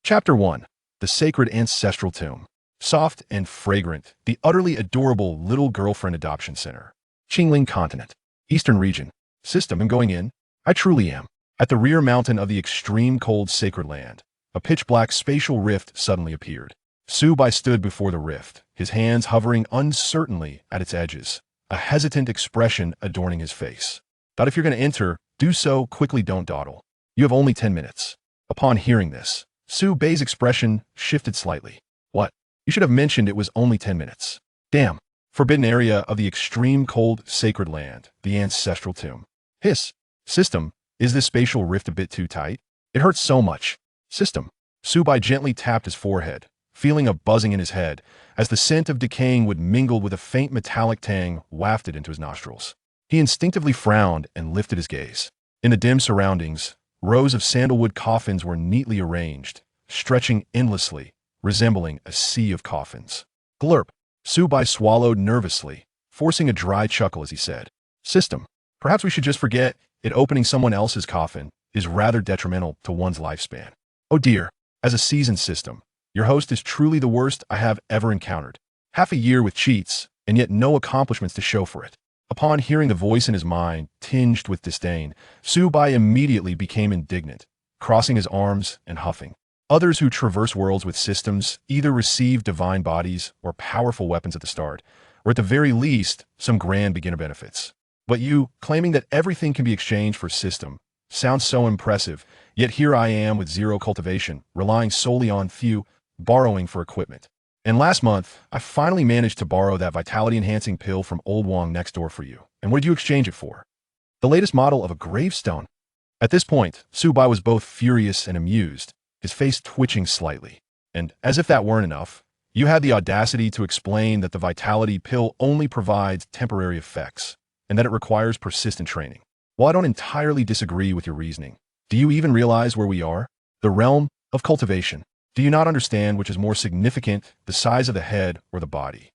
Chapter 1. The Sacred Ancestral Tomb. Soft and fragrant, the utterly adorable Little Girlfriend Adoption Center. Qingling Continent. Eastern Region. System. I'm going in. I truly am. At the rear mountain of the extreme cold sacred land, a pitch-black spatial rift suddenly appeared. Su Bai stood before the rift, his hands hovering uncertainly at its edges, a hesitant expression adorning his face. But if you're going to enter, do so quickly, don't dawdle. You have only 10 minutes. Upon hearing this, Su Bai's expression shifted slightly. What? You should have mentioned it was only 10 minutes. Damn. Forbidden area of the extreme cold sacred land, the ancestral tomb. Hiss. System, is this spatial rift a bit too tight? It hurts so much. System. Su Bai gently tapped his forehead, feeling a buzzing in his head, as the scent of decaying wood mingled with a faint metallic tang wafted into his nostrils. He instinctively frowned and lifted his gaze. In the dim surroundings, rows of sandalwood coffins were neatly arranged, stretching endlessly, resembling a sea of coffins. Glurp. Su Bai swallowed nervously, forcing a dry chuckle as he said, System, perhaps we should just forget it. Opening someone else's coffin is rather detrimental to one's lifespan. Oh dear, as a seasoned system, your host is truly the worst I have ever encountered. Half a year with cheats, and yet no accomplishments to show for it. Upon hearing the voice in his mind, tinged with disdain, Su Bai immediately became indignant, crossing his arms and huffing. Others who traverse worlds with systems either receive divine bodies or powerful weapons at the start, or at the very least, some grand beginner benefits. But you, claiming that everything can be exchanged for system, sounds so impressive, yet here I am with zero cultivation, relying solely on few, borrowing for equipment. And last month, I finally managed to borrow that vitality-enhancing pill from Old Wong next door for you. And what did you exchange it for? The latest model of a gravestone. At this point, Su Bai was both furious and amused, his face twitching slightly. And, as if that weren't enough, you had the audacity to explain that the vitality pill only provides temporary effects, and that it requires persistent training. While I don't entirely disagree with your reasoning, do you even realize where we are? The realm of cultivation. Do you not understand which is more significant, the size of the head or the body?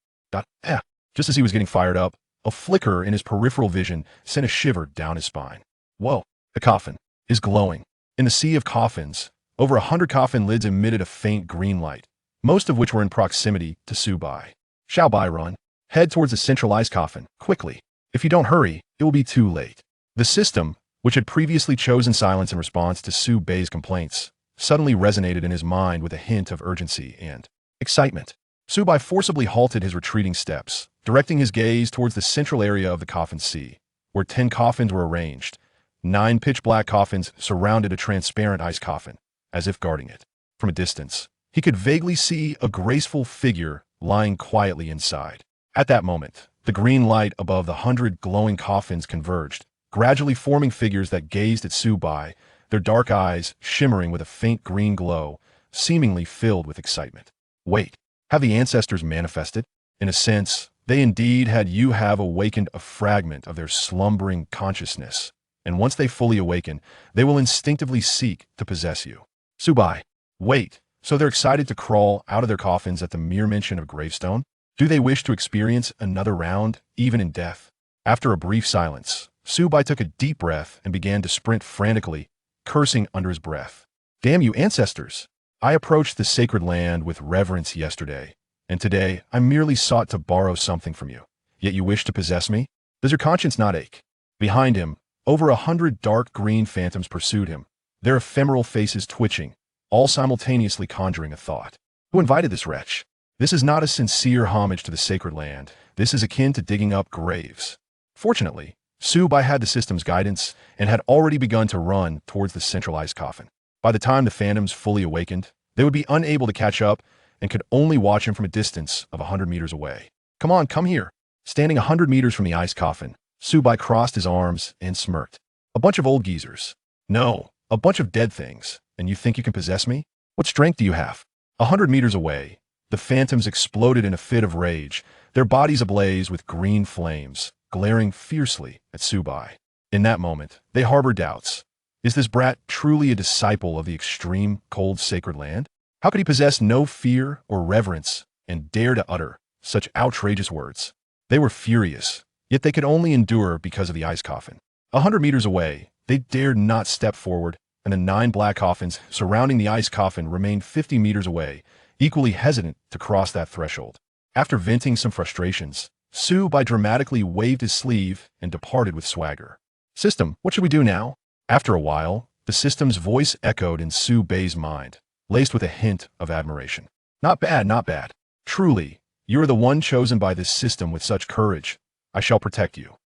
Just as he was getting fired up, a flicker in his peripheral vision sent a shiver down his spine. Whoa, the coffin is glowing. In the sea of coffins, over 100 coffin lids emitted a faint green light, most of which were in proximity to Su Bai. Shall Bai run? Head towards the centralized coffin, quickly. If you don't hurry, it will be too late. The system, which had previously chosen silence in response to Su Bai's complaints, suddenly resonated in his mind with a hint of urgency and excitement. Su Bai forcibly halted his retreating steps, directing his gaze towards the central area of the coffin sea, where 10 coffins were arranged. 9 pitch-black coffins surrounded a transparent ice coffin, as if guarding it. From a distance, he could vaguely see a graceful figure lying quietly inside. At that moment, the green light above the 100 glowing coffins converged, gradually forming figures that gazed at Su Bai, their dark eyes shimmering with a faint green glow, seemingly filled with excitement. Wait, have the ancestors manifested? In a sense, they indeed had. You have awakened a fragment of their slumbering consciousness, and once they fully awaken, they will instinctively seek to possess you. Su Bai, wait, so they're excited to crawl out of their coffins at the mere mention of gravestone? Do they wish to experience another round, even in death? After a brief silence, Su Bai took a deep breath and began to sprint frantically, cursing under his breath. Damn you ancestors! I approached the sacred land with reverence yesterday, and today I merely sought to borrow something from you. Yet you wish to possess me? Does your conscience not ache? Behind him, over 100 dark green phantoms pursued him, their ephemeral faces twitching, all simultaneously conjuring a thought. Who invited this wretch? This is not a sincere homage to the sacred land. This is akin to digging up graves. Fortunately, Su Bai had the system's guidance and had already begun to run towards the centralized coffin. By the time the phantoms fully awakened, they would be unable to catch up and could only watch him from a distance of 100 meters away. Come on, come here. Standing 100 meters from the ice coffin, Su Bai crossed his arms and smirked. A bunch of old geezers. No, a bunch of dead things. And you think you can possess me? What strength do you have? 100 meters away, the phantoms exploded in a fit of rage, their bodies ablaze with green flames, glaring fiercely at Su Bai. In that moment, they harbored doubts. Is this brat truly a disciple of the extreme, cold, sacred land? How could he possess no fear or reverence and dare to utter such outrageous words? They were furious, yet they could only endure because of the ice coffin. 100 meters away, they dared not step forward and the 9 black coffins surrounding the ice coffin remained 50 meters away, equally hesitant to cross that threshold. After venting some frustrations, Su Bai dramatically waved his sleeve and departed with swagger. "System, what should we do now?" After a while, the system's voice echoed in Su Bai's mind, laced with a hint of admiration. "Not bad, not bad. Truly, you are the one chosen by this system with such courage. I shall protect you."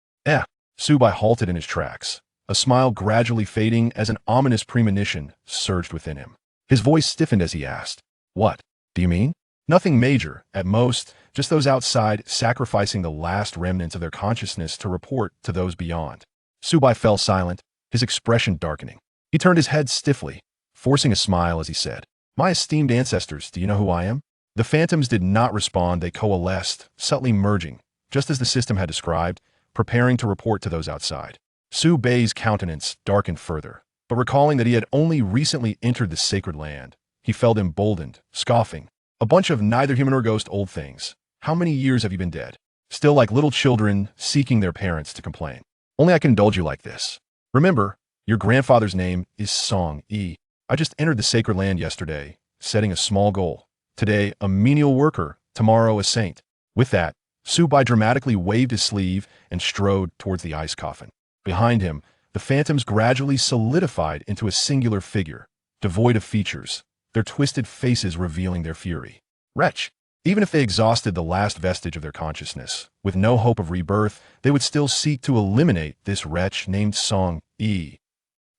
Su Bai halted in his tracks, a smile gradually fading as an ominous premonition surged within him. His voice stiffened as he asked, "What do you mean?" "Nothing major, at most, just those outside sacrificing the last remnants of their consciousness to report to those beyond." Su Bai fell silent, his expression darkening. He turned his head stiffly, forcing a smile as he said, "My esteemed ancestors, do you know who I am?" The phantoms did not respond. They coalesced, subtly merging, just as the system had described, preparing to report to those outside. Su Bai's countenance darkened further, but recalling that he had only recently entered the sacred land, he felt emboldened, scoffing. "A bunch of neither human nor ghost old things. How many years have you been dead? Still like little children seeking their parents to complain. Only I can indulge you like this. Remember, your grandfather's name is Song Yi. I just entered the sacred land yesterday, setting a small goal. Today, a menial worker, tomorrow a saint." With that, Su Bai dramatically waved his sleeve and strode towards the ice coffin. Behind him, the phantoms gradually solidified into a singular figure, devoid of features, their twisted faces revealing their fury. Wretch! Even if they exhausted the last vestige of their consciousness, with no hope of rebirth, they would still seek to eliminate this wretch named Song Yi.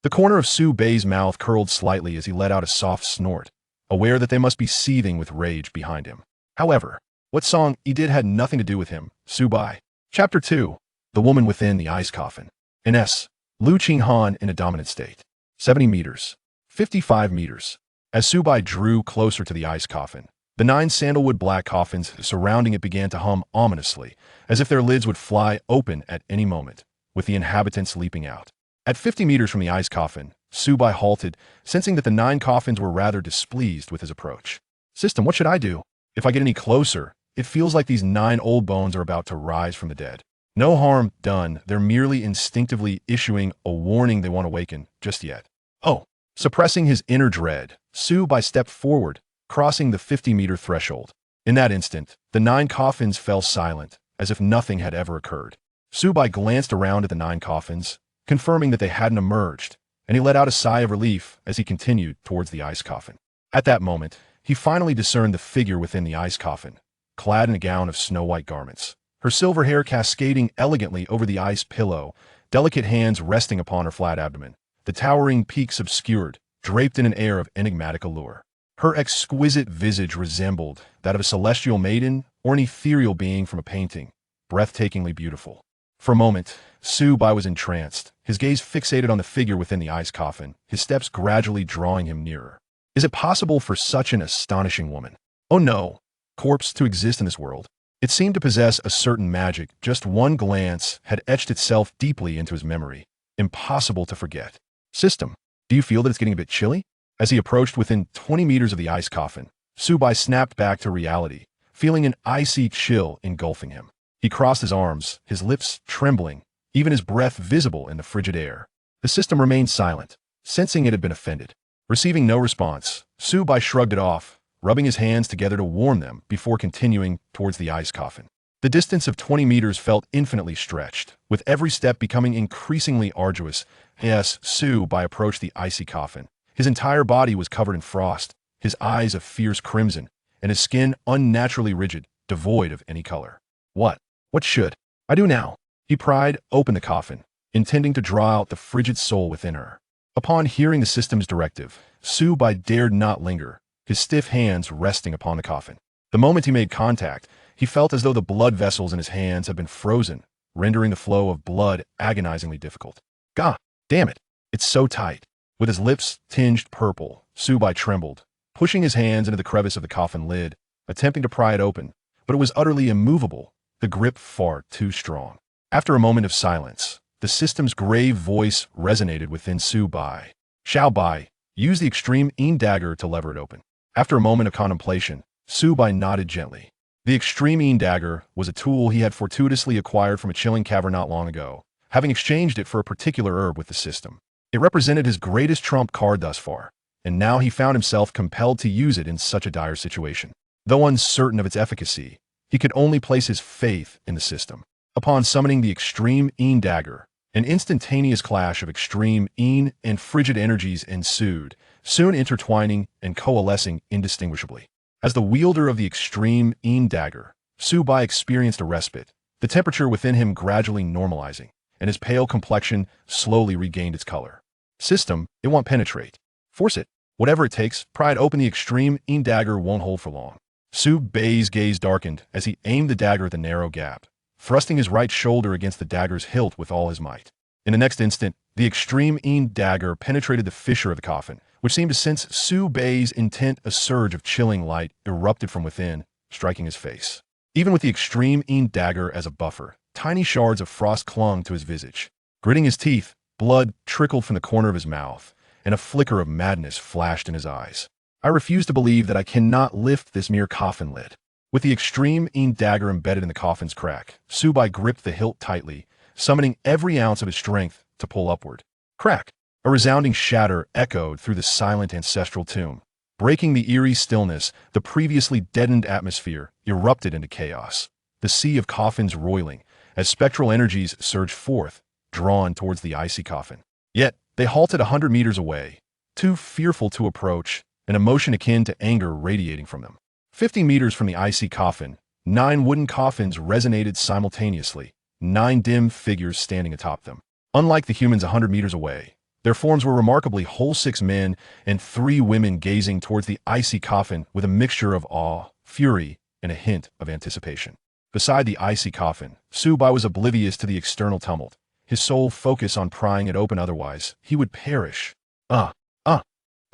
The corner of Su Bai's mouth curled slightly as he let out a soft snort, aware that they must be seething with rage behind him. However, what Song Yi did had nothing to do with him. Su Bai. Chapter 2. The Woman Within the Ice Coffin. Ines. Lu Qinghan in a dominant state. 70 meters. 55 meters. As Su Bai drew closer to the ice coffin, the 9 sandalwood black coffins surrounding it began to hum ominously, as if their lids would fly open at any moment, with the inhabitants leaping out. At 50 meters from the ice coffin, Su Bai halted, sensing that the 9 coffins were rather displeased with his approach. "System, what should I do? If I get any closer, it feels like these 9 old bones are about to rise from the dead. No harm done, they're merely instinctively issuing a warning they won't awaken just yet." "Oh." Suppressing his inner dread, Su Bai stepped forward, crossing the 50-meter threshold. In that instant, the 9 coffins fell silent, as if nothing had ever occurred. Su Bai glanced around at the 9 coffins, confirming that they hadn't emerged, and he let out a sigh of relief as he continued towards the ice coffin. At that moment, he finally discerned the figure within the ice coffin, clad in a gown of snow-white garments, her silver hair cascading elegantly over the ice pillow, delicate hands resting upon her flat abdomen, the towering peaks obscured, draped in an air of enigmatic allure. Her exquisite visage resembled that of a celestial maiden or an ethereal being from a painting, breathtakingly beautiful. For a moment, Su Bai was entranced, his gaze fixated on the figure within the ice coffin, his steps gradually drawing him nearer. Is it possible for such an astonishing woman, oh no, corpse, to exist in this world? It seemed to possess a certain magic. Just one glance had etched itself deeply into his memory. Impossible to forget. "System, do you feel that it's getting a bit chilly?" As he approached within 20 meters of the ice coffin, Su Bai snapped back to reality, feeling an icy chill engulfing him. He crossed his arms, his lips trembling, even his breath visible in the frigid air. The system remained silent, sensing it had been offended. Receiving no response, Su Bai shrugged it off, rubbing his hands together to warm them before continuing towards the ice coffin. The distance of 20 meters felt infinitely stretched, with every step becoming increasingly arduous. Yes, Su Bai approached the icy coffin. His entire body was covered in frost, his eyes a fierce crimson, and his skin unnaturally rigid, devoid of any color. What should I do now?" He pried open the coffin, intending to draw out the frigid soul within her. Upon hearing the system's directive, Su Bai dared not linger, his stiff hands resting upon the coffin. The moment he made contact, he felt as though the blood vessels in his hands had been frozen, rendering the flow of blood agonizingly difficult. "God damn it, it's so tight." With his lips tinged purple, Su Bai trembled, pushing his hands into the crevice of the coffin lid, attempting to pry it open, but it was utterly immovable, the grip far too strong. After a moment of silence, the system's grave voice resonated within Su Bai. "Shao Bai, use the extreme dagger to lever it open." After a moment of contemplation, Su Bai nodded gently. The extreme dagger was a tool he had fortuitously acquired from a chilling cavern not long ago, having exchanged it for a particular herb with the system. It represented his greatest trump card thus far, and now he found himself compelled to use it in such a dire situation. Though uncertain of its efficacy, he could only place his faith in the system. Upon summoning the extreme Een dagger, an instantaneous clash of extreme Een and frigid energies ensued, soon intertwining and coalescing indistinguishably. As the wielder of the extreme Een dagger, Su Bai experienced a respite, the temperature within him gradually normalizing, and his pale complexion slowly regained its color. System, it won't penetrate. Force it. Whatever it takes, pry it open. The extreme Een dagger won't hold for long. Su Bai's gaze darkened as he aimed the dagger at the narrow gap, thrusting his right shoulder against the dagger's hilt with all his might. In the next instant, the extreme Een dagger penetrated the fissure of the coffin, which seemed to sense Su Bai's intent. A surge of chilling light erupted from within, striking his face. Even with the extreme Een dagger as a buffer, tiny shards of frost clung to his visage. Gritting his teeth, blood trickled from the corner of his mouth, and a flicker of madness flashed in his eyes. I refuse to believe that I cannot lift this mere coffin lid. With the extreme Een dagger embedded in the coffin's crack, Su Bai gripped the hilt tightly, summoning every ounce of his strength to pull upward. Crack! A resounding shatter echoed through the silent ancestral tomb. Breaking the eerie stillness, the previously deadened atmosphere erupted into chaos. The sea of coffins roiling, as spectral energies surged forth, drawn towards the icy coffin. Yet, they halted 100 meters away, too fearful to approach, an emotion akin to anger radiating from them. 50 meters from the icy coffin, 9 wooden coffins resonated simultaneously, 9 dim figures standing atop them. Unlike the humans 100 meters away, their forms were remarkably whole. 6 men and 3 women gazing towards the icy coffin with a mixture of awe, fury, and a hint of anticipation. Beside the icy coffin, Su Bai was oblivious to the external tumult, his sole focus on prying it open. Otherwise, he would perish.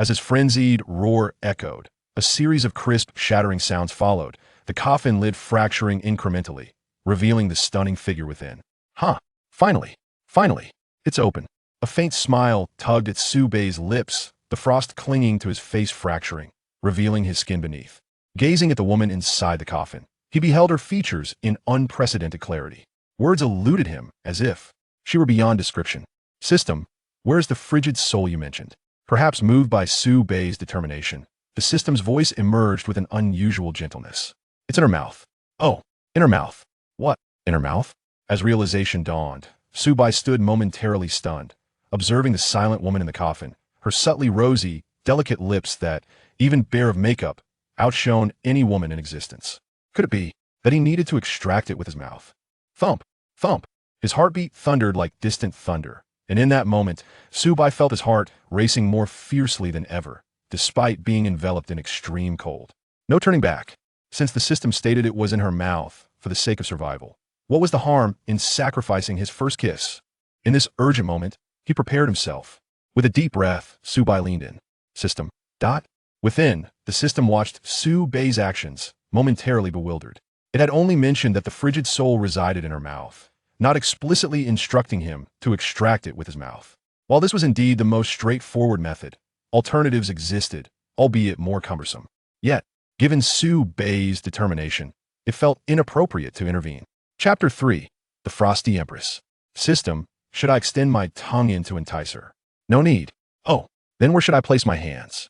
As his frenzied roar echoed, a series of crisp, shattering sounds followed, the coffin lid fracturing incrementally, revealing the stunning figure within. Finally, it's open. A faint smile tugged at Su Bai's lips, the frost clinging to his face fracturing, revealing his skin beneath. Gazing at the woman inside the coffin, he beheld her features in unprecedented clarity. Words eluded him as if she were beyond description. System, where's the frigid soul you mentioned? Perhaps moved by Su Bai's determination, the system's voice emerged with an unusual gentleness. It's in her mouth. Oh, in her mouth. What? In her mouth? As realization dawned, Su Bai stood momentarily stunned, observing the silent woman in the coffin, her subtly rosy, delicate lips that, even bare of makeup, outshone any woman in existence. Could it be that he needed to extract it with his mouth? Thump, thump. His heartbeat thundered like distant thunder, and in that moment, Su Bai felt his heart racing more fiercely than ever, despite being enveloped in extreme cold. No turning back. Since the system stated it was in her mouth for the sake of survival, what was the harm in sacrificing his first kiss? In this urgent moment, he prepared himself. With a deep breath, Su Bai leaned in. System. Within, the system watched Su Bai's actions, momentarily bewildered. It had only mentioned that the frigid soul resided in her mouth, not explicitly instructing him to extract it with his mouth. While this was indeed the most straightforward method, alternatives existed, albeit more cumbersome. Yet, given Su Bai's determination, it felt inappropriate to intervene. Chapter 3. The Frosty Empress. System, should I extend my tongue in to entice her? No need. Oh, then where should I place my hands?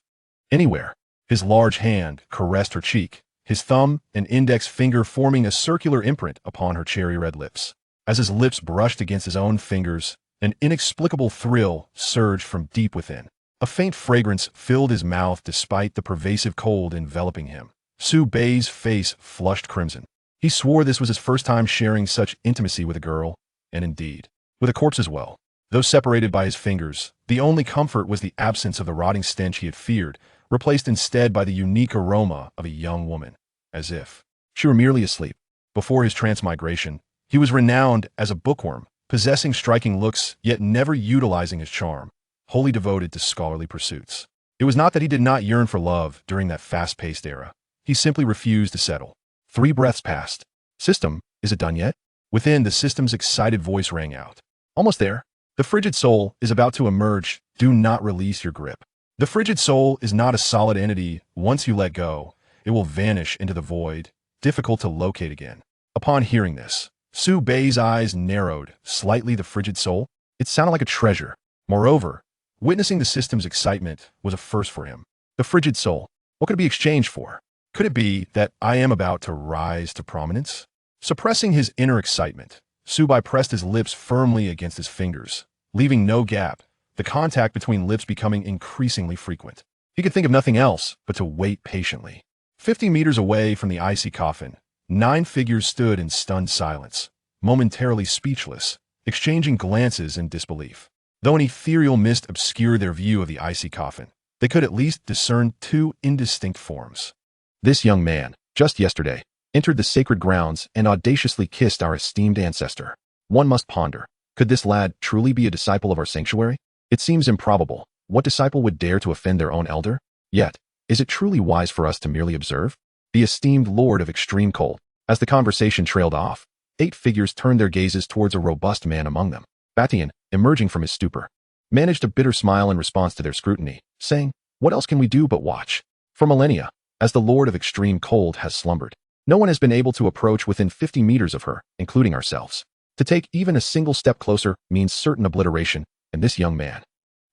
Anywhere. His large hand caressed her cheek, his thumb and index finger forming a circular imprint upon her cherry-red lips. As his lips brushed against his own fingers, an inexplicable thrill surged from deep within. A faint fragrance filled his mouth despite the pervasive cold enveloping him. Su Bai's face flushed crimson. He swore this was his first time sharing such intimacy with a girl, and indeed, with a corpse as well. Though separated by his fingers, the only comfort was the absence of the rotting stench he had feared, replaced instead by the unique aroma of a young woman, as if she were merely asleep. Before his transmigration, he was renowned as a bookworm, possessing striking looks yet never utilizing his charm, wholly devoted to scholarly pursuits. It was not that he did not yearn for love during that fast-paced era. He simply refused to settle. 3 breaths passed. System, is it done yet? Within, the system's excited voice rang out. Almost there. The frigid soul is about to emerge. Do not release your grip. The frigid soul is not a solid entity. Once you let go, it will vanish into the void, difficult to locate again. Upon hearing this, Su Bai's eyes narrowed slightly. The frigid soul? It sounded like a treasure. Moreover, Witnessing the system's excitement was a first for him. The frigid soul. What could it be exchanged for? Could it be that I am about to rise to prominence? Suppressing his inner excitement, Su Bai pressed his lips firmly against his fingers, leaving no gap, the contact between lips becoming increasingly frequent. He could think of nothing else but to wait patiently. 50 meters away from the icy coffin, 9 figures stood in stunned silence, momentarily speechless, exchanging glances in disbelief. Though an ethereal mist obscured their view of the icy coffin, they could at least discern 2 indistinct forms. This young man, just yesterday, entered the sacred grounds and audaciously kissed our esteemed ancestor. One must ponder, could this lad truly be a disciple of our sanctuary? It seems improbable. What disciple would dare to offend their own elder? Yet, is it truly wise for us to merely observe? The esteemed lord of extreme cold. As the conversation trailed off, 8 figures turned their gazes towards a robust man among them. Batian, emerging from his stupor, managed a bitter smile in response to their scrutiny, saying, "What else can we do but watch?" For millennia, as the lord of extreme cold has slumbered, no one has been able to approach within 50 meters of her, including ourselves. To take even a single step closer means certain obliteration, and this young man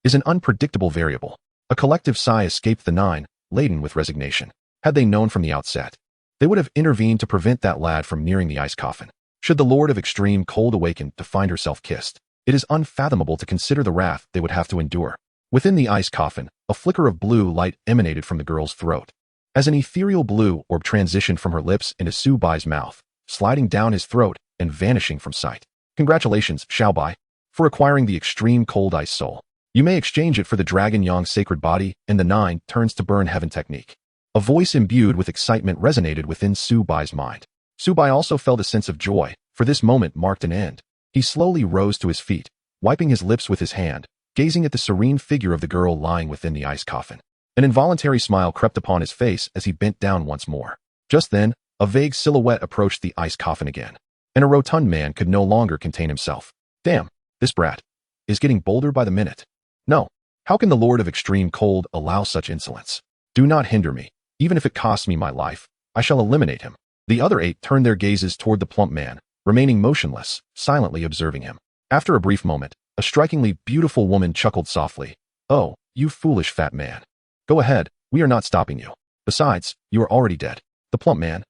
is an unpredictable variable. A collective sigh escaped the 9, laden with resignation. Had they known from the outset, they would have intervened to prevent that lad from nearing the ice coffin. Should the lord of extreme cold awaken to find herself kissed, it is unfathomable to consider the wrath they would have to endure. Within the ice coffin, a flicker of blue light emanated from the girl's throat. As an ethereal blue orb transitioned from her lips into Su Bai's mouth, sliding down his throat and vanishing from sight. Congratulations, Su Bai, for acquiring the extreme cold ice soul. You may exchange it for the Dragon Yang sacred body and the 9 turns to burn heaven technique. A voice imbued with excitement resonated within Su Bai's mind. Su Bai also felt a sense of joy, for this moment marked an end. He slowly rose to his feet, wiping his lips with his hand, gazing at the serene figure of the girl lying within the ice coffin. An involuntary smile crept upon his face as he bent down once more. Just then, a vague silhouette approached the ice coffin again, and a rotund man could no longer contain himself. Damn, this brat is getting bolder by the minute. No, how can the lord of extreme cold allow such insolence? Do not hinder me. Even if it costs me my life, I shall eliminate him. The other 8 turned their gazes toward the plump man, remaining motionless, silently observing him. After a brief moment, a strikingly beautiful woman chuckled softly. "Oh, you foolish fat man. Go ahead, we are not stopping you. Besides, you are already dead." The plump man.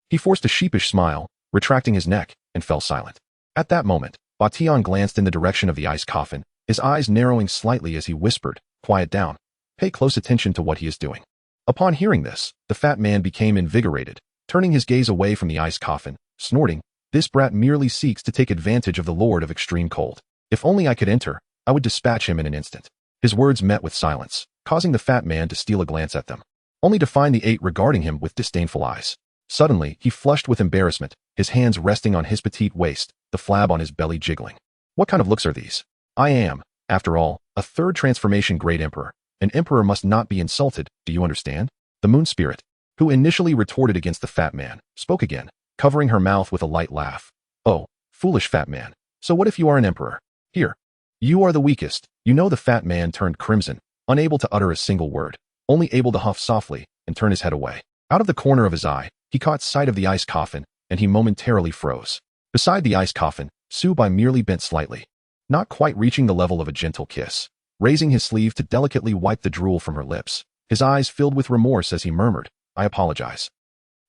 He forced a sheepish smile, retracting his neck, and fell silent. At that moment, Batian glanced in the direction of the ice coffin, his eyes narrowing slightly as he whispered, "Quiet down. Pay close attention to what he is doing." Upon hearing this, the fat man became invigorated, turning his gaze away from the ice coffin, snorting, "This brat merely seeks to take advantage of the lord of extreme cold. If only I could enter, I would dispatch him in an instant." His words met with silence, causing the fat man to steal a glance at them, only to find the 8 regarding him with disdainful eyes. Suddenly, he flushed with embarrassment, his hands resting on his petite waist, the flab on his belly jiggling. What kind of looks are these? I am, after all, a 3rd transformation great emperor. An emperor must not be insulted, do you understand? The moon spirit, who initially retorted against the fat man, spoke again, covering her mouth with a light laugh. "Oh, foolish fat man. So what if you are an emperor? Here. You are the weakest." You know, the fat man turned crimson, unable to utter a single word, only able to huff softly and turn his head away. Out of the corner of his eye, he caught sight of the ice coffin, and he momentarily froze. Beside the ice coffin, Su Bai merely bent slightly, not quite reaching the level of a gentle kiss, raising his sleeve to delicately wipe the drool from her lips. His eyes filled with remorse as he murmured, "I apologize.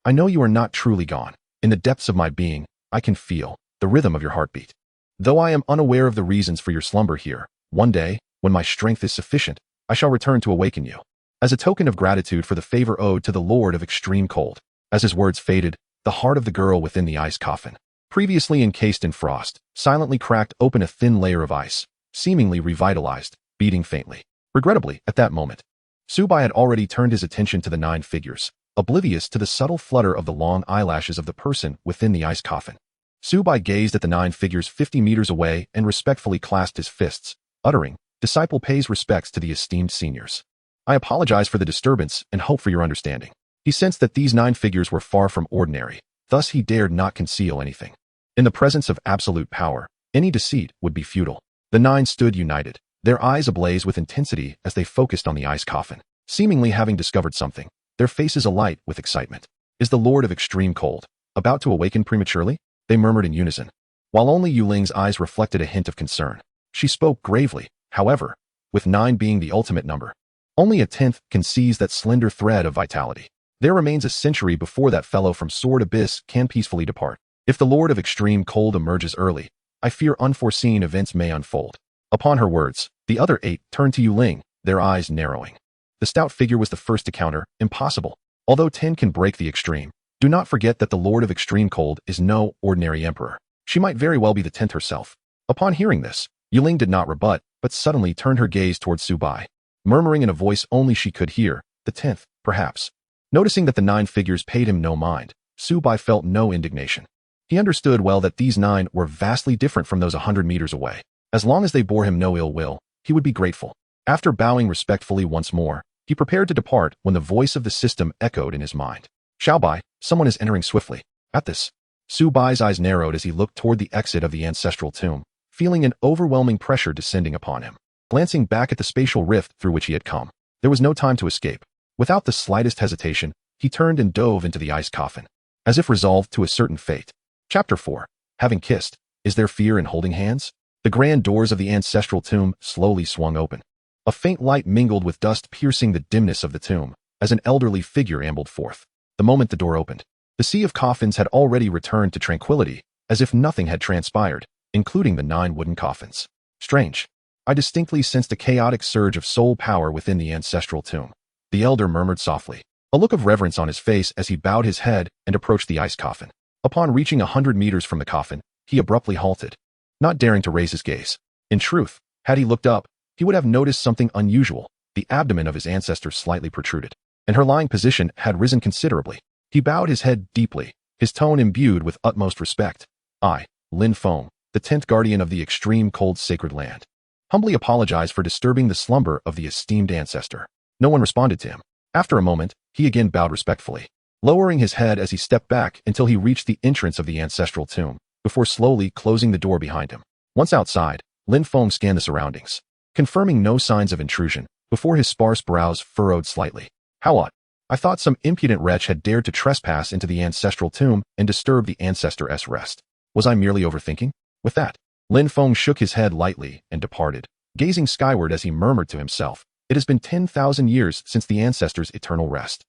I know you are not truly gone. In the depths of my being, I can feel the rhythm of your heartbeat. Though I am unaware of the reasons for your slumber here, one day, when my strength is sufficient, I shall return to awaken you, as a token of gratitude for the favor owed to the lord of extreme cold." As his words faded, the heart of the girl within the ice coffin, previously encased in frost, silently cracked open a thin layer of ice, seemingly revitalized, beating faintly. Regrettably, at that moment, Su Bai had already turned his attention to the 9 figures, oblivious to the subtle flutter of the long eyelashes of the person within the ice coffin. Su Bai gazed at the 9 figures 50 meters away and respectfully clasped his fists, uttering, "Disciple pays respects to the esteemed seniors. I apologize for the disturbance and hope for your understanding." He sensed that these 9 figures were far from ordinary, thus he dared not conceal anything. In the presence of absolute power, any deceit would be futile. The 9 stood united, their eyes ablaze with intensity as they focused on the ice coffin, seemingly having discovered something, their faces alight with excitement. "Is the lord of extreme cold about to awaken prematurely?" they murmured in unison, while only Yuling's eyes reflected a hint of concern. She spoke gravely, however, with 9 being the ultimate number. Only a 10th can seize that slender thread of vitality. There remains a century before that fellow from Sword Abyss can peacefully depart. If the Lord of Extreme Cold emerges early, I fear unforeseen events may unfold. Upon her words, the other 8 turned to Yuling, their eyes narrowing. The stout figure was the first to counter, impossible. Although 10 can break the extreme, do not forget that the Lord of Extreme Cold is no ordinary emperor. She might very well be the 10th herself. Upon hearing this, Yuling did not rebut, but suddenly turned her gaze towards Su Bai, murmuring in a voice only she could hear, the 10th, perhaps. Noticing that the 9 figures paid him no mind, Su Bai felt no indignation. He understood well that these 9 were vastly different from those 100 meters away. As long as they bore him no ill will, he would be grateful. After bowing respectfully once more, he prepared to depart when the voice of the system echoed in his mind. Su Bai, someone is entering swiftly. At this, Su Bai's eyes narrowed as he looked toward the exit of the ancestral tomb, feeling an overwhelming pressure descending upon him. Glancing back at the spatial rift through which he had come, there was no time to escape. Without the slightest hesitation, he turned and dove into the ice coffin, as if resolved to a certain fate. Chapter 4. Having kissed, is there fear in holding hands? The grand doors of the ancestral tomb slowly swung open. A faint light mingled with dust piercing the dimness of the tomb, as an elderly figure ambled forth. The moment the door opened, the sea of coffins had already returned to tranquility, as if nothing had transpired, including the 9 wooden coffins. Strange. I distinctly sensed a chaotic surge of soul power within the ancestral tomb. The elder murmured softly, a look of reverence on his face as he bowed his head and approached the ice coffin. Upon reaching 100 meters from the coffin, he abruptly halted, not daring to raise his gaze. In truth, had he looked up, he would have noticed something unusual. The abdomen of his ancestor slightly protruded, and her lying position had risen considerably. He bowed his head deeply, his tone imbued with utmost respect. I, Lin Feng, the 10th guardian of the extreme cold sacred land, humbly apologize for disturbing the slumber of the esteemed ancestor. No one responded to him. After a moment, he again bowed respectfully, lowering his head as he stepped back until he reached the entrance of the ancestral tomb, before slowly closing the door behind him. Once outside, Lin Feng scanned the surroundings, confirming no signs of intrusion, before his sparse brows furrowed slightly. How odd. I thought some impudent wretch had dared to trespass into the ancestral tomb and disturb the ancestor's rest. Was I merely overthinking? With that, Lin Feng shook his head lightly and departed, gazing skyward as he murmured to himself, it has been 10,000 years since the ancestor's eternal rest.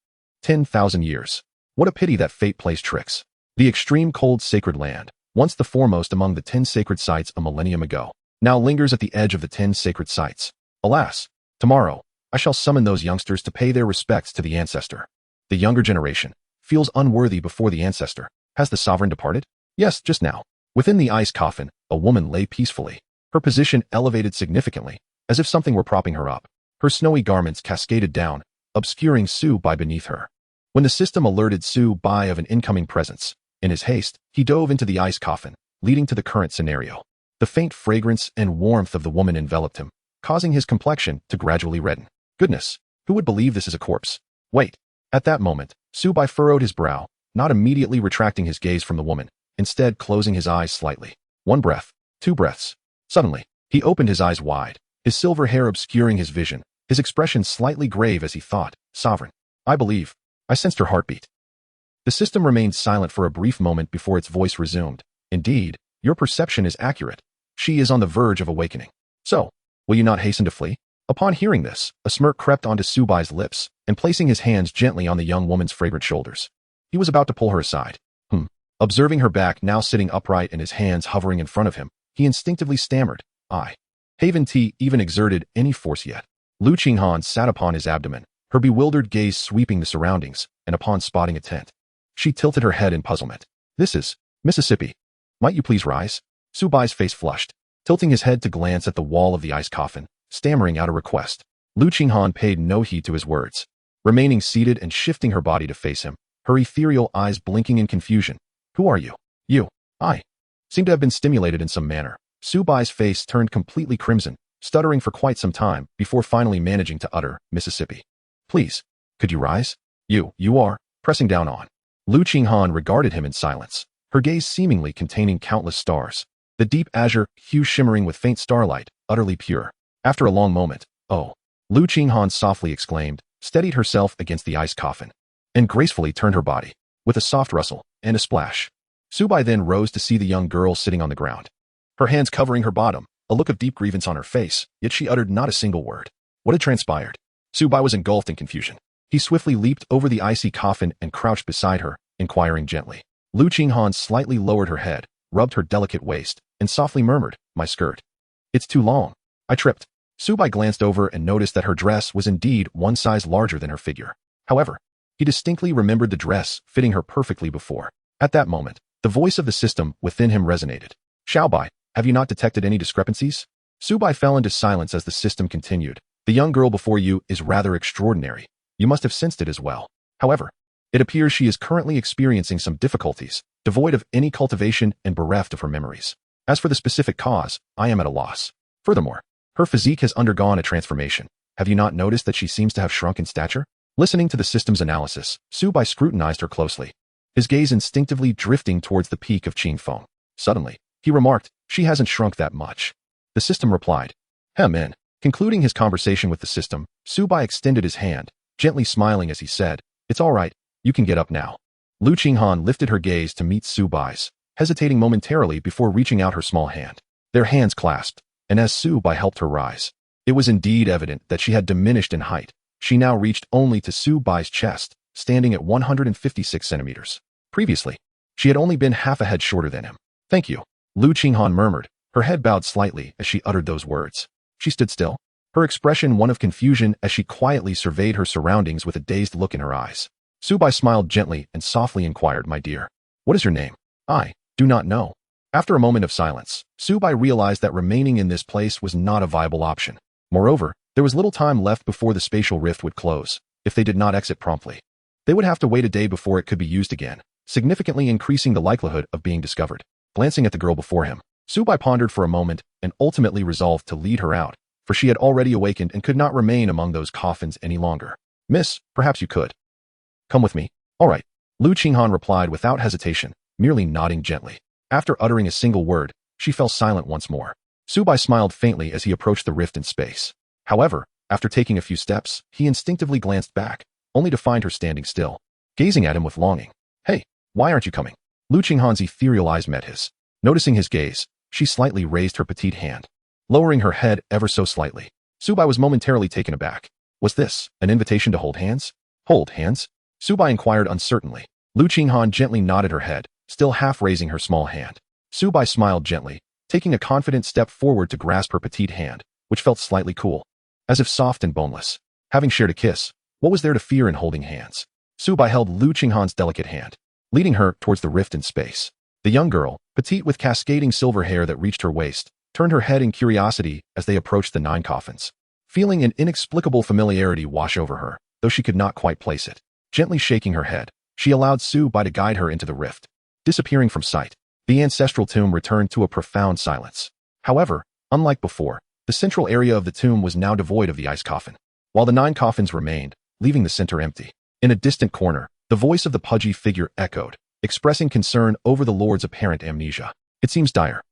10,000 years. What a pity that fate plays tricks. The extreme cold sacred land, once the foremost among the 10 sacred sites a millennium ago, now lingers at the edge of the 10 sacred sites. Alas, tomorrow, I shall summon those youngsters to pay their respects to the ancestor. The younger generation feels unworthy before the ancestor. Has the sovereign departed? Yes, just now. Within the ice coffin, a woman lay peacefully, her position elevated significantly, as if something were propping her up. Her snowy garments cascaded down, obscuring Su Bai beneath her. When the system alerted Su Bai of an incoming presence, in his haste, he dove into the ice coffin, leading to the current scenario. The faint fragrance and warmth of the woman enveloped him, causing his complexion to gradually redden. Goodness, who would believe this is a corpse? Wait. At that moment, Su Bai furrowed his brow, not immediately retracting his gaze from the woman, instead closing his eyes slightly. 1 breath, 2 breaths. Suddenly, he opened his eyes wide, his silver hair obscuring his vision, his expression slightly grave as he thought, Sovereign. I believe. I sensed her heartbeat. The system remained silent for a brief moment before its voice resumed. Indeed, your perception is accurate. She is on the verge of awakening. So, will you not hasten to flee? Upon hearing this, a smirk crept onto Su Bai's lips, and placing his hands gently on the young woman's fragrant shoulders, he was about to pull her aside. Observing her back now sitting upright and his hands hovering in front of him, he instinctively stammered, I haven't even exerted any force yet. Lu Qinghan sat upon his abdomen, her bewildered gaze sweeping the surroundings, and upon spotting a tent, she tilted her head in puzzlement. This is Mississippi. Might you please rise? Su Bai's face flushed, tilting his head to glance at the wall of the ice coffin, stammering out a request. Lu Qinghan paid no heed to his words, remaining seated and shifting her body to face him, her ethereal eyes blinking in confusion. Who are you? You. I seem to have been stimulated in some manner. Su Bai's face turned completely crimson, stuttering for quite some time before finally managing to utter, Mississippi. Please, could you rise? You are, pressing down on. Lu Qinghan regarded him in silence, her gaze seemingly containing countless stars, the deep azure hue shimmering with faint starlight, utterly pure. After a long moment, oh, Lu Qinghan softly exclaimed, steadied herself against the ice coffin, and gracefully turned her body, with a soft rustle and a splash. Su Bai then rose to see the young girl sitting on the ground, her hands covering her bottom, a look of deep grievance on her face, yet she uttered not a single word. What had transpired? Su Bai was engulfed in confusion. He swiftly leaped over the icy coffin and crouched beside her, inquiring gently. Lu Qinghan slightly lowered her head, rubbed her delicate waist, and softly murmured, "My skirt. It's too long. I tripped." Su Bai glanced over and noticed that her dress was indeed one size larger than her figure. However, he distinctly remembered the dress fitting her perfectly before. At that moment, the voice of the system within him resonated. "Su Bai, have you not detected any discrepancies?" Su Bai fell into silence as the system continued. "The young girl before you is rather extraordinary. You must have sensed it as well. However, it appears she is currently experiencing some difficulties, devoid of any cultivation and bereft of her memories. As for the specific cause, I am at a loss. Furthermore, her physique has undergone a transformation. Have you not noticed that she seems to have shrunk in stature?" Listening to the system's analysis, Su Bai scrutinized her closely, his gaze instinctively drifting towards the peak of Qing Feng. Suddenly, he remarked, "She hasn't shrunk that much." The system replied, "In." Concluding his conversation with the system, Su Bai extended his hand, gently smiling as he said, "It's all right, you can get up now." Lu Qinghan lifted her gaze to meet Su Bai's, hesitating momentarily before reaching out her small hand. Their hands clasped, and as Su Bai helped her rise, it was indeed evident that she had diminished in height. She now reached only to Su Bai's chest, standing at 156 centimeters. Previously, she had only been half a head shorter than him. "Thank you," Lu Qinghan murmured, her head bowed slightly as she uttered those words. She stood still, her expression one of confusion as she quietly surveyed her surroundings with a dazed look in her eyes. Su Bai smiled gently and softly inquired, "My dear, what is your name?" "I do not know." After a moment of silence, Su Bai realized that remaining in this place was not a viable option. Moreover, there was little time left before the spatial rift would close. If they did not exit promptly, they would have to wait a day before it could be used again, significantly increasing the likelihood of being discovered. Glancing at the girl before him, Su Bai pondered for a moment and ultimately resolved to lead her out, for she had already awakened and could not remain among those coffins any longer. "Miss, perhaps you could come with me." "All right," Lu Qinghan replied without hesitation, merely nodding gently. After uttering a single word, she fell silent once more. Su Bai smiled faintly as he approached the rift in space. However, after taking a few steps, he instinctively glanced back, only to find her standing still, gazing at him with longing. "Hey, why aren't you coming?" Lu Qinghan's ethereal eyes met his. Noticing his gaze, she slightly raised her petite hand, lowering her head ever so slightly. Su Bai was momentarily taken aback. Was this an invitation to hold hands? "Hold hands?" Su Bai inquired uncertainly. Lu Qinghan gently nodded her head, still half raising her small hand. Su Bai smiled gently, taking a confident step forward to grasp her petite hand, which felt slightly cool, as if soft and boneless. Having shared a kiss, what was there to fear in holding hands? Su Bai held Lu Qinghan's delicate hand, leading her towards the rift in space. The young girl, petite with cascading silver hair that reached her waist, turned her head in curiosity as they approached the 9 coffins. Feeling an inexplicable familiarity wash over her, though she could not quite place it. Gently shaking her head, she allowed Su Bai to guide her into the rift. Disappearing from sight, the ancestral tomb returned to a profound silence. However, unlike before, the central area of the tomb was now devoid of the ice coffin, while the 9 coffins remained, leaving the center empty. In a distant corner, the voice of the pudgy figure echoed, expressing concern over the Lord's apparent amnesia. "It seems dire.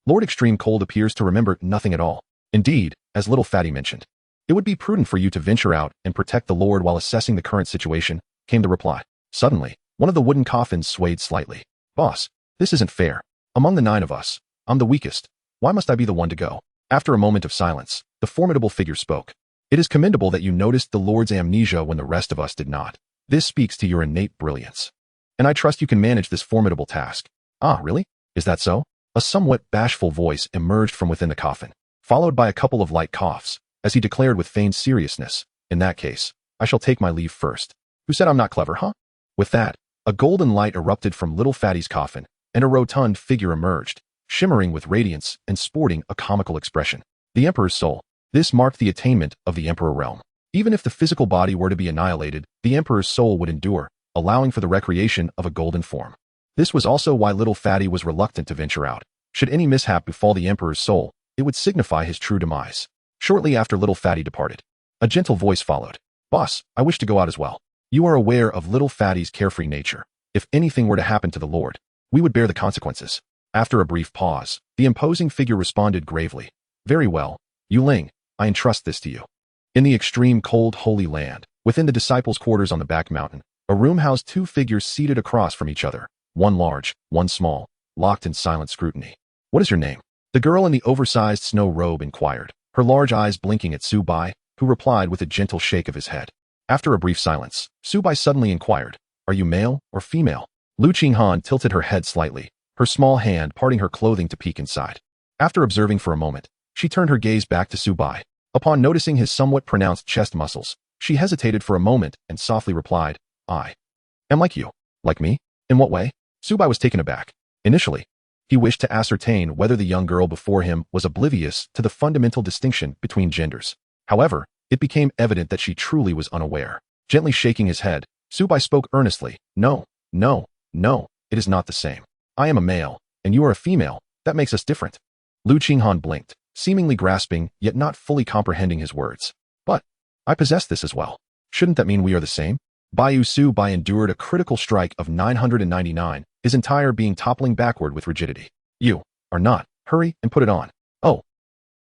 Lord Extreme Cold appears to remember nothing at all. Indeed, as little Fatty mentioned, it would be prudent for you to venture out and protect the Lord while assessing the current situation," came the reply. Suddenly, one of the wooden coffins swayed slightly. "Boss, this isn't fair. Among the 9 of us, I'm the weakest. Why must I be the one to go?" After a moment of silence, the formidable figure spoke. "It is commendable that you noticed the Lord's amnesia when the rest of us did not. This speaks to your innate brilliance, and I trust you can manage this formidable task." "Ah, really? Is that so?" A somewhat bashful voice emerged from within the coffin, followed by a couple of light coughs, as he declared with feigned seriousness, "In that case, I shall take my leave first." "Who said I'm not clever, huh?" With that, a golden light erupted from little Fatty's coffin, and a rotund figure emerged, shimmering with radiance and sporting a comical expression. The Emperor's soul. This marked the attainment of the Emperor realm. Even if the physical body were to be annihilated, the Emperor's soul would endure, allowing for the recreation of a golden form. This was also why little Fatty was reluctant to venture out. Should any mishap befall the Emperor's soul, it would signify his true demise. Shortly after little Fatty departed, a gentle voice followed. "Boss, I wish to go out as well. You are aware of little Fatty's carefree nature. If anything were to happen to the Lord, we would bear the consequences." After a brief pause, the imposing figure responded gravely. "Very well, Yu Ling, I entrust this to you." In the extreme cold Holy Land, within the disciples' quarters on the back mountain, a room housed 2 figures seated across from each other, one large, one small, locked in silent scrutiny. "What is your name?" The girl in the oversized snow robe inquired, her large eyes blinking at Su Bai, who replied with a gentle shake of his head. After a brief silence, Su Bai suddenly inquired, "Are you male or female?" Lu Qinghan tilted her head slightly, her small hand parting her clothing to peek inside. After observing for a moment, she turned her gaze back to Su Bai. Upon noticing his somewhat pronounced chest muscles, she hesitated for a moment and softly replied, "I am like you." "Like me? In what way?" Su Bai was taken aback. Initially, he wished to ascertain whether the young girl before him was oblivious to the fundamental distinction between genders. However, it became evident that she truly was unaware. Gently shaking his head, Su Bai spoke earnestly, "No, no, no, it is not the same. I am a male, and you are a female. That makes us different." Lu Qinghan blinked, seemingly grasping yet not fully comprehending his words. "But I possess this as well. Shouldn't that mean we are the same?" Su Bai endured a critical strike of 999, his entire being toppling backward with rigidity. "You are not. Hurry and put it on." "Oh."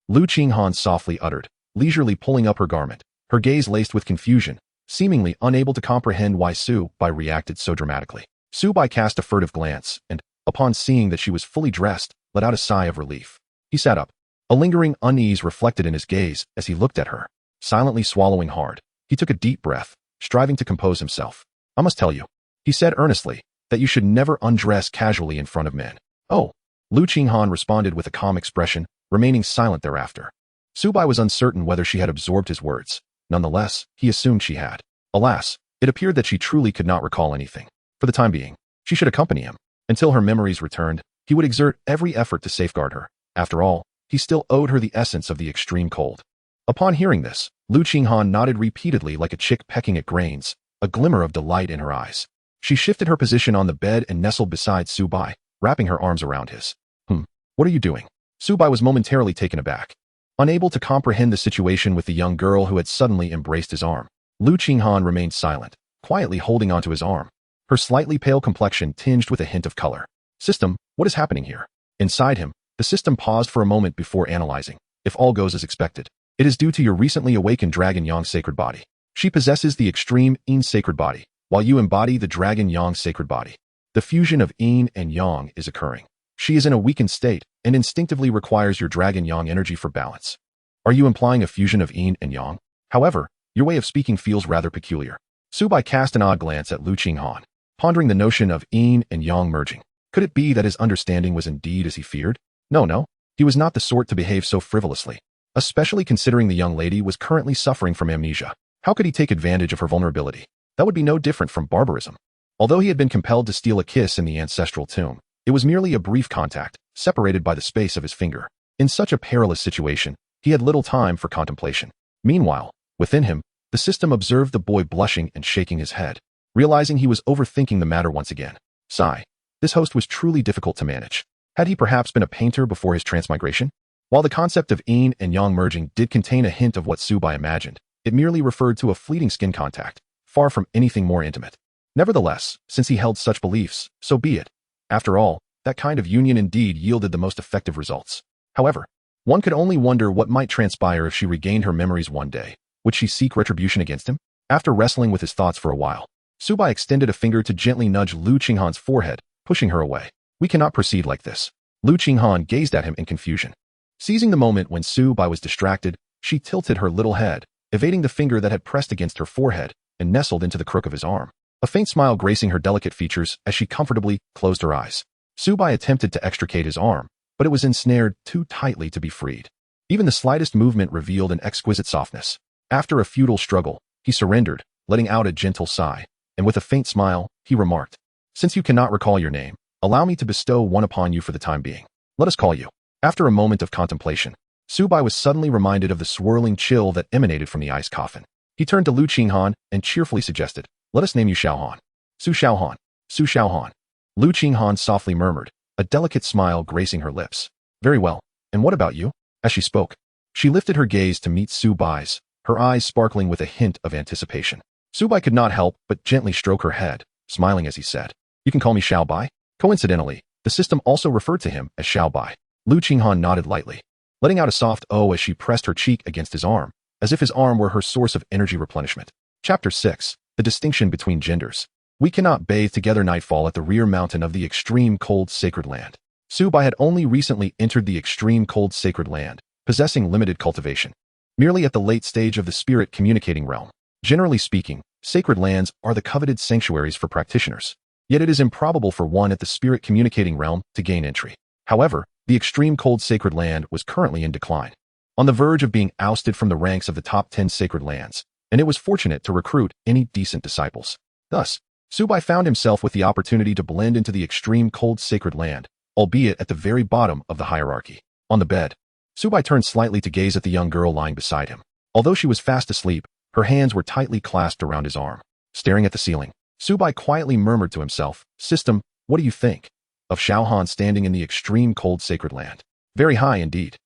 Lu Qinghan softly uttered, leisurely pulling up her garment, her gaze laced with confusion, seemingly unable to comprehend why Su Bai reacted so dramatically. Su Bai cast a furtive glance and, upon seeing that she was fully dressed, let out a sigh of relief. He sat up. A lingering unease reflected in his gaze as he looked at her. Silently swallowing hard, he took a deep breath, striving to compose himself. "I must tell you," he said earnestly, "that you should never undress casually in front of men." "Oh." Lu Qinghan responded with a calm expression, remaining silent thereafter. Su Bai was uncertain whether she had absorbed his words. Nonetheless, he assumed she had. Alas, it appeared that she truly could not recall anything. For the time being, she should accompany him. Until her memories returned, he would exert every effort to safeguard her. After all, he still owed her the essence of the extreme cold. Upon hearing this, Lu Qinghan nodded repeatedly like a chick pecking at grains, a glimmer of delight in her eyes. She shifted her position on the bed and nestled beside Su Bai, wrapping her arms around his. What are you doing?" Su Bai was momentarily taken aback. Unable to comprehend the situation with the young girl who had suddenly embraced his arm, Lu Qinghan remained silent, quietly holding onto his arm, her slightly pale complexion tinged with a hint of color. "System, what is happening here?" Inside him, the system paused for a moment before analyzing. "If all goes as expected, it is due to your recently awakened Dragon Yang sacred body. She possesses the extreme Yin sacred body, while you embody the Dragon Yang sacred body. The fusion of Yin and Yang is occurring. She is in a weakened state and instinctively requires your Dragon Yang energy for balance." "Are you implying a fusion of Yin and Yang? However, your way of speaking feels rather peculiar." Su Bai cast an odd glance at Lu Qinghan, pondering the notion of Yin and Yang merging. Could it be that his understanding was indeed as he feared? No, he was not the sort to behave so frivolously, especially considering the young lady was currently suffering from amnesia. How could he take advantage of her vulnerability? That would be no different from barbarism. Although he had been compelled to steal a kiss in the ancestral tomb, it was merely a brief contact, separated by the space of his finger. In such a perilous situation, he had little time for contemplation. Meanwhile, within him, the system observed the boy blushing and shaking his head, realizing he was overthinking the matter once again. Sigh. This host was truly difficult to manage. Had he perhaps been a painter before his transmigration? While the concept of Yin and Yang merging did contain a hint of what Su Bai imagined, it merely referred to a fleeting skin contact, far from anything more intimate. Nevertheless, since he held such beliefs, so be it. After all, that kind of union indeed yielded the most effective results. However, one could only wonder what might transpire if she regained her memories one day. Would she seek retribution against him? After wrestling with his thoughts for a while, Su Bai extended a finger to gently nudge Lu Qinghan's forehead, pushing her away. "We cannot proceed like this." Lu Qinghan gazed at him in confusion. Seizing the moment when Su Bai was distracted, she tilted her little head, evading the finger that had pressed against her forehead, and nestled into the crook of his arm. A faint smile gracing her delicate features as she comfortably closed her eyes. Su Bai attempted to extricate his arm, but it was ensnared too tightly to be freed. Even the slightest movement revealed an exquisite softness. After a futile struggle, he surrendered, letting out a gentle sigh, and with a faint smile, he remarked, "Since you cannot recall your name, allow me to bestow one upon you for the time being. Let us call you." After a moment of contemplation, Su Bai was suddenly reminded of the swirling chill that emanated from the ice coffin. He turned to Lu Qinghan and cheerfully suggested, "Let us name you Xiaohan." "Su Xiaohan. Su Xiaohan." Lu Qinghan softly murmured, a delicate smile gracing her lips. "Very well, and what about you?" As she spoke, she lifted her gaze to meet Su Bai's, her eyes sparkling with a hint of anticipation. Su Bai could not help but gently stroke her head, smiling as he said, "You can call me Xiao Bai." Coincidentally, the system also referred to him as Xiao Bai. Lu Qinghan nodded lightly, letting out a soft "oh" as she pressed her cheek against his arm, as if his arm were her source of energy replenishment. Chapter 6. The Distinction Between Genders. We cannot bathe together. Nightfall at the rear mountain of the extreme cold sacred land. Su Bai had only recently entered the extreme cold sacred land, possessing limited cultivation. Merely at the late stage of the spirit communicating realm. Generally speaking, sacred lands are the coveted sanctuaries for practitioners. Yet it is improbable for one at the spirit communicating realm to gain entry. However, the extreme cold sacred land was currently in decline, on the verge of being ousted from the ranks of the top 10 sacred lands, and it was fortunate to recruit any decent disciples. Thus, Su Bai found himself with the opportunity to blend into the extreme cold sacred land, albeit at the very bottom of the hierarchy. On the bed, Su Bai turned slightly to gaze at the young girl lying beside him. Although she was fast asleep, her hands were tightly clasped around his arm. Staring at the ceiling, Su Bai quietly murmured to himself, "System, what do you think of Xiao Han standing in the extreme cold sacred land? Very high indeed.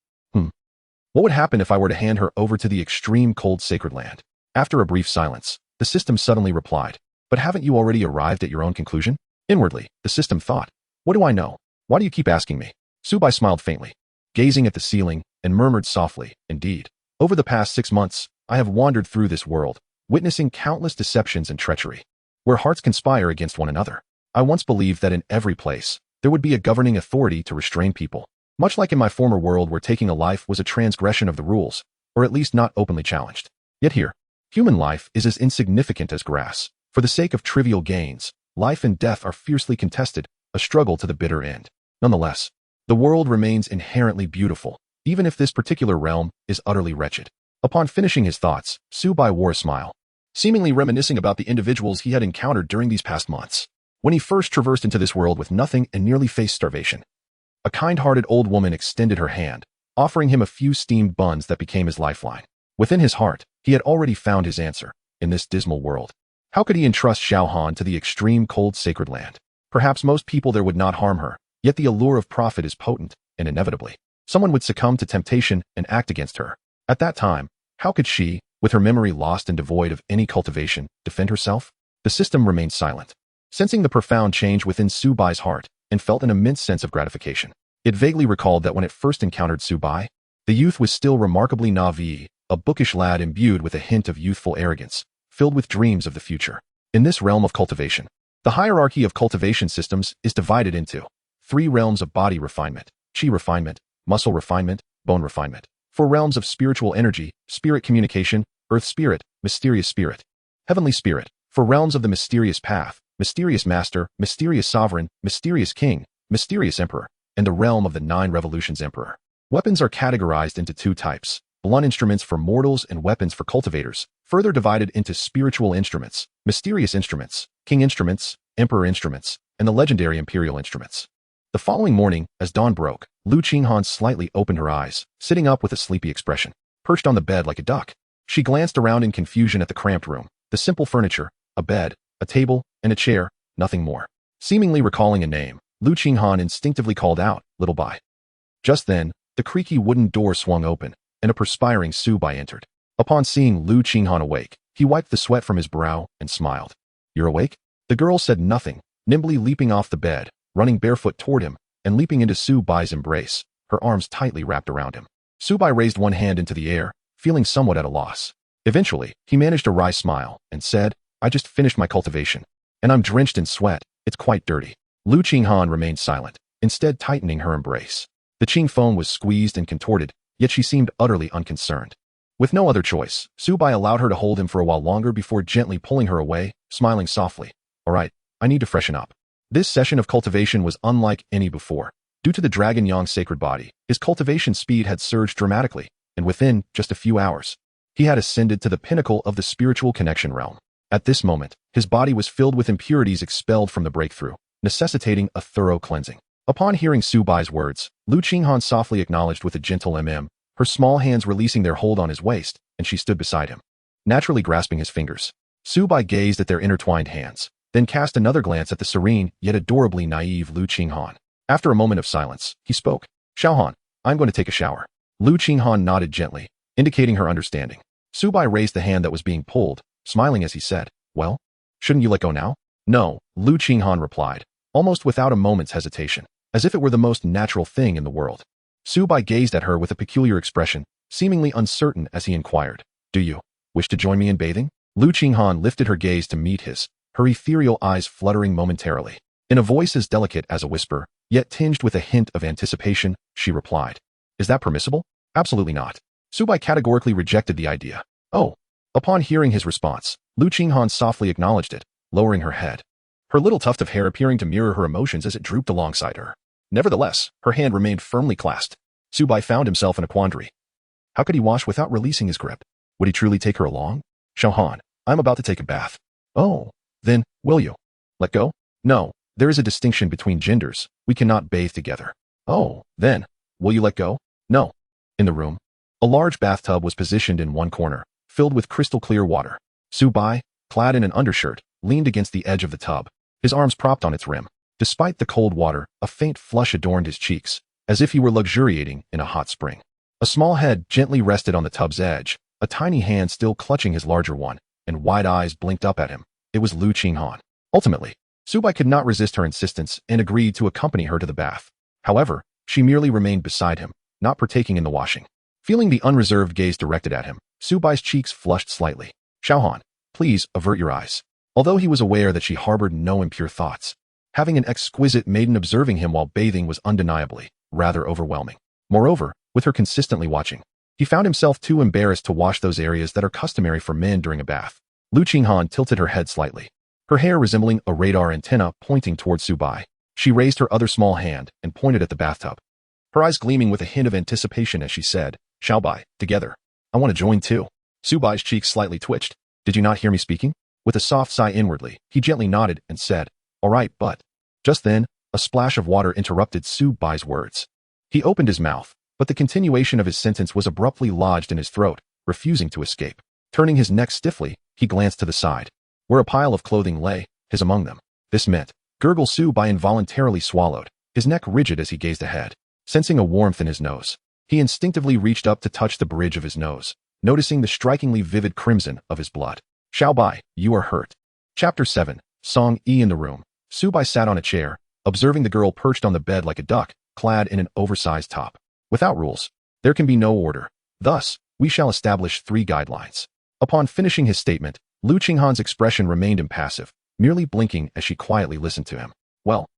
What would happen if I were to hand her over to the extreme cold sacred land?" After a brief silence, the system suddenly replied, "But haven't you already arrived at your own conclusion?" Inwardly, the system thought, "What do I know? Why do you keep asking me?" Su Bai smiled faintly, gazing at the ceiling, and murmured softly, "Indeed. Over the past 6 months, I have wandered through this world, witnessing countless deceptions and treachery, where hearts conspire against one another. I once believed that in every place, there would be a governing authority to restrain people, much like in my former world where taking a life was a transgression of the rules, or at least not openly challenged. Yet here, human life is as insignificant as grass. For the sake of trivial gains, life and death are fiercely contested, a struggle to the bitter end. Nonetheless, the world remains inherently beautiful, even if this particular realm is utterly wretched." Upon finishing his thoughts, Su Bai wore a smile, seemingly reminiscing about the individuals he had encountered during these past months. When he first traversed into this world with nothing and nearly faced starvation, a kind-hearted old woman extended her hand, offering him a few steamed buns that became his lifeline. Within his heart, he had already found his answer. In this dismal world, how could he entrust Xiao Han to the extreme cold sacred land? Perhaps most people there would not harm her, yet the allure of profit is potent, and inevitably, someone would succumb to temptation and act against her. At that time, how could she, with her memory lost and devoid of any cultivation, defend herself? The system remained silent, sensing the profound change within Su Bai's heart, and felt an immense sense of gratification. It vaguely recalled that when it first encountered Su Bai, the youth was still remarkably naive, a bookish lad imbued with a hint of youthful arrogance, filled with dreams of the future. In this realm of cultivation, the hierarchy of cultivation systems is divided into 3 realms of body refinement: chi refinement, muscle refinement, bone refinement; 4 realms of spiritual energy: spirit communication, earth spirit, mysterious spirit, heavenly spirit; 4 realms of the mysterious path: mysterious master, mysterious sovereign, mysterious king, mysterious emperor, and the realm of the 9 revolutions emperor. Weapons are categorized into 2 types: blunt instruments for mortals and weapons for cultivators, further divided into spiritual instruments, mysterious instruments, king instruments, emperor instruments, and the legendary imperial instruments. The following morning, as dawn broke, Lu Qinghan slightly opened her eyes, sitting up with a sleepy expression, perched on the bed like a duck. She glanced around in confusion at the cramped room, the simple furniture, a bed, a table, and a chair, nothing more. Seemingly recalling a name, Lu Qinghan instinctively called out, "Little Bai." Just then, the creaky wooden door swung open, and a perspiring Su Bai entered. Upon seeing Lu Qinghan awake, he wiped the sweat from his brow and smiled. "You're awake?" The girl said nothing, nimbly leaping off the bed, running barefoot toward him, and leaping into Su Bai's embrace, her arms tightly wrapped around him. Su Bai raised one hand into the air, feeling somewhat at a loss. Eventually, he managed a wry smile, and said, "I just finished my cultivation, and I'm drenched in sweat. It's quite dirty." Lu Qinghan remained silent, instead tightening her embrace. The Qing phone was squeezed and contorted, yet she seemed utterly unconcerned. With no other choice, Su Bai allowed her to hold him for a while longer before gently pulling her away, smiling softly. "All right, I need to freshen up." This session of cultivation was unlike any before. Due to the Dragon Yang sacred body, his cultivation speed had surged dramatically, and within just a few hours, he had ascended to the pinnacle of the spiritual connection realm. At this moment, his body was filled with impurities expelled from the breakthrough, necessitating a thorough cleansing. Upon hearing Su Bai's words, Lu Qinghan softly acknowledged with a gentle her small hands releasing their hold on his waist, and she stood beside him, naturally grasping his fingers. Su Bai gazed at their intertwined hands, then cast another glance at the serene, yet adorably naive Lu Qinghan. After a moment of silence, he spoke. "Xiao Han, I'm going to take a shower." Lu Qinghan nodded gently, indicating her understanding. Su Bai raised the hand that was being pulled, smiling as he said, "Well, shouldn't you let go now?" "No," Lu Qinghan replied, almost without a moment's hesitation, as if it were the most natural thing in the world. Su Bai gazed at her with a peculiar expression, seemingly uncertain as he inquired, "Do you wish to join me in bathing?" Lu Qinghan lifted her gaze to meet his, her ethereal eyes fluttering momentarily. In a voice as delicate as a whisper, yet tinged with a hint of anticipation, she replied, "Is that permissible?" "Absolutely not." Su Bai categorically rejected the idea. "Oh." Upon hearing his response, Lu Qinghan softly acknowledged it, lowering her head, her little tuft of hair appearing to mirror her emotions as it drooped alongside her. Nevertheless, her hand remained firmly clasped. Su Bai found himself in a quandary. How could he wash without releasing his grip? Would he truly take her along? "Xiaohan, I'm about to take a bath." "Oh, then, will you?" "Let go?" "No, there is a distinction between genders. We cannot bathe together." "Oh, then, will you let go?" "No." In the room, a large bathtub was positioned in one corner, filled with crystal clear water. Su Bai, clad in an undershirt, leaned against the edge of the tub, his arms propped on its rim. Despite the cold water, a faint flush adorned his cheeks, as if he were luxuriating in a hot spring. A small head gently rested on the tub's edge, a tiny hand still clutching his larger one, and wide eyes blinked up at him. It was Lu Qinghan. Ultimately, Su Bai could not resist her insistence and agreed to accompany her to the bath. However, she merely remained beside him, not partaking in the washing. Feeling the unreserved gaze directed at him, Su Bai's cheeks flushed slightly. "Xiaohan, please avert your eyes." Although he was aware that she harbored no impure thoughts, having an exquisite maiden observing him while bathing was undeniably rather overwhelming. Moreover, with her consistently watching, he found himself too embarrassed to wash those areas that are customary for men during a bath. Lu Qinghan tilted her head slightly, her hair resembling a radar antenna pointing towards Su Bai. She raised her other small hand and pointed at the bathtub, her eyes gleaming with a hint of anticipation as she said, "Xiao Bai, together. I want to join too." Su Bai's cheeks slightly twitched. "Did you not hear me speaking?" With a soft sigh inwardly, he gently nodded and said, "All right, but..." Just then, a splash of water interrupted Su Bai's words. He opened his mouth, but the continuation of his sentence was abruptly lodged in his throat, refusing to escape. Turning his neck stiffly, he glanced to the side, where a pile of clothing lay, his among them. This meant, gurgle Su Bai involuntarily swallowed, his neck rigid as he gazed ahead. Sensing a warmth in his nose, he instinctively reached up to touch the bridge of his nose, noticing the strikingly vivid crimson of his blood. "Xiao Bai, you are hurt." Chapter 7, Song E. In the room, Su Bai sat on a chair, observing the girl perched on the bed like a duck, clad in an oversized top. Without rules, there can be no order. Thus, we shall establish 3 guidelines. Upon finishing his statement, Lu Qinghan's expression remained impassive, merely blinking as she quietly listened to him. "Well,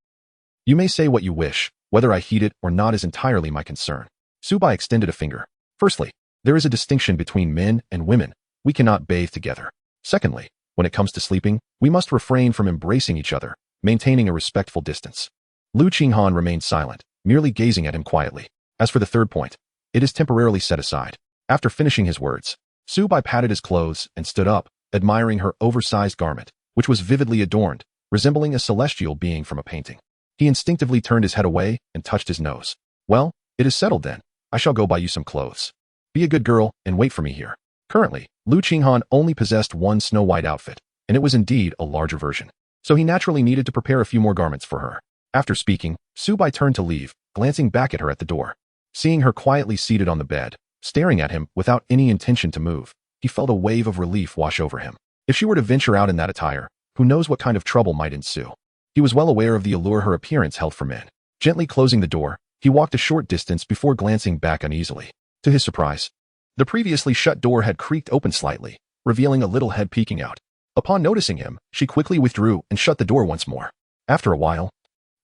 you may say what you wish. Whether I heed it or not is entirely my concern." Su Bai extended a finger. "Firstly, there is a distinction between men and women. We cannot bathe together. Secondly, when it comes to sleeping, we must refrain from embracing each other, maintaining a respectful distance." Lu Qinghan remained silent, merely gazing at him quietly. As for the third point, it is temporarily set aside. After finishing his words, Su Bai patted his clothes and stood up, admiring her oversized garment, which was vividly adorned, resembling a celestial being from a painting. He instinctively turned his head away and touched his nose. "Well, it is settled then. I shall go buy you some clothes. Be a good girl and wait for me here." Currently, Lu Qinghan only possessed one snow-white outfit, and it was indeed a larger version. So he naturally needed to prepare a few more garments for her. After speaking, Su Bai turned to leave, glancing back at her at the door. Seeing her quietly seated on the bed, staring at him without any intention to move, he felt a wave of relief wash over him. If she were to venture out in that attire, who knows what kind of trouble might ensue. He was well aware of the allure her appearance held for men. Gently closing the door, he walked a short distance before glancing back uneasily. To his surprise, the previously shut door had creaked open slightly, revealing a little head peeking out. Upon noticing him, she quickly withdrew and shut the door once more. After a while,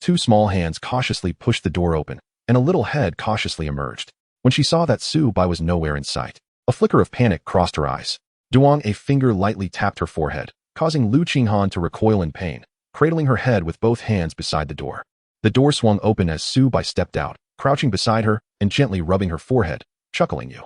2 small hands cautiously pushed the door open, and a little head cautiously emerged. When she saw that Su Bai was nowhere in sight, a flicker of panic crossed her eyes. Duong, a finger lightly tapped her forehead, causing Lu Qinghan to recoil in pain, cradling her head with both hands beside the door. The door swung open as Su Bai stepped out, crouching beside her and gently rubbing her forehead, chuckling. "You.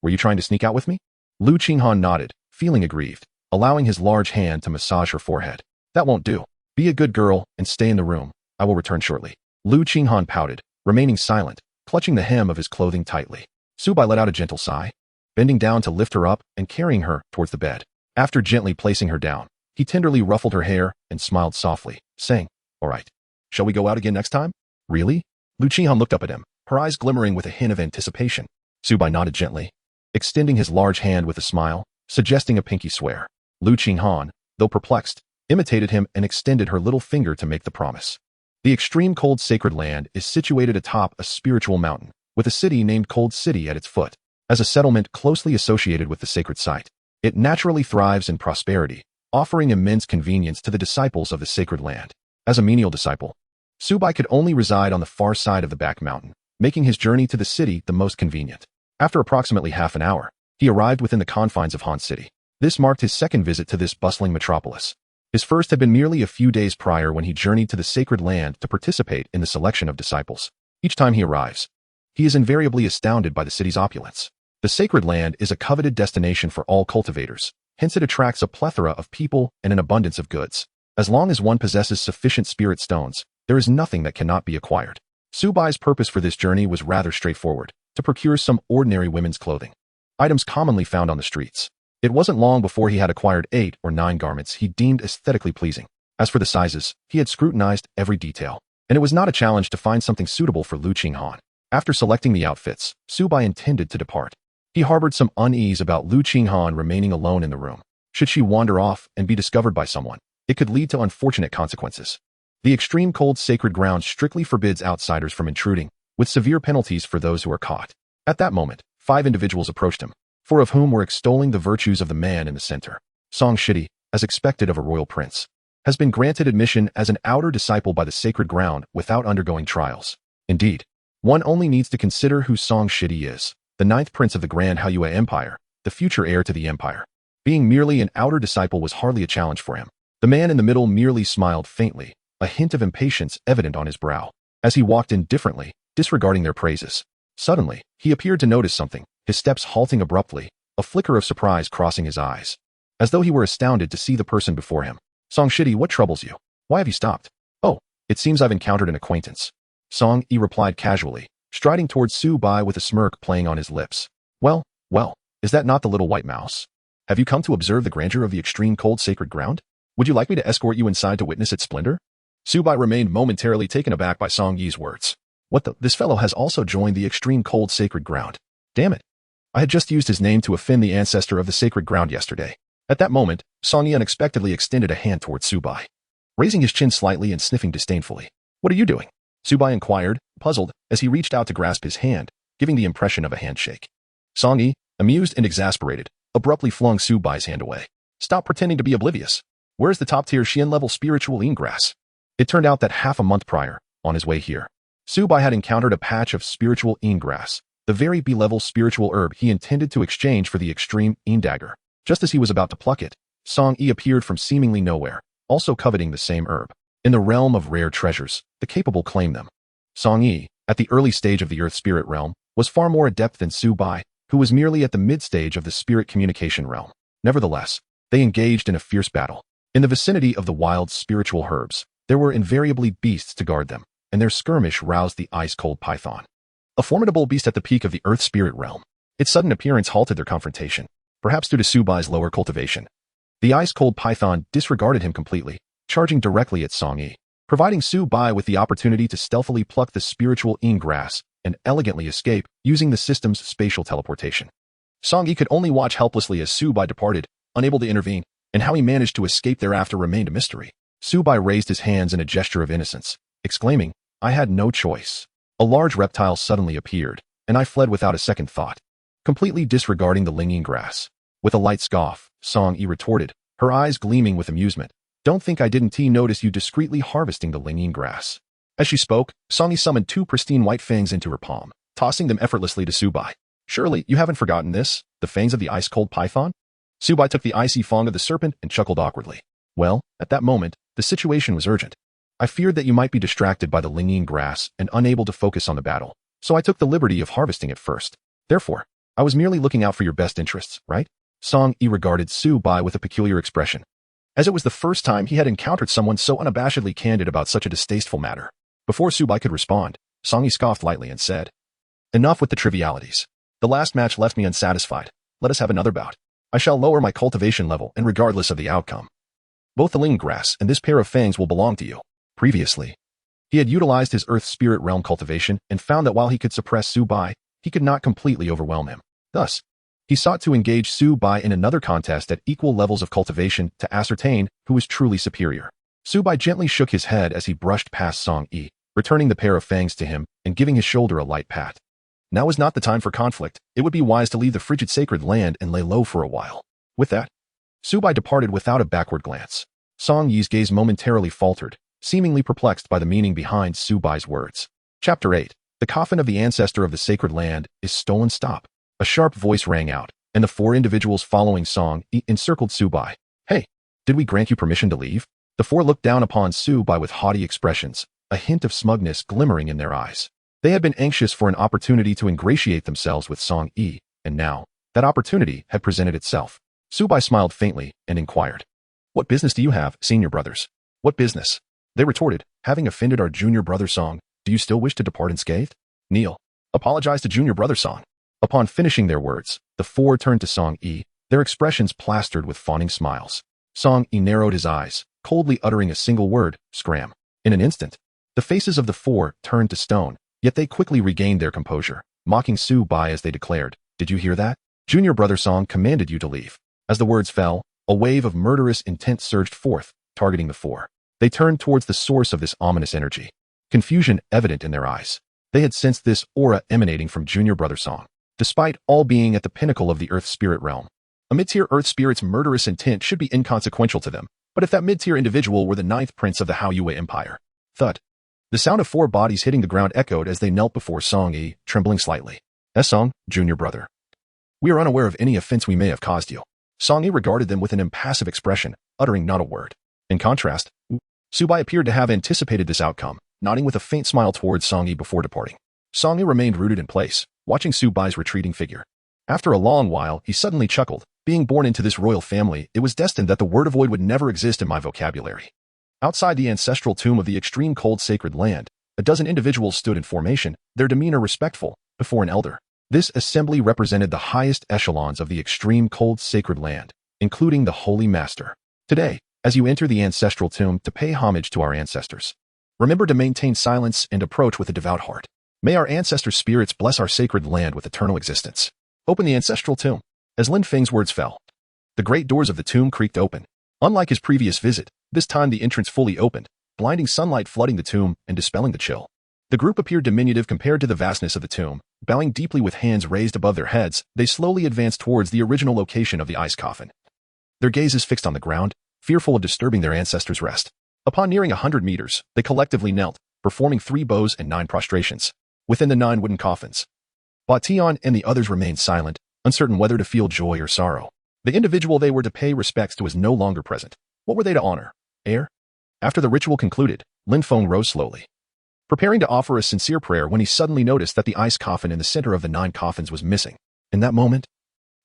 Were you trying to sneak out with me?" Lu Qinghan nodded, feeling aggrieved, allowing his large hand to massage her forehead. "That won't do. Be a good girl and stay in the room. I will return shortly." Lu Qinghan pouted, remaining silent, clutching the hem of his clothing tightly. Su Bai let out a gentle sigh, bending down to lift her up and carrying her towards the bed. After gently placing her down, he tenderly ruffled her hair and smiled softly, saying, "All right. Shall we go out again next time?" "Really?" Lu Qinghan looked up at him, her eyes glimmering with a hint of anticipation. Su Bai nodded gently, extending his large hand with a smile, suggesting a pinky swear. Lu Qinghan, though perplexed, imitated him and extended her little finger to make the promise. The extreme cold sacred land is situated atop a spiritual mountain, with a city named Cold City at its foot. As a settlement closely associated with the sacred site, it naturally thrives in prosperity, offering immense convenience to the disciples of the sacred land. As a menial disciple, Su Bai could only reside on the far side of the back mountain, making his journey to the city the most convenient. After approximately half an hour, he arrived within the confines of Han City. This marked his second visit to this bustling metropolis. His first had been merely a few days prior when he journeyed to the sacred land to participate in the selection of disciples. Each time he arrives, he is invariably astounded by the city's opulence. The sacred land is a coveted destination for all cultivators, hence it attracts a plethora of people and an abundance of goods. As long as one possesses sufficient spirit stones, there is nothing that cannot be acquired. Su Bai's purpose for this journey was rather straightforward, to procure some ordinary women's clothing. Items commonly found on the streets. It wasn't long before he had acquired 8 or 9 garments he deemed aesthetically pleasing. As for the sizes, he had scrutinized every detail, and it was not a challenge to find something suitable for Lu Qinghan. After selecting the outfits, Su Bai intended to depart. He harbored some unease about Lu Qinghan remaining alone in the room. Should she wander off and be discovered by someone, it could lead to unfortunate consequences. The extreme cold sacred ground strictly forbids outsiders from intruding, with severe penalties for those who are caught. At that moment, 5 individuals approached him, 4 of whom were extolling the virtues of the man in the center. Song Shidi, as expected of a royal prince, has been granted admission as an outer disciple by the sacred ground without undergoing trials. Indeed, one only needs to consider who Song Shidi is, the 9th prince of the Grand Haiyue Empire, the future heir to the empire. Being merely an outer disciple was hardly a challenge for him. The man in the middle merely smiled faintly, a hint of impatience evident on his brow, as he walked indifferently, disregarding their praises. Suddenly, he appeared to notice something, his steps halting abruptly, a flicker of surprise crossing his eyes, as though he were astounded to see the person before him. Song Shidi, what troubles you? Why have you stopped? Oh, it seems I've encountered an acquaintance. Song Yi replied casually, striding towards Su Bai with a smirk playing on his lips. Well, is that not the little white mouse? Have you come to observe the grandeur of the extreme cold sacred ground? Would you like me to escort you inside to witness its splendor? Su Bai remained momentarily taken aback by Song Yi's words. What the? This fellow has also joined the extreme cold sacred ground. Damn it. I had just used his name to offend the ancestor of the sacred ground yesterday. At that moment, Song Yi unexpectedly extended a hand towards Su Bai, raising his chin slightly and sniffing disdainfully. What are you doing? Su Bai inquired, puzzled, as he reached out to grasp his hand, giving the impression of a handshake. Song Yi, amused and exasperated, abruptly flung Su Bai's hand away. Stop pretending to be oblivious. Where's the top-tier Xian-level spiritual ingrass? It turned out that half a month prior, on his way here, Su Bai had encountered a patch of spiritual ingrass, the very B-level spiritual herb he intended to exchange for the extreme dagger. Just as he was about to pluck it, Song Yi appeared from seemingly nowhere, also coveting the same herb. In the realm of rare treasures, the capable claim them. Song Yi, at the early stage of the earth spirit realm, was far more adept than Su Bai, who was merely at the mid-stage of the spirit communication realm. Nevertheless, they engaged in a fierce battle. In the vicinity of the wild spiritual herbs, there were invariably beasts to guard them, and their skirmish roused the ice-cold python. A formidable beast at the peak of the earth spirit realm. Its sudden appearance halted their confrontation, perhaps due to Su Bai's lower cultivation. The ice-cold python disregarded him completely, charging directly at Song Yi, providing Su Bai with the opportunity to stealthily pluck the spiritual ingrass and elegantly escape using the system's spatial teleportation. Song Yi could only watch helplessly as Su Bai departed, unable to intervene, and how he managed to escape thereafter remained a mystery. Su Bai raised his hands in a gesture of innocence, exclaiming, I had no choice. A large reptile suddenly appeared, and I fled without a second thought, completely disregarding the linging grass. With a light scoff, Song Yi retorted, her eyes gleaming with amusement. Don't think I didn't notice you discreetly harvesting the linging grass. As she spoke, Song Yi summoned 2 pristine white fangs into her palm, tossing them effortlessly to Su Bai. Surely, you haven't forgotten this, the fangs of the ice-cold python? Su Bai took the icy fang of the serpent and chuckled awkwardly. Well, at that moment, the situation was urgent. I feared that you might be distracted by the linging grass and unable to focus on the battle, so I took the liberty of harvesting it first. Therefore, I was merely looking out for your best interests, right? Song Yi regarded Su Bai with a peculiar expression, as it was the first time he had encountered someone so unabashedly candid about such a distasteful matter. Before Su Bai could respond, Song Yi scoffed lightly and said, Enough with the trivialities. The last match left me unsatisfied. Let us have another bout. I shall lower my cultivation level and regardless of the outcome. Both the ling grass and this pair of fangs will belong to you. Previously, he had utilized his earth spirit realm cultivation and found that while he could suppress Su Bai, he could not completely overwhelm him. Thus, he sought to engage Su Bai in another contest at equal levels of cultivation to ascertain who was truly superior. Su Bai gently shook his head as he brushed past Song Yi, returning the pair of fangs to him and giving his shoulder a light pat. Now is not the time for conflict. It would be wise to leave the frigid sacred land and lay low for a while. With that, Su Bai departed without a backward glance. Song Yi's gaze momentarily faltered, seemingly perplexed by the meaning behind Su Bai's words. Chapter 8. The coffin of the ancestor of the sacred land is stolen. Stop. A sharp voice rang out, and the 4 individuals following Song Yi encircled Su Bai. Hey, did we grant you permission to leave? The 4 looked down upon Su Bai with haughty expressions, a hint of smugness glimmering in their eyes. They had been anxious for an opportunity to ingratiate themselves with Song Yi, and now, that opportunity had presented itself. Su Bai smiled faintly and inquired, "What business do you have, senior brothers?" "What business?" They retorted, "Having offended our junior brother Song, do you still wish to depart unscathed? Kneel. Apologize to junior brother Song." Upon finishing their words, the 4 turned to Song Yi, their expressions plastered with fawning smiles. Song Yi narrowed his eyes, coldly uttering a single word, "Scram." In an instant, the faces of the 4 turned to stone, yet they quickly regained their composure, mocking Su Bai as they declared, "Did you hear that? Junior brother Song commanded you to leave." As the words fell, a wave of murderous intent surged forth, targeting the 4. They turned towards the source of this ominous energy, confusion evident in their eyes. They had sensed this aura emanating from junior brother Song, despite all being at the pinnacle of the Earth spirit realm. A mid-tier Earth spirit's murderous intent should be inconsequential to them, but if that mid-tier individual were the 9th prince of the Hao Yue Empire. Thud. The sound of 4 bodies hitting the ground echoed as they knelt before Song Yi, trembling slightly. Song, junior brother. We are unaware of any offense we may have caused you." Song Yi regarded them with an impassive expression, uttering not a word. In contrast, Su Bai appeared to have anticipated this outcome, nodding with a faint smile towards Song Yi before departing. Song Yi remained rooted in place, watching Su Bai's retreating figure. After a long while, he suddenly chuckled. Being born into this royal family, it was destined that the word avoid would never exist in my vocabulary. Outside the ancestral tomb of the extreme cold sacred land, a dozen individuals stood in formation, their demeanor respectful, before an elder. This assembly represented the highest echelons of the extreme cold sacred land, including the Holy Master. Today, as you enter the ancestral tomb to pay homage to our ancestors, remember to maintain silence and approach with a devout heart. May our ancestor spirits bless our sacred land with eternal existence. Open the ancestral tomb. As Lin Feng's words fell, the great doors of the tomb creaked open. Unlike his previous visit, this time the entrance fully opened, blinding sunlight flooding the tomb and dispelling the chill. The group appeared diminutive compared to the vastness of the tomb. Bowing deeply with hands raised above their heads, they slowly advanced towards the original location of the ice coffin. Their gazes fixed on the ground, fearful of disturbing their ancestors' rest. Upon nearing 100 meters, they collectively knelt, performing 3 bows and 9 prostrations. Within the 9 wooden coffins, Batian and the others remained silent, uncertain whether to feel joy or sorrow. The individual they were to pay respects to was no longer present. What were they to honor? Air? After the ritual concluded, Lin Feng rose slowly, preparing to offer a sincere prayer when he suddenly noticed that the ice coffin in the center of the 9 coffins was missing. In that moment,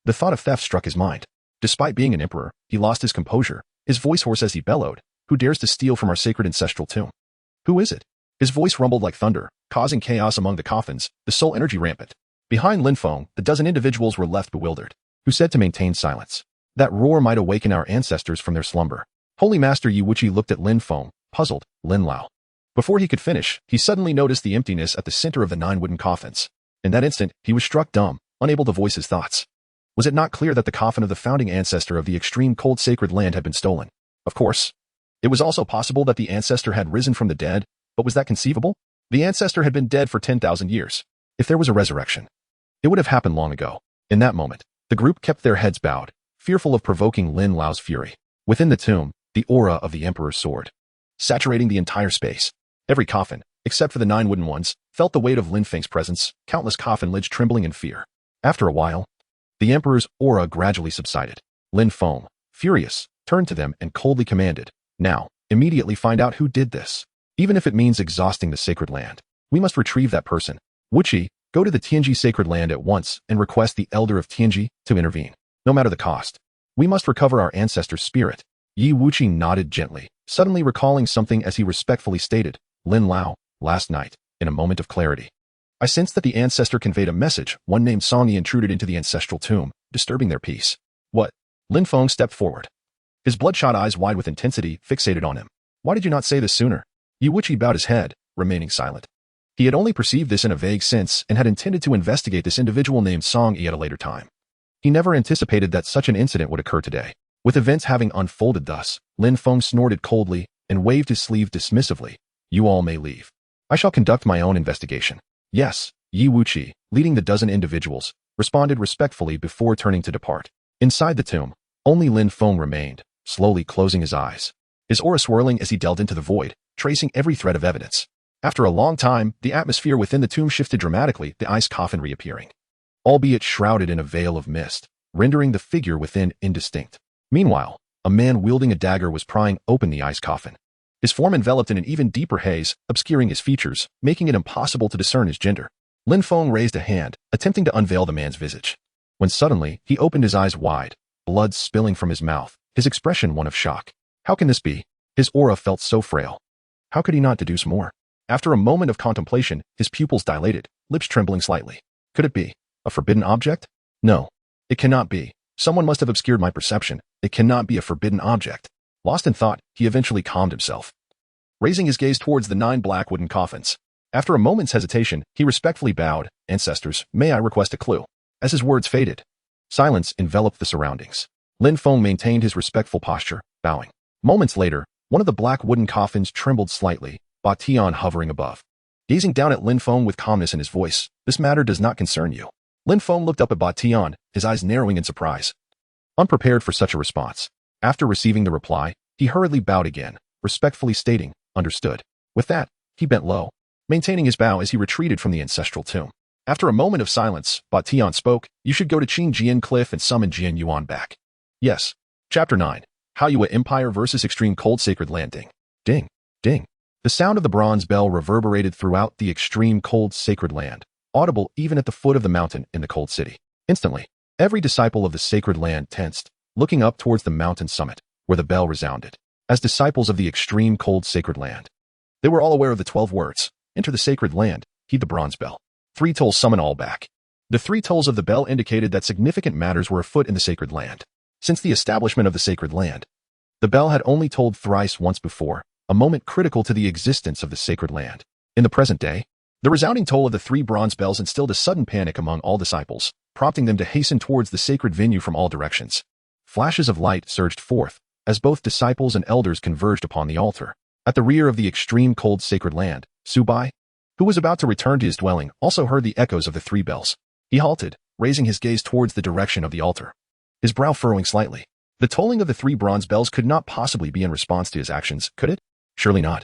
the thought of theft struck his mind. Despite being an emperor, he lost his composure, his voice hoarse as he bellowed, "Who dares to steal from our sacred ancestral tomb? Who is it?" His voice rumbled like thunder, causing chaos among the coffins, the soul energy rampant. Behind Lin Feng, the dozen individuals were left bewildered, who said to maintain silence. That roar might awaken our ancestors from their slumber. Holy Master Yi Wuqi looked at Lin Feng, puzzled. Lin Lao. Before he could finish, he suddenly noticed the emptiness at the center of the 9 wooden coffins. In that instant, he was struck dumb, unable to voice his thoughts. Was it not clear that the coffin of the founding ancestor of the extreme cold sacred land had been stolen? Of course. It was also possible that the ancestor had risen from the dead, but was that conceivable? The ancestor had been dead for 10,000 years. If there was a resurrection, it would have happened long ago. In that moment, the group kept their heads bowed, fearful of provoking Lin Lao's fury. Within the tomb, the aura of the emperor's sword, saturating the entire space. Every coffin, except for the 9 wooden ones, felt the weight of Lin Feng's presence, countless coffin lids trembling in fear. After a while, the emperor's aura gradually subsided. Lin Feng, furious, turned to them and coldly commanded, "Now, immediately find out who did this. Even if it means exhausting the sacred land, we must retrieve that person. Wuqi, go to the Tianji sacred land at once and request the elder of Tianji to intervene, no matter the cost. We must recover our ancestor's spirit." Yi Wuqi nodded gently, suddenly recalling something as he respectfully stated, "Lin Lao, last night, in a moment of clarity, I sensed that the ancestor conveyed a message. One named Song Yi intruded into the ancestral tomb, disturbing their peace." "What?" Lin Feng stepped forward, his bloodshot eyes wide with intensity, fixated on him. "Why did you not say this sooner?" Yi Wuqi bowed his head, remaining silent. He had only perceived this in a vague sense and had intended to investigate this individual named Song Yi at a later time. He never anticipated that such an incident would occur today. With events having unfolded thus, Lin Feng snorted coldly and waved his sleeve dismissively. "You all may leave. I shall conduct my own investigation." "Yes," Yi Wuqi, leading the dozen individuals, responded respectfully before turning to depart. Inside the tomb, only Lin Feng remained, slowly closing his eyes, his aura swirling as he delved into the void, tracing every thread of evidence. After a long time, the atmosphere within the tomb shifted dramatically, the ice coffin reappearing, albeit shrouded in a veil of mist, rendering the figure within indistinct. Meanwhile, a man wielding a dagger was prying open the ice coffin, his form enveloped in an even deeper haze, obscuring his features, making it impossible to discern his gender. Lin Feng raised a hand, attempting to unveil the man's visage, when suddenly he opened his eyes wide, blood spilling from his mouth, his expression one of shock. How can this be? His aura felt so frail. How could he not deduce more? After a moment of contemplation, his pupils dilated, lips trembling slightly. Could it be a forbidden object? No, it cannot be. Someone must have obscured my perception. It cannot be a forbidden object. Lost in thought, he eventually calmed himself, raising his gaze towards the 9 black wooden coffins. After a moment's hesitation, he respectfully bowed. Ancestors, may I request a clue? As his words faded, silence enveloped the surroundings. Lin Feng maintained his respectful posture, bowing. Moments later, one of the black wooden coffins trembled slightly, Ba Tian hovering above. Gazing down at Lin Feng with calmness in his voice, this matter does not concern you. Lin Feng looked up at Ba Tian, his eyes narrowing in surprise, unprepared for such a response. After receiving the reply, he hurriedly bowed again, respectfully stating, understood. With that, he bent low, maintaining his bow as he retreated from the ancestral tomb. After a moment of silence, Ba Tian spoke, you should go to Qingjian Cliff and summon Jian Yuan back. Yes. Chapter 9. Haoyue Empire vs. Extreme Cold Sacred Land. Ding. Ding. Ding. The sound of the bronze bell reverberated throughout the extreme cold sacred land, audible even at the foot of the mountain in the cold city. Instantly, every disciple of the sacred land tensed, looking up towards the mountain summit, where the bell resounded. As disciples of the extreme cold sacred land, they were all aware of the 12 words. Enter the sacred land, heed the bronze bell. 3 tolls summon all back. The 3 tolls of the bell indicated that significant matters were afoot in the sacred land. Since the establishment of the sacred land, the bell had only tolled thrice once before, a moment critical to the existence of the sacred land. In the present day, the resounding toll of the 3 bronze bells instilled a sudden panic among all disciples, prompting them to hasten towards the sacred venue from all directions. Flashes of light surged forth, as both disciples and elders converged upon the altar. At the rear of the extreme cold sacred land, Su Bai, who was about to return to his dwelling, also heard the echoes of the 3 bells. He halted, raising his gaze towards the direction of the altar, his brow furrowing slightly. The tolling of the 3 bronze bells could not possibly be in response to his actions, could it? Surely not.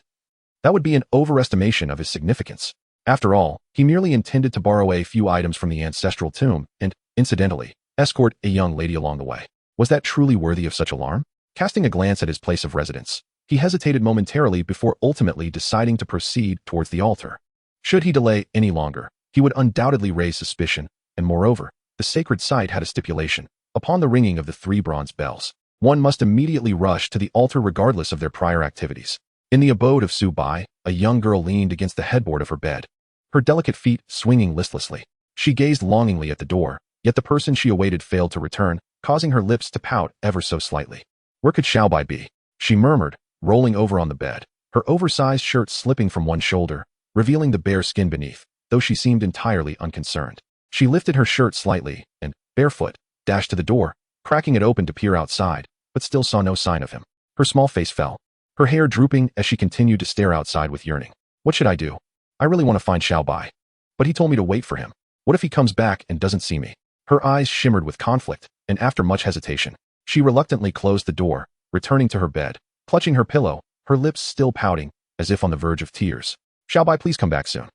That would be an overestimation of his significance. After all, he merely intended to borrow a few items from the ancestral tomb and, incidentally, escort a young lady along the way. Was that truly worthy of such alarm? Casting a glance at his place of residence, he hesitated momentarily before ultimately deciding to proceed towards the altar. Should he delay any longer, he would undoubtedly raise suspicion, and moreover, the sacred site had a stipulation. Upon the ringing of the 3 bronze bells, one must immediately rush to the altar regardless of their prior activities. In the abode of Su Bai, a young girl leaned against the headboard of her bed, her delicate feet swinging listlessly. She gazed longingly at the door, yet the person she awaited failed to return, causing her lips to pout ever so slightly. Where could Su Bai be? She murmured, rolling over on the bed, her oversized shirt slipping from one shoulder, revealing the bare skin beneath, though she seemed entirely unconcerned. She lifted her shirt slightly and, barefoot, dashed to the door, cracking it open to peer outside, but still saw no sign of him. Her small face fell, her hair drooping as she continued to stare outside with yearning. What should I do? I really want to find Su Bai, but he told me to wait for him. What if he comes back and doesn't see me? Her eyes shimmered with conflict, and after much hesitation, she reluctantly closed the door, returning to her bed, clutching her pillow, her lips still pouting, as if on the verge of tears. Su Bai, please come back soon.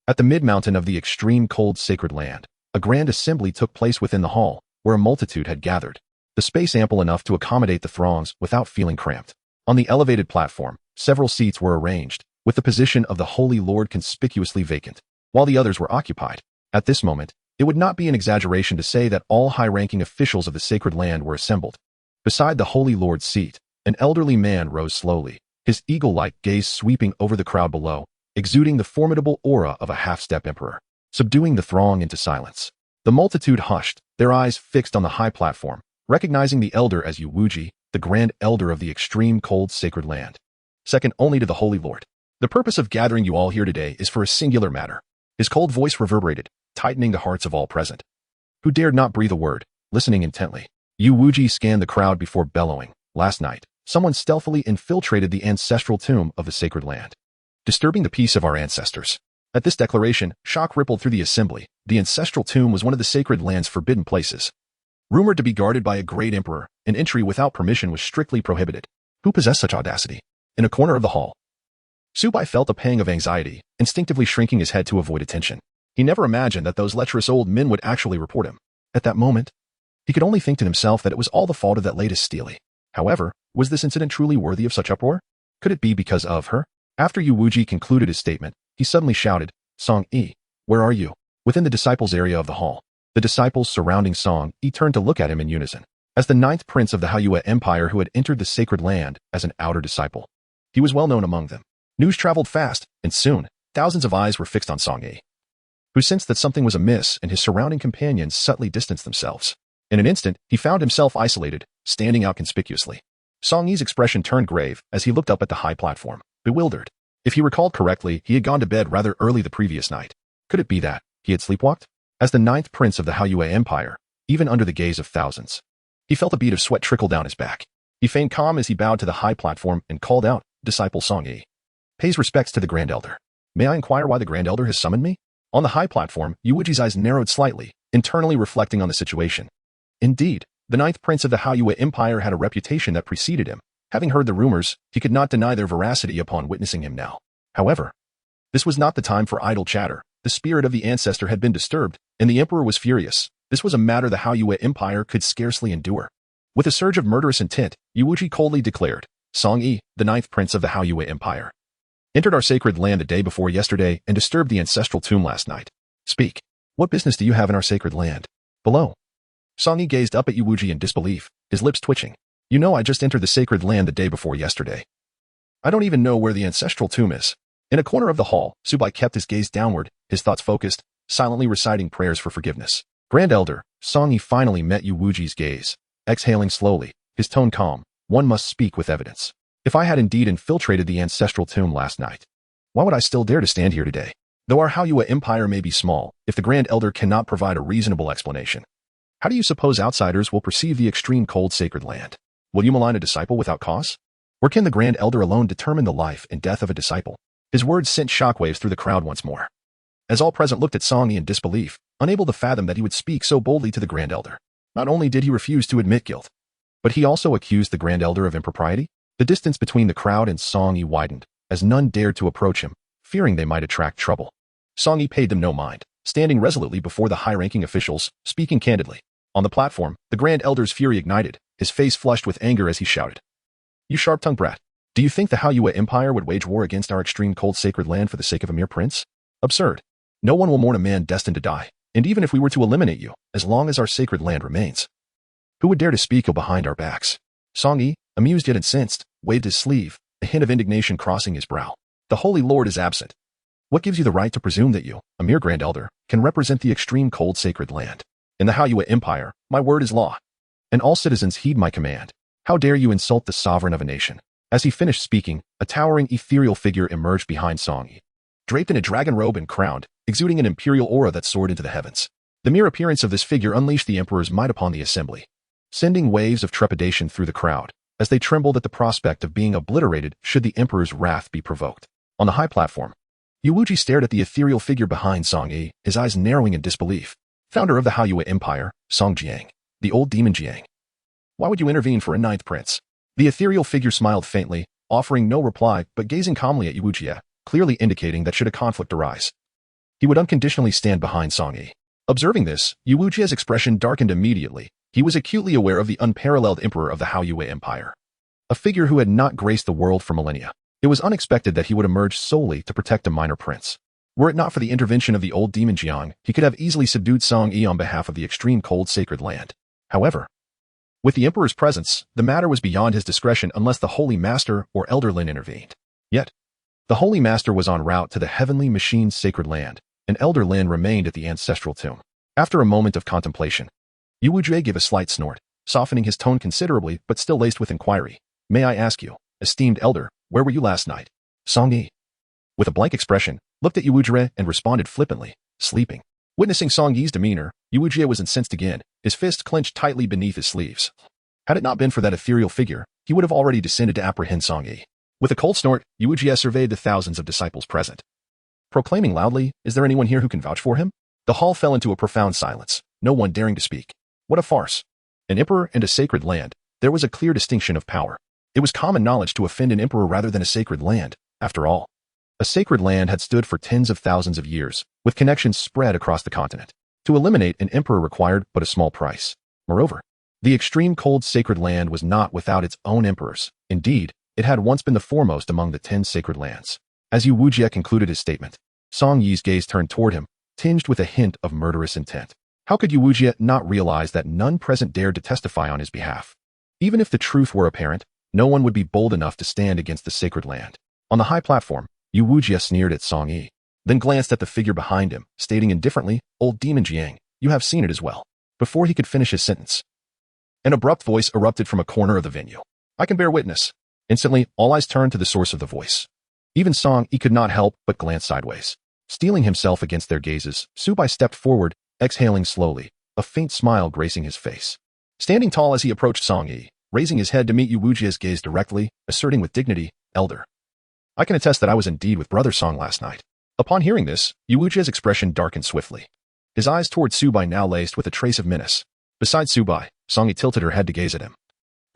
At the mid-mountain of the extreme cold sacred land, a grand assembly took place within the hall, where a multitude had gathered, the space ample enough to accommodate the throngs without feeling cramped. On the elevated platform, several seats were arranged, with the position of the Holy Lord conspicuously vacant, while the others were occupied. At this moment, it would not be an exaggeration to say that all high-ranking officials of the sacred land were assembled. Beside the Holy Lord's seat, an elderly man rose slowly, his eagle-like gaze sweeping over the crowd below, exuding the formidable aura of a half-step emperor, subduing the throng into silence. The multitude hushed, their eyes fixed on the high platform, recognizing the elder as Yu Wuji, the grand elder of the extreme cold sacred land, second only to the Holy Lord. The purpose of gathering you all here today is for a singular matter. His cold voice reverberated, tightening the hearts of all present, who dared not breathe a word, listening intently. Yu Wuji scanned the crowd before bellowing. Last night, someone stealthily infiltrated the ancestral tomb of the sacred land, disturbing the peace of our ancestors. At this declaration, shock rippled through the assembly. The ancestral tomb was one of the sacred land's forbidden places. Rumored to be guarded by a great emperor, an entry without permission was strictly prohibited. Who possessed such audacity? In a corner of the hall, Su Bai felt a pang of anxiety, instinctively shrinking his head to avoid attention. He never imagined that those lecherous old men would actually report him. At that moment, he could only think to himself that it was all the fault of that latest steely. However, was this incident truly worthy of such uproar? Could it be because of her? After Yu Wuji concluded his statement, he suddenly shouted, Song Yi, where are you? Within the disciples' area of the hall, the disciples surrounding Song Yi turned to look at him in unison. As the ninth prince of the Haiyue Empire who had entered the sacred land as an outer disciple, he was well known among them. News traveled fast, and soon, thousands of eyes were fixed on Song Yi, who sensed that something was amiss and his surrounding companions subtly distanced themselves. In an instant, he found himself isolated, standing out conspicuously. Song Yi's expression turned grave as he looked up at the high platform, bewildered. If he recalled correctly, he had gone to bed rather early the previous night. Could it be that he had sleepwalked? As the ninth prince of the Haiyue Empire, even under the gaze of thousands, he felt a bead of sweat trickle down his back. He feigned calm as he bowed to the high platform and called out, Disciple Song Yi, pays respects to the Grand Elder. May I inquire why the Grand Elder has summoned me? On the high platform, Yu Wuji's eyes narrowed slightly, internally reflecting on the situation. Indeed, the ninth prince of the Haiyue Empire had a reputation that preceded him. Having heard the rumors, he could not deny their veracity upon witnessing him now. However, this was not the time for idle chatter. The spirit of the ancestor had been disturbed, and the emperor was furious. This was a matter the Haiyue Empire could scarcely endure. With a surge of murderous intent, Yu Wuji coldly declared, Song Yi, the ninth prince of the Haiyue Empire, entered our sacred land the day before yesterday and disturbed the ancestral tomb last night. Speak. What business do you have in our sacred land? Below. Song Yi gazed up at Yu Wuji in disbelief, his lips twitching. You know I just entered the sacred land the day before yesterday. I don't even know where the ancestral tomb is. In a corner of the hall, Su Bai kept his gaze downward, his thoughts focused, silently reciting prayers for forgiveness. Grand Elder, Song Yi finally met Yu Wuji's gaze. Exhaling slowly, his tone calm, one must speak with evidence. If I had indeed infiltrated the ancestral tomb last night, why would I still dare to stand here today? Though our Haiyue Empire may be small, if the Grand Elder cannot provide a reasonable explanation, how do you suppose outsiders will perceive the extreme cold sacred land? Will you malign a disciple without cause? Or can the Grand Elder alone determine the life and death of a disciple? His words sent shockwaves through the crowd once more. As all present looked at Song Yi in disbelief, unable to fathom that he would speak so boldly to the Grand Elder. Not only did he refuse to admit guilt, but he also accused the Grand Elder of impropriety. The distance between the crowd and Song Yi widened, as none dared to approach him, fearing they might attract trouble. Song Yi paid them no mind, standing resolutely before the high-ranking officials, speaking candidly. On the platform, the Grand Elder's fury ignited, his face flushed with anger as he shouted, You sharp-tongued brat, do you think the Haiyue Empire would wage war against our extreme cold sacred land for the sake of a mere prince? Absurd. No one will mourn a man destined to die, and even if we were to eliminate you, as long as our sacred land remains, who would dare to speak ill behind our backs? Song Yi, amused yet incensed, waved his sleeve, a hint of indignation crossing his brow. The Holy Lord is absent. What gives you the right to presume that you, a mere Grand Elder, can represent the extreme cold sacred land? In the Haiyue Empire, my word is law, and all citizens heed my command. How dare you insult the sovereign of a nation? As he finished speaking, a towering ethereal figure emerged behind Song Yi, draped in a dragon robe and crowned, exuding an imperial aura that soared into the heavens. The mere appearance of this figure unleashed the emperor's might upon the assembly, sending waves of trepidation through the crowd, as they trembled at the prospect of being obliterated should the emperor's wrath be provoked. On the high platform, Yu Wuji stared at the ethereal figure behind Song Yi, his eyes narrowing in disbelief. Founder of the Haiyue Empire, Song Jiang, the old demon Jiang. Why would you intervene for a ninth prince? The ethereal figure smiled faintly, offering no reply but gazing calmly at Yu Wuji, clearly indicating that should a conflict arise, he would unconditionally stand behind Song Yi. Observing this, Yu Wuji's expression darkened immediately. He was acutely aware of the unparalleled emperor of the Haiyue Empire, a figure who had not graced the world for millennia. It was unexpected that he would emerge solely to protect a minor prince. Were it not for the intervention of the old demon Jiang, he could have easily subdued Song Yi on behalf of the extreme cold sacred land. However, with the emperor's presence, the matter was beyond his discretion unless the Holy Master or Elder Lin intervened. Yet, the Holy Master was en route to the heavenly machine's sacred land, and Elder Lin remained at the ancestral tomb. After a moment of contemplation, Yu Wuji gave a slight snort, softening his tone considerably but still laced with inquiry. May I ask you, esteemed elder, where were you last night? Song Yi, with a blank expression, looked at Yu Wuji and responded flippantly, sleeping. Witnessing Song Yi's demeanor, Yu Wuji was incensed again, his fists clenched tightly beneath his sleeves. Had it not been for that ethereal figure, he would have already descended to apprehend Song Yi. With a cold snort, Yu Wuji surveyed the thousands of disciples present, proclaiming loudly, Is there anyone here who can vouch for him? The hall fell into a profound silence, no one daring to speak. What a farce. An emperor and a sacred land. There was a clear distinction of power. It was common knowledge to offend an emperor rather than a sacred land, after all. A sacred land had stood for tens of thousands of years, with connections spread across the continent. To eliminate an emperor required but a small price. Moreover, the extreme cold sacred land was not without its own emperors. Indeed, it had once been the foremost among the 10 sacred lands. As Yu Wujie concluded his statement, Song Yi's gaze turned toward him, tinged with a hint of murderous intent. How could Yu Wujie not realize that none present dared to testify on his behalf? Even if the truth were apparent, no one would be bold enough to stand against the sacred land. On the high platform, Yu Wujie sneered at Song Yi, then glanced at the figure behind him, stating indifferently, "Old demon Jiang, you have seen it as well." Before he could finish his sentence, an abrupt voice erupted from a corner of the venue. "I can bear witness." Instantly, all eyes turned to the source of the voice. Even Song Yi could not help but glance sideways. Steeling himself against their gazes, Su Bai stepped forward, exhaling slowly, a faint smile gracing his face. Standing tall as he approached Song Yi, raising his head to meet Yu Wujie's gaze directly, asserting with dignity, "Elder, I can attest that I was indeed with Brother Song last night." Upon hearing this, Yu Wujie's expression darkened swiftly. His eyes toward Su Bai now laced with a trace of menace. Beside Su Bai, Song Yi tilted her head to gaze at him,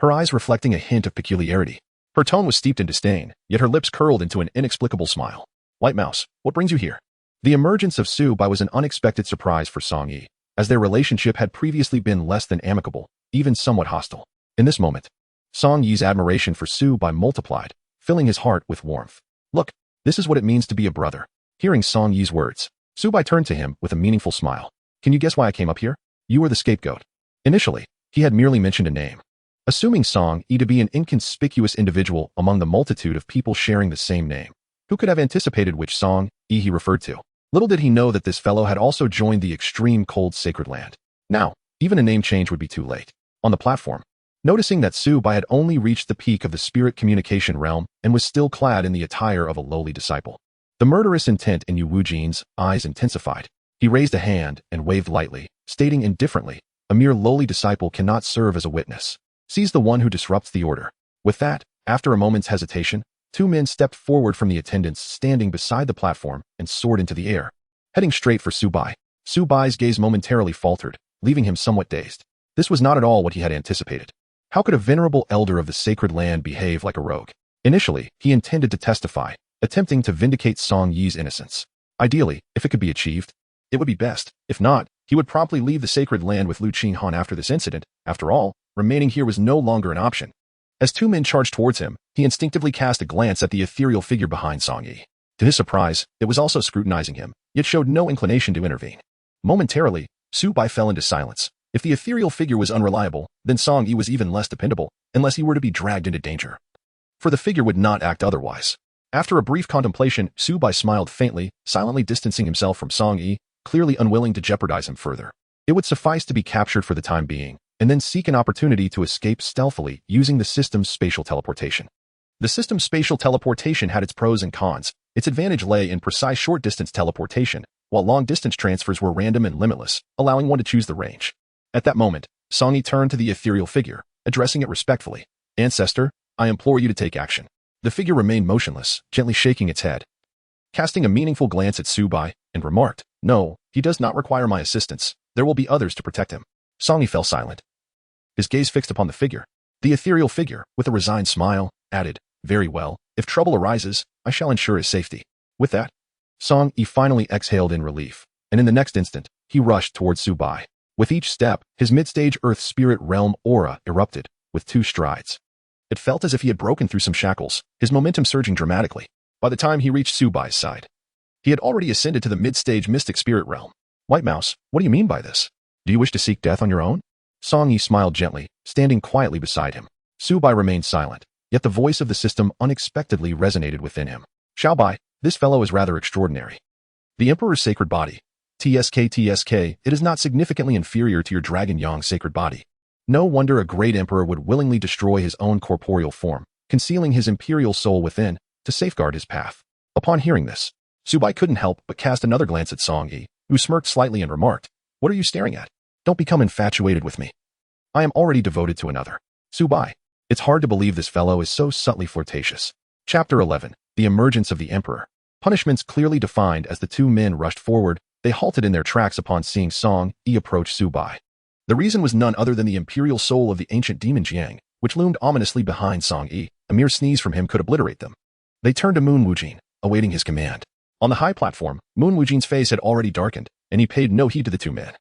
her eyes reflecting a hint of peculiarity. Her tone was steeped in disdain, yet her lips curled into an inexplicable smile. "White Mouse, what brings you here?" The emergence of Su Bai was an unexpected surprise for Song Yi, as their relationship had previously been less than amicable, even somewhat hostile. In this moment, Song Yi's admiration for Su Bai multiplied, filling his heart with warmth. "Look, this is what it means to be a brother." Hearing Song Yi's words, Su Bai turned to him with a meaningful smile. "Can you guess why I came up here? You are the scapegoat." Initially, he had merely mentioned a name, assuming Song Yi to be an inconspicuous individual among the multitude of people sharing the same name. Who could have anticipated which Song Yi he referred to? Little did he know that this fellow had also joined the extreme cold sacred land. Now, even a name change would be too late. On the platform, noticing that Su Bai had only reached the peak of the spirit communication realm and was still clad in the attire of a lowly disciple, the murderous intent in Yu Wujie's eyes intensified. He raised a hand and waved lightly, stating indifferently, "A mere lowly disciple cannot serve as a witness. Seize the one who disrupts the order." With that, after a moment's hesitation, 2 men stepped forward from the attendants standing beside the platform and soared into the air, heading straight for Su Bai. Su Bai's gaze momentarily faltered, leaving him somewhat dazed. This was not at all what he had anticipated. How could a venerable elder of the sacred land behave like a rogue? Initially, he intended to testify, attempting to vindicate Song Yi's innocence. Ideally, if it could be achieved, it would be best. If not, he would promptly leave the sacred land with Lu Qinghan after this incident. After all, remaining here was no longer an option. As 2 men charged towards him, he instinctively cast a glance at the ethereal figure behind Song Yi. To his surprise, it was also scrutinizing him, yet showed no inclination to intervene. Momentarily, Su Bai fell into silence. If the ethereal figure was unreliable, then Song Yi was even less dependable, unless he were to be dragged into danger. For the figure would not act otherwise. After a brief contemplation, Su Bai smiled faintly, silently distancing himself from Song Yi, clearly unwilling to jeopardize him further. It would suffice to be captured for the time being, and then seek an opportunity to escape stealthily using the system's spatial teleportation. The system's spatial teleportation had its pros and cons. Its advantage lay in precise short-distance teleportation, while long-distance transfers were random and limitless, allowing one to choose the range. At that moment, Song Yi turned to the ethereal figure, addressing it respectfully. "Ancestor, I implore you to take action." The figure remained motionless, gently shaking its head, casting a meaningful glance at Su Bai, and remarked, "No, he does not require my assistance. There will be others to protect him." Song Yi fell silent, his gaze fixed upon the figure. The ethereal figure, with a resigned smile, added, "Very well, if trouble arises, I shall ensure his safety." With that, Song Yi finally exhaled in relief, and in the next instant, he rushed towards Su Bai. With each step, his mid-stage Earth Spirit Realm aura erupted, with 2 strides. It felt as if he had broken through some shackles, his momentum surging dramatically. By the time he reached Su Bai's side, he had already ascended to the mid-stage Mystic Spirit Realm. "White Mouse, what do you mean by this? Do you wish to seek death on your own?" Song Yi smiled gently, standing quietly beside him. Su Bai remained silent, yet the voice of the system unexpectedly resonated within him. "Xiao Bai, this fellow is rather extraordinary. The Emperor's sacred body. TSK, it is not significantly inferior to your Dragon Yang sacred body. No wonder a great emperor would willingly destroy his own corporeal form, concealing his imperial soul within, to safeguard his path." Upon hearing this, Su Bai couldn't help but cast another glance at Song Yi, who smirked slightly and remarked, "What are you staring at? Don't become infatuated with me. I am already devoted to another." Su Bai. It's hard to believe this fellow is so subtly flirtatious. Chapter 11. The Emergence of the Emperor. Punishments clearly defined as the 2 men rushed forward, they halted in their tracks upon seeing Song Yi approach Su Bai. The reason was none other than the imperial soul of the ancient demon Jiang, which loomed ominously behind Song Yi. A mere sneeze from him could obliterate them. They turned to Moon Wujin, awaiting his command. On the high platform, Moon Wujin's face had already darkened, and he paid no heed to the two men.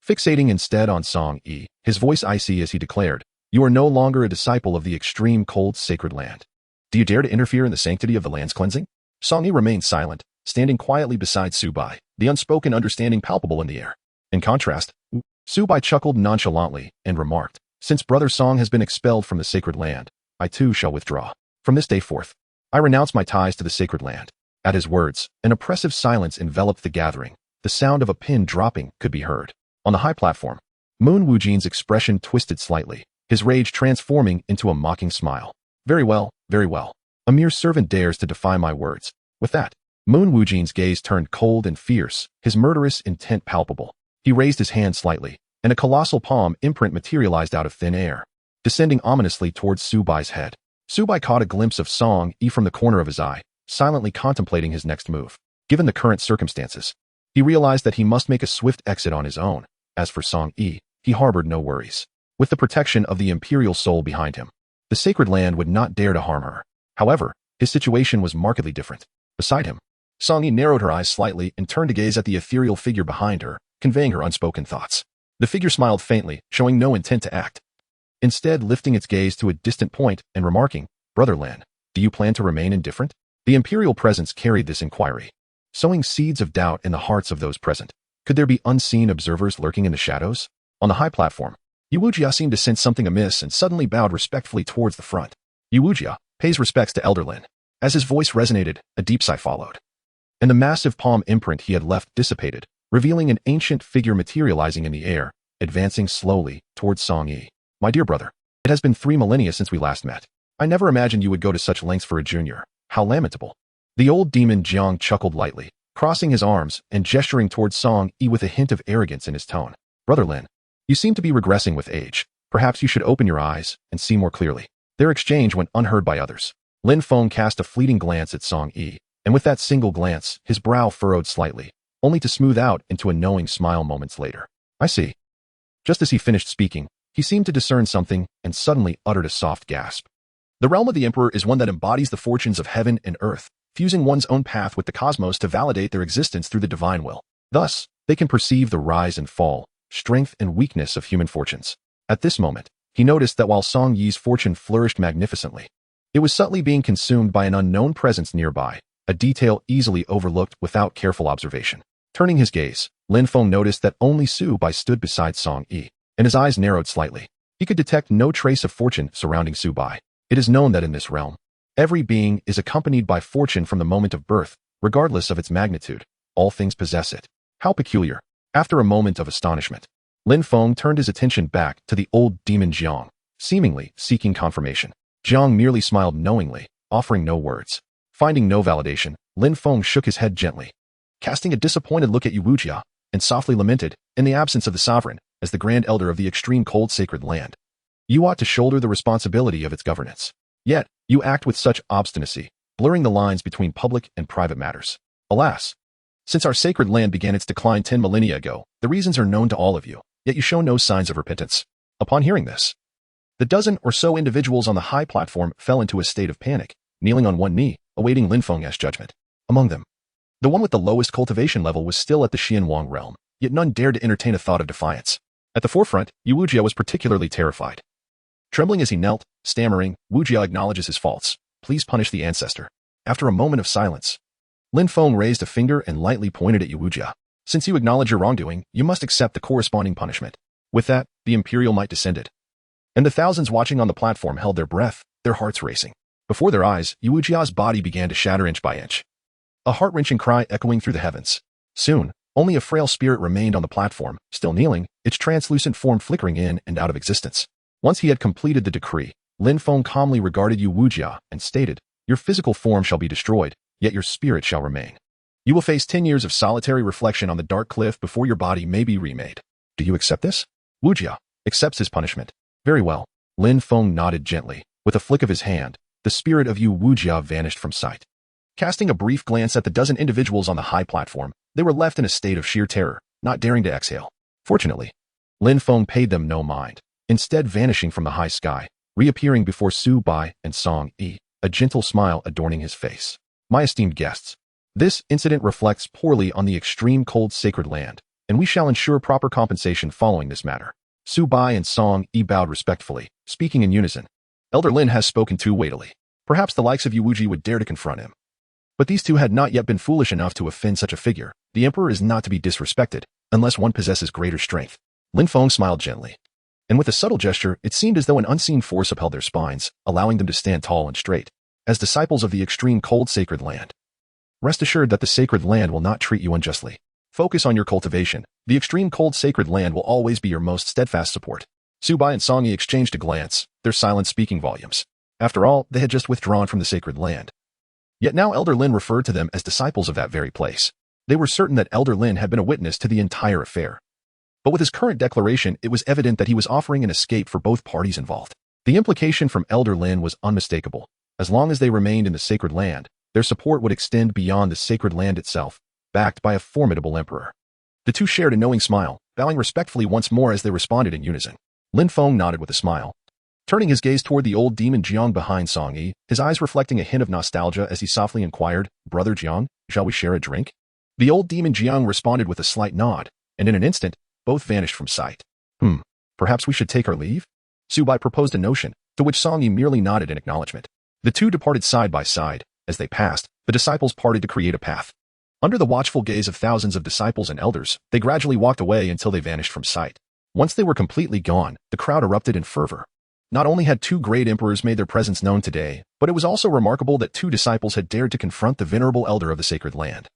Fixating instead on Song Yi, his voice icy as he declared, "You are no longer a disciple of the extreme cold sacred land. Do you dare to interfere in the sanctity of the land's cleansing?" Song Yi remained silent, standing quietly beside Su Bai, the unspoken understanding palpable in the air. In contrast, Su Bai chuckled nonchalantly and remarked, "Since Brother Song has been expelled from the sacred land, I too shall withdraw. From this day forth, I renounce my ties to the sacred land." At his words, an oppressive silence enveloped the gathering. The sound of a pin dropping could be heard. On the high platform, Moon Wujin's expression twisted slightly, his rage transforming into a mocking smile. Very well, very well. A mere servant dares to defy my words. With that, Moon Wujin's gaze turned cold and fierce, his murderous intent palpable. He raised his hand slightly, and a colossal palm imprint materialized out of thin air, descending ominously towards Su Bai's head. Su Bai caught a glimpse of Song Yi from the corner of his eye, silently contemplating his next move. Given the current circumstances, he realized that he must make a swift exit on his own. As for Song Yi, he harbored no worries. With the protection of the imperial soul behind him, the sacred land would not dare to harm her. However, his situation was markedly different. Beside him, Song Yi narrowed her eyes slightly and turned to gaze at the ethereal figure behind her, conveying her unspoken thoughts. The figure smiled faintly, showing no intent to act. Instead, lifting its gaze to a distant point and remarking, "Brother Lin, do you plan to remain indifferent?" The imperial presence carried this inquiry, sowing seeds of doubt in the hearts of those present. Could there be unseen observers lurking in the shadows? On the high platform, Yu Wujia seemed to sense something amiss and suddenly bowed respectfully towards the front. Yu Wujia pays respects to Elder Lin. As his voice resonated, a deep sigh followed, and the massive palm imprint he had left dissipated, revealing an ancient figure materializing in the air, advancing slowly towards Song Yi. "My dear brother, it has been 3 millennia since we last met. I never imagined you would go to such lengths for a junior. How lamentable." The old demon Jiang chuckled lightly, crossing his arms and gesturing towards Song Yi with a hint of arrogance in his tone. "Brother Lin, you seem to be regressing with age. Perhaps you should open your eyes and see more clearly." Their exchange went unheard by others. Lin Feng cast a fleeting glance at Song Yi, and with that single glance, his brow furrowed slightly, only to smooth out into a knowing smile moments later. "I see." Just as he finished speaking, he seemed to discern something and suddenly uttered a soft gasp. The realm of the Emperor is one that embodies the fortunes of heaven and earth, fusing one's own path with the cosmos to validate their existence through the divine will. Thus, they can perceive the rise and fall, strength and weakness of human fortunes. At this moment, he noticed that while Song Yi's fortune flourished magnificently, it was subtly being consumed by an unknown presence nearby, a detail easily overlooked without careful observation. Turning his gaze, Lin Feng noticed that only Su Bai stood beside Song Yi, and his eyes narrowed slightly. He could detect no trace of fortune surrounding Su Bai. It is known that in this realm, every being is accompanied by fortune from the moment of birth, regardless of its magnitude. All things possess it. How peculiar. After a moment of astonishment, Lin Feng turned his attention back to the old demon Jiang, seemingly seeking confirmation. Jiang merely smiled knowingly, offering no words. Finding no validation, Lin Feng shook his head gently, casting a disappointed look at Yu Wujia, and softly lamented, "In the absence of the sovereign, as the grand elder of the extreme cold sacred land, you ought to shoulder the responsibility of its governance. Yet, you act with such obstinacy, blurring the lines between public and private matters. Alas, since our sacred land began its decline 10 millennia ago, the reasons are known to all of you, yet you show no signs of repentance." Upon hearing this, the dozen or so individuals on the high platform fell into a state of panic, kneeling on one knee, awaiting Lin Feng's judgment. Among them, the one with the lowest cultivation level was still at the Xianwang realm, yet none dared to entertain a thought of defiance. At the forefront, Yu Wujia was particularly terrified. Trembling as he knelt, stammering, "Wujia acknowledges his faults. Please punish the ancestor." After a moment of silence, Lin Feng raised a finger and lightly pointed at Yu Wujia. "Since you acknowledge your wrongdoing, you must accept the corresponding punishment." With that, the imperial might descended, and the thousands watching on the platform held their breath, their hearts racing. Before their eyes, Yu Wujia's body began to shatter inch by inch, a heart-wrenching cry echoing through the heavens. Soon, only a frail spirit remained on the platform, still kneeling, its translucent form flickering in and out of existence. Once he had completed the decree, Lin Feng calmly regarded Yu Wujia and stated, "Your physical form shall be destroyed, yet your spirit shall remain. You will face 10 years of solitary reflection on the dark cliff before your body may be remade. Do you accept this?" Wujia accepts his punishment. "Very well." Lin Feng nodded gently. With a flick of his hand, the spirit of Yu Wujia vanished from sight. Casting a brief glance at the dozen individuals on the high platform, they were left in a state of sheer terror, not daring to exhale. Fortunately, Lin Feng paid them no mind, instead vanishing from the high sky, reappearing before Su Bai and Song Yi, a gentle smile adorning his face. My esteemed guests, this incident reflects poorly on the extreme cold sacred land, and we shall ensure proper compensation following this matter. Su Bai and Song Yi bowed respectfully, speaking in unison. Elder Lin has spoken too weightily. Perhaps the likes of Yu Wuji would dare to confront him. But these two had not yet been foolish enough to offend such a figure. The emperor is not to be disrespected, unless one possesses greater strength. Lin Feng smiled gently. And with a subtle gesture, it seemed as though an unseen force upheld their spines, allowing them to stand tall and straight, as disciples of the extreme cold sacred land. Rest assured that the sacred land will not treat you unjustly. Focus on your cultivation. The extreme cold sacred land will always be your most steadfast support. Su Bai and Song Yi exchanged a glance, their silence speaking volumes. After all, they had just withdrawn from the sacred land. Yet now Elder Lin referred to them as disciples of that very place. They were certain that Elder Lin had been a witness to the entire affair. But with his current declaration, it was evident that he was offering an escape for both parties involved. The implication from Elder Lin was unmistakable. As long as they remained in the sacred land, their support would extend beyond the sacred land itself, backed by a formidable emperor. The two shared a knowing smile, bowing respectfully once more as they responded in unison. Lin Feng nodded with a smile, turning his gaze toward the old demon Jiang behind Song Yi, his eyes reflecting a hint of nostalgia as he softly inquired, "Brother Jiang, shall we share a drink?" The old demon Jiang responded with a slight nod, and in an instant, both vanished from sight. Perhaps we should take our leave? Su Bai proposed a notion, to which Song Yi merely nodded in acknowledgement. The two departed side by side. As they passed, the disciples parted to create a path. Under the watchful gaze of thousands of disciples and elders, they gradually walked away until they vanished from sight. Once they were completely gone, the crowd erupted in fervor. Not only had two great emperors made their presence known today, but it was also remarkable that two disciples had dared to confront the venerable elder of the sacred land,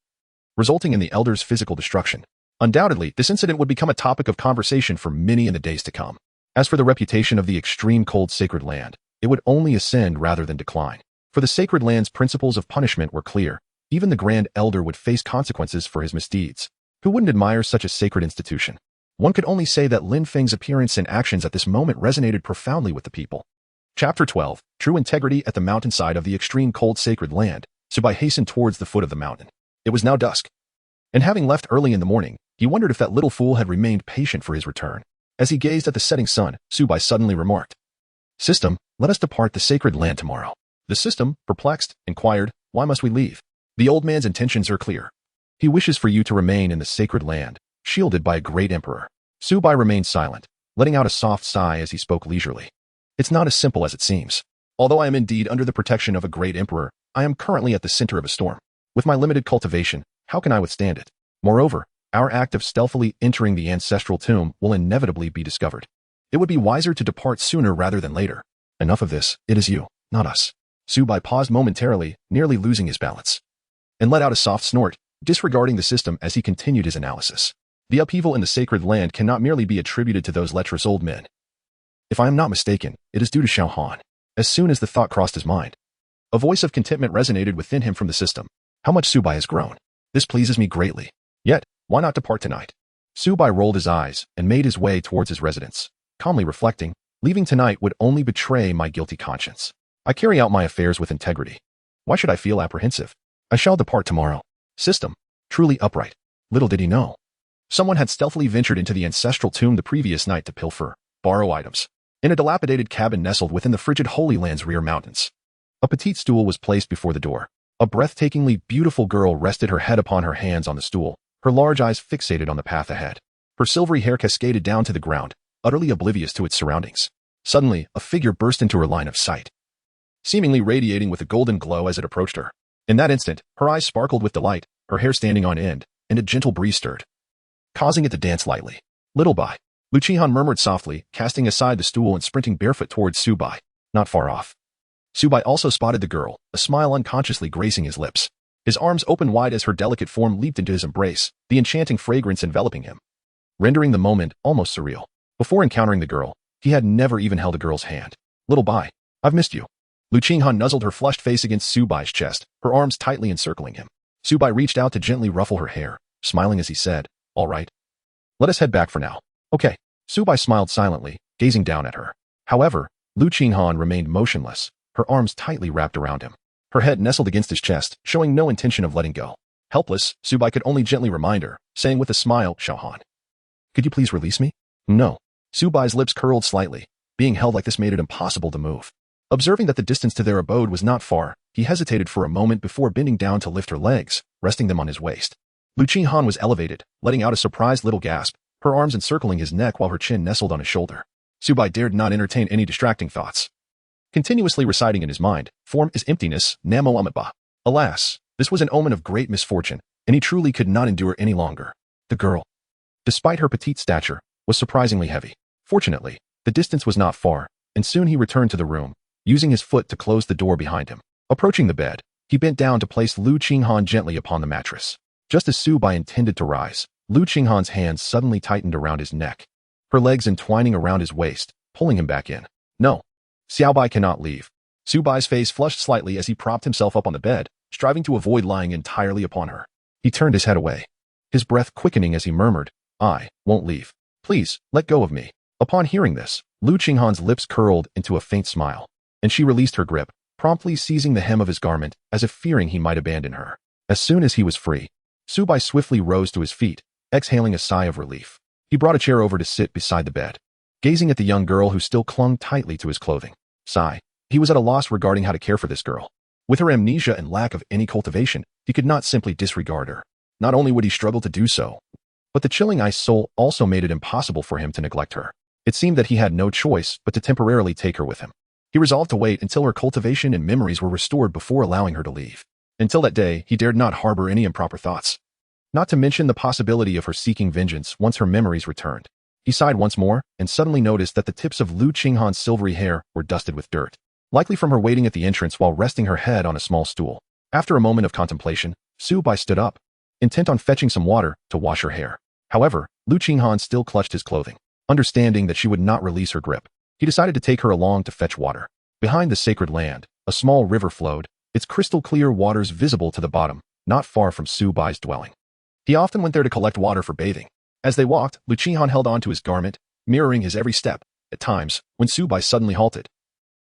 resulting in the elder's physical destruction. Undoubtedly, this incident would become a topic of conversation for many in the days to come. As for the reputation of the extreme cold sacred land, it would only ascend rather than decline. For the sacred land's principles of punishment were clear. Even the grand elder would face consequences for his misdeeds. Who wouldn't admire such a sacred institution? One could only say that Lin Feng's appearance and actions at this moment resonated profoundly with the people. Chapter 12. True Integrity at the Mountainside of the Extreme Cold Sacred Land. Su Bai hastened towards the foot of the mountain. It was now dusk. And having left early in the morning, he wondered if that little fool had remained patient for his return. As he gazed at the setting sun, Su Bai suddenly remarked, "System, let us depart the sacred land tomorrow." The system, perplexed, inquired, "Why must we leave?" The old man's intentions are clear. He wishes for you to remain in the sacred land, shielded by a great emperor. Su Bai remained silent, letting out a soft sigh as he spoke leisurely. It's not as simple as it seems. Although I am indeed under the protection of a great emperor, I am currently at the center of a storm. With my limited cultivation, how can I withstand it? Moreover, our act of stealthily entering the ancestral tomb will inevitably be discovered. It would be wiser to depart sooner rather than later. Enough of this, it is you, not us. Su Bai paused momentarily, nearly losing his balance, and let out a soft snort, disregarding the system as he continued his analysis. The upheaval in the sacred land cannot merely be attributed to those lecherous old men. If I am not mistaken, it is due to Xiao Han. As soon as the thought crossed his mind, a voice of contentment resonated within him from the system. How much Su Bai has grown. This pleases me greatly. Yet, why not depart tonight? Su Bai rolled his eyes and made his way towards his residence, calmly reflecting, leaving tonight would only betray my guilty conscience. I carry out my affairs with integrity. Why should I feel apprehensive? I shall depart tomorrow. System, truly upright. Little did he know. Someone had stealthily ventured into the ancestral tomb the previous night to pilfer, borrow items. In a dilapidated cabin nestled within the frigid Holy Land's rear mountains, a petite stool was placed before the door. A breathtakingly beautiful girl rested her head upon her hands on the stool, her large eyes fixated on the path ahead. Her silvery hair cascaded down to the ground, utterly oblivious to its surroundings. Suddenly, a figure burst into her line of sight, seemingly radiating with a golden glow as it approached her. In that instant, her eyes sparkled with delight, her hair standing on end, and a gentle breeze stirred, causing it to dance lightly. "Little Bai," Lu Qihan murmured softly, casting aside the stool and sprinting barefoot towards Su Bai. Not far off, Su Bai also spotted the girl, a smile unconsciously gracing his lips. His arms opened wide as her delicate form leaped into his embrace, the enchanting fragrance enveloping him, rendering the moment almost surreal. Before encountering the girl, he had never even held a girl's hand. "Little Bai, I've missed you." Lu Qinghan nuzzled her flushed face against Su Bai's chest, her arms tightly encircling him. Su Bai reached out to gently ruffle her hair, smiling as he said, "All right. Let us head back for now." "Okay." Su Bai smiled silently, gazing down at her. However, Lu Qinghan remained motionless, her arms tightly wrapped around him. Her head nestled against his chest, showing no intention of letting go. Helpless, Su Bai could only gently remind her, saying with a smile, "Xiao Han, could you please release me?" "No." Su Bai's lips curled slightly. Being held like this made it impossible to move. Observing that the distance to their abode was not far, He hesitated for a moment before bending down to lift her legs, resting them on his waist. Lu Qinghan was elevated, letting out a surprised little gasp, her arms encircling his neck while her chin nestled on his shoulder. Su Bai dared not entertain any distracting thoughts. Continuously reciting in his mind, "Form is emptiness, Namo Amitabha." Alas, this was an omen of great misfortune, and he truly could not endure any longer. The girl, despite her petite stature, was surprisingly heavy. Fortunately, the distance was not far, and soon he returned to the room, using his foot to close the door behind him. Approaching the bed, he bent down to place Lu Qinghan gently upon the mattress. Just as Su Bai intended to rise, Lu Qinghan's hands suddenly tightened around his neck, her legs entwining around his waist, pulling him back in. No, Xiao Bai cannot leave. Su Bai's face flushed slightly as he propped himself up on the bed, striving to avoid lying entirely upon her. He turned his head away, his breath quickening as he murmured, "I won't leave. Please, let go of me." Upon hearing this, Lu Qinghan's lips curled into a faint smile, and she released her grip, promptly seizing the hem of his garment as if fearing he might abandon her. As soon as he was free, Su Bai swiftly rose to his feet, exhaling a sigh of relief. He brought a chair over to sit beside the bed, gazing at the young girl who still clung tightly to his clothing. Sigh. He was at a loss regarding how to care for this girl. With her amnesia and lack of any cultivation, he could not simply disregard her. Not only would he struggle to do so, but the chilling ice soul also made it impossible for him to neglect her. It seemed that he had no choice but to temporarily take her with him. He resolved to wait until her cultivation and memories were restored before allowing her to leave. Until that day, he dared not harbor any improper thoughts. Not to mention the possibility of her seeking vengeance once her memories returned. He sighed once more and suddenly noticed that the tips of Lu Qinghan's silvery hair were dusted with dirt, likely from her waiting at the entrance while resting her head on a small stool. After a moment of contemplation, Su Bai stood up, intent on fetching some water to wash her hair. However, Lu Qinghan still clutched his clothing. Understanding that she would not release her grip, he decided to take her along to fetch water. Behind the sacred land, a small river flowed, its crystal-clear waters visible to the bottom, not far from Su Bai's dwelling. He often went there to collect water for bathing. As they walked, Lu Qinghan held on to his garment, mirroring his every step. At times, when Su Bai suddenly halted,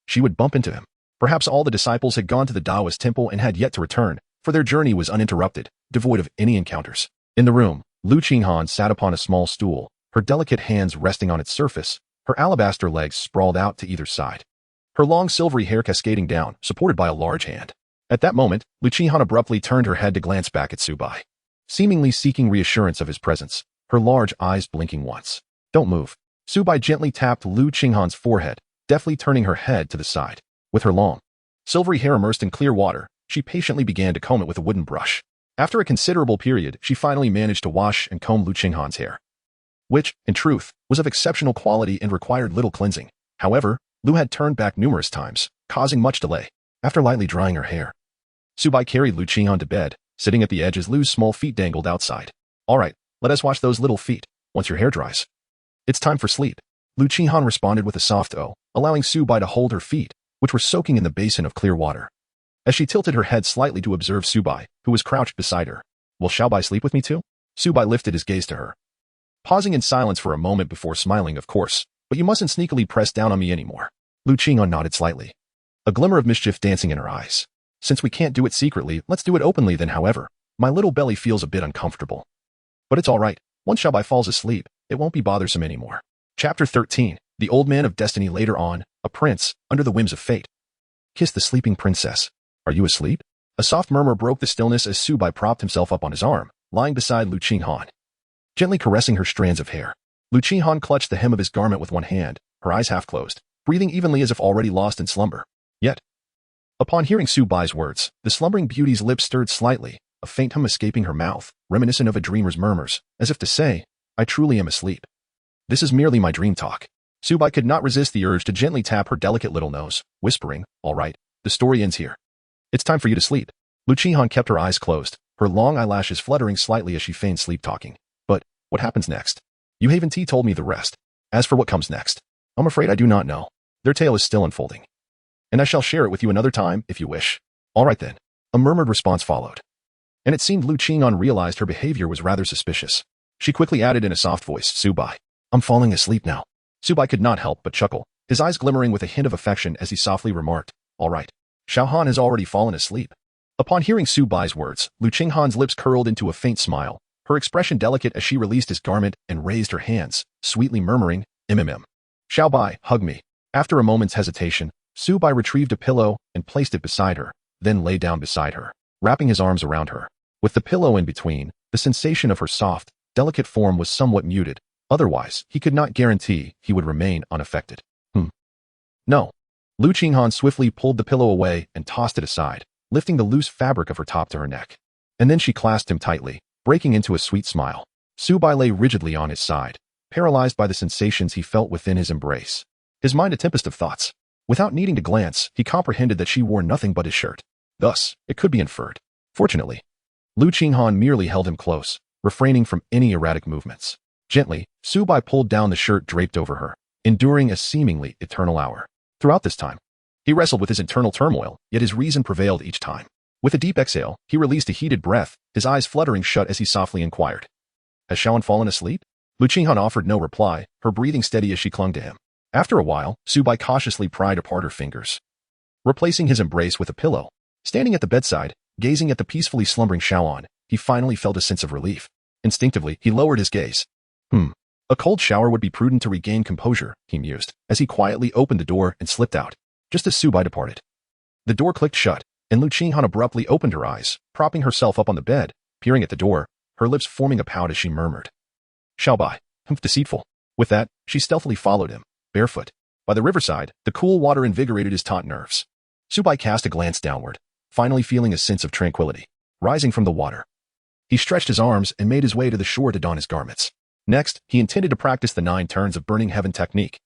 she would bump into him. Perhaps all the disciples had gone to the Taoist temple and had yet to return, for their journey was uninterrupted, devoid of any encounters. In the room, Lu Qinghan sat upon a small stool, her delicate hands resting on its surface, her alabaster legs sprawled out to either side, her long silvery hair cascading down, supported by a large hand. At that moment, Lu Qinghan abruptly turned her head to glance back at Su Bai, seemingly seeking reassurance of his presence, her large eyes blinking once. "Don't move." Su Bai gently tapped Lu Qinghan's forehead, deftly turning her head to the side. With her long, silvery hair immersed in clear water, she patiently began to comb it with a wooden brush. After a considerable period, she finally managed to wash and comb Lu Qinghan's hair, which, in truth, was of exceptional quality and required little cleansing. However, Lu had turned back numerous times, causing much delay. After lightly drying her hair, Su Bai carried Lu Qinghan to bed, sitting at the edge as Lu's small feet dangled outside. "All right, let us wash those little feet, once your hair dries. It's time for sleep." Lu Qinghan responded with a soft "oh," allowing Su Bai to hold her feet, which were soaking in the basin of clear water. As she tilted her head slightly to observe Su Bai, who was crouched beside her. "Will Xiao Bai sleep with me too?" Su Bai lifted his gaze to her, pausing in silence for a moment before smiling. "Of course, but you mustn't sneakily press down on me anymore." Lu Qinghan nodded slightly, a glimmer of mischief dancing in her eyes. "Since we can't do it secretly, let's do it openly then. However, my little belly feels a bit uncomfortable. But it's all right. Once Xiao Bai falls asleep, it won't be bothersome anymore." Chapter 13. The Old Man of Destiny. Later on, a prince, under the whims of fate, kissed the sleeping princess. "Are you asleep?" A soft murmur broke the stillness as Su Bai propped himself up on his arm, lying beside Lu Qinghan, gently caressing her strands of hair. Lu Qinghan clutched the hem of his garment with one hand, her eyes half closed, breathing evenly as if already lost in slumber. Yet, upon hearing Su Bai's words, the slumbering beauty's lips stirred slightly, a faint hum escaping her mouth, reminiscent of a dreamer's murmurs, as if to say, "I truly am asleep. This is merely my dream talk." Su Bai could not resist the urge to gently tap her delicate little nose, whispering, "All right, the story ends here. It's time for you to sleep." Lu Qinghan kept her eyes closed, her long eyelashes fluttering slightly as she feigned sleep-talking. "But what happens next? You Haven Tea told me the rest. As for what comes next, I'm afraid I do not know. Their tale is still unfolding, and I shall share it with you another time if you wish." "All right then." A murmured response followed, and it seemed Lu Qinghan realized her behavior was rather suspicious. She quickly added in a soft voice, "Su Bai, I'm falling asleep now." Su Bai could not help but chuckle, his eyes glimmering with a hint of affection as he softly remarked, "All right. Xiao Han has already fallen asleep." Upon hearing Su Bai's words, Lu Qinghan's lips curled into a faint smile, her expression delicate as she released his garment and raised her hands, sweetly murmuring, "Mm. Xiao Bai, hug me." After a moment's hesitation, Su Bai retrieved a pillow and placed it beside her, then lay down beside her, wrapping his arms around her. With the pillow in between, the sensation of her soft, delicate form was somewhat muted. Otherwise, he could not guarantee he would remain unaffected. No. Lu Qinghan swiftly pulled the pillow away and tossed it aside, lifting the loose fabric of her top to her neck. And then she clasped him tightly, breaking into a sweet smile. Su Bai lay rigidly on his side, paralyzed by the sensations he felt within his embrace. His mind a tempest of thoughts. Without needing to glance, he comprehended that she wore nothing but his shirt. Thus, it could be inferred. Fortunately, Lu Qinghan merely held him close, refraining from any erratic movements. Gently, Su Bai pulled down the shirt draped over her, enduring a seemingly eternal hour. Throughout this time, he wrestled with his internal turmoil, yet his reason prevailed each time. With a deep exhale, he released a heated breath, his eyes fluttering shut as he softly inquired, "Has Shaoan fallen asleep?" Lu Qinghan offered no reply, her breathing steady as she clung to him. After a while, Su Bai cautiously pried apart her fingers, replacing his embrace with a pillow. Standing at the bedside, gazing at the peacefully slumbering Shaoan, he finally felt a sense of relief. Instinctively, he lowered his gaze. A cold shower would be prudent to regain composure, he mused, as he quietly opened the door and slipped out, just as Su Bai departed. The door clicked shut, and Lu Qinghan abruptly opened her eyes, propping herself up on the bed, peering at the door, her lips forming a pout as she murmured, "Su Bai, deceitful." With that, she stealthily followed him, barefoot. By the riverside, the cool water invigorated his taut nerves. Su Bai cast a glance downward, finally feeling a sense of tranquility, rising from the water. He stretched his arms and made his way to the shore to don his garments. Next, he intended to practice the 9 turns of burning heaven technique,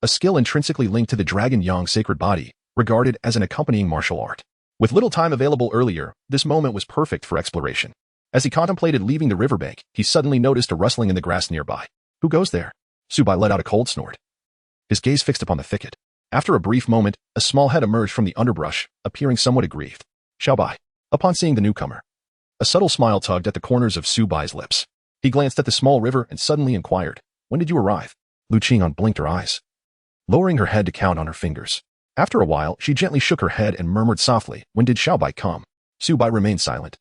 a skill intrinsically linked to the Dragon Yang sacred body, regarded as an accompanying martial art. With little time available earlier, this moment was perfect for exploration. As he contemplated leaving the riverbank, he suddenly noticed a rustling in the grass nearby. Who goes there? Su Bai let out a cold snort. His gaze fixed upon the thicket. After a brief moment, a small head emerged from the underbrush, appearing somewhat aggrieved. Su Bai. Upon seeing the newcomer, a subtle smile tugged at the corners of Su Bai's lips. He glanced at the small river and suddenly inquired, "When did you arrive?" Lu Qinghan blinked her eyes, lowering her head to count on her fingers. After a while, she gently shook her head and murmured softly, "When did Su Bai come?" Su Bai remained silent,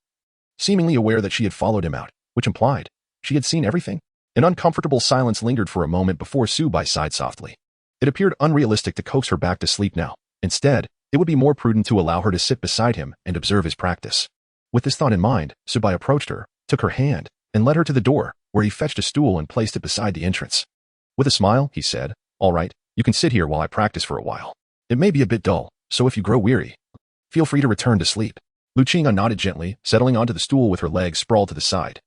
seemingly aware that she had followed him out, which implied she had seen everything. An uncomfortable silence lingered for a moment before Su Bai sighed softly. It appeared unrealistic to coax her back to sleep now. Instead, it would be more prudent to allow her to sit beside him and observe his practice. With this thought in mind, Su Bai approached her, took her hand, and led her to the door, where he fetched a stool and placed it beside the entrance. With a smile, he said, "All right, you can sit here while I practice for a while. It may be a bit dull, so if you grow weary, feel free to return to sleep." Lu Qinghan nodded gently, settling onto the stool with her legs sprawled to the side,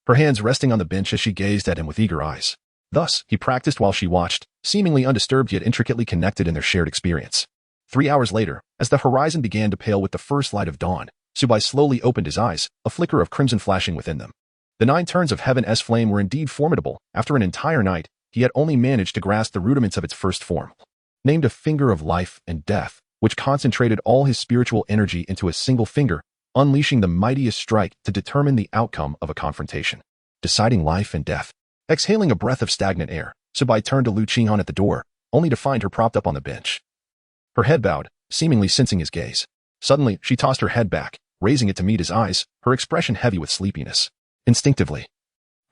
her hands resting on the bench as she gazed at him with eager eyes. Thus, he practiced while she watched, seemingly undisturbed yet intricately connected in their shared experience. 3 hours later, as the horizon began to pale with the first light of dawn, Su Bai slowly opened his eyes, a flicker of crimson flashing within them. The 9 turns of Heaven's flame were indeed formidable. After an entire night, he had only managed to grasp the rudiments of its first form, named a finger of life and death, which concentrated all his spiritual energy into a single finger, unleashing the mightiest strike to determine the outcome of a confrontation, deciding life and death. Exhaling a breath of stagnant air, Su Bai turned to Lu Qinghan at the door, only to find her propped up on the bench, her head bowed, seemingly sensing his gaze. Suddenly, she tossed her head back, raising it to meet his eyes, her expression heavy with sleepiness. Instinctively,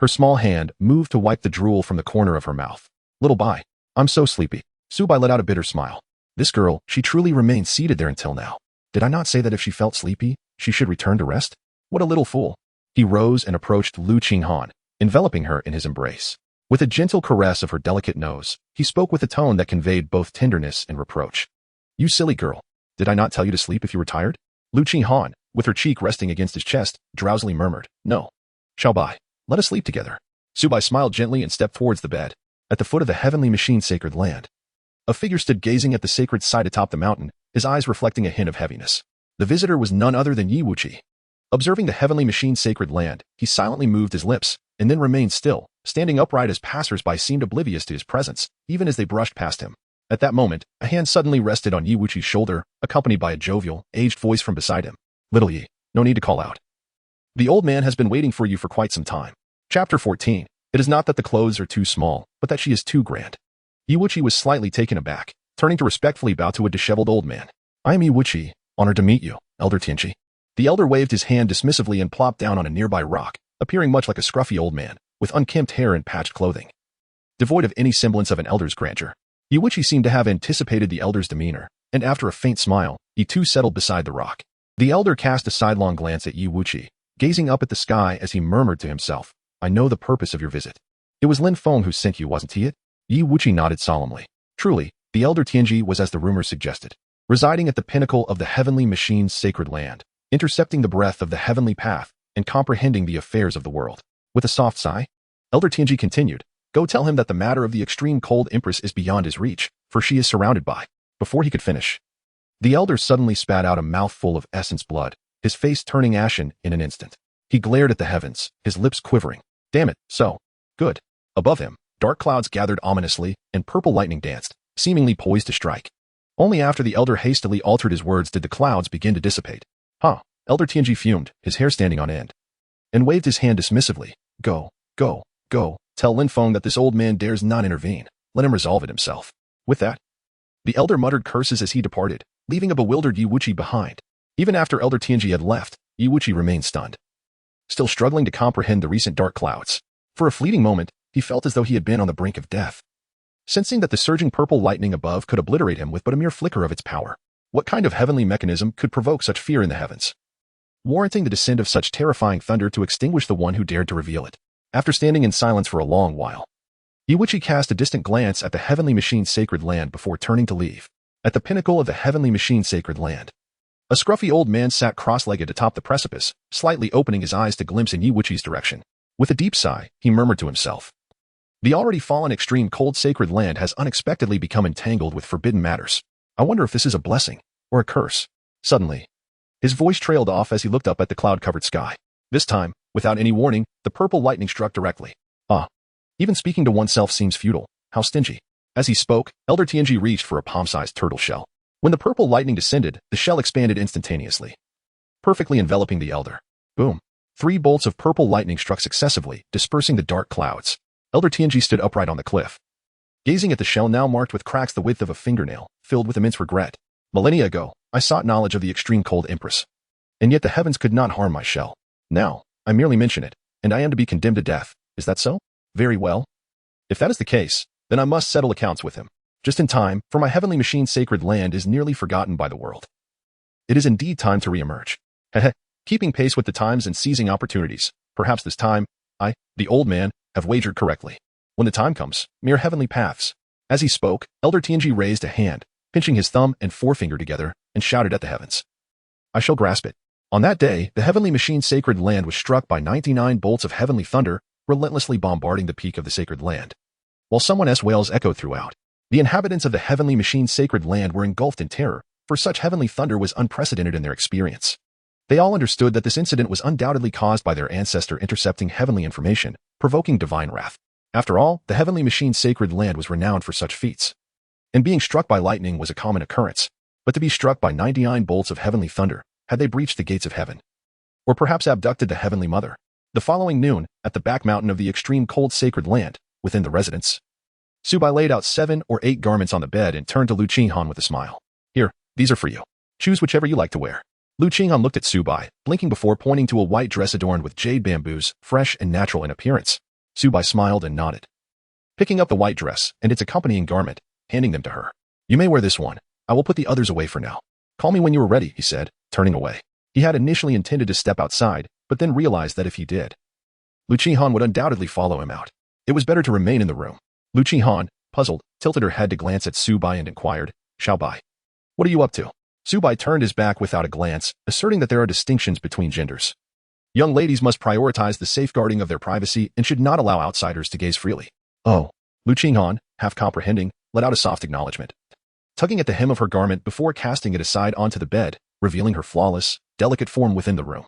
her small hand moved to wipe the drool from the corner of her mouth. "Little Bai, I'm so sleepy." Su Bai let out a bitter smile. This girl, she truly remained seated there until now. Did I not say that if she felt sleepy, she should return to rest? What a little fool. He rose and approached Lu Qinghan, enveloping her in his embrace. With a gentle caress of her delicate nose, he spoke with a tone that conveyed both tenderness and reproach. "You silly girl, did I not tell you to sleep if you were tired?" Lu Qinghan, with her cheek resting against his chest, drowsily murmured, "No. Su Bai, let us sleep together." Su Bai smiled gently and stepped towards the bed. At the foot of the heavenly machine sacred land, a figure stood gazing at the sacred site atop the mountain, his eyes reflecting a hint of heaviness. The visitor was none other than Yi Wuqi. Observing the heavenly machine sacred land, he silently moved his lips, and then remained still, standing upright as passers-by seemed oblivious to his presence, even as they brushed past him. At that moment, a hand suddenly rested on Yi Wuqi's shoulder, accompanied by a jovial, aged voice from beside him. "Little Yi, no need to call out. The old man has been waiting for you for quite some time." Chapter 14. It is not that the clothes are too small, but that she is too grand. Yi Wuqi was slightly taken aback, turning to respectfully bow to a disheveled old man. "I am Yi Wuqi, honored to meet you, Elder Tianqi." The elder waved his hand dismissively and plopped down on a nearby rock, appearing much like a scruffy old man, with unkempt hair and patched clothing, devoid of any semblance of an elder's grandeur. Yi Wuqi seemed to have anticipated the elder's demeanor, and after a faint smile, he too settled beside the rock. The elder cast a sidelong glance at Yi Wuqi, gazing up at the sky as he murmured to himself, I know the purpose of your visit. It was Lin Feng who sent you, wasn't he it? Yi Wuqi nodded solemnly. Truly, the elder Tianji was as the rumors suggested, residing at the pinnacle of the heavenly machine's sacred land, intercepting the breath of the heavenly path and comprehending the affairs of the world. With a soft sigh, Elder Tianji continued, Go tell him that the matter of the extreme cold Empress is beyond his reach, for she is surrounded by. Before he could finish, the elder suddenly spat out a mouthful of essence blood, his face turning ashen in an instant. He glared at the heavens, his lips quivering. Damn it, so. Good. Above him, dark clouds gathered ominously, and purple lightning danced, seemingly poised to strike. Only after the elder hastily altered his words did the clouds begin to dissipate. Huh. Elder Tianji fumed, his hair standing on end, and waved his hand dismissively. Go, go, go. Tell Lin Feng that this old man dares not intervene. Let him resolve it himself. With that, the elder muttered curses as he departed, leaving a bewildered Yi Wuqi behind. Even after Elder Tianji had left, Yi Wuqi remained stunned, still struggling to comprehend the recent dark clouds. For a fleeting moment, he felt as though he had been on the brink of death. Sensing that the surging purple lightning above could obliterate him with but a mere flicker of its power, what kind of heavenly mechanism could provoke such fear in the heavens, warranting the descent of such terrifying thunder to extinguish the one who dared to reveal it? After standing in silence for a long while, Yi Wuqi cast a distant glance at the heavenly machine's sacred land before turning to leave. At the pinnacle of the heavenly machine's sacred land, a scruffy old man sat cross-legged atop the precipice, slightly opening his eyes to glimpse in Yi Wuqi's direction. With a deep sigh, he murmured to himself, The already fallen extreme cold sacred land has unexpectedly become entangled with forbidden matters. I wonder if this is a blessing or a curse. Suddenly, his voice trailed off as he looked up at the cloud-covered sky. This time, without any warning, the purple lightning struck directly. Even speaking to oneself seems futile. How stingy. As he spoke, Elder Tianji reached for a palm-sized turtle shell. When the purple lightning descended, the shell expanded instantaneously, perfectly enveloping the elder. Boom. 3 bolts of purple lightning struck successively, dispersing the dark clouds. Elder Tianji stood upright on the cliff, gazing at the shell now marked with cracks the width of a fingernail, filled with immense regret. Millennia ago, I sought knowledge of the extreme cold Empress, and yet the heavens could not harm my shell. Now, I merely mention it, and I am to be condemned to death. Is that so? Very well. If that is the case, then I must settle accounts with him. Just in time, for my heavenly machine's sacred land is nearly forgotten by the world. It is indeed time to re-emerge. Keeping pace with the times and seizing opportunities. Perhaps this time, I, the old man, have wagered correctly. When the time comes, mere heavenly paths. As he spoke, Elder Tianji raised a hand, pinching his thumb and forefinger together, and shouted at the heavens. I shall grasp it. On that day, the heavenly machine's sacred land was struck by 99 bolts of heavenly thunder, relentlessly bombarding the peak of the sacred land. While someone's wails echoed throughout, the inhabitants of the heavenly machine's sacred land were engulfed in terror, for such heavenly thunder was unprecedented in their experience. They all understood that this incident was undoubtedly caused by their ancestor intercepting heavenly information, provoking divine wrath. After all, the heavenly machine's sacred land was renowned for such feats, and being struck by lightning was a common occurrence. But to be struck by 99 bolts of heavenly thunder, had they breached the gates of heaven, or perhaps abducted the heavenly mother? The following noon, at the back mountain of the extreme cold sacred land, within the residence, Su Bai laid out 7 or 8 garments on the bed and turned to Lu Qinghan with a smile. Here, these are for you. Choose whichever you like to wear. Lu Qinghan looked at Su Bai, blinking before pointing to a white dress adorned with jade bamboos, fresh and natural in appearance. Su Bai smiled and nodded, picking up the white dress and its accompanying garment, handing them to her. You may wear this one. I will put the others away for now. Call me when you are ready, he said, turning away. He had initially intended to step outside, but then realized that if he did, Lu Qinghan would undoubtedly follow him out. It was better to remain in the room. Lu Qinghan, puzzled, tilted her head to glance at Su Bai and inquired, Su Bai, what are you up to? Su Bai turned his back without a glance, asserting that there are distinctions between genders. Young ladies must prioritize the safeguarding of their privacy and should not allow outsiders to gaze freely. Oh. Lu Qinghan, half comprehending, let out a soft acknowledgement, tugging at the hem of her garment before casting it aside onto the bed, revealing her flawless, delicate form within the room.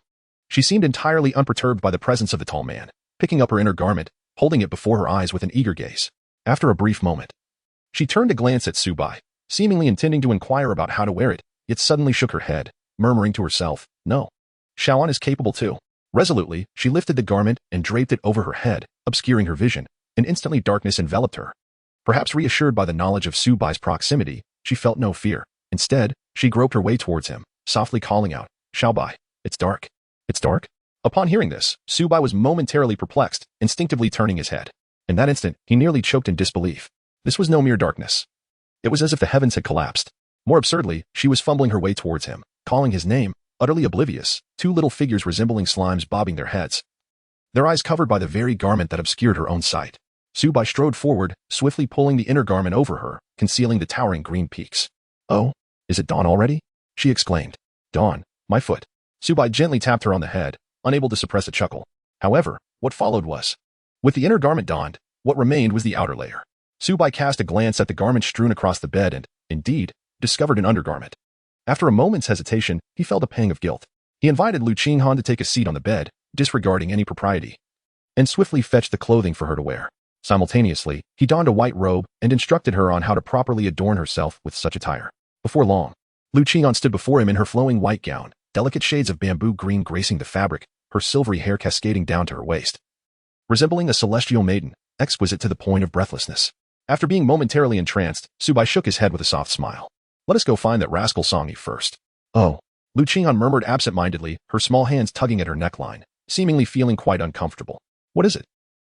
She seemed entirely unperturbed by the presence of the tall man, picking up her inner garment, holding it before her eyes with an eager gaze. After a brief moment, she turned to glance at Su Bai, seemingly intending to inquire about how to wear it, yet suddenly shook her head, murmuring to herself, no. Xiaoan is capable too. Resolutely, she lifted the garment and draped it over her head, obscuring her vision, and instantly darkness enveloped her. Perhaps reassured by the knowledge of Su Bai's proximity, she felt no fear. Instead, she groped her way towards him, softly calling out, Su Bai, it's dark. It's dark? Upon hearing this, Su Bai was momentarily perplexed, instinctively turning his head. In that instant, he nearly choked in disbelief. This was no mere darkness. It was as if the heavens had collapsed. More absurdly, she was fumbling her way towards him, calling his name, utterly oblivious, two little figures resembling slimes bobbing their heads, their eyes covered by the very garment that obscured her own sight. Su Bai strode forward, swiftly pulling the inner garment over her, concealing the towering green peaks. "Oh, is it dawn already?" she exclaimed. "Dawn, my foot." Su Bai gently tapped her on the head, unable to suppress a chuckle. However, what followed was, with the inner garment donned, what remained was the outer layer. Su Bai cast a glance at the garment strewn across the bed and, indeed, discovered an undergarment. After a moment's hesitation, he felt a pang of guilt. He invited Lu Qinghan to take a seat on the bed, disregarding any propriety, and swiftly fetched the clothing for her to wear. Simultaneously, he donned a white robe and instructed her on how to properly adorn herself with such attire. Before long, Lu Qinghan stood before him in her flowing white gown, delicate shades of bamboo green gracing the fabric, her silvery hair cascading down to her waist. Resembling a celestial maiden, exquisite to the point of breathlessness. After being momentarily entranced, Su Bai shook his head with a soft smile. "Let us go find that rascal Song first." "Oh," Lu Qinghan murmured absent-mindedly, her small hands tugging at her neckline, seemingly feeling quite uncomfortable. "What is it?"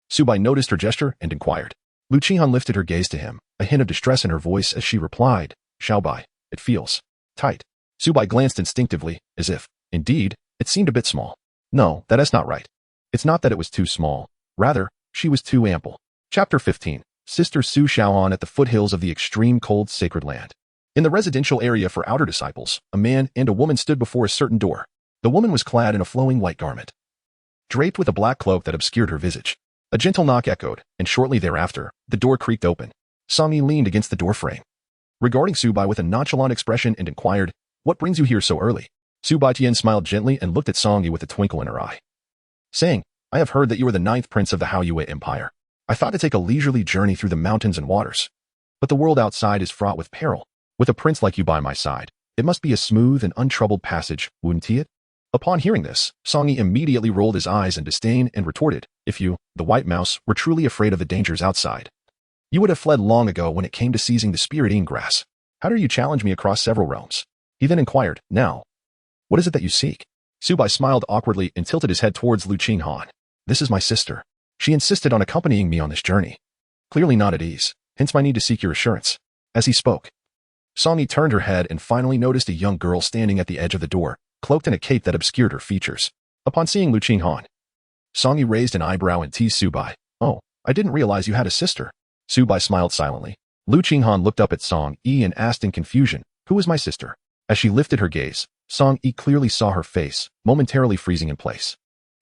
Su Bai noticed her gesture and inquired. Lu Qinghan lifted her gaze to him, a hint of distress in her voice as she replied, "Xiao Bai, it feels tight." Su Bai glanced instinctively, as if, indeed, it seemed a bit small. "No, that is not right. It's not that it was too small. Rather, she was too ample." Chapter 15. Sister Su Xiaoan at the foothills of the extreme cold sacred land. In the residential area for outer disciples, a man and a woman stood before a certain door. The woman was clad in a flowing white garment, draped with a black cloak that obscured her visage. A gentle knock echoed, and shortly thereafter, the door creaked open. Song Yi leaned against the doorframe, regarding Su Bai with a nonchalant expression and inquired, "What brings you here so early?" Su Bai Tian smiled gently and looked at Song Yi with a twinkle in her eye, saying, "I have heard that you are the 9th prince of the Hao Yue Empire. I thought to take a leisurely journey through the mountains and waters. But the world outside is fraught with peril. With a prince like you by my side, it must be a smooth and untroubled passage, wouldn't it?" Upon hearing this, Song Yi immediately rolled his eyes in disdain and retorted, "If you, the white mouse, were truly afraid of the dangers outside, you would have fled long ago when it came to seizing the spirit grass. How dare you challenge me across several realms?" He then inquired, "Now, what is it that you seek?" Su Bai smiled awkwardly and tilted his head towards Lu Qinghan. "This is my sister. She insisted on accompanying me on this journey. Clearly not at ease, hence my need to seek your assurance." As he spoke, Song Yi turned her head and finally noticed a young girl standing at the edge of the door, cloaked in a cape that obscured her features. Upon seeing Lu Qinghan, Song Yi raised an eyebrow and teased Su Bai. "Oh, I didn't realize you had a sister." Su Bai smiled silently. Lu Qinghan looked up at Song Yi and asked in confusion, "Who is my sister?" As she lifted her gaze, Song Yi clearly saw her face, momentarily freezing in place,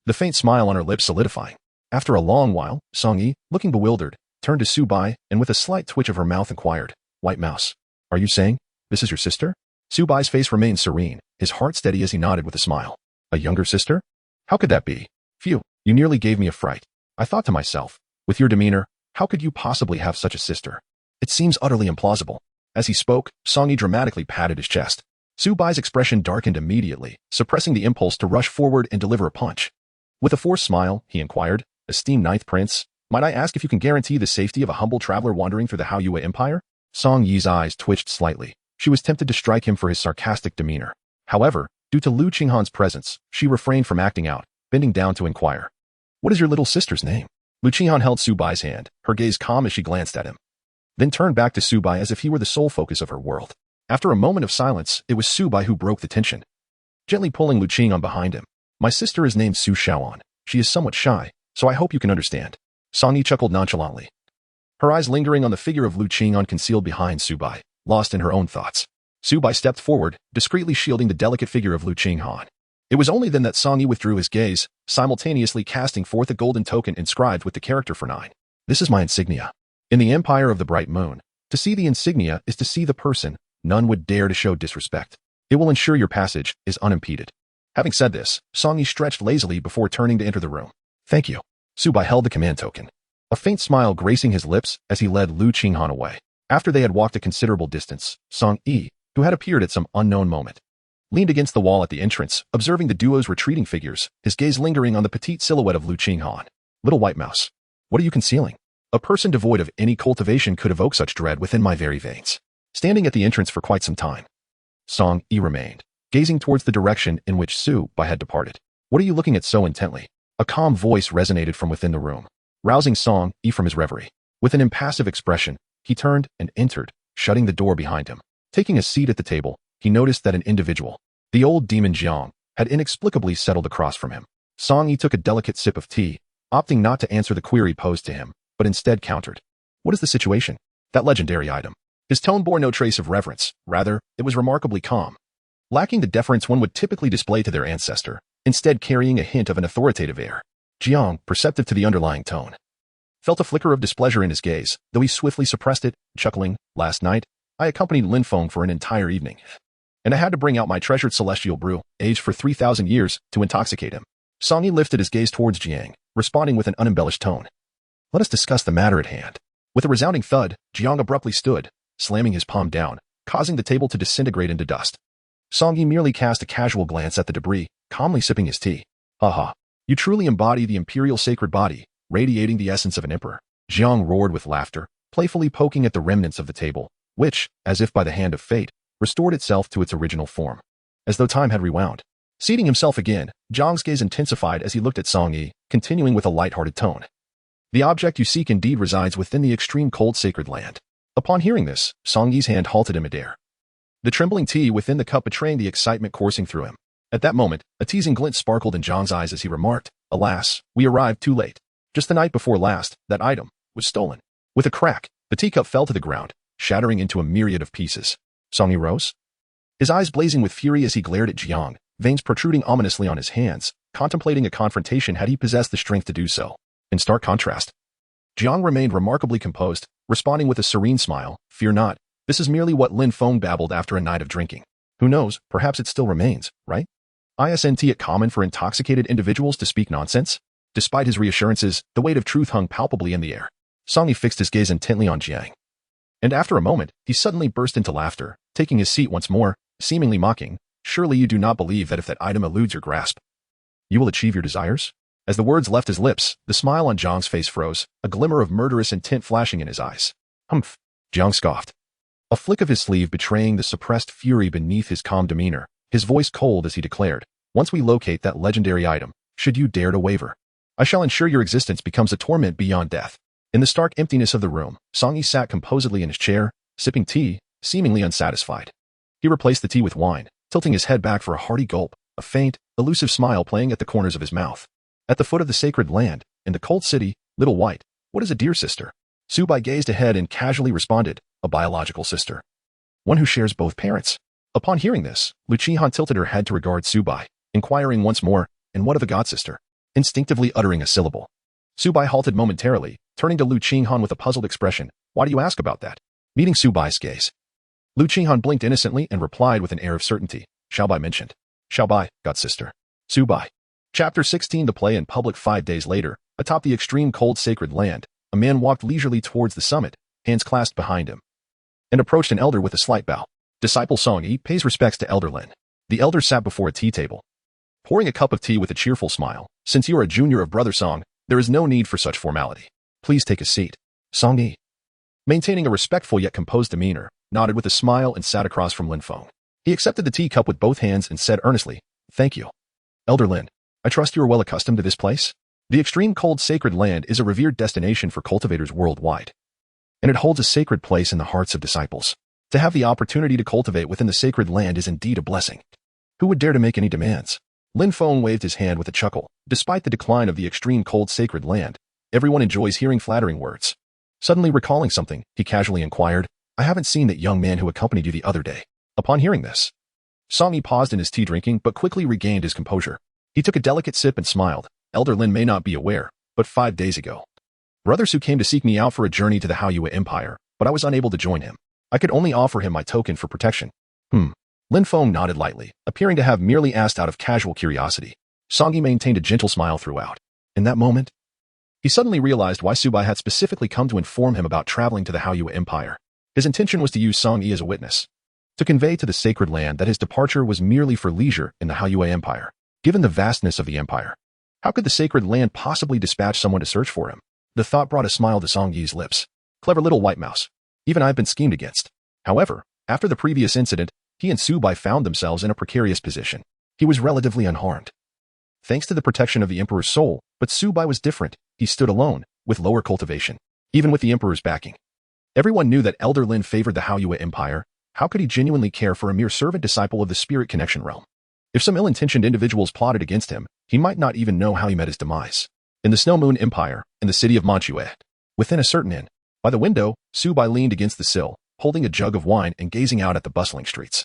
the faint smile on her lips solidifying. After a long while, Song Yi, looking bewildered, turned to Su Bai and with a slight twitch of her mouth inquired, "White mouse, are you saying this is your sister?" Su Bai's face remained serene, his heart steady as he nodded with a smile. "A younger sister? How could that be? Phew, you nearly gave me a fright. I thought to myself, with your demeanor, how could you possibly have such a sister? It seems utterly implausible." As he spoke, Song Yi dramatically patted his chest. Su Bai's expression darkened immediately, suppressing the impulse to rush forward and deliver a punch. With a forced smile, he inquired, "Esteemed 9th Prince, might I ask if you can guarantee the safety of a humble traveler wandering through the Hao Yue Empire?" Song Yi's eyes twitched slightly. She was tempted to strike him for his sarcastic demeanor. However, due to Lu Qinghan's presence, she refrained from acting out, bending down to inquire, "What is your little sister's name?" Lu Qinghan held Su Bai's hand, her gaze calm as she glanced at him, then turned back to Su Bai as if he were the sole focus of her world. After a moment of silence, it was Su Bai who broke the tension, gently pulling Lu Qinghan behind him. "My sister is named Su Xiaoan. She is somewhat shy, so I hope you can understand." Song Yi chuckled nonchalantly, her eyes lingering on the figure of Lu Qinghan concealed behind Su Bai, lost in her own thoughts. Su Bai stepped forward, discreetly shielding the delicate figure of Lu Qinghan. It was only then that Song Yi withdrew his gaze, simultaneously casting forth a golden token inscribed with the character for 9. "This is my insignia. In the Empire of the Bright Moon, to see the insignia is to see the person. None would dare to show disrespect. It will ensure your passage is unimpeded." Having said this, Song Yi stretched lazily before turning to enter the room. "Thank you." Su Bai held the command token, a faint smile gracing his lips as he led Lu Qinghan away. After they had walked a considerable distance, Song Yi, who had appeared at some unknown moment, leaned against the wall at the entrance, observing the duo's retreating figures, his gaze lingering on the petite silhouette of Lu Qinghan. "Little white mouse, what are you concealing? A person devoid of any cultivation could evoke such dread within my very veins." Standing at the entrance for quite some time, Song Yi remained, gazing towards the direction in which Su Bai had departed. "What are you looking at so intently?" A calm voice resonated from within the room, rousing Song Yi from his reverie. With an impassive expression, he turned and entered, shutting the door behind him. Taking a seat at the table, he noticed that an individual, The old demon Jiang had inexplicably settled across from him. Song Yi took a delicate sip of tea, opting not to answer the query posed to him, but instead countered. What is the situation? That legendary item. His tone bore no trace of reverence. Rather, it was remarkably calm. Lacking the deference one would typically display to their ancestor, instead carrying a hint of an authoritative air. Jiang, perceptive to the underlying tone, felt a flicker of displeasure in his gaze, though he swiftly suppressed it, chuckling. Last night, I accompanied Lin Feng for an entire evening, and I had to bring out my treasured celestial brew, aged for 3,000 years, to intoxicate him. Song Yi lifted his gaze towards Jiang, responding with an unembellished tone. Let us discuss the matter at hand. With a resounding thud, Jiang abruptly stood, slamming his palm down, causing the table to disintegrate into dust. Song Yi merely cast a casual glance at the debris, calmly sipping his tea. Haha, you truly embody the imperial sacred body, radiating the essence of an emperor. Jiang roared with laughter, playfully poking at the remnants of the table, which, as if by the hand of fate, restored itself to its original form, as though time had rewound. Seating himself again, Jiang's gaze intensified as he looked at Song Yi, continuing with a light-hearted tone. The object you seek indeed resides within the extreme cold sacred land. Upon hearing this, Song Yi's hand halted in midair, the trembling tea within the cup betraying the excitement coursing through him. At that moment, a teasing glint sparkled in Jiang's eyes as he remarked, Alas, we arrived too late. Just the night before last, that item was stolen. With a crack, the teacup fell to the ground, shattering into a myriad of pieces. Song Yi rose, his eyes blazing with fury as he glared at Jiang, veins protruding ominously on his hands, contemplating a confrontation had he possessed the strength to do so. In stark contrast, Jiang remained remarkably composed, responding with a serene smile. Fear not, this is merely what Lin Feng babbled after a night of drinking. Who knows, perhaps it still remains, right? Isn't it common for intoxicated individuals to speak nonsense? Despite his reassurances, the weight of truth hung palpably in the air. Song Yi fixed his gaze intently on Jiang, and after a moment, he suddenly burst into laughter, taking his seat once more, seemingly mocking. Surely you do not believe that if that item eludes your grasp, you will achieve your desires? As the words left his lips, the smile on Jiang's face froze, a glimmer of murderous intent flashing in his eyes. Humph, Jiang scoffed, a flick of his sleeve betraying the suppressed fury beneath his calm demeanor, his voice cold as he declared, Once we locate that legendary item, should you dare to waver, I shall ensure your existence becomes a torment beyond death. In the stark emptiness of the room, Song Yi sat composedly in his chair, sipping tea, seemingly unsatisfied. He replaced the tea with wine, tilting his head back for a hearty gulp, a faint, elusive smile playing at the corners of his mouth. At the foot of the sacred land, in the cold city, Little White, what is a dear sister? Su Bai gazed ahead and casually responded, a biological sister. One who shares both parents. Upon hearing this, Lu Qihan tilted her head to regard Su Bai, inquiring once more, and what of a godsister? Instinctively uttering a syllable. Su Bai halted momentarily, turning to Lu Qihan with a puzzled expression. Why do you ask about that? Meeting Su Bai's gaze, Lu Qihan blinked innocently and replied with an air of certainty. Xiao Bai mentioned. Xiao Bai, godsister. Su Bai. Chapter 16. The play in public 5 days later, atop the extreme cold sacred land, a man walked leisurely towards the summit, hands clasped behind him, and approached an elder with a slight bow. Disciple Song Yi pays respects to Elder Lin. The elder sat before a tea table, pouring a cup of tea with a cheerful smile. Since you are a junior of Brother Song, there is no need for such formality. Please take a seat. Song Yi, maintaining a respectful yet composed demeanor, nodded with a smile and sat across from Lin Feng. He accepted the teacup with both hands and said earnestly, Thank you. Elder Lin, I trust you are well accustomed to this place. The extreme cold sacred land is a revered destination for cultivators worldwide, and it holds a sacred place in the hearts of disciples. To have the opportunity to cultivate within the sacred land is indeed a blessing. Who would dare to make any demands? Lin Feng waved his hand with a chuckle. Despite the decline of the extreme cold sacred land, everyone enjoys hearing flattering words. Suddenly recalling something, he casually inquired, I haven't seen that young man who accompanied you the other day. Upon hearing this, Song Yi paused in his tea drinking but quickly regained his composure. He took a delicate sip and smiled. Elder Lin may not be aware, but 5 days ago, Brother Su came to seek me out for a journey to the Haoyue Empire, but I was unable to join him. I could only offer him my token for protection. Lin Feng nodded lightly, appearing to have merely asked out of casual curiosity. Song Yi maintained a gentle smile throughout. In that moment, he suddenly realized why Su Bai had specifically come to inform him about traveling to the Haoyue Empire. His intention was to use Song Yi as a witness, to convey to the sacred land that his departure was merely for leisure in the Haoyue Empire. Given the vastness of the empire, how could the sacred land possibly dispatch someone to search for him? The thought brought a smile to Song Yi's lips. Clever little white mouse. Even I've been schemed against. However, after the previous incident, he and Su Bai found themselves in a precarious position. He was relatively unharmed, thanks to the protection of the Emperor's soul, but Su Bai was different. He stood alone, with lower cultivation, even with the Emperor's backing. Everyone knew that Elder Lin favored the Haoyue Empire. How could he genuinely care for a mere servant disciple of the spirit connection realm? If some ill-intentioned individuals plotted against him, he might not even know how he met his demise. In the Snow Moon Empire, in the city of Manchue, within a certain inn, by the window, Su Bai leaned against the sill, holding a jug of wine and gazing out at the bustling streets.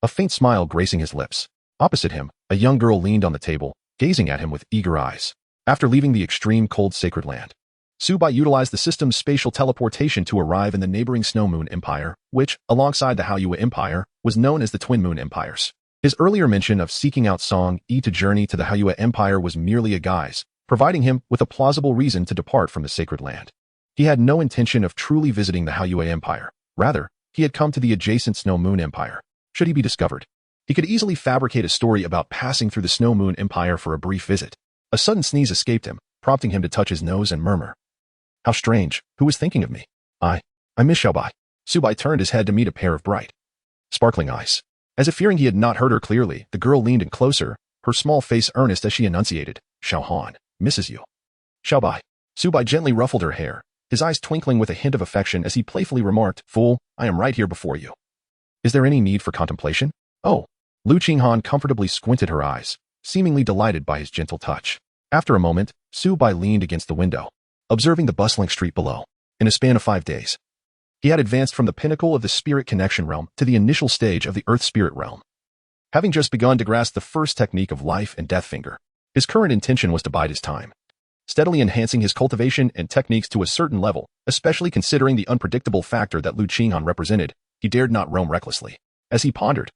A faint smile gracing his lips. Opposite him, a young girl leaned on the table, gazing at him with eager eyes. After leaving the extreme cold sacred land, Su Bai utilized the system's spatial teleportation to arrive in the neighboring Snow Moon Empire, which, alongside the Haoyue Empire, was known as the Twin Moon Empires. His earlier mention of seeking out Song Yi to journey to the Haoyue Empire was merely a guise, providing him with a plausible reason to depart from the sacred land. He had no intention of truly visiting the Haoyue Empire. Rather, he had come to the adjacent Snow Moon Empire. Should he be discovered, he could easily fabricate a story about passing through the Snow Moon Empire for a brief visit. A sudden sneeze escaped him, prompting him to touch his nose and murmur, "How strange, who was thinking of me? I miss Su Bai." Su Bai turned his head to meet a pair of bright, sparkling eyes. As if fearing he had not heard her clearly, the girl leaned in closer, her small face earnest as she enunciated, "Xiao Han misses you." "Su Bai." Su Bai gently ruffled her hair, his eyes twinkling with a hint of affection as he playfully remarked, "Fool, I am right here before you. Is there any need for contemplation?" "Oh." Lu Qinghan comfortably squinted her eyes, seemingly delighted by his gentle touch. After a moment, Su Bai leaned against the window, observing the bustling street below. In a span of 5 days, he had advanced from the pinnacle of the spirit connection realm to the initial stage of the earth spirit realm. Having just begun to grasp the first technique of life and death finger, his current intention was to bide his time, steadily enhancing his cultivation and techniques to a certain level, especially considering the unpredictable factor that Lu Qinghan represented. He dared not roam recklessly. As he pondered,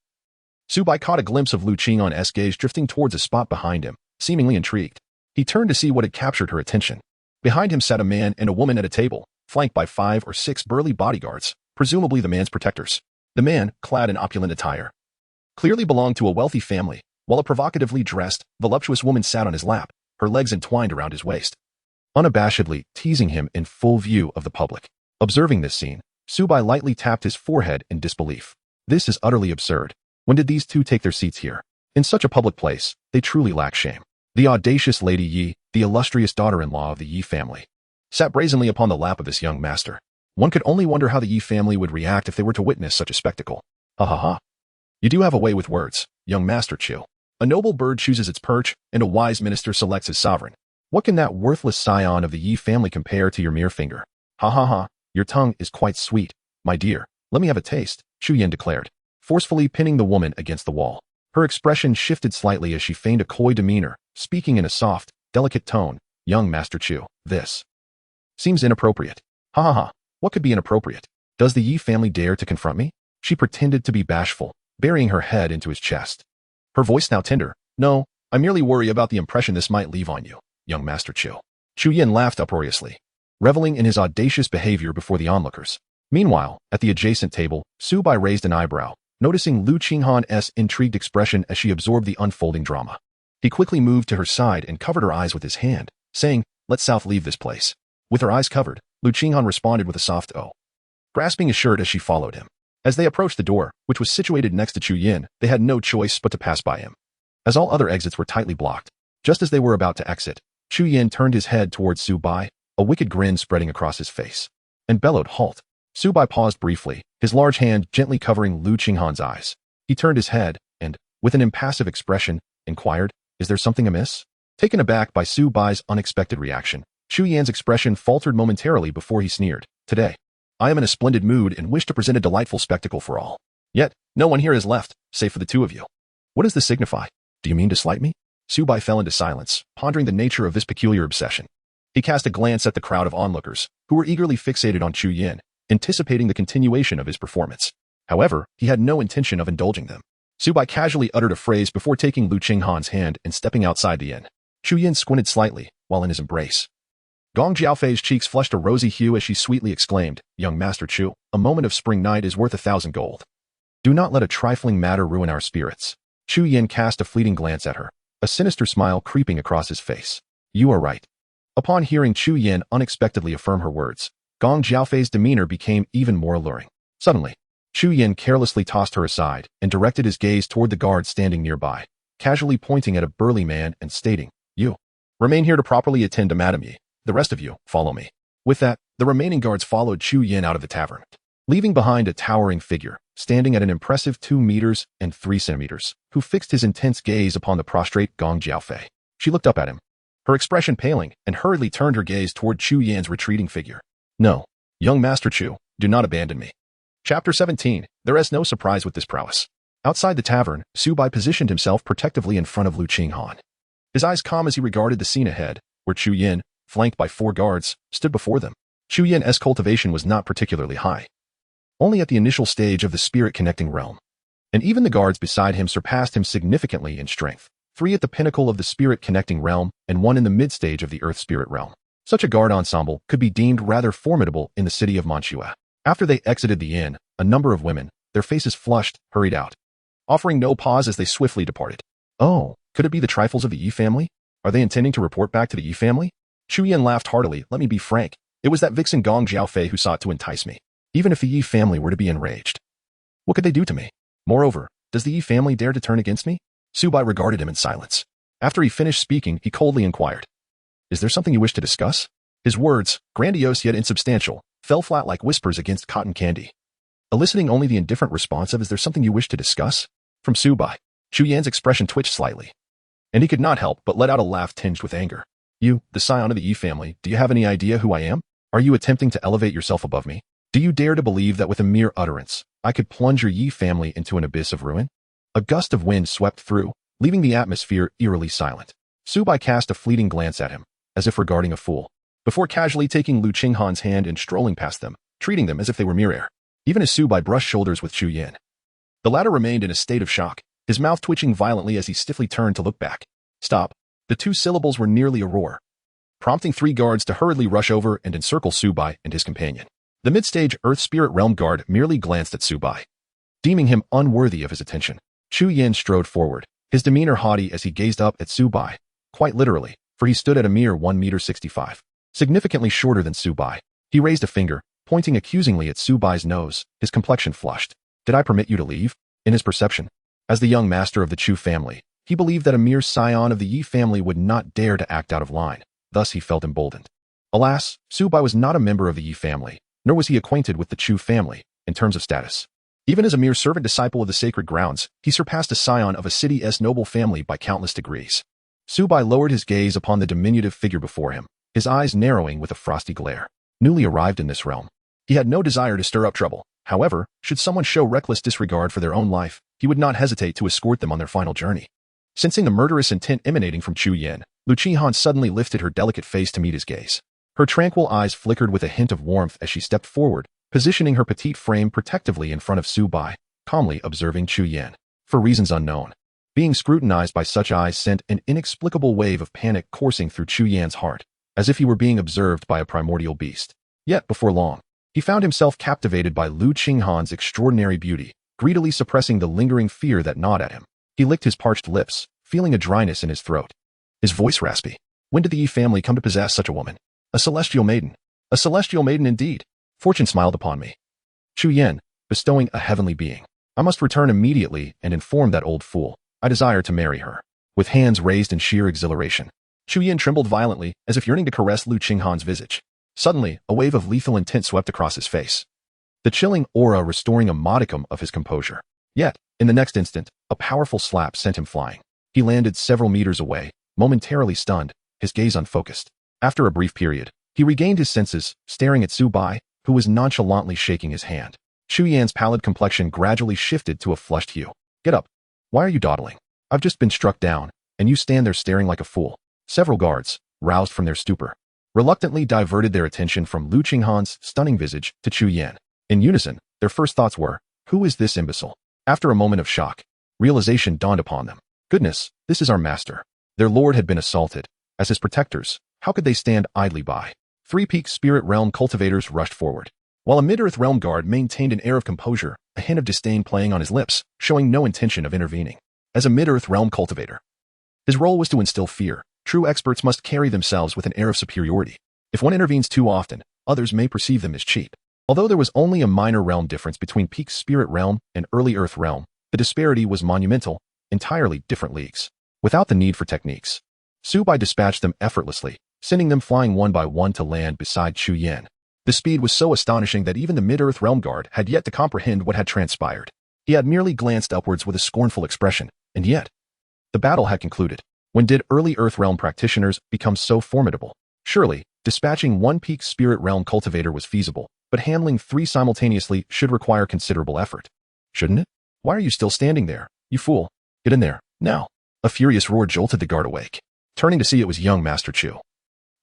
Su Bai caught a glimpse of Lu Qinghan's gaze drifting towards a spot behind him, seemingly intrigued. He turned to see what had captured her attention. Behind him sat a man and a woman at a table, flanked by 5 or 6 burly bodyguards, presumably the man's protectors. The man, clad in opulent attire, clearly belonged to a wealthy family, while a provocatively dressed, voluptuous woman sat on his lap, her legs entwined around his waist, unabashedly teasing him in full view of the public. Observing this scene, Su Bai lightly tapped his forehead in disbelief. This is utterly absurd. When did these two take their seats here? In such a public place, they truly lack shame. The audacious Lady Yi, the illustrious daughter-in-law of the Yi family, sat brazenly upon the lap of this young master. One could only wonder how the Yi family would react if they were to witness such a spectacle. Ha ha ha. You do have a way with words, young Master Chu. A noble bird chooses its perch, and a wise minister selects his sovereign. What can that worthless scion of the Yi family compare to your mere finger? Ha ha ha, your tongue is quite sweet, my dear. Let me have a taste, Chu Yin declared, forcefully pinning the woman against the wall. Her expression shifted slightly as she feigned a coy demeanor, speaking in a soft, delicate tone. Young Master Chu, this seems inappropriate. Ha ha ha, what could be inappropriate? Does the Yi family dare to confront me? She pretended to be bashful, burying her head into his chest. Her voice now tender. No, I merely worry about the impression this might leave on you, young Master Chu. Chu Yin laughed uproariously, reveling in his audacious behavior before the onlookers. Meanwhile, at the adjacent table, Su Bai raised an eyebrow, noticing Lu Qinghan's intrigued expression as she absorbed the unfolding drama. He quickly moved to her side and covered her eyes with his hand, saying, "Let South leave this place." With her eyes covered, Lu Qinghan responded with a soft "oh," grasping his shirt as she followed him. As they approached the door, which was situated next to Chu Yin, they had no choice but to pass by him, as all other exits were tightly blocked. Just as they were about to exit, Chu Yin turned his head towards Su Bai, a wicked grin spreading across his face, and bellowed, "Halt." Su Bai paused briefly, his large hand gently covering Lu Qinghan's eyes. He turned his head and, with an impassive expression, inquired, "Is there something amiss?" Taken aback by Su Bai's unexpected reaction, Chu Yan's expression faltered momentarily before he sneered. "Today, I am in a splendid mood and wish to present a delightful spectacle for all. Yet, no one here is left, save for the two of you. What does this signify? Do you mean to slight me?" Su Bai fell into silence, pondering the nature of this peculiar obsession. He cast a glance at the crowd of onlookers, who were eagerly fixated on Chu Yin, anticipating the continuation of his performance. However, he had no intention of indulging them. Su Bai casually uttered a phrase before taking Lu Qinghan's hand and stepping outside the inn. Chu Yin squinted slightly, while in his embrace. Gong Jiaofei's cheeks flushed a rosy hue as she sweetly exclaimed, "Young Master Chu, a moment of spring night is worth 1,000 gold. Do not let a trifling matter ruin our spirits." Chu Yin cast a fleeting glance at her, a sinister smile creeping across his face. "You are right." Upon hearing Chu Yin unexpectedly affirm her words, Gong Jiaofei's demeanor became even more alluring. Suddenly, Chu Yin carelessly tossed her aside and directed his gaze toward the guard standing nearby, casually pointing at a burly man and stating, "You remain here to properly attend to Madame Yi. The rest of you, follow me." With that, the remaining guards followed Chu Yin out of the tavern. leaving behind a towering figure, standing at an impressive 2 meters and 3 centimeters, who fixed his intense gaze upon the prostrate Gong Jiaofei. She looked up at him, her expression paling, and hurriedly turned her gaze toward Chu Yan's retreating figure. No, young Master Chu, do not abandon me. Chapter 17. There is no surprise with this prowess. Outside the tavern, Su Bai positioned himself protectively in front of Lu Qinghan. His eyes calm as he regarded the scene ahead, where Chu Yan, flanked by 4 guards, stood before them. Chu Yan's cultivation was not particularly high, only at the initial stage of the spirit-connecting realm, and even the guards beside him surpassed him significantly in strength, 3 at the pinnacle of the spirit-connecting realm and 1 in the mid-stage of the earth spirit realm. Such a guard ensemble could be deemed rather formidable in the city of Mantua. After they exited the inn, a number of women, their faces flushed, hurried out, offering no pause as they swiftly departed. Oh, could it be the trifles of the Yi family? Are they intending to report back to the Yi family? Chu Yan laughed heartily. Let me be frank. It was that vixen Gong Jiaofei who sought to entice me. Even if the Yi family were to be enraged, what could they do to me? Moreover, does the Yi family dare to turn against me? Su Bai regarded him in silence. After he finished speaking, he coldly inquired, is there something you wish to discuss? His words, grandiose yet insubstantial, fell flat like whispers against cotton candy, eliciting only the indifferent response of, is there something you wish to discuss? From Su Bai. Chu Yan's expression twitched slightly, and he could not help but let out a laugh tinged with anger. You, the scion of the Yi family, do you have any idea who I am? Are you attempting to elevate yourself above me? Do you dare to believe that with a mere utterance, I could plunge your Yi family into an abyss of ruin? A gust of wind swept through, leaving the atmosphere eerily silent. Su Bai cast a fleeting glance at him, as if regarding a fool, before casually taking Lu Qinghan's hand and strolling past them, treating them as if they were mere air. Even as Su Bai brushed shoulders with Chu Yan, the latter remained in a state of shock, his mouth twitching violently as he stiffly turned to look back. Stop. The 2 syllables were nearly a roar, prompting 3 guards to hurriedly rush over and encircle Su Bai and his companion. The mid-stage Earth Spirit Realm guard merely glanced at Su Bai, deeming him unworthy of his attention. Chu Yan strode forward, his demeanor haughty as he gazed up at Su Bai, quite literally, for he stood at a mere 1.65 meters, significantly shorter than Su Bai. He raised a finger, pointing accusingly at Su Bai's nose, his complexion flushed. Did I permit you to leave? In his perception, as the young master of the Chu family, he believed that a mere scion of the Yi family would not dare to act out of line, thus he felt emboldened. Alas, Su Bai was not a member of the Yi family, nor was he acquainted with the Chu family, in terms of status. Even as a mere servant disciple of the sacred grounds, he surpassed a scion of a city's noble family by countless degrees. Su Bai lowered his gaze upon the diminutive figure before him, his eyes narrowing with a frosty glare. Newly arrived in this realm, he had no desire to stir up trouble. However, should someone show reckless disregard for their own life, he would not hesitate to escort them on their final journey. Sensing the murderous intent emanating from Chu Yan, Lu Qinghan suddenly lifted her delicate face to meet his gaze. Her tranquil eyes flickered with a hint of warmth as she stepped forward, positioning her petite frame protectively in front of Su Bai, calmly observing Chu Yan. For reasons unknown, being scrutinized by such eyes sent an inexplicable wave of panic coursing through Chu Yan's heart, as if he were being observed by a primordial beast. Yet, before long, he found himself captivated by Lu Qinghan's extraordinary beauty, greedily suppressing the lingering fear that gnawed at him. He licked his parched lips, feeling a dryness in his throat, his voice raspy. When did the Yi family come to possess such a woman? A celestial maiden. A celestial maiden indeed. Fortune smiled upon me. Chu Yan, bestowing a heavenly being. I must return immediately and inform that old fool. I desire to marry her. With hands raised in sheer exhilaration, Chu Yan trembled violently, as if yearning to caress Lu Qinghan's visage. Suddenly, a wave of lethal intent swept across his face, the chilling aura restoring a modicum of his composure. Yet, in the next instant, a powerful slap sent him flying. He landed several meters away, momentarily stunned, his gaze unfocused. After a brief period, he regained his senses, staring at Su Bai, who was nonchalantly shaking his hand. Chu Yan's pallid complexion gradually shifted to a flushed hue. Get up. Why are you dawdling? I've just been struck down, and you stand there staring like a fool. Several guards, roused from their stupor, reluctantly diverted their attention from Lu Qinghan's stunning visage to Chu Yan. In unison, their first thoughts were, who is this imbecile? After a moment of shock, realization dawned upon them. Goodness, this is our master. Their lord had been assaulted. As his protectors, how could they stand idly by? 3 peak spirit realm cultivators rushed forward, while a mid-earth realm guard maintained an air of composure, a hint of disdain playing on his lips, showing no intention of intervening. As a mid-earth realm cultivator, his role was to instill fear. True experts must carry themselves with an air of superiority. If one intervenes too often, others may perceive them as cheap. Although there was only a minor realm difference between peak spirit realm and early earth realm, the disparity was monumental, entirely different leagues. Without the need for techniques, Su Bai dispatched them effortlessly, sending them flying one by one to land beside Chu Yan. The speed was so astonishing that even the mid-earth realm guard had yet to comprehend what had transpired. He had merely glanced upwards with a scornful expression, and yet, the battle had concluded. When did early earth realm practitioners become so formidable? Surely, dispatching one peak spirit realm cultivator was feasible, but handling 3 simultaneously should require considerable effort. Shouldn't it? Why are you still standing there, you fool? Get in there, now. A furious roar jolted the guard awake. Turning to see it was young Master Chu.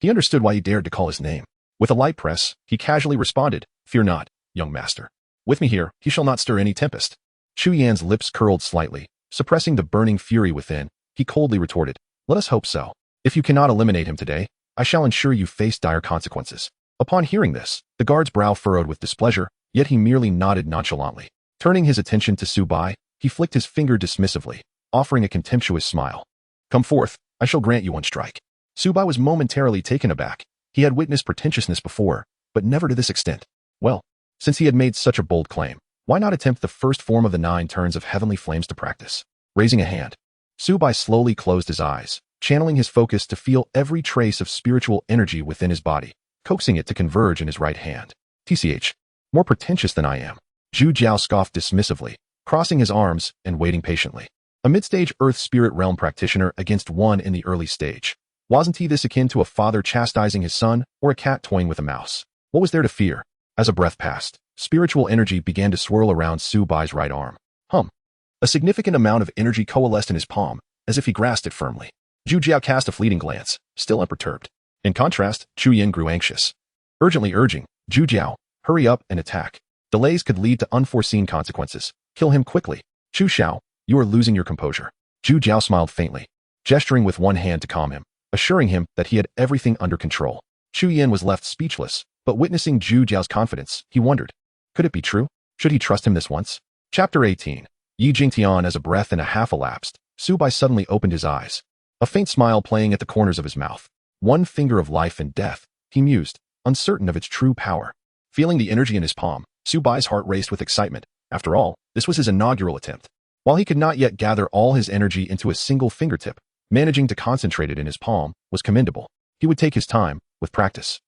He understood why he dared to call his name. With a light press, he casually responded, "Fear not, young master. With me here, he shall not stir any tempest." Chu Yan's lips curled slightly. Suppressing the burning fury within, he coldly retorted, "Let us hope so. If you cannot eliminate him today, I shall ensure you face dire consequences." Upon hearing this, the guard's brow furrowed with displeasure, yet he merely nodded nonchalantly. Turning his attention to Su Bai, he flicked his finger dismissively, offering a contemptuous smile. "Come forth, I shall grant you one strike." Su Bai was momentarily taken aback. He had witnessed pretentiousness before, but never to this extent. Well, since he had made such a bold claim, why not attempt the first form of the 9 turns of heavenly flames to practice? Raising a hand, Su Bai slowly closed his eyes, channeling his focus to feel every trace of spiritual energy within his body, coaxing it to converge in his right hand. "TCH, more pretentious than I am," Zhu Jiao scoffed dismissively, crossing his arms and waiting patiently. A mid-stage earth spirit realm practitioner against one in the early stage. Wasn't he this akin to a father chastising his son or a cat toying with a mouse? What was there to fear? As a breath passed, spiritual energy began to swirl around Su Bai's right arm. A significant amount of energy coalesced in his palm, as if he grasped it firmly. Zhu Jiao cast a fleeting glance, still unperturbed. In contrast, Chu Yan grew anxious, urgently urging, "Zhu Jiao, hurry up and attack. Delays could lead to unforeseen consequences. Kill him quickly." "Chu Xiao, you are losing your composure." Zhu Jiao smiled faintly, gesturing with one hand to calm him, assuring him that he had everything under control. Chu Yan was left speechless, but witnessing Zhu Jiao's confidence, he wondered, could it be true? Should he trust him this once? Chapter 18. Yi Jingtian. As a breath and a half elapsed, Su Bai suddenly opened his eyes, a faint smile playing at the corners of his mouth. One finger of life and death, he mused, uncertain of its true power. Feeling the energy in his palm, Su Bai's heart raced with excitement. After all, this was his inaugural attempt. While he could not yet gather all his energy into a single fingertip, managing to concentrate it in his palm was commendable. He would take his time, with practice.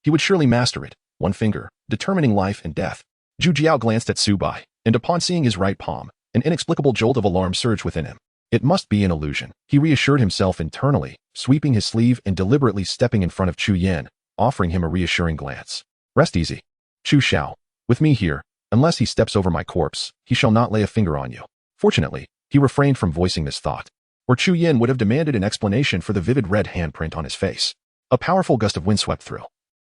He would surely master it, one finger, determining life and death. Zhu Jiao glanced at Su Bai, and upon seeing his right palm, an inexplicable jolt of alarm surged within him. It must be an illusion, he reassured himself internally, sweeping his sleeve and deliberately stepping in front of Chu Yan, offering him a reassuring glance. "Rest easy. Chu Xiao, with me here, unless he steps over my corpse, he shall not lay a finger on you." Fortunately, he refrained from voicing this thought, or Chu Yan would have demanded an explanation for the vivid red handprint on his face. A powerful gust of wind swept through,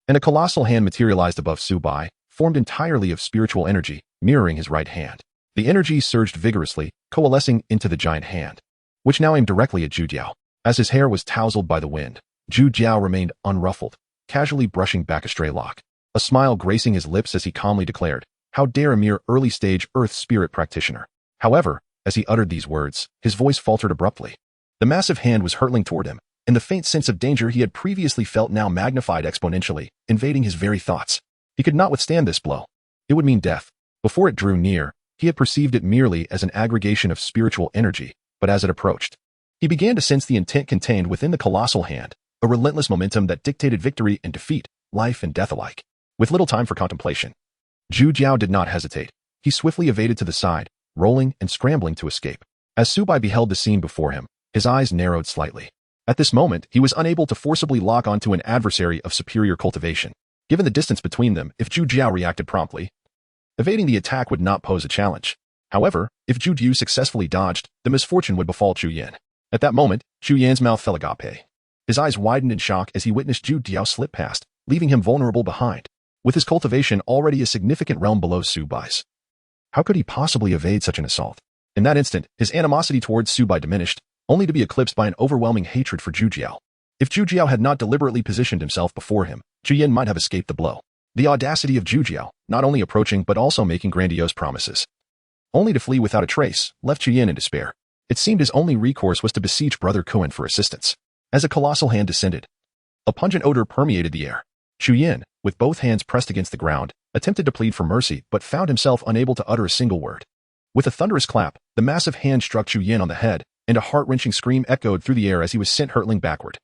and a colossal hand materialized above Su Bai, formed entirely of spiritual energy, mirroring his right hand. The energy surged vigorously, coalescing into the giant hand, which now aimed directly at Zhu Jiao. As his hair was tousled by the wind, Zhu Jiao remained unruffled, casually brushing back a stray lock. A smile gracing his lips as he calmly declared, "How dare a mere early-stage earth spirit practitioner?" However, as he uttered these words, his voice faltered abruptly. The massive hand was hurtling toward him, and the faint sense of danger he had previously felt now magnified exponentially, invading his very thoughts. He could not withstand this blow. It would mean death. Before it drew near, he had perceived it merely as an aggregation of spiritual energy, but as it approached, he began to sense the intent contained within the colossal hand, a relentless momentum that dictated victory and defeat, life and death alike. With little time for contemplation, Zhu Jiao did not hesitate. He swiftly evaded to the side, rolling and scrambling to escape. As Su Bai beheld the scene before him, his eyes narrowed slightly. At this moment, he was unable to forcibly lock onto an adversary of superior cultivation. Given the distance between them, if Zhu Jiao reacted promptly, evading the attack would not pose a challenge. However, if Zhu Jiao successfully dodged, the misfortune would befall Chu Yan. At that moment, Chu Yan's mouth fell agape. His eyes widened in shock as he witnessed Zhu Jiao slip past, leaving him vulnerable behind, with his cultivation already a significant realm below Su Bai's. How could he possibly evade such an assault? In that instant, his animosity towards Su Bai diminished, only to be eclipsed by an overwhelming hatred for Zhu Jiao. If Zhu Jiao had not deliberately positioned himself before him, Chu Yan might have escaped the blow. The audacity of Zhu Jiao, not only approaching but also making grandiose promises, only to flee without a trace, left Chu Yan in despair. It seemed his only recourse was to beseech Brother Kuan for assistance. As a colossal hand descended, a pungent odor permeated the air. Chu Yan, with both hands pressed against the ground, attempted to plead for mercy but found himself unable to utter a single word. With a thunderous clap, the massive hand struck Chu Yan on the head, and a heart-wrenching scream echoed through the air as he was sent hurtling backward,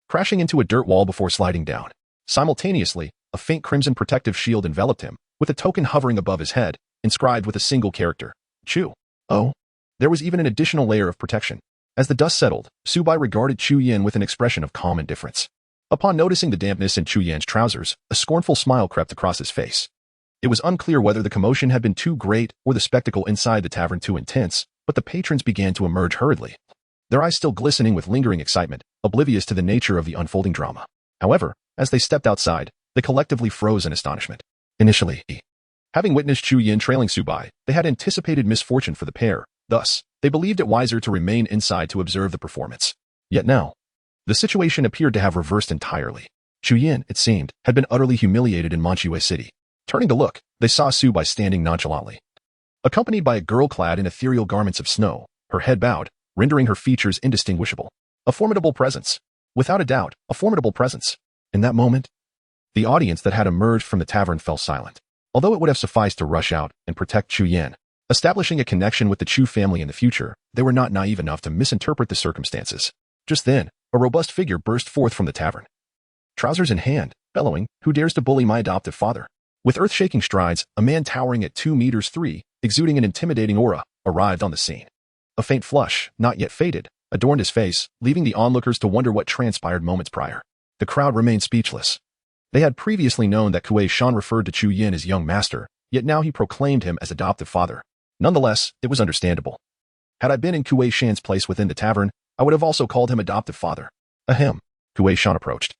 crashing into a dirt wall before sliding down. Simultaneously, A faint crimson protective shield enveloped him, with a token hovering above his head, inscribed with a single character, Chu. Oh. There was even an additional layer of protection. As the dust settled, Su Bai regarded Chu Yan with an expression of calm indifference. Upon noticing the dampness in Chu Yan's trousers, a scornful smile crept across his face. It was unclear whether the commotion had been too great or the spectacle inside the tavern too intense, but the patrons began to emerge hurriedly, their eyes still glistening with lingering excitement, oblivious to the nature of the unfolding drama. However, as they stepped outside, they collectively froze in astonishment. Initially, having witnessed Chu Yan trailing Su Bai, they had anticipated misfortune for the pair. Thus, they believed it wiser to remain inside to observe the performance. Yet now, the situation appeared to have reversed entirely. Chu Yan, it seemed, had been utterly humiliated in Manchue City. Turning to look, they saw Su Bai standing nonchalantly, accompanied by a girl clad in ethereal garments of snow, her head bowed, rendering her features indistinguishable. A formidable presence. Without a doubt, a formidable presence. In that moment, the audience that had emerged from the tavern fell silent. Although it would have sufficed to rush out and protect Chu Yan, establishing a connection with the Chu family in the future, they were not naive enough to misinterpret the circumstances. Just then, a robust figure burst forth from the tavern, trousers in hand, bellowing, "Who dares to bully my adoptive father?" With earth-shaking strides, a man towering at 2 meters 3, exuding an intimidating aura, arrived on the scene. A faint flush, not yet faded, adorned his face, leaving the onlookers to wonder what transpired moments prior. The crowd remained speechless. They had previously known that Kuei Shan referred to Chu Yan as young master, yet now he proclaimed him as adoptive father. Nonetheless, it was understandable. Had I been in Kuei Shan's place within the tavern, I would have also called him adoptive father. Ahem. Kuei Shan approached,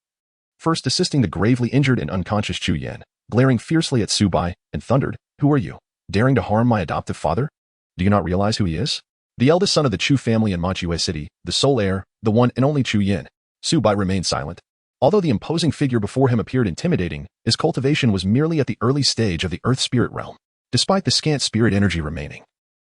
first assisting the gravely injured and unconscious Chu Yan, glaring fiercely at Su Bai, and thundered, "Who are you, daring to harm my adoptive father? Do you not realize who he is? The eldest son of the Chu family in Manchue City, the sole heir, the one and only Chu Yan." Su Bai remained silent. Although the imposing figure before him appeared intimidating, his cultivation was merely at the early stage of the earth spirit realm. Despite the scant spirit energy remaining,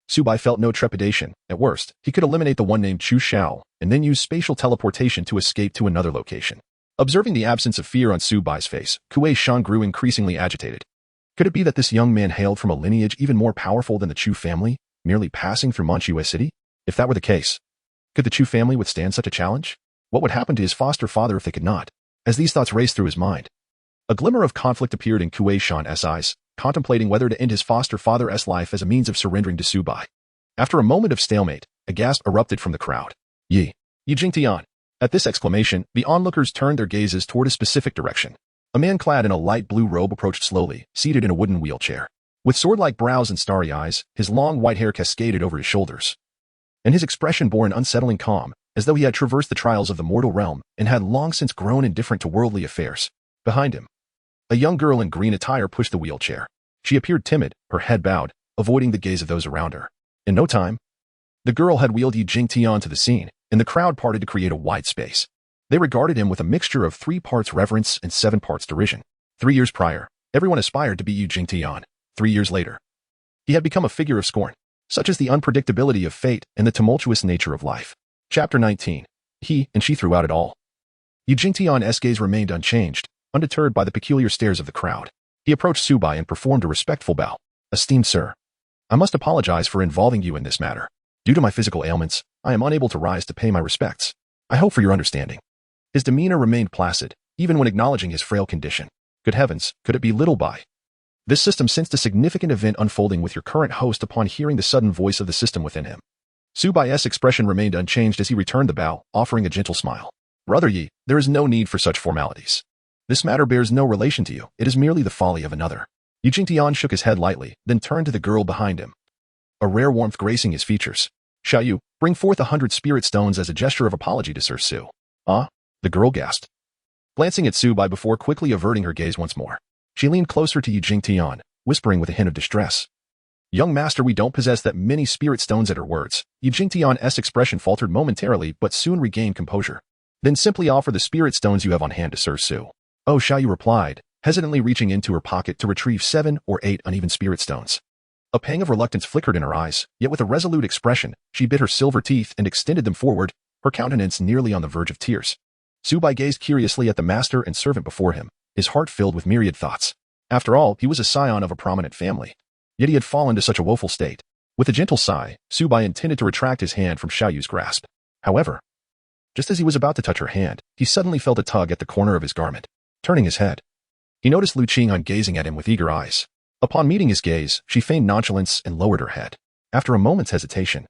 Su Bai felt no trepidation. At worst, he could eliminate the one named Chu Xiao, and then use spatial teleportation to escape to another location. Observing the absence of fear on Su Bai's face, Kuei Shan grew increasingly agitated. Could it be that this young man hailed from a lineage even more powerful than the Chu family, merely passing through Manchue City? If that were the case, could the Chu family withstand such a challenge? What would happen to his foster father if they could not? As these thoughts raced through his mind, a glimmer of conflict appeared in Kuei Shan's eyes, contemplating whether to end his foster father's life as a means of surrendering to Su Bai. After a moment of stalemate, a gasp erupted from the crowd. Yi Jingtian. At this exclamation, the onlookers turned their gazes toward a specific direction. A man clad in a light blue robe approached slowly, seated in a wooden wheelchair. With sword-like brows and starry eyes, his long white hair cascaded over his shoulders, and his expression bore an unsettling calm, as though he had traversed the trials of the mortal realm and had long since grown indifferent to worldly affairs. Behind him, a young girl in green attire pushed the wheelchair. She appeared timid, her head bowed, avoiding the gaze of those around her. In no time, the girl had wheeled Yi Jingtian to the scene, and the crowd parted to create a wide space. They regarded him with a mixture of 3 parts reverence and 7 parts derision. 3 years prior, everyone aspired to be Yi Jingtian. 3 years later, he had become a figure of scorn. Such is the unpredictability of fate and the tumultuous nature of life. Chapter 19. He and she throughout it all. Yi Jingtian's gaze remained unchanged, undeterred by the peculiar stares of the crowd. He approached Su Bai and performed a respectful bow. "Esteemed sir, I must apologize for involving you in this matter. Due to my physical ailments, I am unable to rise to pay my respects. I hope for your understanding." His demeanor remained placid, even when acknowledging his frail condition. Good heavens, could it be Little Bai? This system sensed a significant event unfolding with your current host upon hearing the sudden voice of the system within him. Su Bai's expression remained unchanged as he returned the bow, offering a gentle smile. "Brother Yi, there is no need for such formalities. This matter bears no relation to you, it is merely the folly of another." Yi Jingtian shook his head lightly, then turned to the girl behind him, a rare warmth gracing his features. "Shall you bring forth 100 spirit stones as a gesture of apology to Sir Su?" "Ah?" the girl gasped, glancing at Su Bai before quickly averting her gaze once more. She leaned closer to Yi Jingtian, whispering with a hint of distress. "Young master, we don't possess that many spirit stones." At her words, Yi Jingtian's expression faltered momentarily but soon regained composure. "Then simply offer the spirit stones you have on hand to Sir Su." "Oh," Xiaoyu replied, hesitantly reaching into her pocket to retrieve 7 or 8 uneven spirit stones. A pang of reluctance flickered in her eyes, yet with a resolute expression, she bit her silver teeth and extended them forward, her countenance nearly on the verge of tears. Su Bai gazed curiously at the master and servant before him, his heart filled with myriad thoughts. After all, he was a scion of a prominent family. Yet he had fallen to such a woeful state. With a gentle sigh, Su Bai intended to retract his hand from Xiaoyu's grasp. However, just as he was about to touch her hand, he suddenly felt a tug at the corner of his garment. Turning his head, He noticed Lu Qinghan gazing at him with eager eyes. Upon meeting his gaze, she feigned nonchalance and lowered her head. After a moment's hesitation,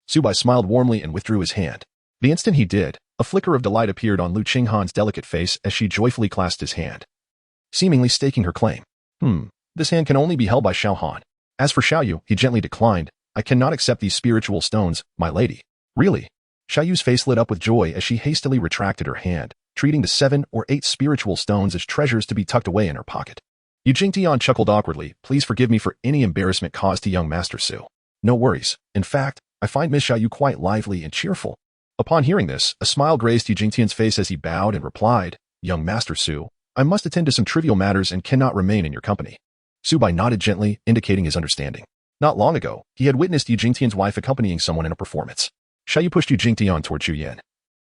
Su Bai smiled warmly and withdrew his hand. The instant he did, a flicker of delight appeared on Lu Qinghan's delicate face as she joyfully clasped his hand, seemingly staking her claim. This hand can only be held by Xiao Han. As for Xiaoyu, he gently declined. I cannot accept these spiritual stones, my lady. Really? Xiaoyu's face lit up with joy as she hastily retracted her hand, treating the 7 or 8 spiritual stones as treasures to be tucked away in her pocket. Yu Jingtian chuckled awkwardly. Please forgive me for any embarrassment caused to young Master Su. No worries. In fact, I find Miss Xiaoyu quite lively and cheerful. Upon hearing this, a smile graced Yu Jingtian's face as he bowed and replied, Young Master Su, I must attend to some trivial matters and cannot remain in your company. Su Bai nodded gently, indicating his understanding. Not long ago, he had witnessed Yu Jingtian's wife accompanying someone in a performance. Xiaoyu pushed Yu Jingtian toward Chu Yin.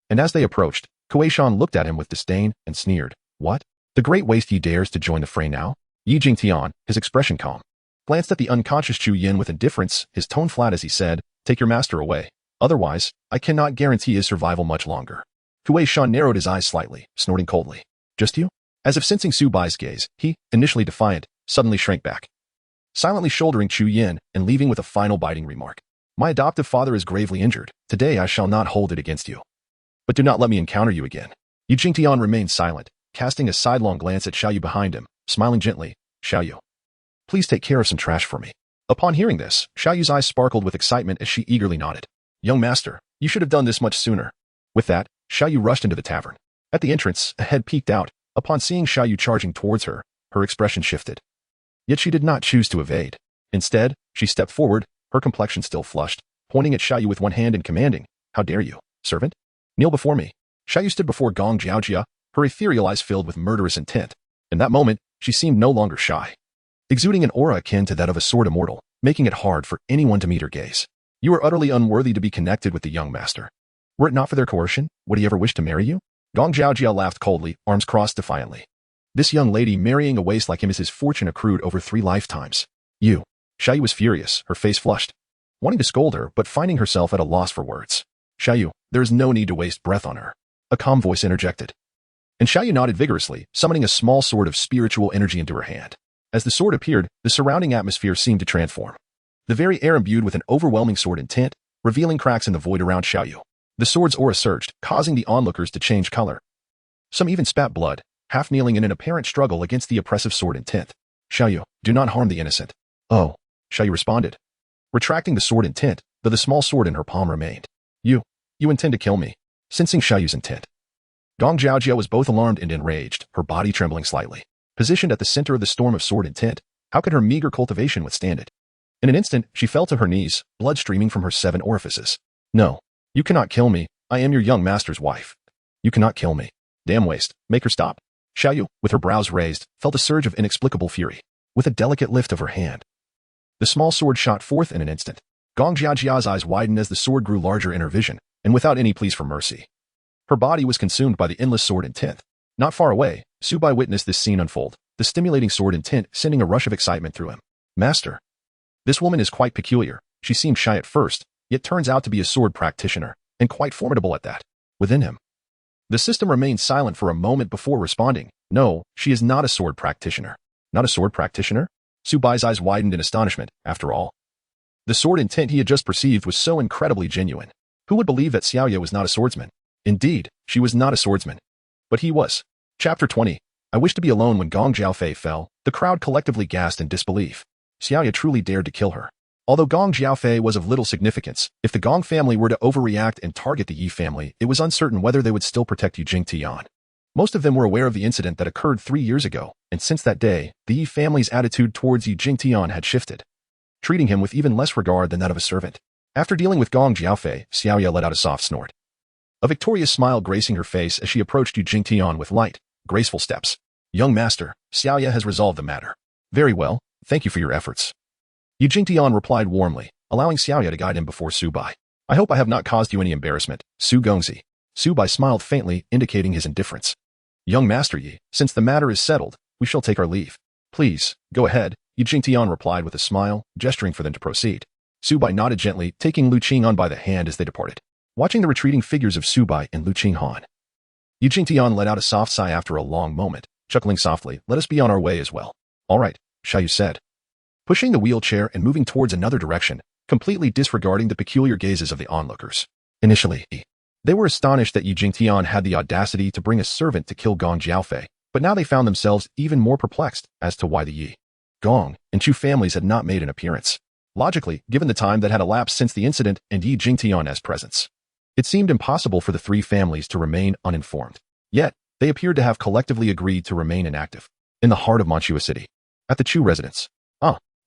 And as they approached, Kuei Shan looked at him with disdain and sneered. What? The great waste he dares to join the fray now? Yi Jingtian, his expression calm, glanced at the unconscious Chu Yin with indifference, his tone flat as he said, Take your master away. Otherwise, I cannot guarantee his survival much longer. Kuei Shan narrowed his eyes slightly, snorting coldly. Just you? As if sensing Su Bai's gaze, he, initially defiant, suddenly shrank back, silently shouldering Chu Yin and leaving with a final biting remark. My adoptive father is gravely injured. Today I shall not hold it against you. But do not let me encounter you again. Yu Jingtian remained silent, casting a sidelong glance at Xiaoyu behind him, smiling gently. Xiaoyu, please take care of some trash for me. Upon hearing this, Xiaoyu's eyes sparkled with excitement as she eagerly nodded. Young master, you should have done this much sooner. With that, Xiaoyu rushed into the tavern. At the entrance, a head peeked out. Upon seeing Xiaoyu charging towards her, her expression shifted. Yet she did not choose to evade. Instead, she stepped forward, her complexion still flushed, pointing at Xiaoyu with one hand and commanding, How dare you, servant? Kneel before me. Xiaoyu stood before Gong Jiaojia, her ethereal eyes filled with murderous intent. In that moment, she seemed no longer shy, exuding an aura akin to that of a sword immortal, making it hard for anyone to meet her gaze. You are utterly unworthy to be connected with the young master. Were it not for their coercion, would he ever wish to marry you? Gong Jiaojia laughed coldly, arms crossed defiantly. This young lady marrying a waste like him is his fortune accrued over 3 lifetimes. You. Xiaoyu was furious, her face flushed, wanting to scold her, but finding herself at a loss for words. Xiaoyu, there is no need to waste breath on her. A calm voice interjected. And Xiaoyu nodded vigorously, summoning a small sword of spiritual energy into her hand. As the sword appeared, the surrounding atmosphere seemed to transform. The very air imbued with an overwhelming sword intent, revealing cracks in the void around Xiaoyu. The sword's aura surged, causing the onlookers to change color. Some even spat blood, half kneeling in an apparent struggle against the oppressive sword intent. Xiaoyu, do not harm the innocent. Oh, Xiaoyu responded, retracting the sword intent, though the small sword in her palm remained. You intend to kill me. Sensing Xiaoyu's intent, Gong Jiaojia was both alarmed and enraged, her body trembling slightly. Positioned at the center of the storm of sword intent, how could her meager cultivation withstand it? In an instant, she fell to her knees, blood streaming from her 7 orifices. No, you cannot kill me. I am your young master's wife. You cannot kill me. Damn waste. Make her stop. Xiaoyu, with her brows raised, felt a surge of inexplicable fury. With a delicate lift of her hand, the small sword shot forth in an instant. Gong Jiajia's eyes widened as the sword grew larger in her vision, and without any pleas for mercy, her body was consumed by the endless sword intent. Not far away, Su Bai witnessed this scene unfold, the stimulating sword intent sending a rush of excitement through him. Master. This woman is quite peculiar. She seemed shy at first, yet turns out to be a sword practitioner, and quite formidable at that. Within him, the system remained silent for a moment before responding. No, she is not a sword practitioner. Not a sword practitioner? Su Bai's eyes widened in astonishment. After all, the sword intent he had just perceived was so incredibly genuine. Who would believe that Xiaoya was not a swordsman? Indeed, she was not a swordsman. But he was. Chapter 20. I wished to be alone when Gong Jiaofei fell. The crowd collectively gasped in disbelief. Xiaoya truly dared to kill her. Although Gong Jiaofei was of little significance, if the Gong family were to overreact and target the Yi family, it was uncertain whether they would still protect Yu Jingtian. Most of them were aware of the incident that occurred 3 years ago, and since that day, the Yi family's attitude towards Yu Jingtian had shifted, treating him with even less regard than that of a servant. After dealing with Gong Jiaofei, Xiaoya let out a soft snort, a victorious smile gracing her face as she approached Yu Jingtian with light, graceful steps. Young master, Xiaoya has resolved the matter. Very well, thank you for your efforts. Yu Jingtian replied warmly, allowing Xiaoya to guide him before Su Bai. I hope I have not caused you any embarrassment, Su Gongzi. Su Bai smiled faintly, indicating his indifference. Young master Yi, since the matter is settled, we shall take our leave. Please, go ahead, Yu Jingtian replied with a smile, gesturing for them to proceed. Su Bai nodded gently, taking Lu Qinghan by the hand as they departed. Watching the retreating figures of Su Bai and Lu Qinghan, Yu Jingtian let out a soft sigh after a long moment, Chuckling softly, let us be on our way as well. All right, Xiaoyu said, pushing the wheelchair and moving towards another direction, completely disregarding the peculiar gazes of the onlookers. Initially, they were astonished that Yi Jingtian had the audacity to bring a servant to kill Gong Jiaofei, but now they found themselves even more perplexed as to why the Yi, Gong, and Chu families had not made an appearance. Logically, given the time that had elapsed since the incident and Yi Jingtian's presence, it seemed impossible for the three families to remain uninformed. Yet, they appeared to have collectively agreed to remain inactive. In the heart of Manchua City, at the Chu residence,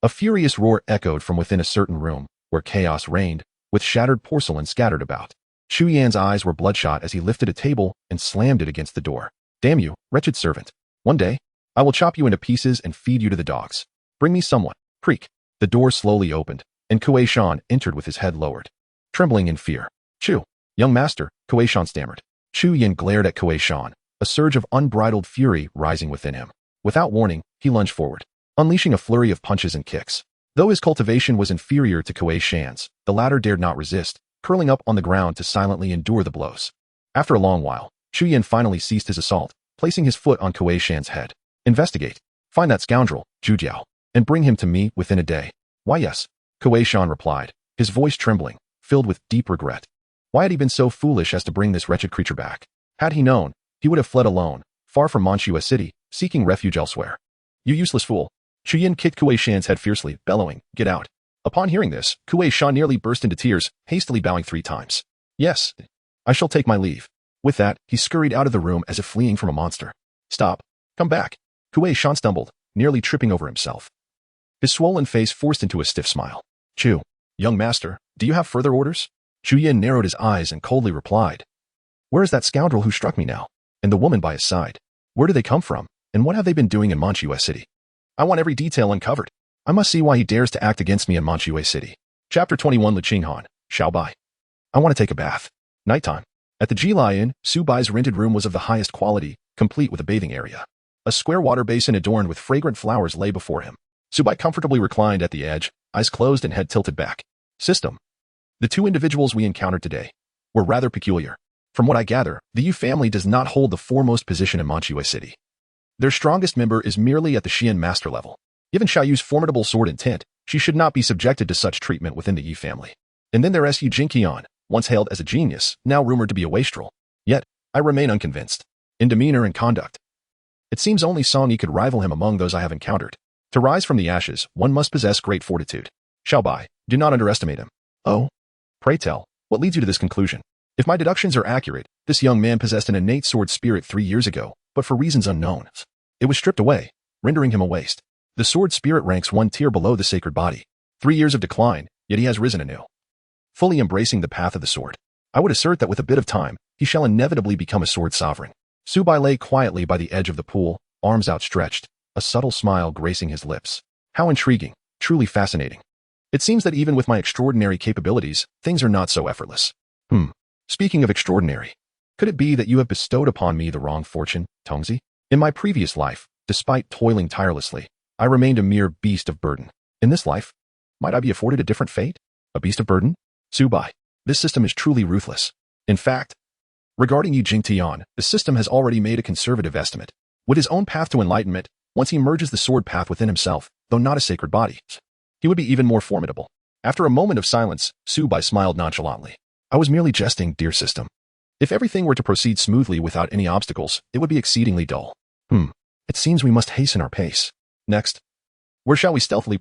a furious roar echoed from within a certain room, where chaos reigned, with shattered porcelain scattered about. Shu Yan's eyes were bloodshot as he lifted a table and slammed it against the door. Damn you, wretched servant. One day, I will chop you into pieces and feed you to the dogs. Bring me someone. Creak. The door slowly opened, and Kuei Shan entered with his head lowered, trembling in fear. Chu, young master, Kuei Shan stammered. Chu Yan glared at Kuei Shan, a surge of unbridled fury rising within him. Without warning, he lunged forward, unleashing a flurry of punches and kicks. Though his cultivation was inferior to Kuei Shan's, the latter dared not resist, curling up on the ground to silently endure the blows. After a long while, Chu Yan finally ceased his assault, placing his foot on Kuei Shan's head. Investigate. Find that scoundrel, Zhu Jiao, and bring him to me within a day. Why yes, Kuei Shan replied, his voice trembling, filled with deep regret. Why had he been so foolish as to bring this wretched creature back? Had he known, he would have fled alone, far from Manchua City, seeking refuge elsewhere. You useless fool. Chu Yan kicked Kuei Shan's head fiercely, bellowing, get out. Upon hearing this, Kuei Shan nearly burst into tears, hastily bowing 3 times. Yes, I shall take my leave. With that, he scurried out of the room as if fleeing from a monster. Stop. Come back. Kuei Shan stumbled, nearly tripping over himself. His swollen face forced into a stiff smile. Chu, young master, do you have further orders? Chu Yan narrowed his eyes and coldly replied. Where is that scoundrel who struck me now? And the woman by his side? Where do they come from? And what have they been doing in Manchua City? I want every detail uncovered. I must see why he dares to act against me in Manchua City. Chapter 21 Lu Qinghan, Su Bai. I want to take a bath. Nighttime. At the Jilai Inn, Su Bai's rented room was of the highest quality, complete with a bathing area. A square water basin adorned with fragrant flowers lay before him. Su Bai comfortably reclined at the edge, eyes closed and head tilted back. System. The 2 individuals we encountered today were rather peculiar. From what I gather, the Yu family does not hold the foremost position in Manchua City. Their strongest member is merely at the Xian master level. Given Xiaoyu's formidable sword intent, she should not be subjected to such treatment within the Yi family. And then there is Yi Jingqian, once hailed as a genius, now rumored to be a wastrel. Yet, I remain unconvinced. In demeanor and conduct, it seems only Song Yi could rival him among those I have encountered. To rise from the ashes, one must possess great fortitude. Su Bai, do not underestimate him. Oh? Pray tell, what leads you to this conclusion? If my deductions are accurate, this young man possessed an innate sword spirit 3 years ago, but for reasons unknown, it was stripped away, rendering him a waste. The sword spirit ranks 1 tier below the sacred body. 3 years of decline, yet he has risen anew, fully embracing the path of the sword. I would assert that with a bit of time, he shall inevitably become a sword sovereign. Su Bai lay quietly by the edge of the pool, arms outstretched, a subtle smile gracing his lips. How intriguing, truly fascinating. It seems that even with my extraordinary capabilities, things are not so effortless. Speaking of extraordinary, could it be that you have bestowed upon me the wrong fortune, Tongzi? In my previous life, despite toiling tirelessly, I remained a mere beast of burden. In this life, might I be afforded a different fate? A beast of burden? Su Bai, this system is truly ruthless. In fact, regarding Yi Jingtian, the system has already made a conservative estimate. With his own path to enlightenment, once he merges the sword path within himself, though not a sacred body, he would be even more formidable. After a moment of silence, Su Bai smiled nonchalantly. I was merely jesting, dear system. If everything were to proceed smoothly without any obstacles, it would be exceedingly dull. It seems we must hasten our pace. Next, where shall we stealthily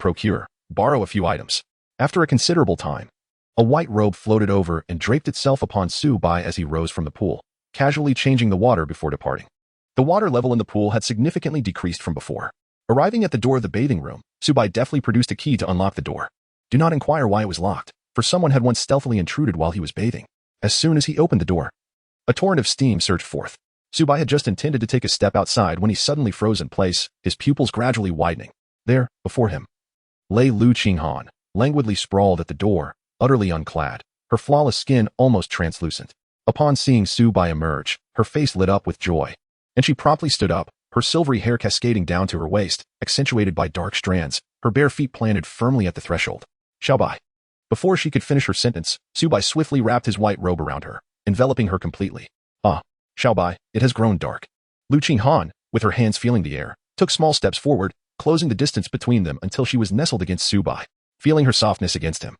borrow a few items? After a considerable time, a white robe floated over and draped itself upon Su Bai as he rose from the pool, casually changing the water before departing. The water level in the pool had significantly decreased from before. Arriving at the door of the bathing room, Su Bai deftly produced a key to unlock the door. Do not inquire why it was locked, for someone had once stealthily intruded while he was bathing. As soon as he opened the door, a torrent of steam surged forth. Su Bai had just intended to take a step outside when he suddenly froze in place, his pupils gradually widening. There, before him, lay Lu Qinghan, languidly sprawled at the door, utterly unclad, her flawless skin almost translucent. Upon seeing Su Bai emerge, her face lit up with joy, and she promptly stood up, her silvery hair cascading down to her waist, accentuated by dark strands, her bare feet planted firmly at the threshold. Su Bai. Before she could finish her sentence, Su Bai swiftly wrapped his white robe around her, enveloping her completely. Su Bai, it has grown dark. Lu Qinghan, with her hands feeling the air, took small steps forward, closing the distance between them until she was nestled against Su Bai, feeling her softness against him.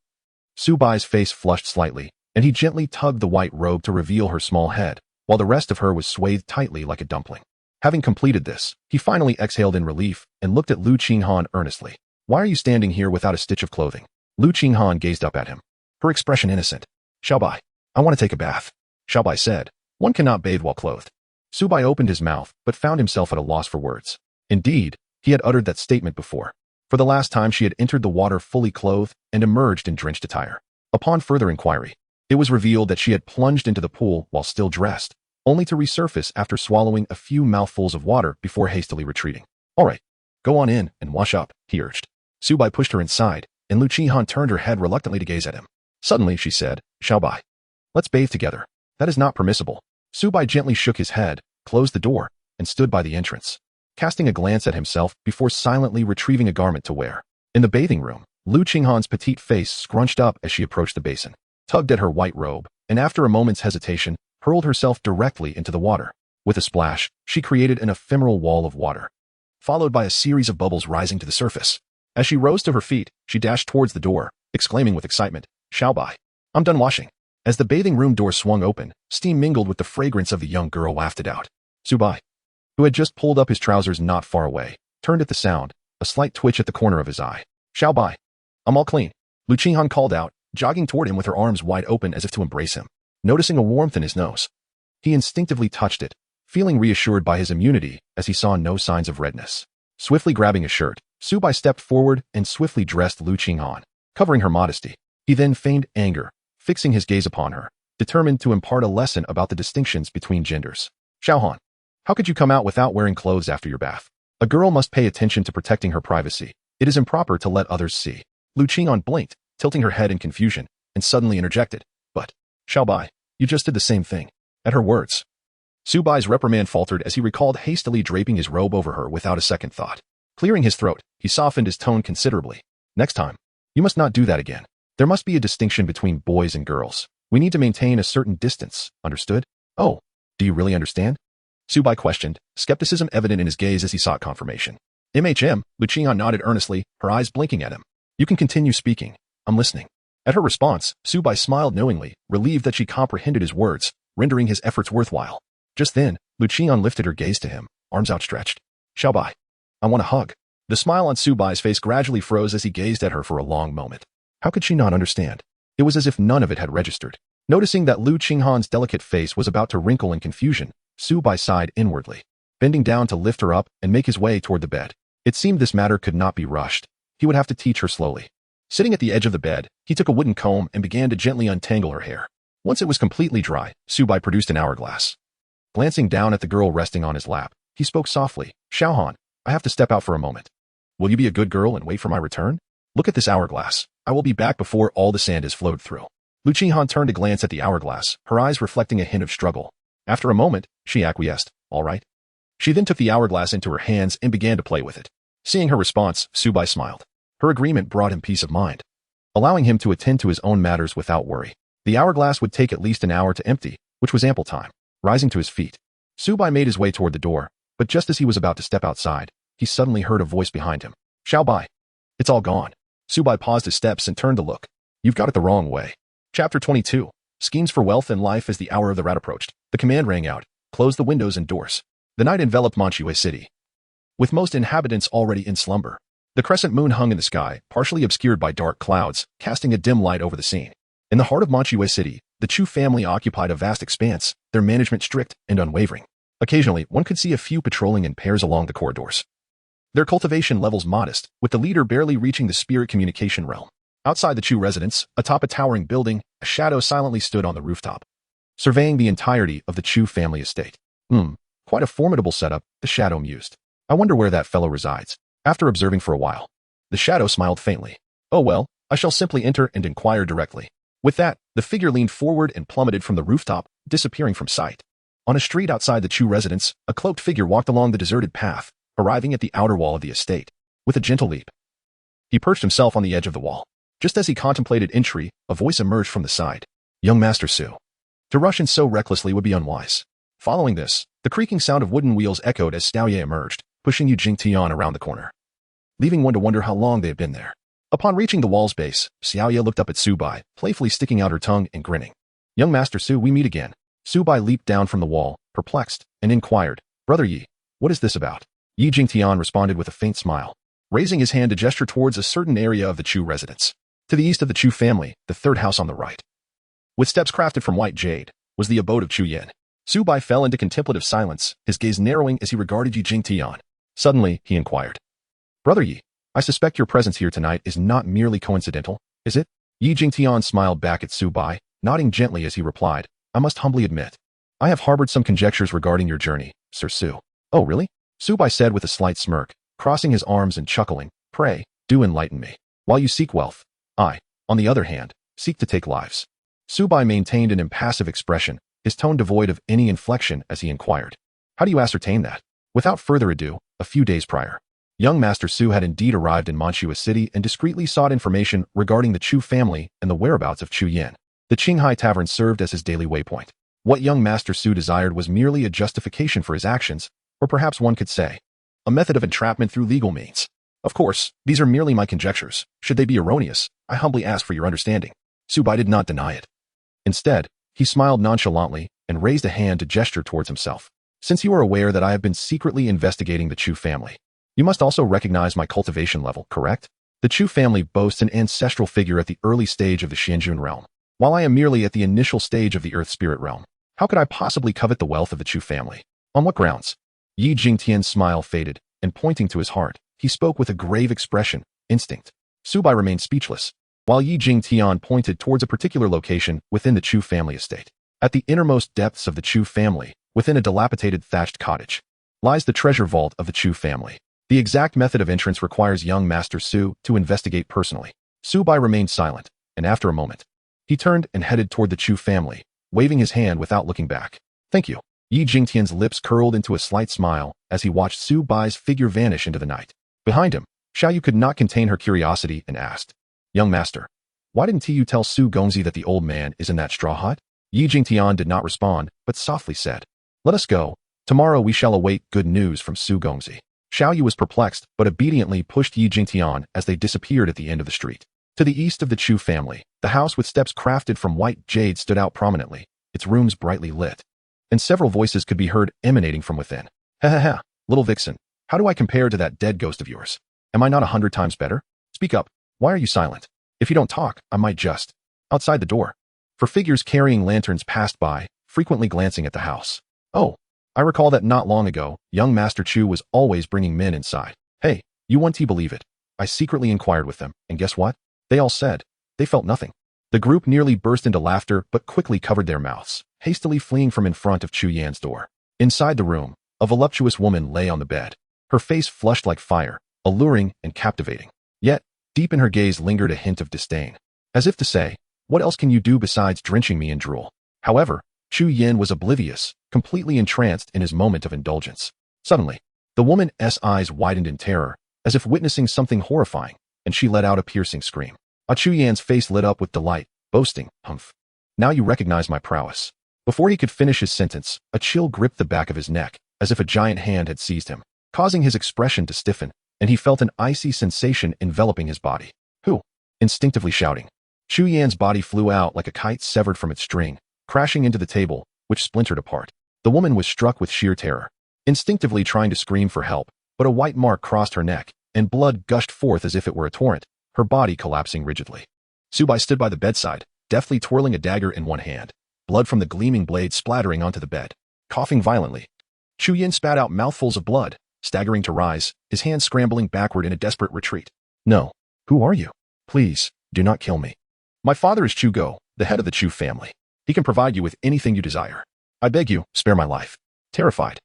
Su Bai's face flushed slightly, and he gently tugged the white robe to reveal her small head, while the rest of her was swathed tightly like a dumpling. Having completed this, he finally exhaled in relief and looked at Lu Qinghan earnestly. "Why are you standing here without a stitch of clothing?" Lu Qinghan gazed up at him, her expression innocent. "Su Bai, I want to take a bath," Su Bai said. "One cannot bathe while clothed." Su Bai opened his mouth, but found himself at a loss for words. Indeed, he had uttered that statement before. For the last time she had entered the water fully clothed and emerged in drenched attire. Upon further inquiry, it was revealed that she had plunged into the pool while still dressed, only to resurface after swallowing a few mouthfuls of water before hastily retreating. "All right, go on in and wash up," he urged. Su Bai pushed her inside, and Lu Qinghan turned her head reluctantly to gaze at him. Suddenly, she said, "Su Bai, let's bathe together." "That is not permissible." Su Bai gently shook his head, closed the door, and stood by the entrance, casting a glance at himself before silently retrieving a garment to wear. In the bathing room, Lu Qinghan's petite face scrunched up as she approached the basin, tugged at her white robe, and after a moment's hesitation, hurled herself directly into the water. With a splash, she created an ephemeral wall of water, followed by a series of bubbles rising to the surface. As she rose to her feet, she dashed towards the door, exclaiming with excitement, "Su Bai, I'm done washing." As the bathing room door swung open, steam mingled with the fragrance of the young girl wafted out. Su Bai, who had just pulled up his trousers not far away, turned at the sound, a slight twitch at the corner of his eye. "Su Bai, I'm all clean," Lu Qinghan called out, jogging toward him with her arms wide open as if to embrace him. Noticing a warmth in his nose, he instinctively touched it, feeling reassured by his immunity as he saw no signs of redness. Swiftly grabbing a shirt, Su Bai stepped forward and swiftly dressed Lu Qinghan, covering her modesty. He then feigned anger, fixing his gaze upon her, determined to impart a lesson about the distinctions between genders. "Xiaohan, how could you come out without wearing clothes after your bath? A girl must pay attention to protecting her privacy. It is improper to let others see." Lu Qinghan blinked, tilting her head in confusion, and suddenly interjected, "But, Su Bai, you just did the same thing." At her words, Su Bai's reprimand faltered as he recalled hastily draping his robe over her without a second thought. Clearing his throat, he softened his tone considerably. "Next time, you must not do that again. There must be a distinction between boys and girls. We need to maintain a certain distance, understood?" "Oh, do you really understand?" Su Bai questioned, skepticism evident in his gaze as he sought confirmation. "MHM," Lu Qinghan nodded earnestly, her eyes blinking at him. "You can continue speaking. I'm listening." At her response, Su Bai smiled knowingly, relieved that she comprehended his words, rendering his efforts worthwhile. Just then, Lu Qinghan lifted her gaze to him, arms outstretched. "Su Bai, I want a hug." The smile on Su Bai's face gradually froze as he gazed at her for a long moment. How could she not understand? It was as if none of it had registered. Noticing that Lu Qinghan's delicate face was about to wrinkle in confusion, Su Bai sighed inwardly, bending down to lift her up and make his way toward the bed. It seemed this matter could not be rushed. He would have to teach her slowly. Sitting at the edge of the bed, he took a wooden comb and began to gently untangle her hair. Once it was completely dry, Su Bai produced an hourglass. Glancing down at the girl resting on his lap, he spoke softly, "Xiaohan, I have to step out for a moment. Will you be a good girl and wait for my return? Look at this hourglass. I will be back before all the sand is flowed through." Lu Qinghan turned to glance at the hourglass, her eyes reflecting a hint of struggle. After a moment, she acquiesced, "All right." She then took the hourglass into her hands and began to play with it. Seeing her response, Su Bai smiled. Her agreement brought him peace of mind, allowing him to attend to his own matters without worry. The hourglass would take at least an hour to empty, which was ample time. Rising to his feet, Su Bai made his way toward the door, but just as he was about to step outside, he suddenly heard a voice behind him. "Su Bai, it's all gone." Su Bai paused his steps and turned to look. "You've got it the wrong way." Chapter 22. Schemes for wealth and life. As the hour of the rat approached, the command rang out, "Close the windows and doors." The night enveloped Manchue City, with most inhabitants already in slumber. The crescent moon hung in the sky, partially obscured by dark clouds, casting a dim light over the scene. In the heart of Manchue City, the Chu family occupied a vast expanse, their management strict and unwavering. Occasionally, one could see a few patrolling in pairs along the corridors. Their cultivation levels modest, with the leader barely reaching the spirit communication realm. Outside the Chu residence, atop a towering building, a shadow silently stood on the rooftop, surveying the entirety of the Chu family estate. Quite a formidable setup, the shadow mused. "I wonder where that fellow resides." After observing for a while, the shadow smiled faintly. "Oh well, I shall simply enter and inquire directly." With that, the figure leaned forward and plummeted from the rooftop, disappearing from sight. On a street outside the Chu residence, a cloaked figure walked along the deserted path, arriving at the outer wall of the estate. With a gentle leap, he perched himself on the edge of the wall. Just as he contemplated entry, a voice emerged from the side. "Young Master Su. To rush in so recklessly would be unwise." Following this, The creaking sound of wooden wheels echoed as Xiao Ye emerged, pushing Yu Jingtian around the corner, leaving one to wonder how long they had been there. Upon reaching the wall's base, Xiao Ye looked up at Su Bai, playfully sticking out her tongue and grinning. "Young Master Su, we meet again." Su Bai leaped down from the wall, perplexed, and inquired, "Brother Yi, what is this about?" Yi Jingtian responded with a faint smile, raising his hand to gesture towards a certain area of the Chu residence. To the east of the Chu family, the third house on the right, with steps crafted from white jade, was the abode of Chu Yin. Su Bai fell into contemplative silence, his gaze narrowing as he regarded Yi Jingtian. Suddenly, he inquired, "Brother Yi, I suspect your presence here tonight is not merely coincidental, is it?" Yi Jingtian smiled back at Su Bai, nodding gently as he replied, "I must humbly admit, I have harbored some conjectures regarding your journey, Sir Su." "Oh, really?" Su Bai said with a slight smirk, crossing his arms and chuckling, "Pray, do enlighten me. While you seek wealth, I, on the other hand, seek to take lives." Su Bai maintained an impassive expression, his tone devoid of any inflection as he inquired, "How do you ascertain that?" Without further ado, a few days prior, young Master Su had indeed arrived in Manchua City and discreetly sought information regarding the Chu family and the whereabouts of Chu Yin. The Qinghai Tavern served as his daily waypoint. What young Master Su desired was merely a justification for his actions, or perhaps one could say, a method of entrapment through legal means. Of course, these are merely my conjectures. Should they be erroneous, I humbly ask for your understanding. Su Bai did not deny it. Instead, he smiled nonchalantly and raised a hand to gesture towards himself. "Since you are aware that I have been secretly investigating the Chu family, you must also recognize my cultivation level, correct? The Chu family boasts an ancestral figure at the early stage of the Xianjun realm, while I am merely at the initial stage of the Earth Spirit realm. How could I possibly covet the wealth of the Chu family? On what grounds?" Yi Jingtian's smile faded, and pointing to his heart, he spoke with a grave expression, "Instinct." Su Bai remained speechless, while Yi Jingtian pointed towards a particular location within the Chu family estate. At the innermost depths of the Chu family, within a dilapidated thatched cottage, lies the treasure vault of the Chu family. The exact method of entrance requires young Master Su to investigate personally. Su Bai remained silent, and after a moment, he turned and headed toward the Chu family, waving his hand without looking back. "Thank you." Yi Jingtian's lips curled into a slight smile as he watched Su Bai's figure vanish into the night. Behind him, Xiaoyu could not contain her curiosity and asked, "Young master, why didn't you tell Su Gongzi that the old man is in that straw hut?" Yi Jingtian did not respond, but softly said, "Let us go. Tomorrow we shall await good news from Su Gongzi." Xiaoyu was perplexed, but obediently pushed Yi Jingtian as they disappeared at the end of the street. To the east of the Chu family, the house with steps crafted from white jade stood out prominently, its rooms brightly lit, and several voices could be heard emanating from within. "Ha ha ha, little vixen, how do I compare to that dead ghost of yours? Am I not 100 times better? Speak up, why are you silent? If you don't talk, I might just..." Outside the door, for figures carrying lanterns passed by, frequently glancing at the house. "Oh, I recall that not long ago, young Master Chu was always bringing men inside. Hey, you won't believe it. I secretly inquired with them, and guess what? They all said they felt nothing." The group nearly burst into laughter but quickly covered their mouths, hastily fleeing from in front of Chu Yan's door. Inside the room, a voluptuous woman lay on the bed, her face flushed like fire, alluring and captivating. Yet, deep in her gaze lingered a hint of disdain, as if to say, "What else can you do besides drenching me in drool?" However, Chu Yin was oblivious, completely entranced in his moment of indulgence. Suddenly, the woman's eyes widened in terror, as if witnessing something horrifying, and she let out a piercing scream. Chu Yan's face lit up with delight, boasting, "Humph. Now you recognize my prowess." Before he could finish his sentence, a chill gripped the back of his neck, as if a giant hand had seized him, causing his expression to stiffen, and he felt an icy sensation enveloping his body. "Who?" Instinctively shouting, Chu Yan's body flew out like a kite severed from its string, crashing into the table, which splintered apart. The woman was struck with sheer terror, instinctively trying to scream for help, but a white mark crossed her neck, and blood gushed forth as if it were a torrent, her body collapsing rigidly. Su Bai stood by the bedside, deftly twirling a dagger in one hand, blood from the gleaming blade splattering onto the bed. Coughing violently, Chu Yin spat out mouthfuls of blood, staggering to rise, his hands scrambling backward in a desperate retreat. "No. Who are you? Please, do not kill me. My father is Chu Go, the head of the Chu family. He can provide you with anything you desire. I beg you, spare my life." Terrified,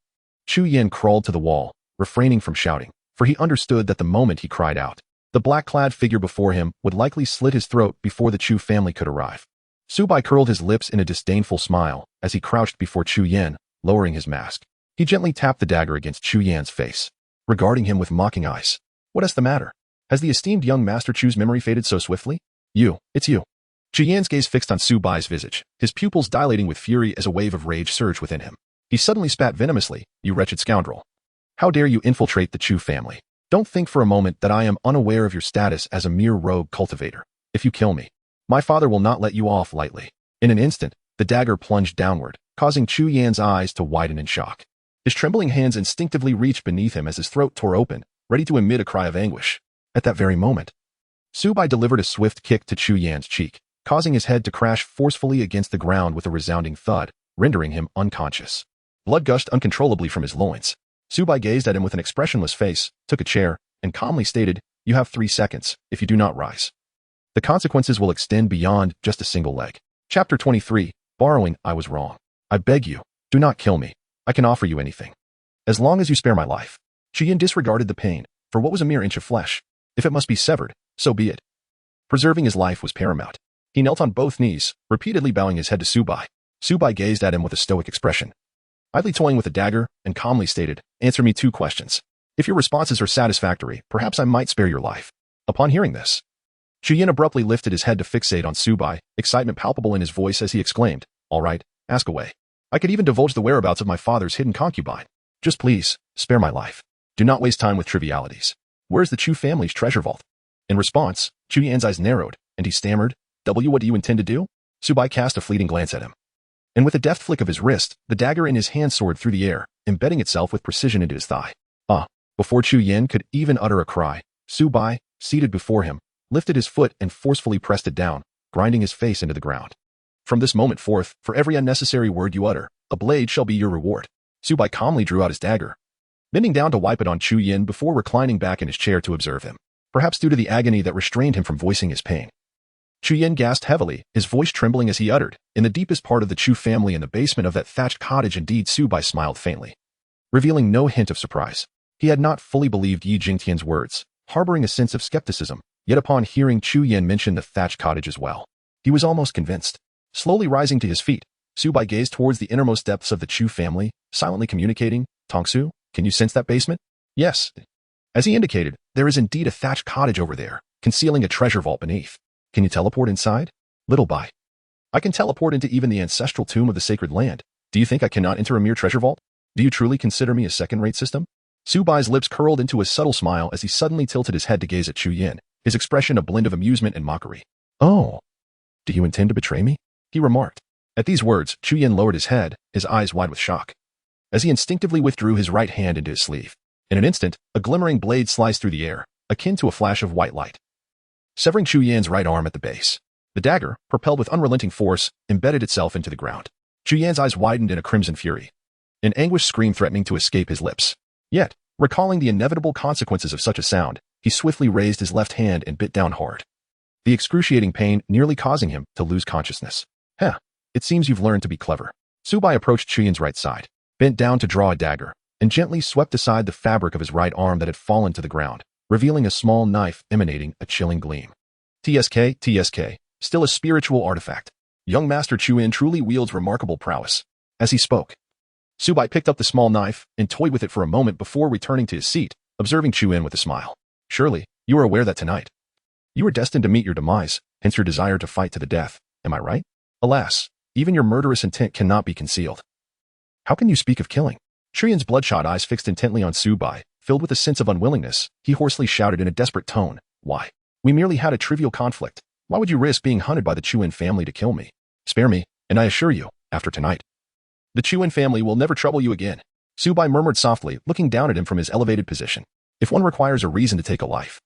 Chu Yin crawled to the wall, refraining from shouting, for he understood that the moment he cried out, the black-clad figure before him would likely slit his throat before the Chu family could arrive. Su Bai curled his lips in a disdainful smile as he crouched before Chu Yin, lowering his mask. He gently tapped the dagger against Chu Yan's face, regarding him with mocking eyes. "What is the matter? Has the esteemed young Master Chu's memory faded so swiftly?" It's you." Chu Yan's gaze fixed on Su Bai's visage, his pupils dilating with fury as a wave of rage surged within him. He suddenly spat venomously. You wretched scoundrel. How dare you infiltrate the Chu family? Don't think for a moment that I am unaware of your status as a mere rogue cultivator. If you kill me, my father will not let you off lightly. In an instant, the dagger plunged downward, causing Chu Yan's eyes to widen in shock. His trembling hands instinctively reached beneath him as his throat tore open, ready to emit a cry of anguish. At that very moment, Su Bai delivered a swift kick to Chu Yan's cheek, causing his head to crash forcefully against the ground with a resounding thud, rendering him unconscious. Blood gushed uncontrollably from his loins. Su Bai gazed at him with an expressionless face, took a chair, and calmly stated, "You have 3 seconds. If you do not rise, the consequences will extend beyond just a single leg." Chapter 23, Borrowing. I was wrong. I beg you, do not kill me. I can offer you anything, as long as you spare my life. Chu Yan disregarded the pain, for what was a mere inch of flesh? If it must be severed, so be it. Preserving his life was paramount. He knelt on both knees, repeatedly bowing his head to Su Bai. Su Bai gazed at him with a stoic expression, idly toying with a dagger, and calmly stated, "Answer me 2 questions. If your responses are satisfactory, perhaps I might spare your life." Upon hearing this, Chu Yan abruptly lifted his head to fixate on Su Bai, excitement palpable in his voice as he exclaimed, "All right, ask away. I could even divulge the whereabouts of my father's hidden concubine. Just please, spare my life. Do not waste time with trivialities. Where's the Chu family's treasure vault?" In response, Chu Yan's eyes narrowed, and he stammered, What do you intend to do?" Su Bai cast a fleeting glance at him, and with a deft flick of his wrist, the dagger in his hand soared through the air, embedding itself with precision into his thigh. Before Chu Yan could even utter a cry, Su Bai, seated before him, lifted his foot and forcefully pressed it down, grinding his face into the ground. "From this moment forth, for every unnecessary word you utter, a blade shall be your reward." Su Bai calmly drew out his dagger, bending down to wipe it on Chu Yan before reclining back in his chair to observe him, perhaps due to the agony that restrained him from voicing his pain. Chu Yan gasped heavily, his voice trembling as he uttered, "In the deepest part of the Chu family in the basement of that thatched cottage." Indeed, Su Bai smiled faintly, revealing no hint of surprise. He had not fully believed Yi Jingtian's words, harboring a sense of skepticism, yet upon hearing Chu Yan mention the thatched cottage as well, he was almost convinced. Slowly rising to his feet, Su Bai gazed towards the innermost depths of the Chu family, silently communicating, "Tongsu, can you sense that basement?" "Yes." As he indicated, "There is indeed a thatched cottage over there, concealing a treasure vault beneath. Can you teleport inside?" "Little Bai, I can teleport into even the ancestral tomb of the sacred land. Do you think I cannot enter a mere treasure vault? Do you truly consider me a second-rate system?" Su Bai's lips curled into a subtle smile as he suddenly tilted his head to gaze at Chu Yan, his expression a blend of amusement and mockery. "Oh, do you intend to betray me?" he remarked. At these words, Chu Yan lowered his head, his eyes wide with shock, as he instinctively withdrew his right hand into his sleeve. In an instant, a glimmering blade sliced through the air, akin to a flash of white light, severing Chu Yan's right arm at the base. The dagger, propelled with unrelenting force, embedded itself into the ground. Chu Yan's eyes widened in a crimson fury, an anguished scream threatening to escape his lips. Yet, recalling the inevitable consequences of such a sound, he swiftly raised his left hand and bit down hard, the excruciating pain nearly causing him to lose consciousness. It seems you've learned to be clever." Su Bai approached Chu Yan's right side, bent down to draw a dagger, and gently swept aside the fabric of his right arm that had fallen to the ground, revealing a small knife emanating a chilling gleam. TSK, still a spiritual artifact. Young Master Chu Yan truly wields remarkable prowess." As he spoke, Su Bai picked up the small knife and toyed with it for a moment before returning to his seat, observing Chu Yan with a smile. "Surely, you are aware that tonight you are destined to meet your demise, hence your desire to fight to the death. Am I right? Alas, even your murderous intent cannot be concealed. How can you speak of killing?" Chu Yan's bloodshot eyes fixed intently on Su Bai, filled with a sense of unwillingness, he hoarsely shouted in a desperate tone, "Why? We merely had a trivial conflict. Why would you risk being hunted by the Chu Yan family to kill me? Spare me, and I assure you, after tonight, the Chu Yan family will never trouble you again." Su Bai murmured softly, looking down at him from his elevated position. "If one requires a reason to take a life,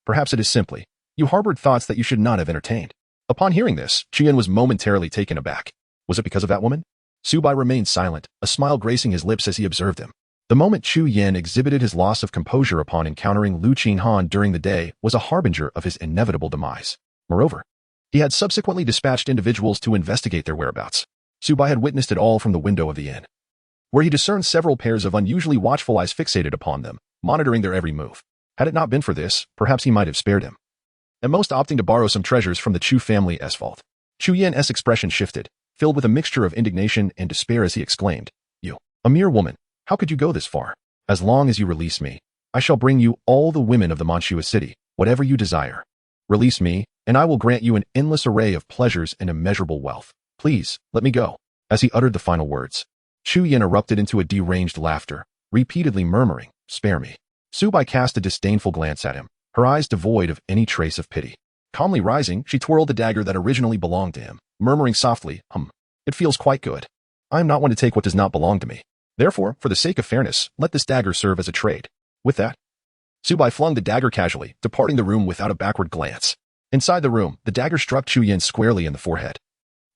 perhaps it is simply, you harbored thoughts that you should not have entertained." Upon hearing this, Chu Yan was momentarily taken aback. Was it because of that woman? Su Bai remained silent, a smile gracing his lips as he observed him. The moment Chu Yan exhibited his loss of composure upon encountering Lu Qinhan during the day was a harbinger of his inevitable demise. Moreover, he had subsequently dispatched individuals to investigate their whereabouts. Su Bai had witnessed it all from the window of the inn, where he discerned several pairs of unusually watchful eyes fixated upon them, monitoring their every move. Had it not been for this, perhaps he might have spared him, at most opting to borrow some treasures from the Chu family's vault. Chu Yan's expression shifted, filled with a mixture of indignation and despair as he exclaimed, "You, a mere woman, how could you go this far? As long as you release me, I shall bring you all the women of the Manchua city, whatever you desire. Release me, and I will grant you an endless array of pleasures and immeasurable wealth. Please, let me go." As he uttered the final words, Chu Yin erupted into a deranged laughter, repeatedly murmuring, "Spare me." Su Bai cast a disdainful glance at him, her eyes devoid of any trace of pity. Calmly rising, she twirled the dagger that originally belonged to him, murmuring softly, "It feels quite good. I am not one to take what does not belong to me. Therefore, for the sake of fairness, let this dagger serve as a trade." With that, Su Bai flung the dagger casually, departing the room without a backward glance. Inside the room, the dagger struck Chu Yin squarely in the forehead.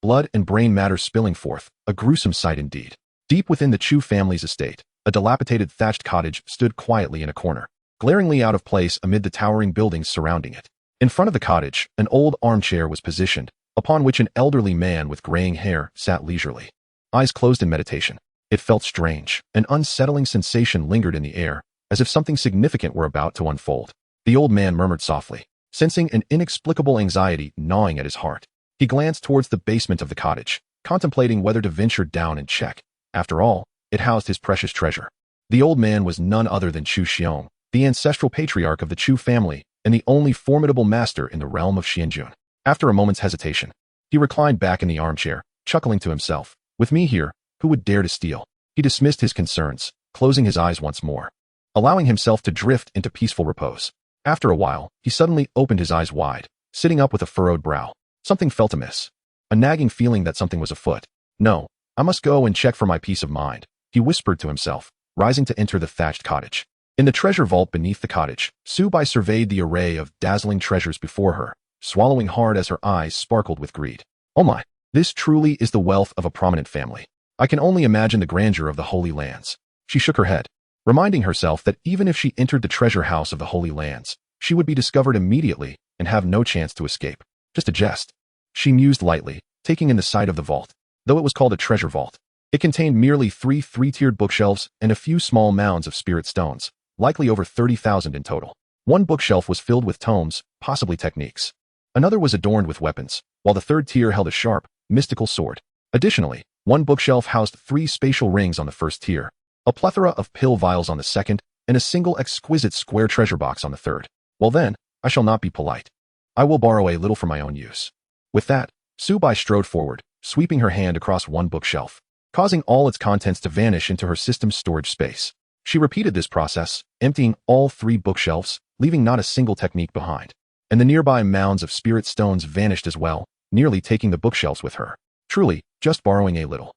Blood and brain matter spilling forth, a gruesome sight indeed. Deep within the Chu family's estate, a dilapidated thatched cottage stood quietly in a corner, glaringly out of place amid the towering buildings surrounding it. In front of the cottage, an old armchair was positioned, upon which an elderly man with graying hair sat leisurely. Eyes closed in meditation. It felt strange. An unsettling sensation lingered in the air, as if something significant were about to unfold. The old man murmured softly, sensing an inexplicable anxiety gnawing at his heart. He glanced towards the basement of the cottage, contemplating whether to venture down and check. After all, it housed his precious treasure. The old man was none other than Chu Xiong, the ancestral patriarch of the Chu family and the only formidable master in the realm of Xianjun. After a moment's hesitation, he reclined back in the armchair, chuckling to himself. With me here, who would dare to steal? He dismissed his concerns, closing his eyes once more, allowing himself to drift into peaceful repose. After a while, he suddenly opened his eyes wide, sitting up with a furrowed brow. Something felt amiss. A nagging feeling that something was afoot. No, I must go and check for my peace of mind, he whispered to himself, rising to enter the thatched cottage. In the treasure vault beneath the cottage, Su Bai surveyed the array of dazzling treasures before her, swallowing hard as her eyes sparkled with greed. Oh my, this truly is the wealth of a prominent family. I can only imagine the grandeur of the Holy Lands. She shook her head, reminding herself that even if she entered the treasure house of the Holy Lands, she would be discovered immediately and have no chance to escape. Just a jest. She mused lightly, taking in the sight of the vault. Though it was called a treasure vault, it contained merely three-tiered bookshelves and a few small mounds of spirit stones, likely over 30,000 in total. One bookshelf was filled with tomes, possibly techniques. Another was adorned with weapons, while the third tier held a sharp, mystical sword. Additionally, one bookshelf housed 3 spatial rings on the first tier, a plethora of pill vials on the second, and a single exquisite square treasure box on the third. Well then, I shall not be polite. I will borrow a little for my own use. With that, Su Bai strode forward, sweeping her hand across one bookshelf, causing all its contents to vanish into her system's storage space. She repeated this process, emptying all 3 bookshelves, leaving not a single technique behind. And the nearby mounds of spirit stones vanished as well, nearly taking the bookshelves with her. Truly, just borrowing a little.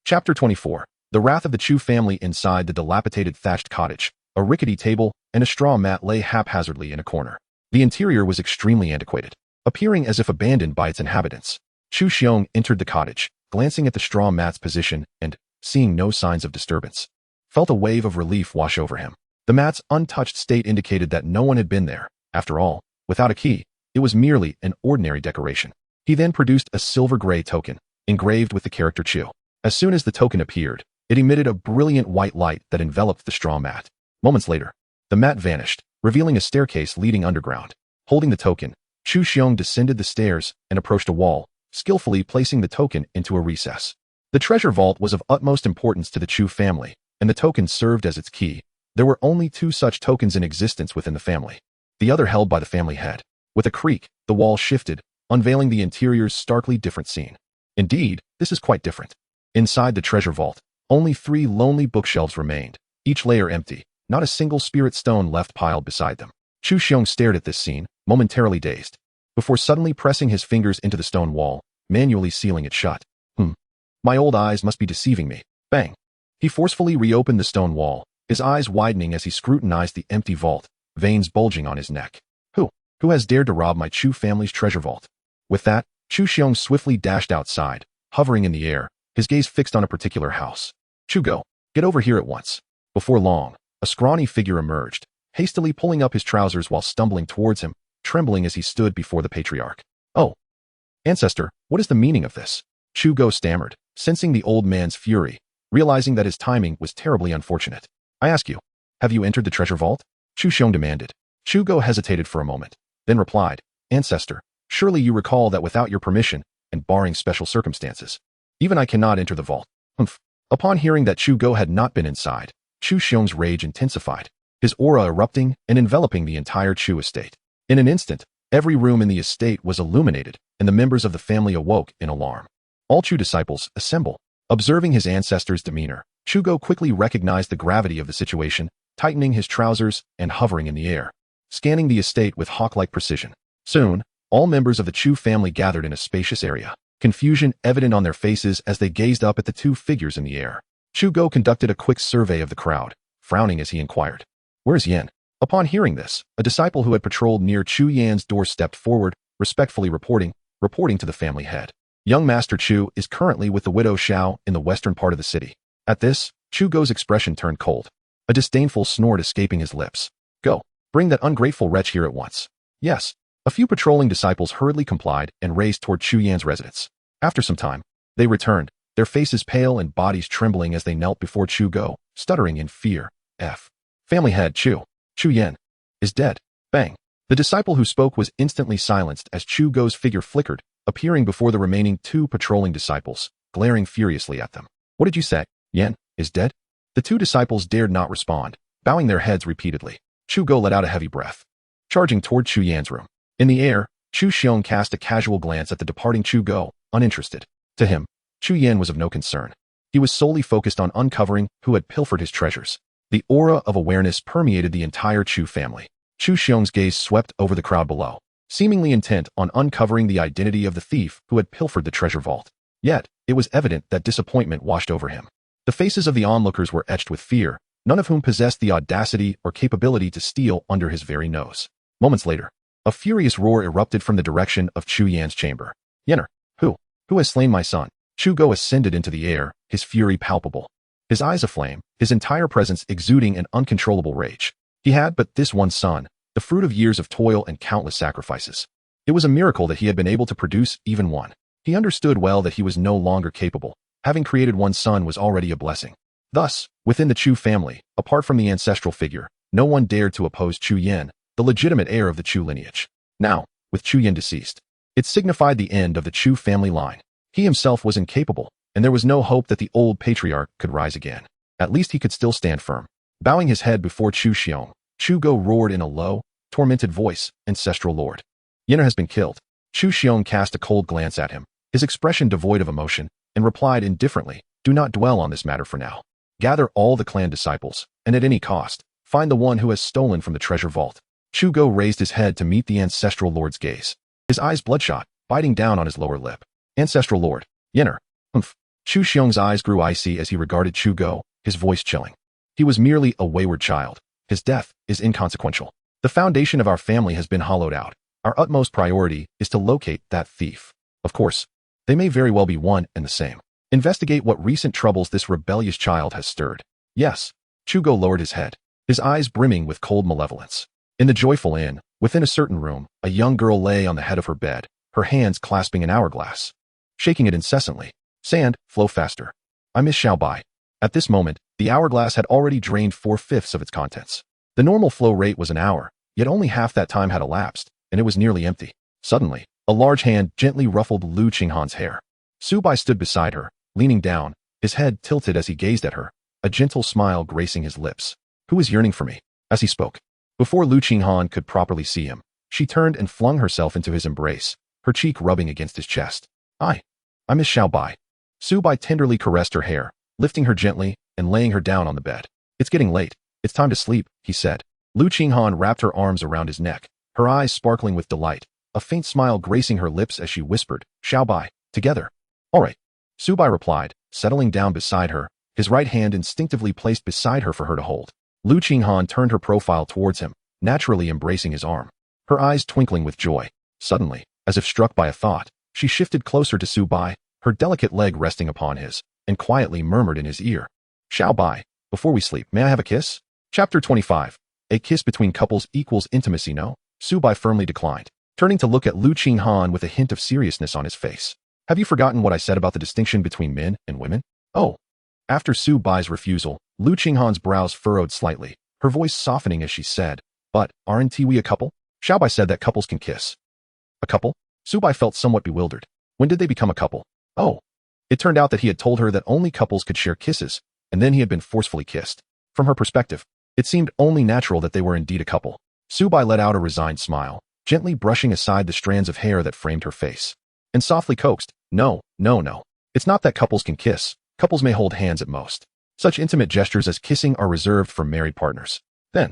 Chapter 24. The wrath of the Chu family. Inside the dilapidated thatched cottage, a rickety table and a straw mat lay haphazardly in a corner. The interior was extremely antiquated, appearing as if abandoned by its inhabitants. Chu Xiong entered the cottage, glancing at the straw mat's position and, seeing no signs of disturbance, felt a wave of relief wash over him. The mat's untouched state indicated that no one had been there. After all, without a key, it was merely an ordinary decoration. He then produced a silver-gray token, engraved with the character Chu. As soon as the token appeared, it emitted a brilliant white light that enveloped the straw mat. Moments later, the mat vanished, revealing a staircase leading underground. Holding the token, Chu Xiong descended the stairs and approached a wall, skillfully placing the token into a recess. The treasure vault was of utmost importance to the Chu family, and the token served as its key. There were only 2 such tokens in existence within the family, the other held by the family head. With a creak, the wall shifted, unveiling the interior's starkly different scene. Indeed, this is quite different. Inside the treasure vault, only 3 lonely bookshelves remained, each layer empty, not a single spirit stone left piled beside them. Chu Xiong stared at this scene, momentarily dazed, before suddenly pressing his fingers into the stone wall, manually sealing it shut. My old eyes must be deceiving me. Bang! He forcefully reopened the stone wall, his eyes widening as he scrutinized the empty vault, veins bulging on his neck. Who has dared to rob my Chu family's treasure vault? With that, Chu Xiong swiftly dashed outside, hovering in the air, his gaze fixed on a particular house. Chu Go, get over here at once. Before long, a scrawny figure emerged, hastily pulling up his trousers while stumbling towards him, trembling as he stood before the patriarch. Oh, ancestor, what is the meaning of this? Chu Go stammered, sensing the old man's fury, realizing that his timing was terribly unfortunate. I ask you, have you entered the treasure vault? Chu Xiong demanded. Chu Go hesitated for a moment, then replied, Ancestor, surely you recall that without your permission, and barring special circumstances, even I cannot enter the vault. Upon hearing that Chu Go had not been inside, Chu Xiong's rage intensified, his aura erupting and enveloping the entire Chu estate. In an instant, every room in the estate was illuminated, and the members of the family awoke in alarm. All Chu disciples, assemble. Observing his ancestor's demeanor, Chugo quickly recognized the gravity of the situation, tightening his trousers and hovering in the air, scanning the estate with hawk-like precision. Soon, all members of the Chu family gathered in a spacious area, confusion evident on their faces as they gazed up at the two figures in the air. Chugo conducted a quick survey of the crowd, frowning as he inquired, "Where's Yan?" Upon hearing this, a disciple who had patrolled near Chu Yan's door stepped forward, respectfully reporting to the family head. "Young Master Chu is currently with the widow Xiao in the western part of the city." At this, Chugo's expression turned cold, a disdainful snort escaping his lips. "Go, bring that ungrateful wretch here at once." "Yes." A few patrolling disciples hurriedly complied and raced toward Chu Yan's residence. After some time, they returned, their faces pale and bodies trembling as they knelt before Chugo, stuttering in fear. Family head Chu Yan is dead. Bang. The disciple who spoke was instantly silenced as Chugo's figure flickered, appearing before the remaining two patrolling disciples, glaring furiously at them. "What did you say? Yan is dead?" The two disciples dared not respond, bowing their heads repeatedly. Chugo let out a heavy breath, charging toward Chu Yan's room. In the air, Chu Xiong cast a casual glance at the departing Chugo, uninterested. To him, Chu Yan was of no concern. He was solely focused on uncovering who had pilfered his treasures. The aura of awareness permeated the entire Chu family. Chu Xiong's gaze swept over the crowd below, seemingly intent on uncovering the identity of the thief who had pilfered the treasure vault. Yet, it was evident that disappointment washed over him. The faces of the onlookers were etched with fear, none of whom possessed the audacity or capability to steal under his very nose. Moments later, a furious roar erupted from the direction of Chu Yan's chamber. "Yener, who has slain my son?" Chugo ascended into the air, his fury palpable. His eyes aflame, his entire presence exuding an uncontrollable rage. He had but this one son, the fruit of years of toil and countless sacrifices. It was a miracle that he had been able to produce even one. He understood well that he was no longer capable. Having created one son was already a blessing. Thus, within the Chu family, apart from the ancestral figure, no one dared to oppose Chu Yan, the legitimate heir of the Chu lineage. Now, with Chu Yan deceased, it signified the end of the Chu family line. He himself was incapable, and there was no hope that the old patriarch could rise again. At least he could still stand firm. Bowing his head before Chu Xiong, Chugo roared in a low, tormented voice, "Ancestral Lord. Yener has been killed." Chu Xiong cast a cold glance at him, his expression devoid of emotion, and replied indifferently, "Do not dwell on this matter for now. Gather all the clan disciples, and at any cost, find the one who has stolen from the treasure vault." Chugo raised his head to meet the Ancestral Lord's gaze, his eyes bloodshot, biting down on his lower lip. "Ancestral Lord, Yener." Chu Xiong's eyes grew icy as he regarded Chugo, his voice chilling. "He was merely a wayward child. His death is inconsequential. The foundation of our family has been hollowed out. Our utmost priority is to locate that thief. Of course, they may very well be one and the same. Investigate what recent troubles this rebellious child has stirred." "Yes." Chugo lowered his head, his eyes brimming with cold malevolence. In the joyful inn, within a certain room, a young girl lay on the head of her bed, her hands clasping an hourglass, shaking it incessantly. "Sand, flow faster. I miss Su Bai." At this moment, the hourglass had already drained 4/5 of its contents. The normal flow rate was an hour, yet only half that time had elapsed, and it was nearly empty. Suddenly, a large hand gently ruffled Lu Qinghan's hair. Su Bai stood beside her, leaning down, his head tilted as he gazed at her, a gentle smile gracing his lips. "Who is yearning for me?" As he spoke, before Lu Qinghan could properly see him, she turned and flung herself into his embrace, her cheek rubbing against his chest. I miss Su Bai." Su Bai tenderly caressed her hair, lifting her gently and laying her down on the bed. "It's getting late. It's time to sleep," he said. Lu Qinghan wrapped her arms around his neck, her eyes sparkling with delight, a faint smile gracing her lips as she whispered, "Su Bai, together." "All right," Su Bai replied, settling down beside her, his right hand instinctively placed beside her for her to hold. Lu Qinghan turned her profile towards him, naturally embracing his arm, her eyes twinkling with joy. Suddenly, as if struck by a thought, she shifted closer to Su Bai, her delicate leg resting upon his, and quietly murmured in his ear, "Su Bai, before we sleep, may I have a kiss?" Chapter 25. A kiss between couples equals intimacy, no? Su Bai firmly declined, turning to look at Lu Qinghan with a hint of seriousness on his face. "Have you forgotten what I said about the distinction between men and women?" "Oh." After Su Bai's refusal, Lu Qinghan's brows furrowed slightly, her voice softening as she said, "But aren't we a couple? Su Bai said that couples can kiss." "A couple?" Su Bai felt somewhat bewildered. When did they become a couple? Oh. It turned out that he had told her that only couples could share kisses, and then he had been forcefully kissed. From her perspective, it seemed only natural that they were indeed a couple. Su Bai let out a resigned smile, gently brushing aside the strands of hair that framed her face, and softly coaxed, No. It's not that couples can kiss Couples may hold hands at most. Such intimate gestures as kissing are reserved for married partners. Then,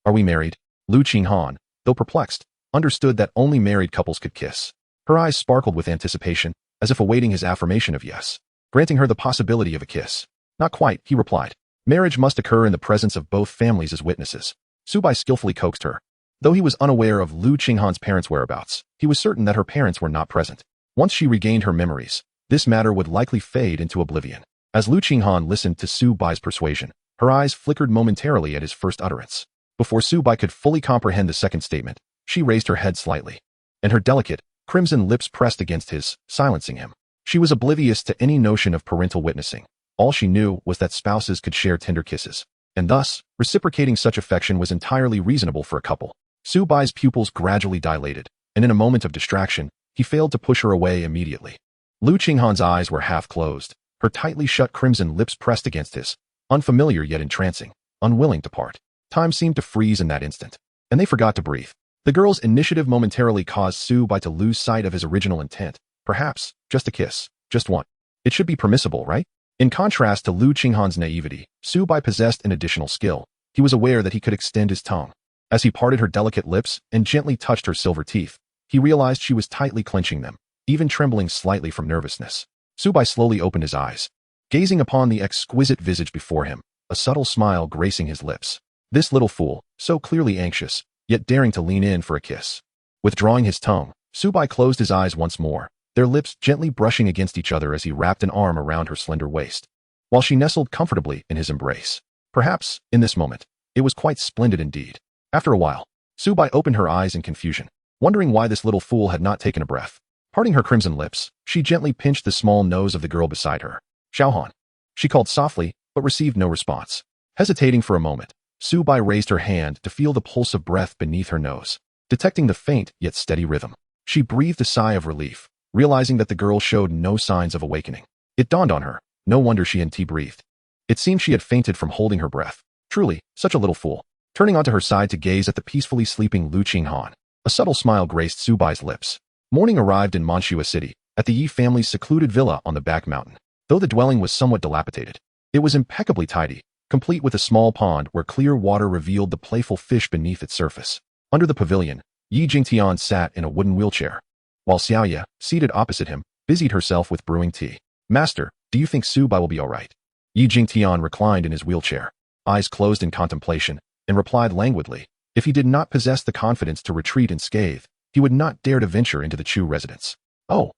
are we married? Lu Qinghan, though perplexed, understood that only married couples could kiss. Her eyes sparkled with anticipation, as if awaiting his affirmation of yes, granting her the possibility of a kiss. Not quite, he replied. Marriage must occur in the presence of both families as witnesses. Su Bai skillfully coaxed her. Though he was unaware of Lu Qinghan's parents' whereabouts, he was certain that her parents were not present. Once she regained her memories, this matter would likely fade into oblivion. As Lu Qinghan listened to Su Bai's persuasion, her eyes flickered momentarily at his first utterance. Before Su Bai could fully comprehend the second statement, she raised her head slightly, and her delicate, crimson lips pressed against his, silencing him. She was oblivious to any notion of parental witnessing. All she knew was that spouses could share tender kisses, and thus, reciprocating such affection was entirely reasonable for a couple. Su Bai's pupils gradually dilated, and in a moment of distraction, he failed to push her away immediately. Lu Qinghan's eyes were half closed, her tightly shut crimson lips pressed against his, unfamiliar yet entrancing, unwilling to part. Time seemed to freeze in that instant, and they forgot to breathe. The girl's initiative momentarily caused Su Bai to lose sight of his original intent. Perhaps, just a kiss, just one. It should be permissible, right? In contrast to Lu Qinghan's naivety, Su Bai possessed an additional skill. He was aware that he could extend his tongue. As he parted her delicate lips and gently touched her silver teeth, he realized she was tightly clenching them, even trembling slightly from nervousness. Su Bai slowly opened his eyes, gazing upon the exquisite visage before him, a subtle smile gracing his lips. This little fool, so clearly anxious, yet daring to lean in for a kiss. Withdrawing his tongue, Su Bai closed his eyes once more, their lips gently brushing against each other as he wrapped an arm around her slender waist, while she nestled comfortably in his embrace. Perhaps, in this moment, it was quite splendid indeed. After a while, Su Bai opened her eyes in confusion, wondering why this little fool had not taken a breath. Parting her crimson lips, she gently pinched the small nose of the girl beside her. Xiaohan. She called softly, but received no response. Hesitating for a moment, Su Bai raised her hand to feel the pulse of breath beneath her nose. Detecting the faint yet steady rhythm, she breathed a sigh of relief, realizing that the girl showed no signs of awakening. It dawned on her, no wonder she and T breathed. It seemed she had fainted from holding her breath. Truly, such a little fool. Turning onto her side to gaze at the peacefully sleeping Lu Qinghan, a subtle smile graced Su Bai's lips. Morning arrived in Manxua City, at the Yi family's secluded villa on the back mountain. Though the dwelling was somewhat dilapidated, it was impeccably tidy, complete with a small pond where clear water revealed the playful fish beneath its surface. Under the pavilion, Yi Jingtian sat in a wooden wheelchair, while Xiaoya, seated opposite him, busied herself with brewing tea. Master, do you think Su Bai will be all right? Yi Jingtian reclined in his wheelchair, eyes closed in contemplation, and replied languidly. If he did not possess the confidence to retreat unscathed, he would not dare to venture into the Chu residence. Oh.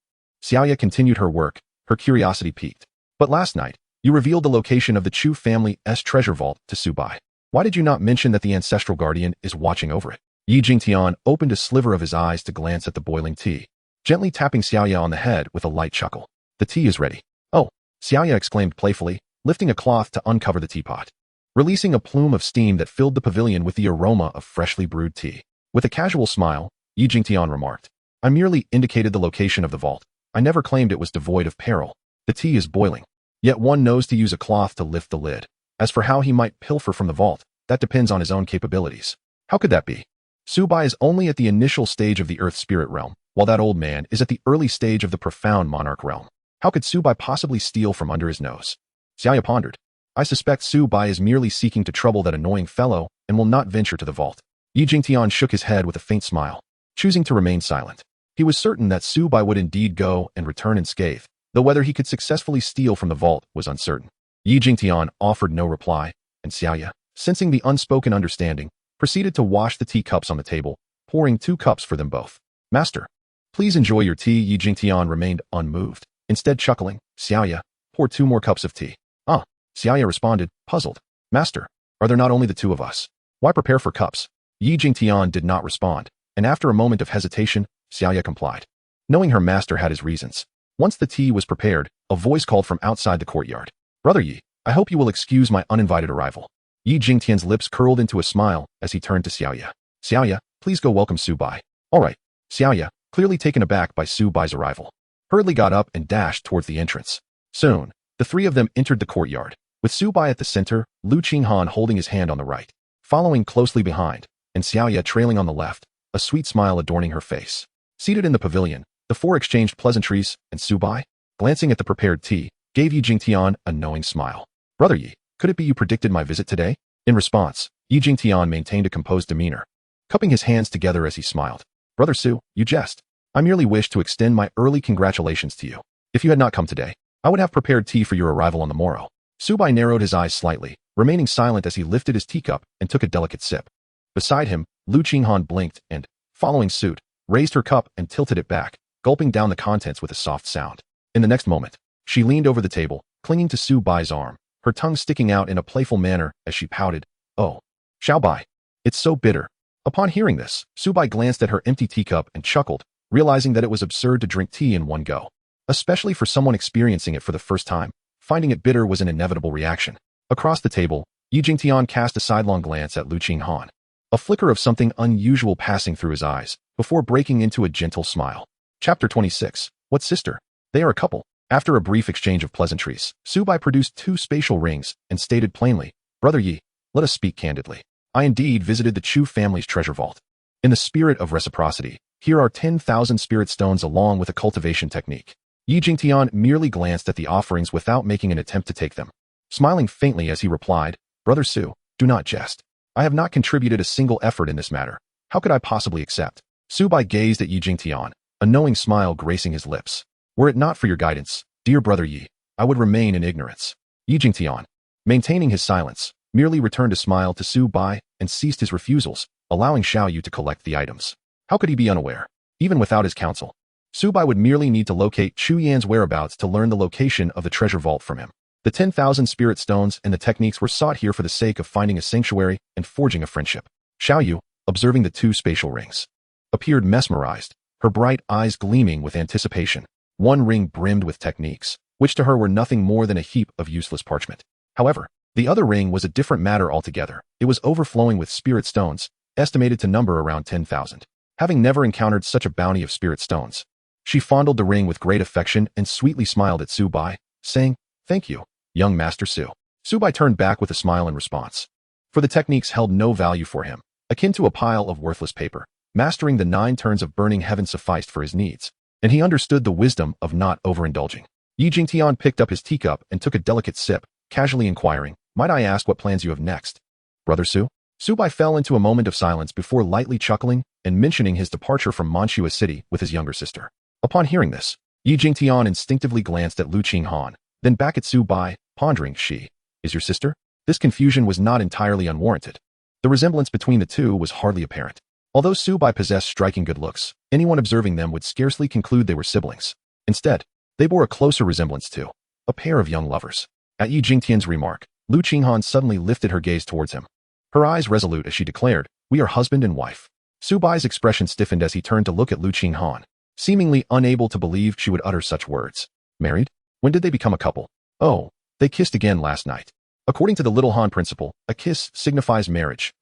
Xiaoya continued her work, her curiosity piqued. But last night, you revealed the location of the Chu family's treasure vault to Su Bai. Why did you not mention that the ancestral guardian is watching over it? Yi Jingtian opened a sliver of his eyes to glance at the boiling tea, gently tapping Xiaoya on the head with a light chuckle. The tea is ready. Oh, Xiaoya exclaimed playfully, lifting a cloth to uncover the teapot, releasing a plume of steam that filled the pavilion with the aroma of freshly brewed tea. With a casual smile, Yi Jingtian remarked, I merely indicated the location of the vault. I never claimed it was devoid of peril. The tea is boiling. Yet one knows to use a cloth to lift the lid. As for how he might pilfer from the vault, that depends on his own capabilities. How could that be? Su Bai is only at the initial stage of the earth spirit realm, while that old man is at the early stage of the profound monarch realm. How could Su Bai possibly steal from under his nose? Xiaoya pondered. I suspect Su Bai is merely seeking to trouble that annoying fellow and will not venture to the vault. Yi Jingtian shook his head with a faint smile, choosing to remain silent. He was certain that Su Bai would indeed go and return unscathed, though whether he could successfully steal from the vault was uncertain. Yi Jingtian offered no reply, and Xiaoya, sensing the unspoken understanding, proceeded to wash the teacups on the table, pouring 2 cups for them both. Master, please enjoy your tea. Yi Jingtian remained unmoved. Instead chuckling, Xiaoya, pour 2 more cups of tea. Ah, Xiaoya responded, puzzled. Master, are there not only the 2 of us? Why prepare for cups? Yi Jingtian did not respond, and after a moment of hesitation, Xiaoya complied, knowing her master had his reasons. Once the tea was prepared, a voice called from outside the courtyard. Brother Yi, I hope you will excuse my uninvited arrival. Yi Jingtian's lips curled into a smile as he turned to Xiaoya. Xiaoya, please go welcome Su Bai. All right. Xiaoya, clearly taken aback by Su Bai's arrival, hurriedly got up and dashed towards the entrance. Soon, the 3 of them entered the courtyard, with Su Bai at the center, Lu Qinghan holding his hand on the right, following closely behind, and Xiaoya trailing on the left, a sweet smile adorning her face. Seated in the pavilion, the 4 exchanged pleasantries, and Su Bai, glancing at the prepared tea, gave Yi Jingtian a knowing smile. Brother Yi, could it be you predicted my visit today? In response, Yi Jingtian maintained a composed demeanor, cupping his hands together as he smiled. Brother Su, you jest. I merely wish to extend my early congratulations to you. If you had not come today, I would have prepared tea for your arrival on the morrow. Su Bai narrowed his eyes slightly, remaining silent as he lifted his teacup and took a delicate sip. Beside him, Lu Qinghan blinked and, following suit, raised her cup and tilted it back, gulping down the contents with a soft sound. In the next moment, she leaned over the table, clinging to Su Bai's arm, her tongue sticking out in a playful manner as she pouted. Oh, Su Bai, it's so bitter. Upon hearing this, Su Bai glanced at her empty teacup and chuckled, realizing that it was absurd to drink tea in one go. Especially for someone experiencing it for the first time, finding it bitter was an inevitable reaction. Across the table, Yi Jingtian cast a sidelong glance at Lu Qinghan, a flicker of something unusual passing through his eyes, before breaking into a gentle smile. Chapter 26. What sister? They are a couple. After a brief exchange of pleasantries, Su Bai produced 2 spatial rings and stated plainly, Brother Yi, let us speak candidly. I indeed visited the Chu family's treasure vault. In the spirit of reciprocity, here are 10,000 spirit stones along with a cultivation technique. Yi Jingtian merely glanced at the offerings without making an attempt to take them. Smiling faintly as he replied, Brother Su, do not jest. I have not contributed a single effort in this matter. How could I possibly accept? Su Bai gazed at Yi Jingtian, a knowing smile gracing his lips. Were it not for your guidance, dear Brother Yi, I would remain in ignorance. Yi Jingtian, maintaining his silence, merely returned a smile to Su Bai and ceased his refusals, allowing Xiao Yu to collect the items. How could he be unaware? Even without his counsel, Su Bai would merely need to locate Chu Yan's whereabouts to learn the location of the treasure vault from him. The 10,000 spirit stones and the techniques were sought here for the sake of finding a sanctuary and forging a friendship. Xiao Yu, observing the 2 spatial rings, appeared mesmerized, her bright eyes gleaming with anticipation. One ring brimmed with techniques, which to her were nothing more than a heap of useless parchment. However, the other ring was a different matter altogether. It was overflowing with spirit stones, estimated to number around 10,000. Having never encountered such a bounty of spirit stones, she fondled the ring with great affection and sweetly smiled at Su Bai, saying, Thank you, young Master Su. Su Bai turned back with a smile in response. For the techniques held no value for him, akin to a pile of worthless paper. Mastering the 9 turns of burning heaven sufficed for his needs, and he understood the wisdom of not overindulging. Yi Jingtian picked up his teacup and took a delicate sip, casually inquiring, Might I ask what plans you have next? Brother Su? Su Bai fell into a moment of silence before lightly chuckling and mentioning his departure from Manchua City with his younger sister. Upon hearing this, Yi Jingtian instinctively glanced at Lu Qinghan, then back at Su Bai, pondering, She is your sister? This confusion was not entirely unwarranted. The resemblance between the two was hardly apparent. Although Su Bai possessed striking good looks, anyone observing them would scarcely conclude they were siblings. Instead, they bore a closer resemblance to a pair of young lovers. At Yi Jingtian's remark, Lu Qinghan suddenly lifted her gaze towards him, her eyes resolute as she declared, We are husband and wife. Su Bai's expression stiffened as he turned to look at Lu Qinghan, seemingly unable to believe she would utter such words. Married? When did they become a couple? Oh, they kissed again last night. According to the Little Han principle, a kiss signifies marriage.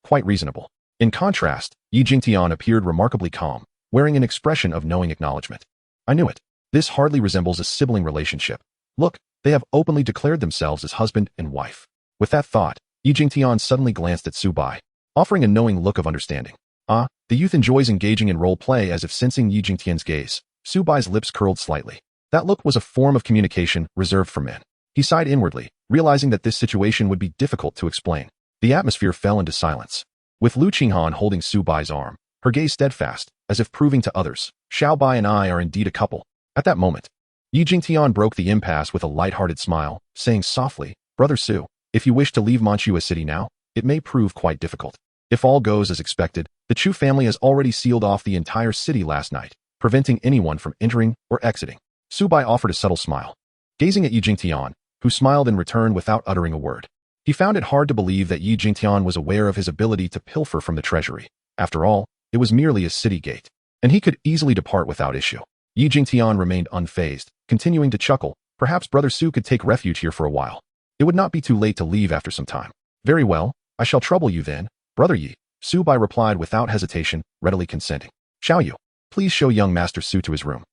Quite reasonable. In contrast, Yi Jingtian appeared remarkably calm, wearing an expression of knowing acknowledgement. I knew it. This hardly resembles a sibling relationship. Look, they have openly declared themselves as husband and wife. With that thought, Yi Jingtian suddenly glanced at Su Bai, offering a knowing look of understanding. The youth enjoys engaging in role play. As if sensing Yi Jingtian's gaze, Su Bai's lips curled slightly. That look was a form of communication reserved for men. He sighed inwardly, realizing that this situation would be difficult to explain. The atmosphere fell into silence, with Lu Qinghan holding Su Bai's arm, her gaze steadfast, as if proving to others, Su Bai and I are indeed a couple. At that moment, Yi Jingtian broke the impasse with a light-hearted smile, saying softly, Brother Su, if you wish to leave Manchua City now, it may prove quite difficult. If all goes as expected, the Chu family has already sealed off the entire city last night, preventing anyone from entering or exiting. Su Bai offered a subtle smile, gazing at Yi Jingtian, who smiled in return without uttering a word. He found it hard to believe that Yi Jingtian was aware of his ability to pilfer from the treasury. After all, it was merely a city gate, and he could easily depart without issue. Yi Jingtian remained unfazed, continuing to chuckle. Perhaps Brother Su could take refuge here for a while. It would not be too late to leave after some time. Very well, I shall trouble you then, Brother Yi, Su Bai replied without hesitation, readily consenting. Xiao Yu, please show young Master Su to his room.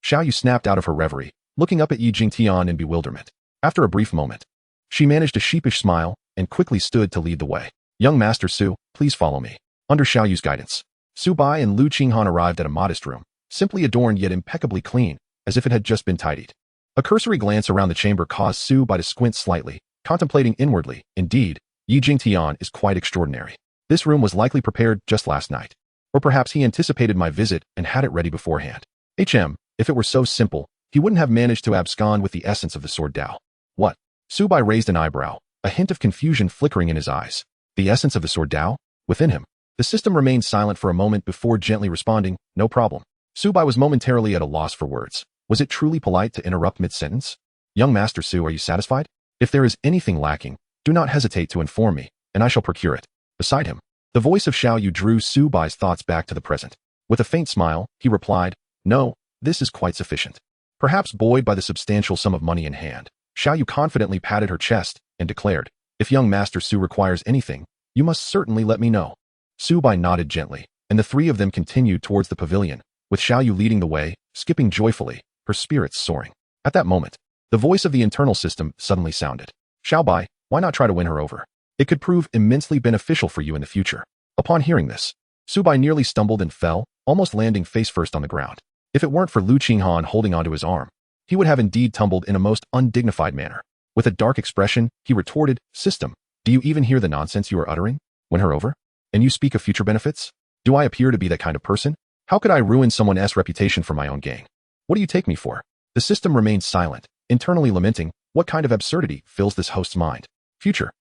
Xiao Yu snapped out of her reverie, looking up at Yi Jingtian in bewilderment. After a brief moment, she managed a sheepish smile and quickly stood to lead the way. Young Master Su, please follow me. Under Xiao Yu's guidance, Su Bai and Lu Qinghan arrived at a modest room, simply adorned yet impeccably clean, as if it had just been tidied. A cursory glance around the chamber caused Su Bai to squint slightly, contemplating inwardly. Indeed, Yi Jingtian is quite extraordinary. This room was likely prepared just last night. Or perhaps he anticipated my visit and had it ready beforehand. If it were so simple, he wouldn't have managed to abscond with the essence of the sword Dao. What? Su Bai raised an eyebrow, a hint of confusion flickering in his eyes. The essence of the sword Dao? Within him. The system remained silent for a moment before gently responding, no problem. Su Bai was momentarily at a loss for words. Was it truly polite to interrupt mid-sentence? Young Master Su, are you satisfied? If there is anything lacking, do not hesitate to inform me, and I shall procure it. Beside him, the voice of Xiao Yu drew Su Bai's thoughts back to the present. With a faint smile, he replied, no, this is quite sufficient. Perhaps buoyed by the substantial sum of money in hand, Xiao Yu confidently patted her chest and declared, if young Master Su requires anything, you must certainly let me know. Su Bai nodded gently, and the three of them continued towards the pavilion, with Xiao Yu leading the way, skipping joyfully, her spirits soaring. At that moment, the voice of the internal system suddenly sounded. Xiao Bai, why not try to win her over? It could prove immensely beneficial for you in the future. Upon hearing this, Su Bai nearly stumbled and fell, almost landing face first on the ground. If it weren't for Lu Qinghan holding onto his arm, he would have indeed tumbled in a most undignified manner. With a dark expression, he retorted, System, do you even hear the nonsense you are uttering? Win her over? And you speak of future benefits? Do I appear to be that kind of person? How could I ruin someone's reputation for my own gain? What do you take me for? The system remained silent, internally lamenting, what kind of absurdity fills this host's mind? Future.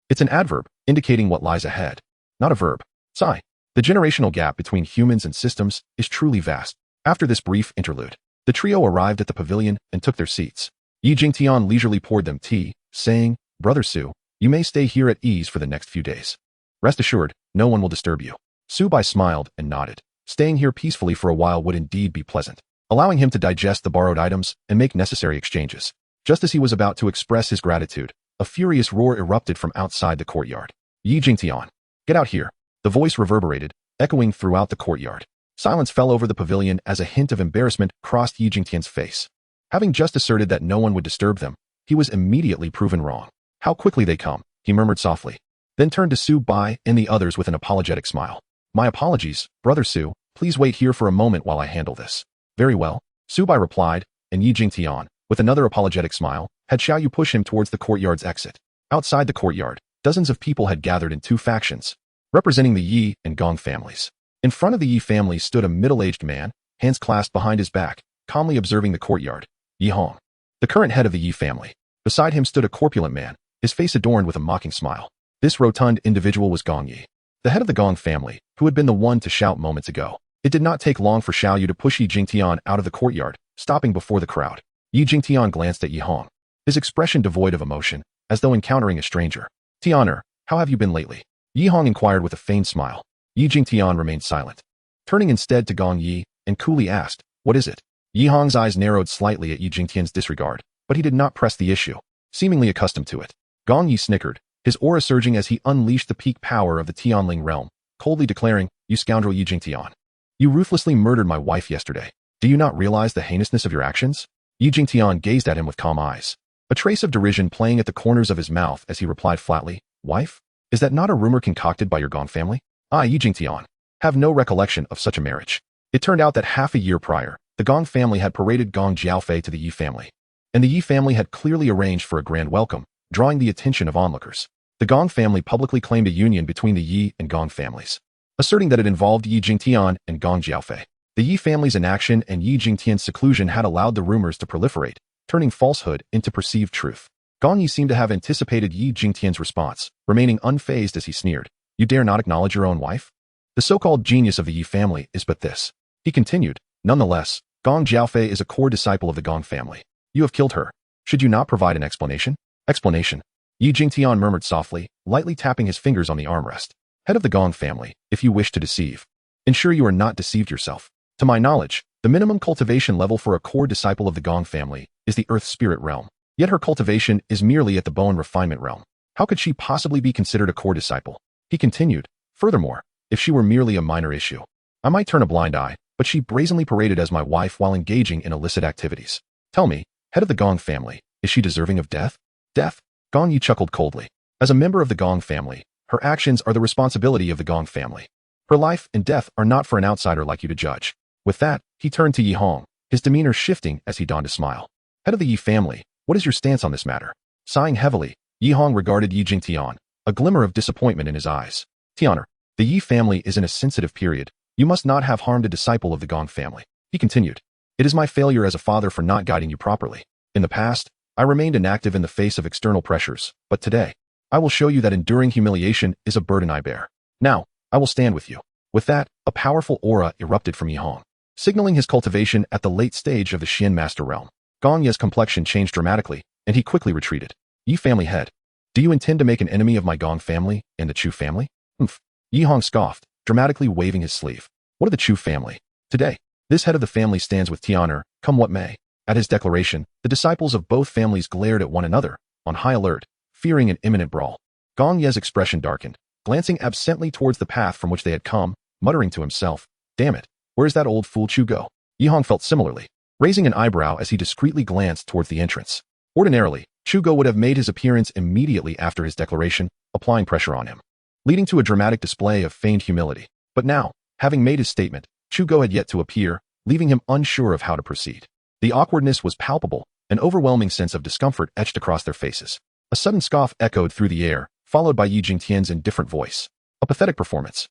It's an adverb, indicating what lies ahead. Not a verb. Sigh. The generational gap between humans and systems is truly vast. After this brief interlude, the trio arrived at the pavilion and took their seats. Yi Jingtian leisurely poured them tea, saying, Brother Su, you may stay here at ease for the next few days. Rest assured, no one will disturb you. Su Bai smiled and nodded. Staying here peacefully for a while would indeed be pleasant, allowing him to digest the borrowed items and make necessary exchanges. Just as he was about to express his gratitude, a furious roar erupted from outside the courtyard. Yi Jingtian, get out here. The voice reverberated, echoing throughout the courtyard. Silence fell over the pavilion as a hint of embarrassment crossed Yi Jingtian's face. Having just asserted that no one would disturb them, he was immediately proven wrong. How quickly they come, he murmured softly, then turned to Su Bai and the others with an apologetic smile. My apologies, Brother Su, please wait here for a moment while I handle this. Very well, Su Bai replied, and Yi Jingtian, with another apologetic smile, had Xiao Yu push him towards the courtyard's exit. Outside the courtyard, dozens of people had gathered in two factions, representing the Yi and Gong families. In front of the Yi family stood a middle-aged man, hands clasped behind his back, calmly observing the courtyard. Yi Hong, the current head of the Yi family. Beside him stood a corpulent man, his face adorned with a mocking smile. This rotund individual was Gong Yi, the head of the Gong family, who had been the one to shout moments ago. It did not take long for Xiao Yu to push Yi Jingtian out of the courtyard, stopping before the crowd. Yi Jingtian glanced at Yi Hong, his expression devoid of emotion, as though encountering a stranger. Tianer, how have you been lately? Yi Hong inquired with a feigned smile. Yi Jingtian remained silent, turning instead to Gong Yi, and coolly asked, what is it? Yi Hong's eyes narrowed slightly at Yi Jingtian's disregard, but he did not press the issue, seemingly accustomed to it. Gong Yi snickered, his aura surging as he unleashed the peak power of the Tianling realm, coldly declaring, you scoundrel Yi Jingtian. You ruthlessly murdered my wife yesterday. Do you not realize the heinousness of your actions? Yi Jingtian gazed at him with calm eyes, a trace of derision playing at the corners of his mouth as he replied flatly, wife? Is that not a rumor concocted by your Gong family? I, Yi Jingtian, have no recollection of such a marriage. It turned out that half a year prior, the Gong family had paraded Gong Jiaofei to the Yi family, and the Yi family had clearly arranged for a grand welcome, drawing the attention of onlookers. The Gong family publicly claimed a union between the Yi and Gong families, asserting that it involved Yi Jingtian and Gong Jiaofei. The Yi family's inaction and Yi Jingtian's seclusion had allowed the rumors to proliferate, turning falsehood into perceived truth. Gong Yi seemed to have anticipated Yi Jingtian's response, remaining unfazed as he sneered. You dare not acknowledge your own wife? The so-called genius of the Yi family is but this. He continued, nonetheless, Gong Jiaofei is a core disciple of the Gong family. You have killed her. Should you not provide an explanation? Explanation. Yi Jingtian murmured softly, lightly tapping his fingers on the armrest. Head of the Gong family, if you wish to deceive, ensure you are not deceived yourself. To my knowledge, the minimum cultivation level for a core disciple of the Gong family is the Earth Spirit realm. Yet her cultivation is merely at the Bone Refinement realm. How could she possibly be considered a core disciple? He continued, furthermore, if she were merely a minor issue, I might turn a blind eye, but she brazenly paraded as my wife while engaging in illicit activities. Tell me, head of the Gong family, is she deserving of death? Death? Gong Yi chuckled coldly. As a member of the Gong family, her actions are the responsibility of the Gong family. Her life and death are not for an outsider like you to judge. With that, he turned to Yi Hong, his demeanor shifting as he donned a smile. Head of the Yi family, what is your stance on this matter? Sighing heavily, Yi Hong regarded Yi Jingtian, a glimmer of disappointment in his eyes. Tianer, the Yi family is in a sensitive period. You must not have harmed a disciple of the Gong family. He continued. It is my failure as a father for not guiding you properly. In the past, I remained inactive in the face of external pressures, but today, I will show you that enduring humiliation is a burden I bear. Now, I will stand with you. With that, a powerful aura erupted from Yi Hong, signaling his cultivation at the late stage of the Xian Master Realm. Gong Ye's complexion changed dramatically, and he quickly retreated. Yi family head. Do you intend to make an enemy of my Gong family and the Chu family? Humph. Yi Hong scoffed, dramatically waving his sleeve. What of the Chu family? Today, this head of the family stands with Tianer, come what may. At his declaration, the disciples of both families glared at one another, on high alert, fearing an imminent brawl. Gong Ye's expression darkened, glancing absently towards the path from which they had come, muttering to himself, damn it, where's that old fool Chu go? Yi Hong felt similarly, raising an eyebrow as he discreetly glanced towards the entrance. Ordinarily, Chu Go would have made his appearance immediately after his declaration, applying pressure on him, leading to a dramatic display of feigned humility. But now, having made his statement, Chu Go had yet to appear, leaving him unsure of how to proceed. The awkwardness was palpable, an overwhelming sense of discomfort etched across their faces. A sudden scoff echoed through the air, followed by Yi Jingtian's indifferent voice. A pathetic performance.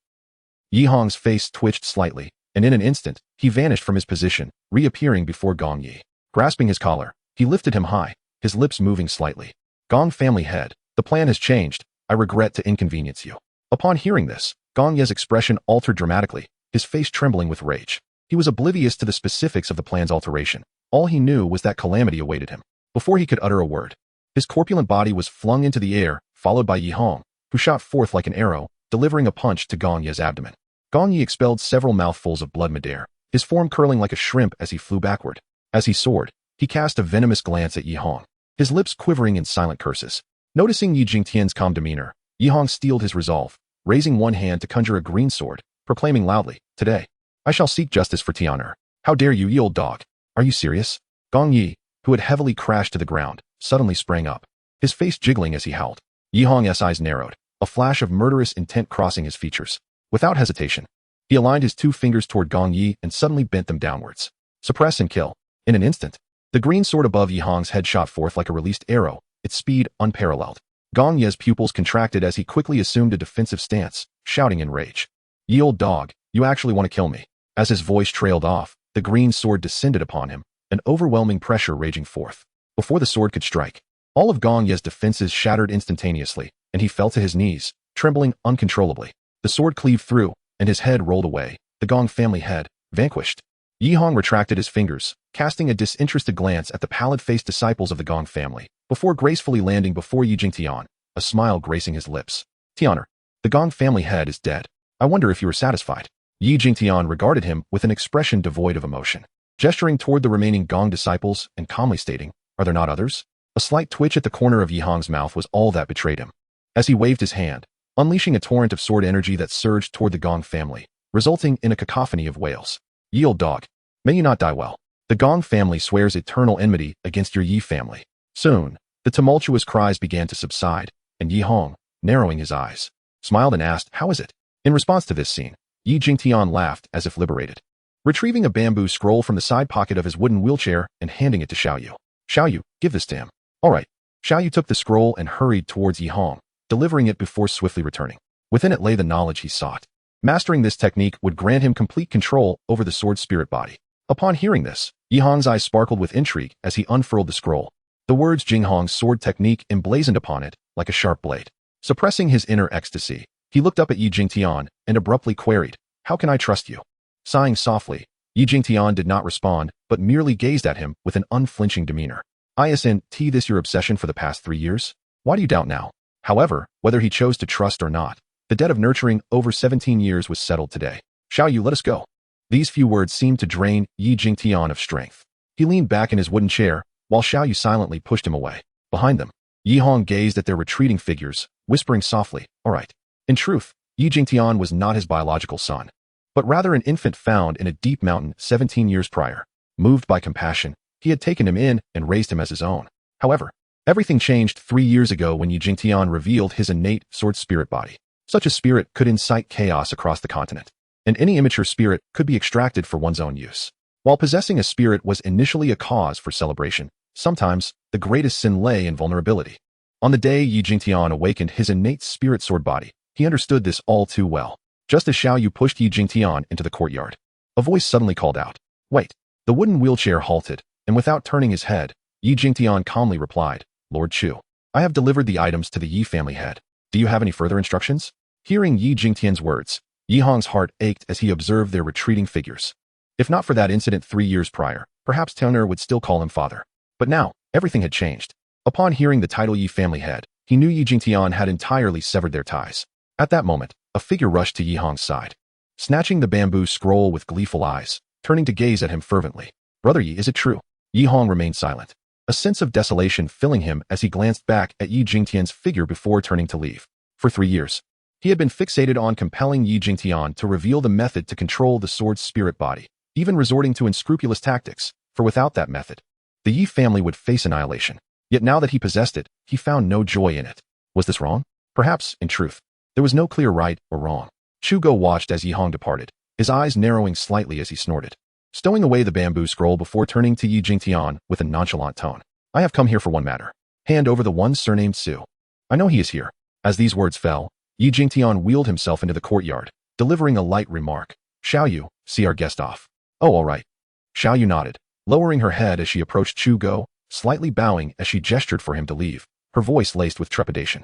Yi Hong's face twitched slightly, and in an instant, he vanished from his position, reappearing before Gong Yi. Grasping his collar, he lifted him high, his lips moving slightly. Gong family head, the plan has changed. I regret to inconvenience you. Upon hearing this, Gong Ye's expression altered dramatically, his face trembling with rage. He was oblivious to the specifics of the plan's alteration. All he knew was that calamity awaited him. Before he could utter a word, his corpulent body was flung into the air, followed by Yi Hong, who shot forth like an arrow, delivering a punch to Gong Ye's abdomen. Gong Yi expelled several mouthfuls of blood midair, his form curling like a shrimp as he flew backward. As he soared, he cast a venomous glance at Yi Hong, his lips quivering in silent curses. Noticing Yi Jingtian's calm demeanor, Yi Hong steeled his resolve, raising one hand to conjure a green sword, proclaiming loudly, Today, I shall seek justice for Tianer. How dare you, ye old dog? Are you serious? Gong Yi, who had heavily crashed to the ground, suddenly sprang up, his face jiggling as he howled. Yi Hong's eyes narrowed, a flash of murderous intent crossing his features. Without hesitation, he aligned his 2 fingers toward Gong Yi and suddenly bent them downwards. Suppress and kill. In an instant, the green sword above Yi Hong's head shot forth like a released arrow, its speed unparalleled. Gong Ye's pupils contracted as he quickly assumed a defensive stance, shouting in rage. Ye old dog, you actually want to kill me. As his voice trailed off, the green sword descended upon him, an overwhelming pressure raging forth. Before the sword could strike, all of Gong Ye's defenses shattered instantaneously, and he fell to his knees, trembling uncontrollably. The sword cleaved through, and his head rolled away, the Gong family head, vanquished. Yi Hong retracted his fingers, casting a disinterested glance at the pallid-faced disciples of the Gong family, before gracefully landing before Yi Jingtian, a smile gracing his lips. Tianer, the Gong family head is dead. I wonder if you are satisfied. Yi Jingtian regarded him with an expression devoid of emotion, gesturing toward the remaining Gong disciples and calmly stating, Are there not others? A slight twitch at the corner of Yi Hong's mouth was all that betrayed him. As he waved his hand, unleashing a torrent of sword energy that surged toward the Gong family, resulting in a cacophony of wails. Ye old dog, may you not die well. The Gong family swears eternal enmity against your Yi family. Soon, the tumultuous cries began to subside, and Yi Hong, narrowing his eyes, smiled and asked, How is it? In response to this scene, Yi Jingtian laughed as if liberated, retrieving a bamboo scroll from the side pocket of his wooden wheelchair and handing it to Xiaoyu. Xiaoyu, give this to him. All right. Xiaoyu took the scroll and hurried towards Yi Hong, delivering it before swiftly returning. Within it lay the knowledge he sought. Mastering this technique would grant him complete control over the sword spirit body. Upon hearing this, Yi Hong's eyes sparkled with intrigue as he unfurled the scroll. The words Jing Hong's sword technique emblazoned upon it like a sharp blade. Suppressing his inner ecstasy, he looked up at Yi Jingtian and abruptly queried, How can I trust you? Sighing softly, Yi Jingtian did not respond, but merely gazed at him with an unflinching demeanor. Isn't this your obsession for the past 3 years? Why do you doubt now? However, whether he chose to trust or not, the debt of nurturing over 17 years was settled today. Xiaoyu, let us go. These few words seemed to drain Yi Jingtian of strength. He leaned back in his wooden chair, while Xiaoyu silently pushed him away. Behind them, Yi Hong gazed at their retreating figures, whispering softly, All right. In truth, Yi Jingtian was not his biological son, but rather an infant found in a deep mountain 17 years prior. Moved by compassion, he had taken him in and raised him as his own. However, everything changed 3 years ago when Yi Jingtian revealed his innate sword spirit body. Such a spirit could incite chaos across the continent, and any immature spirit could be extracted for one's own use. While possessing a spirit was initially a cause for celebration, Sometimes, the greatest sin lay in vulnerability. On the day Yi Jingtian awakened his innate spirit sword body, he understood this all too well. Just as Xiao Yu pushed Yi Jingtian into the courtyard, a voice suddenly called out, "Wait!" The wooden wheelchair halted, and without turning his head, Yi Jingtian calmly replied, "Lord Chu, I have delivered the items to the Yi family head. Do you have any further instructions?" Hearing Yi Jingtian's words, Yi Hong's heart ached as he observed their retreating figures. If not for that incident 3 years prior, perhaps Tenor would still call him father. But now, everything had changed. Upon hearing the title Yi family head, he knew Yi Jingtian had entirely severed their ties. At that moment, a figure rushed to Yi Hong's side. Snatching the bamboo scroll with gleeful eyes, turning to gaze at him fervently. "Brother Yi, is it true?" Yi Hong remained silent, a sense of desolation filling him as he glanced back at Yi Jingtian's figure before turning to leave. For 3 years, he had been fixated on compelling Yi Jingtian to reveal the method to control the sword's spirit body, even resorting to unscrupulous tactics, for without that method, the Yi family would face annihilation. Yet now that he possessed it, he found no joy in it. Was this wrong? Perhaps, in truth, there was no clear right or wrong. Chu Go watched as Yi Hong departed, his eyes narrowing slightly as he snorted, stowing away the bamboo scroll before turning to Yi Jingtian with a nonchalant tone. "I have come here for one matter. Hand over the one surnamed Su. I know he is here." As these words fell, Yi Jingtian wheeled himself into the courtyard, delivering a light remark. "Xiao Yu, see our guest off." "Oh, all right." Xiao Yu nodded, lowering her head as she approached Chu Go, slightly bowing as she gestured for him to leave, her voice laced with trepidation.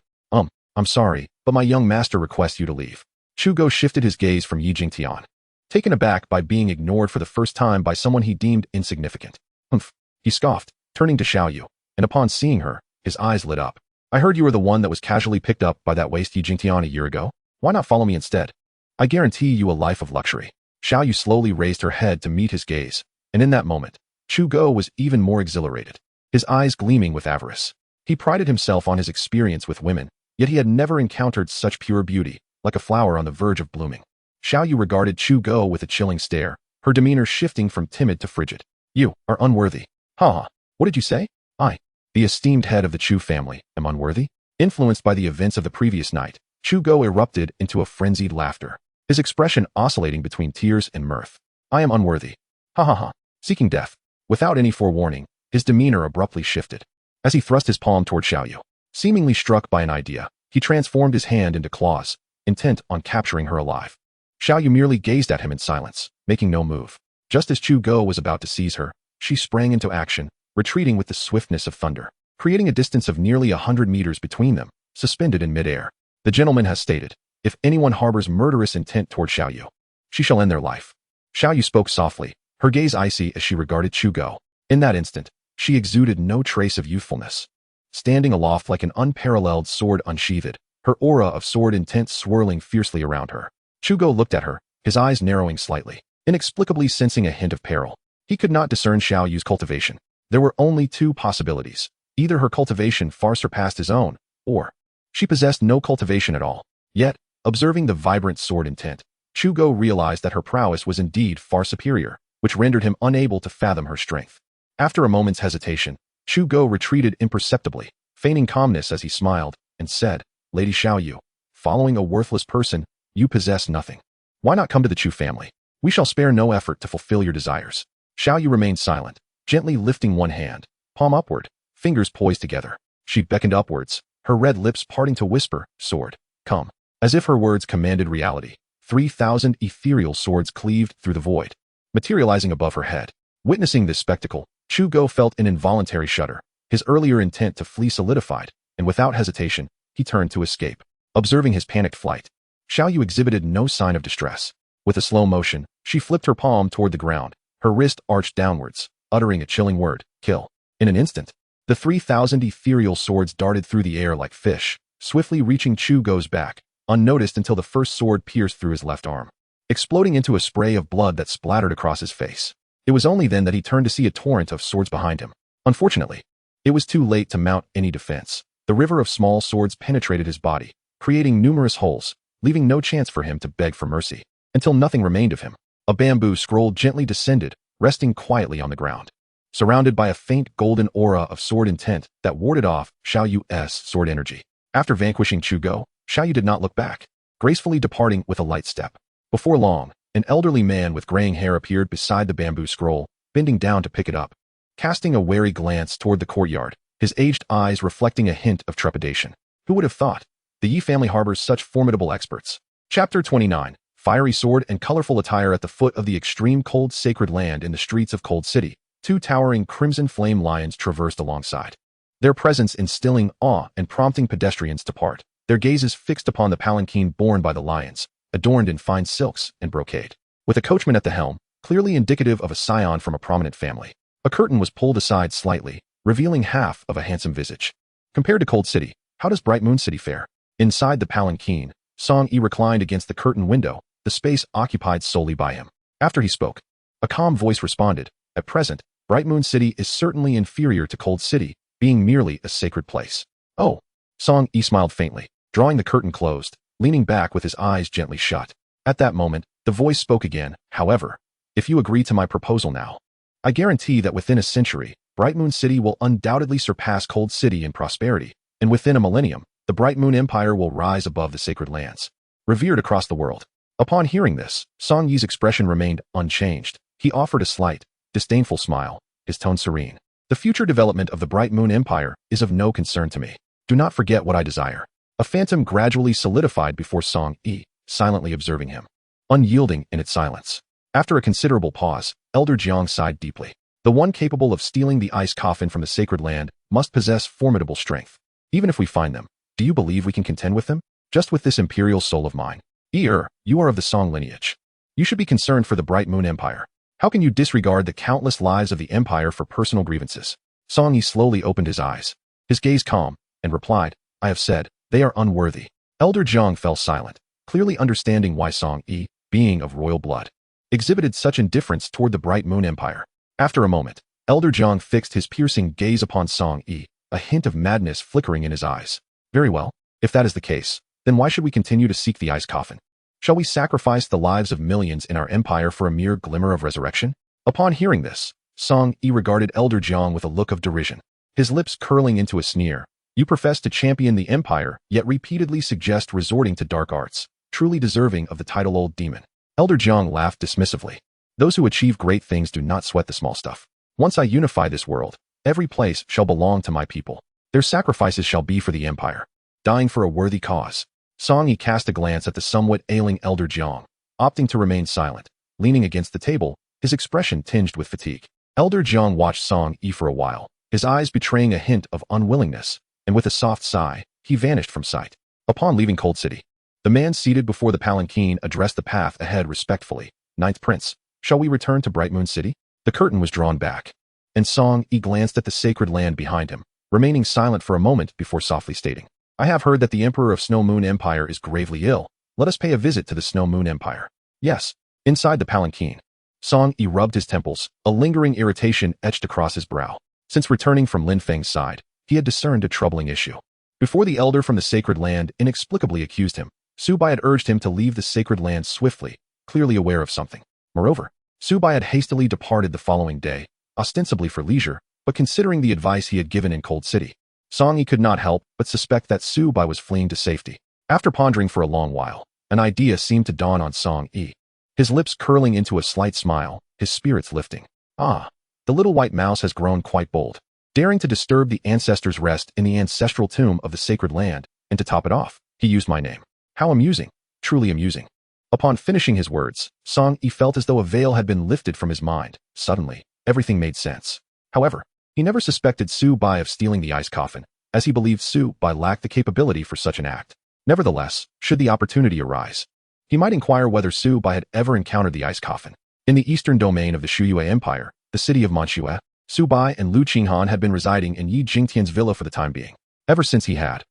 I'm sorry, but my young master requests you to leave." Chu Go shifted his gaze from Yi Jingtian, taken aback by being ignored for the first time by someone he deemed insignificant. "Humph," he scoffed, turning to Xiao Yu, and upon seeing her, his eyes lit up. "I heard you were the one that was casually picked up by that waste Yi Jingtian a year ago. Why not follow me instead? I guarantee you a life of luxury." Xiao Yu slowly raised her head to meet his gaze, and in that moment, Chu Go was even more exhilarated, his eyes gleaming with avarice. He prided himself on his experience with women, yet he had never encountered such pure beauty, like a flower on the verge of blooming. Xiao Yu regarded Chu Go with a chilling stare, her demeanor shifting from timid to frigid. "You are unworthy." "Ha! What did you say?" "I, the esteemed head of the Chu family, am unworthy?" Influenced by the events of the previous night, Chu Go erupted into a frenzied laughter, his expression oscillating between tears and mirth. "I am unworthy. Ha ha ha." Seeking death. Without any forewarning, his demeanor abruptly shifted. As he thrust his palm toward Xiao Yu, seemingly struck by an idea, he transformed his hand into claws, intent on capturing her alive. Xiao Yu merely gazed at him in silence, making no move. Just as Chu Go was about to seize her, she sprang into action, retreating with the swiftness of thunder, creating a distance of nearly 100 meters between them, suspended in midair. "The gentleman has stated, if anyone harbors murderous intent toward Xiao Yu, she shall end their life." Xiao Yu spoke softly, her gaze icy as she regarded Chu Go. In that instant, she exuded no trace of youthfulness. Standing aloft like an unparalleled sword unsheathed, her aura of sword intent swirling fiercely around her. Chu Go looked at her, his eyes narrowing slightly, inexplicably sensing a hint of peril. He could not discern Xiao Yu's cultivation. There were only two possibilities. Either her cultivation far surpassed his own, or she possessed no cultivation at all. Yet, observing the vibrant sword intent, Chu Go realized that her prowess was indeed far superior, which rendered him unable to fathom her strength. After a moment's hesitation, Chu Go retreated imperceptibly, feigning calmness as he smiled, and said, "Lady Xiao Yu, following a worthless person, you possess nothing. Why not come to the Chu family? We shall spare no effort to fulfill your desires." Xiao Yu remained silent, gently lifting one hand, palm upward, fingers poised together. She beckoned upwards, her red lips parting to whisper, "Sword, come." As if her words commanded reality, 3,000 ethereal swords cleaved through the void, materializing above her head. Witnessing this spectacle, Chu Go felt an involuntary shudder, his earlier intent to flee solidified, and without hesitation, he turned to escape. Observing his panicked flight, Xiao Yu exhibited no sign of distress. With a slow motion, she flipped her palm toward the ground, her wrist arched downwards, uttering a chilling word, "Kill." In an instant, the 3,000 ethereal swords darted through the air like fish, swiftly reaching Chu Go's back, unnoticed until the first sword pierced through his left arm, exploding into a spray of blood that splattered across his face. It was only then that he turned to see a torrent of swords behind him. Unfortunately, it was too late to mount any defense. The river of small swords penetrated his body, creating numerous holes, leaving no chance for him to beg for mercy, until nothing remained of him. A bamboo scroll gently descended, resting quietly on the ground, surrounded by a faint golden aura of sword intent that warded off Xiao Yu's sword energy. After vanquishing Chu Go, Xiao Yu did not look back, gracefully departing with a light step. Before long, an elderly man with graying hair appeared beside the bamboo scroll, bending down to pick it up. casting a wary glance toward the courtyard, his aged eyes reflecting a hint of trepidation. Who would have thought? The Yi family harbors such formidable experts. Chapter 29. Fiery sword and colorful attire at the foot of the extreme cold sacred land in the streets of Cold City. Two towering crimson flame lions traversed alongside, their presence instilling awe and prompting pedestrians to part, their gazes fixed upon the palanquin borne by the lions, adorned in fine silks and brocade. With a coachman at the helm, clearly indicative of a scion from a prominent family, a curtain was pulled aside slightly, revealing half of a handsome visage. Compared to Cold City, how does Bright Moon City fare? Inside the palanquin, Song-Yi reclined against the curtained window, the space occupied solely by him. After he spoke, a calm voice responded, "At present, Bright Moon City is certainly inferior to Cold City, being merely a sacred place." "Oh." Song-Yi smiled faintly, drawing the curtain closed, leaning back with his eyes gently shut. At that moment, the voice spoke again, "However, if you agree to my proposal now, I guarantee that within a century, Bright Moon City will undoubtedly surpass Cold City in prosperity, and within a millennium, the Bright Moon Empire will rise above the sacred lands, revered across the world." Upon hearing this, Song-Yi's expression remained unchanged. He offered a slight, disdainful smile, his tone serene. "The future development of the Bright Moon Empire is of no concern to me. Do not forget what I desire." A phantom gradually solidified before Song-Yi, silently observing him, unyielding in its silence. After a considerable pause, Elder Jiang sighed deeply. The one capable of stealing the ice coffin from the sacred land must possess formidable strength. Even if we find them, do you believe we can contend with them? Just with this imperial soul of mine? You are of the Song lineage. You should be concerned for the Bright Moon Empire. How can you disregard the countless lives of the empire for personal grievances? Song-Yi slowly opened his eyes, his gaze calm, and replied, "I have said, they are unworthy." Elder Jiang fell silent, clearly understanding why Song-Yi, being of royal blood, exhibited such indifference toward the Bright Moon Empire. After a moment, Elder Jiang fixed his piercing gaze upon Song-Yi, a hint of madness flickering in his eyes. "Very well, if that is the case, then why should we continue to seek the ice coffin? Shall we sacrifice the lives of millions in our empire for a mere glimmer of resurrection?" Upon hearing this, Song-Yi regarded Elder Jiang with a look of derision, his lips curling into a sneer. "You profess to champion the empire, yet repeatedly suggest resorting to dark arts, truly deserving of the title Old Demon." Elder Jiang laughed dismissively. "Those who achieve great things do not sweat the small stuff. Once I unify this world, every place shall belong to my people. Their sacrifices shall be for the empire, dying for a worthy cause." Song-Yi cast a glance at the somewhat ailing Elder Jiang, opting to remain silent, leaning against the table, his expression tinged with fatigue. Elder Jiang watched Song-Yi for a while, his eyes betraying a hint of unwillingness, and with a soft sigh, he vanished from sight. Upon leaving Cold City, the man seated before the palanquin addressed the path ahead respectfully. "Ninth Prince, shall we return to Bright Moon City?" The curtain was drawn back, and Song-Yi glanced at the sacred land behind him, remaining silent for a moment before softly stating, "I have heard that the Emperor of Snow Moon Empire is gravely ill. Let us pay a visit to the Snow Moon Empire." "Yes." Inside the palanquin, Song-Yi rubbed his temples, a lingering irritation etched across his brow. Since returning from Lin Feng's side, he had discerned a troubling issue. Before the elder from the sacred land inexplicably accused him, Su Bai had urged him to leave the sacred land swiftly, clearly aware of something. Moreover, Su Bai had hastily departed the following day, ostensibly for leisure, but considering the advice he had given in Cold City, Song-Yi could not help but suspect that Su Bai was fleeing to safety. After pondering for a long while, an idea seemed to dawn on Song-Yi. His lips curling into a slight smile, his spirits lifting. "Ah, the little white mouse has grown quite bold, daring to disturb the ancestor's rest in the ancestral tomb of the sacred land, and to top it off, he used my name. How amusing, truly amusing." Upon finishing his words, Song-Yi felt as though a veil had been lifted from his mind. Suddenly, everything made sense. However, he never suspected Su Bai of stealing the ice coffin, as he believed Su Bai lacked the capability for such an act. Nevertheless, should the opportunity arise, he might inquire whether Su Bai had ever encountered the ice coffin. In the eastern domain of the Shuyue Empire, the city of Manxue, Su Bai and Lu Qinghan had been residing in Yi Jingtian's villa for the time being. Ever since he had,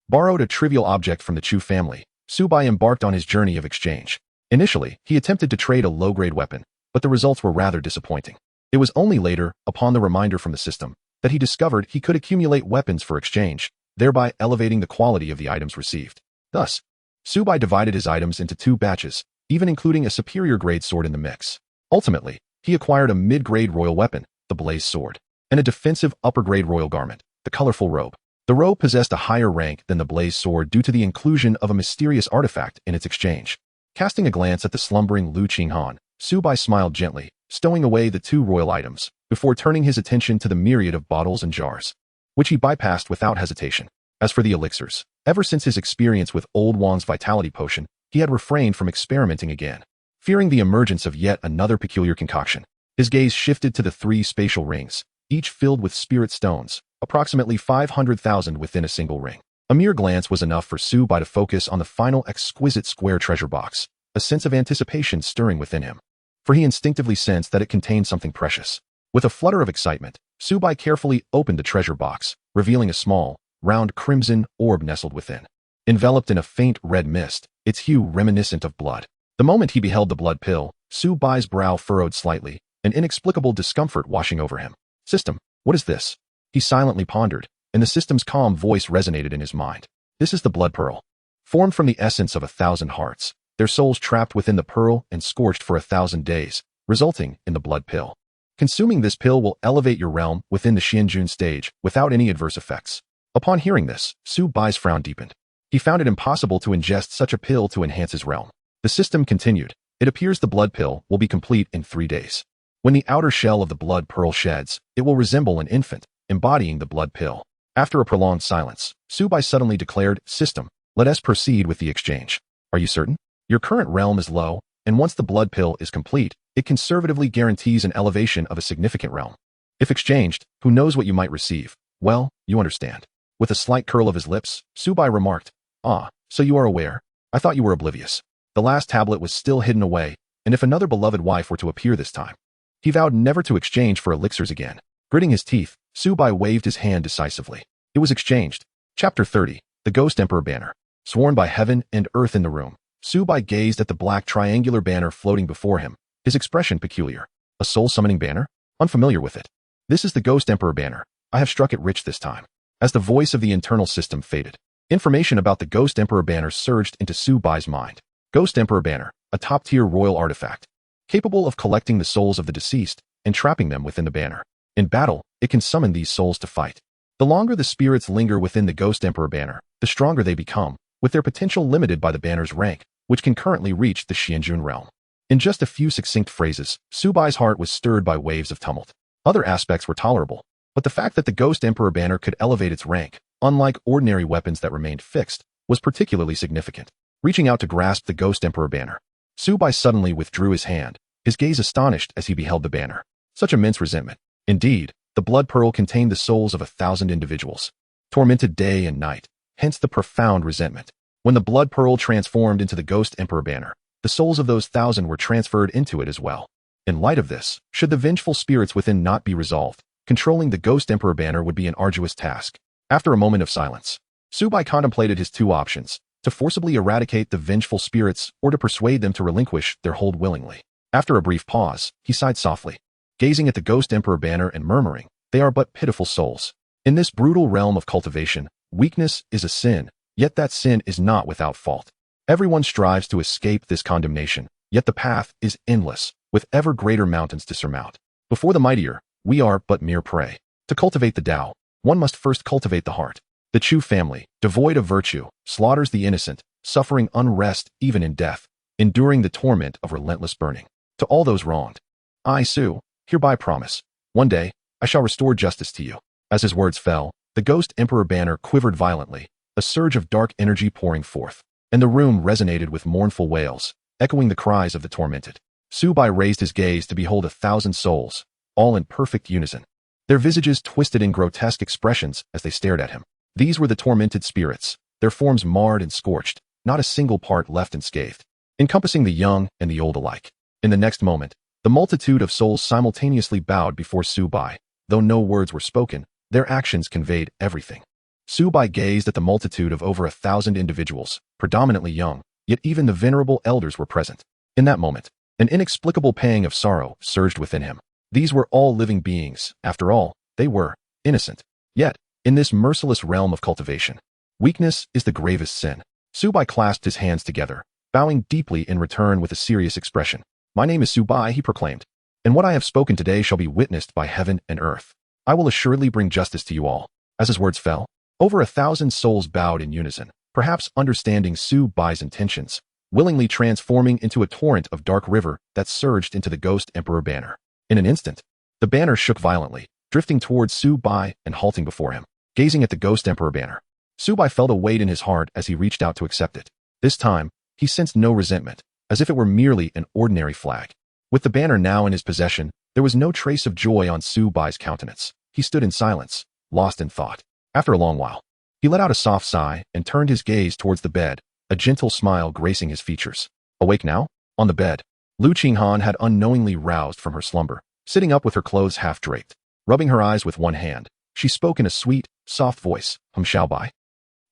borrowed a trivial object from the Chu family, Su Bai embarked on his journey of exchange. Initially, he attempted to trade a low-grade weapon, but the results were rather disappointing. It was only later, upon the reminder from the system, that he discovered he could accumulate weapons for exchange, thereby elevating the quality of the items received. Thus, Su Bai divided his items into 2 batches, even including a superior grade sword in the mix. Ultimately, he acquired a mid-grade royal weapon, the blaze sword, and a defensive upper-grade royal garment, the colorful robe. The robe possessed a higher rank than the blaze sword due to the inclusion of a mysterious artifact in its exchange. Casting a glance at the slumbering Lu Qinghan, Su Bai smiled gently, stowing away the 2 royal items, before turning his attention to the myriad of bottles and jars, which he bypassed without hesitation. As for the elixirs, ever since his experience with Old Wan's vitality potion, he had refrained from experimenting again, fearing the emergence of yet another peculiar concoction. His gaze shifted to the 3 spatial rings, each filled with spirit stones, approximately 500,000 within a single ring. A mere glance was enough for Su Bai to focus on the final exquisite square treasure box, a sense of anticipation stirring within him, for he instinctively sensed that it contained something precious. With a flutter of excitement, Su Bai carefully opened the treasure box, revealing a small, round crimson orb nestled within. Enveloped in a faint red mist, its hue reminiscent of blood. The moment he beheld the blood pill, Su Bai's brow furrowed slightly, an inexplicable discomfort washing over him. System, what is this? He silently pondered, and the system's calm voice resonated in his mind. This is the blood pearl. Formed from the essence of 1,000 hearts, their souls trapped within the pearl and scorched for 1,000 days, resulting in the blood pill. Consuming this pill will elevate your realm within the Xianjun stage without any adverse effects. Upon hearing this, Su Bai's frown deepened. He found it impossible to ingest such a pill to enhance his realm. The system continued. It appears the blood pill will be complete in 3 days. When the outer shell of the blood pearl sheds, it will resemble an infant, embodying the blood pill. After a prolonged silence, Su Bai suddenly declared, System, let us proceed with the exchange. Are you certain? Your current realm is low, and once the blood pill is complete, it conservatively guarantees an elevation of a significant realm. If exchanged, who knows what you might receive? Well, you understand. With a slight curl of his lips, Su Bai remarked, Ah, so you are aware? I thought you were oblivious. The last tablet was still hidden away, and if another beloved wife were to appear this time, he vowed never to exchange for elixirs again. Gritting his teeth, Su Bai waved his hand decisively. It was exchanged. Chapter 30, The Ghost Emperor Banner. Sworn by heaven and earth in the room, Su Bai gazed at the black triangular banner floating before him, his expression peculiar. A soul-summoning banner? Unfamiliar with it. This is the Ghost Emperor Banner. I have struck it rich this time. As the voice of the internal system faded, information about the Ghost Emperor Banner surged into Su Bai's mind. Ghost Emperor Banner, a top-tier royal artifact, capable of collecting the souls of the deceased and trapping them within the banner. In battle, it can summon these souls to fight. The longer the spirits linger within the Ghost Emperor Banner, the stronger they become, with their potential limited by the banner's rank, which can currently reach the Xianjun realm. In just a few succinct phrases, Su Bai's heart was stirred by waves of tumult. Other aspects were tolerable, but the fact that the Ghost Emperor Banner could elevate its rank, unlike ordinary weapons that remained fixed, was particularly significant. Reaching out to grasp the Ghost Emperor Banner, Su Bai suddenly withdrew his hand, his gaze astonished as he beheld the banner. Such immense resentment. Indeed, the blood pearl contained the souls of 1,000 individuals, tormented day and night, hence the profound resentment. When the blood pearl transformed into the Ghost Emperor Banner, the souls of those 1,000 were transferred into it as well. In light of this, should the vengeful spirits within not be resolved, controlling the Ghost Emperor Banner would be an arduous task. After a moment of silence, Su Bai contemplated his 2 options, to forcibly eradicate the vengeful spirits or to persuade them to relinquish their hold willingly. After a brief pause, he sighed softly, gazing at the Ghost Emperor Banner and murmuring, They are but pitiful souls. In this brutal realm of cultivation, weakness is a sin, yet that sin is not without fault. Everyone strives to escape this condemnation, yet the path is endless, with ever greater mountains to surmount. Before the mightier, we are but mere prey. To cultivate the Tao, one must first cultivate the heart. The Chu family, devoid of virtue, slaughters the innocent, suffering unrest even in death, enduring the torment of relentless burning. To all those wronged, I, Su, hereby promise, one day, I shall restore justice to you. As his words fell, the Ghost Emperor Banner quivered violently, a surge of dark energy pouring forth, and the room resonated with mournful wails, echoing the cries of the tormented. Su Bai raised his gaze to behold 1,000 souls, all in perfect unison, their visages twisted in grotesque expressions as they stared at him. These were the tormented spirits, their forms marred and scorched, not a single part left unscathed, encompassing the young and the old alike. In the next moment, the multitude of souls simultaneously bowed before Su Bai. Though no words were spoken, their actions conveyed everything. Su Bai gazed at the multitude of over 1,000 individuals, predominantly young, yet even the venerable elders were present. In that moment, an inexplicable pang of sorrow surged within him. These were all living beings. After all, they were innocent. Yet, in this merciless realm of cultivation, weakness is the gravest sin. Su Bai clasped his hands together, bowing deeply in return with a serious expression. My name is Su Bai, he proclaimed, and what I have spoken today shall be witnessed by heaven and earth. I will assuredly bring justice to you all. As his words fell, over 1,000 souls bowed in unison, perhaps understanding Su Bai's intentions. willingly transforming into a torrent of dark river that surged into the Ghost Emperor banner. In an instant, the banner shook violently, drifting towards Su Bai and halting before him. Gazing at the Ghost Emperor banner, Su Bai felt a weight in his heart as he reached out to accept it. This time, he sensed no resentment, as if it were merely an ordinary flag. With the banner now in his possession, there was no trace of joy on Su Bai's countenance. He stood in silence, lost in thought. After a long while, he let out a soft sigh and turned his gaze towards the bed, a gentle smile gracing his features. Awake now? On the bed, Lu Qinghan had unknowingly roused from her slumber, sitting up with her clothes half draped. Rubbing her eyes with one hand, she spoke in a sweet, soft voice, Su Bai.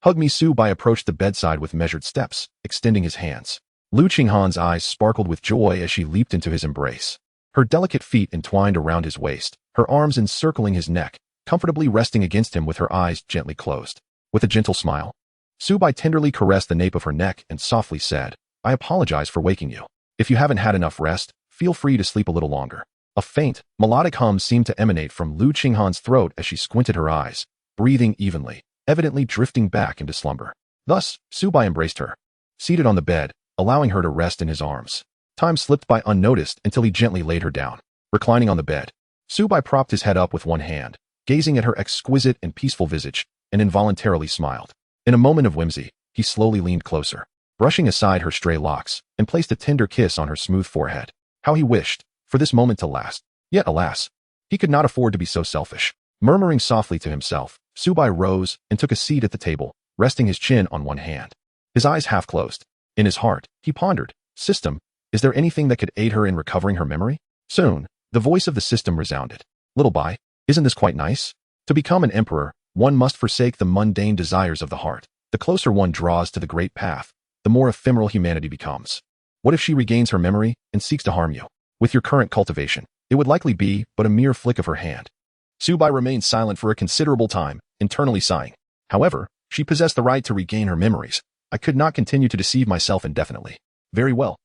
Hug me. Su Bai approached the bedside with measured steps, extending his hands. Lu Qinghan's eyes sparkled with joy as she leaped into his embrace. Her delicate feet entwined around his waist, her arms encircling his neck, comfortably resting against him with her eyes gently closed. With a gentle smile, Su Bai tenderly caressed the nape of her neck and softly said, I apologize for waking you. If you haven't had enough rest, feel free to sleep a little longer. A faint, melodic hum seemed to emanate from Lu Qinghan's throat as she squinted her eyes, breathing evenly, evidently drifting back into slumber. Thus, Su Bai embraced her, seated on the bed, allowing her to rest in his arms. Time slipped by unnoticed until he gently laid her down. Reclining on the bed, Su Bai propped his head up with one hand, gazing at her exquisite and peaceful visage, and involuntarily smiled. In a moment of whimsy, he slowly leaned closer, brushing aside her stray locks, and placed a tender kiss on her smooth forehead. How he wished for this moment to last. Yet alas, he could not afford to be so selfish. Murmuring softly to himself, Su Bai rose and took a seat at the table, resting his chin on one hand. His eyes half closed. In his heart, he pondered, System, is there anything that could aid her in recovering her memory? Soon, the voice of the system resounded. Little Bai, isn't this quite nice? To become an emperor, one must forsake the mundane desires of the heart. The closer one draws to the great path, the more ephemeral humanity becomes. What if she regains her memory and seeks to harm you? With your current cultivation, it would likely be but a mere flick of her hand. Su Bai remained silent for a considerable time, internally sighing. However, she possessed the right to regain her memories. I could not continue to deceive myself indefinitely. Very well.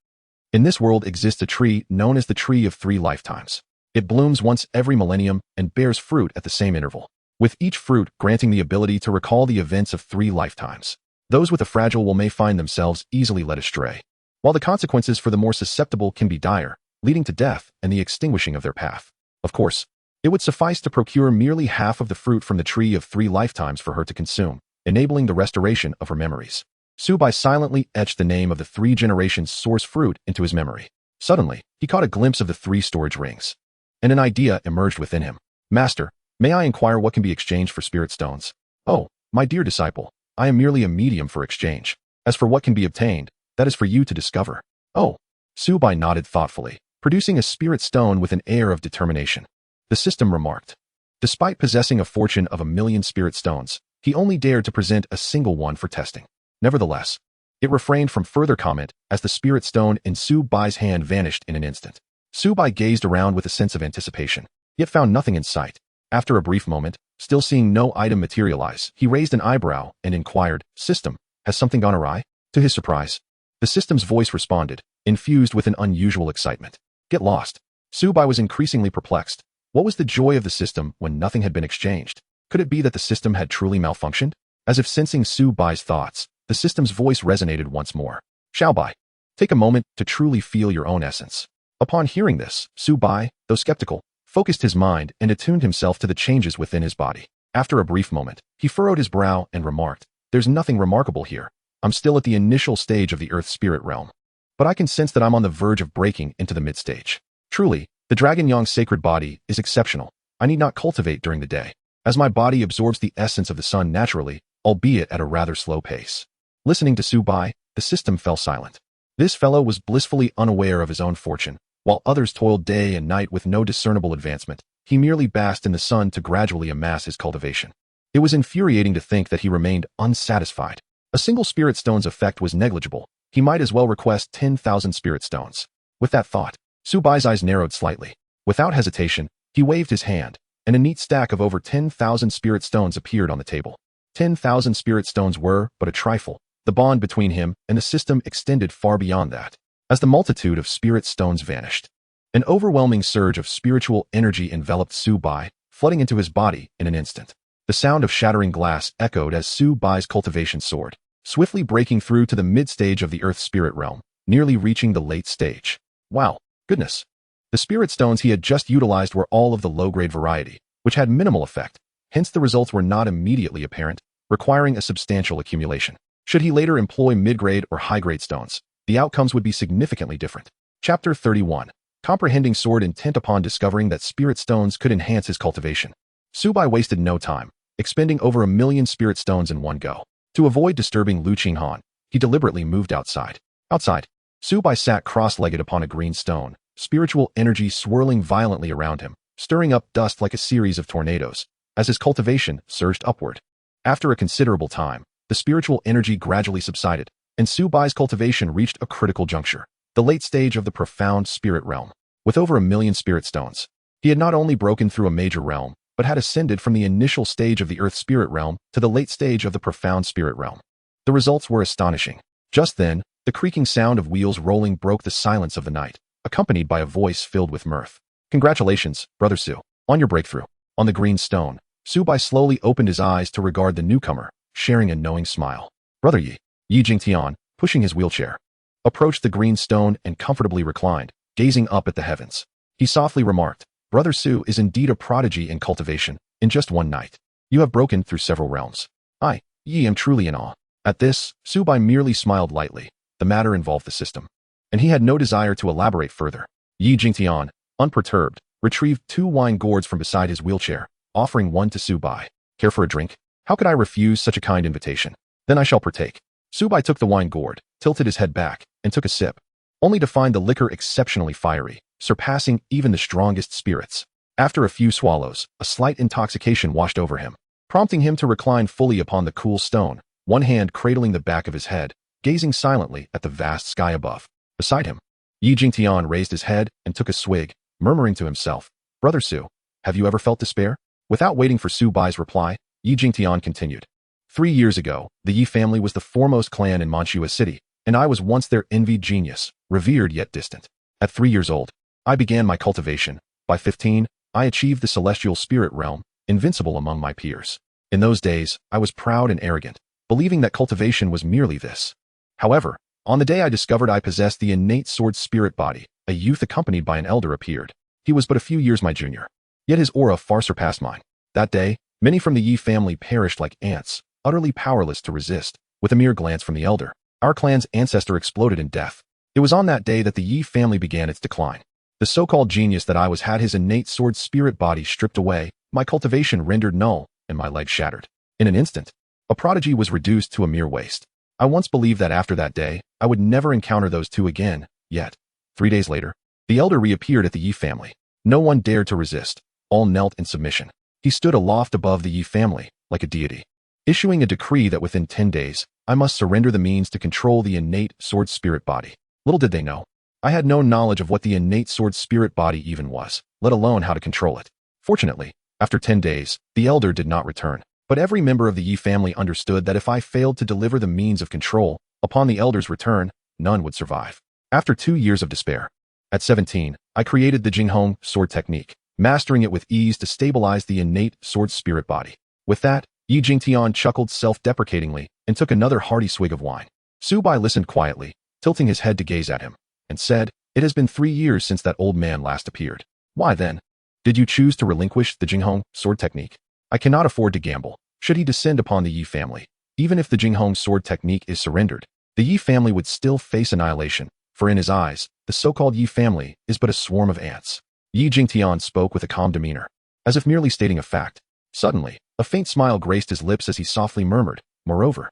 In this world exists a tree known as the Tree of 3 Lifetimes. It blooms once every millennium and bears fruit at the same interval, with each fruit granting the ability to recall the events of 3 lifetimes. Those with a fragile will may find themselves easily led astray, while the consequences for the more susceptible can be dire, leading to death and the extinguishing of their path. Of course, it would suffice to procure merely half of the fruit from the Tree of 3 Lifetimes for her to consume, enabling the restoration of her memories. Su Bai silently etched the name of the 3 generations source fruit into his memory. Suddenly, he caught a glimpse of the 3 storage rings, and an idea emerged within him. Master, may I inquire what can be exchanged for spirit stones? Oh, my dear disciple, I am merely a medium for exchange. As for what can be obtained, that is for you to discover. Oh, Su Bai nodded thoughtfully, producing a spirit stone with an air of determination. The system remarked. Despite possessing a fortune of 1,000,000 spirit stones, he only dared to present a single one for testing. Nevertheless, it refrained from further comment as the spirit stone in Su Bai's hand vanished in an instant. Su Bai gazed around with a sense of anticipation, yet found nothing in sight. After a brief moment, still seeing no item materialize, he raised an eyebrow and inquired, System, has something gone awry? To his surprise, the system's voice responded, infused with an unusual excitement. Get lost. Su Bai was increasingly perplexed. What was the joy of the system when nothing had been exchanged? Could it be that the system had truly malfunctioned? As if sensing Su Bai's thoughts, the system's voice resonated once more. Su Bai, take a moment to truly feel your own essence. Upon hearing this, Su Bai, though skeptical, focused his mind and attuned himself to the changes within his body. After a brief moment, he furrowed his brow and remarked, There's nothing remarkable here. I'm still at the initial stage of the Earth spirit realm, but I can sense that I'm on the verge of breaking into the mid-stage. Truly, the Dragon Yang sacred body is exceptional. I need not cultivate during the day, as my body absorbs the essence of the sun naturally, albeit at a rather slow pace. Listening to Su Bai, the system fell silent. This fellow was blissfully unaware of his own fortune. While others toiled day and night with no discernible advancement, he merely basked in the sun to gradually amass his cultivation. It was infuriating to think that he remained unsatisfied. A single spirit stone's effect was negligible. He might as well request 10,000 spirit stones. With that thought, Su Bai's eyes narrowed slightly. Without hesitation, he waved his hand, and a neat stack of over 10,000 spirit stones appeared on the table. 10,000 spirit stones were but a trifle. The bond between him and the system extended far beyond that. As the multitude of spirit stones vanished, an overwhelming surge of spiritual energy enveloped Su Bai, flooding into his body in an instant. The sound of shattering glass echoed as Su Bai's cultivation soared. swiftly breaking through to the mid-stage of the Earth spirit realm, nearly reaching the late stage. Wow, goodness. The spirit stones he had just utilized were all of the low-grade variety, which had minimal effect, hence the results were not immediately apparent, requiring a substantial accumulation. Should he later employ mid-grade or high-grade stones, the outcomes would be significantly different. Chapter 31. Comprehending Sword. Intent upon discovering that spirit stones could enhance his cultivation, Su Bai wasted no time, expending over 1 million spirit stones in one go. To avoid disturbing Lu Qinghan, he deliberately moved outside. Outside, Su Bai sat cross-legged upon a green stone, spiritual energy swirling violently around him, stirring up dust like a series of tornadoes, as his cultivation surged upward. After a considerable time, the spiritual energy gradually subsided, and Su Bai's cultivation reached a critical juncture, the late stage of the profound spirit realm. With over 1 million spirit stones, he had not only broken through a major realm, but had ascended from the initial stage of the earth spirit realm to the late stage of the profound spirit realm. The results were astonishing. Just then, the creaking sound of wheels rolling broke the silence of the night, accompanied by a voice filled with mirth. Congratulations, Brother Su, on your breakthrough. On the green stone, Su Bai slowly opened his eyes to regard the newcomer, sharing a knowing smile. Brother Yi Jingtian, pushing his wheelchair, approached the green stone and comfortably reclined, gazing up at the heavens. He softly remarked, Brother Su is indeed a prodigy in cultivation. In just one night, you have broken through several realms. I, Yi, am truly in awe. At this, Su Bai merely smiled lightly. The matter involved the system, and he had no desire to elaborate further. Yi Jingtian, unperturbed, retrieved 2 wine gourds from beside his wheelchair, offering one to Su Bai. Care for a drink? How could I refuse such a kind invitation? Then I shall partake. Su Bai took the wine gourd, tilted his head back, and took a sip, only to find the liquor exceptionally fiery, surpassing even the strongest spirits. After a few swallows, a slight intoxication washed over him, prompting him to recline fully upon the cool stone, one hand cradling the back of his head, gazing silently at the vast sky above. Beside him, Yi Jingtian raised his head and took a swig, murmuring to himself, Brother Su, have you ever felt despair? Without waiting for Su Bai's reply, Yi Jingtian continued. 3 years ago, the Yi family was the foremost clan in Manchua City, and I was once their envied genius, revered yet distant. At 3 years old, I began my cultivation. By 15, I achieved the celestial spirit realm, invincible among my peers. In those days, I was proud and arrogant, believing that cultivation was merely this. However, on the day I discovered I possessed the innate sword spirit body, a youth accompanied by an elder appeared. He was but a few years my junior, yet his aura far surpassed mine. That day, many from the Yi family perished like ants, utterly powerless to resist. With a mere glance from the elder, our clan's ancestor exploded in death. It was on that day that the Yi family began its decline. The so-called genius that I was had his innate sword spirit body stripped away, my cultivation rendered null, and my legs shattered. In an instant, a prodigy was reduced to a mere waste. I once believed that after that day, I would never encounter those two again, yet, 3 days later, the elder reappeared at the Yi family. No one dared to resist. All knelt in submission. He stood aloft above the Yi family, like a deity, issuing a decree that within 10 days, I must surrender the means to control the innate sword spirit body. Little did they know, I had no knowledge of what the innate sword spirit body even was, let alone how to control it. Fortunately, after 10 days, the elder did not return. But every member of the Yi family understood that if I failed to deliver the means of control, upon the elder's return, none would survive. After 2 years of despair, at 17, I created the Jinghong sword technique, mastering it with ease to stabilize the innate sword spirit body. With that, Yi Jingtian chuckled self-deprecatingly and took another hearty swig of wine. Su Bai listened quietly, tilting his head to gaze at him, and said, It has been 3 years since that old man last appeared. Why then did you choose to relinquish the Jinghong sword technique? I cannot afford to gamble. Should he descend upon the Yi family, even if the Jinghong sword technique is surrendered, the Yi family would still face annihilation, for in his eyes, the so-called Yi family is but a swarm of ants. Yi Jingtian spoke with a calm demeanor, as if merely stating a fact. Suddenly, a faint smile graced his lips as he softly murmured, Moreover,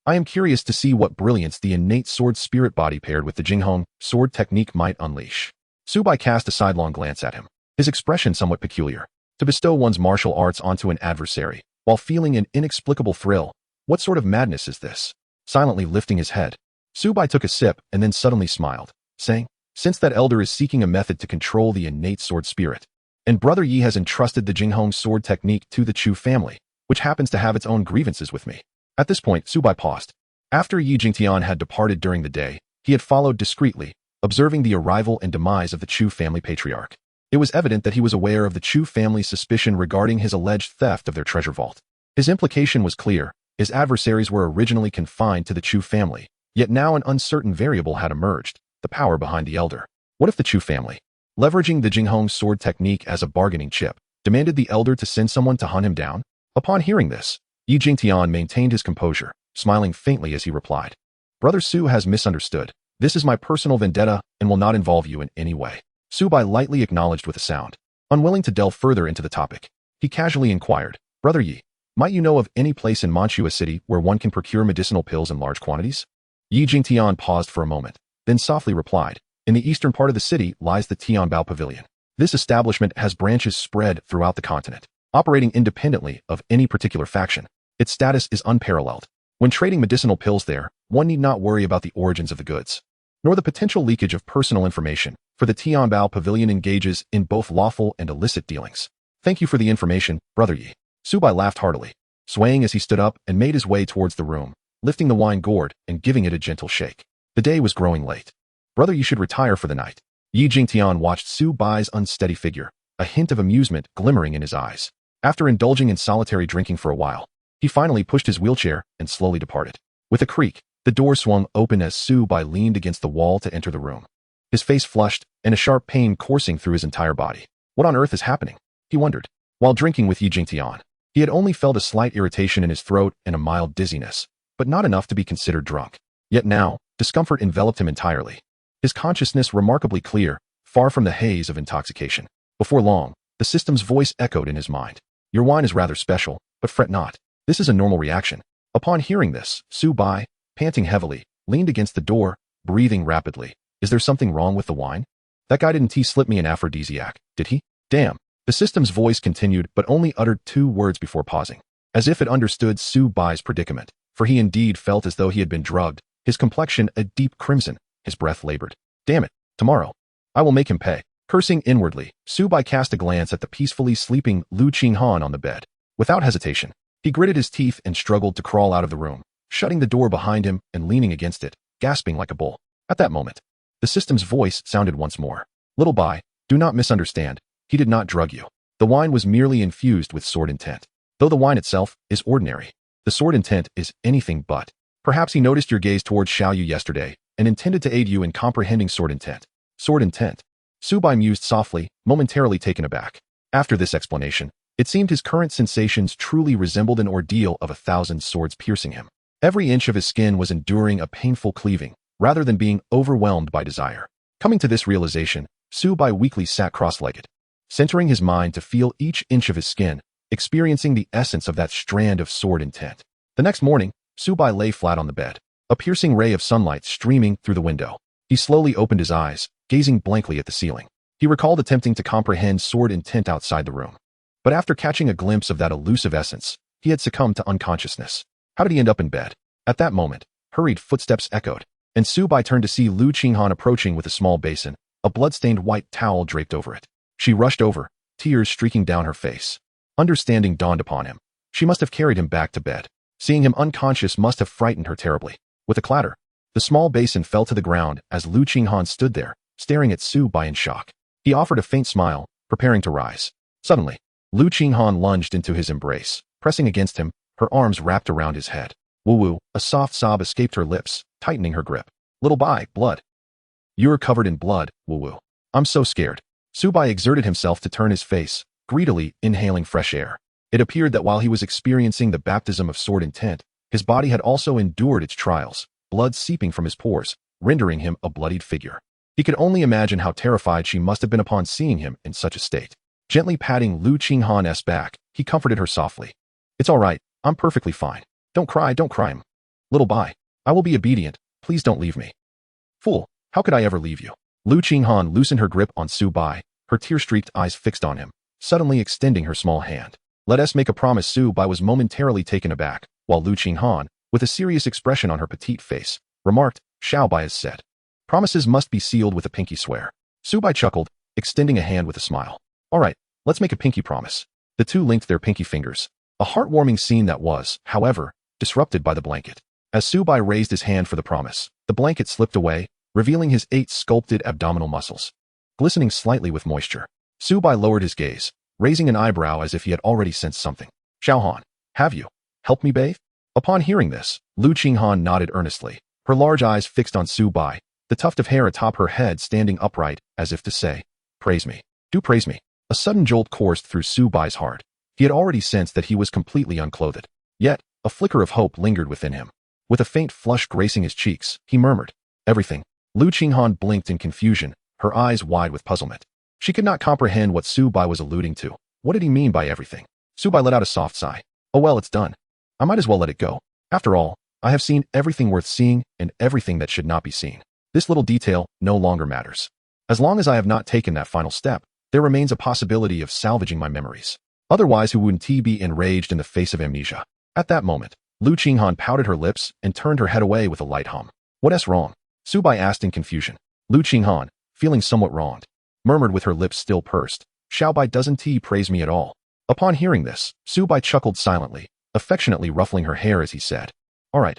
I am curious to see what brilliance the innate sword spirit body paired with the Jinghong sword technique might unleash. Su Bai cast a sidelong glance at him, his expression somewhat peculiar. To bestow one's martial arts onto an adversary, while feeling an inexplicable thrill, what sort of madness is this? Silently lifting his head, Su Bai took a sip and then suddenly smiled, saying, Since that elder is seeking a method to control the innate sword spirit, and Brother Yi has entrusted the Jinghong sword technique to the Chu family, which happens to have its own grievances with me. At this point, Su Bai paused. After Yi Jingtian had departed during the day, he had followed discreetly, observing the arrival and demise of the Chu family patriarch. It was evident that he was aware of the Chu family's suspicion regarding his alleged theft of their treasure vault. His implication was clear, His adversaries were originally confined to the Chu family, yet now an uncertain variable had emerged, the power behind the elder. What if the Chu family, leveraging the Jinghong sword technique as a bargaining chip, demanded the elder to send someone to hunt him down? Upon hearing this, Yi Jingtian maintained his composure, smiling faintly as he replied, "Brother Su has misunderstood. This is my personal vendetta and will not involve you in any way." Su Bai lightly acknowledged with a sound. Unwilling to delve further into the topic, he casually inquired, "Brother Yi, might you know of any place in Manchua City where one can procure medicinal pills in large quantities?" Yi Jingtian paused for a moment, then softly replied, "In the eastern part of the city lies the Tianbao Pavilion. This establishment has branches spread throughout the continent, operating independently of any particular faction. Its status is unparalleled. When trading medicinal pills there, one need not worry about the origins of the goods, nor the potential leakage of personal information, for the Tianbao Pavilion engages in both lawful and illicit dealings." "Thank you for the information, Brother Yi." Su Bai laughed heartily, swaying as he stood up and made his way towards the room, lifting the wine gourd and giving it a gentle shake. The day was growing late. "Brother, you should retire for the night." Yi Jingtian watched Su Bai's unsteady figure, a hint of amusement glimmering in his eyes. After indulging in solitary drinking for a while, he finally pushed his wheelchair and slowly departed. With a creak, the door swung open as Su Bai leaned against the wall to enter the room. His face flushed and a sharp pain coursing through his entire body. What on earth is happening? He wondered. While drinking with Yi Jingtian, he had only felt a slight irritation in his throat and a mild dizziness, but not enough to be considered drunk. Yet now, discomfort enveloped him entirely. His consciousness remarkably clear, far from the haze of intoxication. Before long, the system's voice echoed in his mind. "Your wine is rather special, but fret not. This is a normal reaction." Upon hearing this, Su Bai, panting heavily, leaned against the door, breathing rapidly. "Is there something wrong with the wine? That guy didn't slip me an aphrodisiac, did he? Damn." The system's voice continued but only uttered 2 words before pausing, as if it understood Su Bai's predicament, for he indeed felt as though he had been drugged, his complexion a deep crimson, his breath labored. "Damn it, tomorrow. I will make him pay." Cursing inwardly, Su Bai cast a glance at the peacefully sleeping Lu Qinghan on the bed. Without hesitation, he gritted his teeth and struggled to crawl out of the room, shutting the door behind him and leaning against it, gasping like a bull. At that moment, the system's voice sounded once more. "Little Bai, do not misunderstand. He did not drug you. The wine was merely infused with sword intent. Though the wine itself is ordinary, the sword intent is anything but. Perhaps he noticed your gaze towards Xiaoyu yesterday and intended to aid you in comprehending sword intent." Sword intent? Su Bai mused softly, momentarily taken aback. After this explanation, it seemed his current sensations truly resembled an ordeal of 1,000 swords piercing him. Every inch of his skin was enduring a painful cleaving, rather than being overwhelmed by desire. Coming to this realization, Su Bai weakly sat cross-legged, centering his mind to feel each inch of his skin, experiencing the essence of that strand of sword intent. The next morning, Su Bai lay flat on the bed, a piercing ray of sunlight streaming through the window. He slowly opened his eyes, gazing blankly at the ceiling. He recalled attempting to comprehend sword intent outside the room. But after catching a glimpse of that elusive essence, he had succumbed to unconsciousness. How did he end up in bed? At that moment, hurried footsteps echoed, and Su Bai turned to see Lu Qinghan approaching with a small basin, a blood-stained white towel draped over it. She rushed over, tears streaking down her face. Understanding dawned upon him. She must have carried him back to bed. Seeing him unconscious must have frightened her terribly. With a clatter, the small basin fell to the ground as Lu Qinghan stood there, staring at Su Bai in shock. He offered a faint smile, preparing to rise. Suddenly, Lu Qinghan lunged into his embrace, pressing against him, her arms wrapped around his head. Woo-woo, a soft sob escaped her lips, tightening her grip. "Little Bai, blood. You're covered in blood, woo-woo. I'm so scared." Su Bai exerted himself to turn his face, greedily inhaling fresh air. It appeared that while he was experiencing the baptism of sword intent, his body had also endured its trials, blood seeping from his pores, rendering him a bloodied figure. He could only imagine how terrified she must have been upon seeing him in such a state. Gently patting Lu Qinghan's back, he comforted her softly. "It's all right, I'm perfectly fine. Don't cry, Little Bai, I will be obedient, please don't leave me." "Fool, how could I ever leave you?" Lu Qinghan loosened her grip on Su Bai, her tear-streaked eyes fixed on him, suddenly extending her small hand. "Let us make a promise." Su Bai was momentarily taken aback, while Lu Qinghan, with a serious expression on her petite face, remarked, "Xiao Bai has said. Promises must be sealed with a pinky swear." Su Bai chuckled, extending a hand with a smile. "All right, let's make a pinky promise." The two linked their pinky fingers. A heartwarming scene that was, however, disrupted by the blanket. As Su Bai raised his hand for the promise, the blanket slipped away, revealing his 8 sculpted abdominal muscles, glistening slightly with moisture. Su Bai lowered his gaze, raising an eyebrow as if he had already sensed something. "Xiaohan, have you helped me bathe?" Upon hearing this, Lu Qinghan nodded earnestly, her large eyes fixed on Su Bai, the tuft of hair atop her head standing upright as if to say, "Praise me. Do praise me." A sudden jolt coursed through Su Bai's heart. He had already sensed that he was completely unclothed. Yet, a flicker of hope lingered within him. With a faint flush gracing his cheeks, he murmured, "Everything." Lu Qinghan blinked in confusion, her eyes wide with puzzlement. She could not comprehend what Su Bai was alluding to. What did he mean by everything? Su Bai let out a soft sigh. "Oh well, it's done. I might as well let it go. After all, I have seen everything worth seeing and everything that should not be seen. This little detail no longer matters. As long as I have not taken that final step, there remains a possibility of salvaging my memories. Otherwise, who wouldn't he be enraged in the face of amnesia?" At that moment, Lu Qinghan pouted her lips and turned her head away with a light hum. "What's wrong?" Su Bai asked in confusion. Lu Qinghan, feeling somewhat wronged, murmured with her lips still pursed, "Xiao Bai doesn't he praise me at all?" Upon hearing this, Su Bai chuckled silently, affectionately ruffling her hair as he said, all right,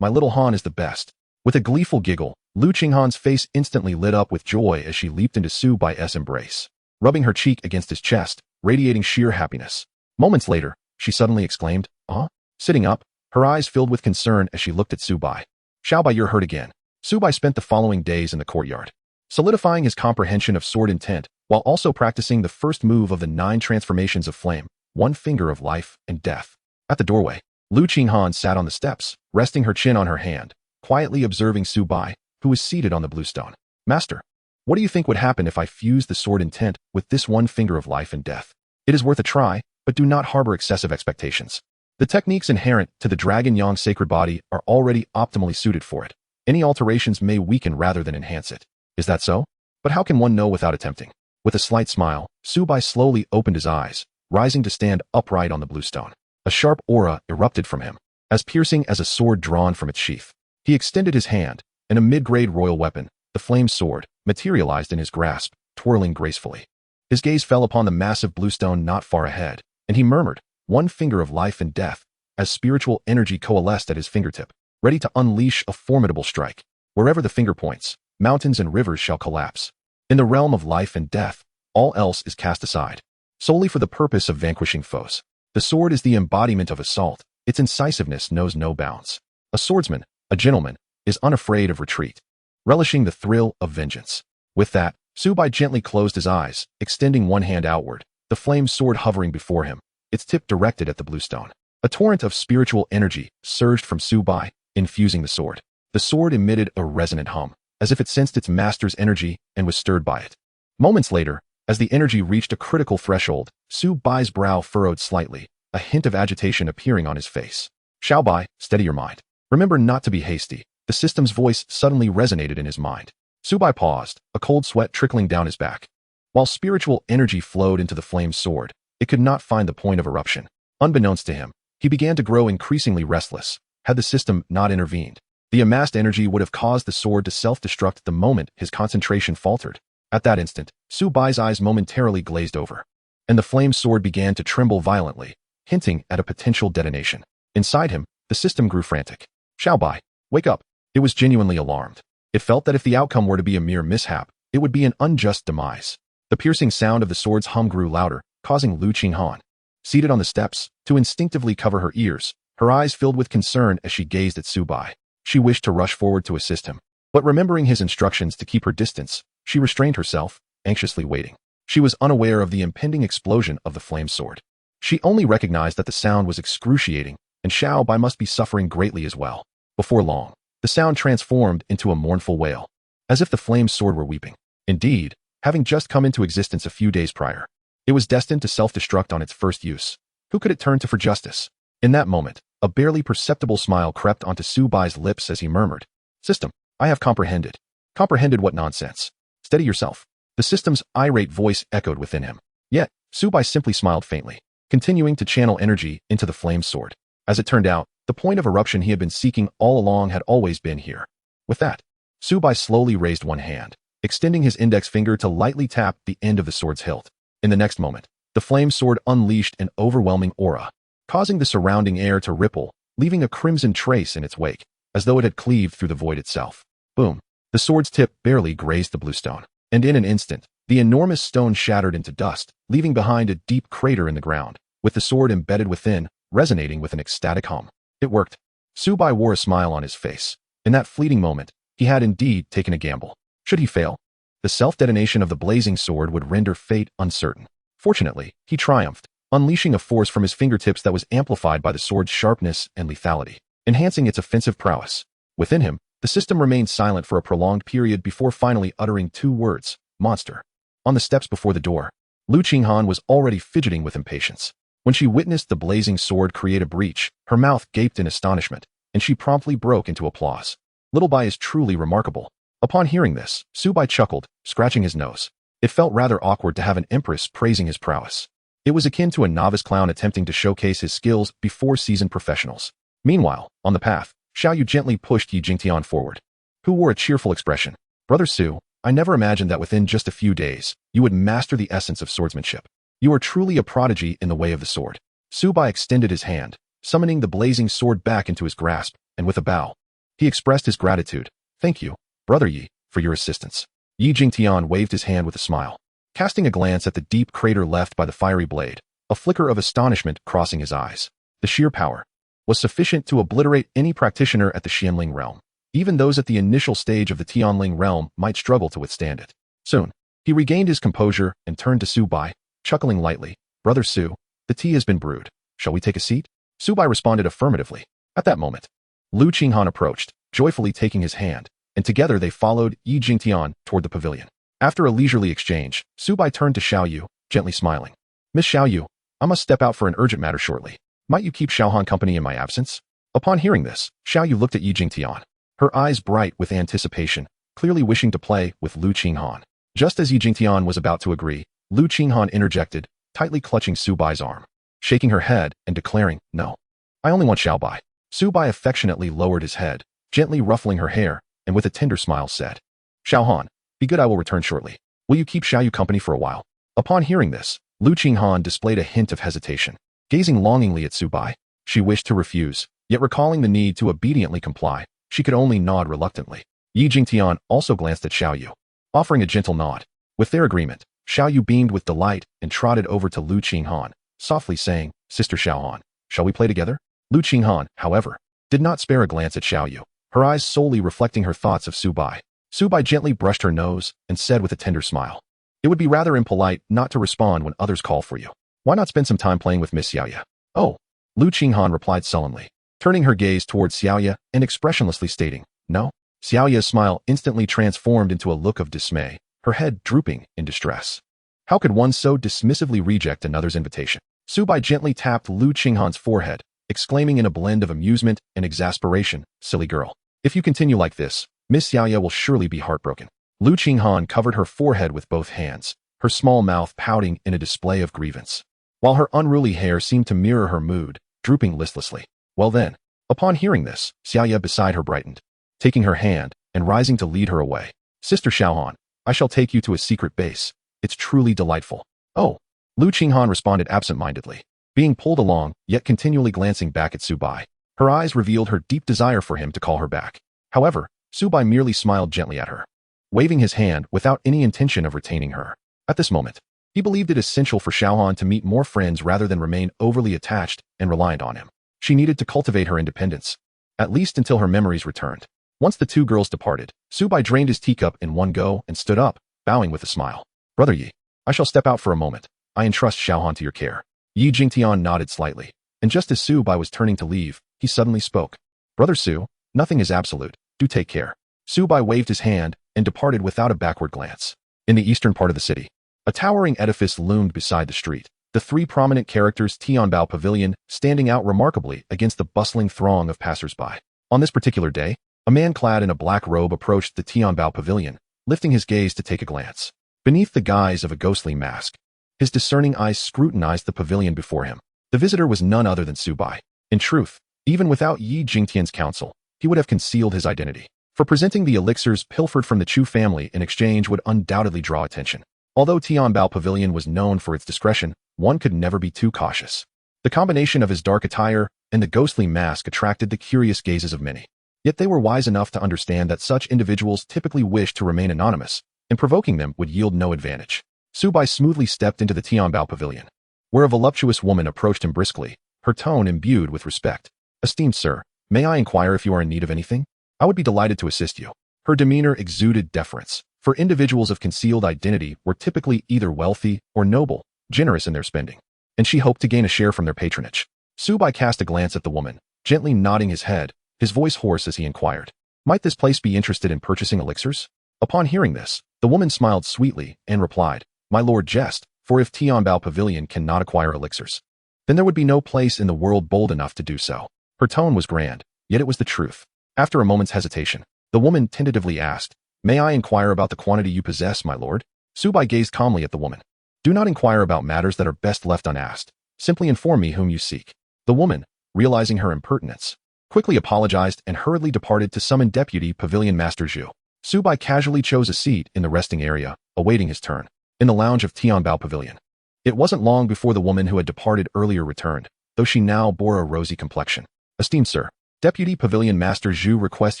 my little Han is the best." With a gleeful giggle, Lu Qinghan's face instantly lit up with joy as she leaped into Su Bai's embrace, rubbing her cheek against his chest, radiating sheer happiness. Moments later, she suddenly exclaimed, "Huh?" Sitting up, her eyes filled with concern as she looked at Su Bai. "Xiao Bai, you're hurt again." Su Bai spent the following days in the courtyard, solidifying his comprehension of sword intent while also practicing the first move of the 9 transformations of flame, one finger of life and death. At the doorway, Lu Qinghan sat on the steps, resting her chin on her hand, quietly observing Su Bai, who was seated on the bluestone. "Master, what do you think would happen if I fused the sword intent with this one finger of life and death? It is worth a try, but do not harbor excessive expectations. The techniques inherent to the Dragon Yang sacred body are already optimally suited for it. Any alterations may weaken rather than enhance it. Is that so? But how can one know without attempting?" With a slight smile, Su Bai slowly opened his eyes, rising to stand upright on the bluestone. A sharp aura erupted from him, as piercing as a sword drawn from its sheath. He extended his hand, and a mid-grade royal weapon, the flame sword, materialized in his grasp, twirling gracefully. His gaze fell upon the massive bluestone not far ahead, and he murmured, "One finger of life and death," as spiritual energy coalesced at his fingertip, ready to unleash a formidable strike. Wherever the finger points, mountains and rivers shall collapse. In the realm of life and death, all else is cast aside, solely for the purpose of vanquishing foes. The sword is the embodiment of assault. Its incisiveness knows no bounds. A swordsman, a gentleman, is unafraid of retreat, relishing the thrill of vengeance. With that, Su Bai gently closed his eyes, extending one hand outward, the flame sword hovering before him, its tip directed at the bluestone. A torrent of spiritual energy surged from Su Bai, infusing the sword. The sword emitted a resonant hum, as if it sensed its master's energy and was stirred by it. Moments later, as the energy reached a critical threshold, Su Bai's brow furrowed slightly, a hint of agitation appearing on his face. "Xiao Bai, steady your mind. Remember not to be hasty." The system's voice suddenly resonated in his mind. Su Bai paused, a cold sweat trickling down his back. While spiritual energy flowed into the flame sword, it could not find the point of eruption. Unbeknownst to him, he began to grow increasingly restless. Had the system not intervened, the amassed energy would have caused the sword to self-destruct the moment his concentration faltered. At that instant, Su Bai's eyes momentarily glazed over, and the flame sword began to tremble violently, hinting at a potential detonation. Inside him, the system grew frantic. "Xiao Bai, wake up." It was genuinely alarmed. It felt that if the outcome were to be a mere mishap, it would be an unjust demise. The piercing sound of the sword's hum grew louder, causing Lu Qinghan, seated on the steps, to instinctively cover her ears, her eyes filled with concern as she gazed at Su Bai. She wished to rush forward to assist him, but remembering his instructions to keep her distance, she restrained herself, anxiously waiting. She was unaware of the impending explosion of the flame sword. She only recognized that the sound was excruciating, and Xiao Bai must be suffering greatly as well. Before long, the sound transformed into a mournful wail, as if the flame sword were weeping. Indeed, having just come into existence a few days prior, it was destined to self-destruct on its first use. Who could it turn to for justice? In that moment, a barely perceptible smile crept onto Su Bai's lips as he murmured, "System, I have comprehended." "Comprehended what nonsense? Steady yourself." The system's irate voice echoed within him. Yet, Su Bai simply smiled faintly, continuing to channel energy into the flame sword. As it turned out, the point of eruption he had been seeking all along had always been here. With that, Su Bai slowly raised one hand, extending his index finger to lightly tap the end of the sword's hilt. In the next moment, the flame sword unleashed an overwhelming aura, causing the surrounding air to ripple, leaving a crimson trace in its wake, as though it had cleaved through the void itself. Boom! The sword's tip barely grazed the bluestone, and in an instant, the enormous stone shattered into dust, leaving behind a deep crater in the ground, with the sword embedded within, resonating with an ecstatic hum. It worked. Su Bai wore a smile on his face. In that fleeting moment, he had indeed taken a gamble. Should he fail, the self-detonation of the blazing sword would render fate uncertain. Fortunately, he triumphed, unleashing a force from his fingertips that was amplified by the sword's sharpness and lethality, enhancing its offensive prowess. Within him, the system remained silent for a prolonged period before finally uttering 2 words, monster. On the steps before the door, Lu Qinghan was already fidgeting with impatience. When she witnessed the blazing sword create a breach, her mouth gaped in astonishment, and she promptly broke into applause. Little Bai is truly remarkable. Upon hearing this, Su Bai chuckled, scratching his nose. It felt rather awkward to have an empress praising his prowess. It was akin to a novice clown attempting to showcase his skills before seasoned professionals. Meanwhile, on the path, Xiaoyu gently pushed Yi Jingtian forward, who wore a cheerful expression. Brother Su, I never imagined that within just a few days, you would master the essence of swordsmanship. You are truly a prodigy in the way of the sword. Su Bai extended his hand, summoning the blazing sword back into his grasp, and with a bow, he expressed his gratitude. Thank you, Brother Yi, for your assistance. Yi Jingtian waved his hand with a smile, casting a glance at the deep crater left by the fiery blade, a flicker of astonishment crossing his eyes. The sheer power was sufficient to obliterate any practitioner at the Xianling realm. Even those at the initial stage of the Tianling realm might struggle to withstand it. Soon, he regained his composure and turned to Su Bai, chuckling lightly. Brother Su, the tea has been brewed. Shall we take a seat? Su Bai responded affirmatively. At that moment, Lu Qinghan approached, joyfully taking his hand, and together they followed Yi Jingtian toward the pavilion. After a leisurely exchange, Su Bai turned to Xiaoyu, gently smiling. Miss Xiaoyu, I must step out for an urgent matter shortly. Might you keep Xiaohan company in my absence? Upon hearing this, Xiaoyu looked at Yi Jingtian, her eyes bright with anticipation, clearly wishing to play with Lu Qinghan. Just as Yi Jingtian was about to agree, Lu Qinghan interjected, tightly clutching Su Bai's arm, shaking her head and declaring, No. I only want Xiao Bai. Su Bai affectionately lowered his head, gently ruffling her hair, and with a tender smile said, Xiaohan, be good, I will return shortly. Will you keep Xiaoyu company for a while? Upon hearing this, Lu Qinghan displayed a hint of hesitation. Gazing longingly at Su Bai, she wished to refuse, yet recalling the need to obediently comply, she could only nod reluctantly. Yi Jingtian also glanced at Xiaoyu, offering a gentle nod. With their agreement, Xiaoyu beamed with delight and trotted over to Lu Qinghan, softly saying, Sister Xiaohan, shall we play together? Lu Qinghan, however, did not spare a glance at Xiaoyu, her eyes solely reflecting her thoughts of Su Bai. Su Bai gently brushed her nose and said with a tender smile, It would be rather impolite not to respond when others call for you. Why not spend some time playing with Miss Xiaoya? Oh, Lu Qinghan replied sullenly, turning her gaze towards Xiaoya and expressionlessly stating, No. Xiaoya's smile instantly transformed into a look of dismay, her head drooping in distress. How could one so dismissively reject another's invitation? Su Bai gently tapped Lu Qinghan's forehead, exclaiming in a blend of amusement and exasperation, Silly girl. If you continue like this, Miss Xiaoya will surely be heartbroken. Lu Qinghan covered her forehead with both hands, her small mouth pouting in a display of grievance, while her unruly hair seemed to mirror her mood, drooping listlessly. Well then, upon hearing this, Xiaoya beside her brightened, taking her hand and rising to lead her away. Sister Xiaohan, I shall take you to a secret base. It's truly delightful. Oh, Lu Qinghan responded absent-mindedly, being pulled along, yet continually glancing back at Su Bai. Her eyes revealed her deep desire for him to call her back. However, Su Bai merely smiled gently at her, waving his hand without any intention of retaining her. At this moment, he believed it essential for Xiaohan to meet more friends rather than remain overly attached and reliant on him. She needed to cultivate her independence, at least until her memories returned. Once the 2 girls departed, Su Bai drained his teacup in one go and stood up, bowing with a smile. Brother Yi, I shall step out for a moment. I entrust Xiaohan to your care. Yi Jingtian nodded slightly, and just as Su Bai was turning to leave, he suddenly spoke. Brother Su, nothing is absolute. Do take care. Su Bai waved his hand and departed without a backward glance. In the eastern part of the city, a towering edifice loomed beside the street, the 3 prominent characters Tianbao Pavilion standing out remarkably against the bustling throng of passers-by. On this particular day, a man clad in a black robe approached the Tianbao Pavilion, lifting his gaze to take a glance. Beneath the guise of a ghostly mask, his discerning eyes scrutinized the pavilion before him. The visitor was none other than Su Bai. In truth, even without Yi Jingtian's counsel, he would have concealed his identity, for presenting the elixirs pilfered from the Chu family in exchange would undoubtedly draw attention. Although Tianbao Pavilion was known for its discretion, one could never be too cautious. The combination of his dark attire and the ghostly mask attracted the curious gazes of many. Yet they were wise enough to understand that such individuals typically wish to remain anonymous, and provoking them would yield no advantage. Su Bai smoothly stepped into the Tianbao Pavilion, where a voluptuous woman approached him briskly, her tone imbued with respect. Esteemed sir, may I inquire if you are in need of anything? I would be delighted to assist you. Her demeanor exuded deference, for individuals of concealed identity were typically either wealthy or noble, generous in their spending, and she hoped to gain a share from their patronage. Su Bai cast a glance at the woman, gently nodding his head, his voice hoarse as he inquired, "Might this place be interested in purchasing elixirs?" Upon hearing this, the woman smiled sweetly and replied, "My lord, jest, for if Tianbao Pavilion cannot acquire elixirs, then there would be no place in the world bold enough to do so." Her tone was grand, yet it was the truth. After a moment's hesitation, the woman tentatively asked, "May I inquire about the quantity you possess, my lord?" Su Bai gazed calmly at the woman. "Do not inquire about matters that are best left unasked. Simply inform me whom you seek." The woman, realizing her impertinence, quickly apologized and hurriedly departed to summon Deputy Pavilion Master Zhu. Su Bai casually chose a seat in the resting area, awaiting his turn, in the lounge of Tianbao Pavilion. It wasn't long before the woman who had departed earlier returned, though she now bore a rosy complexion. "Esteemed sir, Deputy Pavilion Master Zhu requests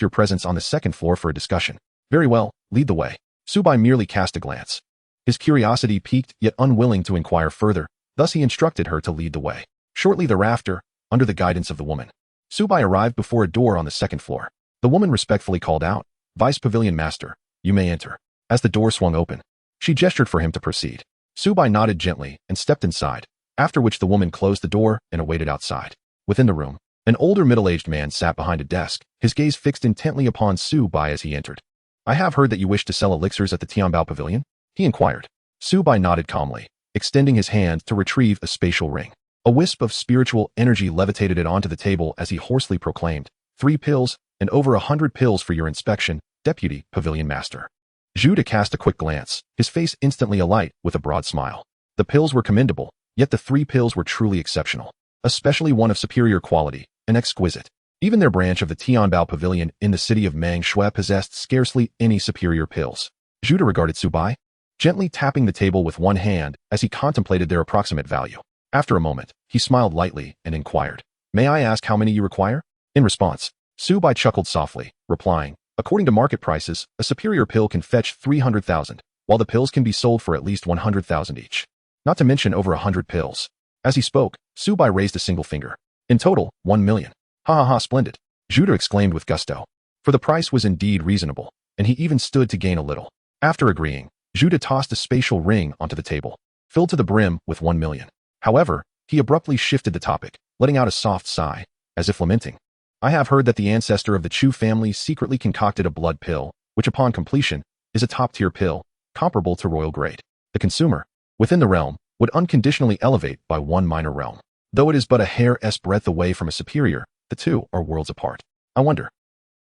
your presence on the second floor for a discussion." "Very well, lead the way." Su Bai merely cast a glance. His curiosity piqued, yet unwilling to inquire further, thus he instructed her to lead the way. Shortly thereafter, under the guidance of the woman, Su Bai arrived before a door on the second floor. The woman respectfully called out, "Vice Pavilion Master, you may enter." As the door swung open, she gestured for him to proceed. Su Bai nodded gently and stepped inside, after which the woman closed the door and awaited outside. Within the room, an older middle-aged man sat behind a desk, his gaze fixed intently upon Su Bai as he entered. "I have heard that you wish to sell elixirs at the Tianbao Pavilion?" he inquired. Su Bai nodded calmly, extending his hand to retrieve a spatial ring. A wisp of spiritual energy levitated it onto the table as he hoarsely proclaimed, "3 pills, and over 100 pills for your inspection, Deputy Pavilion Master." Zhu cast a quick glance, his face instantly alight with a broad smile. The pills were commendable, yet the 3 pills were truly exceptional, especially one of superior quality and exquisite. Even their branch of the Tianbao Pavilion in the city of Mangshui possessed scarcely any superior pills. Zhu regarded Su Bai, gently tapping the table with one hand as he contemplated their approximate value. After a moment, he smiled lightly and inquired, "May I ask how many you require?" In response, Su Bai chuckled softly, replying, "According to market prices, a superior pill can fetch 300,000, while the pills can be sold for at least 100,000 each. Not to mention over 100 pills." As he spoke, Su Bai raised a single finger. "In total, 1 million. Ha ha ha, splendid," Zhu exclaimed with gusto. For the price was indeed reasonable, and he even stood to gain a little. After agreeing, Zhu tossed a spatial ring onto the table, filled to the brim with 1 million. However, he abruptly shifted the topic, letting out a soft sigh, as if lamenting. "I have heard that the ancestor of the Chu family secretly concocted a blood pill, which upon completion, is a top-tier pill, comparable to royal grade. The consumer, within the realm, would unconditionally elevate by one minor realm. Though it is but a hair's breadth away from a superior, the two are worlds apart. I wonder,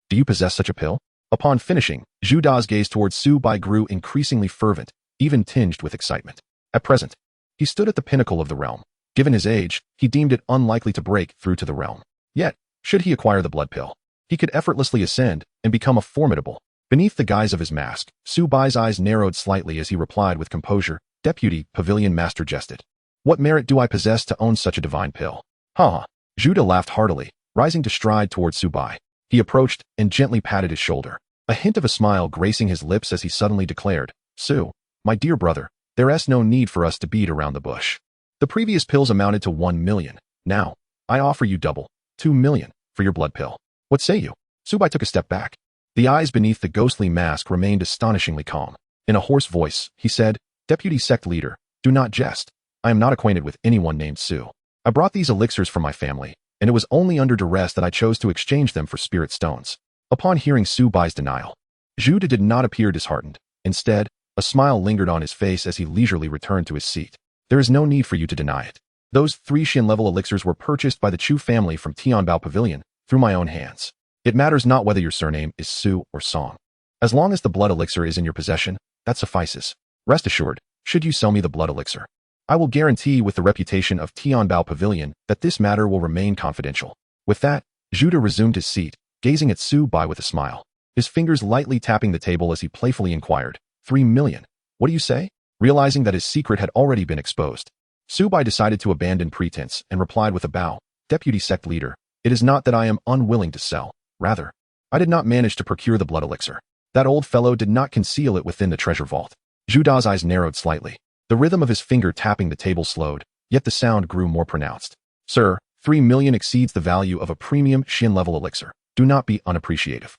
do you possess such a pill?" Upon finishing, Zhu Da's gaze towards Su Bai grew increasingly fervent, even tinged with excitement. At present, he stood at the pinnacle of the realm. Given his age, he deemed it unlikely to break through to the realm. Yet, should he acquire the blood pill, he could effortlessly ascend and become a formidable. Beneath the guise of his mask, Su Bai's eyes narrowed slightly as he replied with composure, "Deputy Pavilion Master jested. What merit do I possess to own such a divine pill?" "Ha ha." Zhu laughed heartily, rising to stride towards Su Bai. He approached and gently patted his shoulder, a hint of a smile gracing his lips as he suddenly declared, "Su, my dear brother, there is no need for us to beat around the bush. The previous pills amounted to 1 million. Now, I offer you double, 2 million, for your blood pill. What say you?" Su Bai took a step back. The eyes beneath the ghostly mask remained astonishingly calm. In a hoarse voice, he said, "Deputy Sect Leader, do not jest. I am not acquainted with anyone named Su. I brought these elixirs from my family, and it was only under duress that I chose to exchange them for spirit stones." Upon hearing Su Bai's denial, Zhu did not appear disheartened. Instead, a smile lingered on his face as he leisurely returned to his seat. "There is no need for you to deny it. Those 3 Xian-level elixirs were purchased by the Chu family from Tianbao Pavilion, through my own hands. It matters not whether your surname is Su or Song. As long as the blood elixir is in your possession, that suffices. Rest assured, should you sell me the blood elixir, I will guarantee with the reputation of Tianbao Pavilion that this matter will remain confidential." With that, Zhu resumed his seat, gazing at Su Bai with a smile, his fingers lightly tapping the table as he playfully inquired, 3 million. What do you say?" Realizing that his secret had already been exposed, Su Bai decided to abandon pretense and replied with a bow, "Deputy Sect Leader, it is not that I am unwilling to sell. Rather, I did not manage to procure the blood elixir. That old fellow did not conceal it within the treasure vault." Zhu Da's eyes narrowed slightly. The rhythm of his finger tapping the table slowed, yet the sound grew more pronounced. "Sir, 3 million exceeds the value of a premium Xin-level elixir. Do not be unappreciative.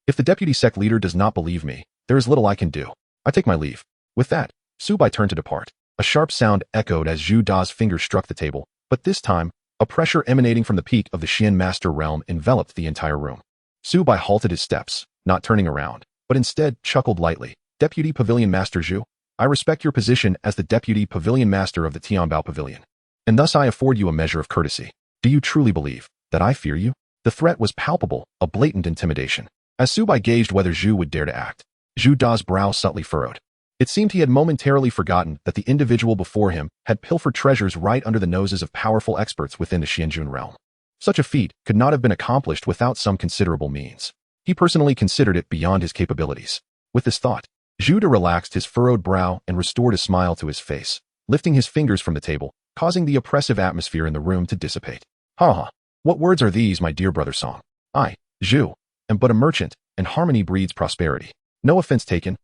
If the deputy sect leader does not believe me, there is little I can do. I take my leave. With that, Su Bai turned to depart. A sharp sound echoed as Zhu Da's fingers struck the table, but this time, a pressure emanating from the peak of the Xian Master Realm enveloped the entire room. Su Bai halted his steps, not turning around, but instead chuckled lightly. Deputy Pavilion Master Zhu, I respect your position as the Deputy Pavilion Master of the Tianbao Pavilion, and thus I afford you a measure of courtesy. Do you truly believe that I fear you? The threat was palpable, a blatant intimidation. As Su Bai gauged whether Zhu would dare to act, Zhu Da's brow subtly furrowed. It seemed he had momentarily forgotten that the individual before him had pilfered treasures right under the noses of powerful experts within the Xianjun realm. Such a feat could not have been accomplished without some considerable means. He personally considered it beyond his capabilities. With this thought, Zhu Da relaxed his furrowed brow and restored a smile to his face, lifting his fingers from the table, causing the oppressive atmosphere in the room to dissipate. Ha ha! What words are these, my dear brother Song? I, Zhu, am but a merchant, and harmony breeds prosperity. No offense taken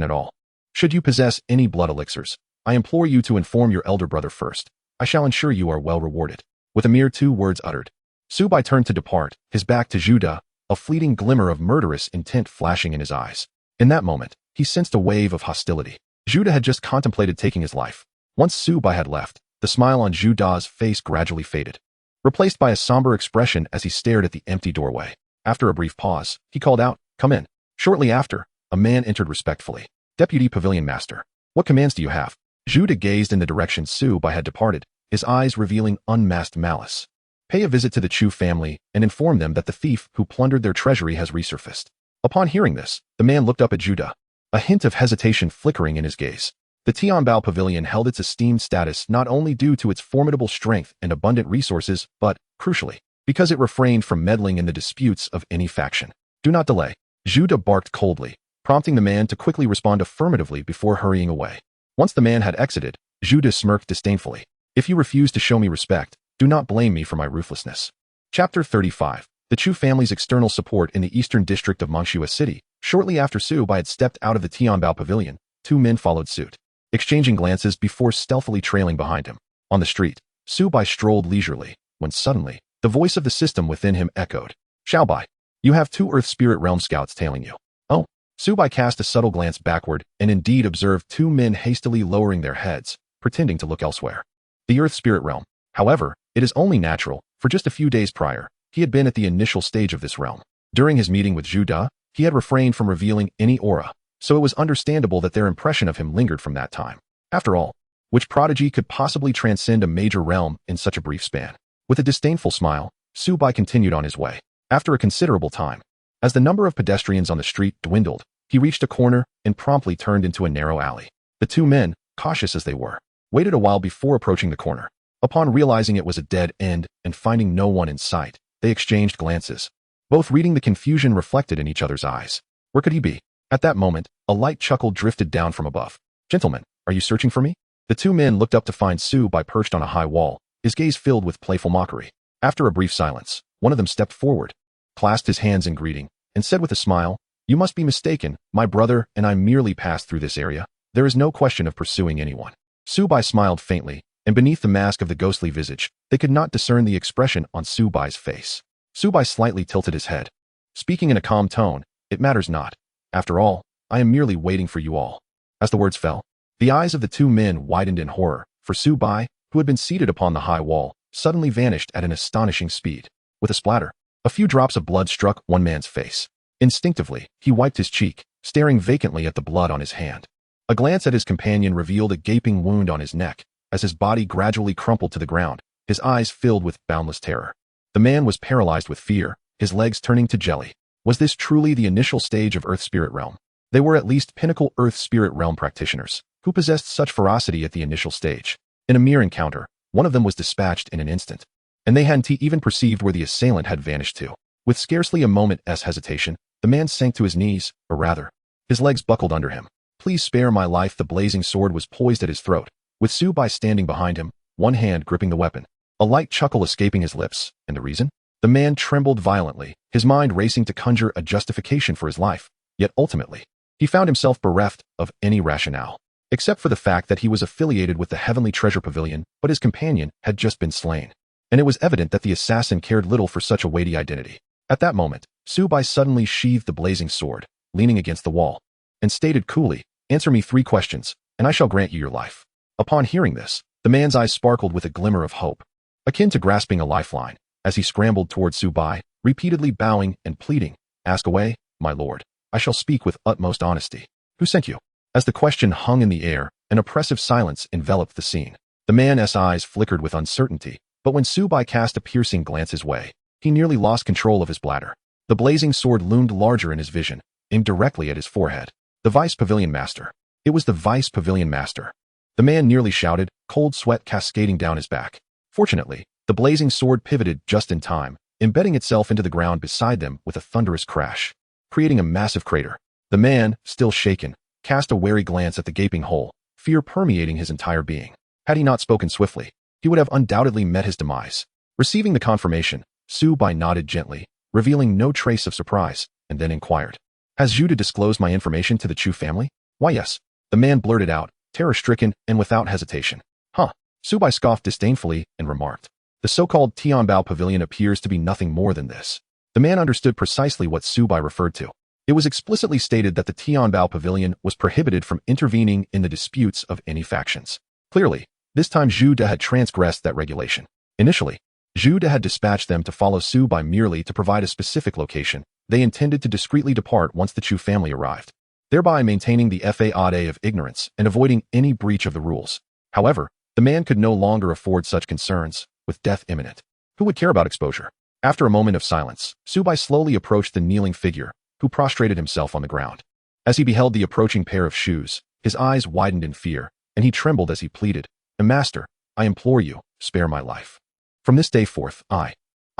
at all. Should you possess any blood elixirs, I implore you to inform your elder brother first. I shall ensure you are well rewarded. With a mere 2 words uttered, Su Bai turned to depart, his back to Zhu Da, a fleeting glimmer of murderous intent flashing in his eyes. In that moment, he sensed a wave of hostility. Zhu Da had just contemplated taking his life. Once Su Bai had left, the smile on Zhu Da's face gradually faded, replaced by a somber expression as he stared at the empty doorway. After a brief pause, he called out, "Come in." Shortly after, a man entered respectfully. Deputy Pavilion Master, what commands do you have? Zhu Da gazed in the direction Su Bai had departed, his eyes revealing unmasked malice. Pay a visit to the Chu family and inform them that the thief who plundered their treasury has resurfaced. Upon hearing this, the man looked up at Zhu Da, a hint of hesitation flickering in his gaze. The Tianbao Pavilion held its esteemed status not only due to its formidable strength and abundant resources, but, crucially, because it refrained from meddling in the disputes of any faction. Do not delay. Zhu Da barked coldly, prompting the man to quickly respond affirmatively before hurrying away. Once the man had exited, Zhu Da smirked disdainfully. If you refuse to show me respect, do not blame me for my ruthlessness. Chapter 35. The Chu family's external support in the eastern district of Mangshua City. Shortly after Su Bai had stepped out of the Tianbao Pavilion, 2 men followed suit, exchanging glances before stealthily trailing behind him. On the street, Su Bai strolled leisurely, when suddenly, the voice of the system within him echoed. Xiao Bai, you have 2 Earth Spirit Realm scouts tailing you. Oh. Su Bai cast a subtle glance backward and indeed observed 2 men hastily lowering their heads, pretending to look elsewhere. The Earth Spirit Realm. However, it is only natural, for just a few days prior, he had been at the initial stage of this realm. During his meeting with Zhu Da, he had refrained from revealing any aura, so it was understandable that their impression of him lingered from that time. After all, which prodigy could possibly transcend a major realm in such a brief span? With a disdainful smile, Su Bai continued on his way. After a considerable time, as the number of pedestrians on the street dwindled, he reached a corner and promptly turned into a narrow alley. The 2 men, cautious as they were, waited a while before approaching the corner. Upon realizing it was a dead end and finding no one in sight, they exchanged glances, both reading the confusion reflected in each other's eyes. Where could he be? At that moment, a light chuckle drifted down from above. Gentlemen, are you searching for me? The 2 men looked up to find Su Bai perched on a high wall, his gaze filled with playful mockery. After a brief silence, one of them stepped forward, clasped his hands in greeting, and said with a smile, "You must be mistaken, my brother and I merely passed through this area. There is no question of pursuing anyone." Su Bai smiled faintly, and beneath the mask of the ghostly visage, they could not discern the expression on Su Bai's face. Su Bai slightly tilted his head, speaking in a calm tone, "It matters not. After all, I am merely waiting for you all." As the words fell, the eyes of the 2 men widened in horror, for Su Bai, who had been seated upon the high wall, suddenly vanished at an astonishing speed. With a splatter, a few drops of blood struck one man's face. Instinctively, he wiped his cheek, staring vacantly at the blood on his hand. A glance at his companion revealed a gaping wound on his neck. As his body gradually crumpled to the ground, his eyes filled with boundless terror. The man was paralyzed with fear, his legs turning to jelly. Was this truly the initial stage of Earth Spirit Realm? They were at least pinnacle Earth Spirit Realm practitioners, who possessed such ferocity at the initial stage. In a mere encounter, one of them was dispatched in an instant, and they hadn't even perceived where the assailant had vanished to. With scarcely a moment's hesitation, the man sank to his knees, or rather, his legs buckled under him. "Please spare my life." The blazing sword was poised at his throat, with Su Bai standing behind him, one hand gripping the weapon. A light chuckle escaping his lips, and the reason? The man trembled violently, his mind racing to conjure a justification for his life, yet ultimately, he found himself bereft of any rationale, except for the fact that he was affiliated with the Heavenly Treasure Pavilion, but his companion had just been slain. and it was evident that the assassin cared little for such a weighty identity. At that moment, Su Bai suddenly sheathed the blazing sword, leaning against the wall, and stated coolly, "Answer me 3 questions, and I shall grant you your life." Upon hearing this, the man's eyes sparkled with a glimmer of hope, akin to grasping a lifeline, as he scrambled toward Su Bai, repeatedly bowing and pleading, "Ask away, my lord. I shall speak with utmost honesty. Who sent you?" As the question hung in the air, an oppressive silence enveloped the scene. The man's eyes flickered with uncertainty, but when Su Bai cast a piercing glance his way, he nearly lost control of his bladder. The blazing sword loomed larger in his vision, aimed directly at his forehead. The Vice Pavilion Master. It was the Vice Pavilion Master. The man nearly shouted, cold sweat cascading down his back. Fortunately, the blazing sword pivoted just in time, embedding itself into the ground beside them with a thunderous crash, creating a massive crater. The man, still shaken, cast a wary glance at the gaping hole, fear permeating his entire being. Had he not spoken swiftly, he would have undoubtedly met his demise. Receiving the confirmation, Su Bai nodded gently, revealing no trace of surprise, and then inquired, "Has Judah disclosed my information to the Chu family?" "Why, yes," the man blurted out, terror-stricken and without hesitation. "Huh." Su Bai scoffed disdainfully and remarked, "The so-called Tianbao Pavilion appears to be nothing more than this." The man understood precisely what Su Bai referred to. It was explicitly stated that the Tianbao Pavilion was prohibited from intervening in the disputes of any factions. Clearly, this time Judah had transgressed that regulation. Initially, Judah had dispatched them to follow Su Bai merely to provide a specific location. They intended to discreetly depart once the Chu family arrived, thereby maintaining the faade of ignorance and avoiding any breach of the rules. However, the man could no longer afford such concerns, with death imminent. Who would care about exposure? After a moment of silence, Su Bai slowly approached the kneeling figure, who prostrated himself on the ground. As he beheld the approaching pair of shoes, his eyes widened in fear, and he trembled as he pleaded, "Master, I implore you, spare my life. From this day forth, I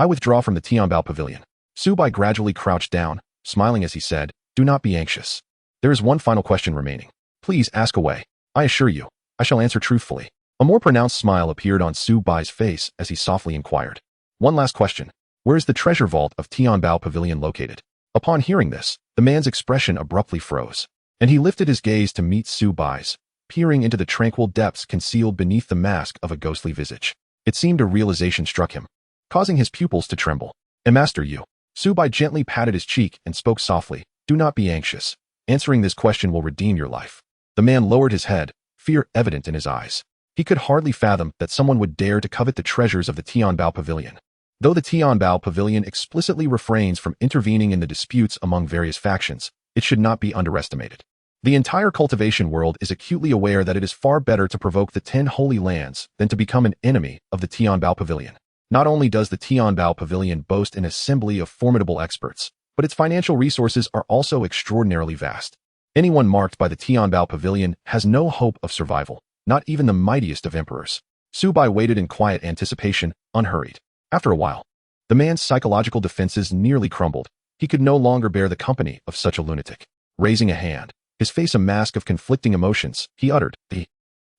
withdraw from the Tianbao Pavilion." Su Bai gradually crouched down, smiling as he said, "Do not be anxious. There is one final question remaining. Please ask away. I assure you, I shall answer truthfully." A more pronounced smile appeared on Su Bai's face as he softly inquired, "One last question. Where is the treasure vault of Tianbao Pavilion located?" Upon hearing this, the man's expression abruptly froze, and he lifted his gaze to meet Su Bai's, peering into the tranquil depths concealed beneath the mask of a ghostly visage. It seemed a realization struck him, causing his pupils to tremble. "Master, you." Su Bai gently patted his cheek and spoke softly, "Do not be anxious. Answering this question will redeem your life." The man lowered his head, fear evident in his eyes. He could hardly fathom that someone would dare to covet the treasures of the Tianbao Pavilion. Though the Tianbao Pavilion explicitly refrains from intervening in the disputes among various factions, it should not be underestimated. The entire cultivation world is acutely aware that it is far better to provoke the 10 holy lands than to become an enemy of the Tianbao Pavilion. Not only does the Tianbao Pavilion boast an assembly of formidable experts, but its financial resources are also extraordinarily vast. Anyone marked by the Tianbao Pavilion has no hope of survival, not even the mightiest of emperors. Su Bai waited in quiet anticipation, unhurried. After a while, the man's psychological defenses nearly crumbled. He could no longer bear the company of such a lunatic. Raising a hand, his face a mask of conflicting emotions, he uttered, "The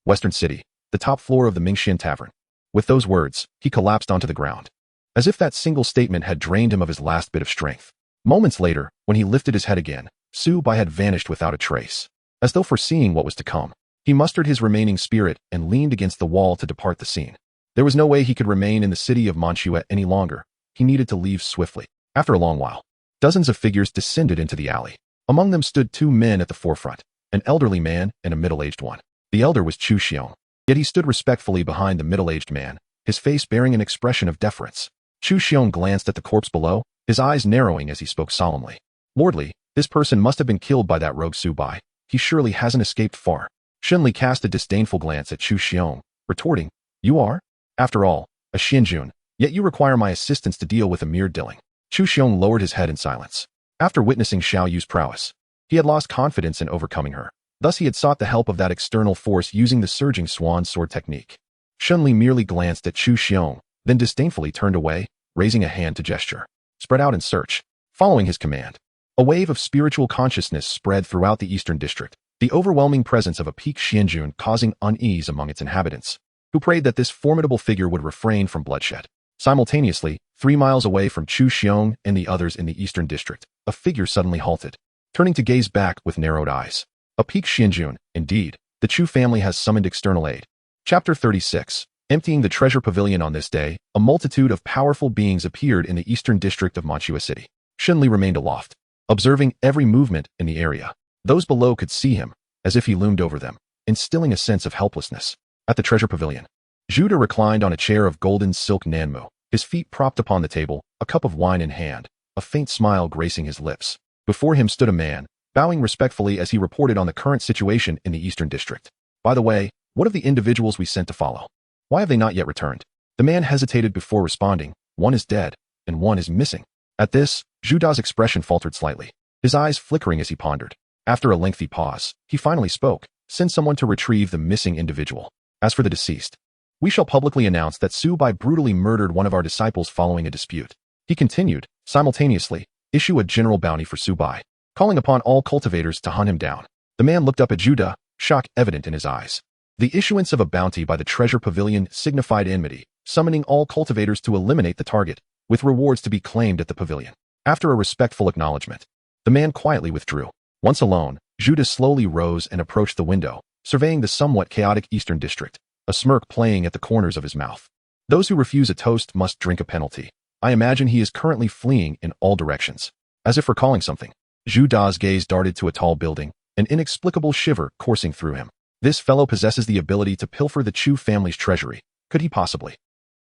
Western City, the top floor of the Mingxian Tavern." With those words, he collapsed onto the ground, as if that single statement had drained him of his last bit of strength. Moments later, when he lifted his head again, Su Bai had vanished without a trace. As though foreseeing what was to come, he mustered his remaining spirit and leaned against the wall to depart the scene. There was no way he could remain in the city of Manchuet any longer. He needed to leave swiftly. After a long while, dozens of figures descended into the alley. Among them stood 2 men at the forefront, an elderly man and a middle-aged one. The elder was Chu Xiong, yet he stood respectfully behind the middle-aged man, his face bearing an expression of deference. Chu Xiong glanced at the corpse below, his eyes narrowing as he spoke solemnly. "Lordly, this person must have been killed by that rogue Su Bai. He surely hasn't escaped far." Shunli cast a disdainful glance at Chu Xiong, retorting, "You are, after all, a Xianjun, yet you require my assistance to deal with a mere Dilling." Chu Xiong lowered his head in silence. After witnessing Xiao Yu's prowess, he had lost confidence in overcoming her. Thus he had sought the help of that external force using the surging swan sword technique. Shunli merely glanced at Chu Xiong, then disdainfully turned away, raising a hand to gesture. "Spread out and search." Following his command, a wave of spiritual consciousness spread throughout the eastern district, the overwhelming presence of a peak Xianjun causing unease among its inhabitants, who prayed that this formidable figure would refrain from bloodshed. Simultaneously, 3 miles away from Chu Xiong and the others in the eastern district, a figure suddenly halted, turning to gaze back with narrowed eyes. A peak Xianjun, indeed. The Chu family has summoned external aid. Chapter 36. Emptying the treasure pavilion on this day, a multitude of powerful beings appeared in the eastern district of Mantua City. Shenli remained aloft, observing every movement in the area. Those below could see him, as if he loomed over them, instilling a sense of helplessness. At the treasure pavilion, Judah reclined on a chair of golden silk nanmu, his feet propped upon the table, a cup of wine in hand, a faint smile gracing his lips. Before him stood a man, bowing respectfully as he reported on the current situation in the eastern district. By the way, what of the individuals we sent to follow? Why have they not yet returned? The man hesitated before responding. One is dead, and one is missing. At this, Judah's expression faltered slightly, his eyes flickering as he pondered. After a lengthy pause, he finally spoke. Send someone to retrieve the missing individual. As for the deceased, we shall publicly announce that Su Bai brutally murdered one of our disciples following a dispute. He continued, simultaneously, issue a general bounty for Su Bai, calling upon all cultivators to hunt him down. The man looked up at Judah, shock evident in his eyes. The issuance of a bounty by the treasure pavilion signified enmity, summoning all cultivators to eliminate the target, with rewards to be claimed at the pavilion. After a respectful acknowledgement, the man quietly withdrew. Once alone, Judah slowly rose and approached the window, surveying the somewhat chaotic eastern district, a smirk playing at the corners of his mouth. Those who refuse a toast must drink a penalty. I imagine he is currently fleeing in all directions. As if recalling something, Judah's gaze darted to a tall building, an inexplicable shiver coursing through him. This fellow possesses the ability to pilfer the Chu family's treasury. Could he possibly?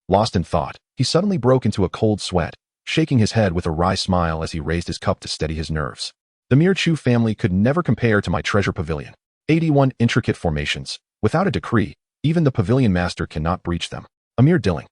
Lost in thought, he suddenly broke into a cold sweat, shaking his head with a wry smile as he raised his cup to steady his nerves. The mere Chu family could never compare to my treasure pavilion. 81 intricate formations. Without a decree, even the pavilion master cannot breach them. A mere dilling.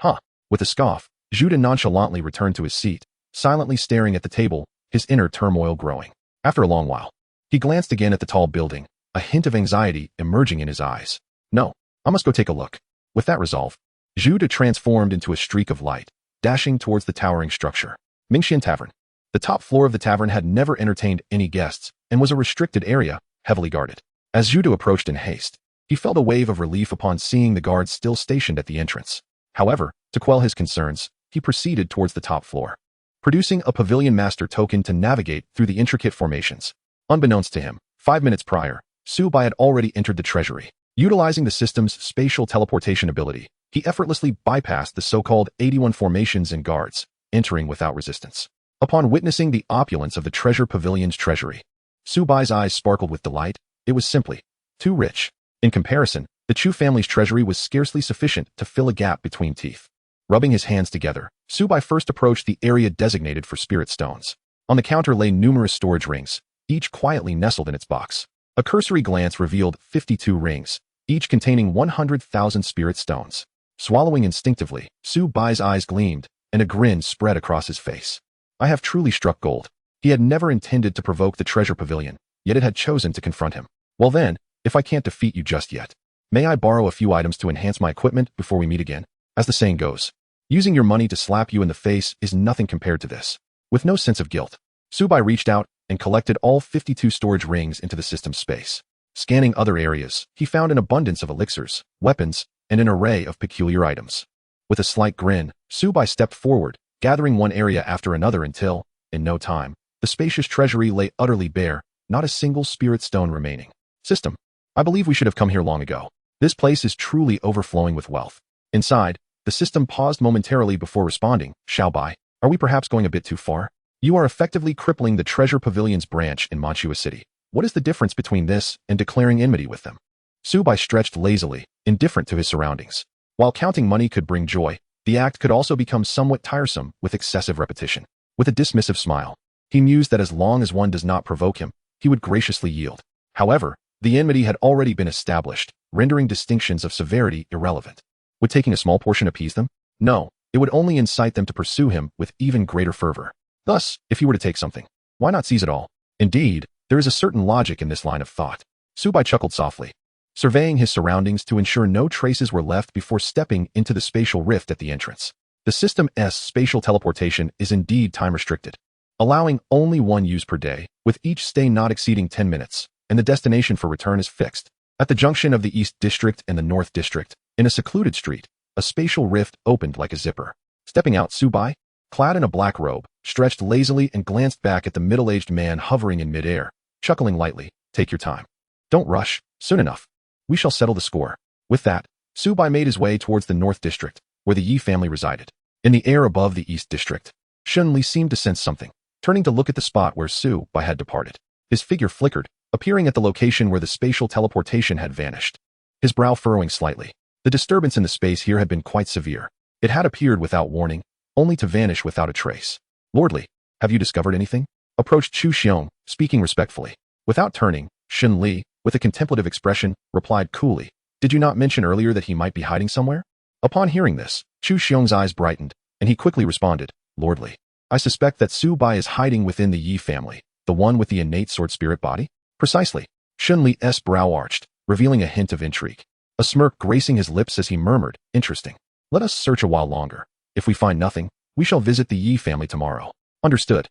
Huh. With a scoff, Judah nonchalantly returned to his seat, silently staring at the table, his inner turmoil growing. After a long while, he glanced again at the tall building, a hint of anxiety emerging in his eyes. No, I must go take a look. With that resolve, Judah transformed into a streak of light, dashing towards the towering structure. Mingxian Tavern. The top floor of the tavern had never entertained any guests and was a restricted area, heavily guarded. As Judah approached in haste, he felt a wave of relief upon seeing the guards still stationed at the entrance. However, to quell his concerns, he proceeded towards the top floor, producing a pavilion master token to navigate through the intricate formations. Unbeknownst to him, 5 minutes prior, Su Bai had already entered the treasury. Utilizing the system's spatial teleportation ability, he effortlessly bypassed the so-called 81 formations and guards, entering without resistance. Upon witnessing the opulence of the treasure pavilion's treasury, Su Bai's eyes sparkled with delight. It was simply too rich. In comparison, the Chu family's treasury was scarcely sufficient to fill a gap between teeth. Rubbing his hands together, Su Bai first approached the area designated for spirit stones. On the counter lay numerous storage rings, each quietly nestled in its box. A cursory glance revealed 52 rings, each containing 100,000 spirit stones. Swallowing instinctively, Su Bai's eyes gleamed, and a grin spread across his face. I have truly struck gold. He had never intended to provoke the treasure pavilion, yet it had chosen to confront him. Well then, if I can't defeat you just yet, may I borrow a few items to enhance my equipment before we meet again? As the saying goes, using your money to slap you in the face is nothing compared to this. With no sense of guilt, Su Bai reached out and collected all 52 storage rings into the system's space. Scanning other areas, he found an abundance of elixirs, weapons, and an array of peculiar items. With a slight grin, Su Bai stepped forward, gathering one area after another until, in no time, the spacious treasury lay utterly bare, not a single spirit stone remaining. System. I believe we should have come here long ago. This place is truly overflowing with wealth. Inside, the system paused momentarily before responding. Su Bai, are we perhaps going a bit too far? You are effectively crippling the treasure pavilion's branch in Mantua City. What is the difference between this and declaring enmity with them? Su Bai stretched lazily, indifferent to his surroundings. While counting money could bring joy, the act could also become somewhat tiresome with excessive repetition. With a dismissive smile, he mused that as long as one does not provoke him, he would graciously yield. However, the enmity had already been established, rendering distinctions of severity irrelevant. Would taking a small portion appease them? No, it would only incite them to pursue him with even greater fervor. Thus, if he were to take something, why not seize it all? Indeed, there is a certain logic in this line of thought. Su Bai chuckled softly, surveying his surroundings to ensure no traces were left before stepping into the spatial rift at the entrance. The system's spatial teleportation is indeed time-restricted, allowing only one use per day, with each stay not exceeding 10 minutes, and the destination for return is fixed. At the junction of the East District and the North District, in a secluded street, a spatial rift opened like a zipper. Stepping out, Su Bai, clad in a black robe, stretched lazily and glanced back at the middle-aged man hovering in midair, chuckling lightly. Take your time. Don't rush. Soon enough, we shall settle the score. With that, Su Bai made his way towards the North District, where the Yi family resided. In the air above the East District, Shun Li seemed to sense something, turning to look at the spot where Su Bai had departed. His figure flickered, appearing at the location where the spatial teleportation had vanished. His brow furrowing slightly. The disturbance in the space here had been quite severe. It had appeared without warning, only to vanish without a trace. Lordly, have you discovered anything? Approached Chu Xiong, speaking respectfully. Without turning, Shun Li, with a contemplative expression, replied coolly, "Did you not mention earlier that he might be hiding somewhere?" Upon hearing this, Chu Xiong's eyes brightened, and he quickly responded, "Lordly, I suspect that Su Bai is hiding within the Yi family, the one with the innate sword spirit body?" Precisely. Shun Li's brow arched, revealing a hint of intrigue. A smirk gracing his lips as he murmured, "Interesting. Let us search a while longer. If we find nothing, we shall visit the Yi family tomorrow." Understood.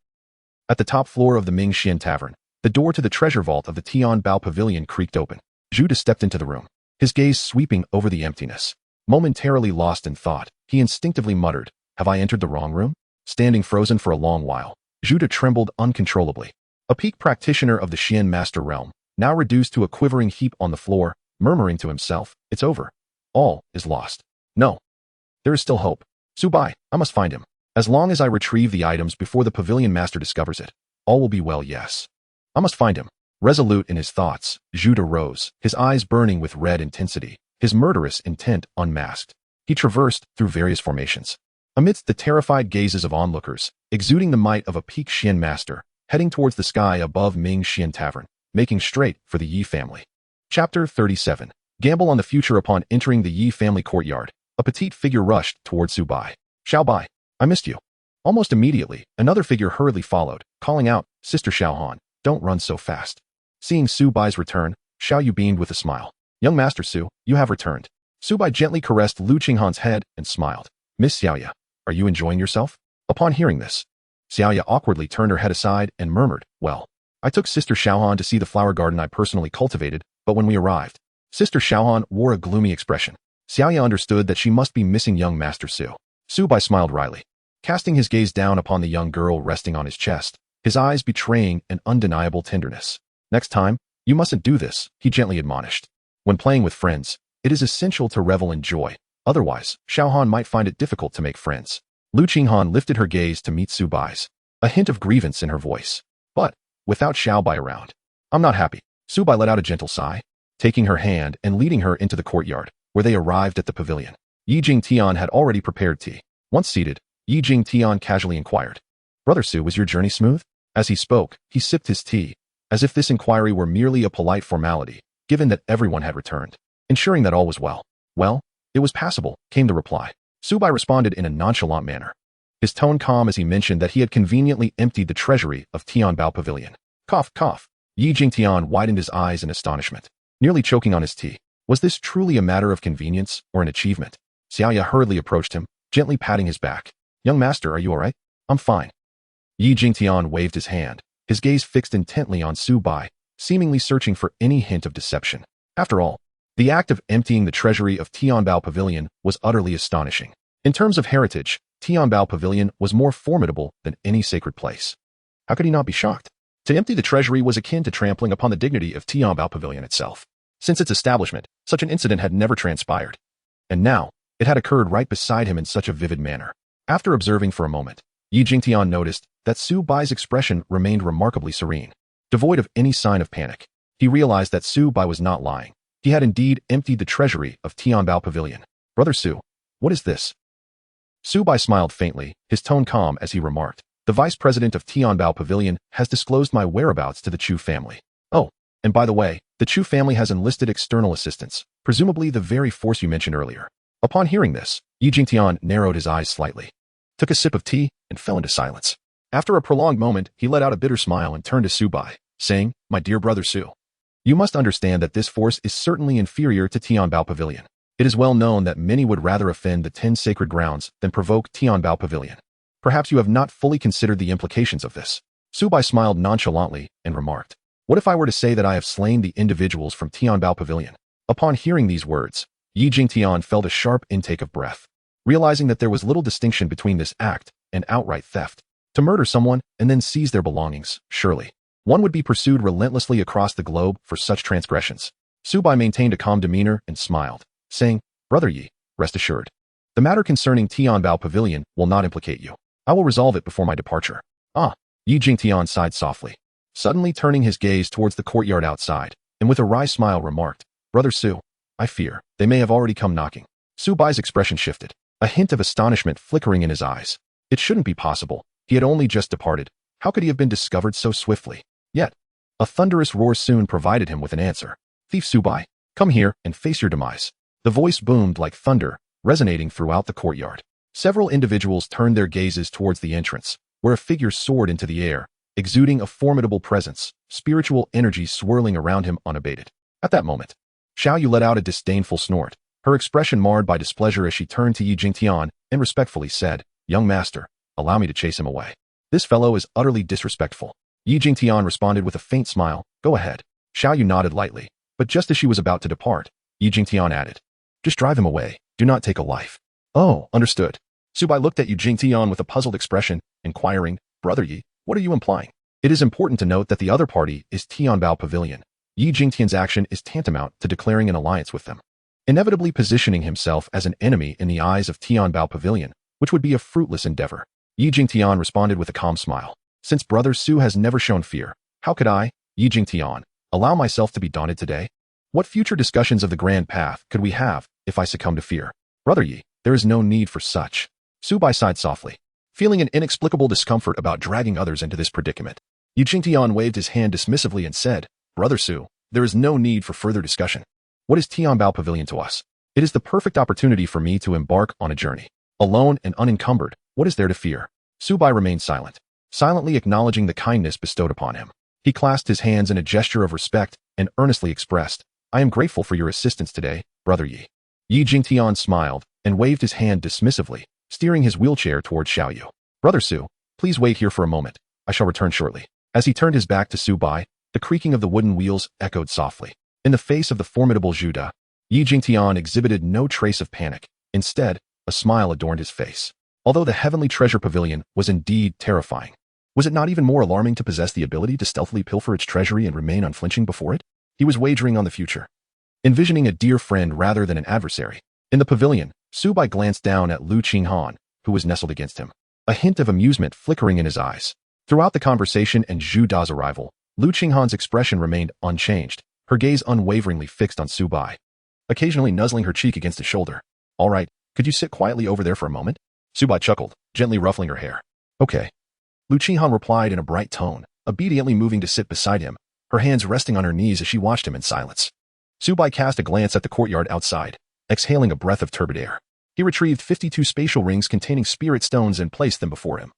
At the top floor of the Ming Xian Tavern, the door to the treasure vault of the Tian Bao Pavilion creaked open. Zhu stepped into the room, his gaze sweeping over the emptiness. Momentarily lost in thought, he instinctively muttered, "Have I entered the wrong room?" Standing frozen for a long while, Zhu trembled uncontrollably. A peak practitioner of the Xian Master Realm, now reduced to a quivering heap on the floor, murmuring to himself, "It's over. All is lost." No. There is still hope. Su Bai, I must find him. As long as I retrieve the items before the pavilion master discovers it, all will be well, yes. I must find him. Resolute in his thoughts, Zhu rose, his eyes burning with red intensity, his murderous intent unmasked. He traversed through various formations. Amidst the terrified gazes of onlookers, exuding the might of a peak Xian master, heading towards the sky above Ming Xian Tavern, making straight for the Yi family. Chapter 37. Gamble on the future. Upon entering the Yi family courtyard, a petite figure rushed towards Su Bai. "Xiao Bai, I missed you." Almost immediately, another figure hurriedly followed, calling out, "Sister Xiaohan, don't run so fast." Seeing Su Bai's return, Xiao Yu beamed with a smile. "Young Master Su, you have returned." Su Bai gently caressed Lu Qinghan's head and smiled. "Miss Xiaoya, are you enjoying yourself?" Upon hearing this, Xiaoya awkwardly turned her head aside and murmured, "Well, I took Sister Xiaohan to see the flower garden I personally cultivated, but when we arrived, Sister Xiaohan wore a gloomy expression." Xiaoya understood that she must be missing young Master Su. Su Bai smiled wryly, casting his gaze down upon the young girl resting on his chest, his eyes betraying an undeniable tenderness. "Next time, you mustn't do this," he gently admonished. "When playing with friends, it is essential to revel in joy. Otherwise, Xiaohan might find it difficult to make friends." Lu Qinghan lifted her gaze to meet Su Bai's, a hint of grievance in her voice. "But, without Xiao Bai around, I'm not happy." Su Bai let out a gentle sigh, taking her hand and leading her into the courtyard, where they arrived at the pavilion. Yi Jingtian had already prepared tea. Once seated, Yi Jingtian casually inquired, "Brother Su, was your journey smooth?" As he spoke, he sipped his tea, as if this inquiry were merely a polite formality, given that everyone had returned, ensuring that all was well. "Well, it was passable," came the reply. Su Bai responded in a nonchalant manner, his tone calm as he mentioned that he had conveniently emptied the treasury of Tian Bao Pavilion. Cough, cough. Yi Jingtian widened his eyes in astonishment, nearly choking on his tea. Was this truly a matter of convenience or an achievement? Xiaoya hurriedly approached him, gently patting his back. "Young master, are you all right?" "I'm fine." Yi Jingtian waved his hand, his gaze fixed intently on Su Bai, seemingly searching for any hint of deception. After all, the act of emptying the treasury of Tianbao Pavilion was utterly astonishing. In terms of heritage, Tianbao Pavilion was more formidable than any sacred place. How could he not be shocked? To empty the treasury was akin to trampling upon the dignity of Tianbao Pavilion itself. Since its establishment, such an incident had never transpired. And now, it had occurred right beside him in such a vivid manner. After observing for a moment, Yi Jingtian noticed that Su Bai's expression remained remarkably serene, devoid of any sign of panic. He realized that Su Bai was not lying. He had indeed emptied the treasury of Tianbao Pavilion. "Brother Su, what is this?" Su Bai smiled faintly, his tone calm as he remarked, "The vice president of Tianbao Pavilion has disclosed my whereabouts to the Chu family. Oh, and by the way, the Chu family has enlisted external assistance, presumably the very force you mentioned earlier." Upon hearing this, Yi Jingtian narrowed his eyes slightly, took a sip of tea, and fell into silence. After a prolonged moment, he let out a bitter smile and turned to Su Bai, saying, "My dear brother Su, you must understand that this force is certainly inferior to Tianbao Pavilion. It is well known that many would rather offend the 10 sacred grounds than provoke Tianbao Pavilion. Perhaps you have not fully considered the implications of this." Su Bai smiled nonchalantly and remarked, "What if I were to say that I have slain the individuals from Tianbao Pavilion?" Upon hearing these words, Yi Jingtian felt a sharp intake of breath, realizing that there was little distinction between this act and outright theft. To murder someone and then seize their belongings, surely one would be pursued relentlessly across the globe for such transgressions. Su Bai maintained a calm demeanor and smiled, saying, Brother Yi, rest assured. The matter concerning Tianbao Pavilion will not implicate you. I will resolve it before my departure. Ah, Yi Jingtian sighed softly, suddenly turning his gaze towards the courtyard outside, and with a wry smile remarked, Brother Su, I fear they may have already come knocking. Su Bai's expression shifted, a hint of astonishment flickering in his eyes. It shouldn't be possible. He had only just departed. How could he have been discovered so swiftly? Yet, a thunderous roar soon provided him with an answer. Thief Su Bai, come here and face your demise. The voice boomed like thunder, resonating throughout the courtyard. Several individuals turned their gazes towards the entrance, where a figure soared into the air, exuding a formidable presence, spiritual energy swirling around him unabated. At that moment, Xiao Yu let out a disdainful snort, her expression marred by displeasure as she turned to Yi Jingtian and respectfully said, Young master, allow me to chase him away. This fellow is utterly disrespectful. Yi Jingtian responded with a faint smile, Go ahead. Xiao Yu nodded lightly, but just as she was about to depart, Yi Jingtian added, Just drive him away. Do not take a life. Oh, understood. Su Bai looked at Yi Jingtian with a puzzled expression, inquiring, Brother Yi, what are you implying? It is important to note that the other party is Tianbao Pavilion. Yi Jingtian's action is tantamount to declaring an alliance with them, inevitably positioning himself as an enemy in the eyes of Tianbao Pavilion, which would be a fruitless endeavor. Yi Jingtian responded with a calm smile. Since Brother Su has never shown fear, how could I, Yi Jingtian, allow myself to be daunted today? What future discussions of the grand path could we have if I succumb to fear? Brother Yi, there is no need for such. Su Bai sighed softly, feeling an inexplicable discomfort about dragging others into this predicament. Yi Jingtian waved his hand dismissively and said, Brother Su, there is no need for further discussion. What is Tianbao Pavilion to us? It is the perfect opportunity for me to embark on a journey. Alone and unencumbered, what is there to fear? Su Bai remained silent, silently acknowledging the kindness bestowed upon him. He clasped his hands in a gesture of respect and earnestly expressed, I am grateful for your assistance today, Brother Yi. Yi Jingtian smiled and waved his hand dismissively, steering his wheelchair towards Xiao Yu. Brother Su, please wait here for a moment. I shall return shortly. As he turned his back to Su Bai, the creaking of the wooden wheels echoed softly. In the face of the formidable Zhu Da, Yi Jingtian exhibited no trace of panic. Instead, a smile adorned his face. Although the heavenly treasure pavilion was indeed terrifying, was it not even more alarming to possess the ability to stealthily pilfer its treasury and remain unflinching before it? He was wagering on the future, envisioning a dear friend rather than an adversary. In the pavilion, Su Bai glanced down at Lu Qinghan, who was nestled against him, a hint of amusement flickering in his eyes. Throughout the conversation and Zhu Da's arrival, Lu Qinghan's expression remained unchanged, her gaze unwaveringly fixed on Su Bai, occasionally nuzzling her cheek against his shoulder. All right, could you sit quietly over there for a moment? Su Bai chuckled, gently ruffling her hair. Okay. Lu Qinghan replied in a bright tone, obediently moving to sit beside him, her hands resting on her knees as she watched him in silence. Su Bai cast a glance at the courtyard outside, exhaling a breath of turbid air. He retrieved 52 spatial rings containing spirit stones and placed them before him,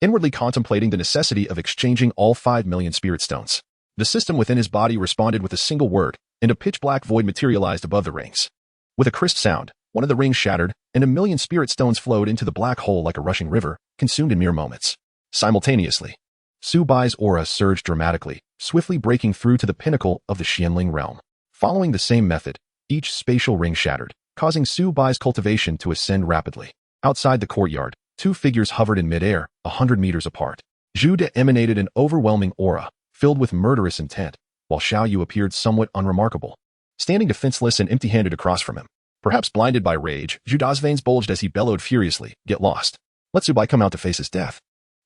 inwardly contemplating the necessity of exchanging all 5 million spirit stones. The system within his body responded with a single word, and a pitch-black void materialized above the rings. With a crisp sound, one of the rings shattered, and 1,000,000 spirit stones flowed into the black hole like a rushing river, consumed in mere moments. Simultaneously, Su Bai's aura surged dramatically, swiftly breaking through to the pinnacle of the Xianling realm. Following the same method, each spatial ring shattered, causing Su Bai's cultivation to ascend rapidly. Outside the courtyard, 2 figures hovered in midair, 100 meters apart. Zhu Da emanated an overwhelming aura, filled with murderous intent, while Xiao Yu appeared somewhat unremarkable, standing defenseless and empty-handed across from him. Perhaps blinded by rage, Zhu Da's veins bulged as he bellowed furiously, Get lost. Let Su Bai come out to face his death.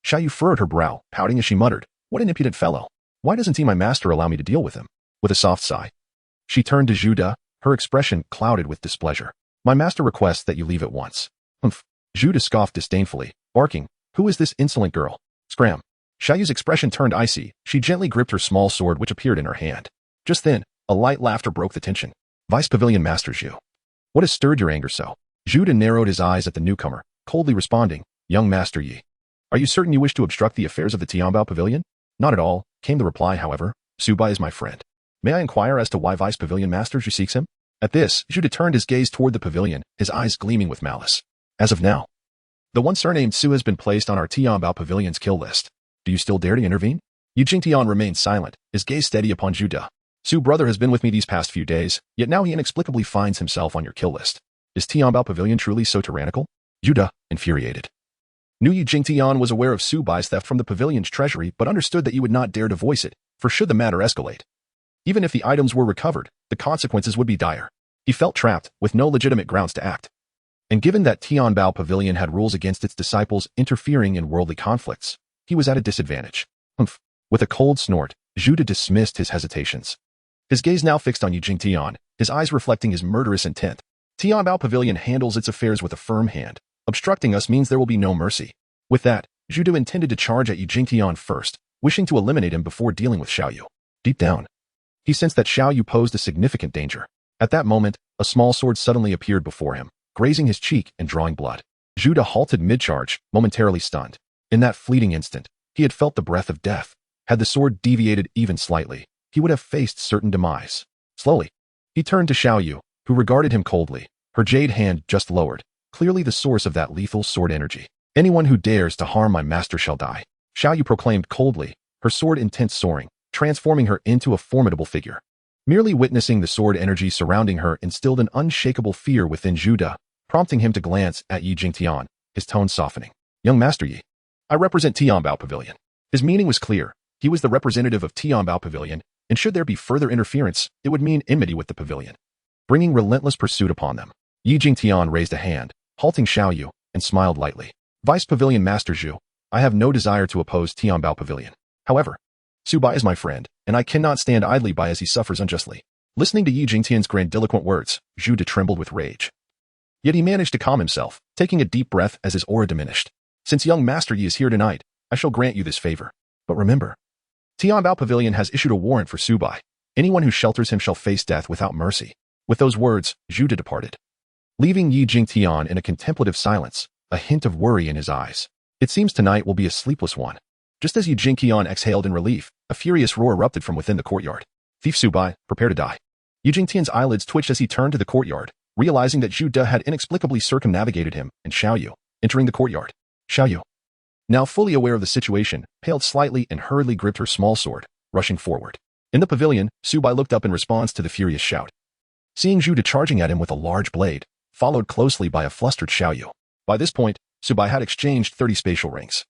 Xiao Yu furrowed her brow, pouting as she muttered, What an impudent fellow. Why doesn't he, my master, allow me to deal with him? With a soft sigh, she turned to Zhu Da, her expression clouded with displeasure. My master requests that you leave at once. Humph. Zhu Da scoffed disdainfully, barking, Who is this insolent girl? Scram. Xiao Yu's expression turned icy. She gently gripped her small sword which appeared in her hand. Just then, a light laughter broke the tension. Vice Pavilion Master Zhu. What has stirred your anger so? Zhu Da narrowed his eyes at the newcomer, coldly responding, Young Master Yi. Are you certain you wish to obstruct the affairs of the Tianbao Pavilion? Not at all, came the reply, however. Su Bai is my friend. May I inquire as to why Vice Pavilion Master Zhu seeks him? At this, Zhu Da turned his gaze toward the pavilion, his eyes gleaming with malice. As of now, the one surnamed Su has been placed on our Tianbao Pavilion's kill list. Do you still dare to intervene? Yi Jingtian remained silent, his gaze steady upon Zhu Da. Su brother has been with me these past few days, yet now he inexplicably finds himself on your kill list. Is Tianbao Pavilion truly so tyrannical? Zhu Da, infuriated. Knew Yi Jingtian was aware of Su Bai's theft from the pavilion's treasury, but understood that he would not dare to voice it, for should the matter escalate, even if the items were recovered, the consequences would be dire. He felt trapped, with no legitimate grounds to act. And given that Tianbao Pavilion had rules against its disciples interfering in worldly conflicts, he was at a disadvantage. Humph. With a cold snort, Zhu De dismissed his hesitations. His gaze now fixed on Yi Jingtian, his eyes reflecting his murderous intent. Tianbao Pavilion handles its affairs with a firm hand. Obstructing us means there will be no mercy. With that, Zhu De intended to charge at Yi Jingtian first, wishing to eliminate him before dealing with Xiaoyu. Deep down, he sensed that Xiaoyu posed a significant danger. At that moment, a small sword suddenly appeared before him, grazing his cheek and drawing blood. Zhu De halted mid-charge, momentarily stunned. In that fleeting instant, he had felt the breath of death. Had the sword deviated even slightly, he would have faced certain demise. Slowly, he turned to Xiaoyu, who regarded him coldly, her jade hand just lowered, clearly the source of that lethal sword energy. Anyone who dares to harm my master shall die, Xiaoyu proclaimed coldly, her sword intent soaring, transforming her into a formidable figure. Merely witnessing the sword energy surrounding her instilled an unshakable fear within Zhu De, prompting him to glance at Yi Jingtian, his tone softening. Young Master Yi, I represent Tianbao Pavilion. His meaning was clear. He was the representative of Tianbao Pavilion, and should there be further interference, it would mean enmity with the pavilion, bringing relentless pursuit upon them. Yi Jingtian raised a hand, halting Xiaoyu, and smiled lightly. Vice Pavilion Master Zhu, I have no desire to oppose Tianbao Pavilion. However, Su Bai is my friend, and I cannot stand idly by as he suffers unjustly. Listening to Yi Jingtian's grandiloquent words, Zhu De trembled with rage. Yet he managed to calm himself, taking a deep breath as his aura diminished. Since young Master Yi is here tonight, I shall grant you this favor. But remember, Tianbao Pavilion has issued a warrant for Su Bai. Anyone who shelters him shall face death without mercy. With those words, Zhu De departed, leaving Yi Jingtian in a contemplative silence, a hint of worry in his eyes. It seems tonight will be a sleepless one. Just as Yi Jingtian exhaled in relief, a furious roar erupted from within the courtyard. Thief Su Bai, prepare to die. Yi Jingtian's eyelids twitched as he turned to the courtyard, realizing that Zhu De had inexplicably circumnavigated him and Xiaoyu, entering the courtyard. Xiaoyu, now fully aware of the situation, paled slightly and hurriedly gripped her small sword, rushing forward. In the pavilion, Su Bai looked up in response to the furious shout. Seeing Zhu De charging at him with a large blade, followed closely by a flustered Xiaoyu. By this point, Su Bai had exchanged 30 spatial rings,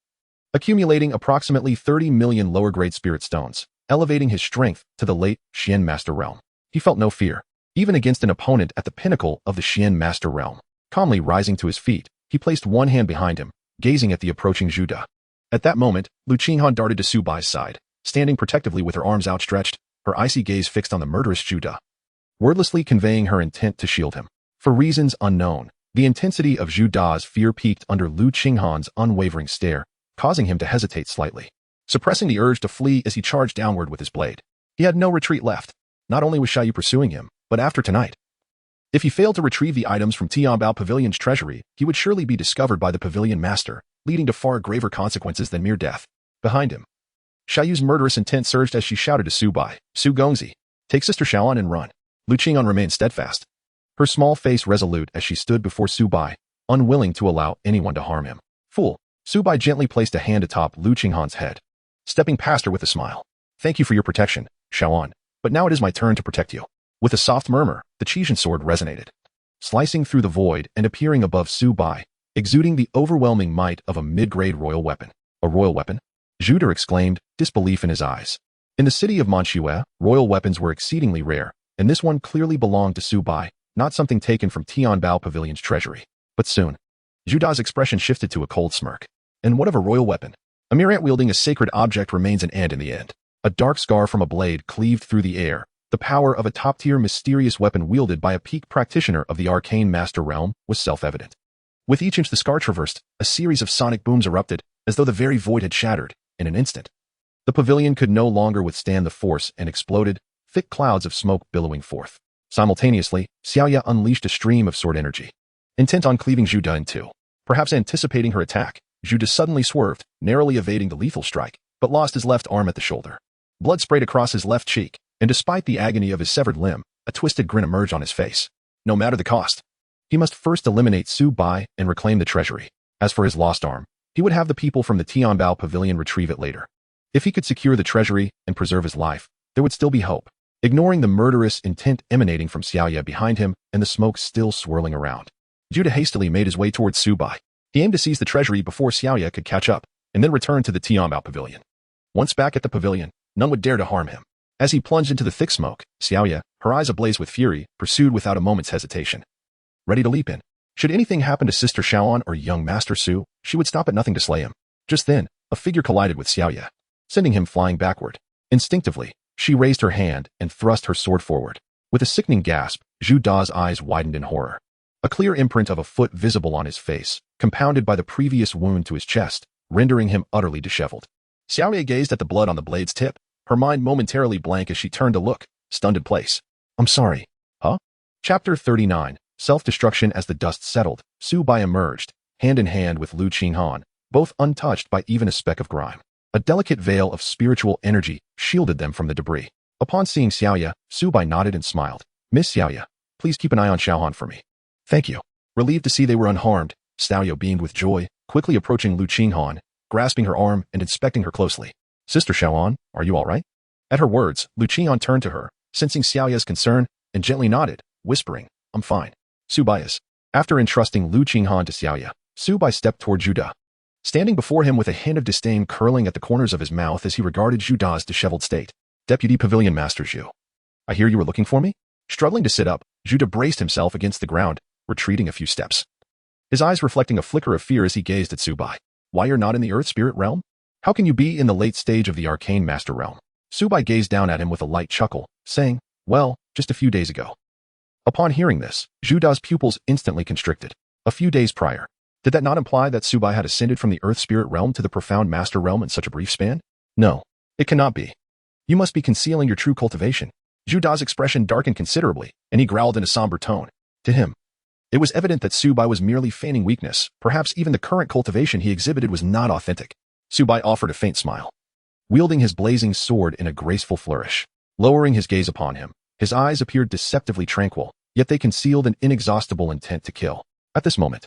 accumulating approximately 30 million lower-grade spirit stones, elevating his strength to the late Xian Master Realm. He felt no fear, even against an opponent at the pinnacle of the Xian Master Realm. Calmly rising to his feet, he placed one hand behind him, gazing at the approaching Zhu De. At that moment, Lu Qinghan darted to Su Bai's side, standing protectively with her arms outstretched, her icy gaze fixed on the murderous Zhu De, wordlessly conveying her intent to shield him. For reasons unknown, the intensity of Zhu De's fear peaked under Lu Qinghan's unwavering stare, causing him to hesitate slightly, suppressing the urge to flee as he charged downward with his blade. He had no retreat left. Not only was Xiaoyu pursuing him, but after tonight, if he failed to retrieve the items from Tianbao Pavilion's treasury, he would surely be discovered by the pavilion master, leading to far graver consequences than mere death. Behind him, Xiaoyu's murderous intent surged as she shouted to Su Bai, Su Gongzi, take Sister Xiaoan and run. Lu Qinghan remained steadfast, her small face resolute as she stood before Su Bai, unwilling to allow anyone to harm him. Fool, Su Bai gently placed a hand atop Lu Qinghan's head, stepping past her with a smile. Thank you for your protection, Xiaoan, but now it is my turn to protect you. With a soft murmur, the Qishan sword resonated, slicing through the void and appearing above Su Bai, exuding the overwhelming might of a mid-grade royal weapon. A royal weapon? Zhu De exclaimed, disbelief in his eyes. In the city of Manxue, royal weapons were exceedingly rare, and this one clearly belonged to Su Bai, not something taken from Tianbao Pavilion's treasury. But soon, Zhu De's expression shifted to a cold smirk. And what of a royal weapon? A mere ant wielding a sacred object remains an ant in the end. A dark scar from a blade cleaved through the air. The power of a top-tier mysterious weapon wielded by a peak practitioner of the arcane master realm was self-evident. With each inch the scar traversed, a series of sonic booms erupted, as though the very void had shattered, in an instant. The pavilion could no longer withstand the force and exploded, thick clouds of smoke billowing forth. Simultaneously, Xiaoya unleashed a stream of sword energy, intent on cleaving Zhu De in two. Perhaps anticipating her attack, Zhu De suddenly swerved, narrowly evading the lethal strike, but lost his left arm at the shoulder. Blood sprayed across his left cheek, and despite the agony of his severed limb, a twisted grin emerged on his face. No matter the cost, he must first eliminate Su Bai and reclaim the treasury. As for his lost arm, he would have the people from the Tianbao Pavilion retrieve it later. If he could secure the treasury and preserve his life, there would still be hope. Ignoring the murderous intent emanating from Xiaoya behind him and the smoke still swirling around, Zhu De hastily made his way towards Su Bai. He aimed to seize the treasury before Xiaoya could catch up, and then return to the Tianbao Pavilion. Once back at the pavilion, none would dare to harm him. As he plunged into the thick smoke, Xiaoya, her eyes ablaze with fury, pursued without a moment's hesitation. Ready to leap in. Should anything happen to Sister Xiaoan or young Master Su, she would stop at nothing to slay him. Just then, a figure collided with Xiaoya, sending him flying backward. Instinctively, she raised her hand and thrust her sword forward. With a sickening gasp, Zhu Da's eyes widened in horror. A clear imprint of a foot visible on his face, compounded by the previous wound to his chest, rendering him utterly disheveled. Xiaoya gazed at the blood on the blade's tip, her mind momentarily blank as she turned to look, stunned in place. I'm sorry. Huh? Chapter 39, Self-Destruction. As the dust settled, Su Bai emerged, hand in hand with Lu Qinghan, both untouched by even a speck of grime. A delicate veil of spiritual energy shielded them from the debris. Upon seeing Xiaoya, Su Bai nodded and smiled. Miss Xiaoya, please keep an eye on Xiaohan for me. Thank you. Relieved to see they were unharmed, Xiaoya beamed with joy, quickly approaching Lu Qinghan, grasping her arm and inspecting her closely. Sister Xiaohan, are you all right? At her words, Lu Qinghan turned to her, sensing Xiaoya's concern, and gently nodded, whispering, I'm fine. Su Bai is. After entrusting Lu Qinghan to Xiaoya, Su Bai stepped toward Zhu Da, standing before him with a hint of disdain curling at the corners of his mouth as he regarded Zhu Da's disheveled state. Deputy Pavilion Master Zhu. I hear you were looking for me? Struggling to sit up, Zhu Da braced himself against the ground, retreating a few steps. His eyes reflecting a flicker of fear as he gazed at Su Bai. Why you're not in the Earth Spirit realm? How can you be in the late stage of the Arcane Master realm? Su Bai gazed down at him with a light chuckle, saying, well, just a few days ago. Upon hearing this, Zhu Da's pupils instantly constricted. A few days prior. Did that not imply that Su Bai had ascended from the Earth Spirit realm to the Profound Master realm in such a brief span? No, it cannot be. You must be concealing your true cultivation. Zhu Da's expression darkened considerably, and he growled in a somber tone. To him, it was evident that Su Bai was merely feigning weakness. Perhaps even the current cultivation he exhibited was not authentic. Su Bai offered a faint smile, wielding his blazing sword in a graceful flourish. Lowering his gaze upon him, his eyes appeared deceptively tranquil, yet they concealed an inexhaustible intent to kill. At this moment,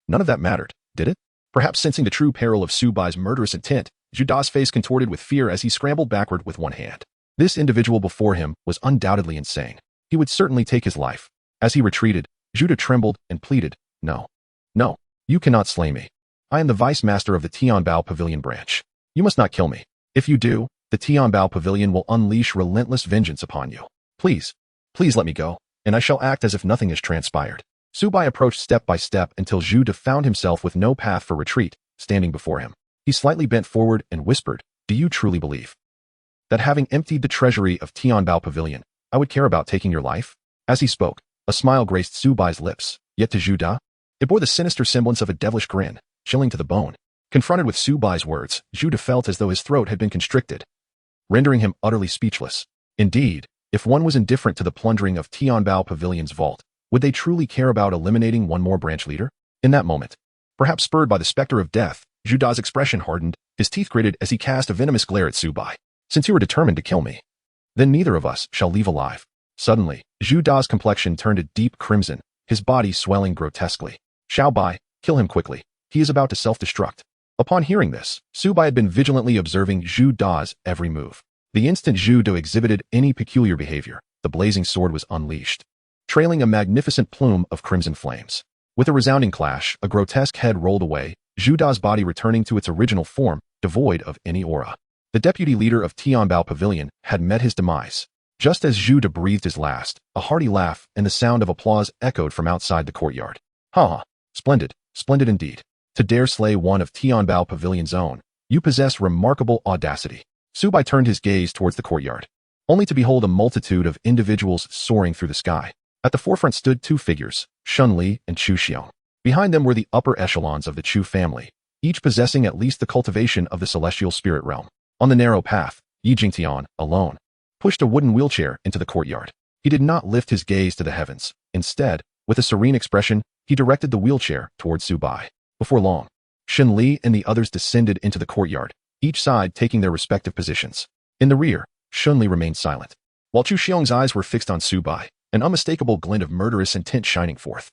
none of that mattered, did it? Perhaps sensing the true peril of Su Bai's murderous intent, Zhu Da's face contorted with fear as he scrambled backward with one hand. This individual before him was undoubtedly insane. He would certainly take his life. As he retreated, Zhu Da trembled and pleaded, No. No, you cannot slay me. I am the Vice Master of the Tianbao Pavilion branch. You must not kill me. If you do, the Tianbao Pavilion will unleash relentless vengeance upon you. Please let me go, and I shall act as if nothing has transpired. Su Bai approached step by step until Zhu Da found himself with no path for retreat, standing before him. He slightly bent forward and whispered, Do you truly believe that having emptied the treasury of Tianbao Pavilion, I would care about taking your life? As he spoke, a smile graced Su Bai's lips, yet to Zhu Da, it bore the sinister semblance of a devilish grin, chilling to the bone. Confronted with Su Bai's words, Zhu Da felt as though his throat had been constricted, rendering him utterly speechless. Indeed, if one was indifferent to the plundering of Tianbao Pavilion's vault, would they truly care about eliminating one more branch leader? In that moment, perhaps spurred by the specter of death, Zhu Da's expression hardened, his teeth gritted as he cast a venomous glare at Su Bai. Since you are determined to kill me, then neither of us shall leave alive. Suddenly, Zhu Da's complexion turned a deep crimson, his body swelling grotesquely. Xiao Bai, kill him quickly. He is about to self-destruct. Upon hearing this, Su Bai had been vigilantly observing Zhu Da's every move. The instant Zhu Da exhibited any peculiar behavior, the blazing sword was unleashed, trailing a magnificent plume of crimson flames. With a resounding clash, a grotesque head rolled away, Zhu Da's body returning to its original form, devoid of any aura. The deputy leader of Tianbao Pavilion had met his demise. Just as Zhu Da breathed his last, a hearty laugh and the sound of applause echoed from outside the courtyard. Ha! Splendid, splendid indeed. To dare slay one of Tianbao Pavilion's own, you possess remarkable audacity. Su Bai turned his gaze towards the courtyard, only to behold a multitude of individuals soaring through the sky. At the forefront stood two figures, Shun Li and Chu Xiong. Behind them were the upper echelons of the Chu family, each possessing at least the cultivation of the celestial spirit realm. On the narrow path, Yi Jingtian, alone, pushed a wooden wheelchair into the courtyard. He did not lift his gaze to the heavens. Instead, with a serene expression, he directed the wheelchair towards Su Bai. Before long, Shun Li and the others descended into the courtyard, each side taking their respective positions. In the rear, Shun Li remained silent, while Chu Xiong's eyes were fixed on Su Bai, an unmistakable glint of murderous intent shining forth.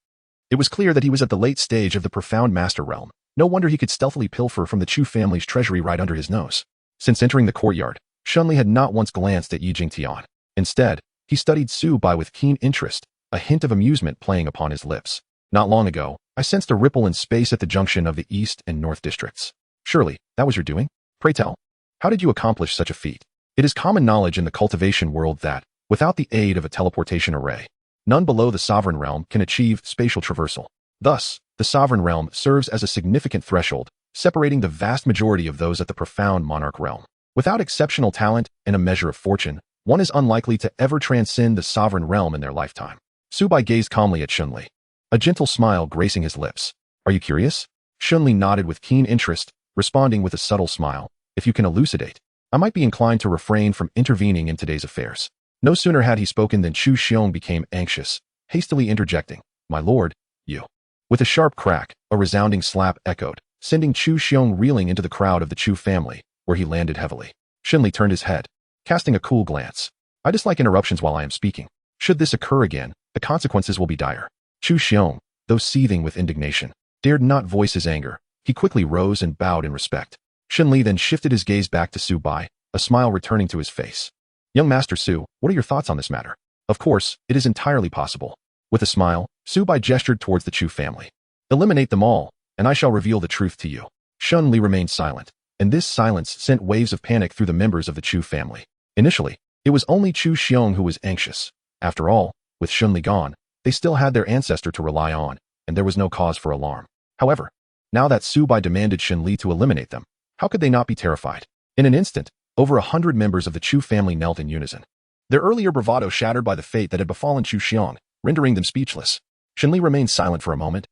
It was clear that he was at the late stage of the Profound Master realm. No wonder he could stealthily pilfer from the Chu family's treasury right under his nose. Since entering the courtyard, Shun Li had not once glanced at Yi Jingtian. Instead, he studied Su Bai with keen interest, a hint of amusement playing upon his lips. Not long ago, I sensed a ripple in space at the junction of the East and North districts. Surely, that was your doing? Pray tell, how did you accomplish such a feat? It is common knowledge in the cultivation world that, without the aid of a teleportation array, none below the sovereign realm can achieve spatial traversal. Thus, the sovereign realm serves as a significant threshold, separating the vast majority of those at the profound monarch realm. Without exceptional talent and a measure of fortune, one is unlikely to ever transcend the sovereign realm in their lifetime. Su Bai gazed calmly at Shunli, a gentle smile gracing his lips. Are you curious? Shunli nodded with keen interest, responding with a subtle smile. If you can elucidate, I might be inclined to refrain from intervening in today's affairs. No sooner had he spoken than Chu Xiong became anxious, hastily interjecting, My lord, you. With a sharp crack, a resounding slap echoed, sending Chu Xiong reeling into the crowd of the Chu family, where he landed heavily. Shunli turned his head, casting a cool glance. I dislike interruptions while I am speaking. Should this occur again, the consequences will be dire. Chu Xiong, though seething with indignation, dared not voice his anger. He quickly rose and bowed in respect. Shunli then shifted his gaze back to Su Bai, a smile returning to his face. Young Master Su, what are your thoughts on this matter? Of course, it is entirely possible. With a smile, Su Bai gestured towards the Chu family. Eliminate them all, and I shall reveal the truth to you. Shunli remained silent, and this silence sent waves of panic through the members of the Chu family. Initially, it was only Chu Xiong who was anxious. After all, with Shunli gone, they still had their ancestor to rely on, and there was no cause for alarm. However, now that Su Bai demanded Shunli to eliminate them, how could they not be terrified? In an instant, over 100 members of the Chu family knelt in unison. Their earlier bravado shattered by the fate that had befallen Chu Xiong, rendering them speechless. Shunli remained silent for a moment,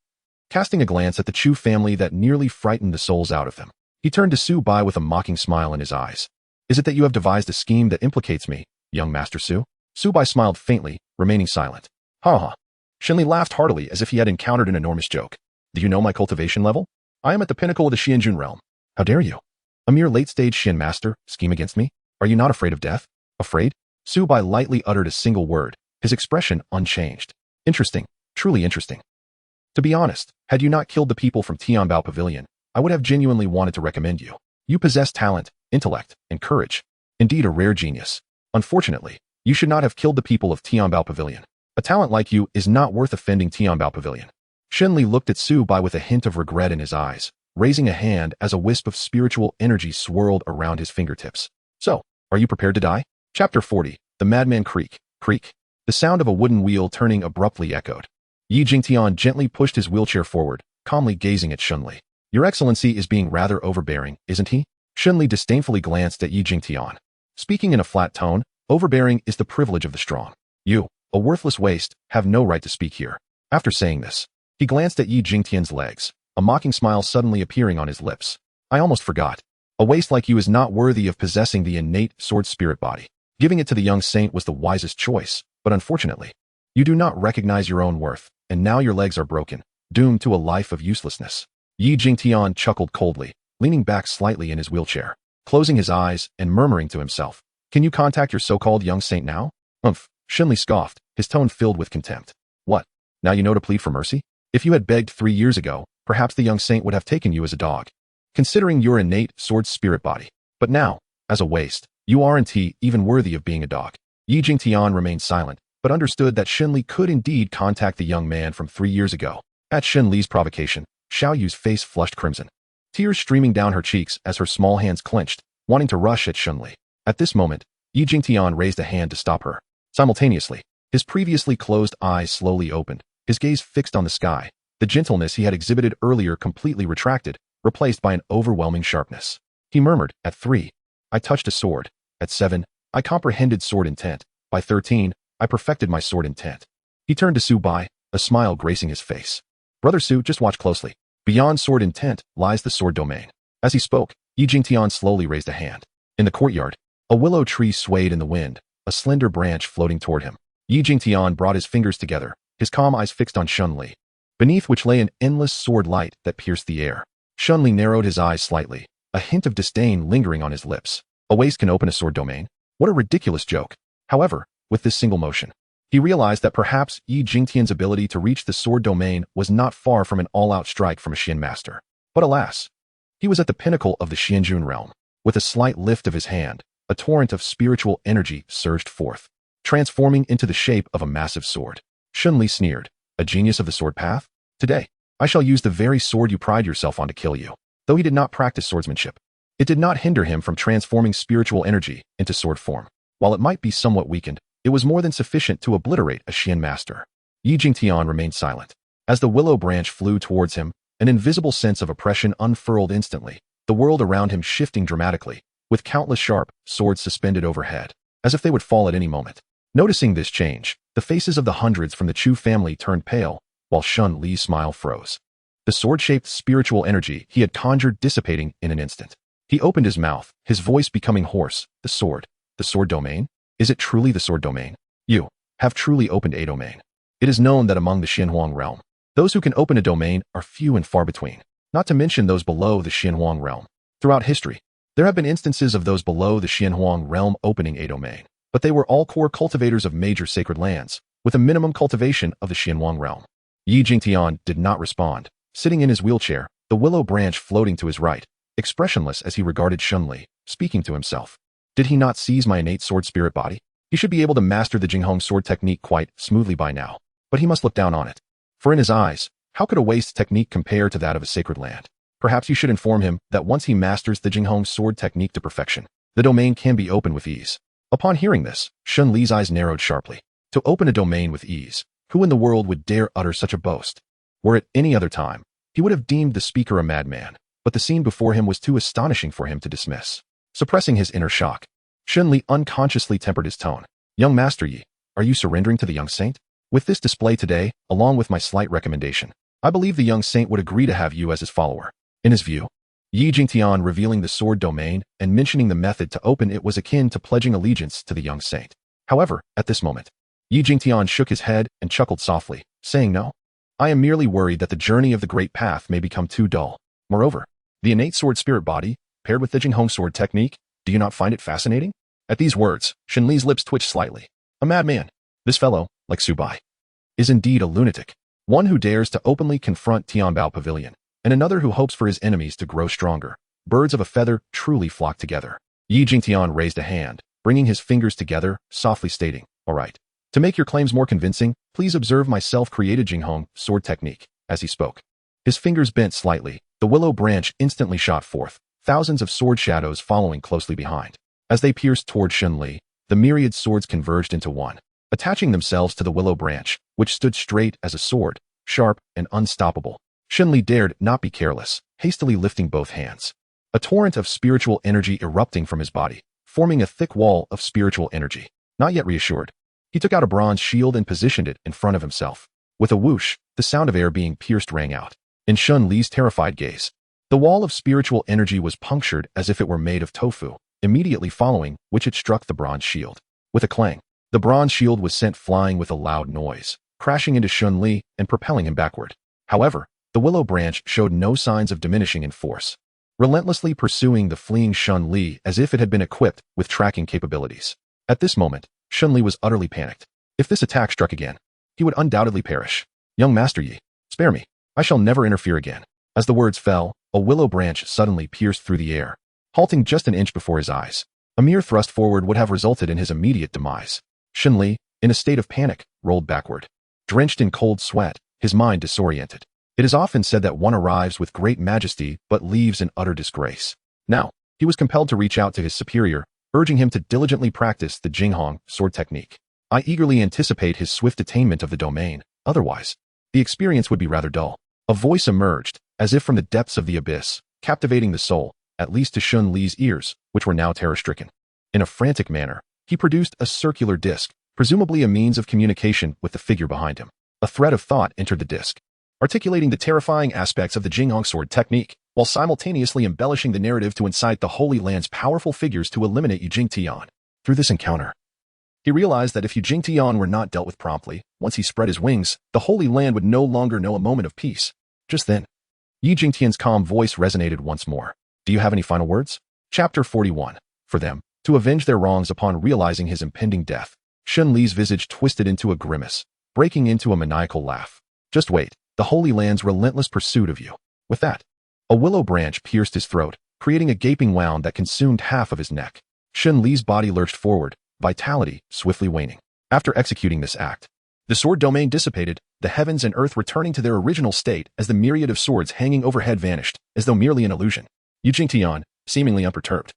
casting a glance at the Chu family that nearly frightened the souls out of them. He turned to Su Bai with a mocking smile in his eyes. Is it that you have devised a scheme that implicates me, young Master Su? Su Bai smiled faintly, remaining silent. Ha ha. Shunli laughed heartily as if he had encountered an enormous joke. Do you know my cultivation level? I am at the pinnacle of the Xianjun realm. How dare you? A mere late-stage Xian master, scheme against me? Are you not afraid of death? Afraid? Su Bai lightly uttered a single word, his expression unchanged. Interesting, truly interesting. To be honest, had you not killed the people from Tianbao Pavilion, I would have genuinely wanted to recommend you. You possess talent, intellect, and courage. Indeed a rare genius. Unfortunately, you should not have killed the people of Tianbao Pavilion. A talent like you is not worth offending Tianbao Pavilion. Shunli looked at Su Bai with a hint of regret in his eyes, raising a hand as a wisp of spiritual energy swirled around his fingertips. So, are you prepared to die? Chapter 40, The Madman Creak. Creak. The sound of a wooden wheel turning abruptly echoed. Yi Jingtian gently pushed his wheelchair forward, calmly gazing at Shunli. Your Excellency is being rather overbearing, isn't he? Shunli disdainfully glanced at Yi Jingtian. Speaking in a flat tone, overbearing is the privilege of the strong. You, a worthless waste, have no right to speak here. After saying this, he glanced at Yi Jingtian's legs, a mocking smile suddenly appearing on his lips. I almost forgot. A waste like you is not worthy of possessing the innate sword spirit body. Giving it to the young saint was the wisest choice, but unfortunately, you do not recognize your own worth, and now your legs are broken, doomed to a life of uselessness. Yi Jingtian chuckled coldly, leaning back slightly in his wheelchair, closing his eyes and murmuring to himself. Can you contact your so-called young saint now? Umph. Shunli scoffed, his tone filled with contempt. What? Now you know to plead for mercy? If you had begged 3 years ago, perhaps the young saint would have taken you as a dog, considering your innate sword spirit body. But now, as a waste, you aren't even worthy of being a dog. Yi Jingtian remained silent, but understood that Shunli could indeed contact the young man from 3 years ago. At Shunli's provocation, Xiao Yu's face flushed crimson, tears streaming down her cheeks as her small hands clenched, wanting to rush at Shunli. At this moment, Yi Jingtian raised a hand to stop her. Simultaneously, his previously closed eyes slowly opened, his gaze fixed on the sky. The gentleness he had exhibited earlier completely retracted, replaced by an overwhelming sharpness. He murmured, At 3, I touched a sword. At 7, I comprehended sword intent. By 13, I perfected my sword intent. He turned to Su Bai, a smile gracing his face. Brother Su, just watch closely. Beyond sword intent lies the sword domain. As he spoke, Yi Jingtian slowly raised a hand. In the courtyard, a willow tree swayed in the wind, a slender branch floating toward him. Yi Jingtian brought his fingers together, his calm eyes fixed on Shunli, beneath which lay an endless sword light that pierced the air. Shunli narrowed his eyes slightly, a hint of disdain lingering on his lips. A waste can open a sword domain? What a ridiculous joke. However, with this single motion, he realized that perhaps Yi Jingtian's ability to reach the sword domain was not far from an all-out strike from a Xian master. But alas, he was at the pinnacle of the Xianjun realm. With a slight lift of his hand, a torrent of spiritual energy surged forth, transforming into the shape of a massive sword. Shunli sneered, a genius of the sword path? Today, I shall use the very sword you pride yourself on to kill you. Though he did not practice swordsmanship, It did not hinder him from transforming spiritual energy into sword form. While it might be somewhat weakened, it was more than sufficient to obliterate a Xian master. Yi Jingtian remained silent. As the willow branch flew towards him, an invisible sense of oppression unfurled instantly, the world around him shifting dramatically, with countless sharp swords suspended overhead, as if they would fall at any moment. Noticing this change, the faces of the hundreds from the Chu family turned pale, while Shun Li's smile froze. The sword-shaped spiritual energy he had conjured dissipating in an instant. He opened his mouth, his voice becoming hoarse. The sword domain? Is it truly the sword domain? You have truly opened a domain. It is known that among the Xinhuang realm, those who can open a domain are few and far between, not to mention those below the Xinhuang realm. Throughout history, there have been instances of those below the Xinhuang realm opening a domain, but they were all core cultivators of major sacred lands, with a minimum cultivation of the Xinhuang realm. Yi Jingtian did not respond, sitting in his wheelchair, the willow branch floating to his right, expressionless as he regarded Shun Li, speaking to himself. Did he not seize my innate sword spirit body? He should be able to master the Jinghong sword technique quite smoothly by now, but he must look down on it. For in his eyes, how could a waste technique compare to that of a sacred land? Perhaps you should inform him that once he masters the Jinghong sword technique to perfection, the domain can be opened with ease. Upon hearing this, Shun Li's eyes narrowed sharply. To open a domain with ease, who in the world would dare utter such a boast? Were it any other time, he would have deemed the speaker a madman, but the scene before him was too astonishing for him to dismiss. Suppressing his inner shock, Shun Li unconsciously tempered his tone. Young Master Yi, are you surrendering to the young saint? With this display today, along with my slight recommendation, I believe the young saint would agree to have you as his follower. In his view, Yi Jingtian revealing the sword domain and mentioning the method to open it was akin to pledging allegiance to the young saint. However, at this moment, Yi Jingtian shook his head and chuckled softly, saying no. I am merely worried that the journey of the great path may become too dull. Moreover, the innate sword spirit body, paired with the Jinghong sword technique, do you not find it fascinating? At these words, Shun Li's lips twitched slightly. A madman. This fellow, like Su Bai, is indeed a lunatic. One who dares to openly confront Tianbao Pavilion, and another who hopes for his enemies to grow stronger. Birds of a feather truly flock together. Yi Jingtian raised a hand, bringing his fingers together, softly stating, all right. To make your claims more convincing, please observe my self-created Jinghong sword technique. As he spoke, his fingers bent slightly. The willow branch instantly shot forth, thousands of sword shadows following closely behind. As they pierced toward Shun Li, the myriad swords converged into one, attaching themselves to the willow branch, which stood straight as a sword, sharp and unstoppable. Shun Li dared not be careless, hastily lifting both hands. A torrent of spiritual energy erupting from his body, forming a thick wall of spiritual energy. Not yet reassured, he took out a bronze shield and positioned it in front of himself. With a whoosh, the sound of air being pierced rang out. In Shun Li's terrified gaze, the wall of spiritual energy was punctured as if it were made of tofu, immediately following which it struck the bronze shield. With a clang, the bronze shield was sent flying with a loud noise, crashing into Shun Li and propelling him backward. However, the willow branch showed no signs of diminishing in force, relentlessly pursuing the fleeing Shun Li as if it had been equipped with tracking capabilities. At this moment, Shun Li was utterly panicked. If this attack struck again, he would undoubtedly perish. Young Master Yi, spare me. I shall never interfere again. As the words fell, a willow branch suddenly pierced through the air, halting just an inch before his eyes. A mere thrust forward would have resulted in his immediate demise. Shun Li, in a state of panic, rolled backward. Drenched in cold sweat, his mind disoriented. It is often said that one arrives with great majesty but leaves in utter disgrace. Now, he was compelled to reach out to his superior, urging him to diligently practice the Jinghong sword technique. I eagerly anticipate his swift attainment of the domain, otherwise, the experience would be rather dull. A voice emerged, as if from the depths of the abyss, captivating the soul, at least to Shun Li's ears, which were now terror-stricken. In a frantic manner, he produced a circular disc, presumably a means of communication with the figure behind him. A thread of thought entered the disc, articulating the terrifying aspects of the Jinghong sword technique, while simultaneously embellishing the narrative to incite the Holy Land's powerful figures to eliminate Yu Jingtian. Through this encounter, he realized that if Yu Jingtian were not dealt with promptly, once he spread his wings, the Holy Land would no longer know a moment of peace. Just then, Yi Jingtian's calm voice resonated once more. Do you have any final words? Chapter 41. For them, to avenge their wrongs upon realizing his impending death. Shun Li's visage twisted into a grimace, breaking into a maniacal laugh. Just wait, the Holy Land's relentless pursuit of you. With that, a willow branch pierced his throat, creating a gaping wound that consumed half of his neck. Shun Li's body lurched forward, vitality swiftly waning. After executing this act, the sword domain dissipated, the heavens and earth returning to their original state as the myriad of swords hanging overhead vanished, as though merely an illusion. Yu Jingtian, seemingly unperturbed.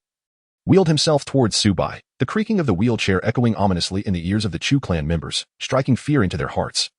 Wheeled himself towards Su Bai, the creaking of the wheelchair echoing ominously in the ears of the Chu clan members, striking fear into their hearts.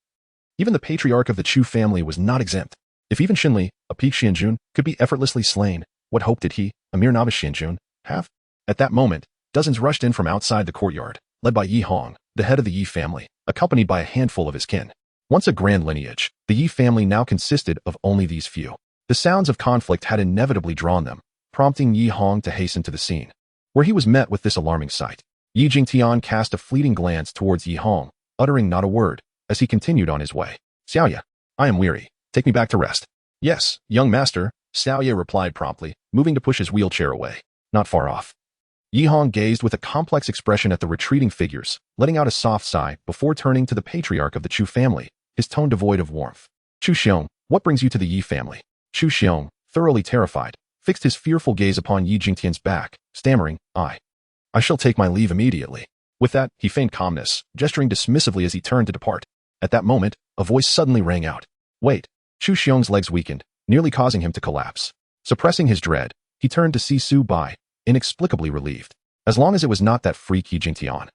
Even the patriarch of the Chu family was not exempt. If even Xinli, a peak Xianjun, could be effortlessly slain, what hope did he, a mere novice Xianjun, have? At that moment, dozens rushed in from outside the courtyard, led by Yi Hong, the head of the Yi family, accompanied by a handful of his kin. Once a grand lineage, the Yi family now consisted of only these few. The sounds of conflict had inevitably drawn them, prompting Yi Hong to hasten to the scene. Where he was met with this alarming sight, Yi Jingtian cast a fleeting glance towards Yi Hong, uttering not a word, as he continued on his way. Xiaoye, I am weary. Take me back to rest. Yes, young master, Xiaoye replied promptly, moving to push his wheelchair away. Not far off. Yi Hong gazed with a complex expression at the retreating figures, letting out a soft sigh before turning to the patriarch of the Chu family, his tone devoid of warmth. Chu Xiong, what brings you to the Yi family? Chu Xiong, thoroughly terrified, fixed his fearful gaze upon Yi Jingtian's back, stammering, I shall take my leave immediately. With that, he feigned calmness, gesturing dismissively as he turned to depart. At that moment, a voice suddenly rang out. Wait. Chu Xiong's legs weakened, nearly causing him to collapse. Suppressing his dread, he turned to see Su Bai, inexplicably relieved. As long as it was not that freak Yi Jingtian,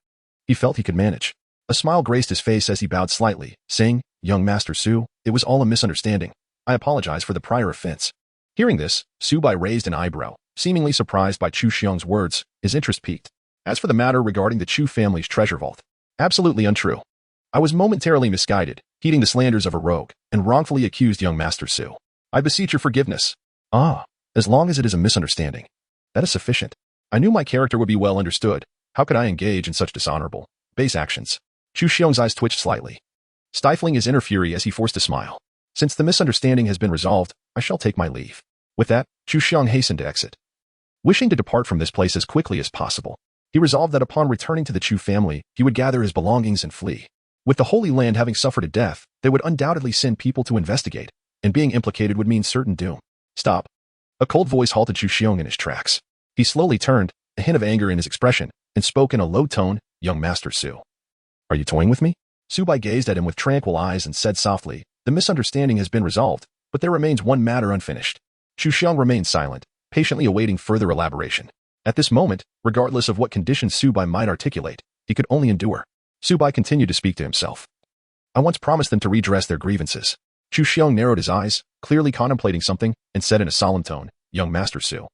he felt he could manage. A smile graced his face as he bowed slightly, saying, Young Master Su, it was all a misunderstanding. I apologize for the prior offense. Hearing this, Su Bai raised an eyebrow, seemingly surprised by Chu Xiong's words, his interest piqued. As for the matter regarding the Chu family's treasure vault, absolutely untrue. I was momentarily misguided, heeding the slanders of a rogue, and wrongfully accused young Master Su. I beseech your forgiveness. As long as it is a misunderstanding, that is sufficient. I knew my character would be well understood. How could I engage in such dishonorable, base actions? Chu Xiong's eyes twitched slightly, stifling his inner fury as he forced a smile. Since the misunderstanding has been resolved, I shall take my leave. With that, Chu Xiong hastened to exit. Wishing to depart from this place as quickly as possible, he resolved that upon returning to the Chu family, he would gather his belongings and flee. With the Holy Land having suffered a death, they would undoubtedly send people to investigate, and being implicated would mean certain doom. Stop. A cold voice halted Chu Xiong in his tracks. He slowly turned, a hint of anger in his expression, and spoke in a low tone, Young Master Su. Are you toying with me? Su Bai gazed at him with tranquil eyes and said softly, The misunderstanding has been resolved, but there remains one matter unfinished. Chu Xiong remained silent, patiently awaiting further elaboration. At this moment, regardless of what conditions Su Bai might articulate, he could only endure. Su Bai continued to speak to himself. I once promised them to redress their grievances. Chu Xiong narrowed his eyes, clearly contemplating something, and said in a solemn tone, Young Master Su.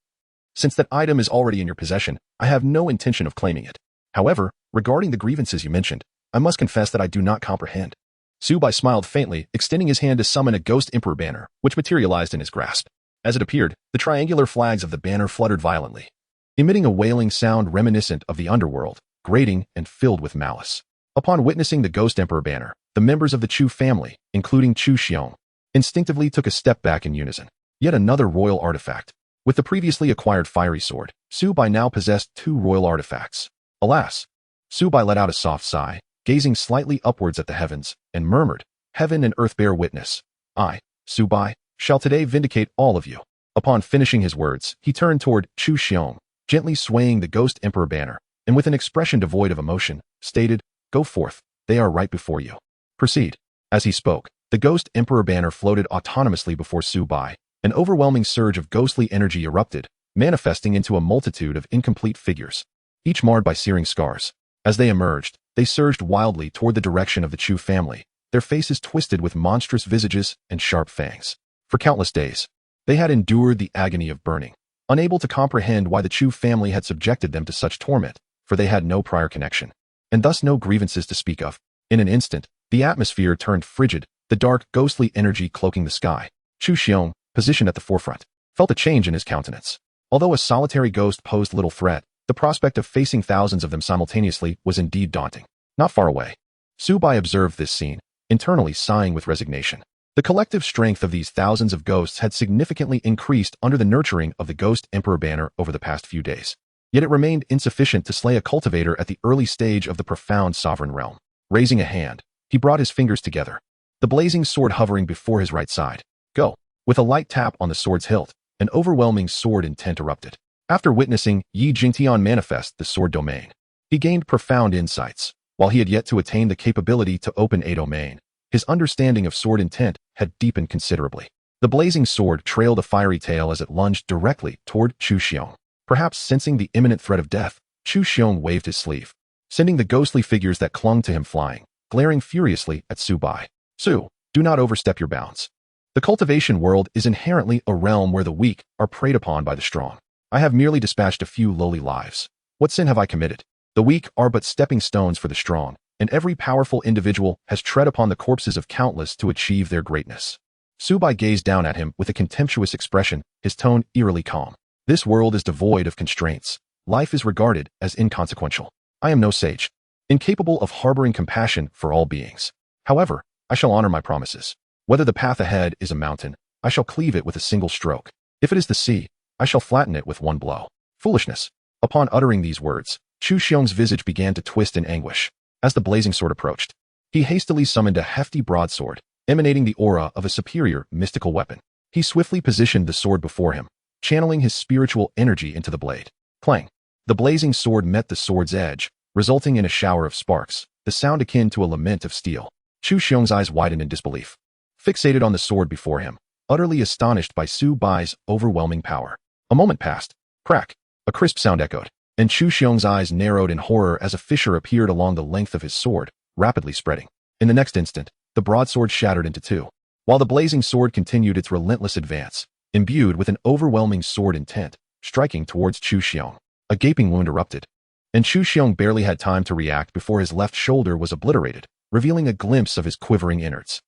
Since that item is already in your possession, I have no intention of claiming it. However, regarding the grievances you mentioned, I must confess that I do not comprehend. Su Bai smiled faintly, extending his hand to summon a ghost emperor banner, which materialized in his grasp. As it appeared, the triangular flags of the banner fluttered violently, emitting a wailing sound reminiscent of the underworld, grating and filled with malice. Upon witnessing the ghost emperor banner, the members of the Chu family, including Chu Xiong, instinctively took a step back in unison. Yet another royal artifact. With the previously acquired fiery sword, Su Bai now possessed two royal artifacts. Alas! Su Bai let out a soft sigh, gazing slightly upwards at the heavens, and murmured, Heaven and earth bear witness. I, Su Bai, shall today vindicate all of you. Upon finishing his words, he turned toward Chu Xiong, gently swaying the ghost emperor banner, and with an expression devoid of emotion, stated, Go forth, they are right before you. Proceed. As he spoke, the ghost emperor banner floated autonomously before Su Bai. An overwhelming surge of ghostly energy erupted, manifesting into a multitude of incomplete figures, each marred by searing scars. As they emerged, they surged wildly toward the direction of the Chu family, their faces twisted with monstrous visages and sharp fangs. For countless days, they had endured the agony of burning, unable to comprehend why the Chu family had subjected them to such torment, for they had no prior connection, and thus no grievances to speak of. In an instant, the atmosphere turned frigid, the dark, ghostly energy cloaking the sky. Chu Xiong, positioned at the forefront, felt a change in his countenance. Although a solitary ghost posed little threat, the prospect of facing thousands of them simultaneously was indeed daunting. Not far away, Su Bai observed this scene, internally sighing with resignation. The collective strength of these thousands of ghosts had significantly increased under the nurturing of the Ghost Emperor banner over the past few days. Yet it remained insufficient to slay a cultivator at the early stage of the profound sovereign realm. Raising a hand, he brought his fingers together, the blazing sword hovering before his right side. Go. With a light tap on the sword's hilt, an overwhelming sword intent erupted. After witnessing Yi Jingtian manifest the sword domain, he gained profound insights. While he had yet to attain the capability to open a domain, his understanding of sword intent had deepened considerably. The blazing sword trailed a fiery tail as it lunged directly toward Chu Xiong. Perhaps sensing the imminent threat of death, Chu Xiong waved his sleeve, sending the ghostly figures that clung to him flying, glaring furiously at Su Bai. Su, do not overstep your bounds. The cultivation world is inherently a realm where the weak are preyed upon by the strong. I have merely dispatched a few lowly lives. What sin have I committed? The weak are but stepping stones for the strong, and every powerful individual has tread upon the corpses of countless to achieve their greatness. Su Bai gazed down at him with a contemptuous expression, his tone eerily calm. This world is devoid of constraints. Life is regarded as inconsequential. I am no sage, incapable of harboring compassion for all beings. However, I shall honor my promises. Whether the path ahead is a mountain, I shall cleave it with a single stroke. If it is the sea, I shall flatten it with one blow. Foolishness. Upon uttering these words, Chu Xiong's visage began to twist in anguish. As the blazing sword approached, he hastily summoned a hefty broadsword, emanating the aura of a superior mystical weapon. He swiftly positioned the sword before him, channeling his spiritual energy into the blade. Clang! The blazing sword met the sword's edge, resulting in a shower of sparks, the sound akin to a lament of steel. Chu Xiong's eyes widened in disbelief, fixated on the sword before him, utterly astonished by Su Bai's overwhelming power. A moment passed. Crack! A crisp sound echoed, and Chu Xiong's eyes narrowed in horror as a fissure appeared along the length of his sword, rapidly spreading. In the next instant, the broadsword shattered into two, while the blazing sword continued its relentless advance, imbued with an overwhelming sword intent, striking towards Chu Xiong. A gaping wound erupted, and Chu Xiong barely had time to react before his left shoulder was obliterated, revealing a glimpse of his quivering innards.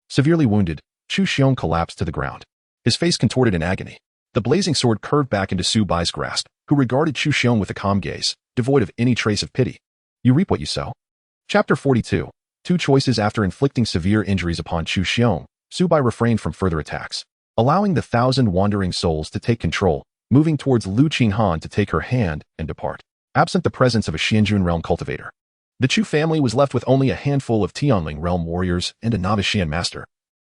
Severely wounded, Chu Xiong collapsed to the ground, his face contorted in agony. The blazing sword curved back into Su Bai's grasp, who regarded Chu Xiong with a calm gaze, devoid of any trace of pity. You reap what you sow. Chapter 42. Two choices. After inflicting severe injuries upon Chu Xiong, Su Bai refrained from further attacks, allowing the 1,000 wandering souls to take control, moving towards Lu Qinghan to take her hand and depart. Absent the presence of a Xianjun realm cultivator, the Chu family was left with only a handful of Tianling realm warriors and a novice Xian master,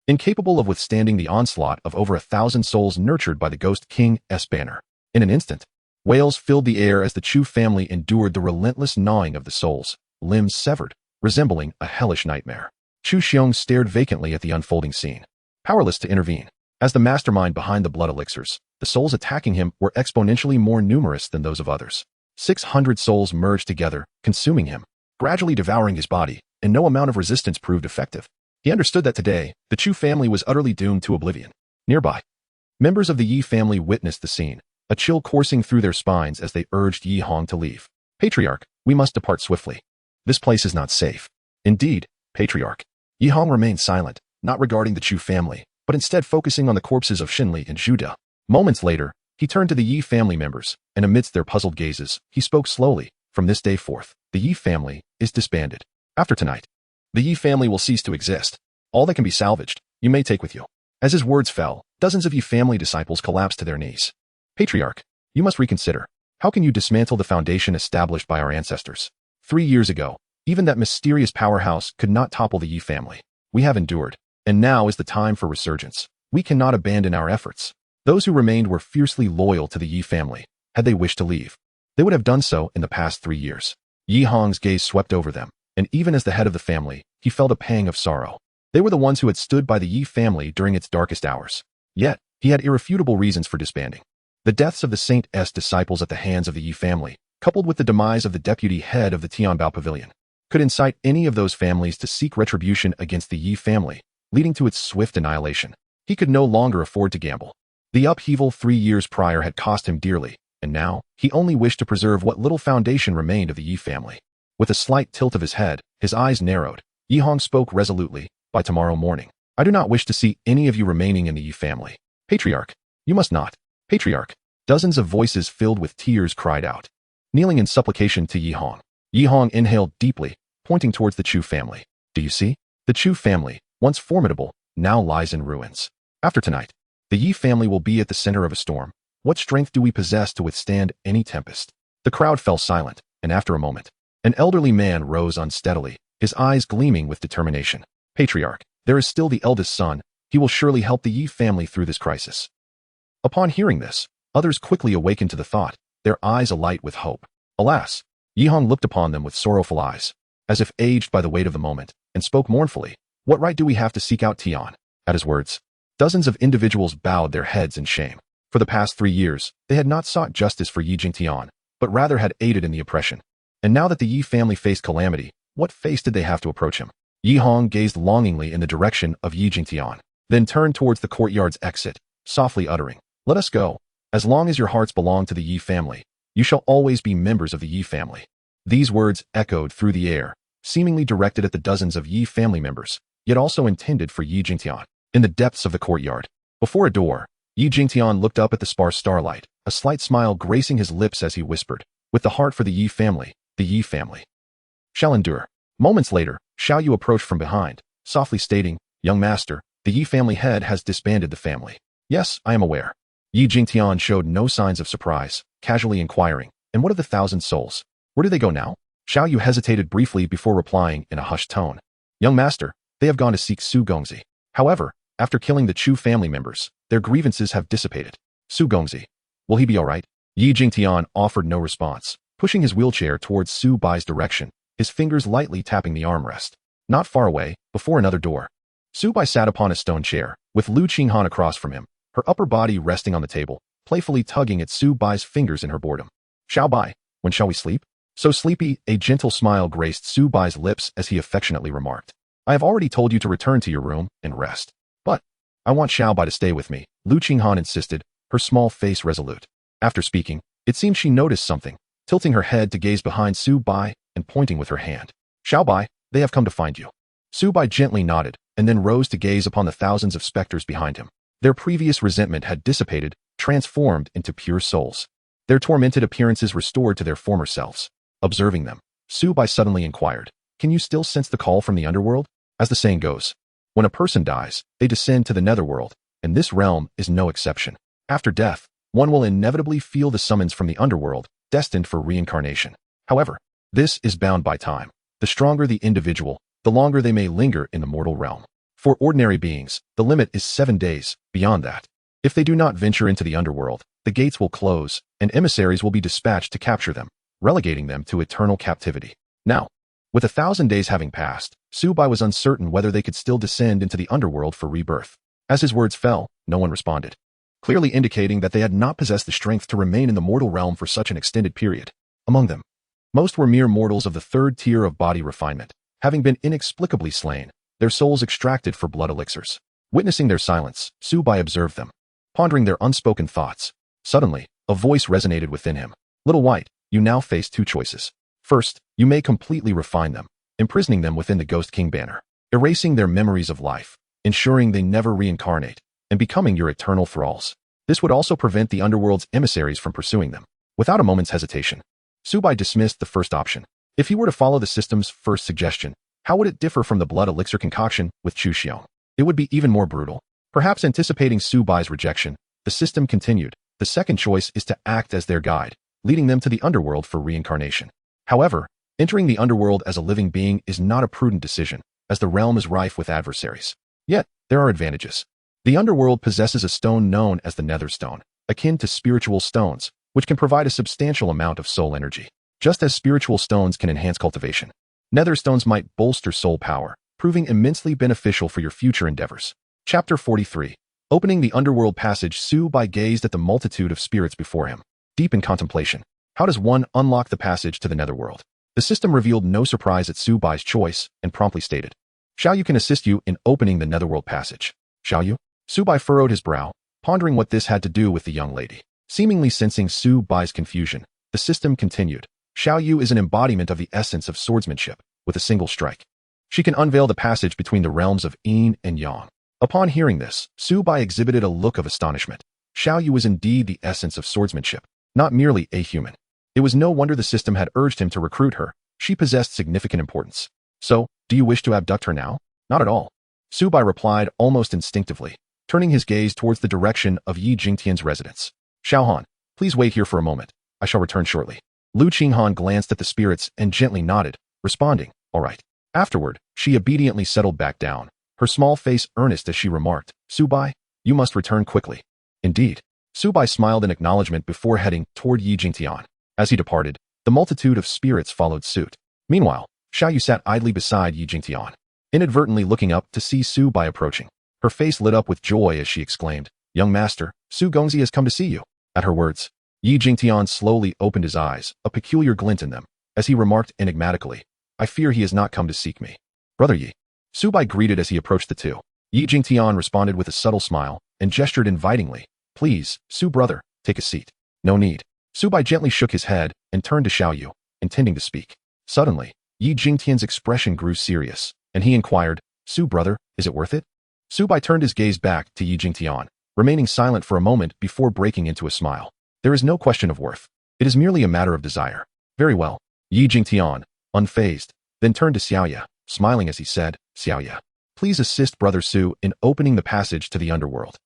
incapable of withstanding the onslaught of over 1,000 souls nurtured by the Ghost King's banner. In an instant, wails filled the air as the Chu family endured the relentless gnawing of the souls, limbs severed, resembling a hellish nightmare. Chu Xiong stared vacantly at the unfolding scene, powerless to intervene. As the mastermind behind the blood elixirs, the souls attacking him were exponentially more numerous than those of others. 600 souls merged together, consuming him, gradually devouring his body, and no amount of resistance proved effective. He understood that today, the Chu family was utterly doomed to oblivion. Nearby, members of the Yi family witnessed the scene, a chill coursing through their spines as they urged Yi Hong to leave. Patriarch, we must depart swiftly. This place is not safe. Indeed, Patriarch. Yi Hong remained silent, not regarding the Chu family, but instead focusing on the corpses of Xinli and Zhu De. Moments later, he turned to the Yi family members, and amidst their puzzled gazes, he spoke slowly. From this day forth, the Yi family is disbanded. After tonight, the Yi family will cease to exist. All that can be salvaged, you may take with you. As his words fell, dozens of Yi family disciples collapsed to their knees. Patriarch, you must reconsider. How can you dismantle the foundation established by our ancestors? 3 years ago, even that mysterious powerhouse could not topple the Yi family. We have endured, and now is the time for resurgence. We cannot abandon our efforts. Those who remained were fiercely loyal to the Yi family. Had they wished to leave, they would have done so in the past 3 years. Yi Hong's gaze swept over them, and even as the head of the family, he felt a pang of sorrow. They were the ones who had stood by the Yi family during its darkest hours. Yet, he had irrefutable reasons for disbanding. The deaths of the Saint's disciples at the hands of the Yi family, coupled with the demise of the deputy head of the Tianbao Pavilion, could incite any of those families to seek retribution against the Yi family, leading to its swift annihilation. He could no longer afford to gamble. The upheaval 3 years prior had cost him dearly, and now, he only wished to preserve what little foundation remained of the Yi family. With a slight tilt of his head, his eyes narrowed, Yi Hong spoke resolutely. By tomorrow morning, I do not wish to see any of you remaining in the Yi family. Patriarch, you must not. Patriarch. Dozens of voices filled with tears cried out, kneeling in supplication to Yi Hong. Yi Hong inhaled deeply, pointing towards the Chu family. Do you see? The Chu family, once formidable, now lies in ruins. After tonight, the Yi family will be at the center of a storm. What strength do we possess to withstand any tempest? The crowd fell silent, and after a moment, an elderly man rose unsteadily, his eyes gleaming with determination. Patriarch, there is still the eldest son. He will surely help the Yi family through this crisis. Upon hearing this, others quickly awakened to the thought, their eyes alight with hope. Alas! Yi Hong looked upon them with sorrowful eyes, as if aged by the weight of the moment, and spoke mournfully. What right do we have to seek out Tian? At his words, dozens of individuals bowed their heads in shame. For the past 3 years, they had not sought justice for Yi Jingtian, but rather had aided in the oppression. And now that the Yi family faced calamity, what face did they have to approach him? Yi Hong gazed longingly in the direction of Yi Jingtian, then turned towards the courtyard's exit, softly uttering, "Let us go. As long as your hearts belong to the Yi family, you shall always be members of the Yi family." These words echoed through the air, seemingly directed at the dozens of Yi family members, yet also intended for Yi Jingtian. In the depths of the courtyard, before a door, Yi Jingtian looked up at the sparse starlight, a slight smile gracing his lips as he whispered, "With the heart for the Yi family shall endure." Moments later, Xiao Yu approached from behind, softly stating, "Young master, the Yi family head has disbanded the family." "Yes, I am aware." Yi Jingtian showed no signs of surprise, casually inquiring, "And what of the 1,000 souls? Where do they go now?" Xiao Yu hesitated briefly before replying in a hushed tone, "Young master, they have gone to seek Su Gongzi. However, after killing the Chu family members, their grievances have dissipated." "Su Gongzi. Will he be all right?" Yi Jingtian offered no response, pushing his wheelchair towards Su Bai's direction, his fingers lightly tapping the armrest. Not far away, before another door, Su Bai sat upon a stone chair, with Lu Qinghan across from him, her upper body resting on the table, playfully tugging at Su Bai's fingers in her boredom. "Xiao Bai, when shall we sleep?" "So sleepy," a gentle smile graced Su Bai's lips as he affectionately remarked, "I have already told you to return to your room and rest. But I want Xiao Bai to stay with me," Lu Qinghan insisted, her small face resolute. After speaking, it seemed she noticed something, tilting her head to gaze behind Su Bai and pointing with her hand. "Xiao Bai, they have come to find you." Su Bai gently nodded, and then rose to gaze upon the thousands of specters behind him. Their previous resentment had dissipated, transformed into pure souls. Their tormented appearances restored to their former selves. Observing them, Su Bai suddenly inquired, "Can you still sense the call from the underworld?" As the saying goes, when a person dies, they descend to the netherworld, and this realm is no exception. After death, one will inevitably feel the summons from the underworld, destined for reincarnation. However, this is bound by time. The stronger the individual, the longer they may linger in the mortal realm. For ordinary beings, the limit is 7 days. Beyond that, if they do not venture into the underworld, the gates will close, and emissaries will be dispatched to capture them, relegating them to eternal captivity. Now, with 1,000 days having passed, Su Bai was uncertain whether they could still descend into the underworld for rebirth. As his words fell, no one responded, clearly indicating that they had not possessed the strength to remain in the mortal realm for such an extended period. Among them, most were mere mortals of the 3rd tier of body refinement, having been inexplicably slain, their souls extracted for blood elixirs. Witnessing their silence, Su Bai observed them, pondering their unspoken thoughts. Suddenly, a voice resonated within him. "Little White, you now face 2 choices. First, you may completely refine them, imprisoning them within the Ghost King banner, erasing their memories of life, ensuring they never reincarnate, and becoming your eternal thralls. This would also prevent the underworld's emissaries from pursuing them." Without a moment's hesitation, Su Bai dismissed the first option. If he were to follow the system's first suggestion, how would it differ from the blood elixir concoction with Chu Xiong? It would be even more brutal. Perhaps anticipating Su Bai's rejection, the system continued. The second choice is to act as their guide, leading them to the underworld for reincarnation. However, entering the underworld as a living being is not a prudent decision, as the realm is rife with adversaries. Yet, there are advantages. The underworld possesses a stone known as the Nether Stone, akin to spiritual stones, which can provide a substantial amount of soul energy. Just as spiritual stones can enhance cultivation, Nether Stones might bolster soul power, proving immensely beneficial for your future endeavors. Chapter 43. Opening the underworld passage, Su Bai gazed at the multitude of spirits before him, deep in contemplation. How does one unlock the passage to the netherworld? The system revealed no surprise at Su Bai's choice and promptly stated, "Xiao Yu can assist you in opening the netherworld passage." "Xiao Yu?" Su Bai furrowed his brow, pondering what this had to do with the young lady. Seemingly sensing Su Bai's confusion, the system continued. "Xiao Yu is an embodiment of the essence of swordsmanship, with a single strike. She can unveil the passage between the realms of yin and yang." Upon hearing this, Su Bai exhibited a look of astonishment. Xiao Yu was indeed the essence of swordsmanship, not merely a human. It was no wonder the system had urged him to recruit her. She possessed significant importance. "So, do you wish to abduct her now?" "Not at all," Su Bai replied almost instinctively, turning his gaze towards the direction of Yi Jingtian's residence. "Xiaohan, please wait here for a moment. I shall return shortly." Lu Qinghan glanced at the spirits and gently nodded, responding, "All right." Afterward, she obediently settled back down, her small face earnest as she remarked, "Su Bai, you must return quickly." "Indeed." Su Bai smiled in acknowledgement before heading toward Yi Jingtian. As he departed, the multitude of spirits followed suit. Meanwhile, Xiao Yu sat idly beside Yi Jingtian, inadvertently looking up to see Su Bai approaching. Her face lit up with joy as she exclaimed, "Young master, Su Gongzi has come to see you. At her words, Yi Jingtian slowly opened his eyes, a peculiar glint in them, as he remarked enigmatically, I fear he has not come to seek me. Brother Yi. Su Bai greeted as he approached the two. Yi Jingtian responded with a subtle smile and gestured invitingly. Please, Su brother, take a seat. No need. Su Bai gently shook his head and turned to Xiao Yu, intending to speak. Suddenly, Yi Jingtian's expression grew serious, and he inquired, Su brother, is it worth it? Su Bai turned his gaze back to Yi Jingtian, remaining silent for a moment before breaking into a smile. There is no question of worth. It is merely a matter of desire. Very well. Yi Jingtian, unfazed, then turned to Xiaoya, smiling as he said, Xiaoya, please assist Brother Su in opening the passage to the underworld.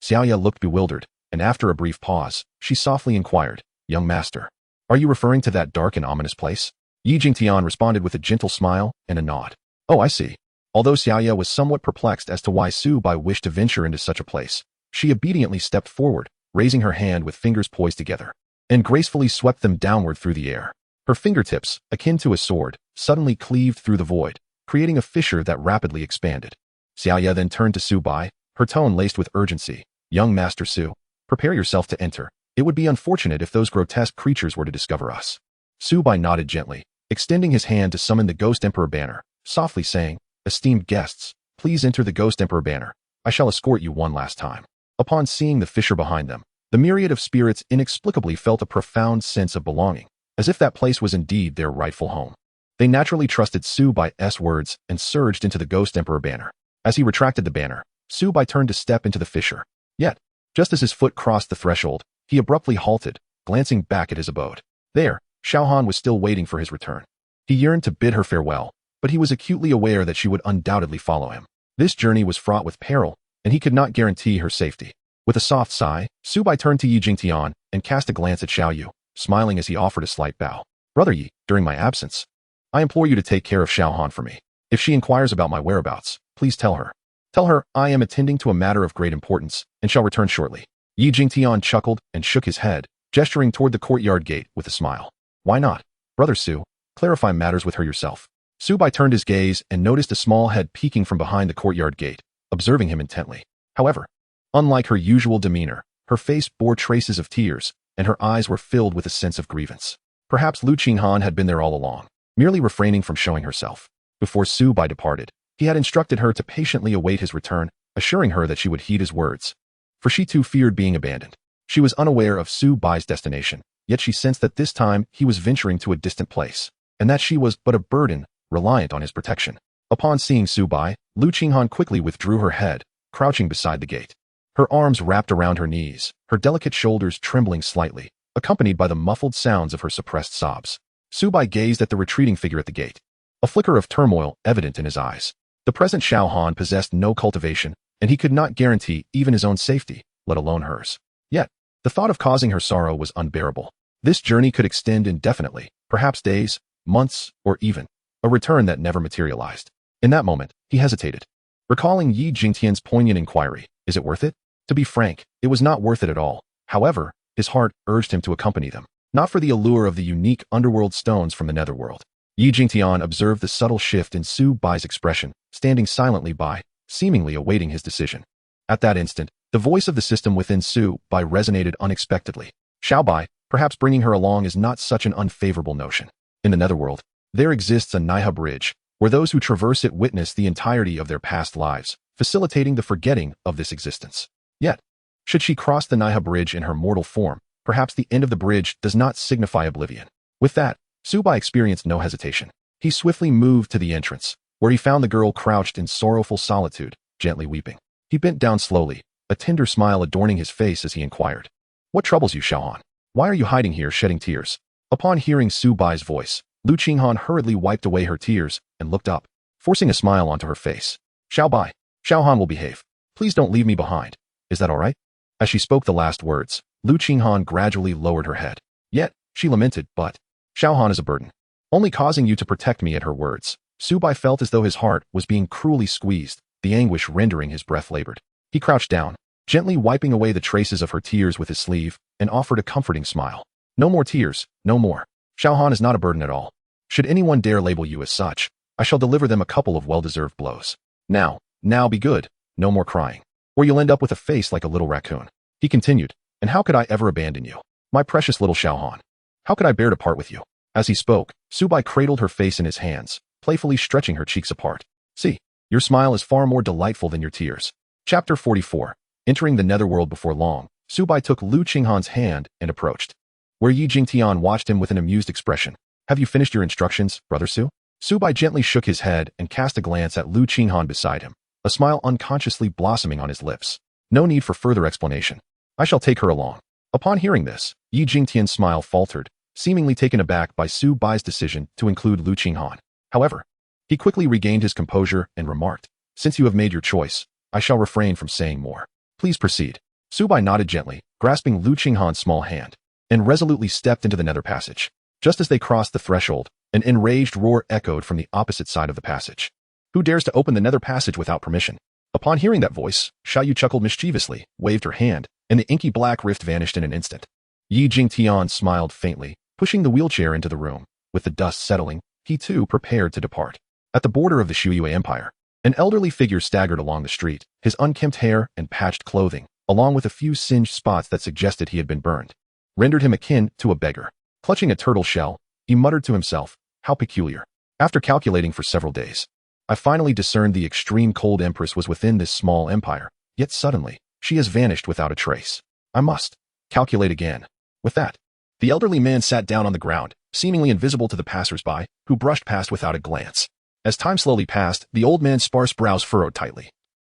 Xiaoya looked bewildered, and after a brief pause, she softly inquired, Young master, are you referring to that dark and ominous place? Yi Jingtian responded with a gentle smile and a nod. Oh, I see. Although Xiaoya was somewhat perplexed as to why Su Bai wished to venture into such a place, she obediently stepped forward, raising her hand with fingers poised together, and gracefully swept them downward through the air. Her fingertips, akin to a sword, suddenly cleaved through the void, creating a fissure that rapidly expanded. Xiaoya then turned to Su Bai, her tone laced with urgency. Young Master Su, prepare yourself to enter. It would be unfortunate if those grotesque creatures were to discover us. Su Bai nodded gently, extending his hand to summon the Ghost Emperor banner, softly saying, Esteemed guests, please enter the Ghost Emperor banner. I shall escort you one last time. Upon seeing the fissure behind them, the myriad of spirits inexplicably felt a profound sense of belonging, as if that place was indeed their rightful home. They naturally trusted Su Bai's words and surged into the Ghost Emperor banner. As he retracted the banner, Su Bai turned to step into the fissure. Yet, just as his foot crossed the threshold, he abruptly halted, glancing back at his abode. There, Xiaohan was still waiting for his return. He yearned to bid her farewell, but he was acutely aware that she would undoubtedly follow him. This journey was fraught with peril, and he could not guarantee her safety. With a soft sigh, Su Bai turned to Yi Jingtian and cast a glance at Xiao Yu, smiling as he offered a slight bow. Brother Yi, during my absence, I implore you to take care of Xiaohan for me. If she inquires about my whereabouts, please tell her. Tell her I am attending to a matter of great importance and shall return shortly. Yi Jingtian chuckled and shook his head, gesturing toward the courtyard gate with a smile. Why not? Brother Su, clarify matters with her yourself. Su Bai turned his gaze and noticed a small head peeking from behind the courtyard gate, observing him intently. However, unlike her usual demeanor, her face bore traces of tears, and her eyes were filled with a sense of grievance. Perhaps Lu Qinghan had been there all along, merely refraining from showing herself. Before Su Bai departed, he had instructed her to patiently await his return, assuring her that she would heed his words. For she too feared being abandoned. She was unaware of Su Bai's destination, yet she sensed that this time he was venturing to a distant place, and that she was but a burden, reliant on his protection. Upon seeing Su Bai, Lu Qinghan quickly withdrew her head, crouching beside the gate. Her arms wrapped around her knees, her delicate shoulders trembling slightly, accompanied by the muffled sounds of her suppressed sobs. Su Bai gazed at the retreating figure at the gate, a flicker of turmoil evident in his eyes. The present Xiaohan possessed no cultivation, and he could not guarantee even his own safety, let alone hers. Yet, the thought of causing her sorrow was unbearable. This journey could extend indefinitely, perhaps days, months, or even a return that never materialized. In that moment, he hesitated. Recalling Yi Jingtian's poignant inquiry, is it worth it? To be frank, it was not worth it at all. However, his heart urged him to accompany them, not for the allure of the unique underworld stones from the netherworld. Yi Jingtian observed the subtle shift in Su Bai's expression, standing silently by, seemingly awaiting his decision. At that instant, the voice of the system within Su Bai resonated unexpectedly. Xiao Bai, perhaps bringing her along is not such an unfavorable notion. In the netherworld, there exists a Naiha bridge, where those who traverse it witness the entirety of their past lives, facilitating the forgetting of this existence. Yet, should she cross the Naiha bridge in her mortal form, perhaps the end of the bridge does not signify oblivion. With that, Su Bai experienced no hesitation. He swiftly moved to the entrance, where he found the girl crouched in sorrowful solitude, gently weeping. He bent down slowly, a tender smile adorning his face as he inquired, What troubles you, Xiaohan? Why are you hiding here shedding tears? Upon hearing Su Bai's voice, Lu Qinghan hurriedly wiped away her tears and looked up, forcing a smile onto her face. Xiao Bai, Xiaohan will behave. Please don't leave me behind. Is that all right? As she spoke the last words, Lu Qinghan gradually lowered her head. Yet, she lamented, but Xiaohan is a burden, only causing you to protect me. At her words, Su Bai felt as though his heart was being cruelly squeezed, the anguish rendering his breath labored. He crouched down, gently wiping away the traces of her tears with his sleeve, and offered a comforting smile. No more tears, no more. Xiaohan is not a burden at all. Should anyone dare label you as such, I shall deliver them a couple of well-deserved blows. Now be good, no more crying, or you'll end up with a face like a little raccoon. He continued, and how could I ever abandon you? My precious little Xiaohan. How could I bear to part with you? As he spoke, Su Bai cradled her face in his hands, playfully stretching her cheeks apart. See, your smile is far more delightful than your tears. Chapter 44. Entering the netherworld before long, Su Bai took Lu Qinghan's hand and approached. Where Yi Jingtian watched him with an amused expression. Have you finished your instructions, Brother Su? Su Bai gently shook his head and cast a glance at Lu Qinghan beside him, a smile unconsciously blossoming on his lips. No need for further explanation. I shall take her along. Upon hearing this, Yi Jingtian's smile faltered, seemingly taken aback by Su Bai's decision to include Lu Qinghan. However, he quickly regained his composure and remarked, since you have made your choice, I shall refrain from saying more. Please proceed. Su Bai nodded gently, grasping Lu Qinghan's small hand, and resolutely stepped into the nether passage. Just as they crossed the threshold, an enraged roar echoed from the opposite side of the passage. Who dares to open the nether passage without permission? Upon hearing that voice, Xiaoyu chuckled mischievously, waved her hand, and the inky black rift vanished in an instant. Yi Jingtian smiled faintly, pushing the wheelchair into the room. With the dust settling, he too prepared to depart. At the border of the Shuiyue Empire, an elderly figure staggered along the street, his unkempt hair and patched clothing, along with a few singed spots that suggested he had been burned, rendered him akin to a beggar. Clutching a turtle shell, he muttered to himself, how peculiar. After calculating for several days, I finally discerned the extreme cold Empress was within this small empire, yet suddenly, she has vanished without a trace. I must calculate again. With that, the elderly man sat down on the ground, seemingly invisible to the passers-by, who brushed past without a glance. As time slowly passed, the old man's sparse brows furrowed tightly,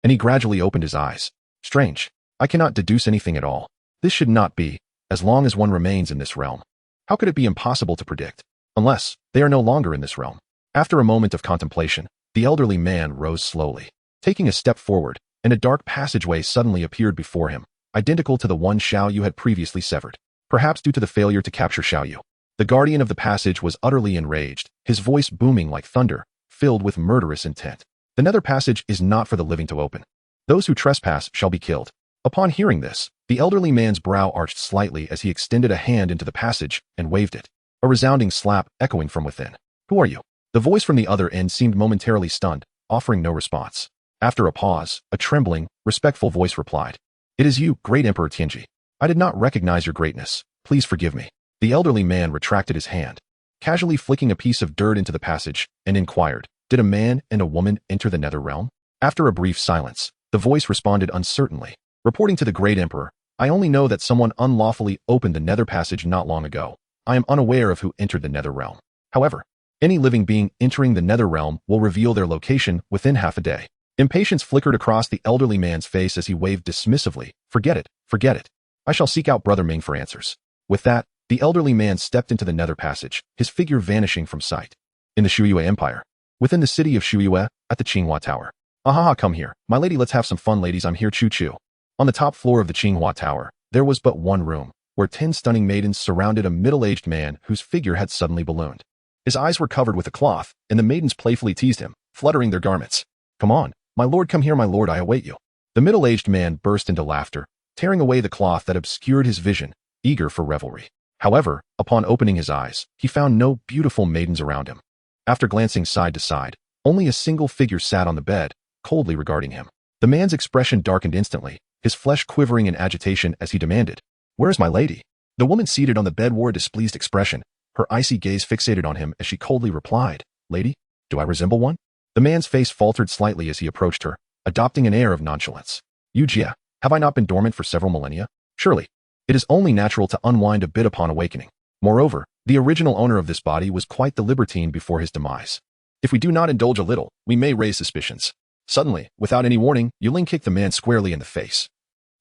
and he gradually opened his eyes. Strange. I cannot deduce anything at all. This should not be, as long as one remains in this realm. How could it be impossible to predict? Unless they are no longer in this realm. After a moment of contemplation, the elderly man rose slowly. Taking a step forward, and a dark passageway suddenly appeared before him, identical to the one Xiaoyu had previously severed. Perhaps due to the failure to capture Xiaoyu. The guardian of the passage was utterly enraged, his voice booming like thunder, filled with murderous intent. The nether passage is not for the living to open. Those who trespass shall be killed. Upon hearing this, the elderly man's brow arched slightly as he extended a hand into the passage and waved it. A resounding slap echoing from within. Who are you? The voice from the other end seemed momentarily stunned, offering no response. After a pause, a trembling, respectful voice replied. It is you, great Emperor Tianji. I did not recognize your greatness. Please forgive me. The elderly man retracted his hand, casually flicking a piece of dirt into the passage, and inquired, did a man and a woman enter the nether realm? After a brief silence, the voice responded uncertainly. Reporting to the great emperor, I only know that someone unlawfully opened the nether passage not long ago. I am unaware of who entered the nether realm. However, any living being entering the nether realm will reveal their location within half a day. Impatience flickered across the elderly man's face as he waved dismissively. Forget it, forget it. I shall seek out Brother Ming for answers. With that, the elderly man stepped into the nether passage, his figure vanishing from sight. In the Shuiyue Empire, within the city of Shuiyue, at the Qinghua Tower. Ahaha, come here. My lady, let's have some fun, ladies. I'm here, choo-choo. On the top floor of the Qinghua Tower, there was but one room, where 10 stunning maidens surrounded a middle-aged man whose figure had suddenly ballooned. His eyes were covered with a cloth, and the maidens playfully teased him, fluttering their garments. Come on, my lord, come here, my lord, I await you. The middle-aged man burst into laughter, tearing away the cloth that obscured his vision, eager for revelry. However, upon opening his eyes, he found no beautiful maidens around him. After glancing side to side, only a single figure sat on the bed, coldly regarding him. The man's expression darkened instantly, his flesh quivering in agitation as he demanded, "Where is my lady?" The woman seated on the bed wore a displeased expression, her icy gaze fixated on him as she coldly replied, "Lady, do I resemble one?" The man's face faltered slightly as he approached her, adopting an air of nonchalance. "Yujia, have I not been dormant for several millennia? Surely, it is only natural to unwind a bit upon awakening. Moreover, the original owner of this body was quite the libertine before his demise. If we do not indulge a little, we may raise suspicions." Suddenly, without any warning, Yuling kicked the man squarely in the face,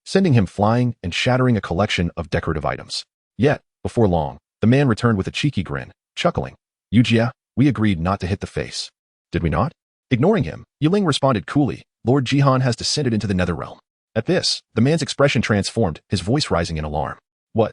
sending him flying and shattering a collection of decorative items. Yet, before long, the man returned with a cheeky grin, chuckling. "Yujia, we agreed not to hit the face. Did we not?" Ignoring him, Yuling responded coolly, "Lord Jihan has descended into the netherrealm." At this, the man's expression transformed, his voice rising in alarm. "What?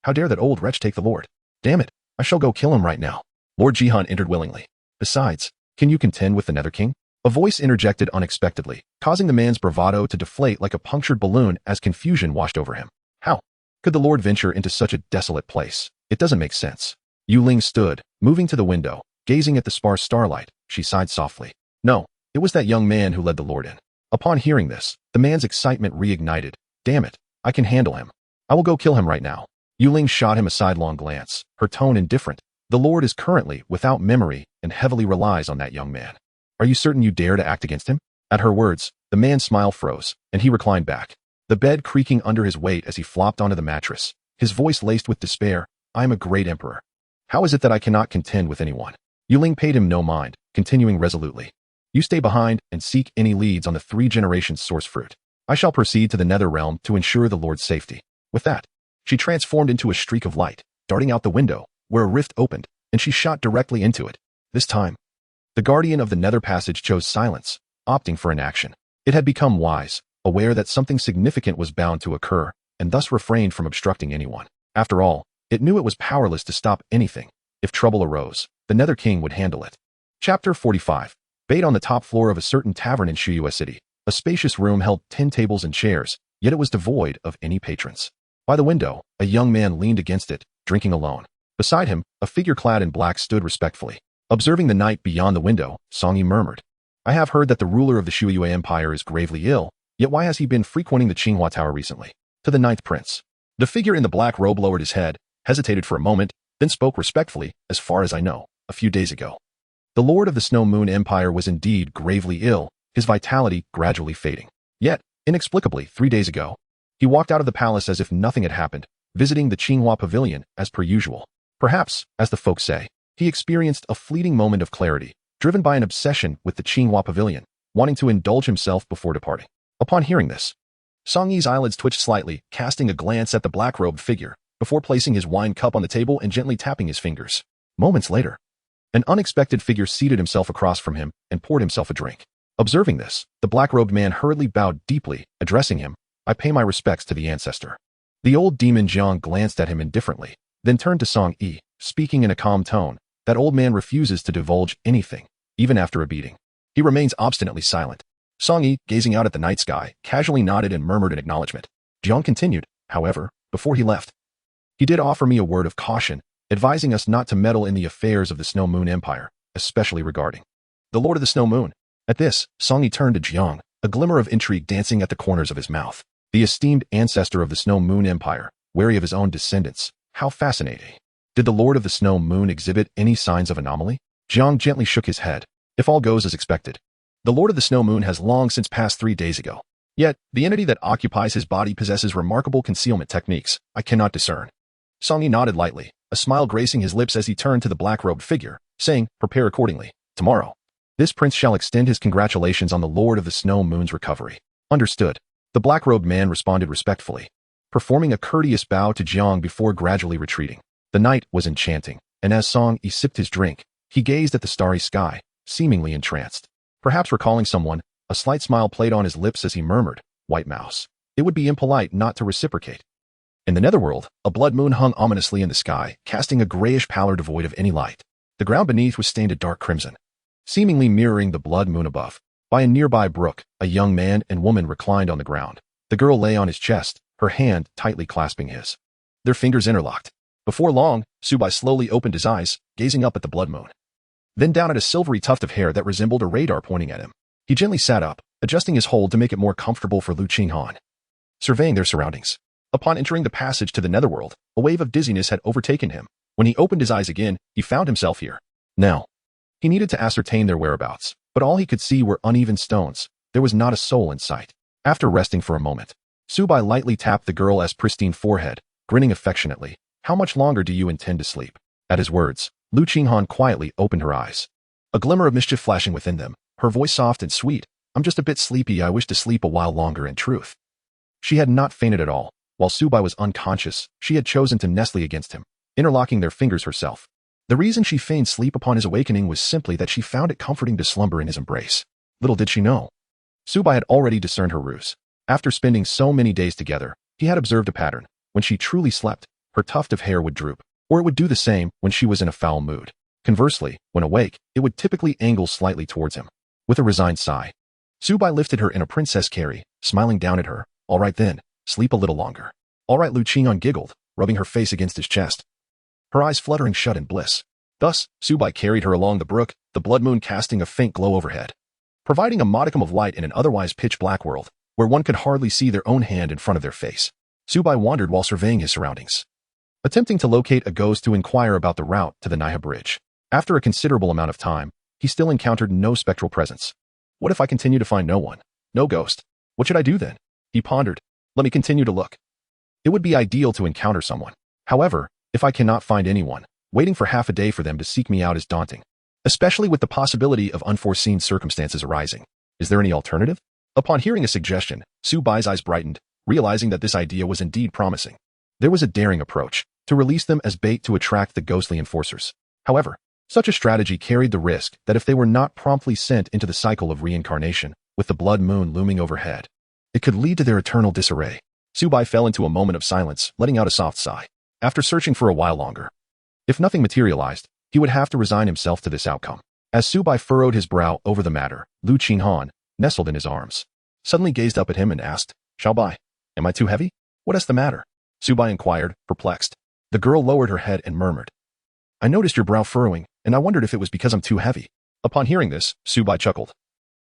How dare that old wretch take the lord? Damn it, I shall go kill him right now." Lord Jihan entered willingly. "Besides, can you contend with the Nether King?" A voice interjected unexpectedly, causing the man's bravado to deflate like a punctured balloon as confusion washed over him. How could the lord venture into such a desolate place? It doesn't make sense. Yuling stood, moving to the window, gazing at the sparse starlight. She sighed softly. No, it was that young man who led the lord in. Upon hearing this, the man's excitement reignited. Damn it, I can handle him. I will go kill him right now. Yuling shot him a sidelong glance, her tone indifferent. The Lord is currently without memory and heavily relies on that young man. Are you certain you dare to act against him? At her words, the man's smile froze, and he reclined back, the bed creaking under his weight as he flopped onto the mattress, his voice laced with despair. I am a great emperor. How is it that I cannot contend with anyone? Yuling paid him no mind, continuing resolutely. You stay behind and seek any leads on the 3 generations source fruit. I shall proceed to the nether realm to ensure the Lord's safety. With that, she transformed into a streak of light, darting out the window, where a rift opened, and she shot directly into it. This time, the guardian of the nether passage chose silence, opting for inaction. It had become wise, aware that something significant was bound to occur, and thus refrained from obstructing anyone. After all, it knew it was powerless to stop anything. If trouble arose, the Nether King would handle it. Chapter 45. Bait on the top floor of a certain tavern in Shuyue City. A spacious room held 10 tables and chairs, yet it was devoid of any patrons. By the window, a young man leaned against it, drinking alone. Beside him, a figure clad in black stood respectfully. Observing the night beyond the window, Songyi murmured, I have heard that the ruler of the Shuyue Empire is gravely ill, yet why has he been frequenting the Qinghua Tower recently? To the 9th prince. The figure in the black robe lowered his head, hesitated for a moment, then spoke respectfully. As far as I know, a few days ago, the lord of the Snow Moon Empire was indeed gravely ill, his vitality gradually fading. Yet, inexplicably, 3 days ago, he walked out of the palace as if nothing had happened, visiting the Qinghua Pavilion as per usual. Perhaps, as the folk say, he experienced a fleeting moment of clarity, driven by an obsession with the Qinghua Pavilion, wanting to indulge himself before departing. Upon hearing this, Songyi's eyelids twitched slightly, casting a glance at the black-robed figure, before placing his wine cup on the table and gently tapping his fingers. Moments later, an unexpected figure seated himself across from him and poured himself a drink. Observing this, the black-robed man hurriedly bowed deeply, addressing him, I pay my respects to the ancestor. The old demon Jiang glanced at him indifferently, then turned to Songyi, speaking in a calm tone. That old man refuses to divulge anything, even after a beating. He remains obstinately silent. Songyi, gazing out at the night sky, casually nodded and murmured in acknowledgement. Jiang continued, however, before he left. He did offer me a word of caution, advising us not to meddle in the affairs of the Snow Moon Empire, especially regarding the Lord of the Snow Moon. At this, Songyi turned to Jiang, a glimmer of intrigue dancing at the corners of his mouth. The esteemed ancestor of the Snow Moon Empire, wary of his own descendants. How fascinating. Did the Lord of the Snow Moon exhibit any signs of anomaly? Jiang gently shook his head. If all goes as expected, the Lord of the Snow Moon has long since passed 3 days ago. Yet, the entity that occupies his body possesses remarkable concealment techniques I cannot discern. Songyi nodded lightly, a smile gracing his lips as he turned to the black-robed figure, saying, prepare accordingly. Tomorrow, this prince shall extend his congratulations on the Lord of the Snow Moon's recovery. Understood. The black-robed man responded respectfully, performing a courteous bow to Jiang before gradually retreating. The night was enchanting, and as Songyi sipped his drink, he gazed at the starry sky, seemingly entranced. Perhaps recalling someone, a slight smile played on his lips as he murmured, White Mouse. It would be impolite not to reciprocate. In the netherworld, a blood moon hung ominously in the sky, casting a grayish pallor devoid of any light. The ground beneath was stained a dark crimson, seemingly mirroring the blood moon above. By a nearby brook, a young man and woman reclined on the ground. The girl lay on his chest, her hand tightly clasping his. Their fingers interlocked. Before long, Su Bai slowly opened his eyes, gazing up at the blood moon. Then down at a silvery tuft of hair that resembled a radar pointing at him. He gently sat up, adjusting his hold to make it more comfortable for Lu Qinghan. Surveying their surroundings. Upon entering the passage to the netherworld, a wave of dizziness had overtaken him. When he opened his eyes again, he found himself here. Now, he needed to ascertain their whereabouts, but all he could see were uneven stones. There was not a soul in sight. After resting for a moment, Su Bai lightly tapped the girl's pristine forehead, grinning affectionately. How much longer do you intend to sleep? At his words, Lu Qinghan quietly opened her eyes. A glimmer of mischief flashing within them, her voice soft and sweet. I'm just a bit sleepy. I wish to sleep a while longer. In truth, she had not fainted at all. While Su Bai was unconscious, she had chosen to nestle against him, interlocking their fingers herself. The reason she feigned sleep upon his awakening was simply that she found it comforting to slumber in his embrace. Little did she know, Su Bai had already discerned her ruse. After spending so many days together, he had observed a pattern. When she truly slept, her tuft of hair would droop, or it would do the same when she was in a foul mood. Conversely, when awake, it would typically angle slightly towards him. With a resigned sigh, Su Bai lifted her in a princess carry, smiling down at her. All right then, sleep a little longer. All right, Lu Qinghan giggled, rubbing her face against his chest, her eyes fluttering shut in bliss. Thus, Su Bai carried her along the brook, the blood moon casting a faint glow overhead, providing a modicum of light in an otherwise pitch-black world, where one could hardly see their own hand in front of their face. Su Bai wandered while surveying his surroundings, attempting to locate a ghost to inquire about the route to the Naiha Bridge. After a considerable amount of time, he still encountered no spectral presence. What if I continue to find no one? No ghost? What should I do then? He pondered. Let me continue to look. It would be ideal to encounter someone. However, if I cannot find anyone, waiting for half a day for them to seek me out is daunting, especially with the possibility of unforeseen circumstances arising. Is there any alternative? Upon hearing a suggestion, Su Bai's eyes brightened, realizing that this idea was indeed promising. There was a daring approach, to release them as bait to attract the ghostly enforcers. However, such a strategy carried the risk that if they were not promptly sent into the cycle of reincarnation, with the blood moon looming overhead, it could lead to their eternal disarray. Su Bai fell into a moment of silence, letting out a soft sigh. After searching for a while longer, if nothing materialized, he would have to resign himself to this outcome. As Su Bai furrowed his brow over the matter, Lu Qinghan, nestled in his arms, suddenly gazed up at him and asked, "Su Bai, am I too heavy? What is the matter?" Su Bai inquired, perplexed. The girl lowered her head and murmured, "I noticed your brow furrowing, and I wondered if it was because I'm too heavy." Upon hearing this, Su Bai chuckled,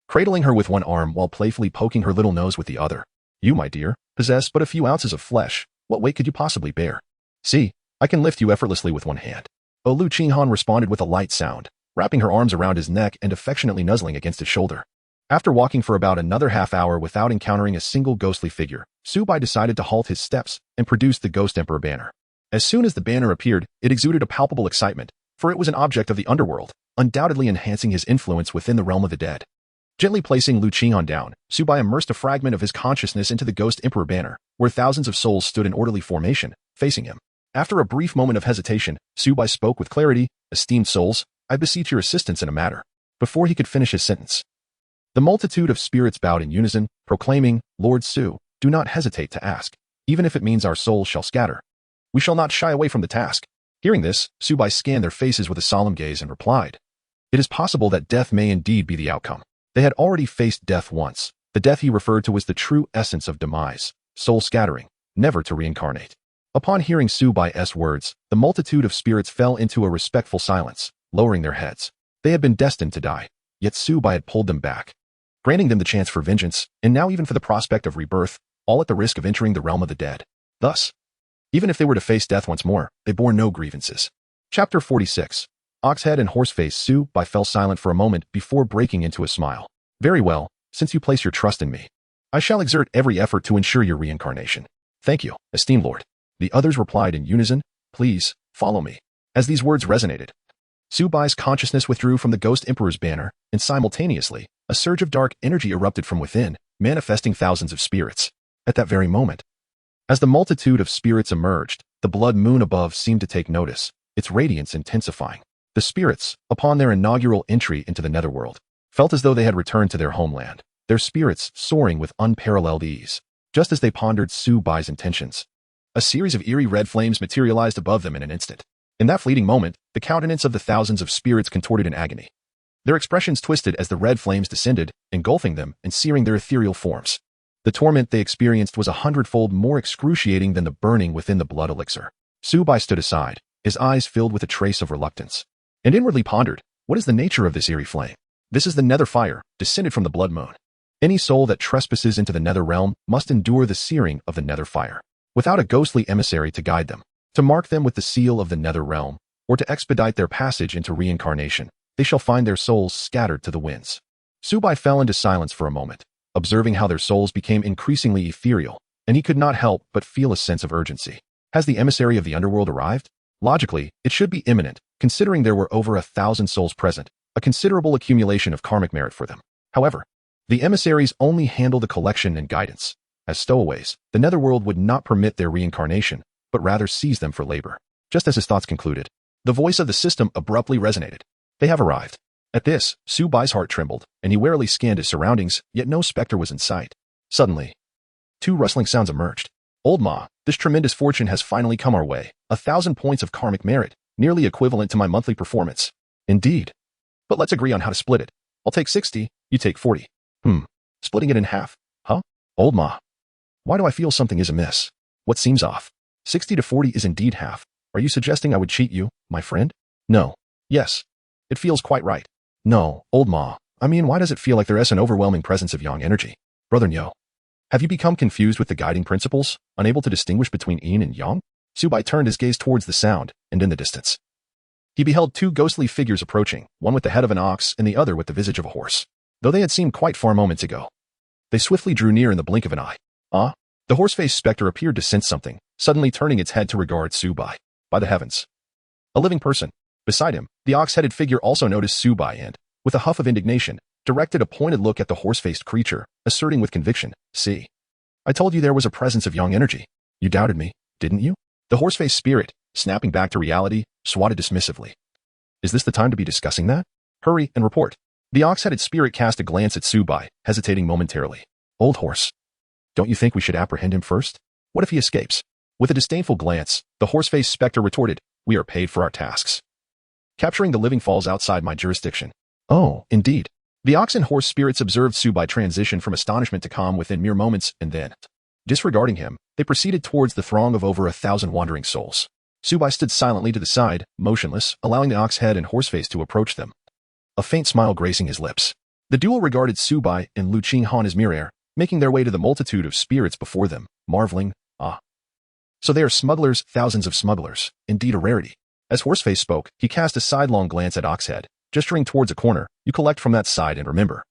cradling her with one arm while playfully poking her little nose with the other. "You, my dear, possess but a few ounces of flesh. What weight could you possibly bear? See, I can lift you effortlessly with one hand." Lu Qinghan responded with a light sound, wrapping her arms around his neck and affectionately nuzzling against his shoulder. After walking for about another half hour without encountering a single ghostly figure, Su Bai decided to halt his steps and produce the Ghost Emperor banner. As soon as the banner appeared, it exuded a palpable excitement, for it was an object of the underworld, undoubtedly enhancing his influence within the realm of the dead. Gently placing Lu Qinghan down, Su Bai immersed a fragment of his consciousness into the Ghost Emperor banner, where thousands of souls stood in orderly formation, facing him. After a brief moment of hesitation, Su Bai spoke with clarity, "Esteemed souls, I beseech your assistance in a matter." Before he could finish his sentence, the multitude of spirits bowed in unison, proclaiming, "Lord Su, do not hesitate to ask. Even if it means our souls shall scatter, we shall not shy away from the task." Hearing this, Su Bai scanned their faces with a solemn gaze and replied, "It is possible that death may indeed be the outcome." They had already faced death once. The death he referred to was the true essence of demise, soul scattering, never to reincarnate. Upon hearing Su Bai's words, the multitude of spirits fell into a respectful silence, lowering their heads. They had been destined to die, yet Su Bai had pulled them back, granting them the chance for vengeance, and now even for the prospect of rebirth, all at the risk of entering the realm of the dead. Thus, even if they were to face death once more, they bore no grievances. Chapter 46. Oxhead and Horseface. Su Bai fell silent for a moment before breaking into a smile. "Very well, since you place your trust in me, I shall exert every effort to ensure your reincarnation." "Thank you, esteemed lord." The others replied in unison, "Please, follow me." As these words resonated, Su Bai's consciousness withdrew from the Ghost Emperor's banner, and simultaneously, a surge of dark energy erupted from within, manifesting thousands of spirits. At that very moment, as the multitude of spirits emerged, the blood moon above seemed to take notice, its radiance intensifying. The spirits, upon their inaugural entry into the netherworld, felt as though they had returned to their homeland, their spirits soaring with unparalleled ease. Just as they pondered Su Bai's intentions, a series of eerie red flames materialized above them in an instant. In that fleeting moment, the countenance of the thousands of spirits contorted in agony. Their expressions twisted as the red flames descended, engulfing them and searing their ethereal forms. The torment they experienced was 100-fold more excruciating than the burning within the blood elixir. Su Bai stood aside, his eyes filled with a trace of reluctance, and inwardly pondered, what is the nature of this eerie flame? This is the nether fire, descended from the blood moon. Any soul that trespasses into the nether realm must endure the searing of the nether fire, without a ghostly emissary to guide them, to mark them with the seal of the nether realm, or to expedite their passage into reincarnation. They shall find their souls scattered to the winds. Su Bai fell into silence for a moment, observing how their souls became increasingly ethereal, and he could not help but feel a sense of urgency. Has the emissary of the underworld arrived? Logically, it should be imminent, considering there were over 1,000 souls present, a considerable accumulation of karmic merit for them. However, the emissaries only handle the collection and guidance. As stowaways, the netherworld would not permit their reincarnation, but rather seize them for labor. Just as his thoughts concluded, the voice of the system abruptly resonated. "They have arrived." At this, Su Bai's heart trembled, and he warily scanned his surroundings, yet no specter was in sight. Suddenly, two rustling sounds emerged. "Old Ma, this tremendous fortune has finally come our way. 1,000 points of karmic merit, nearly equivalent to my monthly performance." "Indeed. But let's agree on how to split it. I'll take 60, you take 40. Splitting it in half, huh? Old Ma, why do I feel something is amiss? What seems off? 60 to 40 is indeed half. Are you suggesting I would cheat you, my friend?" "No. Yes. It feels quite right." "No, Old Ma. I mean, why does it feel like there is an overwhelming presence of yang energy? Brother Nyo, Have you become confused with the guiding principles, unable to distinguish between yin and yang? Su Bai turned his gaze towards the sound, and in the distance, he beheld two ghostly figures approaching, one with the head of an ox and the other with the visage of a horse. Though they had seemed quite far moments ago, they swiftly drew near in the blink of an eye. Ah! The horse-faced specter appeared to sense something, suddenly turning its head to regard Su Bai. By the heavens! A living person. Beside him, the ox-headed figure also noticed Su Bai and, with a huff of indignation, directed a pointed look at the horse-faced creature, asserting with conviction, "See, I told you there was a presence of yang energy. You doubted me, didn't you?" The horse-faced spirit, snapping back to reality, swatted dismissively. "Is this the time to be discussing that? Hurry and report." The ox-headed spirit cast a glance at Su Bai, hesitating momentarily. "Old horse. Don't you think we should apprehend him first? What if he escapes?" With a disdainful glance, the horse-faced specter retorted, "We are paid for our tasks. Capturing the living falls outside my jurisdiction." "Oh, indeed." The ox and horse spirits observed Su Bai transition from astonishment to calm within mere moments, and then, disregarding him, they proceeded towards the throng of over 1,000 wandering souls. Su Bai stood silently to the side, motionless, allowing the ox-head and horse-face to approach them, a faint smile gracing his lips. The duo regarded Su Bai and Lu Qinghan as mere air, making their way to the multitude of spirits before them, marveling, "Ah. So they are smugglers, thousands of smugglers, indeed a rarity." As Horseface spoke, he cast a sidelong glance at Oxhead, gesturing towards a corner. "You collect from that side and remember.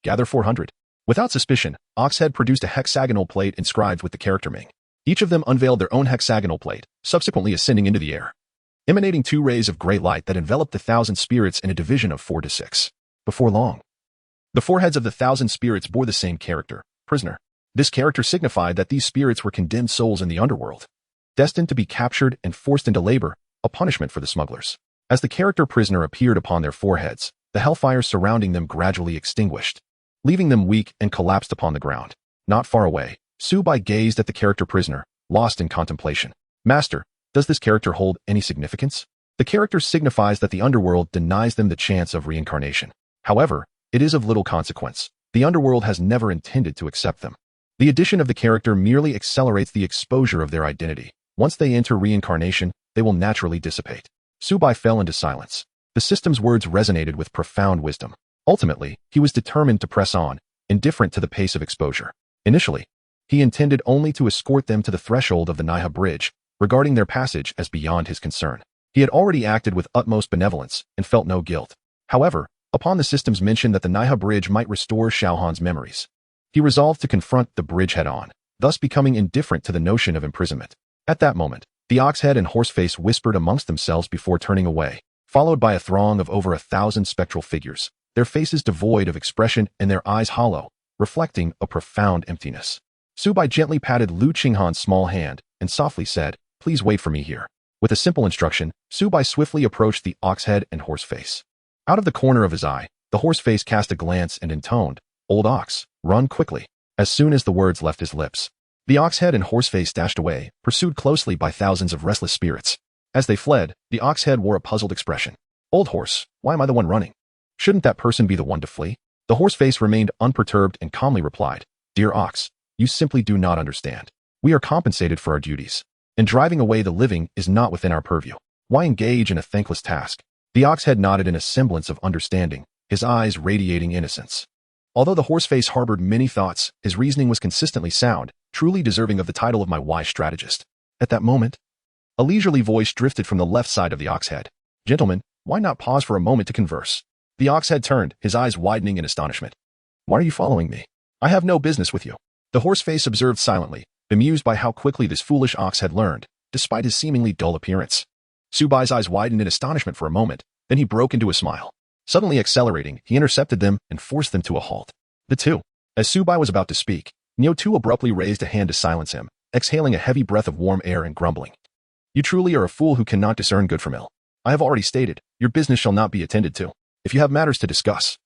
Gather 400. Without suspicion, Oxhead produced a hexagonal plate inscribed with the character Ming. Each of them unveiled their own hexagonal plate, subsequently ascending into the air, emanating two rays of great light that enveloped the 1,000 spirits in a division of 4 to 6. Before long, the foreheads of the 1,000 spirits bore the same character, prisoner. This character signified that these spirits were condemned souls in the underworld, destined to be captured and forced into labor, a punishment for the smugglers. As the character prisoner appeared upon their foreheads, the hellfire surrounding them gradually extinguished, leaving them weak and collapsed upon the ground. Not far away, Su Bai gazed at the character prisoner, lost in contemplation. "Master, does this character hold any significance?" The character signifies that the underworld denies them the chance of reincarnation. However, it is of little consequence. The underworld has never intended to accept them. The addition of the character merely accelerates the exposure of their identity. Once they enter reincarnation, they will naturally dissipate. Su Bai fell into silence. The system's words resonated with profound wisdom. Ultimately, he was determined to press on, indifferent to the pace of exposure. Initially, he intended only to escort them to the threshold of the Naiha Bridge, regarding their passage as beyond his concern. He had already acted with utmost benevolence and felt no guilt. However, upon the system's mention that the Naiha Bridge might restore Xiaohan's memories, he resolved to confront the bridge head-on, thus becoming indifferent to the notion of imprisonment. At that moment, the Oxhead and Horseface whispered amongst themselves before turning away, followed by a throng of over 1,000 spectral figures, their faces devoid of expression and their eyes hollow, reflecting a profound emptiness. Su Bai gently patted Lu Qinghan's small hand and softly said, "Please wait for me here." With a simple instruction, Su Bai swiftly approached the Oxhead and Horseface. Out of the corner of his eye, the Horseface cast a glance and intoned, "Old Ox, run quickly." As soon as the words left his lips, the Oxhead and Horseface dashed away, pursued closely by thousands of restless spirits. As they fled, the Oxhead wore a puzzled expression. "Old horse, why am I the one running? Shouldn't that person be the one to flee?" The Horseface remained unperturbed and calmly replied, "Dear Ox, you simply do not understand. We are compensated for our duties, and driving away the living is not within our purview. Why engage in a thankless task?" The Oxhead nodded in a semblance of understanding, his eyes radiating innocence. Although the Horseface harbored many thoughts, his reasoning was consistently sound, truly deserving of the title of my wise strategist. At that moment, a leisurely voice drifted from the left side of the Oxhead. "Gentlemen, why not pause for a moment to converse?" The Oxhead turned, his eyes widening in astonishment. "Why are you following me? I have no business with you." The Horseface observed silently, bemused by how quickly this foolish ox had learned, despite his seemingly dull appearance. Su Bai's eyes widened in astonishment for a moment, then he broke into a smile. Suddenly accelerating, he intercepted them and forced them to a halt. The two. As Su Bai was about to speak, Neo Tu abruptly raised a hand to silence him, exhaling a heavy breath of warm air and grumbling. "You truly are a fool who cannot discern good from ill. I have already stated, your business shall not be attended to. If you have matters to discuss,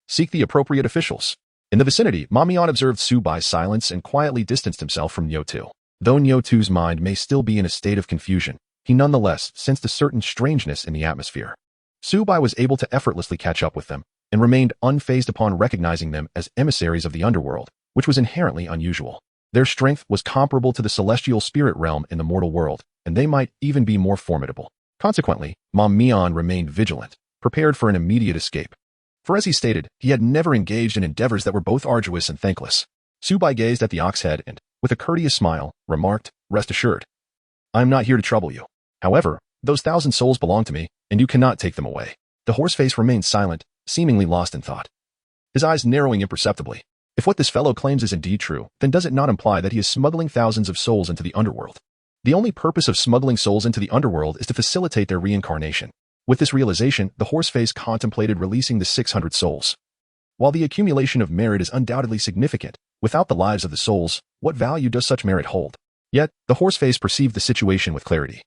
seek the appropriate officials." In the vicinity, Ma Mian observed Su Bai's silence and quietly distanced himself from Neo Tu. Though Neo Tu's mind may still be in a state of confusion, he nonetheless sensed a certain strangeness in the atmosphere. Su Bai was able to effortlessly catch up with them, and remained unfazed upon recognizing them as emissaries of the underworld, which was inherently unusual. Their strength was comparable to the celestial spirit realm in the mortal world, and they might even be more formidable. Consequently, Ma Mian remained vigilant, prepared for an immediate escape. For as he stated, he had never engaged in endeavors that were both arduous and thankless. Su Bai gazed at the ox head and, with a courteous smile, remarked, "Rest assured, I am not here to trouble you. However, those 1,000 souls belong to me, and you cannot take them away." The horse face remained silent, seemingly lost in thought, his eyes narrowing imperceptibly. If what this fellow claims is indeed true, then does it not imply that he is smuggling thousands of souls into the underworld? The only purpose of smuggling souls into the underworld is to facilitate their reincarnation. With this realization, the horse face contemplated releasing the 600 souls. While the accumulation of merit is undoubtedly significant, without the lives of the souls, what value does such merit hold? Yet, the horse face perceived the situation with clarity,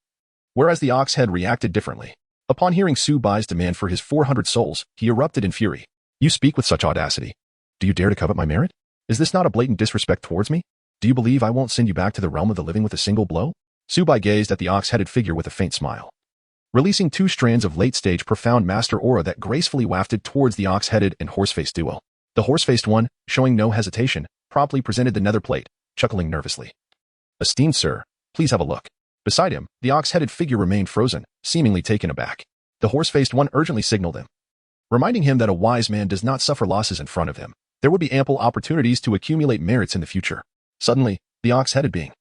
whereas the ox head reacted differently. Upon hearing Su Bai's demand for his 400 souls, he erupted in fury. "You speak with such audacity. Do you dare to covet my merit? Is this not a blatant disrespect towards me? Do you believe I won't send you back to the realm of the living with a single blow?" Su Bai gazed at the ox-headed figure with a faint smile, releasing 2 strands of late-stage profound master aura that gracefully wafted towards the ox-headed and horse-faced duo. The horse-faced one, showing no hesitation, promptly presented the nether plate, chuckling nervously. "Esteemed sir, please have a look." Beside him, the ox-headed figure remained frozen, seemingly taken aback. The horse-faced one urgently signaled him, reminding him that a wise man does not suffer losses in front of him. There would be ample opportunities to accumulate merits in the future. Suddenly, the ox-headed being,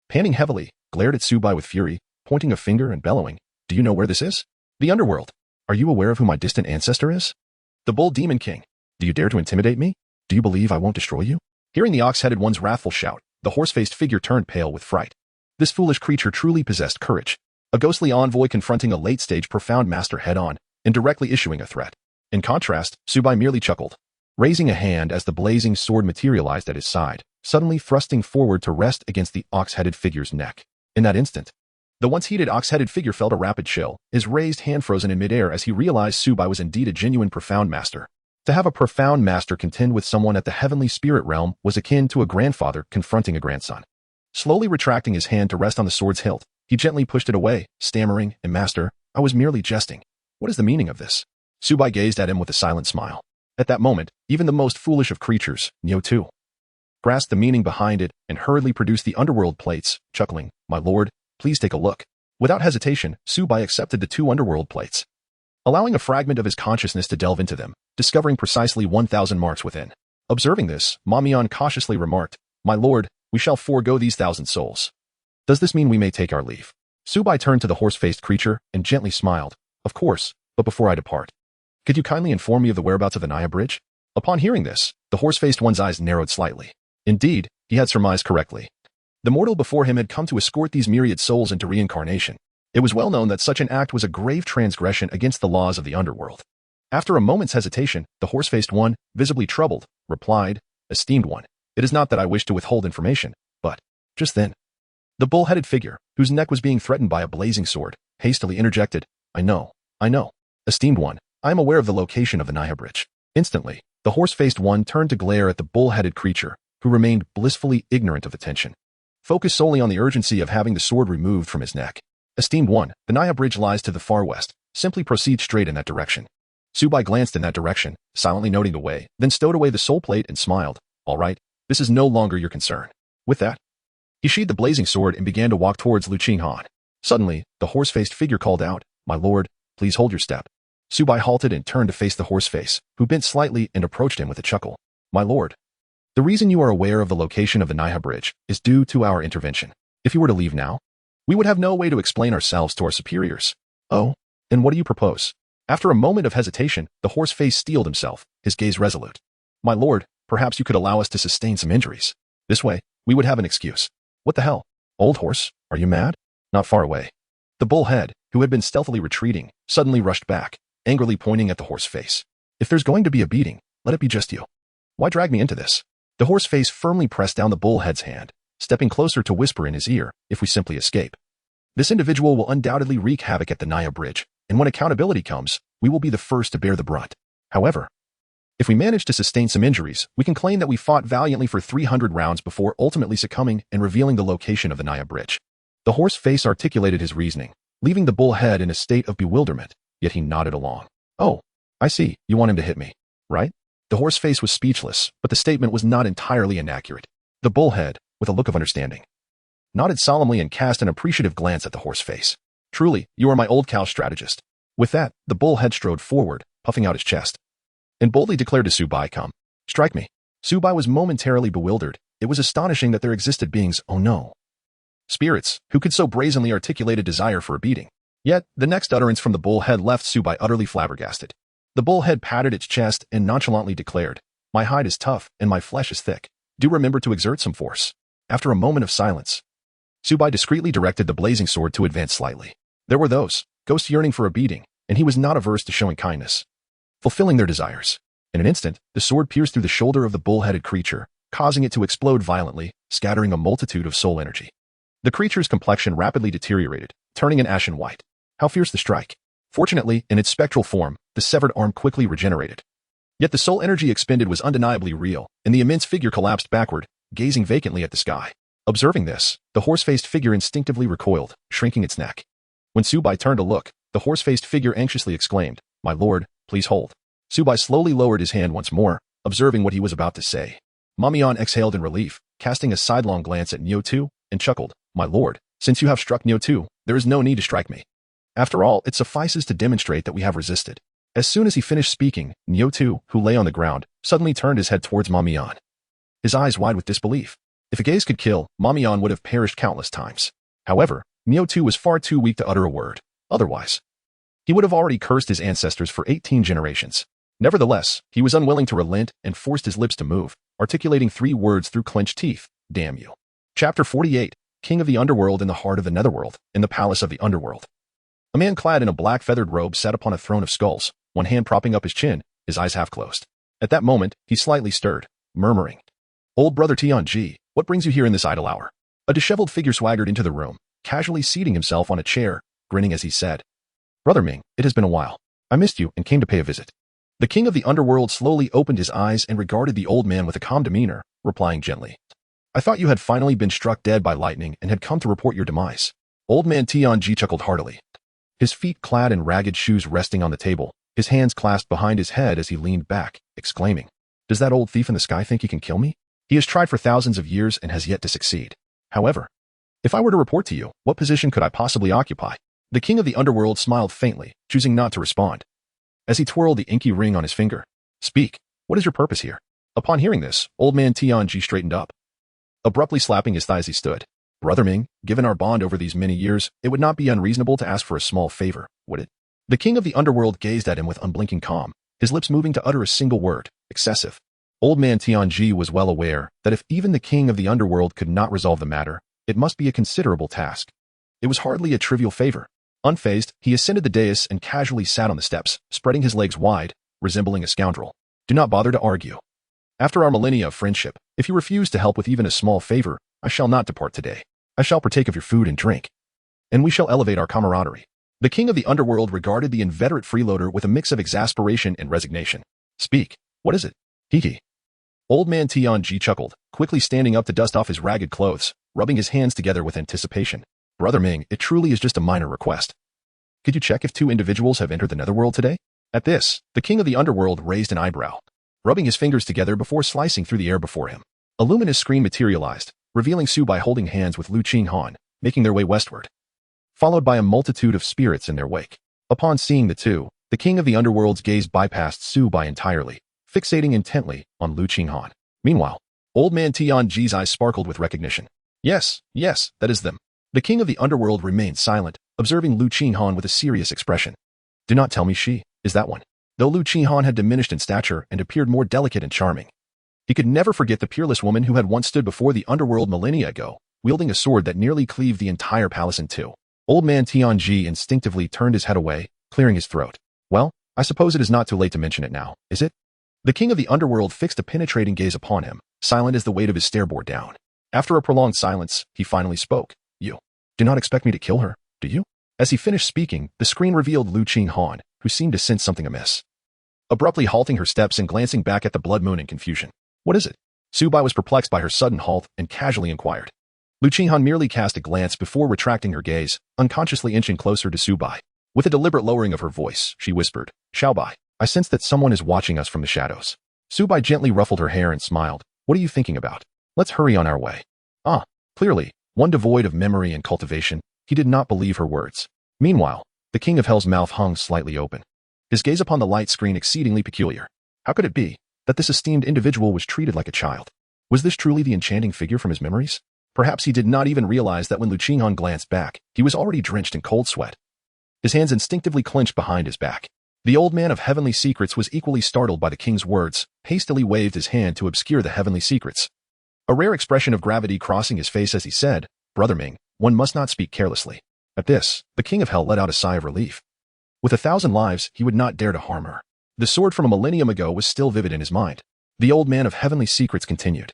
panting heavily, glared at Su Bai with fury, pointing a finger and bellowing, "Do you know where this is? The underworld. Are you aware of who my distant ancestor is? The bull demon king. Do you dare to intimidate me? Do you believe I won't destroy you?" Hearing the ox-headed one's wrathful shout, the horse-faced figure turned pale with fright. This foolish creature truly possessed courage. A ghostly envoy confronting a late-stage profound master head-on and directly issuing a threat. In contrast, Su Bai merely chuckled, raising a hand as the blazing sword materialized at his side, suddenly thrusting forward to rest against the ox-headed figure's neck. In that instant, the once heated ox-headed figure felt a rapid chill, his raised hand frozen in midair as he realized Su Bai was indeed a genuine profound master. To have a profound master contend with someone at the heavenly spirit realm was akin to a grandfather confronting a grandson. Slowly retracting his hand to rest on the sword's hilt, he gently pushed it away, stammering, "Master, I was merely jesting. What is the meaning of this?" Su Bai gazed at him with a silent smile. At that moment, even the most foolish of creatures, Neo too, grasped the meaning behind it and hurriedly produced the underworld plates, chuckling, "My lord, please take a look." Without hesitation, Su Bai accepted the 2 underworld plates, allowing a fragment of his consciousness to delve into them, discovering precisely 1,000 marks within. Observing this, Ma Mian cautiously remarked, "My lord, we shall forego these 1,000 souls. Does this mean we may take our leave?" Su Bai turned to the horse-faced creature and gently smiled, "Of course, but before I depart, could you kindly inform me of the whereabouts of the Naya Bridge?" Upon hearing this, the horse-faced one's eyes narrowed slightly. Indeed, he had surmised correctly. The mortal before him had come to escort these myriad souls into reincarnation. It was well known that such an act was a grave transgression against the laws of the underworld. After a moment's hesitation, the horse-faced one, visibly troubled, replied, "Esteemed one, it is not that I wish to withhold information, but..." Just then, the bull-headed figure, whose neck was being threatened by a blazing sword, hastily interjected, I know. Esteemed one, I am aware of the location of the Naya Bridge." Instantly, the horse-faced one turned to glare at the bull-headed creature, who remained blissfully ignorant of the tension, focused solely on the urgency of having the sword removed from his neck. "Esteemed one, the Naya Bridge lies to the far west. Simply proceed straight in that direction." Su Bai glanced in that direction, silently noting the way, then stowed away the soul plate and smiled. "All right, this is no longer your concern." With that, he sheathed the blazing sword and began to walk towards Lu Qinghan. Suddenly, the horse-faced figure called out, "My lord, please hold your step." Su Bai halted and turned to face the horse-face, who bent slightly and approached him with a chuckle. "My lord, the reason you are aware of the location of the Naya Bridge is due to our intervention. If you were to leave now, we would have no way to explain ourselves to our superiors." "Oh, and what do you propose?" After a moment of hesitation, the horse-face steeled himself, his gaze resolute. "My lord, perhaps you could allow us to sustain some injuries. This way, we would have an excuse." "What the hell? Old horse, are you mad?" Not far away, the bull-head, who had been stealthily retreating, suddenly rushed back, angrily pointing at the horse-face. "If there's going to be a beating, let it be just you. Why drag me into this?" The horse-face firmly pressed down the bull-head's hand, stepping closer to whisper in his ear, "If we simply escape, this individual will undoubtedly wreak havoc at the Naya Bridge, and when accountability comes, we will be the first to bear the brunt. However, if we manage to sustain some injuries, we can claim that we fought valiantly for 300 rounds before ultimately succumbing and revealing the location of the Naya Bridge." The horse-face articulated his reasoning, leaving the bull-head in a state of bewilderment, yet he nodded along. "Oh, I see, you want him to hit me, right?" The horse-face was speechless, but the statement was not entirely inaccurate. The bull-head, with a look of understanding, nodded solemnly and cast an appreciative glance at the horse-face. "Truly, you are my old cow strategist." With that, the bull-head strode forward, puffing out his chest, and boldly declared to Su Bai, "Come, strike me." Su Bai was momentarily bewildered, It was astonishing that there existed beings, oh no, spirits, who could so brazenly articulate a desire for a beating. Yet, the next utterance from the bullhead left Su Bai utterly flabbergasted. The bullhead patted its chest and nonchalantly declared, "My hide is tough and my flesh is thick. Do remember to exert some force." After a moment of silence, Su Bai discreetly directed the blazing sword to advance slightly. There were those, ghosts yearning for a beating, and he was not averse to showing kindness, fulfilling their desires. In an instant, the sword pierced through the shoulder of the bull-headed creature, causing it to explode violently, scattering a multitude of soul energy. The creature's complexion rapidly deteriorated, turning an ashen white. How fierce the strike! Fortunately, in its spectral form, the severed arm quickly regenerated. Yet the soul energy expended was undeniably real, and the immense figure collapsed backward, gazing vacantly at the sky. Observing this, the horse-faced figure instinctively recoiled, shrinking its neck. When Su Bai turned to look, the horse-faced figure anxiously exclaimed, "My lord, please hold." Su Bai slowly lowered his hand once more, observing what he was about to say. Mamian exhaled in relief, casting a sidelong glance at Nyo2, and chuckled, "My lord, since you have struck Nyo2, there is no need to strike me. After all, it suffices to demonstrate that we have resisted." As soon as he finished speaking, Nyo2, who lay on the ground, suddenly turned his head towards Mamian, his eyes wide with disbelief. If a gaze could kill, Mamian would have perished countless times. However, Nyo2 was far too weak to utter a word. Otherwise, he would have already cursed his ancestors for 18 generations. Nevertheless, he was unwilling to relent and forced his lips to move, articulating 3 words through clenched teeth: "Damn you." Chapter 48, King of the Underworld in the Heart of the Netherworld, in the Palace of the Underworld. A man clad in a black feathered robe sat upon a throne of skulls, one hand propping up his chin, his eyes half closed. At that moment, he slightly stirred, murmuring, "Old brother Tianji, what brings you here in this idle hour?" A disheveled figure swaggered into the room, casually seating himself on a chair, grinning as he said, "Brother Ming, it has been a while. I missed you and came to pay a visit." The king of the underworld slowly opened his eyes and regarded the old man with a calm demeanor, replying gently, "I thought you had finally been struck dead by lightning and had come to report your demise." Old man Tianji chuckled heartily, his feet clad in ragged shoes resting on the table, his hands clasped behind his head as he leaned back, exclaiming, "Does that old thief in the sky think he can kill me? He has tried for thousands of years and has yet to succeed. However, if I were to report to you, what position could I possibly occupy?" The king of the underworld smiled faintly, choosing not to respond. As he twirled the inky ring on his finger, "Speak, what is your purpose here?" Upon hearing this, old man Tianji straightened up, abruptly slapping his thigh as he stood. "Brother Ming, given our bond over these many years, it would not be unreasonable to ask for a small favor, would it?" The king of the underworld gazed at him with unblinking calm, his lips moving to utter a single word: "Excessive." Old man Tianji was well aware that if even the king of the underworld could not resolve the matter, it must be a considerable task. It was hardly a trivial favor. Unfazed, he ascended the dais and casually sat on the steps, spreading his legs wide, resembling a scoundrel. "Do not bother to argue. After our millennia of friendship, if you refuse to help with even a small favor, I shall not depart today. I shall partake of your food and drink, and we shall elevate our camaraderie." The king of the underworld regarded the inveterate freeloader with a mix of exasperation and resignation. "Speak, what is it?" "Hee." Old man Tianji chuckled, quickly standing up to dust off his ragged clothes, rubbing his hands together with anticipation. "Brother Ming, it truly is just a minor request. Could you check if 2 individuals have entered the netherworld today?" At this, the king of the underworld raised an eyebrow, rubbing his fingers together before slicing through the air before him. A luminous screen materialized, revealing Su Bai holding hands with Lu Qinghan, making their way westward, followed by a multitude of spirits in their wake. Upon seeing the 2, the king of the underworld's gaze bypassed Su Bai entirely, fixating intently on Lu Qinghan. Meanwhile, old man Tianji's eyes sparkled with recognition. Yes, that is them." The king of the underworld remained silent, observing Lu Qinghan with a serious expression. "Do not tell me she is that one." Though Lu Qinghan had diminished in stature and appeared more delicate and charming, he could never forget the peerless woman who had once stood before the underworld millennia ago, wielding a sword that nearly cleaved the entire palace in 2. Old man Tianji instinctively turned his head away, clearing his throat. "Well, I suppose it is not too late to mention it now, is it?" The king of the underworld fixed a penetrating gaze upon him, silent as the weight of his stare bore down. After a prolonged silence, he finally spoke. "You do not expect me to kill her, do you?" As he finished speaking, the screen revealed Lu Qinghan, who seemed to sense something amiss, abruptly halting her steps and glancing back at the blood moon in confusion. "What is it?" Su Bai was perplexed by her sudden halt and casually inquired. Lu Qinghan merely cast a glance before retracting her gaze, unconsciously inching closer to Su Bai. With a deliberate lowering of her voice, she whispered, "Xiao Bai, I sense that someone is watching us from the shadows." Su Bai gently ruffled her hair and smiled. "What are you thinking about? Let's hurry on our way." Clearly, one devoid of memory and cultivation, he did not believe her words. Meanwhile, the king of hell's mouth hung slightly open, his gaze upon the light screen exceedingly peculiar. How could it be that this esteemed individual was treated like a child? Was this truly the enchanting figure from his memories? Perhaps he did not even realize that when Lu Qinghan glanced back, he was already drenched in cold sweat. His hands instinctively clenched behind his back. The old man of heavenly secrets was equally startled by the king's words, hastily waved his hand to obscure the heavenly secrets. A rare expression of gravity crossing his face as he said, "Brother Ming, one must not speak carelessly." At this, the king of hell let out a sigh of relief. With 1,000 lives, he would not dare to harm her. The sword from a millennium ago was still vivid in his mind. The old man of heavenly secrets continued.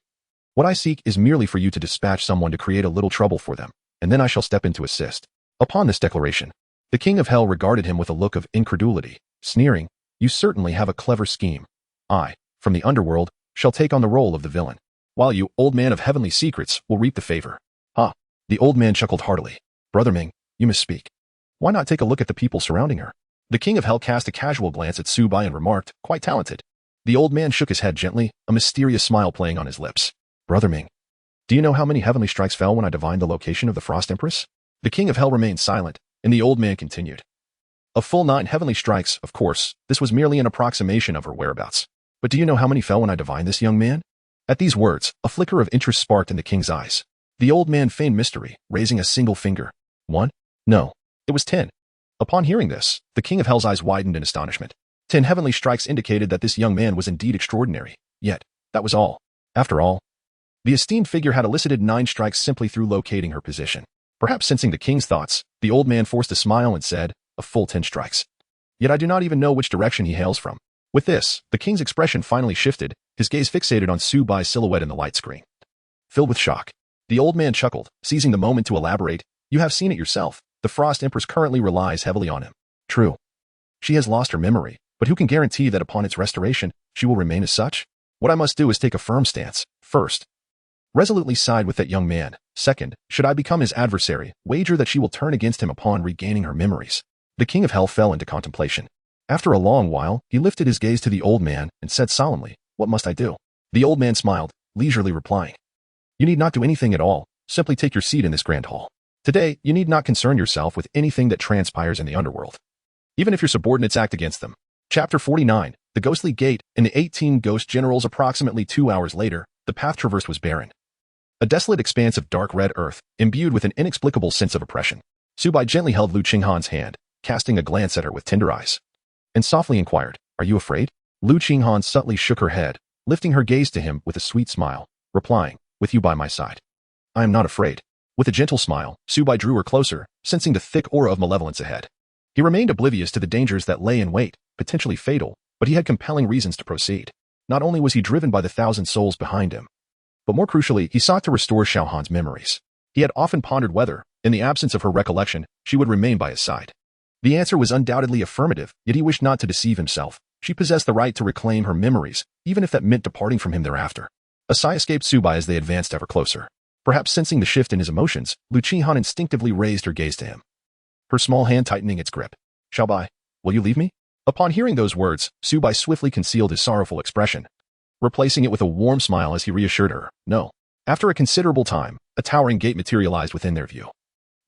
"What I seek is merely for you to dispatch someone to create a little trouble for them, and then I shall step in to assist." Upon this declaration, the king of hell regarded him with a look of incredulity, sneering, "You certainly have a clever scheme. I, from the underworld, shall take on the role of the villain, while you, old man of heavenly secrets, will reap the favor." "Ha!" The old man chuckled heartily. "Brother Ming, you misspeak. Why not take a look at the people surrounding her?" The king of hell cast a casual glance at Su Bai and remarked, "Quite talented." The old man shook his head gently, a mysterious smile playing on his lips. "Brother Ming, do you know how many heavenly strikes fell when I divined the location of the Frost Empress?" The king of hell remained silent, and the old man continued. "A full 9 heavenly strikes, of course. This was merely an approximation of her whereabouts. But do you know how many fell when I divined this young man?" At these words, a flicker of interest sparked in the king's eyes. The old man feigned mystery, raising a single finger. 1? No, it was 10. Upon hearing this, the king of hell's eyes widened in astonishment. 10 heavenly strikes indicated that this young man was indeed extraordinary. Yet, that was all. After all, the esteemed figure had elicited 9 strikes simply through locating her position. Perhaps sensing the king's thoughts, the old man forced a smile and said, "A full 10 strikes. Yet I do not even know which direction he hails from." With this, the king's expression finally shifted, his gaze fixated on Su Bai's silhouette in the light screen. Filled with shock, the old man chuckled, seizing the moment to elaborate, "You have seen it yourself. The Frost Empress currently relies heavily on him. True. She has lost her memory, but who can guarantee that upon its restoration, she will remain as such? What I must do is take a firm stance. First, resolutely side with that young man. Second, should I become his adversary, wager that she will turn against him upon regaining her memories." The king of hell fell into contemplation. After a long while, he lifted his gaze to the old man and said solemnly, "What must I do?" The old man smiled, leisurely replying, "You need not do anything at all. Simply take your seat in this grand hall. Today, you need not concern yourself with anything that transpires in the underworld, even if your subordinates act against them." Chapter 49, The Ghostly Gate, and the 18 Ghost Generals. Approximately 2 hours later, the path traversed was barren. A desolate expanse of dark red earth, imbued with an inexplicable sense of oppression. Su Bai gently held Lu Qinghan's hand, casting a glance at her with tender eyes, and softly inquired, "Are you afraid?" Lu Qinghan subtly shook her head, lifting her gaze to him with a sweet smile, replying, "With you by my side, I am not afraid." With a gentle smile, Su Bai drew her closer, sensing the thick aura of malevolence ahead. He remained oblivious to the dangers that lay in wait, potentially fatal, but he had compelling reasons to proceed. Not only was he driven by the 1,000 souls behind him, but more crucially, he sought to restore Xiaohan's memories. He had often pondered whether, in the absence of her recollection, she would remain by his side. The answer was undoubtedly affirmative, yet he wished not to deceive himself. She possessed the right to reclaim her memories, even if that meant departing from him thereafter. A sigh escaped Su Bai as they advanced ever closer. Perhaps sensing the shift in his emotions, Lu Qinghan instinctively raised her gaze to him, her small hand tightening its grip. "Xiao Bai, will you leave me?" Upon hearing those words, Su Bai swiftly concealed his sorrowful expression, replacing it with a warm smile as he reassured her, "No." After a considerable time, a towering gate materialized within their view,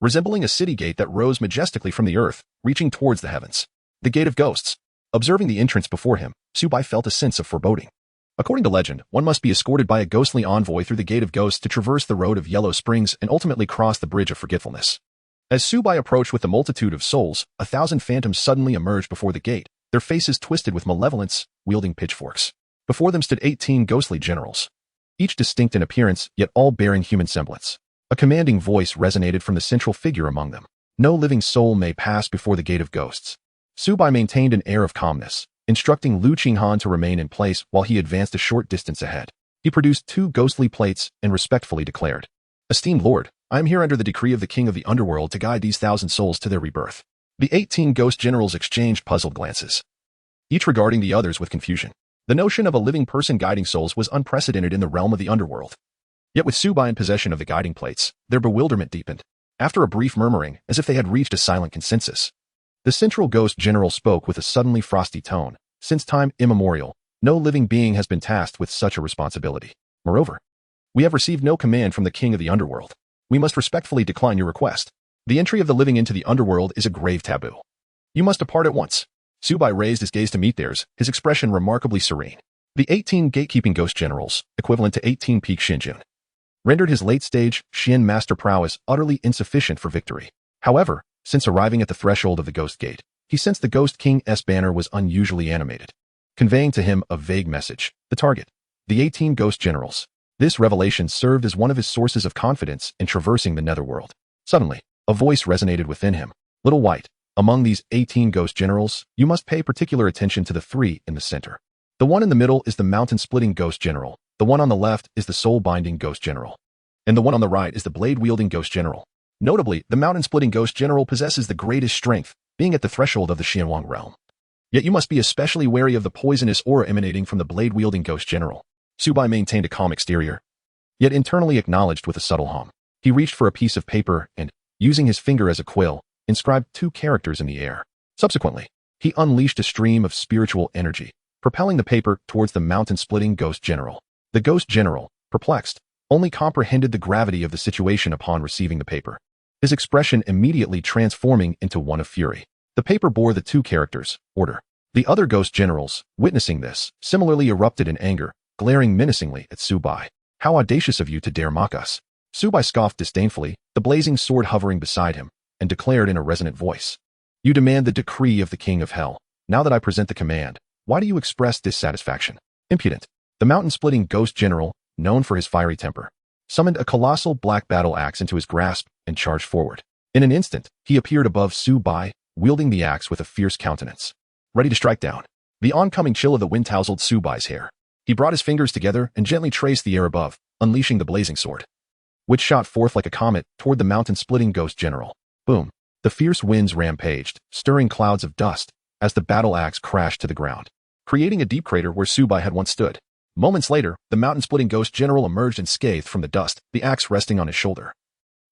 resembling a city gate that rose majestically from the earth, reaching towards the heavens. The Gate of Ghosts. Observing the entrance before him, Su Bai felt a sense of foreboding. According to legend, one must be escorted by a ghostly envoy through the Gate of Ghosts to traverse the road of Yellow Springs and ultimately cross the Bridge of Forgetfulness. As Su Bai approached with the multitude of souls, 1,000 phantoms suddenly emerged before the gate, their faces twisted with malevolence, wielding pitchforks. Before them stood 18 ghostly generals, each distinct in appearance, yet all bearing human semblance. A commanding voice resonated from the central figure among them. "No living soul may pass before the Gate of Ghosts." Su Bai maintained an air of calmness, instructing Lu Qinghan to remain in place while he advanced a short distance ahead. He produced 2 ghostly plates and respectfully declared, "Esteemed Lord, I am here under the decree of the King of the Underworld to guide these 1,000 souls to their rebirth." The 18 ghost generals exchanged puzzled glances, each regarding the others with confusion. The notion of a living person guiding souls was unprecedented in the realm of the underworld. Yet with Su Bai in possession of the guiding plates, their bewilderment deepened. After a brief murmuring, as if they had reached a silent consensus, the central ghost general spoke with a suddenly frosty tone. "Since time immemorial, no living being has been tasked with such a responsibility. Moreover, we have received no command from the King of the Underworld. We must respectfully decline your request. The entry of the living into the underworld is a grave taboo. You must depart at once." Su Bai raised his gaze to meet theirs, his expression remarkably serene. The 18 gatekeeping ghost generals, equivalent to 18 peak Shinjun, rendered his late-stage Xian master prowess utterly insufficient for victory. However, since arriving at the threshold of the Ghost Gate, he sensed the Ghost King's banner was unusually animated, conveying to him a vague message. The target, the 18 ghost generals. This revelation served as one of his sources of confidence in traversing the netherworld. Suddenly, a voice resonated within him. Little White, among these 18 ghost generals, you must pay particular attention to the 3 in the center. The one in the middle is the mountain-splitting ghost general, the one on the left is the soul-binding ghost general, and the one on the right is the blade-wielding ghost general. Notably, the mountain-splitting ghost general possesses the greatest strength, being at the threshold of the Xianwang realm. Yet you must be especially wary of the poisonous aura emanating from the blade-wielding ghost general. Su Bai maintained a calm exterior, yet internally acknowledged with a subtle hum. He reached for a piece of paper and, using his finger as a quill, inscribed 2 characters in the air. Subsequently, he unleashed a stream of spiritual energy, propelling the paper towards the mountain-splitting ghost general. The ghost general, perplexed, only comprehended the gravity of the situation upon receiving the paper, his expression immediately transforming into one of fury. The paper bore the 2 characters, order. The other ghost generals, witnessing this, similarly erupted in anger, glaring menacingly at Su Bai. How audacious of you to dare mock us. Su Bai scoffed disdainfully, the blazing sword hovering beside him, and declared in a resonant voice. You demand the decree of the King of Hell. Now that I present the command, why do you express dissatisfaction? Impudent. The mountain-splitting ghost general, known for his fiery temper, summoned a colossal black battle axe into his grasp and charged forward. In an instant, he appeared above Su Bai, wielding the axe with a fierce countenance, ready to strike down. The oncoming chill of the wind tousled Su Bai's hair. He brought his fingers together and gently traced the air above, unleashing the blazing sword, which shot forth like a comet toward the mountain-splitting ghost general. Boom! The fierce winds rampaged, stirring clouds of dust, as the battle axe crashed to the ground, creating a deep crater where Su Bai had once stood. Moments later, the mountain-splitting ghost general emerged unscathed from the dust, the axe resting on his shoulder.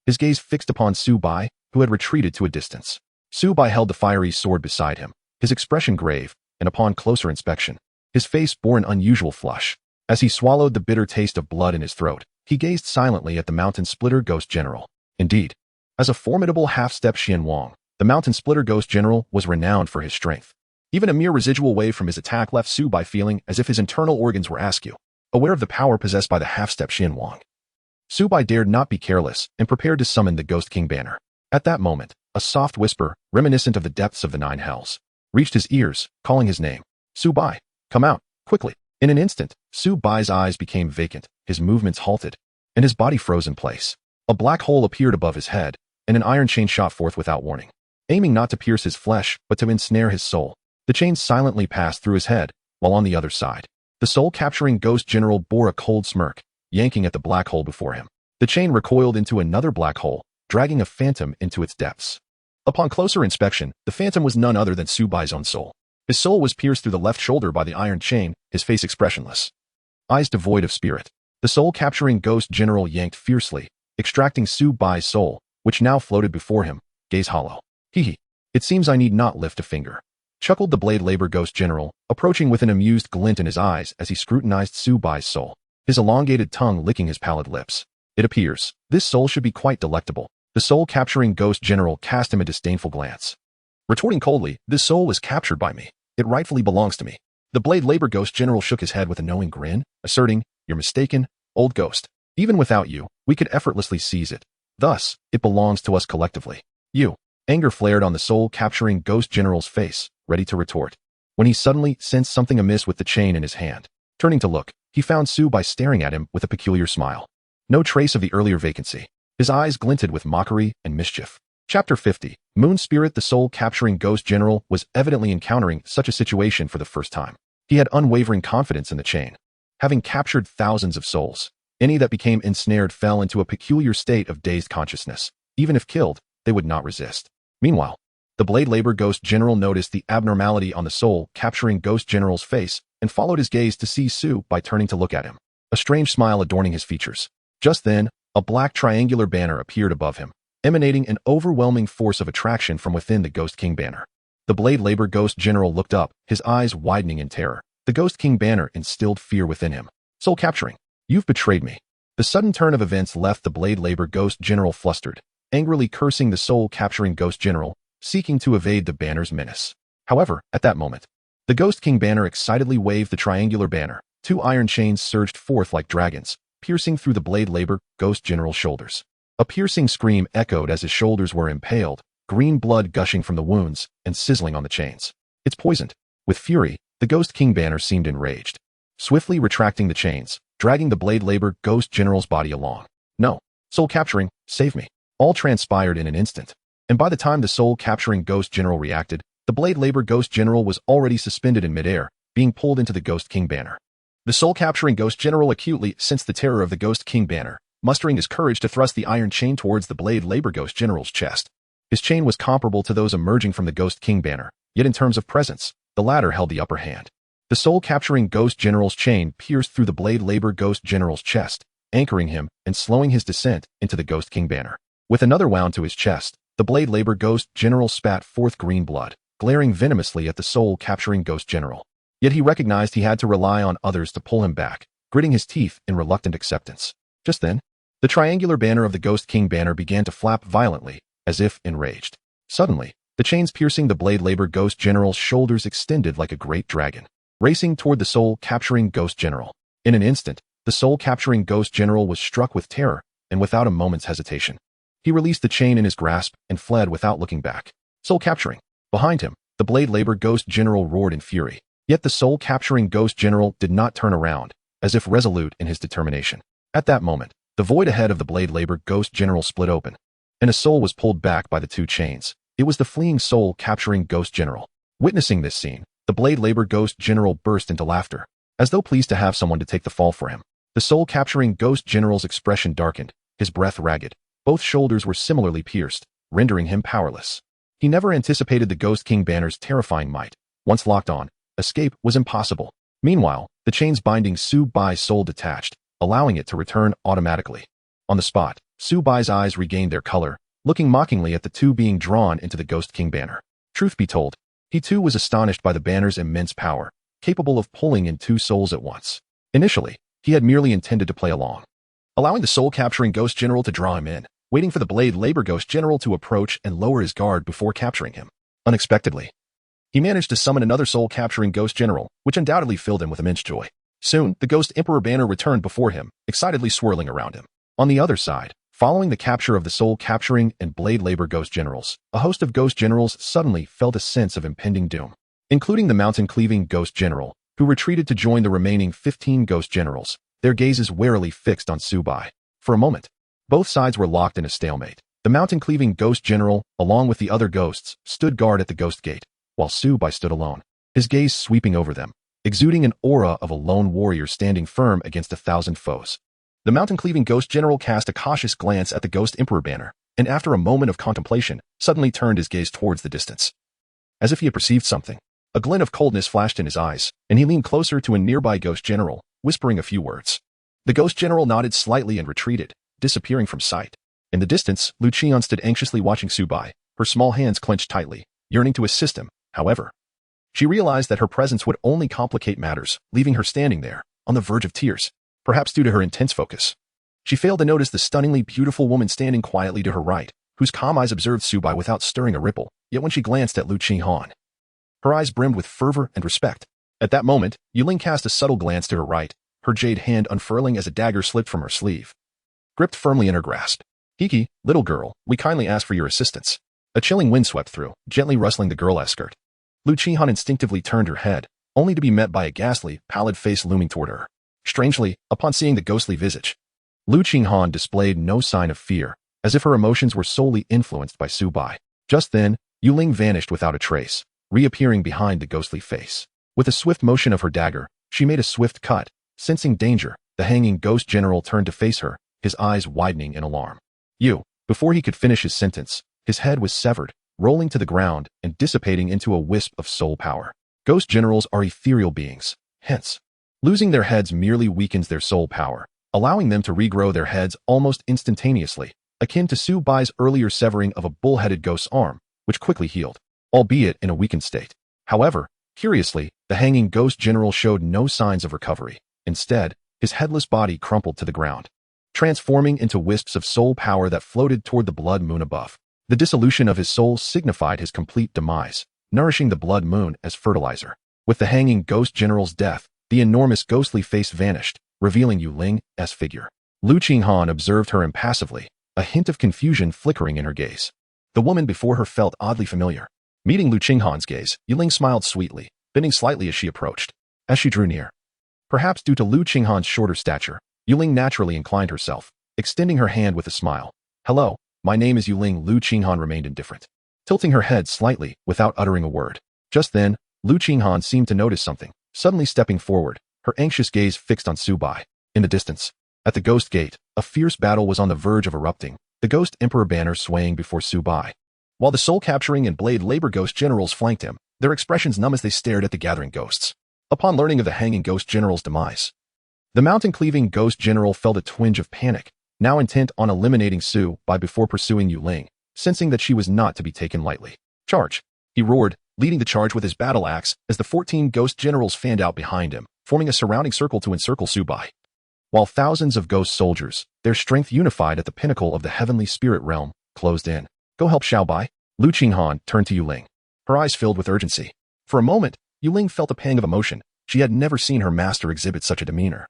His gaze fixed upon Su Bai, who had retreated to a distance. Su Bai held the fiery sword beside him, his expression grave, and upon closer inspection, his face bore an unusual flush. As he swallowed the bitter taste of blood in his throat, he gazed silently at the mountain-splitter ghost general. Indeed, as a formidable half-step Xianwang, the mountain-splitter ghost general was renowned for his strength. Even a mere residual wave from his attack left Su Bai feeling as if his internal organs were askew, aware of the power possessed by the half-step Xianwang. Su Bai dared not be careless and prepared to summon the Ghost King banner. At that moment, a soft whisper, reminiscent of the depths of the 9 hells, reached his ears, calling his name. Su Bai, come out, quickly. In an instant, Su Bai's eyes became vacant, his movements halted, and his body froze in place. A black hole appeared above his head, and an iron chain shot forth without warning, aiming not to pierce his flesh but to ensnare his soul. The chain silently passed through his head, while on the other side, the soul-capturing ghost general bore a cold smirk, yanking at the black hole before him. The chain recoiled into another black hole, dragging a phantom into its depths. Upon closer inspection, the phantom was none other than Su Bai's own soul. His soul was pierced through the left shoulder by the iron chain, his face expressionless, eyes devoid of spirit. The soul-capturing ghost general yanked fiercely, extracting Su Bai's soul, which now floated before him, gaze hollow. Hee. It seems I need not lift a finger, chuckled the blade labor ghost general, approaching with an amused glint in his eyes as he scrutinized Su Bai's soul, his elongated tongue licking his pallid lips. It appears, this soul should be quite delectable. The soul-capturing ghost general cast him a disdainful glance, retorting coldly, this soul was captured by me. It rightfully belongs to me. The blade labor ghost general shook his head with a knowing grin, asserting, you're mistaken, old ghost. Even without you, we could effortlessly seize it. Thus, it belongs to us collectively. You. Anger flared on the soul-capturing ghost general's face, ready to retort, when he suddenly sensed something amiss with the chain in his hand. Turning to look, he found Su Bai staring at him with a peculiar smile. No trace of the earlier vacancy. His eyes glinted with mockery and mischief. Chapter 50. Moon Spirit. The soul-capturing ghost general was evidently encountering such a situation for the first time. He had unwavering confidence in the chain. Having captured thousands of souls, any that became ensnared fell into a peculiar state of dazed consciousness. Even if killed, they would not resist. Meanwhile, the blade labor ghost general noticed the abnormality on the soul-capturing ghost general's face and followed his gaze to see Su Bai turning to look at him, a strange smile adorning his features. Just then, a black triangular banner appeared above him, emanating an overwhelming force of attraction from within the Ghost King banner. The blade labor ghost general looked up, his eyes widening in terror. The Ghost King banner instilled fear within him. Soul capturing. You've betrayed me. The sudden turn of events left the blade labor ghost general flustered, angrily cursing the soul-capturing ghost general, seeking to evade the banner's menace. However, at that moment, the Ghost King banner excitedly waved the triangular banner, Two iron chains surged forth like dragons, piercing through the blade labor ghost general's shoulders. A piercing scream echoed as his shoulders were impaled, green blood gushing from the wounds and sizzling on the chains. It's poisoned. With fury, the Ghost King banner seemed enraged, swiftly retracting the chains, dragging the blade labor ghost general's body along. No. Soul capturing, save me. All transpired in an instant. And by the time the soul capturing ghost general reacted, the blade labor ghost general was already suspended in midair, being pulled into the Ghost King banner. The soul capturing ghost general acutely sensed the terror of the Ghost King banner, mustering his courage to thrust the iron chain towards the blade labor ghost general's chest. His chain was comparable to those emerging from the Ghost King banner, yet in terms of presence, the latter held the upper hand. The soul capturing ghost general's chain pierced through the blade labor ghost general's chest, anchoring him and slowing his descent into the Ghost King banner. With another wound to his chest, the blade labor ghost general spat forth green blood, glaring venomously at the soul capturing ghost general. Yet he recognized he had to rely on others to pull him back, gritting his teeth in reluctant acceptance. Just then, the triangular banner of the Ghost King banner began to flap violently, as if enraged. Suddenly, the chains piercing the blade labor ghost general's shoulders extended like a great dragon, racing toward the soul capturing ghost general. In an instant, the soul capturing ghost general was struck with terror, and without a moment's hesitation, he released the chain in his grasp and fled without looking back. Soul capturing. Behind him, the blade labor ghost general roared in fury. Yet the soul capturing ghost general did not turn around, as if resolute in his determination. At that moment, the void ahead of the blade labor ghost general split open, and a soul was pulled back by the two chains. It was the fleeing soul capturing ghost general. Witnessing this scene, the blade labor ghost general burst into laughter, as though pleased to have someone to take the fall for him. The soul capturing ghost general's expression darkened, his breath ragged. Both shoulders were similarly pierced, rendering him powerless. He never anticipated the Ghost King banner's terrifying might. Once locked on, escape was impossible. Meanwhile, the chains binding Su Bai's soul detached, allowing it to return automatically. On the spot, Su Bai's eyes regained their color, looking mockingly at the two being drawn into the Ghost King banner. Truth be told, he too was astonished by the banner's immense power, capable of pulling in two souls at once. Initially, he had merely intended to play along, allowing the soul-capturing ghost general to draw him in, waiting for the blade labor ghost general to approach and lower his guard before capturing him. Unexpectedly, he managed to summon another soul-capturing ghost general, which undoubtedly filled him with immense joy. Soon, the Ghost Emperor banner returned before him, excitedly swirling around him. On the other side, following the capture of the soul-capturing and blade labor ghost generals, a host of ghost generals suddenly felt a sense of impending doom, including the mountain-cleaving ghost general, who retreated to join the remaining 15 ghost generals, their gazes warily fixed on Su Bai. For a moment, both sides were locked in a stalemate. The mountain-cleaving ghost general, along with the other ghosts, stood guard at the ghost gate, while Su Bai stood alone, his gaze sweeping over them, exuding an aura of a lone warrior standing firm against 1,000 foes. The mountain-cleaving ghost general cast a cautious glance at the Ghost Emperor banner, and after a moment of contemplation, suddenly turned his gaze towards the distance. As if he had perceived something, a glint of coldness flashed in his eyes, and he leaned closer to a nearby ghost general, whispering a few words. The ghost general nodded slightly and retreated, disappearing from sight. In the distance, Lu Qian stood anxiously watching Su Bai, her small hands clenched tightly, yearning to assist him. However, she realized that her presence would only complicate matters, leaving her standing there, on the verge of tears, perhaps due to her intense focus. She failed to notice the stunningly beautiful woman standing quietly to her right, whose calm eyes observed Su Bai without stirring a ripple, yet when she glanced at Lu Qian, her eyes brimmed with fervor and respect. At that moment, Yuling cast a subtle glance to her right, her jade hand unfurling as a dagger slipped from her sleeve, gripped firmly in her grasp. "Hiki, little girl, we kindly ask for your assistance." A chilling wind swept through, gently rustling the girl's skirt. Lu Qian instinctively turned her head, only to be met by a ghastly, pallid face looming toward her. Strangely, upon seeing the ghostly visage, Lu Qian displayed no sign of fear, as if her emotions were solely influenced by Su Bai. Just then, Yuling vanished without a trace, reappearing behind the ghostly face. With a swift motion of her dagger, she made a swift cut. Sensing danger, the hanging ghost general turned to face her, his eyes widening in alarm. "You." Before he could finish his sentence, his head was severed, rolling to the ground and dissipating into a wisp of soul power. Ghost generals are ethereal beings, hence, losing their heads merely weakens their soul power, allowing them to regrow their heads almost instantaneously, akin to Su Bai's earlier severing of a bull-headed ghost's arm, which quickly healed, albeit in a weakened state. However, curiously, the hanging ghost general showed no signs of recovery. Instead, his headless body crumpled to the ground, transforming into wisps of soul power that floated toward the blood moon above. The dissolution of his soul signified his complete demise, nourishing the blood moon as fertilizer. With the hanging ghost general's death, the enormous ghostly face vanished, revealing Yu Ling's figure. Lu Qinghan observed her impassively, a hint of confusion flickering in her gaze. The woman before her felt oddly familiar. Meeting Lu Qinghan's gaze, Yu Ling smiled sweetly, bending slightly as she approached. As she drew near, perhaps due to Lu Qinghan's shorter stature, Yu Ling naturally inclined herself, extending her hand with a smile. Hello, my name is Yu Ling. Lu Qinghan remained indifferent, tilting her head slightly without uttering a word. Just then, Lu Qinghan seemed to notice something, suddenly stepping forward, her anxious gaze fixed on Su Bai. In the distance, at the Ghost Gate, a fierce battle was on the verge of erupting, the Ghost Emperor banner swaying before Su Bai. While the soul-capturing and blade labor ghost generals flanked him, their expressions numb as they stared at the gathering ghosts. Upon learning of the hanging ghost general's demise, the mountain-cleaving ghost general felt a twinge of panic, now intent on eliminating Su Bai before pursuing Yu Ling, sensing that she was not to be taken lightly. Charge! He roared, leading the charge with his battle axe as the 14 ghost generals fanned out behind him, forming a surrounding circle to encircle Su Bai. While thousands of ghost soldiers, their strength unified at the pinnacle of the heavenly spirit realm, closed in. Go help Su Bai. Lu Qinghan turned to Yu Ling, her eyes filled with urgency. For a moment, Yu Ling felt a pang of emotion. She had never seen her master exhibit such a demeanor.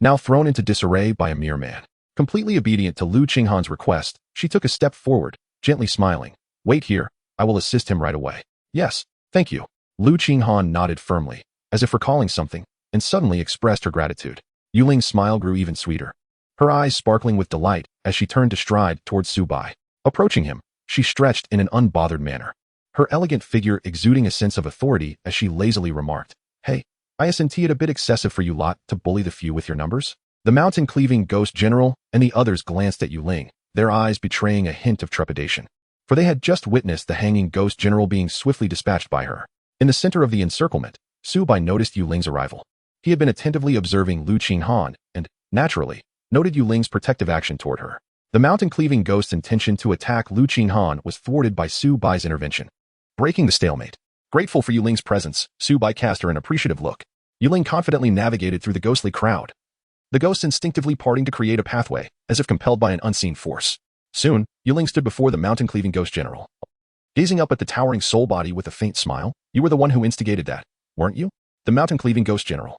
Now thrown into disarray by a mere man. Completely obedient to Lu Qinghan's request, she took a step forward, gently smiling. Wait here, I will assist him right away. Yes, thank you. Lu Qinghan nodded firmly, as if recalling something, and suddenly expressed her gratitude. Yu Ling's smile grew even sweeter, her eyes sparkling with delight as she turned to stride towards Su Bai. Approaching him, she stretched in an unbothered manner, her elegant figure exuding a sense of authority as she lazily remarked, Hey, isn't it a bit excessive for you lot to bully the few with your numbers? The mountain-cleaving ghost general and the others glanced at Yu Ling, their eyes betraying a hint of trepidation, for they had just witnessed the hanging ghost general being swiftly dispatched by her. In the center of the encirclement, Su Bai noticed Yu Ling's arrival. He had been attentively observing Lu Qinghan and, naturally, noted Yu Ling's protective action toward her. The mountain-cleaving ghost's intention to attack Lu Qinghan was thwarted by Su Bai's intervention, breaking the stalemate. Grateful for Yu Ling's presence, Su Bai cast her an appreciative look. Yu Ling confidently navigated through the ghostly crowd, the ghosts instinctively parting to create a pathway, as if compelled by an unseen force. Soon, Yu Ling stood before the mountain-cleaving ghost general, gazing up at the towering soul body with a faint smile. You were the one who instigated that, weren't you? The mountain-cleaving ghost general,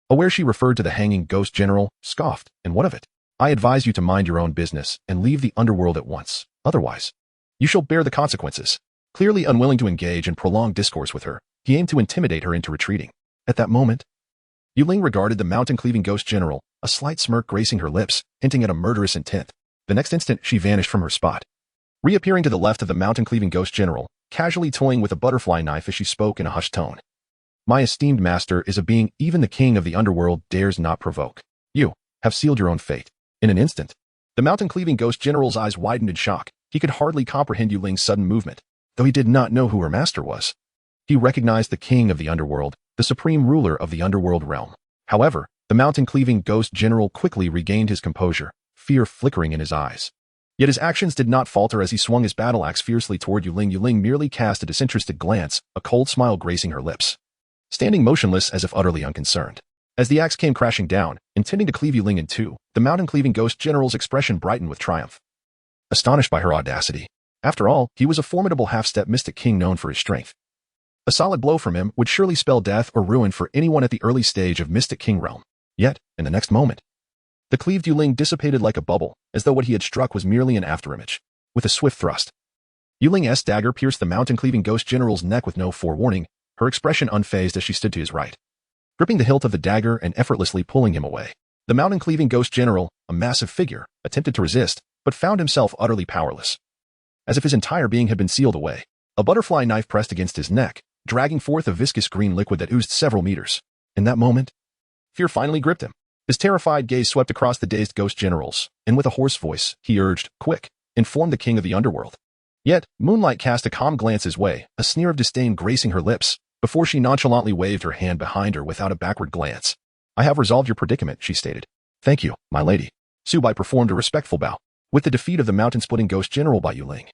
aware she referred to the hanging ghost general, scoffed. And what of it? I advise you to mind your own business and leave the underworld at once. Otherwise, you shall bear the consequences. Clearly unwilling to engage in prolonged discourse with her, he aimed to intimidate her into retreating. At that moment, Yu Ling regarded the mountain-cleaving ghost general, a slight smirk gracing her lips, hinting at a murderous intent. The next instant, she vanished from her spot, reappearing to the left of the mountain-cleaving ghost general, casually toying with a butterfly knife as she spoke in a hushed tone. My esteemed master is a being even the king of the underworld dares not provoke. You have sealed your own fate. In an instant, the mountain-cleaving ghost general's eyes widened in shock. He could hardly comprehend Yu Ling's sudden movement, though he did not know who her master was. He recognized the king of the underworld, the supreme ruler of the underworld realm. However, the mountain-cleaving ghost general quickly regained his composure, fear flickering in his eyes. Yet his actions did not falter as he swung his battle axe fiercely toward Yu Ling. Yu Ling merely cast a disinterested glance, a cold smile gracing her lips, standing motionless as if utterly unconcerned. As the axe came crashing down, intending to cleave Yu Ling in two, the mountain-cleaving ghost general's expression brightened with triumph, astonished by her audacity. After all, he was a formidable half-step mystic king known for his strength. A solid blow from him would surely spell death or ruin for anyone at the early stage of mystic king realm. Yet, in the next moment, the cleaved Yu Ling dissipated like a bubble, as though what he had struck was merely an afterimage. With a swift thrust, Yu Ling's dagger pierced the mountain-cleaving ghost general's neck with no forewarning, her expression unfazed as she stood to his right, gripping the hilt of the dagger and effortlessly pulling him away. The mountain-cleaving ghost general, a massive figure, attempted to resist, but found himself utterly powerless, as if his entire being had been sealed away. A butterfly knife pressed against his neck, dragging forth a viscous green liquid that oozed several meters. In that moment, fear finally gripped him. His terrified gaze swept across the dazed ghost generals, and with a hoarse voice, he urged, Quick, inform the king of the underworld. Yet, Moonlight cast a calm glance his way, a sneer of disdain gracing her lips, before she nonchalantly waved her hand behind her without a backward glance. I have resolved your predicament, she stated. Thank you, my lady. Su Bai performed a respectful bow. With the defeat of the mountain-splitting ghost general by Yu Ling,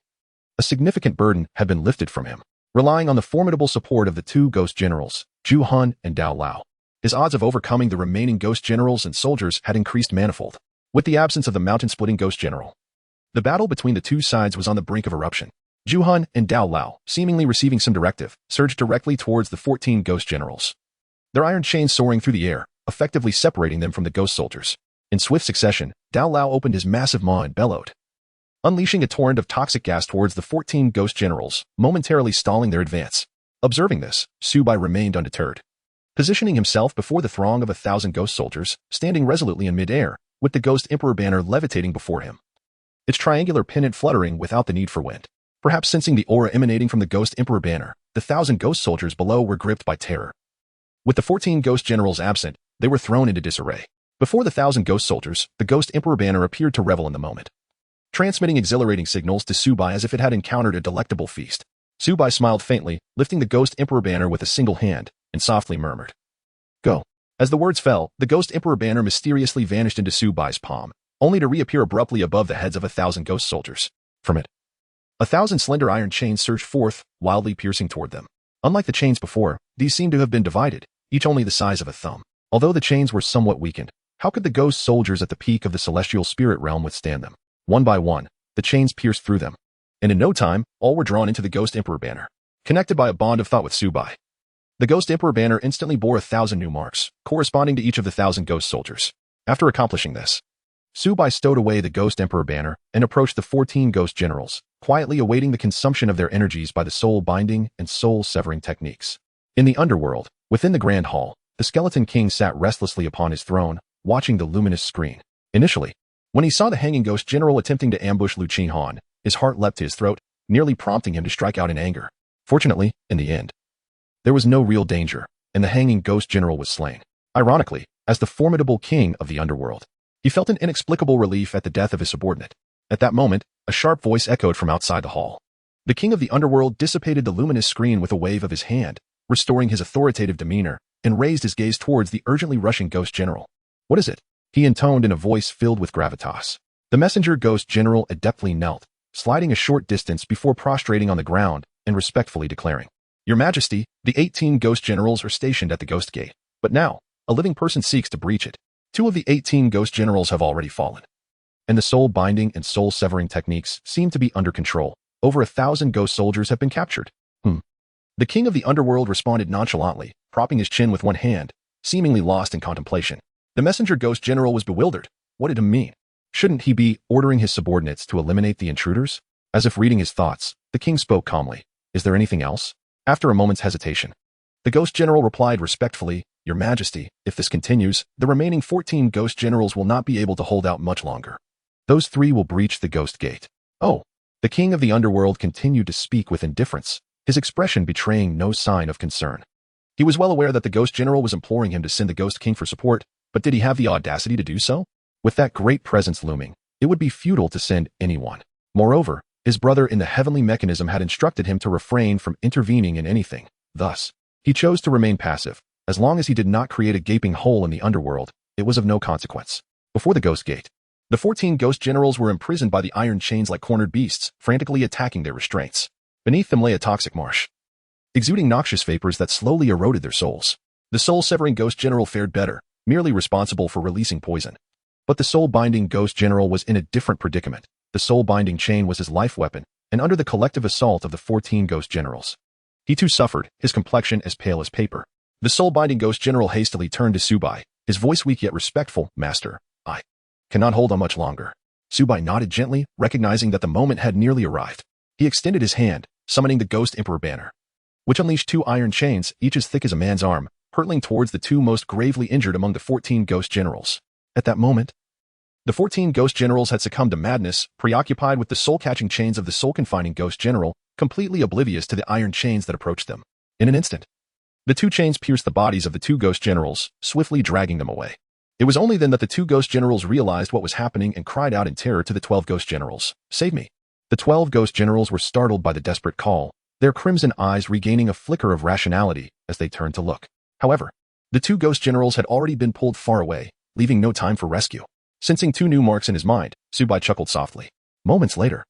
a significant burden had been lifted from him. Relying on the formidable support of the two ghost generals, Zhu Han and Dao Lao, his odds of overcoming the remaining ghost generals and soldiers had increased manifold. With the absence of the mountain-splitting ghost general, the battle between the two sides was on the brink of eruption. Zhu Han and Dao Lao, seemingly receiving some directive, surged directly towards the 14 ghost generals. their iron chains soaring through the air, effectively separating them from the ghost soldiers. In swift succession, Dao Lao opened his massive maw and bellowed, unleashing a torrent of toxic gas towards the 14 ghost generals, momentarily stalling their advance. Observing this, Su Bai remained undeterred, positioning himself before the throng of 1,000 ghost soldiers, standing resolutely in mid-air, with the Ghost Emperor banner levitating before him, its triangular pennant fluttering without the need for wind. Perhaps sensing the aura emanating from the Ghost Emperor banner, the 1,000 ghost soldiers below were gripped by terror. With the 14 ghost generals absent, they were thrown into disarray. Before the 1,000 ghost soldiers, the Ghost Emperor banner appeared to revel in the moment, transmitting exhilarating signals to Su Bai as if it had encountered a delectable feast. Su Bai smiled faintly, lifting the Ghost Emperor banner with a single hand, and softly murmured, "Go." As the words fell, the Ghost Emperor banner mysteriously vanished into Su Bai's palm, only to reappear abruptly above the heads of 1,000 ghost soldiers. From it, 1,000 slender iron chains surged forth, wildly piercing toward them. Unlike the chains before, these seemed to have been divided, each only the size of a thumb. Although the chains were somewhat weakened, how could the ghost soldiers at the peak of the celestial spirit realm withstand them? One by one, the chains pierced through them, and in no time, all were drawn into the Ghost Emperor banner, connected by a bond of thought with Su Bai. The Ghost Emperor banner instantly bore 1,000 new marks, corresponding to each of the 1,000 ghost soldiers. After accomplishing this, Su Bai stowed away the Ghost Emperor banner and approached the 14 ghost generals, quietly awaiting the consumption of their energies by the soul-binding and soul-severing techniques. In the underworld, within the Grand Hall, the Skeleton King sat restlessly upon his throne, watching the luminous screen. Initially, when he saw the hanging ghost general attempting to ambush Lu Qinghan, his heart leapt to his throat, nearly prompting him to strike out in anger. Fortunately, in the end, there was no real danger, and the hanging ghost general was slain. Ironically, as the formidable king of the underworld, he felt an inexplicable relief at the death of his subordinate. At that moment, a sharp voice echoed from outside the hall. The king of the underworld dissipated the luminous screen with a wave of his hand, restoring his authoritative demeanor, and raised his gaze towards the urgently rushing ghost general. "What is it?" he intoned in a voice filled with gravitas. The messenger ghost general adeptly knelt, sliding a short distance before prostrating on the ground and respectfully declaring, "Your Majesty, the 18 ghost generals are stationed at the ghost gate, but now, a living person seeks to breach it. 2 of the 18 ghost generals have already fallen, and the soul-binding and soul-severing techniques seem to be under control. Over 1,000 ghost soldiers have been captured." The king of the underworld responded nonchalantly, propping his chin with one hand, seemingly lost in contemplation. The messenger ghost general was bewildered. What did it mean? Shouldn't he be ordering his subordinates to eliminate the intruders? As if reading his thoughts, the king spoke calmly. "Is there anything else?" After a moment's hesitation, the ghost general replied respectfully, "Your Majesty, if this continues, the remaining 14 ghost generals will not be able to hold out much longer. Those 3 will breach the ghost gate." "Oh." The king of the underworld continued to speak with indifference, his expression betraying no sign of concern. He was well aware that the ghost general was imploring him to send the ghost king for support, but did he have the audacity to do so? With that great presence looming, it would be futile to send anyone. Moreover, his brother in the heavenly mechanism had instructed him to refrain from intervening in anything. Thus, he chose to remain passive. As long as he did not create a gaping hole in the underworld, it was of no consequence. Before the ghost gate, the 14 ghost generals were imprisoned by the iron chains like cornered beasts, frantically attacking their restraints. Beneath them lay a toxic marsh, exuding noxious vapors that slowly eroded their souls. The soul-severing ghost general fared better, merely responsible for releasing poison. But the soul-binding ghost general was in a different predicament. The soul-binding chain was his life weapon, and under the collective assault of the 14 ghost generals, he too suffered, his complexion as pale as paper. The soul-binding ghost general hastily turned to Su Bai, his voice weak yet respectful. "Master, I cannot hold on much longer." Su Bai nodded gently, recognizing that the moment had nearly arrived. He extended his hand, summoning the Ghost Emperor banner, which unleashed 2 iron chains, each as thick as a man's arm, hurtling towards the 2 most gravely injured among the 14 ghost generals. At that moment, the 14 ghost generals had succumbed to madness, preoccupied with the soul-catching chains of the soul-confining ghost general, completely oblivious to the iron chains that approached them. In an instant, the 2 chains pierced the bodies of the 2 ghost generals, swiftly dragging them away. It was only then that the 2 ghost generals realized what was happening and cried out in terror to the 12 ghost generals, "Save me!" The 12 ghost generals were startled by the desperate call, their crimson eyes regaining a flicker of rationality as they turned to look. However, the 2 ghost generals had already been pulled far away, leaving no time for rescue. Sensing 2 new marks in his mind, Su Bai chuckled softly. Moments later,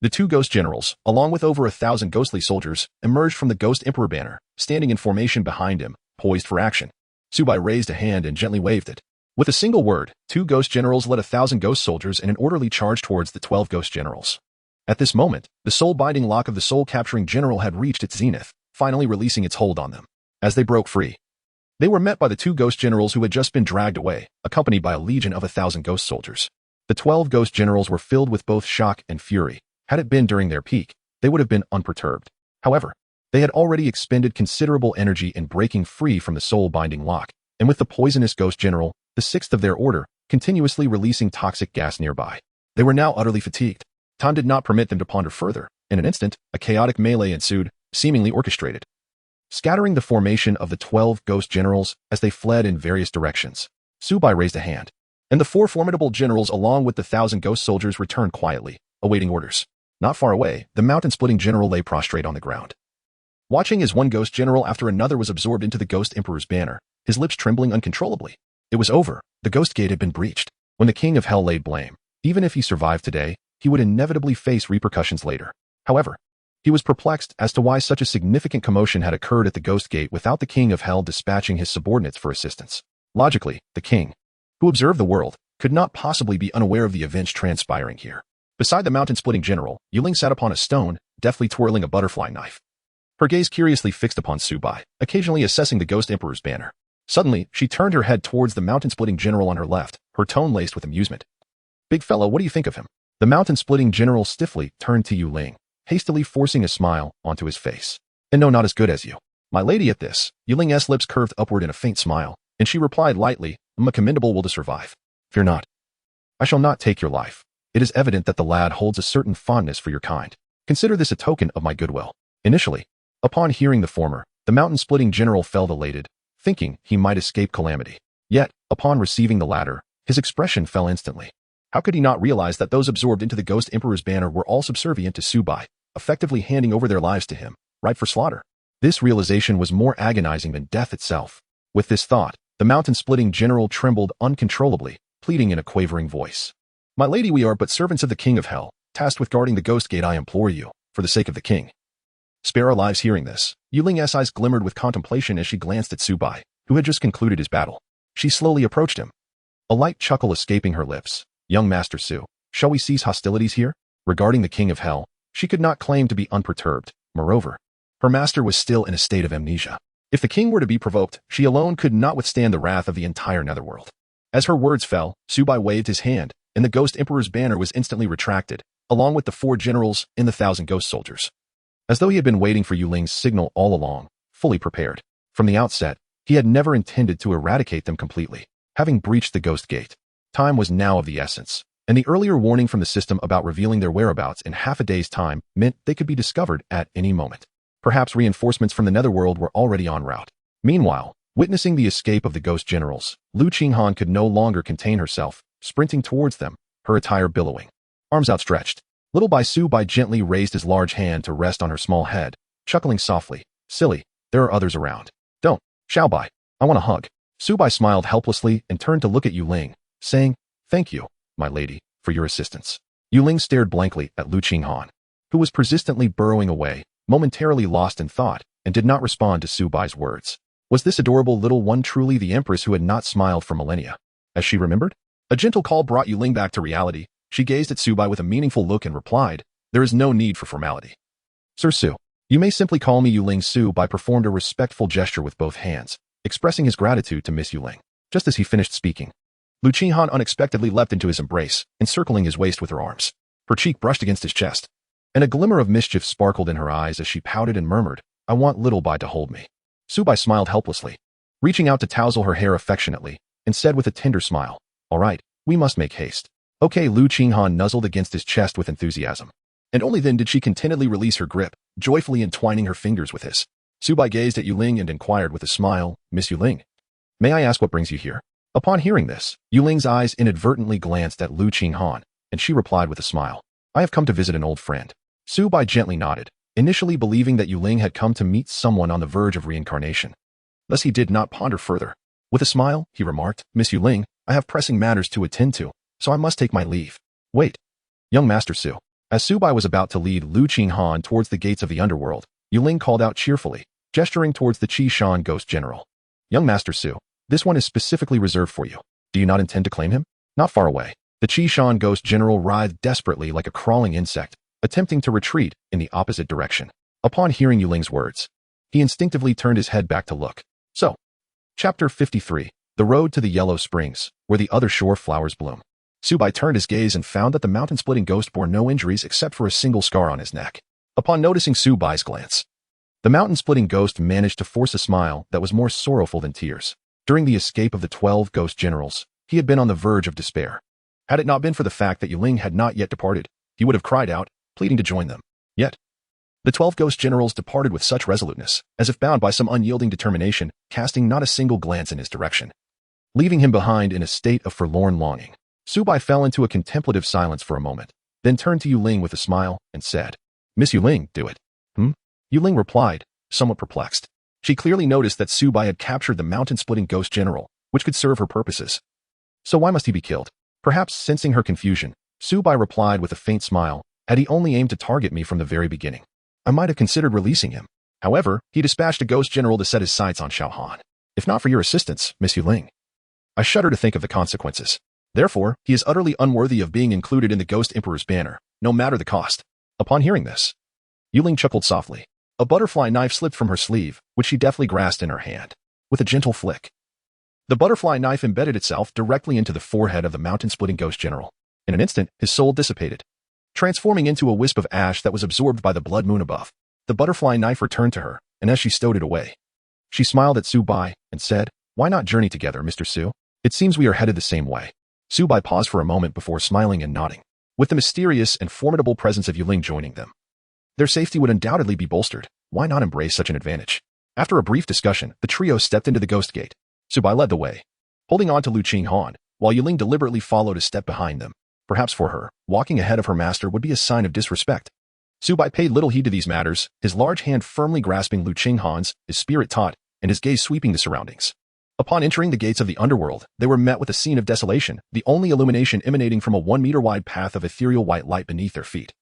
the 2 ghost generals, along with over 1,000 ghostly soldiers, emerged from the Ghost Emperor banner, standing in formation behind him, poised for action. Su Bai raised a hand and gently waved it. With a single word, 2 ghost generals led 1,000 ghost soldiers in an orderly charge towards the 12 ghost generals. At this moment, the soul-binding lock of the soul-capturing general had reached its zenith, finally releasing its hold on them. As they broke free, They were met by the 2 ghost generals who had just been dragged away, accompanied by a legion of 1,000 ghost soldiers. The 12 ghost generals were filled with both shock and fury. Had it been during their peak, they would have been unperturbed. However, they had already expended considerable energy in breaking free from the soul-binding lock, and with the poisonous ghost general, the 6th of their order, continuously releasing toxic gas nearby. They were now utterly fatigued. Time did not permit them to ponder further. In an instant, a chaotic melee ensued, seemingly orchestrated, scattering the formation of the 12 ghost generals as they fled in various directions. Su Bai raised a hand, and the 4 formidable generals along with the 1,000 ghost soldiers returned quietly, awaiting orders. Not far away, the mountain-splitting general lay prostrate on the ground, watching as one ghost general after another was absorbed into the ghost emperor's banner, his lips trembling uncontrollably. It was over. The ghost gate had been breached. When the king of hell laid blame, even if he survived today, he would inevitably face repercussions later. However, he was perplexed as to why such a significant commotion had occurred at the ghost gate without the king of hell dispatching his subordinates for assistance. Logically, the king, who observed the world, could not possibly be unaware of the events transpiring here. Beside the mountain-splitting general, Yuling sat upon a stone, deftly twirling a butterfly knife, her gaze curiously fixed upon Su Bai, occasionally assessing the ghost emperor's banner. Suddenly, she turned her head towards the mountain-splitting general on her left, her tone laced with amusement. "Big fellow, what do you think of him?" The mountain-splitting general stiffly turned to Yuling, hastily forcing a smile onto his face. "And no, not as good as you, my lady." At this, Yuling's lips curved upward in a faint smile, and she replied lightly, "A commendable will to survive. Fear not. I shall not take your life. It is evident that the lad holds a certain fondness for your kind. Consider this a token of my goodwill." Initially, upon hearing the former, the mountain-splitting general felt elated, thinking he might escape calamity. Yet, upon receiving the latter, his expression fell instantly. How could he not realize that those absorbed into the ghost emperor's banner were all subservient to Su Bai, effectively handing over their lives to him, ripe for slaughter? This realization was more agonizing than death itself. With this thought, the mountain-splitting general trembled uncontrollably, pleading in a quavering voice. "My lady, we are but servants of the king of hell, tasked with guarding the ghost gate. I implore you, for the sake of the king, spare our lives." Hearing this, Yuling's eyes glimmered with contemplation as she glanced at Su Bai, who had just concluded his battle. She slowly approached him, a light chuckle escaping her lips. "Young Master Su, shall we cease hostilities here?" Regarding the king of hell, she could not claim to be unperturbed. Moreover, her master was still in a state of amnesia. If the king were to be provoked, she alone could not withstand the wrath of the entire netherworld. As her words fell, Su Bai waved his hand, and the ghost emperor's banner was instantly retracted, along with the 4 generals and the 1,000 ghost soldiers. As though he had been waiting for Yuling's signal all along, fully prepared. From the outset, he had never intended to eradicate them completely. Having breached the ghost gate, time was now of the essence, and the earlier warning from the system about revealing their whereabouts in half a day's time meant they could be discovered at any moment. Perhaps reinforcements from the netherworld were already en route. Meanwhile, witnessing the escape of the ghost generals, Lu Qinghan could no longer contain herself, sprinting towards them, her attire billowing, arms outstretched. Little by Su Bai gently raised his large hand to rest on her small head, chuckling softly. "Silly, there are others around. Don't, Xiao Bai, I want a hug." Su Bai smiled helplessly and turned to look at Yuling, saying, "Thank you, my lady, for your assistance." Yuling stared blankly at Lu Qinghan, who was persistently burrowing away, momentarily lost in thought, and did not respond to Su Bai's words. Was this adorable little one truly the Empress who had not smiled for millennia, as she remembered? A gentle call brought Yuling back to reality. She gazed at Su Bai with a meaningful look and replied, "There is no need for formality. Sir Su, you may simply call me Yuling." Su Bai performed a respectful gesture with both hands, expressing his gratitude to Miss Yuling. Just as he finished speaking, Lu Qinghan unexpectedly leapt into his embrace, encircling his waist with her arms. Her cheek brushed against his chest, and a glimmer of mischief sparkled in her eyes as she pouted and murmured, "I want little Bai to hold me." Su Bai smiled helplessly, reaching out to tousle her hair affectionately, and said with a tender smile, "All right, we must make haste." "Okay." Lu Qinghan nuzzled against his chest with enthusiasm, and only then did she contentedly release her grip, joyfully entwining her fingers with his. Su Bai gazed at Yuling and inquired with a smile, "Miss Yuling, may I ask what brings you here?" Upon hearing this, Yuling's eyes inadvertently glanced at Lu Qinghan, and she replied with a smile, "I have come to visit an old friend." Su Bai gently nodded, initially believing that Yuling had come to meet someone on the verge of reincarnation. Thus he did not ponder further. With a smile, he remarked, "Miss Yuling, I have pressing matters to attend to, so I must take my leave." "Wait, young Master Su." As Su Bai was about to lead Lu Qinghan towards the gates of the underworld, Yuling called out cheerfully, gesturing towards the Qi Shan ghost general. "Young Master Su, this one is specifically reserved for you. Do you not intend to claim him?" Not far away, the Qi Shan ghost general writhed desperately like a crawling insect, attempting to retreat in the opposite direction. Upon hearing Yuling's words, he instinctively turned his head back to look. "So, Chapter 53. The Road to the Yellow Springs, where the other shore flowers bloom. Su Bai turned his gaze and found that the mountain-splitting ghost bore no injuries except for a single scar on his neck. Upon noticing Su Bai's glance, the mountain-splitting ghost managed to force a smile that was more sorrowful than tears. During the escape of the 12 ghost generals, he had been on the verge of despair. Had it not been for the fact that Yuling had not yet departed, he would have cried out, pleading to join them. Yet, the 12 ghost generals departed with such resoluteness, as if bound by some unyielding determination, casting not a single glance in his direction. Leaving him behind in a state of forlorn longing, Su Bai fell into a contemplative silence for a moment, then turned to Yuling with a smile and said, Miss Yuling, do it. Yuling replied, somewhat perplexed. She clearly noticed that Su Bai had captured the mountain-splitting ghost general, which could serve her purposes. So why must he be killed? Perhaps sensing her confusion, Su Bai replied with a faint smile, had he only aimed to target me from the very beginning, I might have considered releasing him. However, he dispatched a ghost general to set his sights on Xiao Han. If not for your assistance, Miss Yuling, I shudder to think of the consequences. Therefore, he is utterly unworthy of being included in the Ghost Emperor's banner, no matter the cost. Upon hearing this, Yuling chuckled softly. A butterfly knife slipped from her sleeve, which she deftly grasped in her hand. With a gentle flick, the butterfly knife embedded itself directly into the forehead of the mountain-splitting ghost general. In an instant, his soul dissipated, transforming into a wisp of ash that was absorbed by the blood moon above. The butterfly knife returned to her, and as she stowed it away, she smiled at Su Bai and said, Why not journey together, Mr. Su? It seems we are headed the same way. Su Bai paused for a moment before smiling and nodding, with the mysterious and formidable presence of Yuling joining them. Their safety would undoubtedly be bolstered. Why not embrace such an advantage? After a brief discussion, the trio stepped into the ghost gate. Su Bai led the way, holding on to Lu Qinghan, while Yuling deliberately followed a step behind them. Perhaps for her, walking ahead of her master would be a sign of disrespect. Su Bai paid little heed to these matters, his large hand firmly grasping Lu Qinghan's, his spirit taut, and his gaze sweeping the surroundings. Upon entering the gates of the underworld, they were met with a scene of desolation, the only illumination emanating from a 1-meter-wide path of ethereal white light beneath their feet,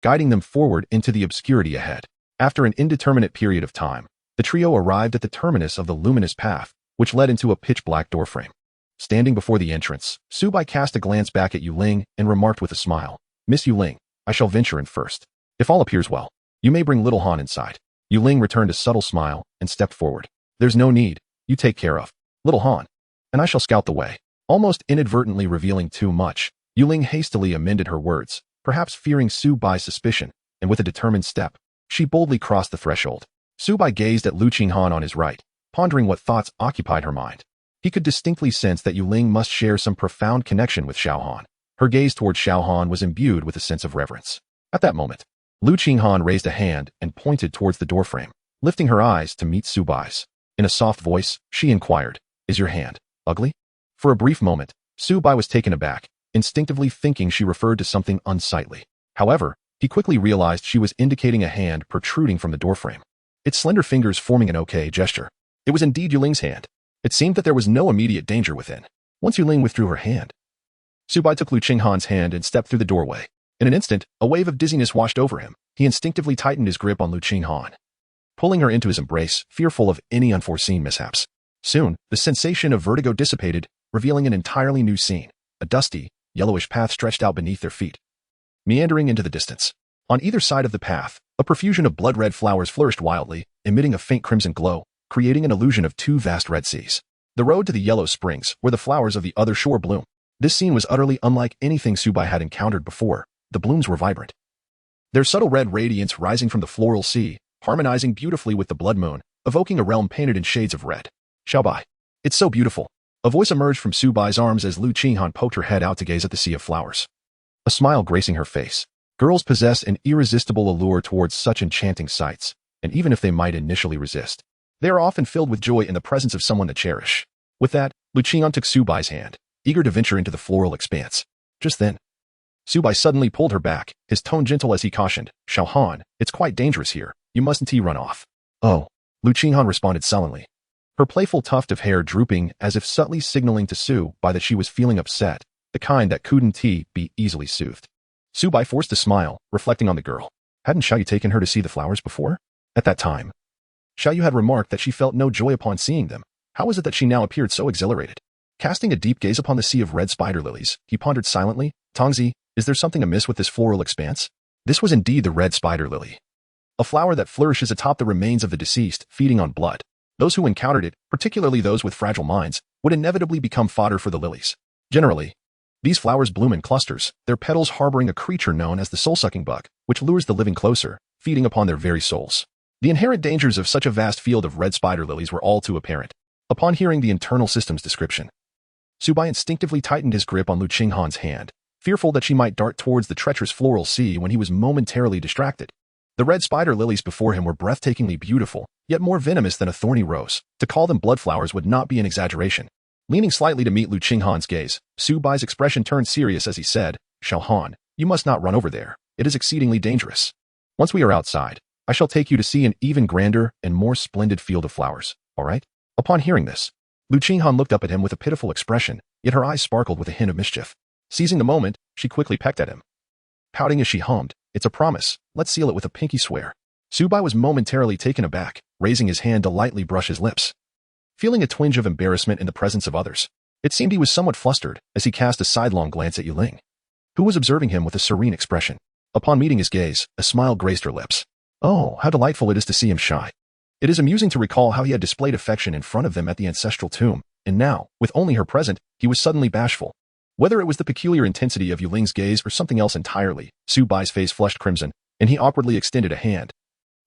guiding them forward into the obscurity ahead. After an indeterminate period of time, the trio arrived at the terminus of the luminous path, which led into a pitch-black doorframe. Standing before the entrance, Su Bai cast a glance back at Yuling and remarked with a smile, Miss Yuling, I shall venture in first. If all appears well, you may bring little Han inside. Yuling returned a subtle smile and stepped forward. There's no need, you take care of little Han, and I shall scout the way. Almost inadvertently revealing too much, Yuling hastily amended her words, perhaps fearing Su Bai's suspicion, and with a determined step, she boldly crossed the threshold. Su Bai gazed at Lu Qinghan on his right, pondering what thoughts occupied her mind. He could distinctly sense that Yuling must share some profound connection with Xiao Han. Her gaze toward Xiao Han was imbued with a sense of reverence. At that moment, Lu Qinghan raised a hand and pointed towards the doorframe, lifting her eyes to meet Su Bai's. In a soft voice, she inquired, Is your hand ugly? For a brief moment, Su Bai was taken aback, instinctively thinking she referred to something unsightly. However, he quickly realized she was indicating a hand protruding from the doorframe, its slender fingers forming an OK gesture. It was indeed Yuling's hand. It seemed that there was no immediate danger within. Once Yuling withdrew her hand, Su Bai took Lu Qinghan's hand and stepped through the doorway. In an instant, a wave of dizziness washed over him. He instinctively tightened his grip on Lu Qinghan, pulling her into his embrace, fearful of any unforeseen mishaps. Soon, the sensation of vertigo dissipated, revealing an entirely new scene. A dusty, yellowish path stretched out beneath their feet, meandering into the distance. On either side of the path, a profusion of blood-red flowers flourished wildly, emitting a faint crimson glow, creating an illusion of two vast red seas. The road to the Yellow Springs, where the flowers of the other shore bloom. This scene was utterly unlike anything Su Bai had encountered before. The blooms were vibrant, their subtle red radiance rising from the floral sea, harmonizing beautifully with the blood moon, evoking a realm painted in shades of red. Xiao Bai, it's so beautiful. A voice emerged from Su Bai's arms as Lu Qinghan poked her head out to gaze at the sea of flowers, a smile gracing her face. Girls possess an irresistible allure towards such enchanting sights, and even if they might initially resist, they are often filled with joy in the presence of someone they cherish. With that, Lu Qinghan took Su Bai's hand, eager to venture into the floral expanse. Just then, Su Bai suddenly pulled her back, his tone gentle as he cautioned, Xiao Han, it's quite dangerous here. You mustn't run off. Oh, Lu Qinghan responded sullenly, her playful tuft of hair drooping as if subtly signaling to Su Bai that she was feeling upset, the kind that couldn't be easily soothed. Su Bai forced a smile, reflecting on the girl. Hadn't Xiaoyu taken her to see the flowers before? At that time, Xiaoyu had remarked that she felt no joy upon seeing them. How was it that she now appeared so exhilarated? Casting a deep gaze upon the sea of red spider lilies, he pondered silently, Tongzi, is there something amiss with this floral expanse? This was indeed the red spider lily, a flower that flourishes atop the remains of the deceased, feeding on blood. Those who encountered it, particularly those with fragile minds, would inevitably become fodder for the lilies. Generally, these flowers bloom in clusters, their petals harboring a creature known as the soul-sucking bug, which lures the living closer, feeding upon their very souls. The inherent dangers of such a vast field of red spider lilies were all too apparent. Upon hearing the internal system's description, Su Bai instinctively tightened his grip on Lu Qinghan's hand, fearful that she might dart towards the treacherous floral sea when he was momentarily distracted. The red spider lilies before him were breathtakingly beautiful, yet more venomous than a thorny rose. To call them bloodflowers would not be an exaggeration. Leaning slightly to meet Lu Qinghan's gaze, Su Bai's expression turned serious as he said, "Xiao Han, you must not run over there. It is exceedingly dangerous. Once we are outside, I shall take you to see an even grander and more splendid field of flowers, all right?" Upon hearing this, Lu Qinghan looked up at him with a pitiful expression, yet her eyes sparkled with a hint of mischief. Seizing the moment, she quickly pecked at him. Pouting as she hummed, "It's a promise. Let's seal it with a pinky swear." Su Bai was momentarily taken aback, raising his hand to lightly brush his lips. Feeling a twinge of embarrassment in the presence of others, it seemed he was somewhat flustered as he cast a sidelong glance at Yuling, who was observing him with a serene expression. Upon meeting his gaze, a smile graced her lips. Oh, how delightful it is to see him shy. It is amusing to recall how he had displayed affection in front of them at the ancestral tomb, and now, with only her present, he was suddenly bashful. Whether it was the peculiar intensity of Yuling's gaze or something else entirely, Su Bai's face flushed crimson, and he awkwardly extended a hand,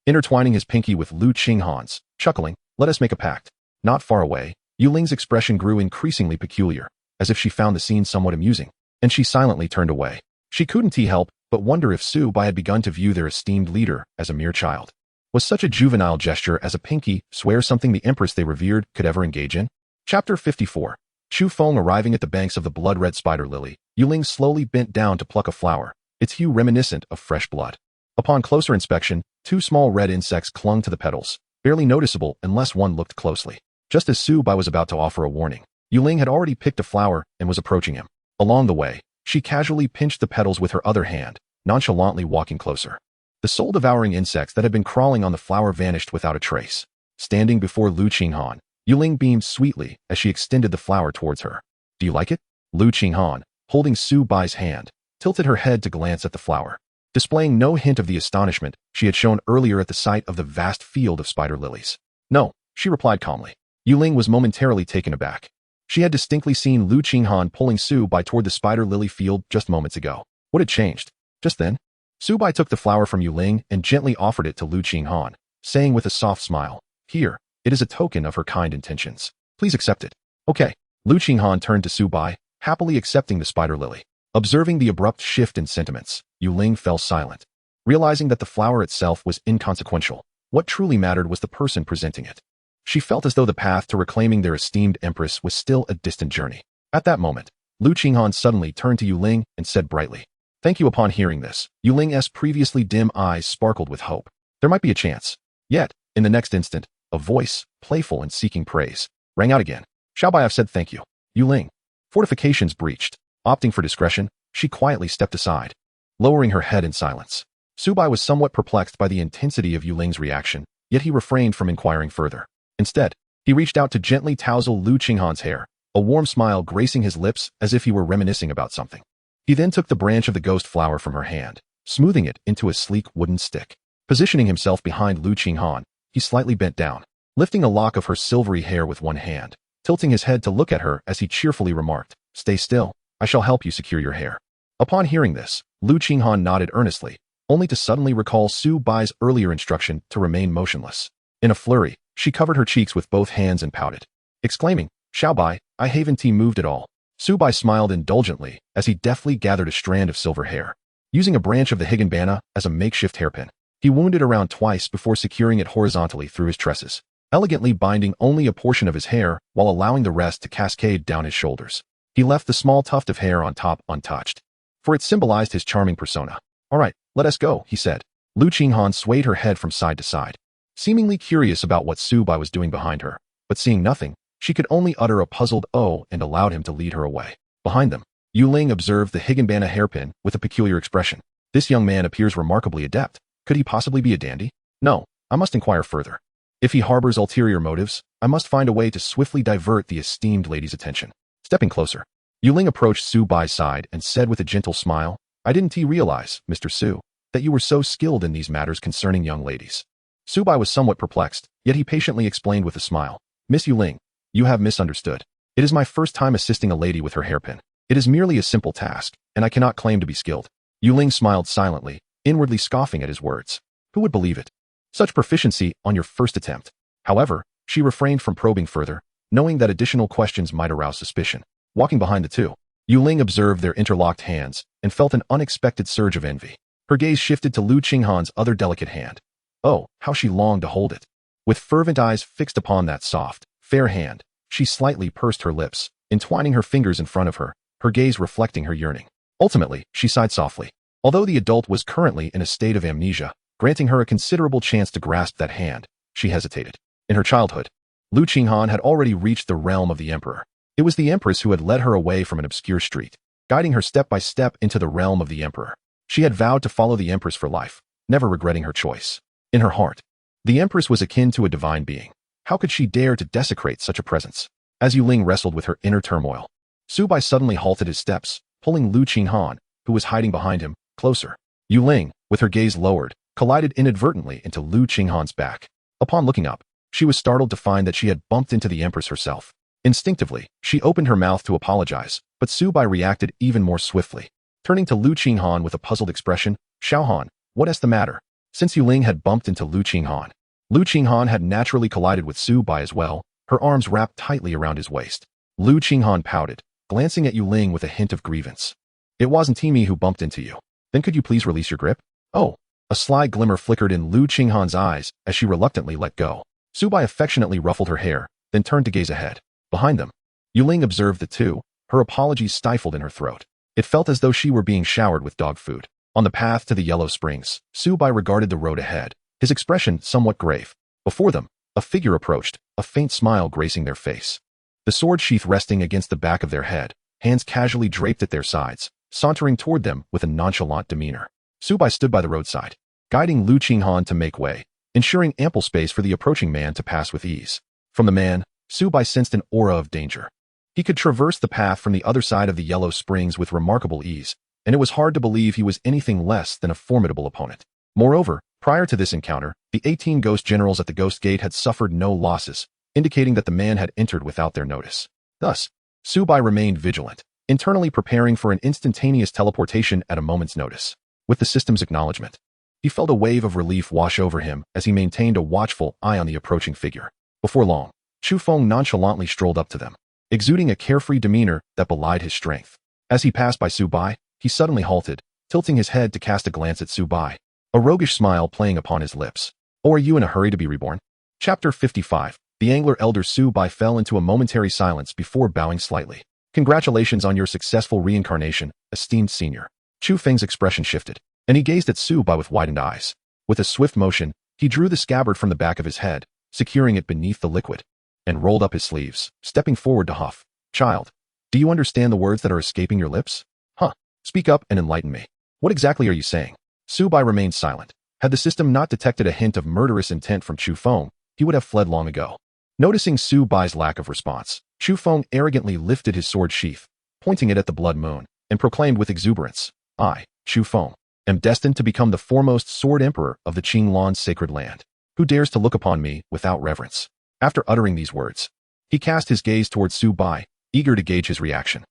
intertwining his pinky with Lu Qinghan's, chuckling, "Let us make a pact." Not far away, Yuling's expression grew increasingly peculiar, as if she found the scene somewhat amusing, and she silently turned away. She couldn't help but wonder if Su Bai had begun to view their esteemed leader as a mere child. Was such a juvenile gesture as a pinky swear something the Empress they revered could ever engage in? Chapter 54. Chu Feng arriving at the banks of the blood-red spider lily, Yuling slowly bent down to pluck a flower, its hue reminiscent of fresh blood. Upon closer inspection, two small red insects clung to the petals, barely noticeable unless one looked closely. Just as Su Bai was about to offer a warning, Yuling had already picked a flower and was approaching him. Along the way, she casually pinched the petals with her other hand, nonchalantly walking closer. The soul-devouring insects that had been crawling on the flower vanished without a trace. Standing before Lu Qinghan, Yuling beamed sweetly as she extended the flower towards her. "Do you like it?" Lu Qinghan, holding Su Bai's hand, tilted her head to glance at the flower, displaying no hint of the astonishment she had shown earlier at the sight of the vast field of spider lilies. "No," she replied calmly. Yuling was momentarily taken aback. She had distinctly seen Lu Qinghan pulling Su Bai toward the spider lily field just moments ago. What had changed? Just then, Su Bai took the flower from Yuling and gently offered it to Lu Qinghan, saying with a soft smile, "Here, it is a token of her kind intentions. Please accept it." "Okay." Lu Qinghan turned to Su Bai, happily accepting the spider lily. Observing the abrupt shift in sentiments, Yuling fell silent. Realizing that the flower itself was inconsequential, what truly mattered was the person presenting it. She felt as though the path to reclaiming their esteemed Empress was still a distant journey. At that moment, Lu Qinghan suddenly turned to Yuling and said brightly, "Thank you." Upon hearing this, Yuling's previously dim eyes sparkled with hope. There might be a chance. Yet, in the next instant, a voice, playful and seeking praise, rang out again. "Xiao Bai, I've said thank you." Yuling. Fortifications breached. Opting for discretion, she quietly stepped aside, lowering her head in silence. Su Bai was somewhat perplexed by the intensity of Yuling's reaction, yet he refrained from inquiring further. Instead, he reached out to gently tousle Lu Qinghan's hair, a warm smile gracing his lips as if he were reminiscing about something. He then took the branch of the ghost flower from her hand, smoothing it into a sleek wooden stick. Positioning himself behind Lu Qinghan, he slightly bent down, lifting a lock of her silvery hair with one hand, tilting his head to look at her as he cheerfully remarked, "Stay still, I shall help you secure your hair." Upon hearing this, Lu Qinghan nodded earnestly, only to suddenly recall Su Bai's earlier instruction to remain motionless. In a flurry, she covered her cheeks with both hands and pouted, exclaiming, "Xiao Bai, I haven't moved at all." Su Bai smiled indulgently as he deftly gathered a strand of silver hair. Using a branch of the higginbana as a makeshift hairpin, he wound it around twice before securing it horizontally through his tresses, elegantly binding only a portion of his hair while allowing the rest to cascade down his shoulders. He left the small tuft of hair on top untouched, for it symbolized his charming persona. "All right, let us go," he said. Lu Qinghan swayed her head from side to side, seemingly curious about what Su Bai was doing behind her, but seeing nothing, she could only utter a puzzled "oh" and allowed him to lead her away. Behind them, Yuling observed the higginbana hairpin with a peculiar expression. This young man appears remarkably adept. Could he possibly be a dandy? No, I must inquire further. If he harbors ulterior motives, I must find a way to swiftly divert the esteemed lady's attention. Stepping closer, Yuling approached Su Bai's side and said with a gentle smile, "I didn't realize, Mr. Su, that you were so skilled in these matters concerning young ladies." Su Bai was somewhat perplexed, yet he patiently explained with a smile. Miss Yu Ling, you have misunderstood. It is my first time assisting a lady with her hairpin. It is merely a simple task, and I cannot claim to be skilled. Yu Ling smiled silently, inwardly scoffing at his words. Who would believe it? Such proficiency on your first attempt. However, she refrained from probing further, knowing that additional questions might arouse suspicion. Walking behind the two, Yu Ling observed their interlocked hands and felt an unexpected surge of envy. Her gaze shifted to Lu Qinghan's other delicate hand. Oh, how she longed to hold it. With fervent eyes fixed upon that soft, fair hand, she slightly pursed her lips, entwining her fingers in front of her, her gaze reflecting her yearning. Ultimately, she sighed softly. Although the adult was currently in a state of amnesia, granting her a considerable chance to grasp that hand, she hesitated. In her childhood, Lu Qinghan had already reached the realm of the emperor. It was the empress who had led her away from an obscure street, guiding her step by step into the realm of the emperor. She had vowed to follow the empress for life, never regretting her choice. In her heart, the empress was akin to a divine being. How could she dare to desecrate such a presence? As Yu Ling wrestled with her inner turmoil, Su Bai suddenly halted his steps, pulling Lu Qinghan, who was hiding behind him, closer. Yu Ling, with her gaze lowered, collided inadvertently into Lu Qinghan's back. Upon looking up, she was startled to find that she had bumped into the empress herself. Instinctively, she opened her mouth to apologize, but Su Bai reacted even more swiftly. Turning to Lu Qinghan with a puzzled expression, Xiaohan, what is the matter? Since Yu Ling had bumped into Lu Qinghan had naturally collided with Su Bai as well, her arms wrapped tightly around his waist. Lu Qinghan pouted, glancing at Yu Ling with a hint of grievance. It wasn't me who bumped into you. Then could you please release your grip? Oh. A sly glimmer flickered in Lu Qinghan's eyes as she reluctantly let go. Su Bai affectionately ruffled her hair, then turned to gaze ahead. Behind them, Yu Ling observed the two, her apologies stifled in her throat. It felt as though she were being showered with dog food. On the path to the Yellow Springs, Su Bai regarded the road ahead, his expression somewhat grave. Before them, a figure approached, a faint smile gracing their face. The sword sheath resting against the back of their head, hands casually draped at their sides, sauntering toward them with a nonchalant demeanor. Su Bai stood by the roadside, guiding Lu Qinghan to make way, ensuring ample space for the approaching man to pass with ease. From the man, Su Bai sensed an aura of danger. He could traverse the path from the other side of the Yellow Springs with remarkable ease, and it was hard to believe he was anything less than a formidable opponent. Moreover, prior to this encounter, the 18 ghost generals at the Ghost Gate had suffered no losses, indicating that the man had entered without their notice. Thus, Su Bai remained vigilant, internally preparing for an instantaneous teleportation at a moment's notice. With the system's acknowledgement, he felt a wave of relief wash over him as he maintained a watchful eye on the approaching figure. Before long, Chu Feng nonchalantly strolled up to them, exuding a carefree demeanor that belied his strength. As he passed by Su Bai, he suddenly halted, tilting his head to cast a glance at Su Bai, a roguish smile playing upon his lips. Oh, are you in a hurry to be reborn? Chapter 55. The Angler elder Su Bai fell into a momentary silence before bowing slightly. Congratulations on your successful reincarnation, esteemed senior. Chu Feng's expression shifted, and he gazed at Su Bai with widened eyes. With a swift motion, he drew the scabbard from the back of his head, securing it beneath the liquid, and rolled up his sleeves, stepping forward to huff. Child, do you understand the words that are escaping your lips? Huh. Speak up and enlighten me. What exactly are you saying? Su Bai remained silent. Had the system not detected a hint of murderous intent from Chu Feng, he would have fled long ago. Noticing Su Bai's lack of response, Chu Feng arrogantly lifted his sword sheath, pointing it at the blood moon, and proclaimed with exuberance, I, Chu Feng, am destined to become the foremost sword emperor of the Qinglan's sacred land. Who dares to look upon me without reverence? After uttering these words, he cast his gaze towards Su Bai, eager to gauge his reaction.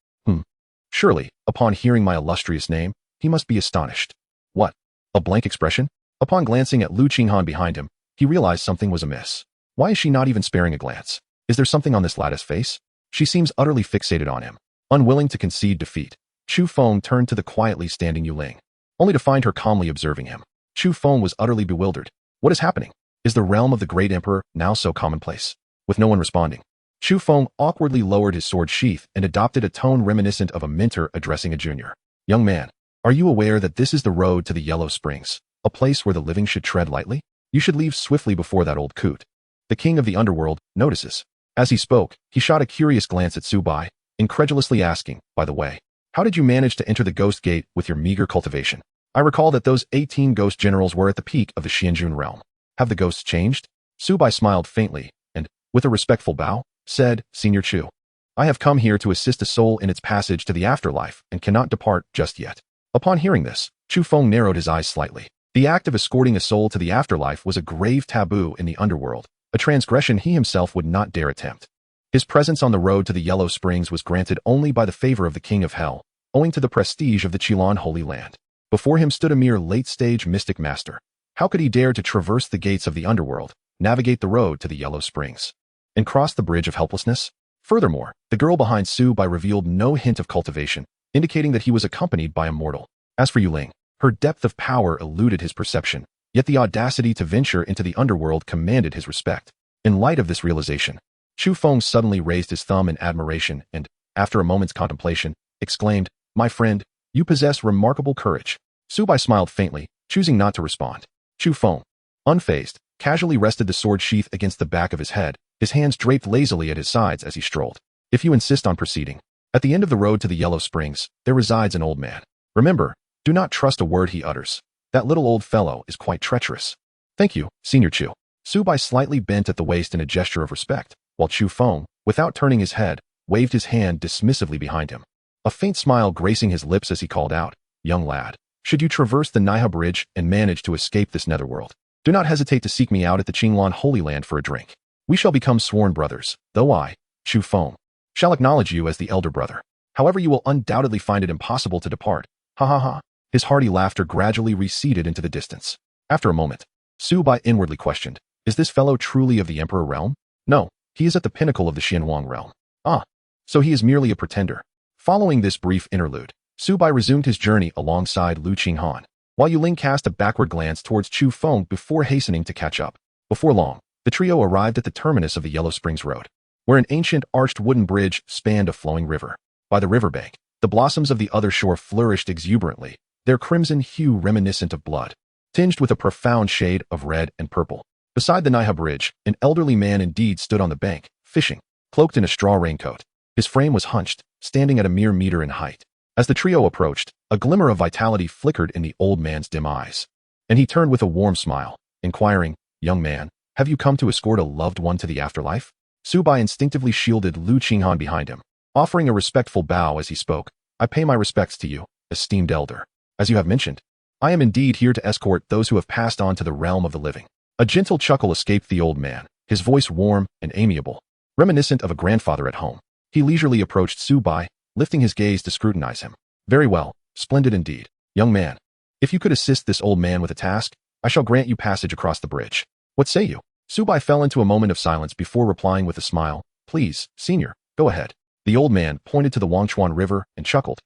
Surely, upon hearing my illustrious name, he must be astonished. What? A blank expression? Upon glancing at Lu Qinghan behind him, he realized something was amiss. Why is she not even sparing a glance? Is there something on this lattice face? She seems utterly fixated on him. Unwilling to concede defeat, Chu Feng turned to the quietly standing Yu Ling, only to find her calmly observing him. Chu Feng was utterly bewildered. What is happening? Is the realm of the great emperor now so commonplace? With no one responding, Chu Feng awkwardly lowered his sword sheath and adopted a tone reminiscent of a mentor addressing a junior. Young man, are you aware that this is the road to the Yellow Springs, a place where the living should tread lightly? You should leave swiftly before that old coot, the king of the underworld, notices. As he spoke, he shot a curious glance at Su Bai, incredulously asking, by the way, how did you manage to enter the Ghost Gate with your meager cultivation? I recall that those 18 ghost generals were at the peak of the Xianjun realm. Have the ghosts changed? Su Bai smiled faintly, and, with a respectful bow, said, Senior Chu, I have come here to assist a soul in its passage to the afterlife and cannot depart just yet. Upon hearing this, Chu Feng narrowed his eyes slightly. The act of escorting a soul to the afterlife was a grave taboo in the underworld, a transgression he himself would not dare attempt. His presence on the road to the Yellow Springs was granted only by the favor of the King of Hell, owing to the prestige of the Qilin Holy Land. Before him stood a mere late-stage mystic master. How could he dare to traverse the gates of the underworld, navigate the road to the Yellow Springs, and cross the bridge of helplessness? Furthermore, the girl behind Su Bai revealed no hint of cultivation, indicating that he was accompanied by a mortal. As for Yuling, her depth of power eluded his perception, yet the audacity to venture into the underworld commanded his respect. In light of this realization, Chu Feng suddenly raised his thumb in admiration and, after a moment's contemplation, exclaimed, "My friend, you possess remarkable courage." Su Bai smiled faintly, choosing not to respond. Chu Feng, unfazed, casually rested the sword sheath against the back of his head, his hands draped lazily at his sides as he strolled. "If you insist on proceeding, at the end of the road to the Yellow Springs, there resides an old man. Remember, do not trust a word he utters. That little old fellow is quite treacherous." "Thank you, Senior Chu." Su Bai slightly bent at the waist in a gesture of respect, while Chu Feng, without turning his head, waved his hand dismissively behind him. A faint smile gracing his lips as he called out, "Young lad, should you traverse the Niha Bridge and manage to escape this netherworld, do not hesitate to seek me out at the Qinglan Holy Land for a drink. We shall become sworn brothers, though I, Chu Feng, shall acknowledge you as the elder brother. However, you will undoubtedly find it impossible to depart. Ha ha ha." His hearty laughter gradually receded into the distance. After a moment, Su Bai inwardly questioned, "Is this fellow truly of the Emperor realm? No, he is at the pinnacle of the Xianwang realm. Ah, so he is merely a pretender." Following this brief interlude, Su Bai resumed his journey alongside Lu Qinghan, while Yuling cast a backward glance towards Chu Feng before hastening to catch up. Before long, the trio arrived at the terminus of the Yellow Springs Road, where an ancient arched wooden bridge spanned a flowing river. By the riverbank, the blossoms of the other shore flourished exuberantly, their crimson hue reminiscent of blood, tinged with a profound shade of red and purple. Beside the Niha Bridge, an elderly man indeed stood on the bank, fishing, cloaked in a straw raincoat. His frame was hunched, standing at a mere meter in height. As the trio approached, a glimmer of vitality flickered in the old man's dim eyes, and he turned with a warm smile, inquiring, "Young man, have you come to escort a loved one to the afterlife?" Su Bai instinctively shielded Lu Qinghan behind him, offering a respectful bow as he spoke. "I pay my respects to you, esteemed elder. As you have mentioned, I am indeed here to escort those who have passed on to the realm of the living." A gentle chuckle escaped the old man, his voice warm and amiable, reminiscent of a grandfather at home. He leisurely approached Su Bai, lifting his gaze to scrutinize him. "Very well, splendid indeed. Young man, if you could assist this old man with a task, I shall grant you passage across the bridge. What say you?" Su Bai fell into a moment of silence before replying with a smile, "Please, senior, go ahead." The old man pointed to the Wangchuan River and chuckled.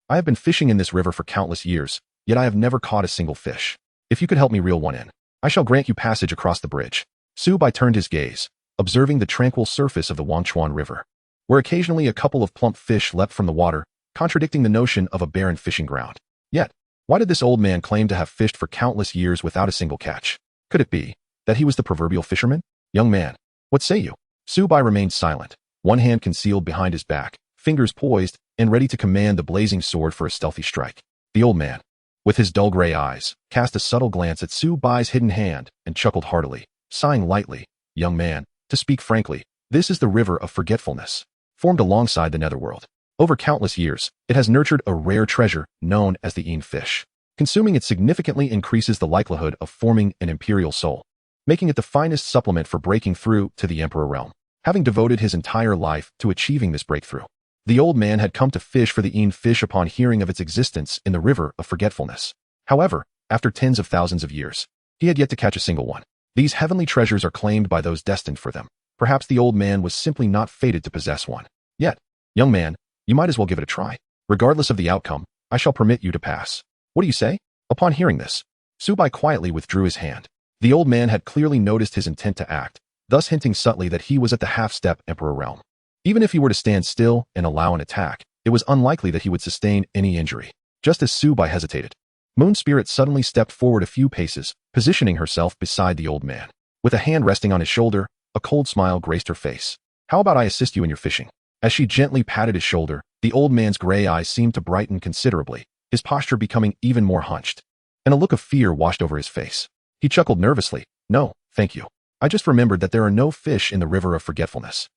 "I have been fishing in this river for countless years, yet I have never caught a single fish. If you could help me reel one in, I shall grant you passage across the bridge." Su Bai turned his gaze, observing the tranquil surface of the Wangchuan River, where occasionally a couple of plump fish leapt from the water, contradicting the notion of a barren fishing ground. Yet, why did this old man claim to have fished for countless years without a single catch? Could it be that he was the proverbial fisherman? "Young man, what say you?" Su Bai remained silent, one hand concealed behind his back, fingers poised and ready to command the blazing sword for a stealthy strike. The old man, with his dull gray eyes, cast a subtle glance at Su Bai's hidden hand and chuckled heartily, sighing lightly. "Young man, to speak frankly, this is the river of forgetfulness, formed alongside the netherworld. Over countless years, it has nurtured a rare treasure known as the Yin fish. Consuming it significantly increases the likelihood of forming an imperial soul, making it the finest supplement for breaking through to the Emperor realm." Having devoted his entire life to achieving this breakthrough, the old man had come to fish for the Yin fish upon hearing of its existence in the river of forgetfulness. However, after tens of thousands of years, he had yet to catch a single one. These heavenly treasures are claimed by those destined for them. Perhaps the old man was simply not fated to possess one. Yet, young man, you might as well give it a try. Regardless of the outcome, I shall permit you to pass. What do you say? Upon hearing this, Su Bai quietly withdrew his hand. The old man had clearly noticed his intent to act, thus hinting subtly that he was at the half-step Emperor realm. Even if he were to stand still and allow an attack, it was unlikely that he would sustain any injury. Just as Su Bai hesitated, Moon Spirit suddenly stepped forward a few paces, positioning herself beside the old man. With a hand resting on his shoulder, a cold smile graced her face. "How about I assist you in your fishing?" As she gently patted his shoulder, the old man's gray eyes seemed to brighten considerably, his posture becoming even more hunched, and a look of fear washed over his face. He chuckled nervously. "No, thank you. I just remembered that there are no fish in the river of forgetfulness."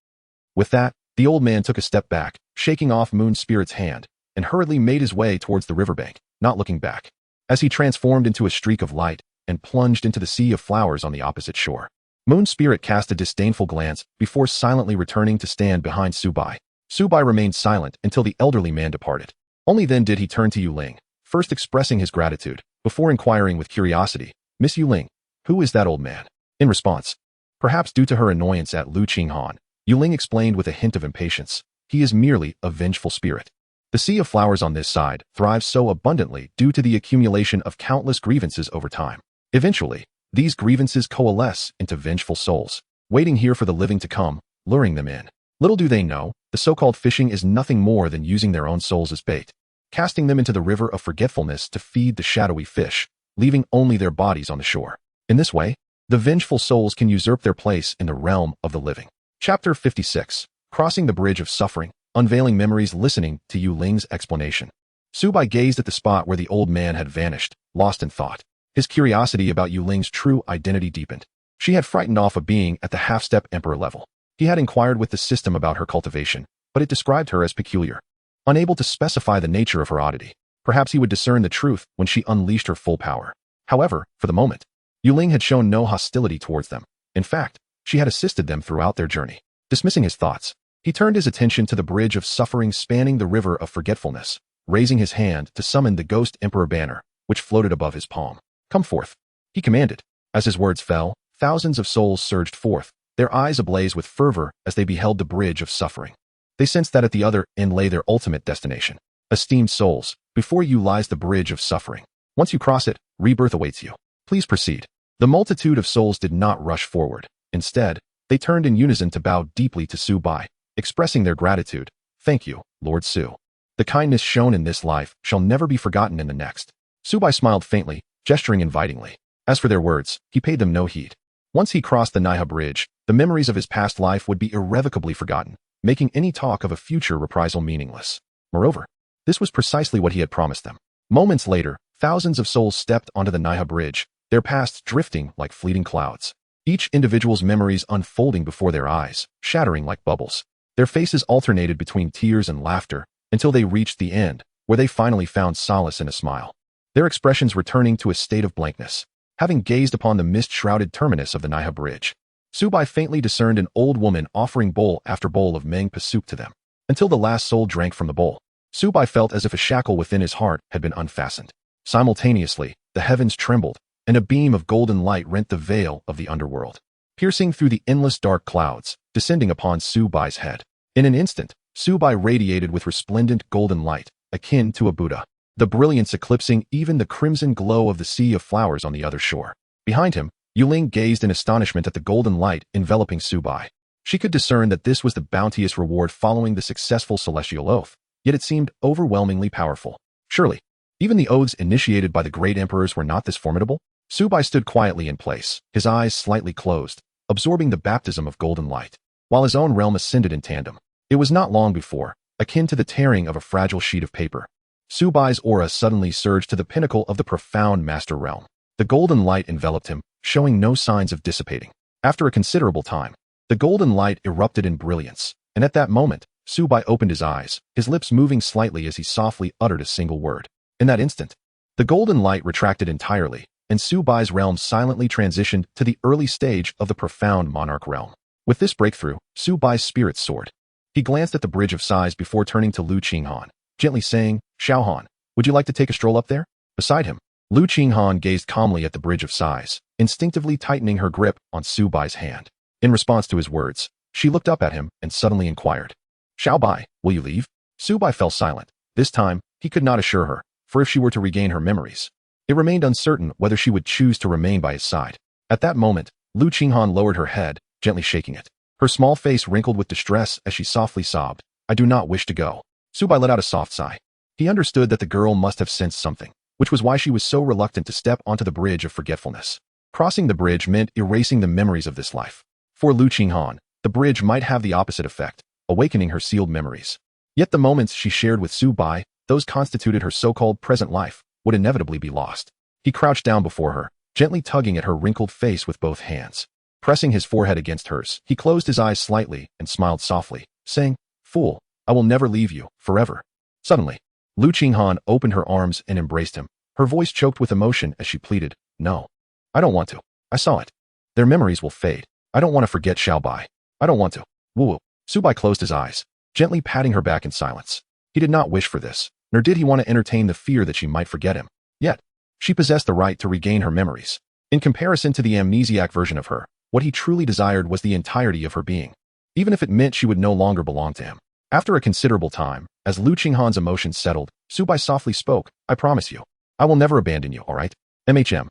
With that, the old man took a step back, shaking off Moon Spirit's hand, and hurriedly made his way towards the riverbank, not looking back. as he transformed into a streak of light and plunged into the sea of flowers on the opposite shore. Moon Spirit cast a disdainful glance before silently returning to stand behind Su Bai. Su Bai remained silent until the elderly man departed. Only then did he turn to Yu Ling, first expressing his gratitude, before inquiring with curiosity, "Miss Yu Ling, who is that old man?" In response, perhaps due to her annoyance at Lu Qinghan, Yu Ling explained with a hint of impatience, "He is merely a vengeful spirit. The sea of flowers on this side thrives so abundantly due to the accumulation of countless grievances over time. Eventually, these grievances coalesce into vengeful souls, waiting here for the living to come, luring them in. Little do they know, the so-called fishing is nothing more than using their own souls as bait, casting them into the river of forgetfulness to feed the shadowy fish, leaving only their bodies on the shore. In this way, the vengeful souls can usurp their place in the realm of the living." Chapter 56. Crossing the Bridge of Suffering, Unveiling Memories. Listening to Yu Ling's explanation, Su Bai gazed at the spot where the old man had vanished, lost in thought. His curiosity about Yu Ling's true identity deepened. She had frightened off a being at the half-step emperor level. He had inquired with the system about her cultivation, but it described her as peculiar. Unable to specify the nature of her oddity, perhaps he would discern the truth when she unleashed her full power. However, for the moment, Yu Ling had shown no hostility towards them. In fact, she had assisted them throughout their journey. Dismissing his thoughts, he turned his attention to the bridge of suffering spanning the river of forgetfulness, raising his hand to summon the ghost emperor banner, which floated above his palm. "Come forth," he commanded. As his words fell, thousands of souls surged forth, their eyes ablaze with fervor as they beheld the bridge of suffering. They sensed that at the other end lay their ultimate destination. "Esteemed souls, before you lies the bridge of suffering. Once you cross it, rebirth awaits you. Please proceed." The multitude of souls did not rush forward. Instead, they turned in unison to bow deeply to Su Bai, expressing their gratitude. "Thank you, Lord Su. The kindness shown in this life shall never be forgotten in the next." Su Bai smiled faintly, gesturing invitingly. As for their words, he paid them no heed. Once he crossed the Naiha Bridge, the memories of his past life would be irrevocably forgotten, making any talk of a future reprisal meaningless. Moreover, this was precisely what he had promised them. Moments later, thousands of souls stepped onto the Naiha Bridge, their pasts drifting like fleeting clouds. Each individual's memories unfolding before their eyes, shattering like bubbles. Their faces alternated between tears and laughter until they reached the end, where they finally found solace in a smile. Their expressions returning to a state of blankness. Having gazed upon the mist-shrouded terminus of the Naiha Bridge, Su Bai faintly discerned an old woman offering bowl after bowl of Meng soup to them. Until the last soul drank from the bowl, Su Bai felt as if a shackle within his heart had been unfastened. Simultaneously, the heavens trembled, and a beam of golden light rent the veil of the underworld, piercing through the endless dark clouds, descending upon Su Bai's head. In an instant, Su Bai radiated with resplendent golden light, akin to a Buddha, the brilliance eclipsing even the crimson glow of the sea of flowers on the other shore. Behind him, Yu Ling gazed in astonishment at the golden light enveloping Su Bai. She could discern that this was the bounteous reward following the successful celestial oath, yet it seemed overwhelmingly powerful. Surely, even the oaths initiated by the great emperors were not this formidable? Su Bai stood quietly in place, his eyes slightly closed, absorbing the baptism of golden light, while his own realm ascended in tandem. It was not long before, akin to the tearing of a fragile sheet of paper, Su Bai's aura suddenly surged to the pinnacle of the profound master realm. The golden light enveloped him, showing no signs of dissipating. After a considerable time, the golden light erupted in brilliance, and at that moment, Su Bai opened his eyes, his lips moving slightly as he softly uttered a single word. In that instant, the golden light retracted entirely, and Su Bai's realm silently transitioned to the early stage of the profound monarch realm. With this breakthrough, Su Bai's spirits soared. He glanced at the Bridge of Sighs before turning to Lu Qinghan, gently saying, "Xiaohan, would you like to take a stroll up there?" Beside him, Lu Qinghan gazed calmly at the Bridge of Sighs, instinctively tightening her grip on Su Bai's hand. In response to his words, she looked up at him and suddenly inquired, "Xiao Bai, will you leave?" Su Bai fell silent. This time, he could not assure her, for if she were to regain her memories, it remained uncertain whether she would choose to remain by his side. At that moment, Lu Qinghan lowered her head, gently shaking it. Her small face wrinkled with distress as she softly sobbed, "I do not wish to go." Su Bai let out a soft sigh. He understood that the girl must have sensed something, which was why she was so reluctant to step onto the bridge of forgetfulness. Crossing the bridge meant erasing the memories of this life. For Lu Qinghan, the bridge might have the opposite effect, awakening her sealed memories. Yet the moments she shared with Su Bai, those constituted her so-called present life, would inevitably be lost. He crouched down before her, gently tugging at her wrinkled face with both hands. Pressing his forehead against hers, he closed his eyes slightly and smiled softly, saying, "Fool, I will never leave you, forever." Suddenly, Lu Qinghan opened her arms and embraced him, Her voice choked with emotion as she pleaded, "No. I don't want to. I saw it. Their memories will fade. I don't want to forget Su Bai. I don't want to." Woo. Su Bai closed his eyes, gently patting her back in silence. He did not wish for this, nor did he want to entertain the fear that she might forget him. Yet, she possessed the right to regain her memories. In comparison to the amnesiac version of her, what he truly desired was the entirety of her being, even if it meant she would no longer belong to him. After a considerable time, as Lu Qinghan's emotions settled, Su Bai softly spoke, "I promise you, I will never abandon you, all right?" "MHM."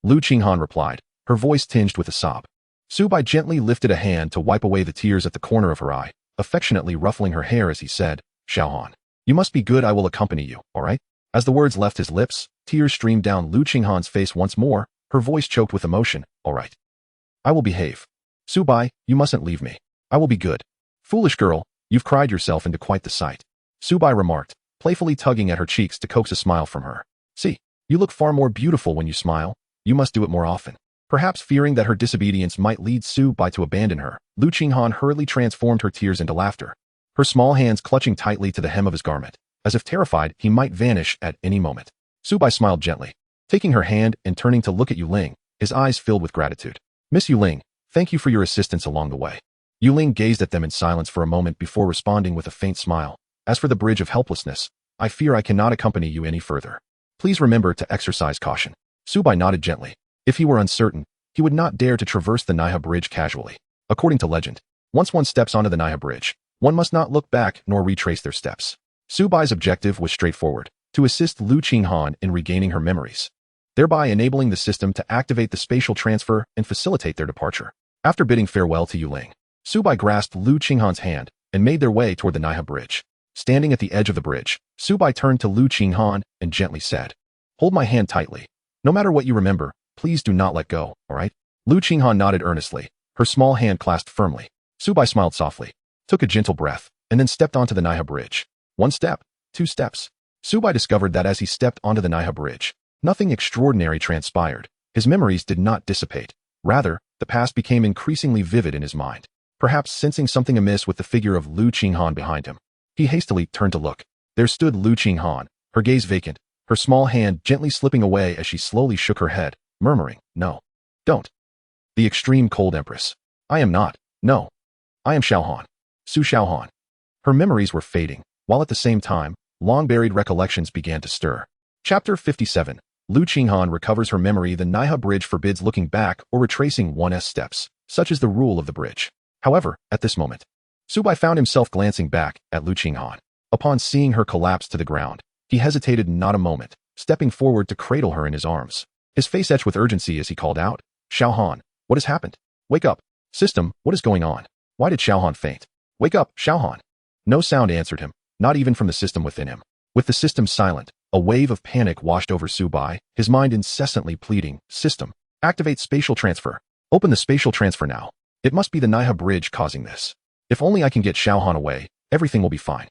Lu Qinghan replied, her voice tinged with a sob. Su Bai gently lifted a hand to wipe away the tears at the corner of her eye, affectionately ruffling her hair as he said, "Xiaohan, you must be good, I will accompany you, all right?" As the words left his lips, tears streamed down Lu Qinghan's face once more, her voice choked with emotion, "All right. I will behave. Su Bai, you mustn't leave me. I will be good." "Foolish girl, you've cried yourself into quite the sight," Su Bai remarked, playfully tugging at her cheeks to coax a smile from her. "See, you look far more beautiful when you smile. You must do it more often." Perhaps fearing that her disobedience might lead Su Bai to abandon her, Lu Qinghan hurriedly transformed her tears into laughter, her small hands clutching tightly to the hem of his garment, as if terrified he might vanish at any moment. Su Bai smiled gently, taking her hand and turning to look at Yu Ling, his eyes filled with gratitude. "Miss Yu Ling, thank you for your assistance along the way." Yu Ling gazed at them in silence for a moment before responding with a faint smile. "As for the bridge of helplessness, I fear I cannot accompany you any further. Please remember to exercise caution." Su Bai nodded gently. If he were uncertain, he would not dare to traverse the Naiha Bridge casually. According to legend, once one steps onto the Naiha Bridge, one must not look back nor retrace their steps. Su Bai's objective was straightforward, to assist Lu Qinghan in regaining her memories, thereby enabling the system to activate the spatial transfer and facilitate their departure. After bidding farewell to Yu Ling, Su Bai grasped Lu Qinghan's hand and made their way toward the Naiha Bridge. Standing at the edge of the bridge, Su Bai turned to Lu Qinghan and gently said, "Hold my hand tightly. No matter what you remember, please do not let go, all right?" Lu Qinghan nodded earnestly, her small hand clasped firmly. Su Bai smiled softly, took a gentle breath, and then stepped onto the Naiha Bridge. One step, two steps. Su Bai discovered that as he stepped onto the Naiha Bridge, nothing extraordinary transpired. His memories did not dissipate. Rather, the past became increasingly vivid in his mind. Perhaps sensing something amiss with the figure of Lu Qinghan behind him, he hastily turned to look. There stood Lu Qinghan, her gaze vacant, her small hand gently slipping away as she slowly shook her head, murmuring, "No. Don't." The extreme cold Empress. "I am not. No. I am Xiaohan. Su Xiaohan." Her memories were fading, while at the same time, long-buried recollections began to stir. Chapter 57. Lu Qinghan recovers her memory. The Naiha Bridge forbids looking back or retracing one's steps, such is the rule of the bridge. However, at this moment, Su Bai found himself glancing back at Lu Qinghan. Upon seeing her collapse to the ground, he hesitated not a moment, stepping forward to cradle her in his arms. His face etched with urgency as he called out, "Xiaohan, what has happened? Wake up. System, what is going on? Why did Xiaohan faint? Wake up, Xiaohan." No sound answered him, not even from the system within him. With the system silent, a wave of panic washed over Su Bai, his mind incessantly pleading, "System, activate spatial transfer. Open the spatial transfer now. It must be the Naiha Bridge causing this. If only I can get Xiaohan away, everything will be fine."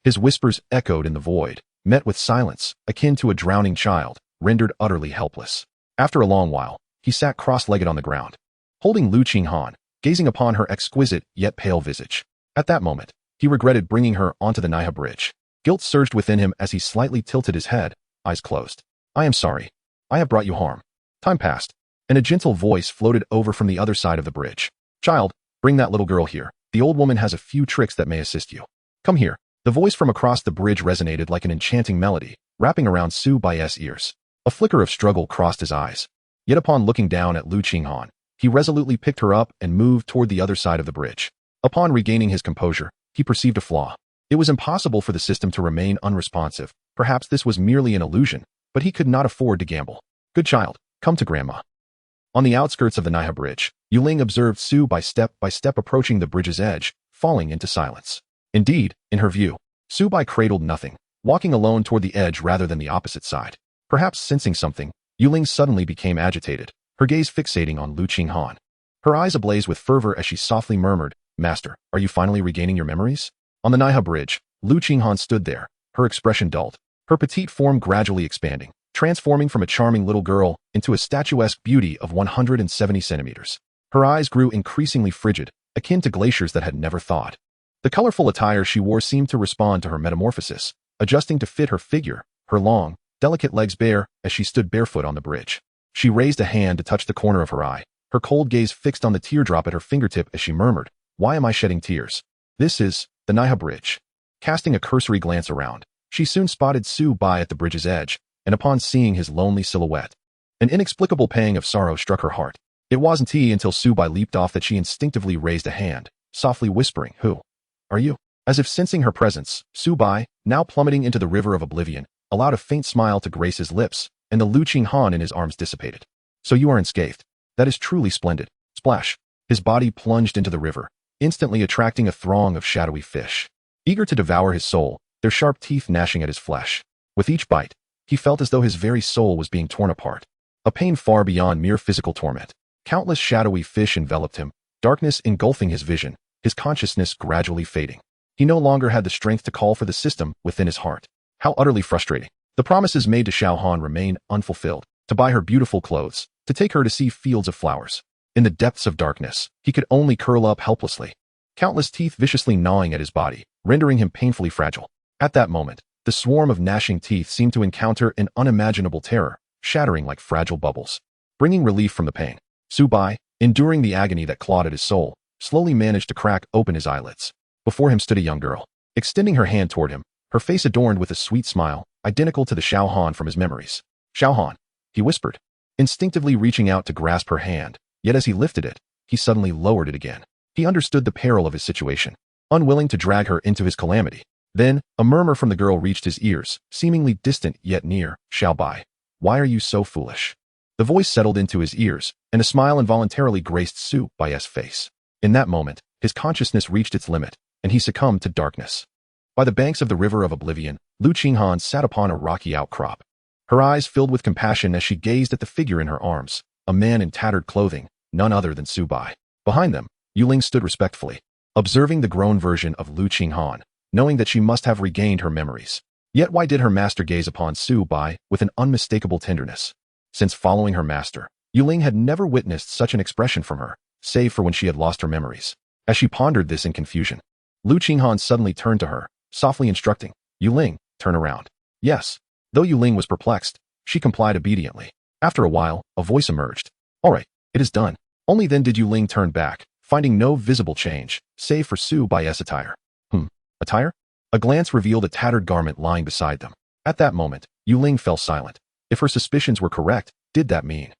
His whispers echoed in the void, met with silence, akin to a drowning child, rendered utterly helpless. After a long while, he sat cross-legged on the ground, holding Lu Qinghan, gazing upon her exquisite yet pale visage. At that moment, he regretted bringing her onto the Naiha Bridge. Guilt surged within him as he slightly tilted his head, eyes closed. "I am sorry. I have brought you harm." Time passed, and a gentle voice floated over from the other side of the bridge. "Child, bring that little girl here. The old woman has a few tricks that may assist you. Come here." The voice from across the bridge resonated like an enchanting melody, wrapping around Su Bai's ears. A flicker of struggle crossed his eyes. Yet upon looking down at Lu Qinghan, he resolutely picked her up and moved toward the other side of the bridge. Upon regaining his composure, he perceived a flaw. It was impossible for the system to remain unresponsive. Perhaps this was merely an illusion, but he could not afford to gamble. "Good child, come to grandma." On the outskirts of the Naiha Bridge, Yu Ling observed Su Bai step by step approaching the bridge's edge, falling into silence. Indeed, in her view, Su Bai cradled nothing, walking alone toward the edge rather than the opposite side. Perhaps sensing something, Yu Ling suddenly became agitated, her gaze fixating on Lu Qinghan. Her eyes ablaze with fervor as she softly murmured, "Master, are you finally regaining your memories?" On the Naiha Bridge, Lu Qinghan stood there, her expression dulled, her petite form gradually expanding, transforming from a charming little girl into a statuesque beauty of 170 centimeters. Her eyes grew increasingly frigid, akin to glaciers that had never thawed. The colorful attire she wore seemed to respond to her metamorphosis, adjusting to fit her figure, her long, delicate legs bare, as she stood barefoot on the bridge. She raised a hand to touch the corner of her eye, her cold gaze fixed on the teardrop at her fingertip as she murmured, "Why am I shedding tears? This is the Naiha Bridge." Casting a cursory glance around, she soon spotted Su Bai at the bridge's edge, and upon seeing his lonely silhouette, an inexplicable pang of sorrow struck her heart. It wasn't until Su Bai leaped off that she instinctively raised a hand, softly whispering, "Who are you?" As if sensing her presence, Su Bai, now plummeting into the river of oblivion, allowed a faint smile to grace his lips, and the Lu Qinghan in his arms dissipated. "So you are unscathed. That is truly splendid." Splash! His body plunged into the river, instantly attracting a throng of shadowy fish, eager to devour his soul, their sharp teeth gnashing at his flesh. With each bite, he felt as though his very soul was being torn apart, a pain far beyond mere physical torment. Countless shadowy fish enveloped him, darkness engulfing his vision, his consciousness gradually fading. He no longer had the strength to call for the system within his heart. How utterly frustrating. The promises made to Xiao Han remained unfulfilled, to buy her beautiful clothes, to take her to see fields of flowers. In the depths of darkness, he could only curl up helplessly, countless teeth viciously gnawing at his body, rendering him painfully fragile. At that moment, the swarm of gnashing teeth seemed to encounter an unimaginable terror, shattering like fragile bubbles. Bringing relief from the pain, Su Bai, enduring the agony that clawed at his soul, slowly managed to crack open his eyelids. Before him stood a young girl, extending her hand toward him, her face adorned with a sweet smile, identical to the Xiao Han from his memories. "Xiao Han," he whispered, instinctively reaching out to grasp her hand, yet as he lifted it, he suddenly lowered it again. He understood the peril of his situation, unwilling to drag her into his calamity. Then, a murmur from the girl reached his ears, seemingly distant yet near. "Xiao Bai, why are you so foolish?" The voice settled into his ears, and a smile involuntarily graced Su Bai's face. In that moment, his consciousness reached its limit, and he succumbed to darkness. By the banks of the river of oblivion, Lu Qinghan sat upon a rocky outcrop. Her eyes filled with compassion as she gazed at the figure in her arms, a man in tattered clothing, none other than Su Bai. Behind them, Yuling stood respectfully, observing the grown version of Lu Qinghan, knowing that she must have regained her memories. Yet why did her master gaze upon Su Bai with an unmistakable tenderness? Since following her master, Yuling had never witnessed such an expression from her, save for when she had lost her memories. As she pondered this in confusion, Lu Qinghan suddenly turned to her, softly instructing, "Yuling, turn around." Yes. Though Yuling was perplexed, she complied obediently. After a while, a voice emerged. "All right, it is done." Only then did Yuling turn back, finding no visible change, save for Su Bai's attire. Attire? A glance revealed a tattered garment lying beside them. At that moment, Yuling fell silent. If her suspicions were correct, did that mean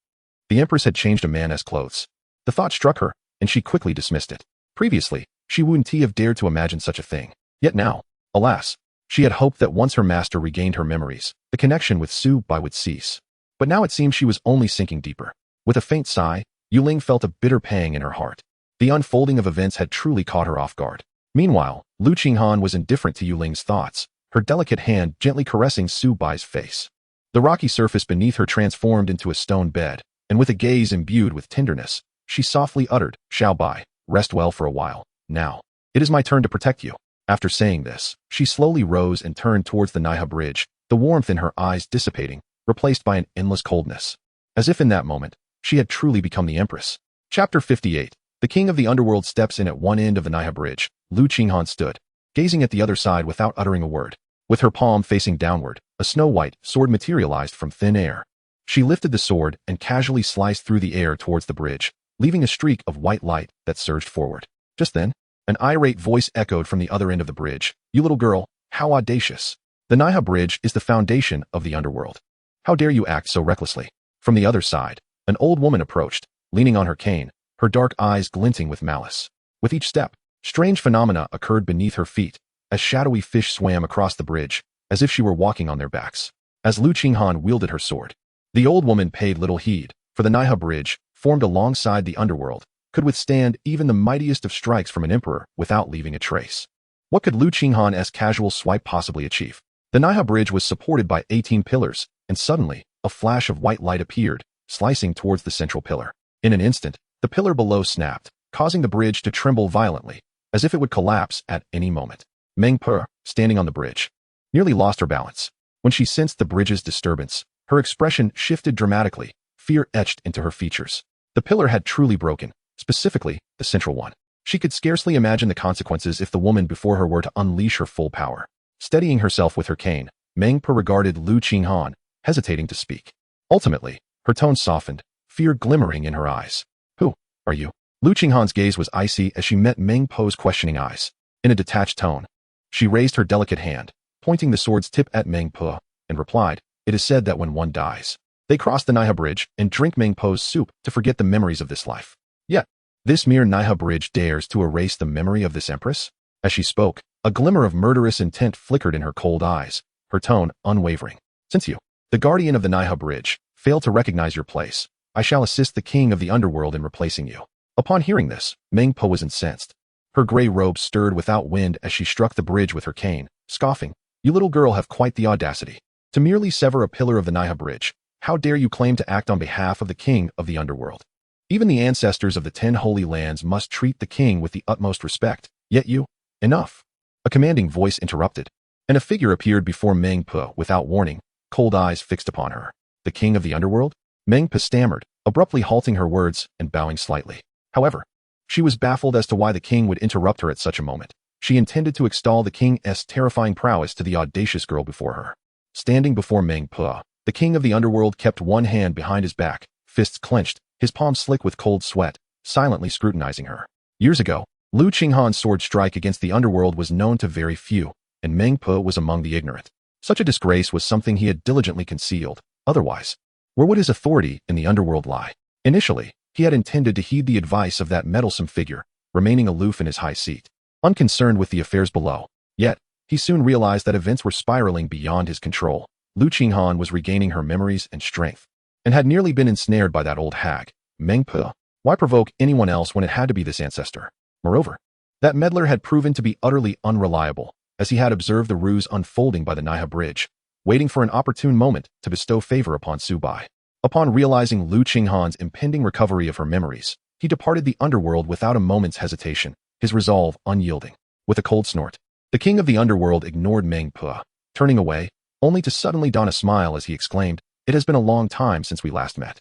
the Empress had changed a man's clothes? The thought struck her, and she quickly dismissed it. Previously, she wouldn't have dared to imagine such a thing. Yet now, alas, she had hoped that once her master regained her memories, the connection with Su Bai would cease. But now it seemed she was only sinking deeper. With a faint sigh, Yuling felt a bitter pang in her heart. The unfolding of events had truly caught her off guard. Meanwhile, Lu Qinghan was indifferent to Yuling's thoughts, her delicate hand gently caressing Su Bai's face. The rocky surface beneath her transformed into a stone bed, and with a gaze imbued with tenderness, she softly uttered, "Xiao Bai, rest well for a while. Now, it is my turn to protect you." After saying this, she slowly rose and turned towards the Naiha Bridge, the warmth in her eyes dissipating, replaced by an endless coldness. As if in that moment, she had truly become the Empress. Chapter 58. The king of the underworld steps in at one end of the Naiha Bridge. Lu Qinghan stood, gazing at the other side without uttering a word. With her palm facing downward, a snow-white sword materialized from thin air. She lifted the sword and casually sliced through the air towards the bridge, leaving a streak of white light that surged forward. Just then, an irate voice echoed from the other end of the bridge. "You little girl, how audacious! The Naiha Bridge is the foundation of the underworld. How dare you act so recklessly?" From the other side, an old woman approached, leaning on her cane, her dark eyes glinting with malice. With each step, strange phenomena occurred beneath her feet, as shadowy fish swam across the bridge, as if she were walking on their backs. As Lu Qinghan wielded her sword, the old woman paid little heed, for the Naiha Bridge, formed alongside the underworld, could withstand even the mightiest of strikes from an emperor without leaving a trace. What could Lu Qinghan's casual swipe possibly achieve? The Naiha Bridge was supported by 18 pillars, and suddenly, a flash of white light appeared, slicing towards the central pillar. In an instant, the pillar below snapped, causing the bridge to tremble violently, as if it would collapse at any moment. Meng Per, standing on the bridge, nearly lost her balance. When she sensed the bridge's disturbance, her expression shifted dramatically, fear etched into her features. The pillar had truly broken, specifically, the central one. She could scarcely imagine the consequences if the woman before her were to unleash her full power. Steadying herself with her cane, Meng Per regarded Lu Qinghan, hesitating to speak. Ultimately, her tone softened, fear glimmering in her eyes. Who are you? Lu Qinghan's gaze was icy as she met Meng Po's questioning eyes. In a detached tone, she raised her delicate hand, pointing the sword's tip at Meng Po, and replied, "It is said that when one dies, they cross the Naiha Bridge and drink Meng Po's soup to forget the memories of this life. Yet, this mere Naiha Bridge dares to erase the memory of this Empress?" As she spoke, a glimmer of murderous intent flickered in her cold eyes, her tone unwavering. "Since you, the guardian of the Naiha Bridge, fail to recognize your place, I shall assist the king of the underworld in replacing you." Upon hearing this, Meng Po was incensed. Her gray robe stirred without wind as she struck the bridge with her cane, scoffing, "You little girl have quite the audacity to merely sever a pillar of the Naiha Bridge. How dare you claim to act on behalf of the king of the underworld? Even the ancestors of the 10 holy lands must treat the king with the utmost respect. Yet you—" "Enough!" A commanding voice interrupted, and a figure appeared before Meng Po without warning, cold eyes fixed upon her. "The king of the underworld?" Meng Po stammered, abruptly halting her words and bowing slightly. However, she was baffled as to why the king would interrupt her at such a moment. She intended to extol the king's terrifying prowess to the audacious girl before her. Standing before Meng Po, the king of the underworld kept one hand behind his back, fists clenched, his palms slick with cold sweat, silently scrutinizing her. Years ago, Lu Qinghan's sword strike against the underworld was known to very few, and Meng Po was among the ignorant. Such a disgrace was something he had diligently concealed. Otherwise, where would his authority in the underworld lie? Initially, he had intended to heed the advice of that meddlesome figure, remaining aloof in his high seat, unconcerned with the affairs below. Yet, he soon realized that events were spiraling beyond his control. Lu Qinghan was regaining her memories and strength, and had nearly been ensnared by that old hag, Meng Po. Why provoke anyone else when it had to be this ancestor? Moreover, that meddler had proven to be utterly unreliable, as he had observed the ruse unfolding by the Naiha Bridge, waiting for an opportune moment to bestow favor upon Su Bai. Upon realizing Lu Qinghan's impending recovery of her memories, he departed the underworld without a moment's hesitation, his resolve unyielding. With a cold snort, the king of the underworld ignored Meng Po, turning away, only to suddenly don a smile as he exclaimed, "It has been a long time since we last met."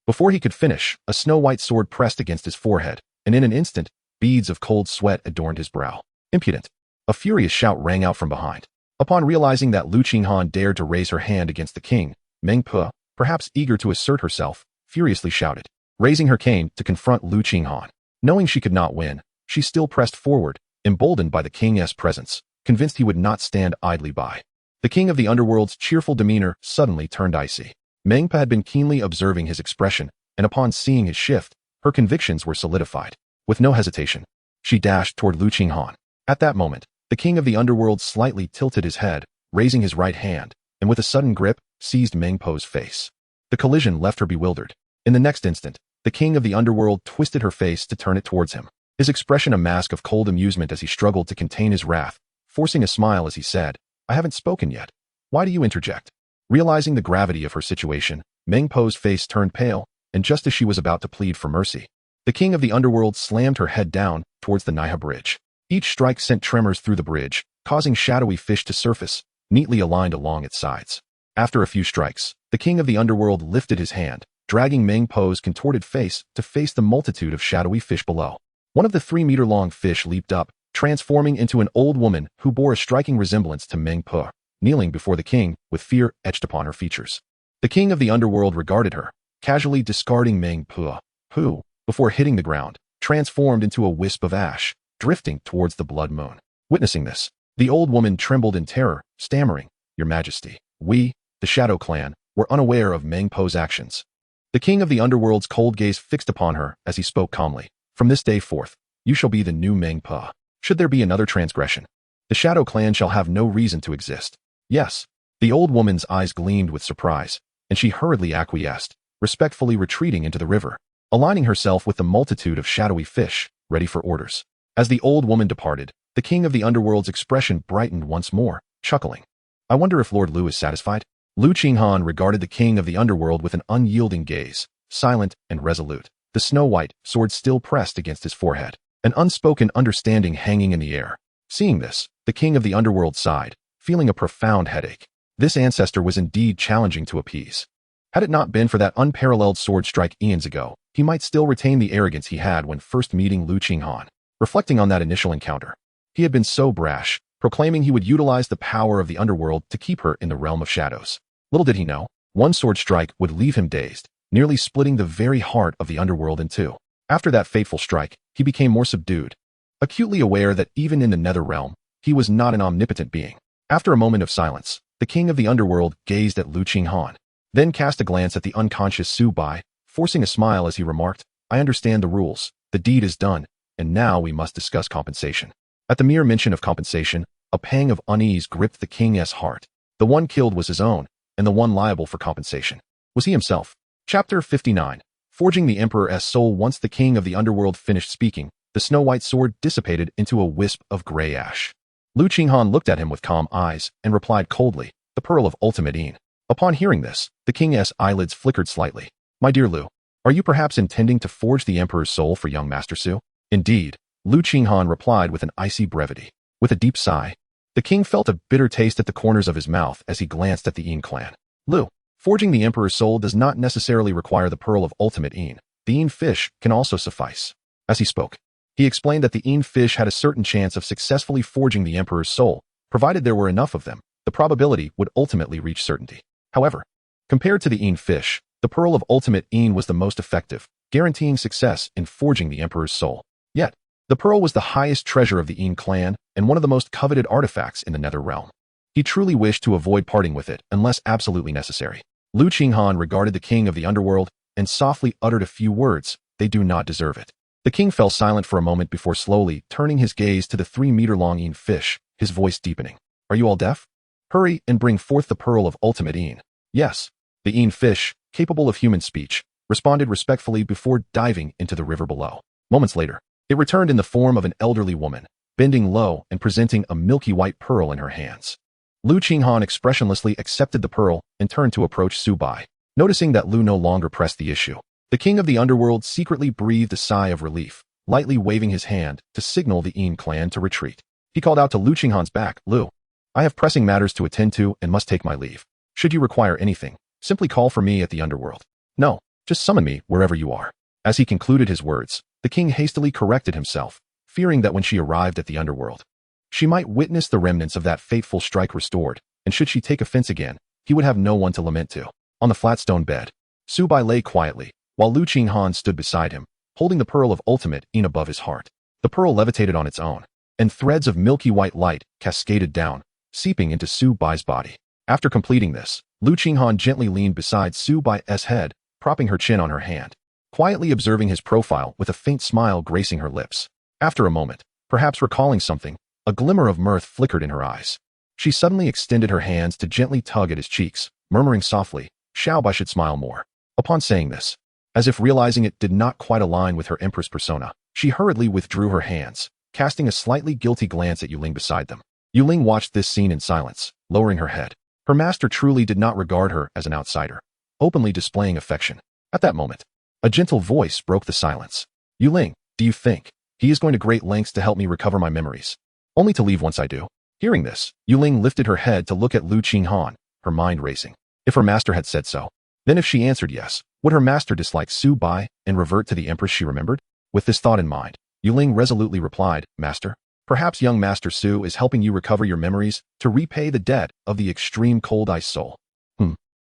Before he could finish, a snow-white sword pressed against his forehead, and in an instant, beads of cold sweat adorned his brow. "Impudent!" A furious shout rang out from behind. Upon realizing that Lu Qinghan dared to raise her hand against the king, Meng Po, perhaps eager to assert herself, furiously shouted, raising her cane to confront Lu Qinghan. Knowing she could not win, she still pressed forward, emboldened by the king's presence, convinced he would not stand idly by. The king of the underworld's cheerful demeanor suddenly turned icy. Meng Po had been keenly observing his expression, and upon seeing his shift, her convictions were solidified. With no hesitation, she dashed toward Lu Qinghan. At that moment, the king of the underworld slightly tilted his head, raising his right hand, and with a sudden grip, seized Meng Po's face. The collision left her bewildered. In the next instant, the king of the underworld twisted her face to turn it towards him, his expression a mask of cold amusement as he struggled to contain his wrath, forcing a smile as he said, "I haven't spoken yet. Why do you interject?" Realizing the gravity of her situation, Meng Po's face turned pale, and just as she was about to plead for mercy, the king of the underworld slammed her head down towards the Naiha Bridge. Each strike sent tremors through the bridge, causing shadowy fish to surface, neatly aligned along its sides. After a few strikes, the king of the underworld lifted his hand, dragging Meng Po's contorted face to face the multitude of shadowy fish below. One of the 3-meter-long fish leaped up, transforming into an old woman who bore a striking resemblance to Meng Po, kneeling before the king with fear etched upon her features. The king of the underworld regarded her, casually discarding Meng Po, who, before hitting the ground, transformed into a wisp of ash, drifting towards the blood moon. Witnessing this, the old woman trembled in terror, stammering, "Your Majesty, we, the Shadow Clan, were unaware of Meng Po's actions." The king of the underworld's cold gaze fixed upon her as he spoke calmly, "From this day forth, you shall be the new Meng Po. Should there be another transgression, the Shadow Clan shall have no reason to exist." "Yes." The old woman's eyes gleamed with surprise, and she hurriedly acquiesced, respectfully retreating into the river, aligning herself with the multitude of shadowy fish, ready for orders. As the old woman departed, the king of the underworld's expression brightened once more, chuckling. "I wonder if Lord Lu is satisfied?" Lu Qinghan regarded the king of the underworld with an unyielding gaze, silent and resolute, the snow-white sword still pressed against his forehead, an unspoken understanding hanging in the air. Seeing this, the king of the underworld sighed, feeling a profound headache. This ancestor was indeed challenging to appease. Had it not been for that unparalleled sword strike eons ago, he might still retain the arrogance he had when first meeting Lu Qinghan. Reflecting on that initial encounter, he had been so brash, proclaiming he would utilize the power of the underworld to keep her in the realm of shadows. Little did he know, one sword strike would leave him dazed, nearly splitting the very heart of the underworld in two. After that fateful strike, he became more subdued, acutely aware that even in the nether realm, he was not an omnipotent being. After a moment of silence, the king of the underworld gazed at Lu Qinghan, then cast a glance at the unconscious Su Bai, forcing a smile as he remarked, I understand the rules, the deed is done, and now we must discuss compensation. At the mere mention of compensation, a pang of unease gripped the king's heart. The one killed was his own, and the one liable for compensation was he himself. Chapter 59. Forging the Emperor's soul. Once the king of the underworld finished speaking, the snow-white sword dissipated into a wisp of gray ash. Lu Qinghan looked at him with calm eyes and replied coldly, the pearl of ultimate een. Upon hearing this, the king's eyelids flickered slightly. My dear Lu, are you perhaps intending to forge the Emperor's soul for young Master Su? Indeed, Lu Qinghan replied with an icy brevity. With a deep sigh, the king felt a bitter taste at the corners of his mouth as he glanced at the Een clan. Lu, forging the Emperor's soul does not necessarily require the pearl of ultimate een. The Een fish can also suffice. As he spoke, he explained that the Een fish had a certain chance of successfully forging the Emperor's soul, provided there were enough of them. The probability would ultimately reach certainty. However, compared to the Een fish, the pearl of ultimate een was the most effective, guaranteeing success in forging the Emperor's soul. Yet, the pearl was the highest treasure of the Een clan and one of the most coveted artifacts in the nether realm. He truly wished to avoid parting with it unless absolutely necessary. Lu Qinghan regarded the king of the underworld and softly uttered a few words, they do not deserve it. The king fell silent for a moment before slowly turning his gaze to the 3-meter-long Een fish, his voice deepening. Are you all deaf? Hurry and bring forth the pearl of ultimate een. Yes. The Een fish, capable of human speech, responded respectfully before diving into the river below. Moments later, it returned in the form of an elderly woman, bending low and presenting a milky white pearl in her hands. Lu Qinghan expressionlessly accepted the pearl and turned to approach Su Bai. Noticing that Lu no longer pressed the issue, the king of the underworld secretly breathed a sigh of relief, lightly waving his hand to signal the Een clan to retreat. He called out to Lu Qinghan's back, Lu, I have pressing matters to attend to and must take my leave. Should you require anything, simply call for me at the underworld. No, just summon me wherever you are. As he concluded his words, the king hastily corrected himself, fearing that when she arrived at the underworld, she might witness the remnants of that fateful strike restored, and should she take offense again, he would have no one to lament to. On the flat stone bed, Su Bai lay quietly, while Lu Qinghan stood beside him, holding the pearl of ultimate een above his heart. The pearl levitated on its own, and threads of milky white light cascaded down, seeping into Su Bai's body. After completing this, Lu Qinghan gently leaned beside Su Bai's head, propping her chin on her hand, quietly observing his profile with a faint smile gracing her lips. After a moment, perhaps recalling something, a glimmer of mirth flickered in her eyes. She suddenly extended her hands to gently tug at his cheeks, murmuring softly, Su Bai should smile more. Upon saying this, as if realizing it did not quite align with her Empress persona, she hurriedly withdrew her hands, casting a slightly guilty glance at Yuling beside them. Yuling watched this scene in silence, lowering her head. Her master truly did not regard her as an outsider, openly displaying affection. At that moment, a gentle voice broke the silence. Yuling, do you think he is going to great lengths to help me recover my memories, only to leave once I do? Hearing this, Yuling lifted her head to look at Lu Qinghan, her mind racing. If her master had said so, then if she answered yes, would her master dislike Su Bai and revert to the Empress she remembered? With this thought in mind, Yuling resolutely replied, Master, perhaps young Master Su is helping you recover your memories to repay the debt of the extreme cold ice soul.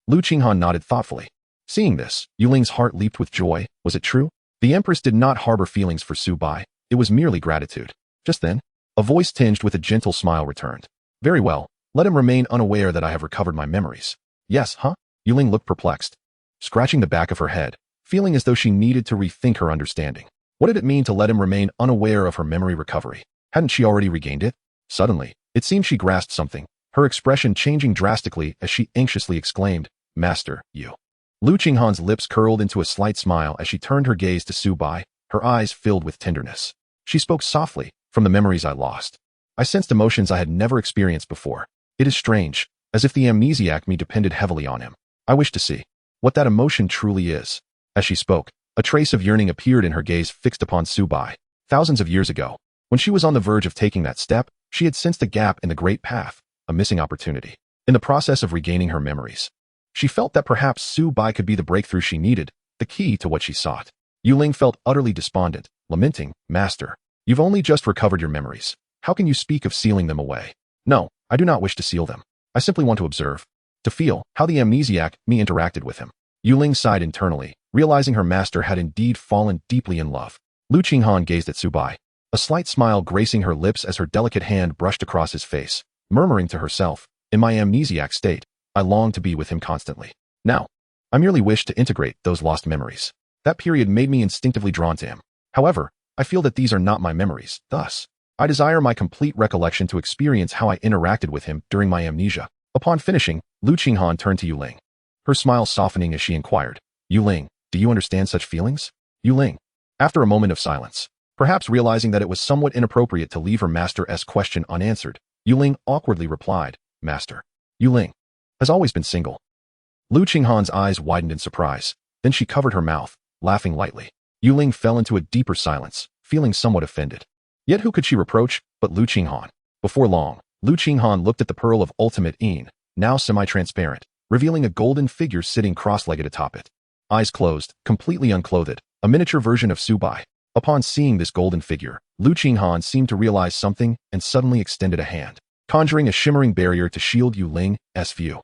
Lu Qinghan nodded thoughtfully. Seeing this, Yuling's heart leaped with joy. Was it true? The Empress did not harbor feelings for Su Bai. It was merely gratitude. Just then, a voice tinged with a gentle smile returned. Very well, let him remain unaware that I have recovered my memories. Yes, huh? Yuling looked perplexed, scratching the back of her head, feeling as though she needed to rethink her understanding. What did it mean to let him remain unaware of her memory recovery? Hadn't she already regained it? Suddenly, it seemed she grasped something, her expression changing drastically as she anxiously exclaimed, Master, you. Lu Qinghan's lips curled into a slight smile as she turned her gaze to Su Bai, her eyes filled with tenderness. She spoke softly, from the memories I lost. I sensed emotions I had never experienced before. It is strange, as if the amnesiac me depended heavily on him. I wish to see what that emotion truly is. As she spoke, a trace of yearning appeared in her gaze fixed upon Su Bai. Thousands of years ago, when she was on the verge of taking that step, she had sensed a gap in the great path, a missing opportunity. In the process of regaining her memories, she felt that perhaps Su Bai could be the breakthrough she needed, the key to what she sought. Yuling felt utterly despondent, lamenting, Master, you've only just recovered your memories. How can you speak of sealing them away? No, I do not wish to seal them. I simply want to observe. to feel how the amnesiac me interacted with him. Yuling sighed internally, realizing her master had indeed fallen deeply in love. Lu Qinghan gazed at Su Bai, a slight smile gracing her lips as her delicate hand brushed across his face, murmuring to herself, in my amnesiac state, I long to be with him constantly. Now, I merely wish to integrate those lost memories. That period made me instinctively drawn to him. However, I feel that these are not my memories. Thus, I desire my complete recollection to experience how I interacted with him during my amnesia. Upon finishing, Lu Qinghan turned to Yuling, her smile softening as she inquired, Yuling, do you understand such feelings? Yuling, after a moment of silence, perhaps realizing that it was somewhat inappropriate to leave her master's question unanswered, Yuling awkwardly replied, Master, Yuling has always been single. Lu Qinghan's eyes widened in surprise. Then she covered her mouth, laughing lightly. Yuling fell into a deeper silence, feeling somewhat offended. Yet who could she reproach but Lu Qinghan? Before long, Lu Qinghan looked at the pearl of ultimate Een, now semi-transparent, revealing a golden figure sitting cross-legged atop it. Eyes closed, completely unclothed, a miniature version of Su Bai. Upon seeing this golden figure, Lu Qinghan seemed to realize something and suddenly extended a hand, conjuring a shimmering barrier to shield Yuling's view.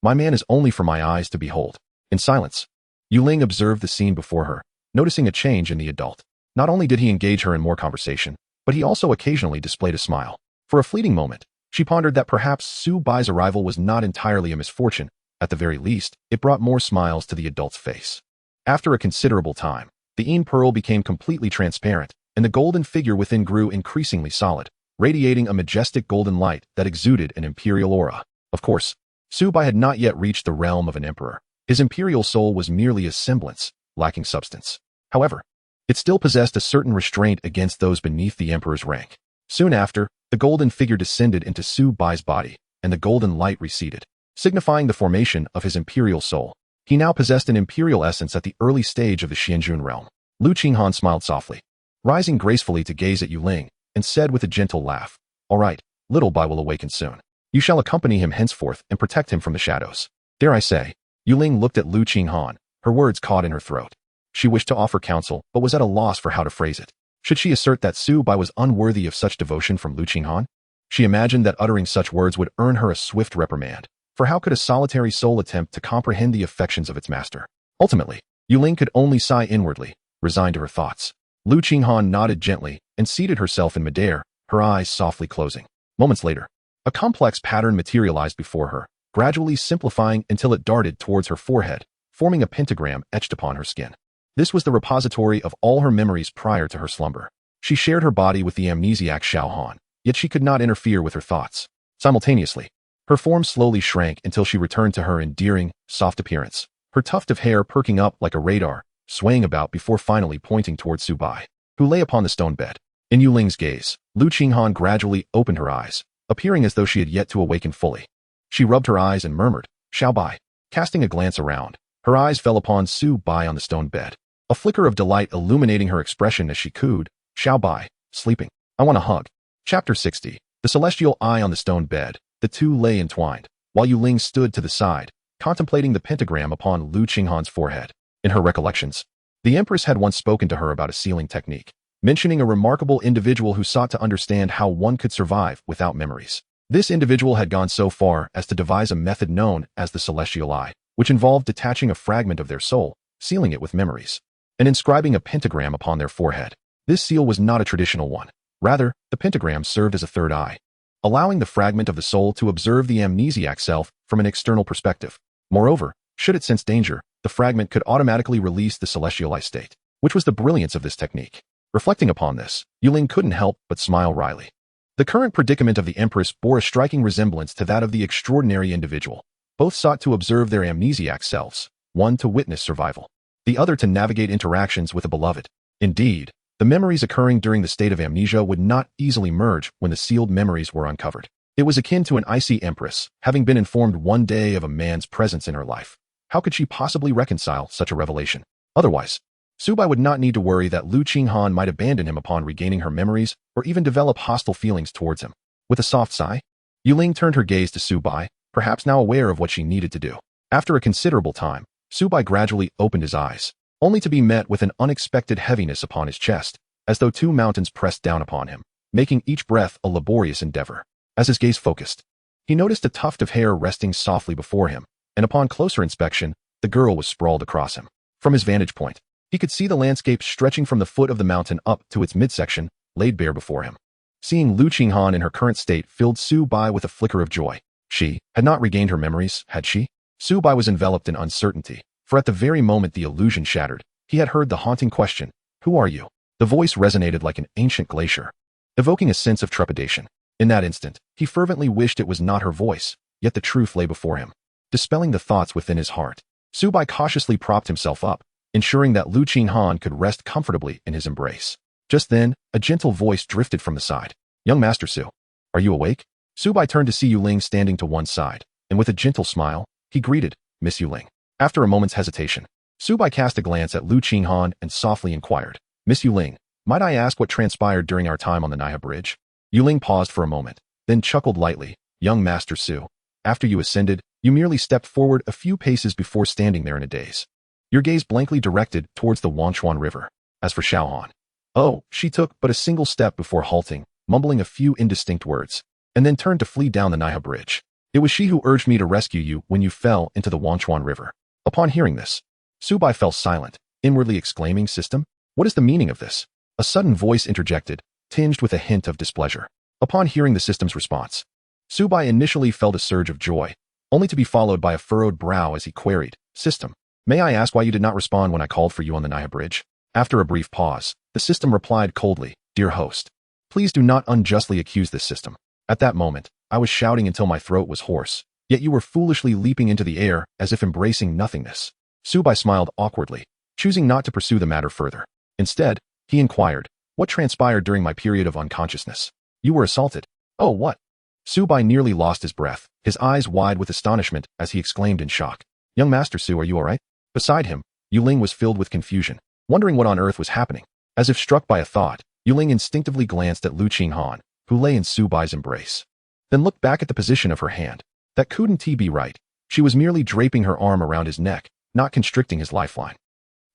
My man is only for my eyes to behold. In silence, Yuling observed the scene before her, noticing a change in the adult. Not only did he engage her in more conversation, but he also occasionally displayed a smile. For a fleeting moment, she pondered that perhaps Su Bai's arrival was not entirely a misfortune. At the very least, it brought more smiles to the adult's face. After a considerable time, the Een pearl became completely transparent, and the golden figure within grew increasingly solid, radiating a majestic golden light that exuded an imperial aura. Of course, Su Bai had not yet reached the realm of an emperor. His imperial soul was merely a semblance, lacking substance. However, it still possessed a certain restraint against those beneath the emperor's rank. Soon after, the golden figure descended into Su Bai's body, and the golden light receded, signifying the formation of his imperial soul. He now possessed an imperial essence at the early stage of the Xianjun realm. Lu Qinghan smiled softly, rising gracefully to gaze at Yuling, and said with a gentle laugh, All right, little Bai will awaken soon. You shall accompany him henceforth and protect him from the shadows. Dare I say? Yuling looked at Lu Qinghan, her words caught in her throat. She wished to offer counsel, but was at a loss for how to phrase it. Should she assert that Su Bai was unworthy of such devotion from Lu Qinghan? She imagined that uttering such words would earn her a swift reprimand, for how could a solitary soul attempt to comprehend the affections of its master? Ultimately, Yuling could only sigh inwardly, resigned to her thoughts. Lu Qinghan nodded gently and seated herself in midair, her eyes softly closing. Moments later, a complex pattern materialized before her, gradually simplifying until it darted towards her forehead, forming a pentagram etched upon her skin. This was the repository of all her memories prior to her slumber. She shared her body with the amnesiac Xiaohan, yet she could not interfere with her thoughts. Simultaneously, her form slowly shrank until she returned to her endearing, soft appearance, her tuft of hair perking up like a radar, swaying about before finally pointing towards Su Bai, who lay upon the stone bed. In Yuling's gaze, Lu Qinghan gradually opened her eyes, appearing as though she had yet to awaken fully. She rubbed her eyes and murmured, Xiao Bai. Casting a glance around, her eyes fell upon Su Bai on the stone bed, a flicker of delight illuminating her expression as she cooed, Xiao Bai, sleeping. I want a hug. Chapter 60. The celestial eye on the stone bed. The two lay entwined, while Yuling stood to the side, contemplating the pentagram upon Lu Qinghan's forehead. In her recollections, the Empress had once spoken to her about a sealing technique, mentioning a remarkable individual who sought to understand how one could survive without memories. This individual had gone so far as to devise a method known as the celestial eye, which involved detaching a fragment of their soul, sealing it with memories, and inscribing a pentagram upon their forehead. This seal was not a traditional one. Rather, the pentagram served as a third eye, allowing the fragment of the soul to observe the amnesiac self from an external perspective. Moreover, should it sense danger, the fragment could automatically release the celestial eye state, which was the brilliance of this technique. Reflecting upon this, Yuling couldn't help but smile wryly. The current predicament of the Empress bore a striking resemblance to that of the extraordinary individual. Both sought to observe their amnesiac selves, one to witness survival, the other to navigate interactions with a beloved. Indeed, the memories occurring during the state of amnesia would not easily merge when the sealed memories were uncovered. It was akin to an icy Empress, having been informed one day of a man's presence in her life. How could she possibly reconcile such a revelation? Otherwise, Su Bai would not need to worry that Lu Qinghan might abandon him upon regaining her memories or even develop hostile feelings towards him. With a soft sigh, Yuling turned her gaze to Su Bai, perhaps now aware of what she needed to do. After a considerable time, Su Bai gradually opened his eyes, only to be met with an unexpected heaviness upon his chest, as though two mountains pressed down upon him, making each breath a laborious endeavor. As his gaze focused, He noticed a tuft of hair resting softly before him, and upon closer inspection, the girl was sprawled across him. From his vantage point, he could see the landscape stretching from the foot of the mountain up to its midsection, laid bare before him. Seeing Lu Qinghan in her current state filled Su Bai with a flicker of joy. She had not regained her memories, had she? Su Bai was enveloped in uncertainty, for at the very moment the illusion shattered, he had heard the haunting question, "Who are you?" The voice resonated like an ancient glacier, evoking a sense of trepidation. In that instant, he fervently wished it was not her voice, yet the truth lay before him, dispelling the thoughts within his heart. Su Bai cautiously propped himself up, ensuring that Lu Qinghan could rest comfortably in his embrace. Just then, a gentle voice drifted from the side. "Young Master Su, are you awake?" Su Bai turned to see Yuling standing to one side, and with a gentle smile, he greeted, "Miss Yuling." After a moment's hesitation, Su Bai cast a glance at Lu Qinghan and softly inquired, "Miss Yuling, might I ask what transpired during our time on the Naiha Bridge?" Yuling paused for a moment, then chuckled lightly, "Young Master Su, after you ascended, you merely stepped forward a few paces before standing there in a daze. Your gaze blankly directed towards the Wanchuan River. As for Xiaohan, oh, she took but a single step before halting, mumbling a few indistinct words, and then turned to flee down the Naiha Bridge. It was she who urged me to rescue you when you fell into the Wanchuan River." Upon hearing this, Su Bai fell silent, inwardly exclaiming, "System? What is the meaning of this?" A sudden voice interjected, tinged with a hint of displeasure. Upon hearing the system's response, Su Bai initially felt a surge of joy, only to be followed by a furrowed brow as he queried, "System, may I ask why you did not respond when I called for you on the Naiha Bridge?" After a brief pause, the system replied coldly, "Dear host, please do not unjustly accuse this system. At that moment, I was shouting until my throat was hoarse, yet you were foolishly leaping into the air as if embracing nothingness." Su Bai smiled awkwardly, choosing not to pursue the matter further. Instead, he inquired, "What transpired during my period of unconsciousness?" "You were assaulted." "Oh, what?" Su Bai nearly lost his breath, his eyes wide with astonishment as he exclaimed in shock, "Young Master Su, are you all right?" Beside him, Yuling was filled with confusion, wondering what on earth was happening. As if struck by a thought, Yuling instinctively glanced at Lu Qinghan, who lay in Su Bai's embrace, then looked back at the position of her hand. That couldn't be right. She was merely draping her arm around his neck, not constricting his lifeline.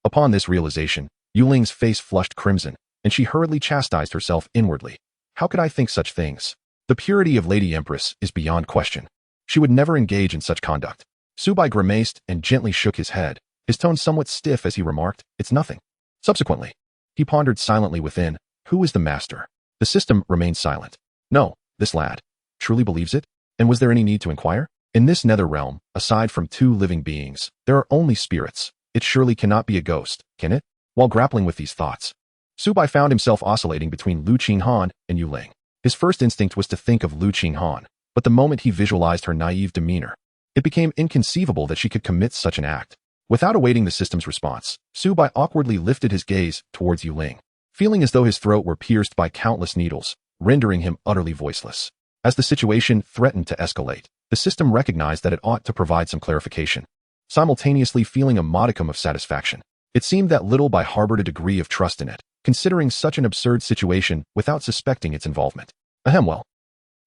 Upon this realization, Yuling's face flushed crimson, and she hurriedly chastised herself inwardly. "How could I think such things? The purity of Lady Empress is beyond question. She would never engage in such conduct." Su Bai grimaced and gently shook his head, his tone somewhat stiff as he remarked, "It's nothing." Subsequently, he pondered silently within, who is the master? The system remained silent. No, this lad truly believes it? And was there any need to inquire? In this nether realm, aside from two living beings, there are only spirits. It surely cannot be a ghost, can it? While grappling with these thoughts, Su Bai found himself oscillating between Lu Qinghan and Yuling. His first instinct was to think of Lu Qinghan, but the moment he visualized her naive demeanor, it became inconceivable that she could commit such an act. Without awaiting the system's response, Su Bai awkwardly lifted his gaze towards Yuling, feeling as though his throat were pierced by countless needles, rendering him utterly voiceless. As the situation threatened to escalate, the system recognized that it ought to provide some clarification, simultaneously feeling a modicum of satisfaction. It seemed that Little Bai harbored a degree of trust in it, considering such an absurd situation without suspecting its involvement. Ahem, well.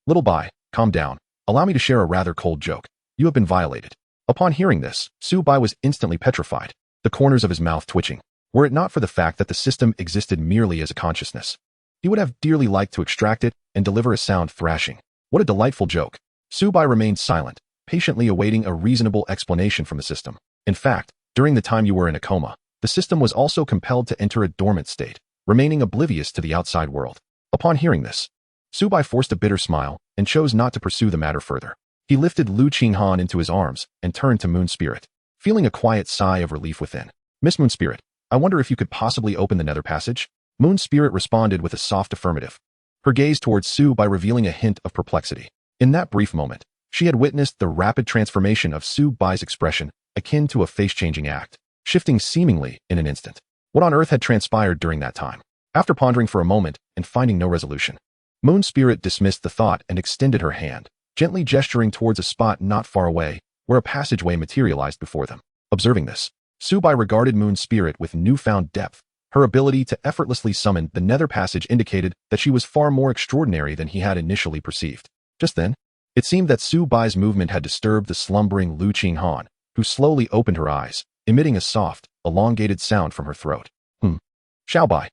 Little Bai, calm down. Allow me to share a rather cold joke. You have been violated. Upon hearing this, Su Bai was instantly petrified, the corners of his mouth twitching. Were it not for the fact that the system existed merely as a consciousness, he would have dearly liked to extract it and deliver a sound thrashing. What a delightful joke. Su Bai remained silent, patiently awaiting a reasonable explanation from the system. In fact, during the time you were in a coma, the system was also compelled to enter a dormant state, remaining oblivious to the outside world. Upon hearing this, Su Bai forced a bitter smile and chose not to pursue the matter further. He lifted Lu Qinghan into his arms and turned to Moon Spirit, feeling a quiet sigh of relief within. "Miss Moon Spirit, I wonder if you could possibly open the nether passage?" Moon Spirit responded with a soft affirmative, her gaze towards Su Bai revealing a hint of perplexity. In that brief moment, she had witnessed the rapid transformation of Su Bai's expression, akin to a face-changing act, shifting seemingly in an instant. What on earth had transpired during that time? After pondering for a moment and finding no resolution, Moon Spirit dismissed the thought and extended her hand, gently gesturing towards a spot not far away, where a passageway materialized before them. Observing this, Su Bai regarded Moon Spirit with newfound depth. Her ability to effortlessly summon the nether passage indicated that she was far more extraordinary than he had initially perceived. Just then, it seemed that Su Bai's movement had disturbed the slumbering Lu Qinghan, who slowly opened her eyes, emitting a soft, elongated sound from her throat. Xiao Bai.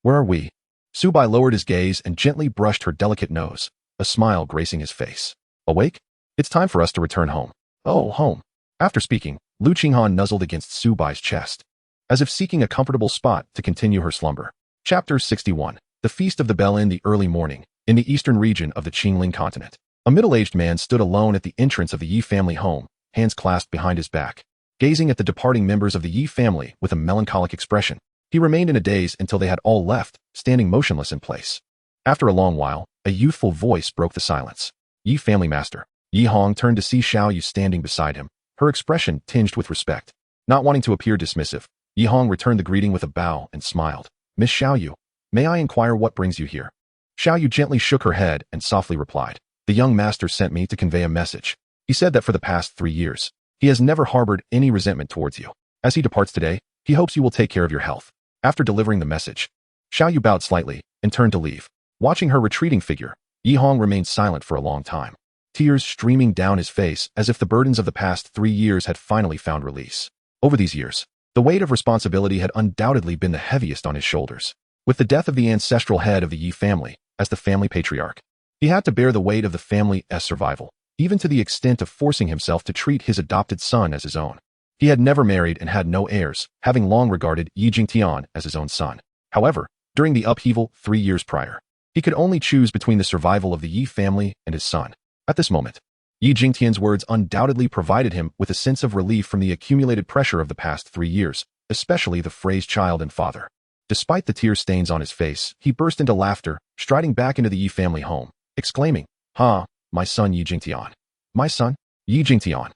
Where are we? Su Bai lowered his gaze and gently brushed her delicate nose, a smile gracing his face. Awake? It's time for us to return home. Oh, home. After speaking, Lu Qinghan nuzzled against Su Bai's chest, as if seeking a comfortable spot to continue her slumber. Chapter 61. The Feast of the Bell. In the early morning, in the eastern region of the Qingling continent, a middle-aged man stood alone at the entrance of the Yi family home, hands clasped behind his back, gazing at the departing members of the Yi family with a melancholic expression. He remained in a daze until they had all left, standing motionless in place. After a long while, a youthful voice broke the silence. Yi family master. Yi Hong turned to see Xiao Yu standing beside him, her expression tinged with respect. Not wanting to appear dismissive, Yi Hong returned the greeting with a bow and smiled. Miss Xiao Yu, may I inquire what brings you here? Xiao Yu gently shook her head and softly replied. The young master sent me to convey a message. He said that for the past 3 years, he has never harbored any resentment towards you. As he departs today, he hopes you will take care of your health. After delivering the message, Xiao Yu bowed slightly and turned to leave. Watching her retreating figure, Yi Hong remained silent for a long time, tears streaming down his face as if the burdens of the past 3 years had finally found release. Over these years, the weight of responsibility had undoubtedly been the heaviest on his shoulders. With the death of the ancestral head of the Yi family, as the family patriarch, he had to bear the weight of the family's survival, even to the extent of forcing himself to treat his adopted son as his own. He had never married and had no heirs, having long regarded Yi Jingtian as his own son. However, during the upheaval 3 years prior, he could only choose between the survival of the Yi family and his son. At this moment, Yi Jingtian's words undoubtedly provided him with a sense of relief from the accumulated pressure of the past 3 years, especially the phrase child and father. Despite the tear stains on his face, he burst into laughter, striding back into the Yi family home, exclaiming, "Ha, my son Yi Jingtian. My son, Yi Jingtian."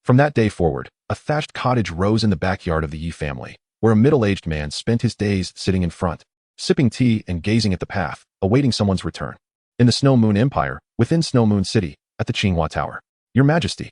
From that day forward, a thatched cottage rose in the backyard of the Yi family, where a middle-aged man spent his days sitting in front, sipping tea and gazing at the path, awaiting someone's return. In the Snow Moon Empire, within Snow Moon City, at the Qinghua Tower. Your Majesty,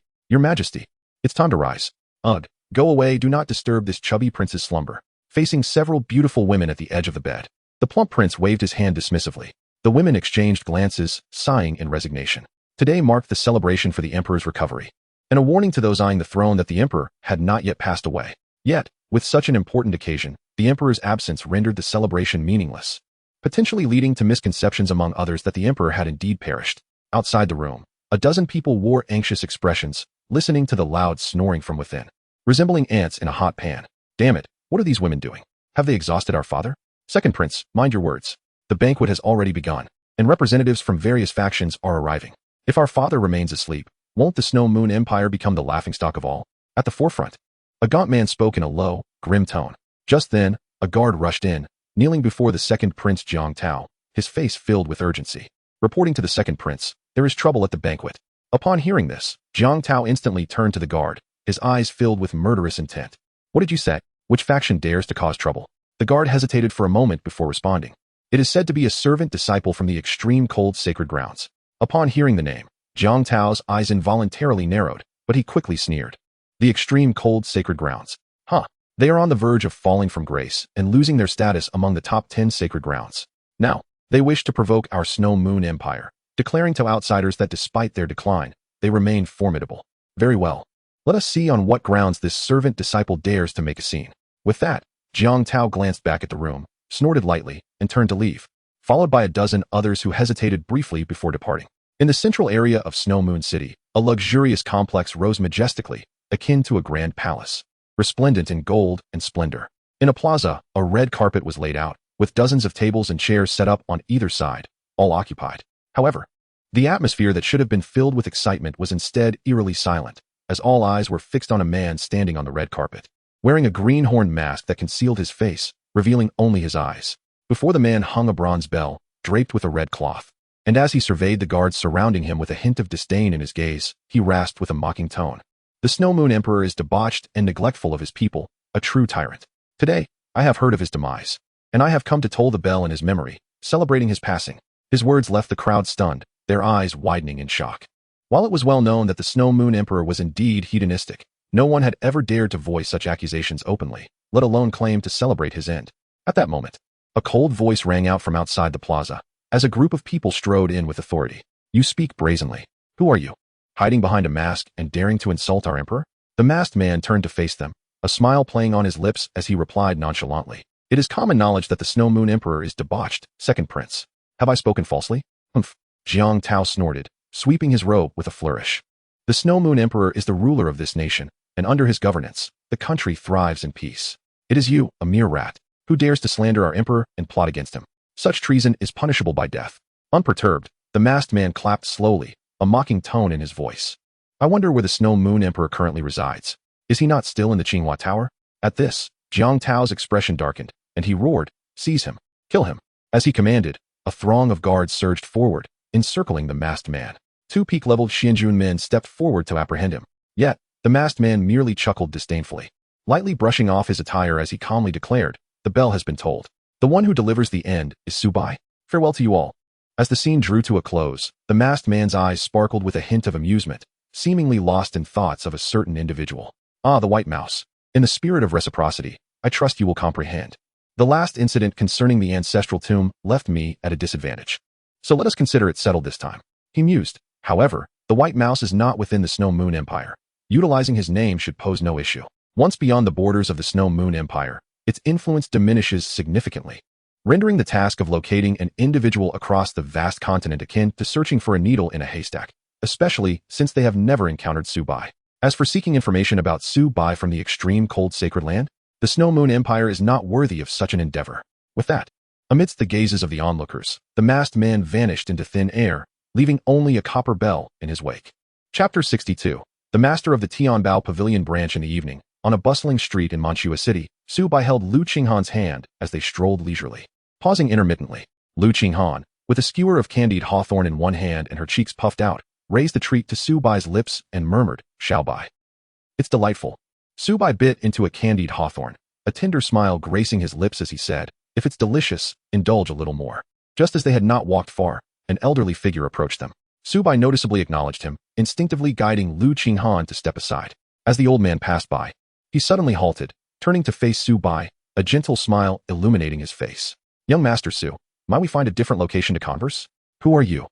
it's time to rise. Ugh, go away, do not disturb this chubby prince's slumber. Facing several beautiful women at the edge of the bed, the plump prince waved his hand dismissively. The women exchanged glances, sighing in resignation. Today marked the celebration for the emperor's recovery, and a warning to those eyeing the throne that the emperor had not yet passed away. Yet, with such an important occasion, the emperor's absence rendered the celebration meaningless, potentially leading to misconceptions among others that the emperor had indeed perished. Outside the room, a dozen people wore anxious expressions, listening to the loud snoring from within, resembling ants in a hot pan. Damn it, what are these women doing? Have they exhausted our father? Second prince, mind your words. The banquet has already begun, and representatives from various factions are arriving. If our father remains asleep, won't the Snow Moon Empire become the laughingstock of all? At the forefront, a gaunt man spoke in a low, grim tone. Just then, a guard rushed in, kneeling before the second prince Jiang Tao, his face filled with urgency. Reporting to the second prince, there is trouble at the banquet. Upon hearing this, Jiang Tao instantly turned to the guard, his eyes filled with murderous intent. What did you say? Which faction dares to cause trouble? The guard hesitated for a moment before responding. It is said to be a servant disciple from the extreme cold sacred grounds. Upon hearing the name, Jiang Tao's eyes involuntarily narrowed, but he quickly sneered. The extreme cold sacred grounds. Huh. They are on the verge of falling from grace and losing their status among the top 10 sacred grounds. Now, they wish to provoke our Snow Moon Empire, declaring to outsiders that despite their decline, they remain formidable. Very well. Let us see on what grounds this servant disciple dares to make a scene. With that, Jiang Tao glanced back at the room, snorted lightly, and turned to leave, followed by a dozen others who hesitated briefly before departing. In the central area of Snow Moon City, a luxurious complex rose majestically, akin to a grand palace, resplendent in gold and splendor. In a plaza, a red carpet was laid out, with dozens of tables and chairs set up on either side, all occupied. However, the atmosphere that should have been filled with excitement was instead eerily silent, as all eyes were fixed on a man standing on the red carpet, wearing a greenhorn mask that concealed his face, revealing only his eyes. Before the man hung a bronze bell, draped with a red cloth, and as he surveyed the guards surrounding him with a hint of disdain in his gaze, he rasped with a mocking tone. The Snow Moon Emperor is debauched and neglectful of his people, a true tyrant. Today, I have heard of his demise, and I have come to toll the bell in his memory, celebrating his passing. His words left the crowd stunned, their eyes widening in shock. While it was well known that the Snow Moon Emperor was indeed hedonistic, no one had ever dared to voice such accusations openly, let alone claim to celebrate his end. At that moment, a cold voice rang out from outside the plaza, as a group of people strode in with authority. You speak brazenly. Who are you? Hiding behind a mask and daring to insult our emperor? The masked man turned to face them, a smile playing on his lips as he replied nonchalantly. It is common knowledge that the Snow Moon Emperor is debauched, second prince. Have I spoken falsely? Humph. Jiang Tao snorted, sweeping his robe with a flourish. The Snow Moon Emperor is the ruler of this nation, and under his governance, the country thrives in peace. It is you, a mere rat, who dares to slander our emperor and plot against him. Such treason is punishable by death. Unperturbed, the masked man clapped slowly, a mocking tone in his voice. I wonder where the Snow Moon Emperor currently resides. Is he not still in the Qinghua Tower? At this, Jiang Tao's expression darkened, and he roared, "Seize him! Kill him!" As he commanded, a throng of guards surged forward, encircling the masked man. Two peak-leveled Xianjun men stepped forward to apprehend him. Yet, the masked man merely chuckled disdainfully, lightly brushing off his attire as he calmly declared, "The bell has been tolled. The one who delivers the end is Su Bai. Farewell to you all." As the scene drew to a close, the masked man's eyes sparkled with a hint of amusement, seemingly lost in thoughts of a certain individual. "Ah, the white mouse. In the spirit of reciprocity, I trust you will comprehend. The last incident concerning the ancestral tomb left me at a disadvantage. So let us consider it settled this time." He mused. However, the white mouse is not within the Snow Moon Empire. Utilizing his name should pose no issue. Once beyond the borders of the Snow Moon Empire, its influence diminishes significantly, rendering the task of locating an individual across the vast continent akin to searching for a needle in a haystack, especially since they have never encountered Su Bai. As for seeking information about Su Bai from the extreme cold sacred land, the Snow Moon Empire is not worthy of such an endeavor. With that, amidst the gazes of the onlookers, the masked man vanished into thin air, leaving only a copper bell in his wake. Chapter 62. The master of the Tianbao Pavilion branch in the evening, on a bustling street in Manchua City, Su Bai held Lu Qinghan's hand as they strolled leisurely. Pausing intermittently, Lu Qinghan, with a skewer of candied hawthorn in one hand and her cheeks puffed out, raised the treat to Su Bai's lips and murmured, "Xiao Bai. It's delightful." Su Bai bit into a candied hawthorn, a tender smile gracing his lips as he said, "If it's delicious, indulge a little more." Just as they had not walked far, an elderly figure approached them. Su Bai noticeably acknowledged him, instinctively guiding Lu Qinghan to step aside. As the old man passed by, he suddenly halted, turning to face Su Bai, a gentle smile illuminating his face. "Young Master Su, might we find a different location to converse?" "Who are you?"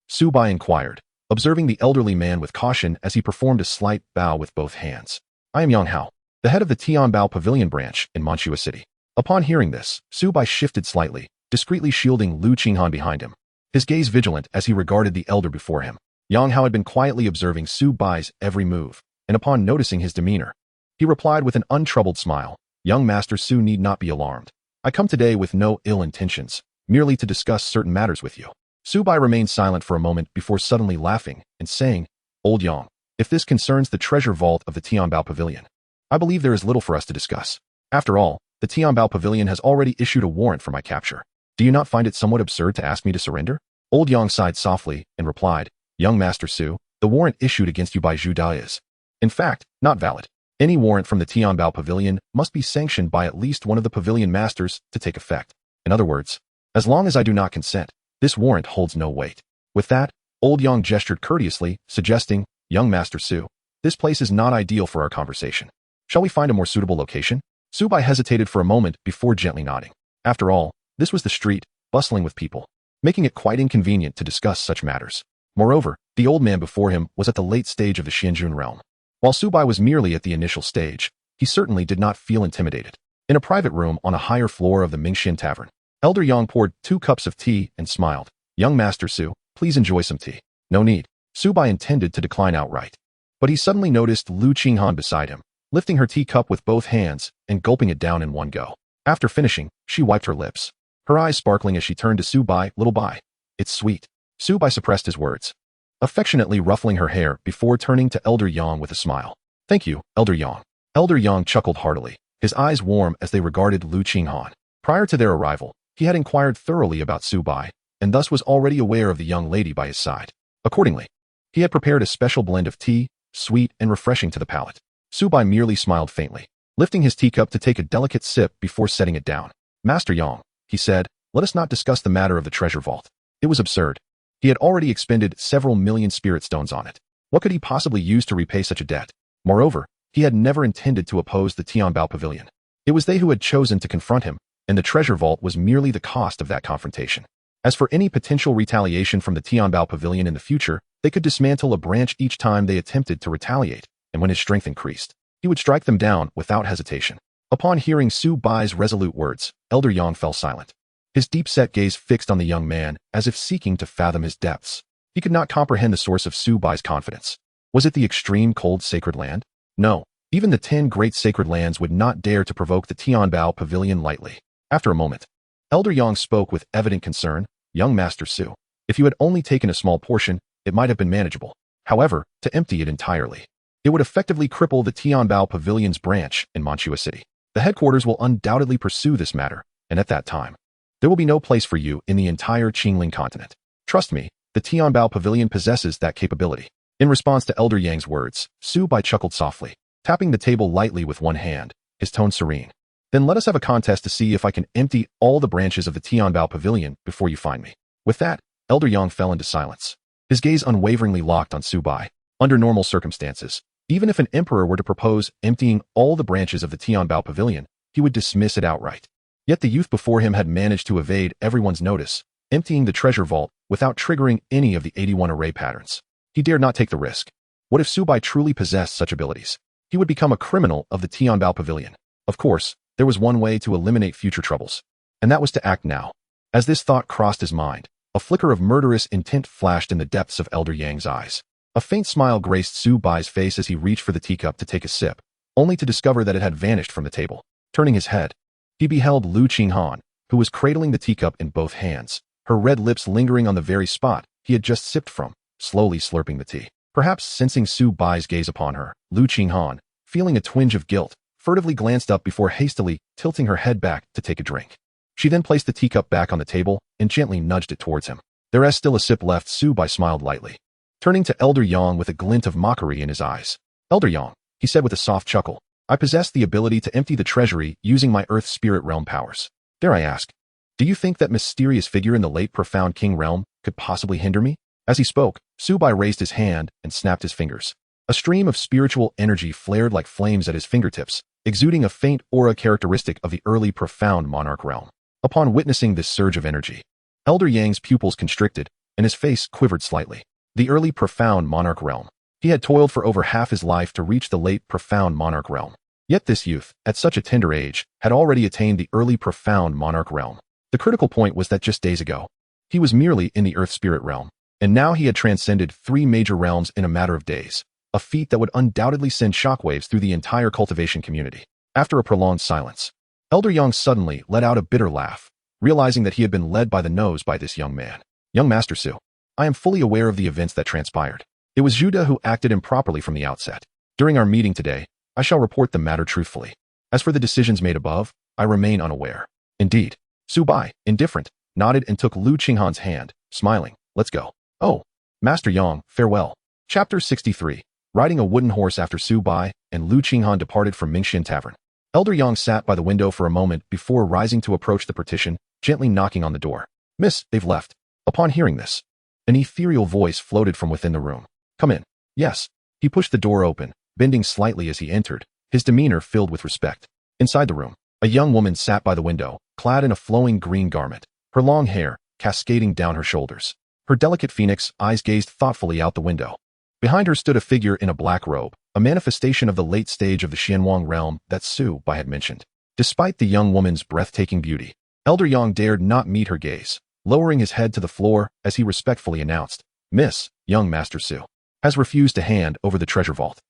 Su Bai inquired, observing the elderly man with caution as he performed a slight bow with both hands. "I am Yang Hao, the head of the Tianbao Pavilion branch in Manchua City." Upon hearing this, Su Bai shifted slightly, discreetly shielding Lu Qinghan behind him, his gaze vigilant as he regarded the elder before him. Yang Hao had been quietly observing Su Bai's every move, and upon noticing his demeanor, he replied with an untroubled smile, "Young Master Su need not be alarmed. I come today with no ill intentions, merely to discuss certain matters with you." Su Bai remained silent for a moment before suddenly laughing and saying, "Old Yang, if this concerns the treasure vault of the Tianbao Pavilion, I believe there is little for us to discuss. After all, the Tianbao Pavilion has already issued a warrant for my capture. Do you not find it somewhat absurd to ask me to surrender?" Old Yang sighed softly and replied, "Young Master Su, the warrant issued against you by Zhu Da is, in fact, not valid. Any warrant from the Tianbao Pavilion must be sanctioned by at least one of the pavilion masters to take effect. In other words, as long as I do not consent, this warrant holds no weight." With that, Old Yang gestured courteously, suggesting, "Young Master Su, this place is not ideal for our conversation. Shall we find a more suitable location?" Su Bai hesitated for a moment before gently nodding. After all, this was the street, bustling with people, making it quite inconvenient to discuss such matters. Moreover, the old man before him was at the late stage of the Xianjun realm. While Su Bai was merely at the initial stage, he certainly did not feel intimidated. In a private room on a higher floor of the Mingxian Tavern, Elder Yang poured 2 cups of tea and smiled. "Young Master Su, please enjoy some tea." "No need." Su Bai intended to decline outright, but he suddenly noticed Lu Qinghan beside him, lifting her teacup with both hands and gulping it down in one go. After finishing, she wiped her lips, her eyes sparkling as she turned to Su Bai, "Little Bai, it's sweet." Su Bai suppressed his words, affectionately ruffling her hair before turning to Elder Yang with a smile. "Thank you, Elder Yang." Elder Yang chuckled heartily, his eyes warm as they regarded Lu Qinghan. Prior to their arrival, he had inquired thoroughly about Su Bai, and thus was already aware of the young lady by his side. Accordingly, he had prepared a special blend of tea, sweet and refreshing to the palate. Su Bai merely smiled faintly, lifting his teacup to take a delicate sip before setting it down. "Master Yang," he said, "let us not discuss the matter of the treasure vault." It was absurd. He had already expended several million spirit stones on it. What could he possibly use to repay such a debt? Moreover, he had never intended to oppose the Tianbao Pavilion. It was they who had chosen to confront him, and the treasure vault was merely the cost of that confrontation. As for any potential retaliation from the Tianbao Pavilion in the future, they could dismantle a branch each time they attempted to retaliate, and when his strength increased, he would strike them down without hesitation. Upon hearing Su Bai's resolute words, Elder Yang fell silent, his deep-set gaze fixed on the young man as if seeking to fathom his depths. He could not comprehend the source of Su Bai's confidence. Was it the extreme cold sacred land? No. Even the 10 great sacred lands would not dare to provoke the Tianbao pavilion lightly. After a moment, Elder Yang spoke with evident concern. Young Master Su, if you had only taken a small portion, it might have been manageable. However, to empty it entirely, it would effectively cripple the Tianbao pavilion's branch in Mantua City. The headquarters will undoubtedly pursue this matter, and at that time, there will be no place for you in the entire Qingling continent. Trust me, the Tianbao pavilion possesses that capability. In response to Elder Yang's words, Su Bai chuckled softly, tapping the table lightly with one hand, his tone serene. Then let us have a contest to see if I can empty all the branches of the Tianbao pavilion before you find me. With that, Elder Yang fell into silence, his gaze unwaveringly locked on Su Bai. Under normal circumstances, even if an emperor were to propose emptying all the branches of the Tianbao pavilion, he would dismiss it outright. Yet the youth before him had managed to evade everyone's notice, emptying the treasure vault without triggering any of the 81 array patterns. He dared not take the risk. What if Su Bai truly possessed such abilities? He would become a criminal of the Tianbao pavilion. Of course, there was one way to eliminate future troubles, and that was to act now. As this thought crossed his mind, a flicker of murderous intent flashed in the depths of Elder Yang's eyes. A faint smile graced Su Bai's face as he reached for the teacup to take a sip, only to discover that it had vanished from the table. Turning his head, he beheld Lu Qinghan, who was cradling the teacup in both hands, her red lips lingering on the very spot he had just sipped from, slowly slurping the tea. Perhaps sensing Su Bai's gaze upon her, Lu Qinghan, feeling a twinge of guilt, furtively glanced up before hastily tilting her head back to take a drink. She then placed the teacup back on the table and gently nudged it towards him. There is still a sip left. Su Bai smiled lightly, turning to Elder Yang with a glint of mockery in his eyes. Elder Yang, he said with a soft chuckle, I possess the ability to empty the treasury using my Earth Spirit Realm powers. Dare I ask, do you think that mysterious figure in the late profound King Realm could possibly hinder me? As he spoke, Su Bai raised his hand and snapped his fingers. A stream of spiritual energy flared like flames at his fingertips, exuding a faint aura characteristic of the early profound monarch realm. Upon witnessing this surge of energy, Elder Yang's pupils constricted, and his face quivered slightly. The early profound monarch realm. He had toiled for over half his life to reach the late profound monarch realm. Yet this youth, at such a tender age, had already attained the early profound monarch realm. The critical point was that just days ago, he was merely in the Earth Spirit Realm, and now he had transcended 3 major realms in a matter of days, a feat that would undoubtedly send shockwaves through the entire cultivation community. After a prolonged silence, Elder Yang suddenly let out a bitter laugh, realizing that he had been led by the nose by this young man. Young Master Su, I am fully aware of the events that transpired. It was Judah who acted improperly from the outset. During our meeting today, I shall report the matter truthfully. As for the decisions made above, I remain unaware. Indeed. Su Bai, indifferent, nodded and took Lu Qinghan's hand, smiling. Let's go. Oh, Master Yang, farewell. Chapter 63. Riding a wooden horse. After Su Bai and Lu Qinghan departed from Mingxian Tavern, Elder Yang sat by the window for a moment before rising to approach the partition, gently knocking on the door. Miss, they've left. Upon hearing this, an ethereal voice floated from within the room. Come in. Yes. He pushed the door open, bending slightly as he entered, his demeanor filled with respect. Inside the room, a young woman sat by the window, clad in a flowing green garment, her long hair cascading down her shoulders. Her delicate phoenix eyes gazed thoughtfully out the window. Behind her stood a figure in a black robe, a manifestation of the late stage of the Xianwang realm that Su Bai had mentioned. Despite the young woman's breathtaking beauty, Elder Yang dared not meet her gaze, lowering his head to the floor as he respectfully announced, Miss, young Master Su, has refused to hand over the treasure vault.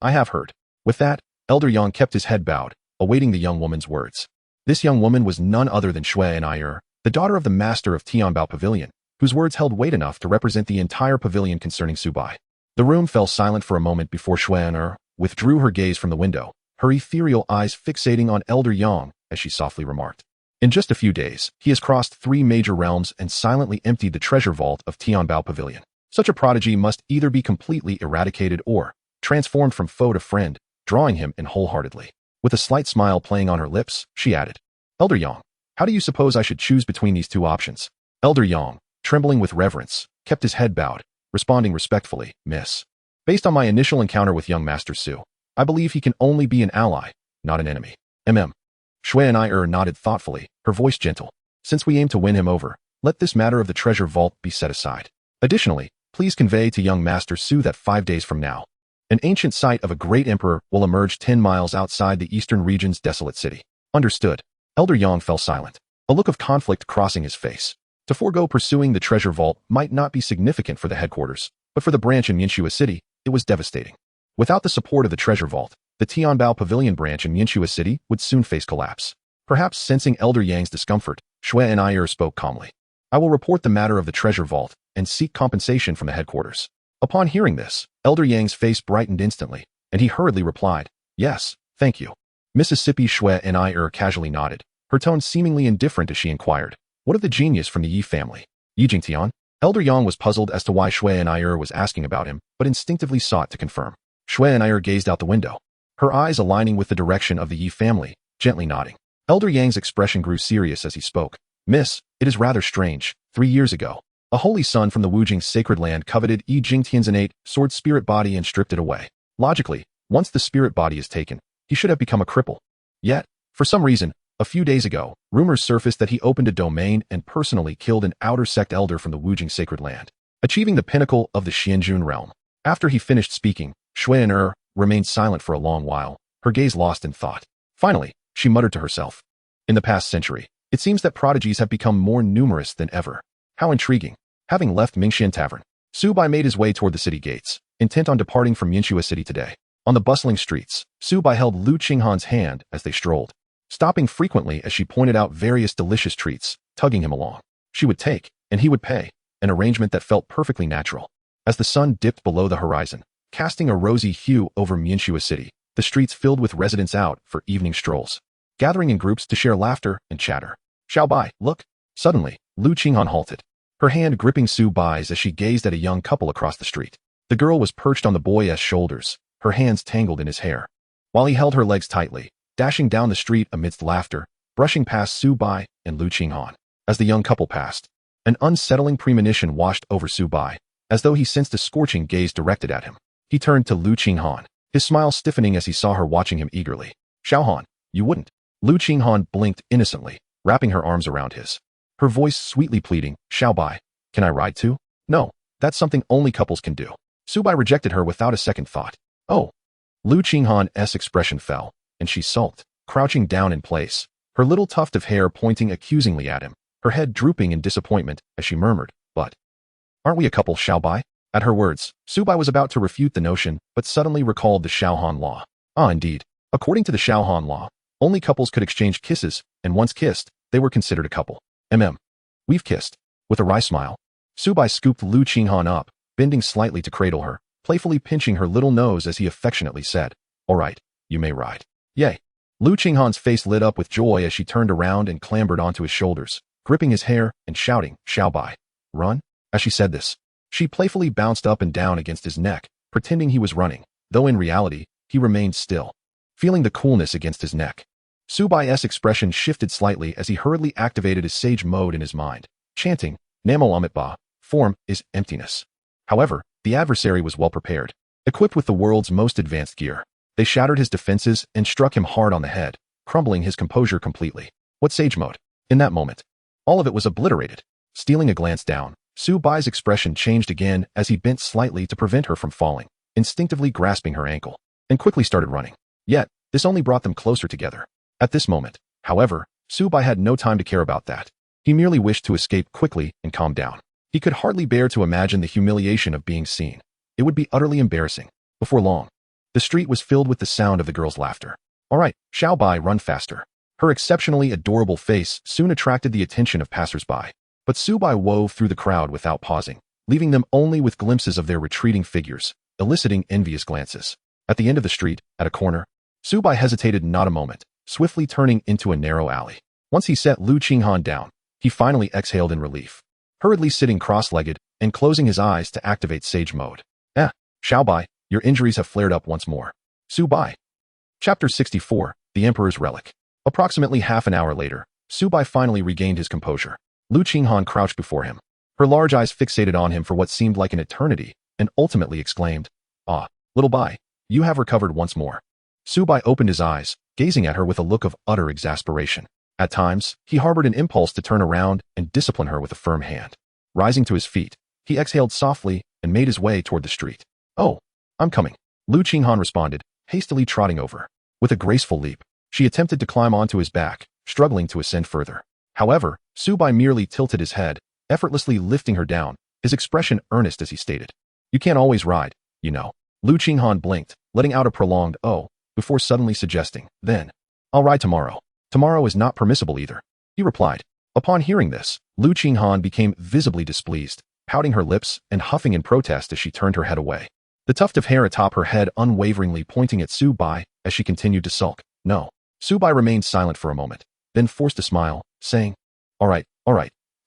I have heard. With that, Elder Yang kept his head bowed, awaiting the young woman's words. This young woman was none other than Shui An, the daughter of the master of Tianbao Pavilion, whose words held weight enough to represent the entire pavilion concerning Su Bai. The room fell silent for a moment before Shui An withdrew her gaze from the window, her ethereal eyes fixating on Elder Yang as she softly remarked. In just a few days, he has crossed 3 major realms and silently emptied the treasure vault of Tianbao Pavilion. Such a prodigy must either be completely eradicated or transformed from foe to friend, drawing him in wholeheartedly. With a slight smile playing on her lips, she added, Elder Yang, how do you suppose I should choose between these 2 options? Elder Yang, trembling with reverence, kept his head bowed, responding respectfully, Miss. Based on my initial encounter with young Master Su, I believe he can only be an ally, not an enemy. Shui An nodded thoughtfully, her voice gentle. Since we aim to win him over, let this matter of the treasure vault be set aside. Additionally, please convey to young Master Su that 5 days from now, an ancient site of a great emperor will emerge 10 miles outside the eastern region's desolate city. Understood. Elder Yang fell silent, a look of conflict crossing his face. To forego pursuing the treasure vault might not be significant for the headquarters, but for the branch in Yanshua City, it was devastating. Without the support of the treasure vault, the Tianbao Pavilion branch in Yanshua City would soon face collapse. Perhaps sensing Elder Yang's discomfort, Shui and I spoke calmly. I will report the matter of the treasure vault and seek compensation from the headquarters. Upon hearing this, Elder Yang's face brightened instantly, and he hurriedly replied, yes, thank you. Mississippi Shui and I casually nodded, her tone seemingly indifferent as she inquired, what of the genius from the Yi family? Yi Jingtian? Elder Yang was puzzled as to why Shui and I was asking about him, but instinctively sought to confirm. Shui and I gazed out the window, her eyes aligning with the direction of the Yi family, gently nodding. Elder Yang's expression grew serious as he spoke. Miss, it is rather strange. 3 years ago, a holy son from the Wujing sacred land coveted Yi Jingtian's innate sword spirit body and stripped it away. Logically, once the spirit body is taken, he should have become a cripple. Yet, for some reason, a few days ago, rumors surfaced that he opened a domain and personally killed an outer sect elder from the Wujing sacred land, achieving the pinnacle of the Xianjun realm. After he finished speaking, Shui and remained silent for a long while, her gaze lost in thought. Finally, she muttered to herself. In the past century, it seems that prodigies have become more numerous than ever. How intriguing. Having left Mingxian Tavern, Su Bai made his way toward the city gates, intent on departing from Yanshua City today. On the bustling streets, Su Bai held Lu Qinghan's hand as they strolled, stopping frequently as she pointed out various delicious treats, tugging him along. She would take, and he would pay, an arrangement that felt perfectly natural. As the sun dipped below the horizon, casting a rosy hue over Yanshua City, the streets filled with residents out for evening strolls, gathering in groups to share laughter and chatter. Su Bai, look! Suddenly, Lu Qinghan halted, her hand gripping Su Bai's as she gazed at a young couple across the street. The girl was perched on the boy's shoulders, her hands tangled in his hair, while he held her legs tightly, dashing down the street amidst laughter, brushing past Su Bai and Lu Qinghan. As the young couple passed, an unsettling premonition washed over Su Bai, as though he sensed a scorching gaze directed at him. He turned to Lu Qinghan, his smile stiffening as he saw her watching him eagerly. Xiaohan, you wouldn't. Lu Qinghan blinked innocently, wrapping her arms around his. Her voice sweetly pleading, Su Bai, can I ride too? No, that's something only couples can do. Su Bai rejected her without a second thought. Oh. Lu Qinghan's expression fell, and she sulked, crouching down in place, her little tuft of hair pointing accusingly at him, her head drooping in disappointment as she murmured, but aren't we a couple, Su Bai? At her words, Su Bai was about to refute the notion, but suddenly recalled the Xiaohan law. Ah, indeed. According to the Xiaohan law, only couples could exchange kisses, and once kissed, they were considered a couple. We've kissed. With a wry smile, Su Bai scooped Lu Qinghan up, bending slightly to cradle her, playfully pinching her little nose as he affectionately said, all right, you may ride. Yay. Lu Qinghan's face lit up with joy as she turned around and clambered onto his shoulders, gripping his hair and shouting, Su Bai, run? As she said this, she playfully bounced up and down against his neck, pretending he was running, though in reality, he remained still, feeling the coolness against his neck. Su Bai's expression shifted slightly as he hurriedly activated his sage mode in his mind, chanting, Namo Amitba, form is emptiness. However, the adversary was well prepared, equipped with the world's most advanced gear. They shattered his defenses and struck him hard on the head, crumbling his composure completely. What sage mode? In that moment, all of it was obliterated. Stealing a glance down, Su Bai's expression changed again as he bent slightly to prevent her from falling, instinctively grasping her ankle, and quickly started running. Yet, this only brought them closer together. At this moment, however, Su Bai had no time to care about that. He merely wished to escape quickly and calm down. He could hardly bear to imagine the humiliation of being seen. It would be utterly embarrassing. Before long, the street was filled with the sound of the girl's laughter. All right, Su Bai, run faster. Her exceptionally adorable face soon attracted the attention of passers-by. But Su Bai wove through the crowd without pausing, leaving them only with glimpses of their retreating figures, eliciting envious glances. At the end of the street, at a corner, Su Bai hesitated not a moment, swiftly turning into a narrow alley. Once he set Lu Qinghan down, he finally exhaled in relief, hurriedly sitting cross-legged and closing his eyes to activate sage mode. Su Bai, your injuries have flared up once more. Su Bai. Chapter 64, The Emperor's Relic. Approximately half an hour later, Su Bai finally regained his composure. Lu Qinghan crouched before him, her large eyes fixated on him for what seemed like an eternity, and ultimately exclaimed, Ah, little Bai, you have recovered once more. Su Bai opened his eyes, gazing at her with a look of utter exasperation. At times, he harbored an impulse to turn around and discipline her with a firm hand. Rising to his feet, he exhaled softly and made his way toward the street. Oh, I'm coming. Lu Qinghan responded, hastily trotting over. With a graceful leap, she attempted to climb onto his back, struggling to ascend further. However, Su Bai merely tilted his head, effortlessly lifting her down, his expression earnest as he stated, "You can't always ride, you know." Lu Qinghan blinked, letting out a prolonged "oh," before suddenly suggesting, "Then, I'll ride tomorrow." "Tomorrow is not permissible either," he replied. Upon hearing this, Lu Qinghan became visibly displeased, pouting her lips and huffing in protest as she turned her head away. The tuft of hair atop her head unwaveringly pointing at Su Bai as she continued to sulk. "No." Su Bai remained silent for a moment, then forced a smile, saying, all right,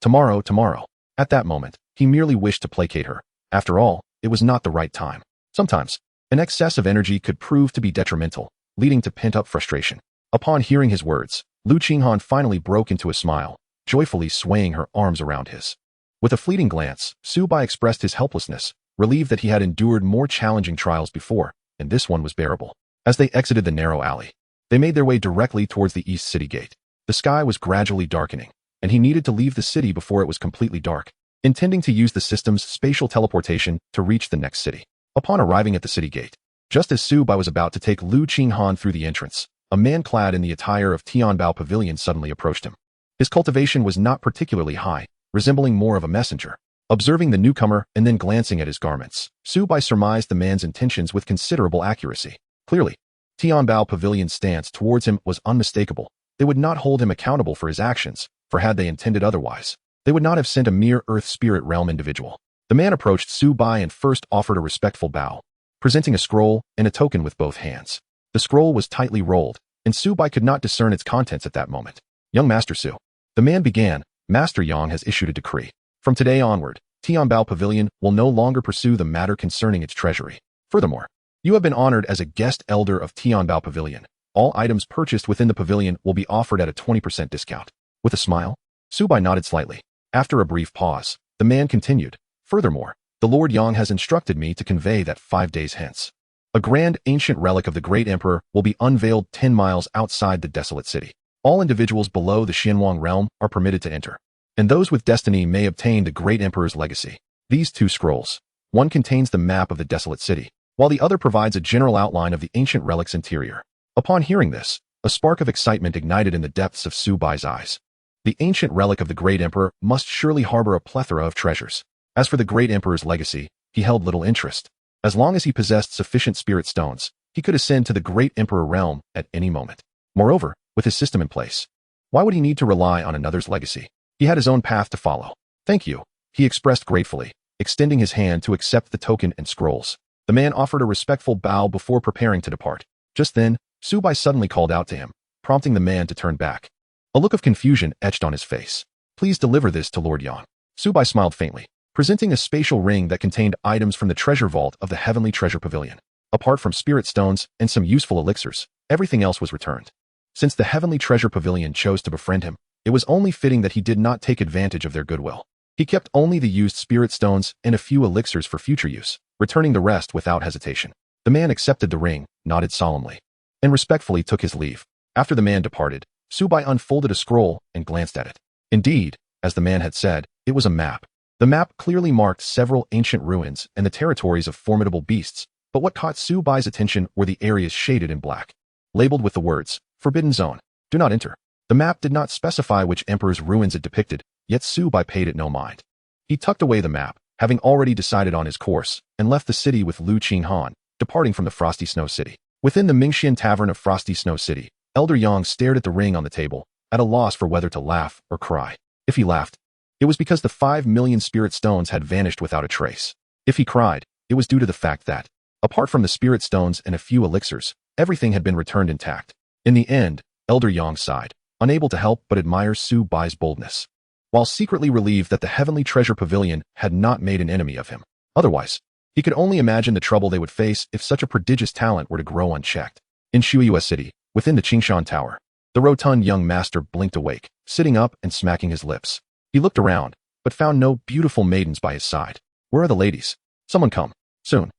tomorrow, tomorrow." At that moment, he merely wished to placate her. After all, it was not the right time. Sometimes, an excess of energy could prove to be detrimental, leading to pent-up frustration. Upon hearing his words, Lu Qinghan finally broke into a smile, joyfully swaying her arms around his. With a fleeting glance, Su Bai expressed his helplessness, relieved that he had endured more challenging trials before, and this one was bearable. As they exited the narrow alley, they made their way directly towards the east city gate. The sky was gradually darkening, and he needed to leave the city before it was completely dark, intending to use the system's spatial teleportation to reach the next city. Upon arriving at the city gate, just as Su Bai was about to take Lu Qinghan through the entrance, a man clad in the attire of Tianbao Pavilion suddenly approached him. His cultivation was not particularly high, resembling more of a messenger. Observing the newcomer and then glancing at his garments, Su Bai surmised the man's intentions with considerable accuracy. Clearly, Tianbao Pavilion's stance towards him was unmistakable. They would not hold him accountable for his actions, for had they intended otherwise, they would not have sent a mere Earth Spirit Realm individual. The man approached Su Bai and first offered a respectful bow, presenting a scroll and a token with both hands. The scroll was tightly rolled, and Su Bai could not discern its contents at that moment. "Young Master Su," the man began, "Master Yang has issued a decree. From today onward, Tianbao Pavilion will no longer pursue the matter concerning its treasury. Furthermore, you have been honored as a guest elder of Tianbao Pavilion. All items purchased within the pavilion will be offered at a 20% discount." With a smile, Su Bai nodded slightly. After a brief pause, the man continued, "Furthermore, the Lord Yang has instructed me to convey that 5 days hence, a grand ancient relic of the great emperor will be unveiled 10 miles outside the desolate city. All individuals below the Xianwang realm are permitted to enter, and those with destiny may obtain the great emperor's legacy. These 2 scrolls, one contains the map of the desolate city, while the other provides a general outline of the ancient relic's interior." Upon hearing this, a spark of excitement ignited in the depths of Su Bai's eyes. The ancient relic of the great emperor must surely harbor a plethora of treasures. As for the great emperor's legacy, he held little interest. As long as he possessed sufficient spirit stones, he could ascend to the great emperor realm at any moment. Moreover, with his system in place, why would he need to rely on another's legacy? He had his own path to follow. "Thank you," he expressed gratefully, extending his hand to accept the token and scrolls. The man offered a respectful bow before preparing to depart. Just then, Su Bai suddenly called out to him, prompting the man to turn back. A look of confusion etched on his face. "Please deliver this to Lord Yang." Su Bai smiled faintly, presenting a spatial ring that contained items from the treasure vault of the Heavenly Treasure Pavilion. Apart from spirit stones and some useful elixirs, everything else was returned. Since the Heavenly Treasure Pavilion chose to befriend him, it was only fitting that he did not take advantage of their goodwill. He kept only the used spirit stones and a few elixirs for future use, returning the rest without hesitation. The man accepted the ring, nodded solemnly, and respectfully took his leave. After the man departed, Su Bai unfolded a scroll and glanced at it. Indeed, as the man had said, it was a map. The map clearly marked several ancient ruins and the territories of formidable beasts, but what caught Su Bai's attention were the areas shaded in black, labeled with the words, "Forbidden Zone. Do not enter." The map did not specify which emperor's ruins it depicted, yet Su Bai paid it no mind. He tucked away the map, having already decided on his course, and left the city with Lu Qinghan, departing from the Frosty Snow City. Within the Mingxian Tavern of Frosty Snow City, Elder Yang stared at the ring on the table, at a loss for whether to laugh or cry. If he laughed, it was because the 5 million spirit stones had vanished without a trace. If he cried, it was due to the fact that, apart from the spirit stones and a few elixirs, everything had been returned intact. In the end, Elder Yang sighed, unable to help but admire Su Bai's boldness, while secretly relieved that the Heavenly Treasure Pavilion had not made an enemy of him. Otherwise, he could only imagine the trouble they would face if such a prodigious talent were to grow unchecked. In Shuiyue City, within the Qingshan Tower, the rotund young master blinked awake, sitting up and smacking his lips. He looked around, but found no beautiful maidens by his side. "Where are the ladies? Someone come. Soon."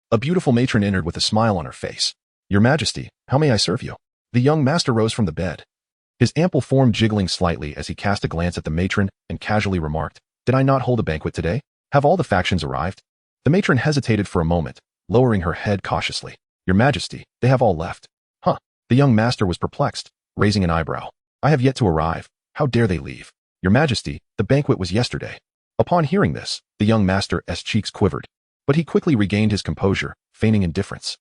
A beautiful matron entered with a smile on her face. "Your Majesty, how may I serve you?" The young master rose from the bed, his ample form jiggling slightly as he cast a glance at the matron and casually remarked, "Did I not hold a banquet today? Have all the factions arrived?" The matron hesitated for a moment, lowering her head cautiously. "Your Majesty, they have all left." "Huh." The young master was perplexed, raising an eyebrow. "I have yet to arrive. How dare they leave?" "Your Majesty, the banquet was yesterday." Upon hearing this, the young master's cheeks quivered, but he quickly regained his composure, feigning indifference.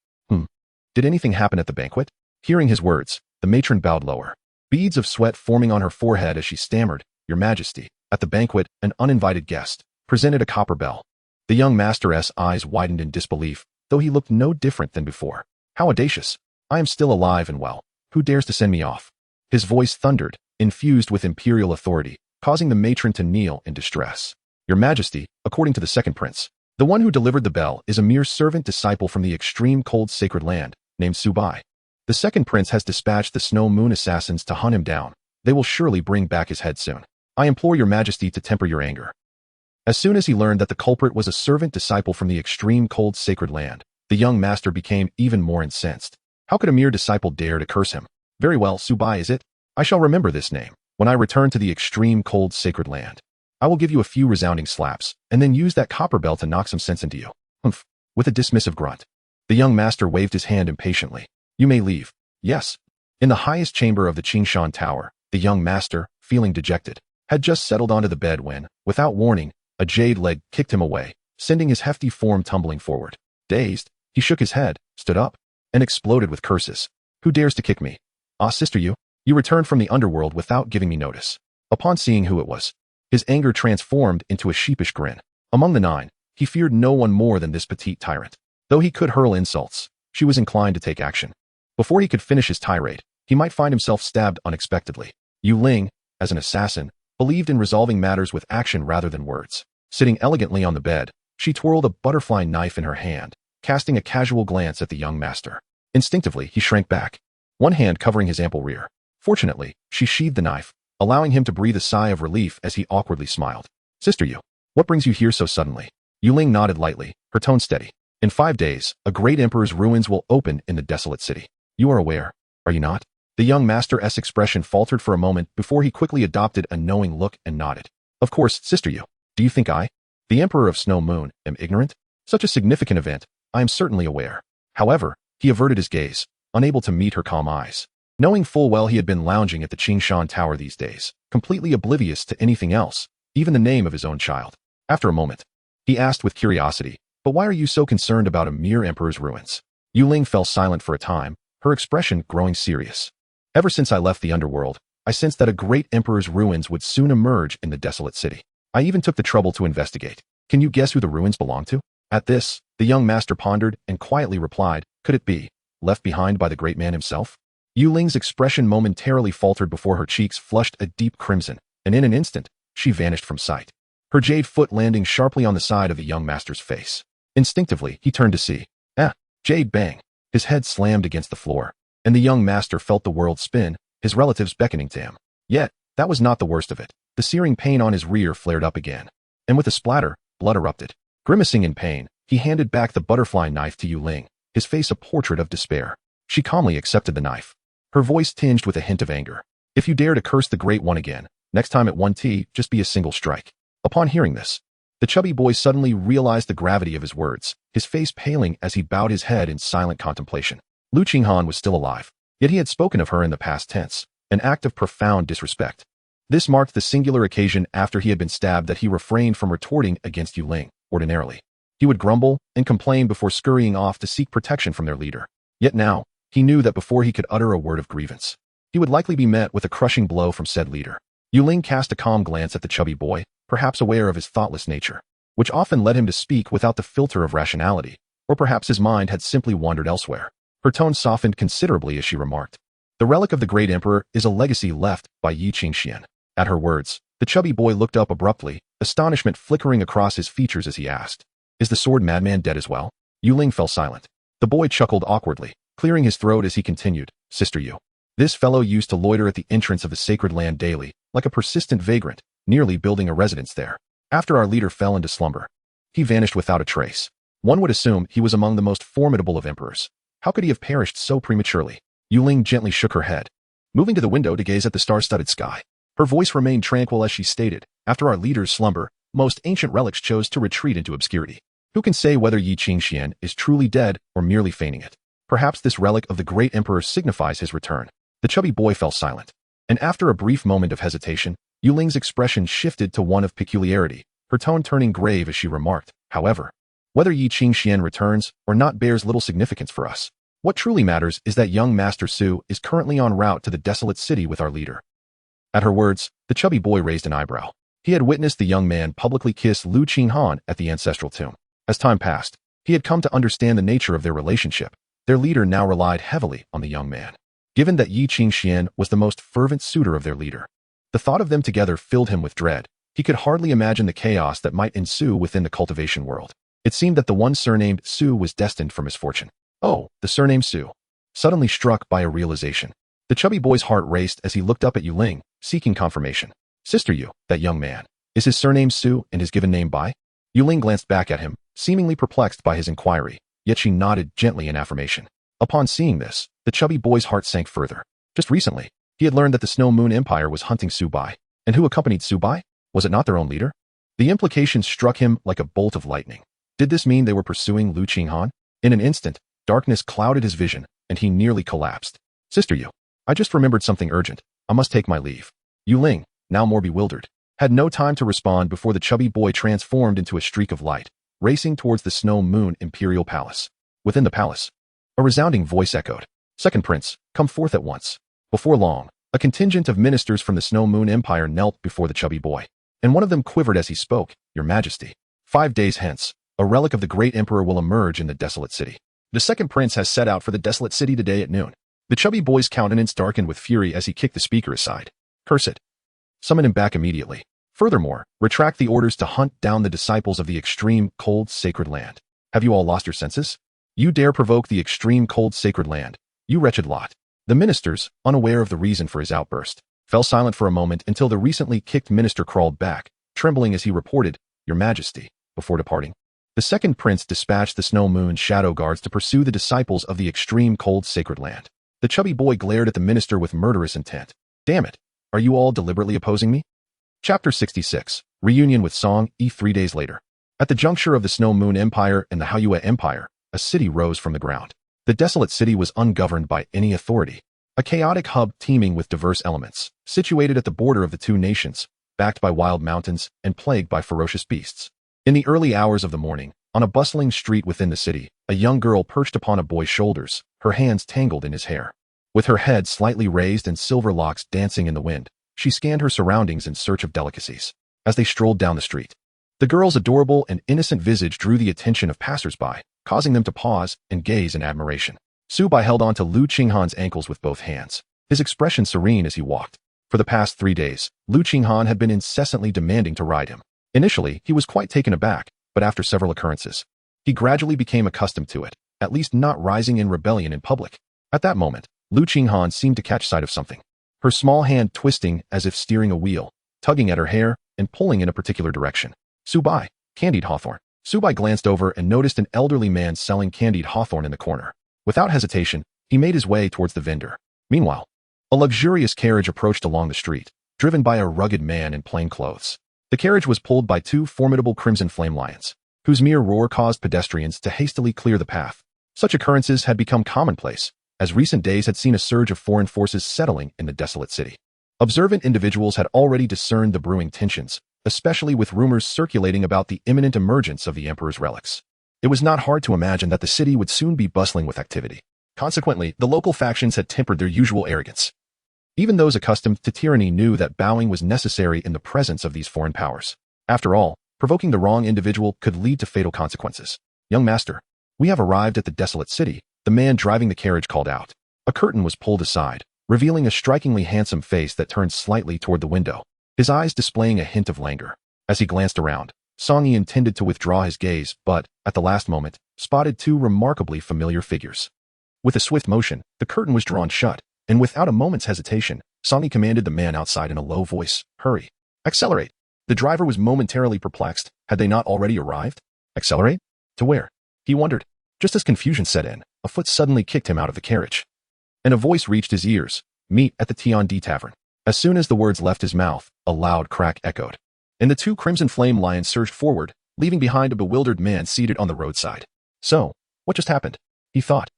Did anything happen at the banquet? Hearing his words, the matron bowed lower, beads of sweat forming on her forehead as she stammered, Your Majesty. At the banquet, an uninvited guest presented a copper bell. The young master's eyes widened in disbelief, though he looked no different than before. How audacious! I am still alive and well. Who dares to send me off? His voice thundered, infused with imperial authority, causing the matron to kneel in distress. Your Majesty, according to the second prince, the one who delivered the bell is a mere servant disciple from the extreme cold sacred land, named Su Bai. The second prince has dispatched the snow moon assassins to hunt him down. They will surely bring back his head soon. I implore your Majesty to temper your anger. As soon as he learned that the culprit was a servant disciple from the extreme cold sacred land, the young master became even more incensed. How could a mere disciple dare to curse him? Very well, Su Bai is it? I shall remember this name when I return to the extreme cold sacred land. I will give you a few resounding slaps, and then use that copper bell to knock some sense into you. Humph. With a dismissive grunt, the young master waved his hand impatiently. You may leave. Yes. In the highest chamber of the Qingshan Tower, the young master, feeling dejected, had just settled onto the bed when, without warning, a jade leg kicked him away, sending his hefty form tumbling forward. Dazed, he shook his head, stood up, and exploded with curses. Who dares to kick me? Ah, sister, you returned from the underworld without giving me notice. Upon seeing who it was, his anger transformed into a sheepish grin. Among the nine, he feared no one more than this petite tyrant. Though he could hurl insults, she was inclined to take action. Before he could finish his tirade, he might find himself stabbed unexpectedly. Yu Ling, as an assassin, believed in resolving matters with action rather than words. Sitting elegantly on the bed, she twirled a butterfly knife in her hand, casting a casual glance at the young master. Instinctively, he shrank back, one hand covering his ample rear. Fortunately, she sheathed the knife, allowing him to breathe a sigh of relief as he awkwardly smiled. Sister Yu, what brings you here so suddenly? Yu Ling nodded lightly, her tone steady. In 5 days, a great emperor's ruins will open in the desolate city. You are aware, are you not? The young master's expression faltered for a moment before he quickly adopted a knowing look and nodded. Of course, sister Yu. Do you think I, the Emperor of Snow Moon, am ignorant? Such a significant event, I am certainly aware. However, he averted his gaze, unable to meet her calm eyes. Knowing full well he had been lounging at the Qingshan Tower these days, completely oblivious to anything else, even the name of his own child. After a moment, he asked with curiosity, but why are you so concerned about a mere emperor's ruins? Yu Ling fell silent for a time, her expression growing serious. Ever since I left the underworld, I sensed that a great emperor's ruins would soon emerge in the desolate city. I even took the trouble to investigate. Can you guess who the ruins belong to? At this, the young master pondered and quietly replied, could it be left behind by the great man himself? Yu Ling's expression momentarily faltered before her cheeks flushed a deep crimson, and in an instant, she vanished from sight, her jade foot landing sharply on the side of the young master's face. Instinctively, he turned to see. Jade bang. His head slammed against the floor, and the young master felt the world spin, his relatives beckoning to him. Yet, that was not the worst of it. The searing pain on his rear flared up again, and with a splatter, blood erupted. Grimacing in pain, he handed back the butterfly knife to Yu Ling, his face a portrait of despair. She calmly accepted the knife, her voice tinged with a hint of anger. If you dare to curse the Great One again, next time at 1T, just be a single strike. Upon hearing this, the chubby boy suddenly realized the gravity of his words, his face paling as he bowed his head in silent contemplation. Lu Qinghan was still alive, yet he had spoken of her in the past tense, an act of profound disrespect. This marked the singular occasion after he had been stabbed that he refrained from retorting against Yu Ling. Ordinarily, he would grumble and complain before scurrying off to seek protection from their leader. Yet now, he knew that before he could utter a word of grievance, he would likely be met with a crushing blow from said leader. Yu Ling cast a calm glance at the chubby boy, perhaps aware of his thoughtless nature, which often led him to speak without the filter of rationality, or perhaps his mind had simply wandered elsewhere. Her tone softened considerably as she remarked, the relic of the great emperor is a legacy left by Yi Qingxian. At her words, the chubby boy looked up abruptly, astonishment flickering across his features as he asked, is the sword madman dead as well? Yu Ling fell silent. The boy chuckled awkwardly, clearing his throat as he continued, Sister Yu. This fellow used to loiter at the entrance of the sacred land daily, like a persistent vagrant, nearly building a residence there. After our leader fell into slumber, he vanished without a trace. One would assume he was among the most formidable of emperors. How could he have perished so prematurely? Yu Ling gently shook her head, moving to the window to gaze at the star-studded sky. Her voice remained tranquil as she stated, after our leader's slumber, most ancient relics chose to retreat into obscurity. Who can say whether Yi Qingxian is truly dead or merely feigning it? Perhaps this relic of the great emperor signifies his return. The chubby boy fell silent, and after a brief moment of hesitation, Yu Ling's expression shifted to one of peculiarity, her tone turning grave as she remarked, however, whether Yi Qingxian returns or not bears little significance for us. What truly matters is that young Master Su is currently en route to the desolate city with our leader. At her words, the chubby boy raised an eyebrow. He had witnessed the young man publicly kiss Lu Qinghan at the ancestral tomb. As time passed, he had come to understand the nature of their relationship. Their leader now relied heavily on the young man. Given that Yi Qingxian was the most fervent suitor of their leader, the thought of them together filled him with dread. He could hardly imagine the chaos that might ensue within the cultivation world. It seemed that the one surnamed Su was destined for misfortune. Oh, the surname Su. Suddenly struck by a realization, the chubby boy's heart raced as he looked up at Yu Ling, seeking confirmation. Sister Yu, that young man. Is his surname Su and his given name Bai? Yu Ling glanced back at him, seemingly perplexed by his inquiry, yet she nodded gently in affirmation. Upon seeing this, the chubby boy's heart sank further. Just recently, he had learned that the Snow Moon Empire was hunting Su Bai. And who accompanied Su Bai? Was it not their own leader? The implication struck him like a bolt of lightning. Did this mean they were pursuing Lu Qinghan? In an instant, darkness clouded his vision, and he nearly collapsed. Sister Yu, I just remembered something urgent. I must take my leave. Yu Ling, now more bewildered, had no time to respond before the chubby boy transformed into a streak of light, racing towards the Snow Moon Imperial Palace. Within the palace, a resounding voice echoed, "Second Prince, come forth at once." Before long, a contingent of ministers from the Snow Moon Empire knelt before the chubby boy, and one of them quivered as he spoke, "Your Majesty, 5 days hence, a relic of the great emperor will emerge in the desolate city. The second prince has set out for the desolate city today at noon." The chubby boy's countenance darkened with fury as he kicked the speaker aside. "Curse it. Summon him back immediately. Furthermore, retract the orders to hunt down the disciples of the extreme cold sacred land. Have you all lost your senses? You dare provoke the extreme cold sacred land, you wretched lot." The ministers, unaware of the reason for his outburst, fell silent for a moment until the recently kicked minister crawled back, trembling as he reported, "Your Majesty," before departing. The second prince dispatched the Snow Moon shadow guards to pursue the disciples of the extreme cold sacred land. The chubby boy glared at the minister with murderous intent. "Damn it, are you all deliberately opposing me?" Chapter 66, Reunion with Song Yi 3 days later. At the juncture of the Snow Moon Empire and the Haoyue Empire, a city rose from the ground. The desolate city was ungoverned by any authority, a chaotic hub teeming with diverse elements, situated at the border of the two nations, backed by wild mountains and plagued by ferocious beasts. In the early hours of the morning, on a bustling street within the city, a young girl perched upon a boy's shoulders, her hands tangled in his hair. With her head slightly raised and silver locks dancing in the wind, she scanned her surroundings in search of delicacies. As they strolled down the street, the girl's adorable and innocent visage drew the attention of passers-by, causing them to pause and gaze in admiration. Su Bai held on to Lu Qinghan's ankles with both hands, his expression serene as he walked. For the past 3 days, Lu Qinghan had been incessantly demanding to ride him. Initially, he was quite taken aback, but after several occurrences, he gradually became accustomed to it, at least not rising in rebellion in public. At that moment, Lu Qinghan seemed to catch sight of something, her small hand twisting as if steering a wheel, tugging at her hair and pulling in a particular direction. "Su Bai, candied hawthorn." Su Bai glanced over and noticed an elderly man selling candied hawthorn in the corner. Without hesitation, he made his way towards the vendor. Meanwhile, a luxurious carriage approached along the street, driven by a rugged man in plain clothes. The carriage was pulled by 2 formidable crimson flame lions, whose mere roar caused pedestrians to hastily clear the path. Such occurrences had become commonplace, as recent days had seen a surge of foreign forces settling in the desolate city. Observant individuals had already discerned the brewing tensions, especially with rumors circulating about the imminent emergence of the emperor's relics. It was not hard to imagine that the city would soon be bustling with activity. Consequently, the local factions had tempered their usual arrogance. Even those accustomed to tyranny knew that bowing was necessary in the presence of these foreign powers. After all, provoking the wrong individual could lead to fatal consequences. "Young master, we have arrived at the desolate city," the man driving the carriage called out. A curtain was pulled aside, revealing a strikingly handsome face that turned slightly toward the window, his eyes displaying a hint of languor. As he glanced around, Song Yi intended to withdraw his gaze, but, at the last moment, spotted 2 remarkably familiar figures. With a swift motion, the curtain was drawn shut, and without a moment's hesitation, Song Yi commanded the man outside in a low voice, "Hurry. Accelerate." The driver was momentarily perplexed. Had they not already arrived? Accelerate? To where? He wondered. Just as confusion set in, a foot suddenly kicked him out of the carriage, and a voice reached his ears, "Meet at the Tiandi Tavern." As soon as the words left his mouth, a loud crack echoed, and the 2 crimson flame lions surged forward, leaving behind a bewildered man seated on the roadside. So, what just happened? He thought,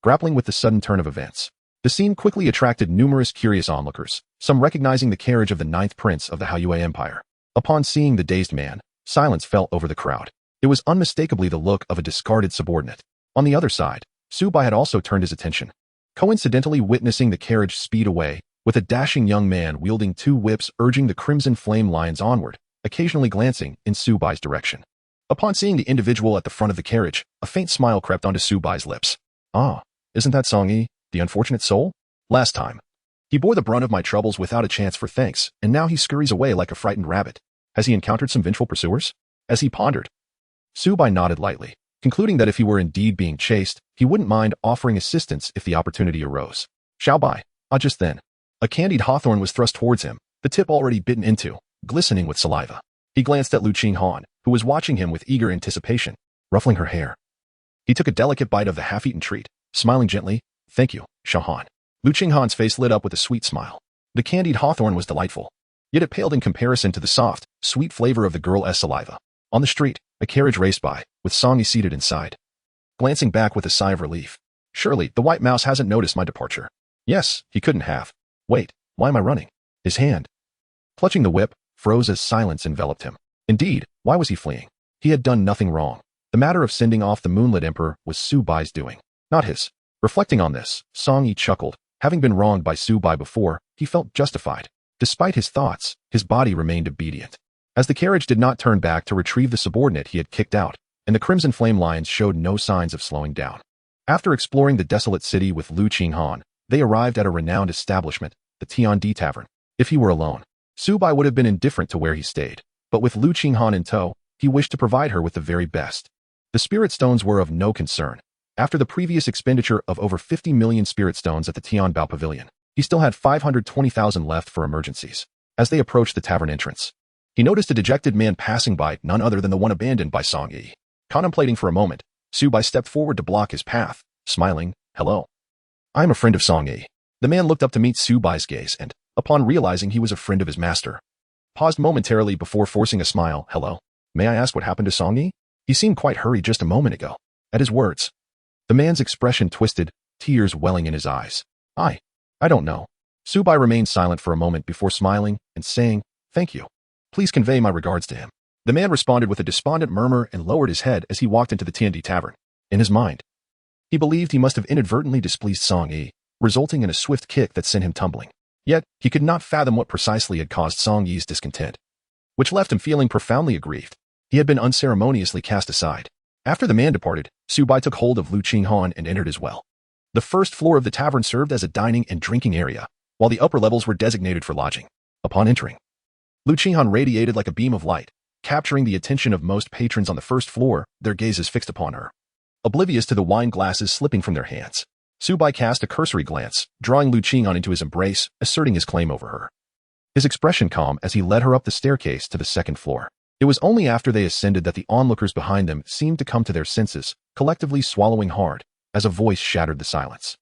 grappling with the sudden turn of events. The scene quickly attracted numerous curious onlookers, some recognizing the carriage of the 9th prince of the Haoyue Empire. Upon seeing the dazed man, Silence fell over the crowd. It was unmistakably the look of a discarded subordinate. On the other side, Su Bai had also turned his attention, coincidentally witnessing the carriage speed away, with a dashing young man wielding 2 whips urging the crimson flame lions onward, occasionally glancing in Su Bai's direction. Upon seeing the individual at the front of the carriage, a faint smile crept onto Su Bai's lips. Ah, isn't that Song Yi, the unfortunate soul? Last time. He bore the brunt of my troubles without a chance for thanks, and now he scurries away like a frightened rabbit. Has he encountered some vengeful pursuers? As he pondered, Su Bai nodded lightly, concluding that if he were indeed being chased, he wouldn't mind offering assistance if the opportunity arose. Su Bai. Just then, a candied hawthorn was thrust towards him, the tip already bitten into, glistening with saliva. He glanced at Lu Qinghan, who was watching him with eager anticipation, ruffling her hair. He took a delicate bite of the half-eaten treat, smiling gently. Thank you, Shahan. Lu Qinghan's face lit up with a sweet smile. The candied hawthorn was delightful, yet it paled in comparison to the soft, sweet flavor of the girl's saliva. On the street, a carriage raced by, with Song Yi seated inside. Glancing back with a sigh of relief. Surely, the white mouse hasn't noticed my departure. Yes, he couldn't have. Wait, why am I running? His hand, clutching the whip, froze as silence enveloped him. Indeed, why was he fleeing? He had done nothing wrong. The matter of sending off the moonlit emperor was Su Bai's doing, not his. Reflecting on this, Song Yi chuckled. Having been wronged by Su Bai before, he felt justified. Despite his thoughts, his body remained obedient. As the carriage did not turn back to retrieve the subordinate he had kicked out, and the crimson flame lions showed no signs of slowing down. After exploring the desolate city with Lu Qinghan, they arrived at a renowned establishment, the Tiandi Tavern. If he were alone, Su Bai would have been indifferent to where he stayed, but with Lu Qinghan in tow, he wished to provide her with the very best. The spirit stones were of no concern. After the previous expenditure of over 50 million spirit stones at the Tianbao Pavilion, he still had 520,000 left for emergencies. As they approached the tavern entrance, he noticed a dejected man passing by, none other than the one abandoned by Song Yi. Contemplating for a moment, Su Bai stepped forward to block his path, smiling. Hello. I am a friend of Song Yi. The man looked up to meet Su Bai's gaze and, upon realizing he was a friend of his master, paused momentarily before forcing a smile. Hello. May I ask what happened to Song Yi? He seemed quite hurried just a moment ago. At his words, the man's expression twisted, tears welling in his eyes. I don't know. Su Bai remained silent for a moment before smiling and saying, thank you. Please convey my regards to him. The man responded with a despondent murmur and lowered his head as he walked into the Tiandi Tavern. In his mind, he believed he must have inadvertently displeased Song Yi, resulting in a swift kick that sent him tumbling. Yet, he could not fathom what precisely had caused Song Yi's discontent, which left him feeling profoundly aggrieved. He had been unceremoniously cast aside. After the man departed, Su Bai took hold of Lu Qinghan and entered as well. The first floor of the tavern served as a dining and drinking area, while the upper levels were designated for lodging. Upon entering, Lu Qinghan radiated like a beam of light, capturing the attention of most patrons on the first floor, their gazes fixed upon her. Oblivious to the wine glasses slipping from their hands, Su Bai cast a cursory glance, drawing Lu Qinghan into his embrace, asserting his claim over her. His expression calm as he led her up the staircase to the second floor. It was only after they ascended that the onlookers behind them seemed to come to their senses, collectively swallowing hard, as a voice shattered the silence.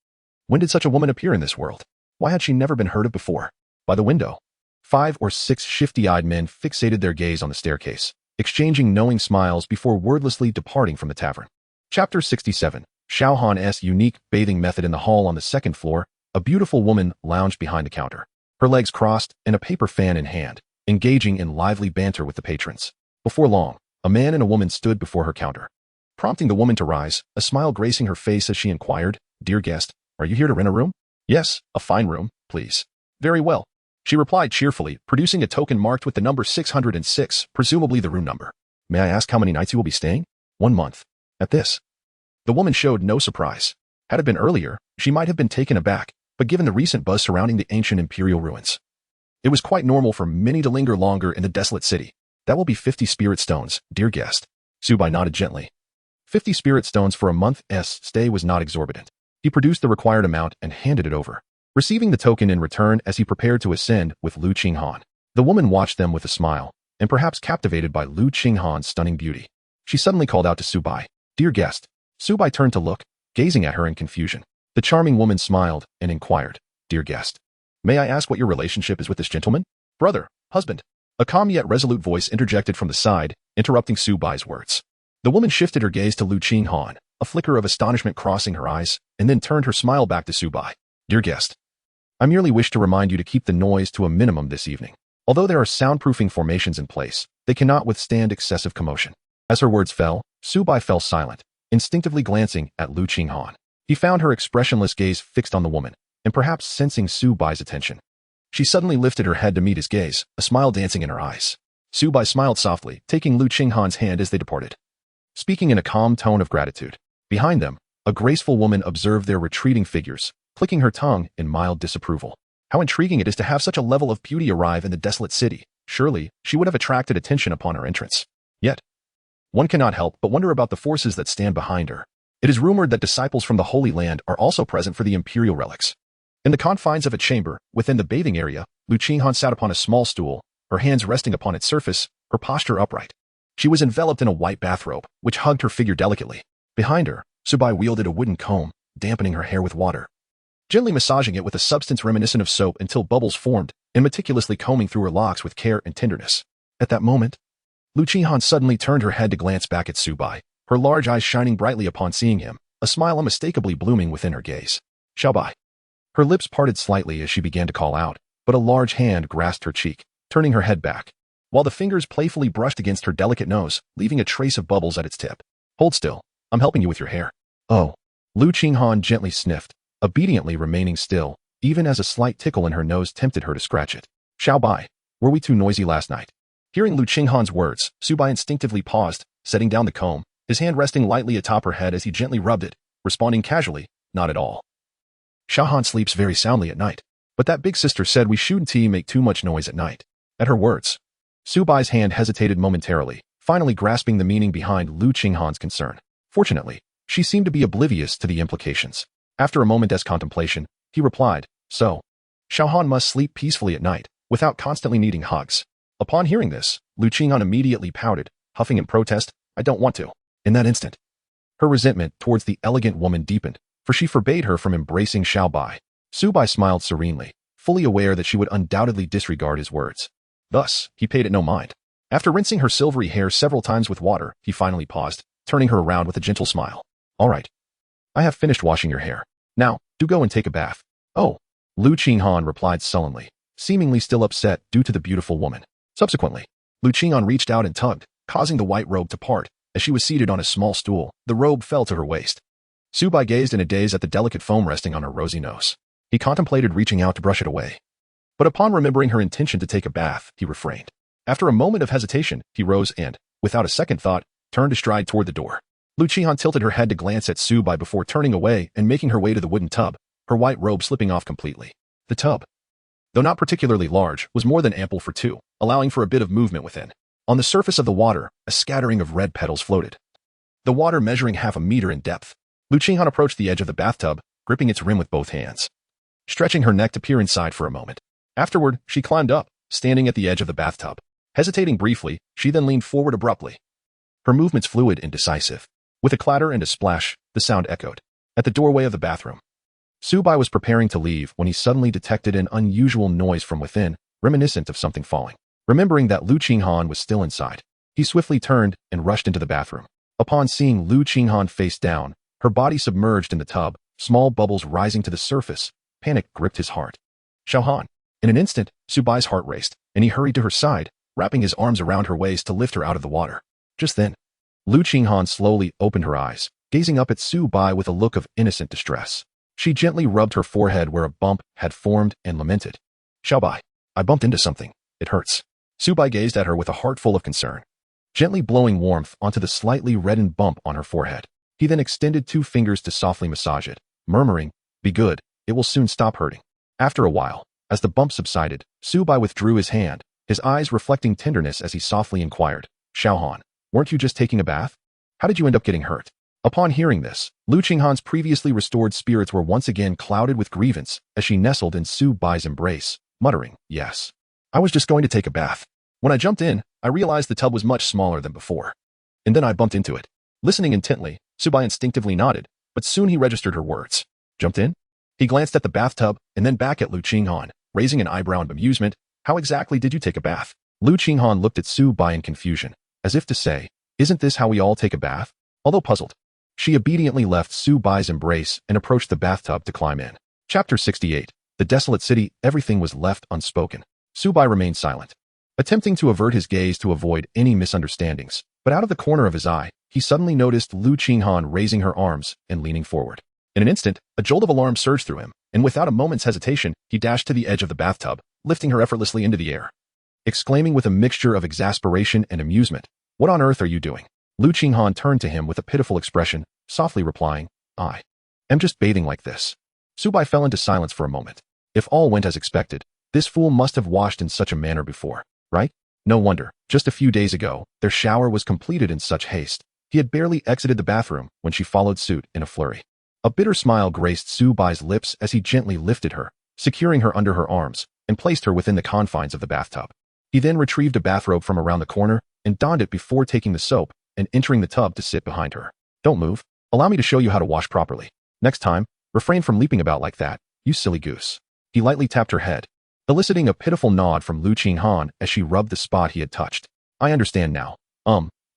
When did such a woman appear in this world? Why had she never been heard of before? By the window, 5 or 6 shifty-eyed men fixated their gaze on the staircase, exchanging knowing smiles before wordlessly departing from the tavern. Chapter 67. Xiao Han's unique bathing method. In the hall on the second floor, a beautiful woman lounged behind the counter, her legs crossed and a paper fan in hand, engaging in lively banter with the patrons. Before long, a man and a woman stood before her counter, prompting the woman to rise, a smile gracing her face as she inquired, "Dear guest, are you here to rent a room?" "Yes, a fine room, please." "Very well," she replied cheerfully, producing a token marked with the number 606, presumably the room number. "May I ask how many nights you will be staying?" "1 month." At this, the woman showed no surprise. Had it been earlier, she might have been taken aback, but given the recent buzz surrounding the ancient imperial ruins, it was quite normal for many to linger longer in the desolate city. "That will be 50 spirit stones, dear guest." Su Bai nodded gently. 50 spirit stones for a month's stay was not exorbitant. He produced the required amount and handed it over, receiving the token in return as he prepared to ascend with Lu Qinghan. The woman watched them with a smile, and perhaps captivated by Lu Qinghan's stunning beauty, she suddenly called out to Su Bai, "Dear guest." Su Bai turned to look, gazing at her in confusion. The charming woman smiled and inquired, "Dear guest, may I ask what your relationship is with this gentleman?" "Brother, husband." A calm yet resolute voice interjected from the side, interrupting Su Bai's words. The woman shifted her gaze to Lu Qinghan, a flicker of astonishment crossing her eyes, and then turned her smile back to Su Bai. "Dear guest, I merely wish to remind you to keep the noise to a minimum this evening." Although there are soundproofing formations in place, they cannot withstand excessive commotion. As her words fell, Su Bai fell silent, instinctively glancing at Lu Qinghan. He found her expressionless gaze fixed on the woman, and perhaps sensing Su Bai's attention. She suddenly lifted her head to meet his gaze, a smile dancing in her eyes. Su Bai smiled softly, taking Lu Qinghan's hand as they departed. Speaking in a calm tone of gratitude. Behind them, a graceful woman observed their retreating figures, clicking her tongue in mild disapproval. How intriguing it is to have such a level of beauty arrive in the desolate city. Surely, she would have attracted attention upon her entrance. Yet, one cannot help but wonder about the forces that stand behind her. It is rumored that disciples from the Holy Land are also present for the imperial relics. In the confines of a chamber, within the bathing area, Lu Qinghan sat upon a small stool, her hands resting upon its surface, her posture upright. She was enveloped in a white bathrobe, which hugged her figure delicately. Behind her, Su Bai wielded a wooden comb, dampening her hair with water, gently massaging it with a substance reminiscent of soap until bubbles formed, and meticulously combing through her locks with care and tenderness. At that moment, Lu Qinghan suddenly turned her head to glance back at Su Bai, her large eyes shining brightly upon seeing him, a smile unmistakably blooming within her gaze. Su Bai. Her lips parted slightly as she began to call out, but a large hand grasped her cheek, turning her head back, while the fingers playfully brushed against her delicate nose, leaving a trace of bubbles at its tip. Hold still, I'm helping you with your hair. Oh. Lu Qinghan gently sniffed, obediently remaining still, even as a slight tickle in her nose tempted her to scratch it. Su Bai, were we too noisy last night? Hearing Lu Qinghan's words, Su Bai instinctively paused, setting down the comb, his hand resting lightly atop her head as he gently rubbed it, responding casually, not at all. Xiaohan sleeps very soundly at night, but that big sister said we shouldn't make too much noise at night. At her words, Su Bai's hand hesitated momentarily, finally grasping the meaning behind Lu Qinghan's concern. Fortunately, she seemed to be oblivious to the implications. After a moment's contemplation, he replied, so, Xiaohan must sleep peacefully at night, without constantly needing hugs. Upon hearing this, Lu Qinghan immediately pouted, huffing in protest, I don't want to. In that instant, her resentment towards the elegant woman deepened, for she forbade her from embracing Su Bai. Su Bai smiled serenely, fully aware that she would undoubtedly disregard his words. Thus, he paid it no mind. After rinsing her silvery hair several times with water, he finally paused, turning her around with a gentle smile. All right. I have finished washing your hair. Now, do go and take a bath. Oh. Lu Qinghan replied sullenly, seemingly still upset due to the beautiful woman. Subsequently, Lu Qinghan reached out and tugged, causing the white robe to part. As she was seated on a small stool, the robe fell to her waist. Su Bai gazed in a daze at the delicate foam resting on her rosy nose. He contemplated reaching out to brush it away. But upon remembering her intention to take a bath, he refrained. After a moment of hesitation, he rose and, without a second thought, turned to stride toward the door. Lu Qinghan tilted her head to glance at Su Bai before turning away and making her way to the wooden tub, her white robe slipping off completely. The tub, though not particularly large, was more than ample for two, allowing for a bit of movement within. On the surface of the water, a scattering of red petals floated, the water measuring half a meter in depth. Lu Qinghan approached the edge of the bathtub, gripping its rim with both hands, stretching her neck to peer inside for a moment. Afterward, she climbed up, standing at the edge of the bathtub. Hesitating briefly, she then leaned forward abruptly, her movements fluid and decisive. With a clatter and a splash, the sound echoed. At the doorway of the bathroom, Su Bai was preparing to leave when he suddenly detected an unusual noise from within, reminiscent of something falling. Remembering that Lu Qinghan was still inside, he swiftly turned and rushed into the bathroom. Upon seeing Lu Qinghan face down, her body submerged in the tub, small bubbles rising to the surface, panic gripped his heart. Xiaohan. In an instant, Su Bai's heart raced, and he hurried to her side, wrapping his arms around her waist to lift her out of the water. Just then, Lu Qinghan slowly opened her eyes, gazing up at Su Bai with a look of innocent distress. She gently rubbed her forehead where a bump had formed and lamented. Su Bai, I bumped into something. It hurts. Su Bai gazed at her with a heart full of concern, gently blowing warmth onto the slightly reddened bump on her forehead. He then extended 2 fingers to softly massage it, murmuring, Be good, it will soon stop hurting. After a while, as the bump subsided, Su Bai withdrew his hand, his eyes reflecting tenderness as he softly inquired, Xiaohan, weren't you just taking a bath? How did you end up getting hurt? Upon hearing this, Lu Qinghan's previously restored spirits were once again clouded with grievance as she nestled in Su Bai's embrace, muttering, Yes. I was just going to take a bath. When I jumped in, I realized the tub was much smaller than before. And then I bumped into it. Listening intently, Su Bai instinctively nodded, but soon he registered her words. Jumped in? He glanced at the bathtub and then back at Lu Qinghan, raising an eyebrow in amusement. How exactly did you take a bath? Lu Qinghan looked at Su Bai in confusion, as if to say, Isn't this how we all take a bath? Although puzzled, she obediently left Su Bai's embrace and approached the bathtub to climb in. Chapter 68. The desolate city, everything was left unspoken. Su Bai remained silent, attempting to avert his gaze to avoid any misunderstandings, but out of the corner of his eye, he suddenly noticed Lu Qinghan raising her arms and leaning forward. In an instant, a jolt of alarm surged through him, and without a moment's hesitation, he dashed to the edge of the bathtub, lifting her effortlessly into the air. Exclaiming with a mixture of exasperation and amusement, "What on earth are you doing?" Lu Qinghan turned to him with a pitiful expression, softly replying, "I am just bathing like this." Su Bai fell into silence for a moment. If all went as expected, this fool must have washed in such a manner before, right? No wonder, just a few days ago, their shower was completed in such haste. He had barely exited the bathroom when she followed suit in a flurry. A bitter smile graced Su Bai's lips as he gently lifted her, securing her under her arms, and placed her within the confines of the bathtub. He then retrieved a bathrobe from around the corner and donned it before taking the soap and entering the tub to sit behind her. "Don't move. Allow me to show you how to wash properly. Next time, refrain from leaping about like that, you silly goose." He lightly tapped her head, eliciting a pitiful nod from Lu Qinghan as she rubbed the spot he had touched. "I understand now.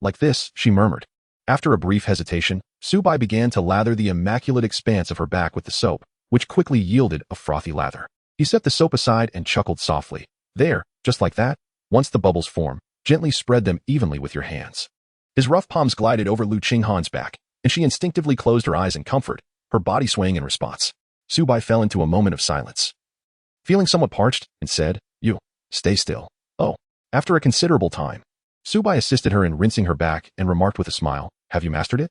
Like this," she murmured. After a brief hesitation, Su Bai began to lather the immaculate expanse of her back with the soap, which quickly yielded a frothy lather. He set the soap aside and chuckled softly. "There, just like that. Once the bubbles form, gently spread them evenly with your hands." His rough palms glided over Lu Qinghan's back, and she instinctively closed her eyes in comfort, her body swaying in response. Su Bai fell into a moment of silence, feeling somewhat parched, and said, "You, stay still." "Oh." After a considerable time, Su Bai assisted her in rinsing her back and remarked with a smile, "Have you mastered it?"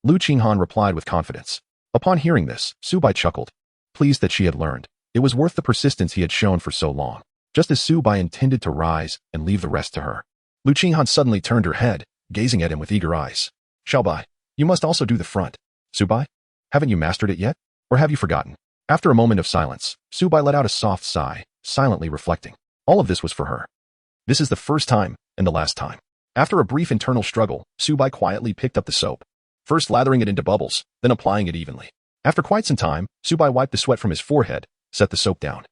Lu Qinghan replied with confidence. Upon hearing this, Su Bai chuckled, pleased that she had learned. It was worth the persistence he had shown for so long. Just as Su Bai intended to rise and leave the rest to her, Lu Qinghan suddenly turned her head, gazing at him with eager eyes. "Su Bai, you must also do the front." "Su Bai, haven't you mastered it yet? Or have you forgotten?" After a moment of silence, Su Bai let out a soft sigh, silently reflecting. All of this was for her. This is the first time and the last time. After a brief internal struggle, Su Bai quietly picked up the soap, first lathering it into bubbles, then applying it evenly. After quite some time, Su Bai wiped the sweat from his forehead, set the soap down,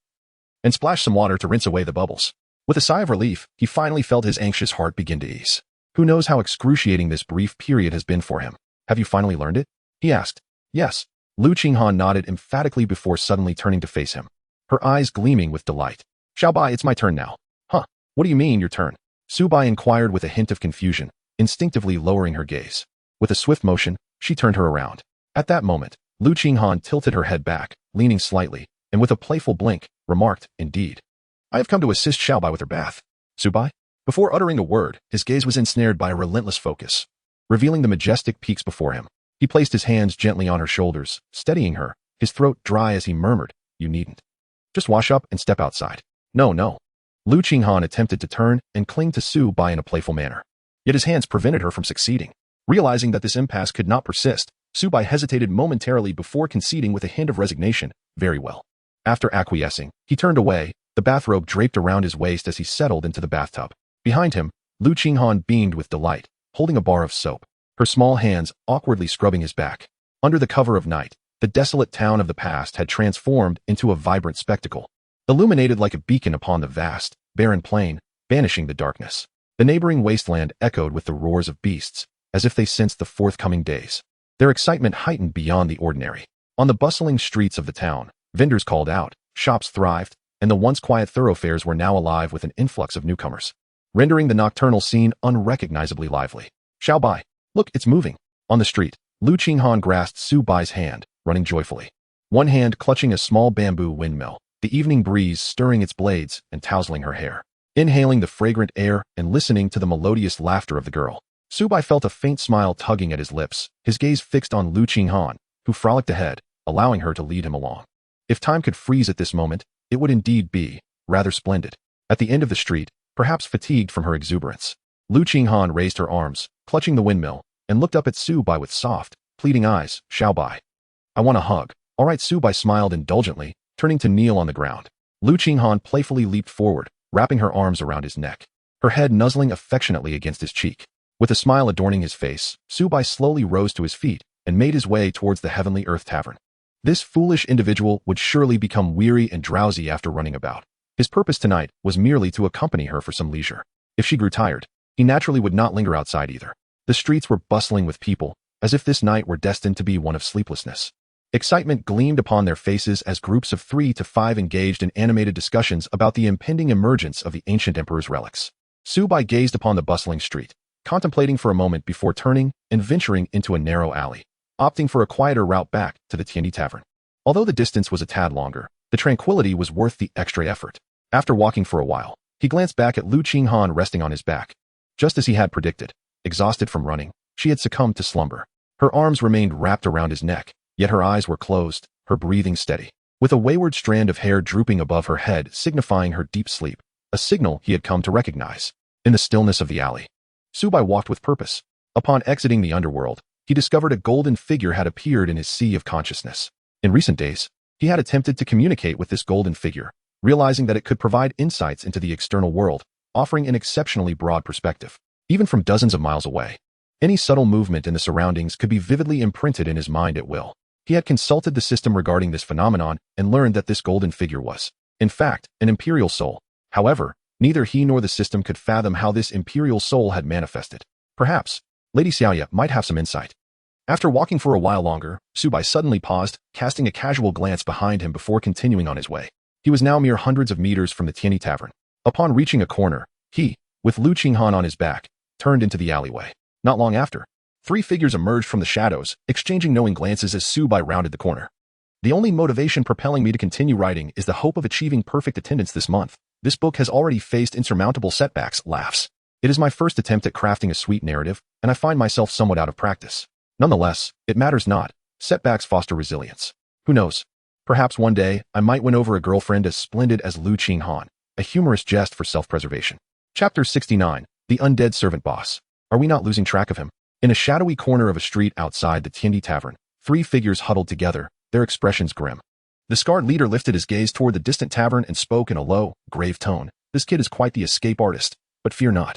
and splashed some water to rinse away the bubbles. With a sigh of relief, he finally felt his anxious heart begin to ease. Who knows how excruciating this brief period has been for him. "Have you finally learned it?" he asked. "Yes." Lu Qinghan nodded emphatically before suddenly turning to face him, her eyes gleaming with delight. "Su Bai, it's my turn now." "Huh? What do you mean, your turn?" Su Bai inquired with a hint of confusion, instinctively lowering her gaze. With a swift motion, she turned her around. At that moment, Lu Qinghan tilted her head back, leaning slightly, and with a playful blink, remarked, "Indeed. I have come to assist Su Bai with her bath." "Su Bai?" Before uttering a word, his gaze was ensnared by a relentless focus, revealing the majestic peaks before him. He placed his hands gently on her shoulders, steadying her, his throat dry as he murmured, "You needn't. Just wash up and step outside." "No, no." Lu Qinghan attempted to turn and cling to Su Bai in a playful manner. Yet his hands prevented her from succeeding. Realizing that this impasse could not persist, Su Bai hesitated momentarily before conceding with a hint of resignation, "Very well." After acquiescing, he turned away, the bathrobe draped around his waist as he settled into the bathtub. Behind him, Lu Qinghan beamed with delight, holding a bar of soap, her small hands awkwardly scrubbing his back. Under the cover of night, the desolate town of the past had transformed into a vibrant spectacle, illuminated like a beacon upon the vast, barren plain, banishing the darkness. The neighboring wasteland echoed with the roars of beasts, as if they sensed the forthcoming days. Their excitement heightened beyond the ordinary. On the bustling streets of the town, vendors called out, shops thrived, and the once quiet thoroughfares were now alive with an influx of newcomers, rendering the nocturnal scene unrecognizably lively. "Su Bai, look, it's moving." On the street, Lu Qinghan grasped Su Bai's hand, running joyfully. One hand clutching a small bamboo windmill, the evening breeze stirring its blades and tousling her hair. Inhaling the fragrant air and listening to the melodious laughter of the girl, Su Bai felt a faint smile tugging at his lips, his gaze fixed on Lu Qinghan, who frolicked ahead, allowing her to lead him along. If time could freeze at this moment, it would indeed be rather splendid. At the end of the street, perhaps fatigued from her exuberance, Lu Qinghan raised her arms, clutching the windmill, and looked up at Su Bai with soft, pleading eyes. "Su Bai, I want a hug." "All right." Su Bai smiled indulgently, turning to kneel on the ground. Lu Qinghan playfully leaped forward, wrapping her arms around his neck, her head nuzzling affectionately against his cheek. With a smile adorning his face, Su Bai slowly rose to his feet and made his way towards the Heavenly Earth Tavern. This foolish individual would surely become weary and drowsy after running about. His purpose tonight was merely to accompany her for some leisure. If she grew tired, he naturally would not linger outside either. The streets were bustling with people, as if this night were destined to be one of sleeplessness. Excitement gleamed upon their faces as groups of 3 to 5 engaged in animated discussions about the impending emergence of the ancient emperor's relics. Su Bai gazed upon the bustling street, contemplating for a moment before turning and venturing into a narrow alley, opting for a quieter route back to the Tiandi Tavern. Although the distance was a tad longer, the tranquility was worth the extra effort. After walking for a while, he glanced back at Lu Qinghan resting on his back. Just as he had predicted, exhausted from running, she had succumbed to slumber. Her arms remained wrapped around his neck, yet her eyes were closed, her breathing steady, with a wayward strand of hair drooping above her head signifying her deep sleep, a signal he had come to recognize. In the stillness of the alley, Su Bai walked with purpose. Upon exiting the underworld, he discovered a golden figure had appeared in his sea of consciousness. In recent days, he had attempted to communicate with this golden figure, realizing that it could provide insights into the external world, offering an exceptionally broad perspective. Even from dozens of miles away, any subtle movement in the surroundings could be vividly imprinted in his mind at will. He had consulted the system regarding this phenomenon and learned that this golden figure was, in fact, an imperial soul. However, neither he nor the system could fathom how this imperial soul had manifested. Perhaps, Lady Xiaoya might have some insight. After walking for a while longer, Su Bai suddenly paused, casting a casual glance behind him before continuing on his way. He was now mere hundreds of meters from the Tiandi Tavern. Upon reaching a corner, he, with Lu Qinghan on his back, turned into the alleyway. Not long after, 3 figures emerged from the shadows, exchanging knowing glances as Su Bai rounded the corner. The only motivation propelling me to continue writing is the hope of achieving perfect attendance this month. This book has already faced insurmountable setbacks, laughs. It is my first attempt at crafting a sweet narrative, and I find myself somewhat out of practice. Nonetheless, it matters not. Setbacks foster resilience. Who knows? Perhaps one day, I might win over a girlfriend as splendid as Lu Qinghan, a humorous jest for self-preservation. Chapter 69, The Undead Servant Boss. Are we not losing track of him? In a shadowy corner of a street outside the Tiandi Tavern, 3 figures huddled together, their expressions grim. The scarred leader lifted his gaze toward the distant tavern and spoke in a low, grave tone. This kid is quite the escape artist, but fear not.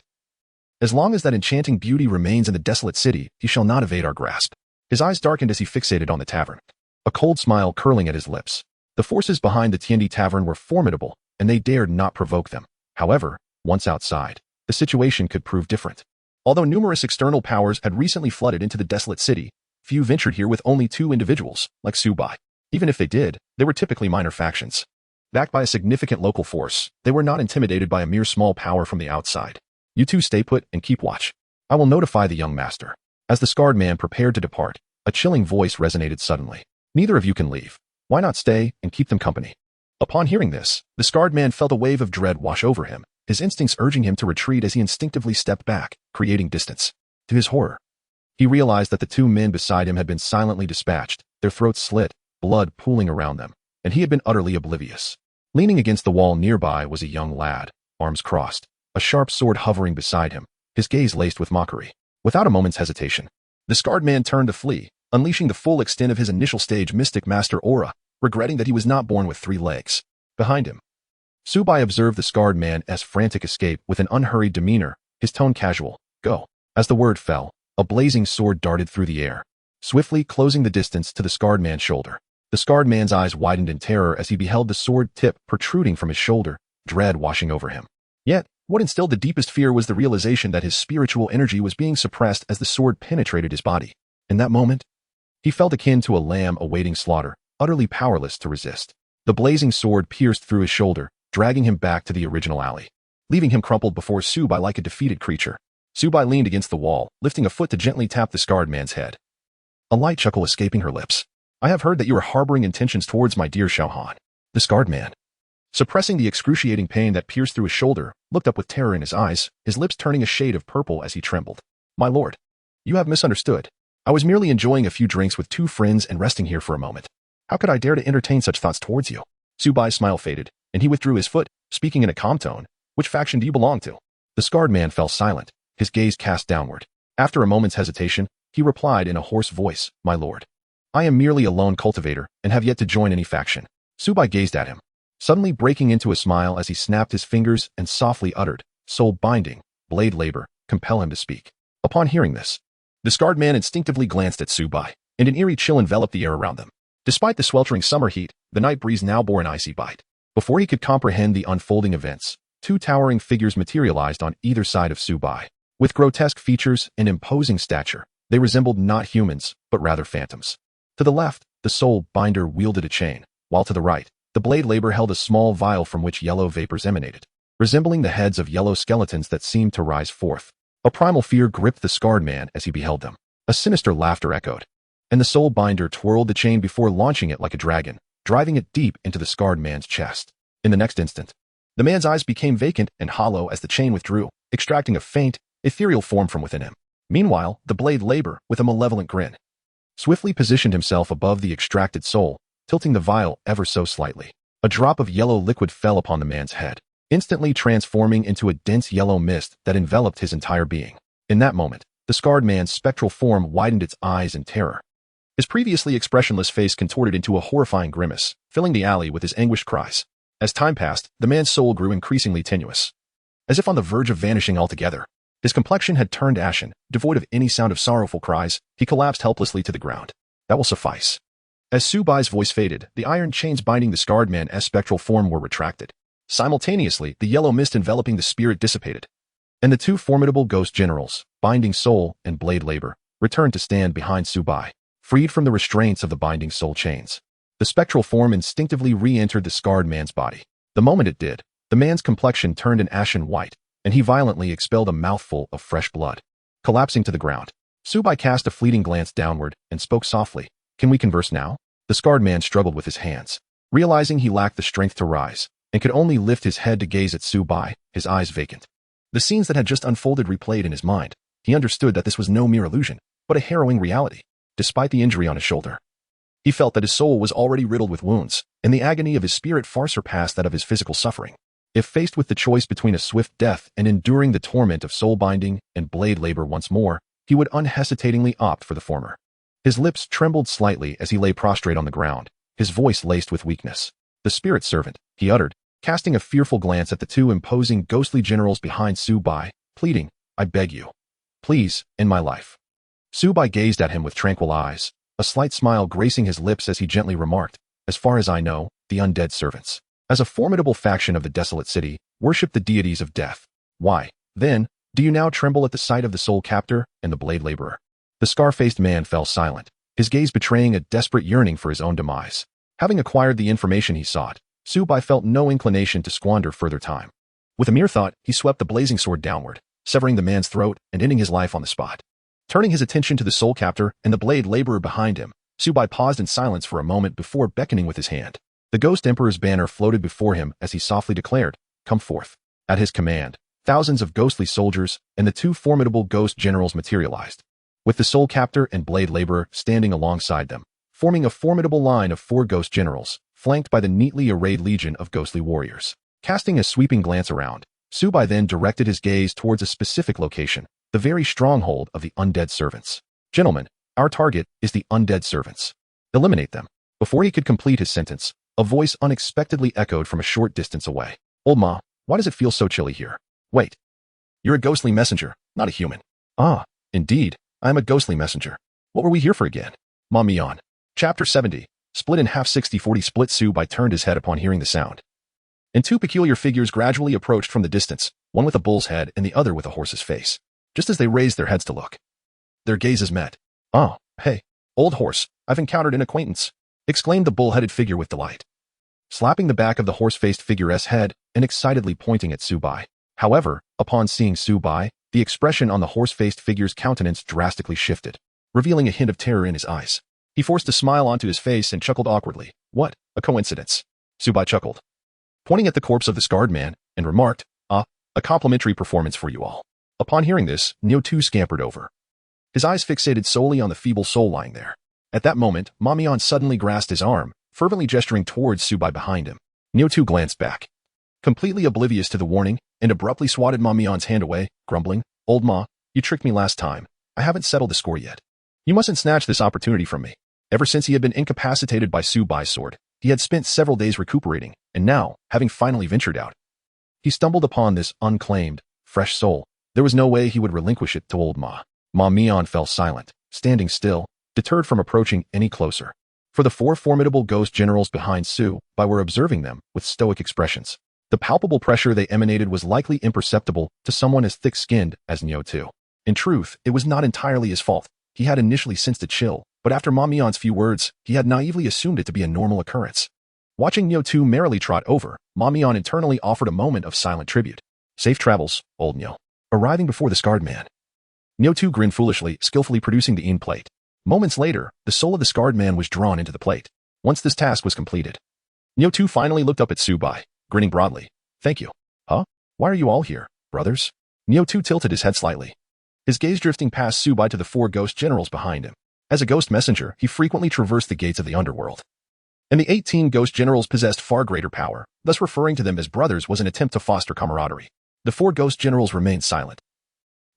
As long as that enchanting beauty remains in the desolate city, he shall not evade our grasp. His eyes darkened as he fixated on the tavern, a cold smile curling at his lips. The forces behind the Tiandi Tavern were formidable, and they dared not provoke them. However, once outside, the situation could prove different. Although numerous external powers had recently flooded into the desolate city, few ventured here with only 2 individuals, like Su Bai. Even if they did, they were typically minor factions. Backed by a significant local force, they were not intimidated by a mere small power from the outside. You 2 stay put and keep watch. I will notify the young master. As the scarred man prepared to depart, a chilling voice resonated suddenly. Neither of you can leave. Why not stay and keep them company? Upon hearing this, the scarred man felt a wave of dread wash over him, his instincts urging him to retreat as he instinctively stepped back, creating distance. To his horror, he realized that the 2 men beside him had been silently dispatched, their throats slit, blood pooling around them, and he had been utterly oblivious. Leaning against the wall nearby was a young lad, arms crossed, a sharp sword hovering beside him, his gaze laced with mockery. Without a moment's hesitation, the scarred man turned to flee, unleashing the full extent of his initial stage mystic master aura, regretting that he was not born with 3 legs. Behind him, Su Bai observed the scarred man's frantic escape with an unhurried demeanor, his tone casual. Go. As the word fell, a blazing sword darted through the air, swiftly closing the distance to the scarred man's shoulder. The scarred man's eyes widened in terror as he beheld the sword tip protruding from his shoulder, dread washing over him. Yet, what instilled the deepest fear was the realization that his spiritual energy was being suppressed as the sword penetrated his body. In that moment, he felt akin to a lamb awaiting slaughter, utterly powerless to resist. The blazing sword pierced through his shoulder, dragging him back to the original alley, leaving him crumpled before Su Bai like a defeated creature. Su Bai leaned against the wall, lifting a foot to gently tap the scarred man's head, a light chuckle escaping her lips. I have heard that you are harboring intentions towards my dear Xiaohan. The scarred man, suppressing the excruciating pain that pierced through his shoulder, looked up with terror in his eyes, his lips turning a shade of purple as he trembled. My lord, you have misunderstood. I was merely enjoying a few drinks with 2 friends and resting here for a moment. How could I dare to entertain such thoughts towards you? Su Bai's smile faded, and he withdrew his foot, speaking in a calm tone. Which faction do you belong to? The scarred man fell silent, his gaze cast downward. After a moment's hesitation, he replied in a hoarse voice, My lord, I am merely a lone cultivator and have yet to join any faction. Su Bai gazed at him, suddenly breaking into a smile as he snapped his fingers and softly uttered, soul binding, blade labor, compel him to speak. Upon hearing this, the scarred man instinctively glanced at Su Bai, and an eerie chill enveloped the air around them. Despite the sweltering summer heat, the night breeze now bore an icy bite. Before he could comprehend the unfolding events, 2 towering figures materialized on either side of Su Bai. With grotesque features and imposing stature, they resembled not humans, but rather phantoms. To the left, the soul binder wielded a chain, while to the right, the blade laber held a small vial from which yellow vapors emanated, resembling the heads of yellow skeletons that seemed to rise forth. A primal fear gripped the scarred man as he beheld them. A sinister laughter echoed, and the soul binder twirled the chain before launching it like a dragon, driving it deep into the scarred man's chest. In the next instant, the man's eyes became vacant and hollow as the chain withdrew, extracting a faint, ethereal form from within him. Meanwhile, the blade laber, with a malevolent grin, swiftly positioned himself above the extracted soul, tilting the vial ever so slightly. A drop of yellow liquid fell upon the man's head, instantly transforming into a dense yellow mist that enveloped his entire being. In that moment, the scarred man's spectral form widened its eyes in terror. His previously expressionless face contorted into a horrifying grimace, filling the alley with his anguished cries. As time passed, the man's soul grew increasingly tenuous, as if on the verge of vanishing altogether. His complexion had turned ashen, devoid of any sound of sorrowful cries. He collapsed helplessly to the ground. That will suffice. As Su Bai's voice faded, the iron chains binding the scarred man's spectral form were retracted. Simultaneously, the yellow mist enveloping the spirit dissipated, and the two formidable ghost generals, binding soul and blade laber, returned to stand behind Su Bai, freed from the restraints of the binding soul chains. The spectral form instinctively re-entered the scarred man's body. The moment it did, the man's complexion turned an ashen white, and he violently expelled a mouthful of fresh blood. Collapsing to the ground, Su Bai cast a fleeting glance downward and spoke softly. "Can we converse now?" The scarred man struggled with his hands, realizing he lacked the strength to rise, and could only lift his head to gaze at Su Bai, his eyes vacant. The scenes that had just unfolded replayed in his mind. He understood that this was no mere illusion, but a harrowing reality. Despite the injury on his shoulder, he felt that his soul was already riddled with wounds, and the agony of his spirit far surpassed that of his physical suffering. If faced with the choice between a swift death and enduring the torment of soul binding and blade labor once more, he would unhesitatingly opt for the former. His lips trembled slightly as he lay prostrate on the ground, his voice laced with weakness. "The spirit servant," he uttered, casting a fearful glance at the two imposing ghostly generals behind Su Bai, pleading, "I beg you, please, end my life." Su Bai gazed at him with tranquil eyes, a slight smile gracing his lips as he gently remarked, "As far as I know, the undead servants, as a formidable faction of the desolate city, worship the deities of death. Why, then, do you now tremble at the sight of the soul captor and the blade laborer?" The scar-faced man fell silent, his gaze betraying a desperate yearning for his own demise. Having acquired the information he sought, Su Bai felt no inclination to squander further time. With a mere thought, he swept the blazing sword downward, severing the man's throat and ending his life on the spot. Turning his attention to the soul captor and the blade laborer behind him, Su Bai paused in silence for a moment before beckoning with his hand. The Ghost Emperor's banner floated before him as he softly declared, "Come forth." At his command, thousands of ghostly soldiers and the two formidable ghost generals materialized, with the soul captor and blade laborer standing alongside them, forming a formidable line of 4 ghost generals, flanked by the neatly arrayed legion of ghostly warriors. Casting a sweeping glance around, Su Bai then directed his gaze towards a specific location, the very stronghold of the undead servants. "Gentlemen, our target is the undead servants. Eliminate them." Before he could complete his sentence, a voice unexpectedly echoed from a short distance away. "Old Ma, why does it feel so chilly here?" "Wait. You're a ghostly messenger, not a human." "Ah, indeed, I am a ghostly messenger. What were we here for again?" Ma Mian. Chapter 70. Split in half 60-40 split. Su Bai turned his head upon hearing the sound, and 2 peculiar figures gradually approached from the distance, one with a bull's head and the other with a horse's face. Just as they raised their heads to look, their gazes met. "Oh, hey, old horse, I've encountered an acquaintance," exclaimed the bull-headed figure with delight, slapping the back of the horse-faced figure's head and excitedly pointing at Su Bai. However, upon seeing Su Bai, the expression on the horse-faced figure's countenance drastically shifted, revealing a hint of terror in his eyes. He forced a smile onto his face and chuckled awkwardly. "What a coincidence." Su Bai chuckled, pointing at the corpse of the scarred man, and remarked, "Ah, a complimentary performance for you all." Upon hearing this, Neo too scampered over, his eyes fixated solely on the feeble soul lying there. At that moment, Ma Mian suddenly grasped his arm, fervently gesturing towards Su Bai behind him. Neo too glanced back, completely oblivious to the warning, and abruptly swatted Ma Mian's hand away, grumbling, "Old Ma, you tricked me last time. I haven't settled the score yet. You mustn't snatch this opportunity from me." Ever since he had been incapacitated by Su Bai's sword, he had spent several days recuperating, and now, having finally ventured out, he stumbled upon this unclaimed, fresh soul. There was no way he would relinquish it to old Ma. Ma Mian fell silent, standing still, deterred from approaching any closer. For the 4 formidable ghost generals behind Su Bai were observing them with stoic expressions. The palpable pressure they emanated was likely imperceptible to someone as thick-skinned as Neo too. In truth, it was not entirely his fault. He had initially sensed a chill, but after Ma Mian's few words, he had naively assumed it to be a normal occurrence. Watching Nyo Tu merrily trot over, Ma Mian internally offered a moment of silent tribute. Safe travels, old Nyo. Arriving before the scarred man. Nyo Tu grinned foolishly, skillfully producing the in plate. Moments later, the soul of the scarred man was drawn into the plate. Once this task was completed, Nyo Tu finally looked up at Su Bai, grinning broadly. Thank you. Huh? Why are you all here, brothers? Nyo Tu tilted his head slightly, his gaze drifting past Su Bai to the 4 ghost generals behind him. As a ghost messenger, he frequently traversed the gates of the underworld. And the 18 ghost generals possessed far greater power, thus referring to them as brothers was an attempt to foster camaraderie. The 4 ghost generals remained silent,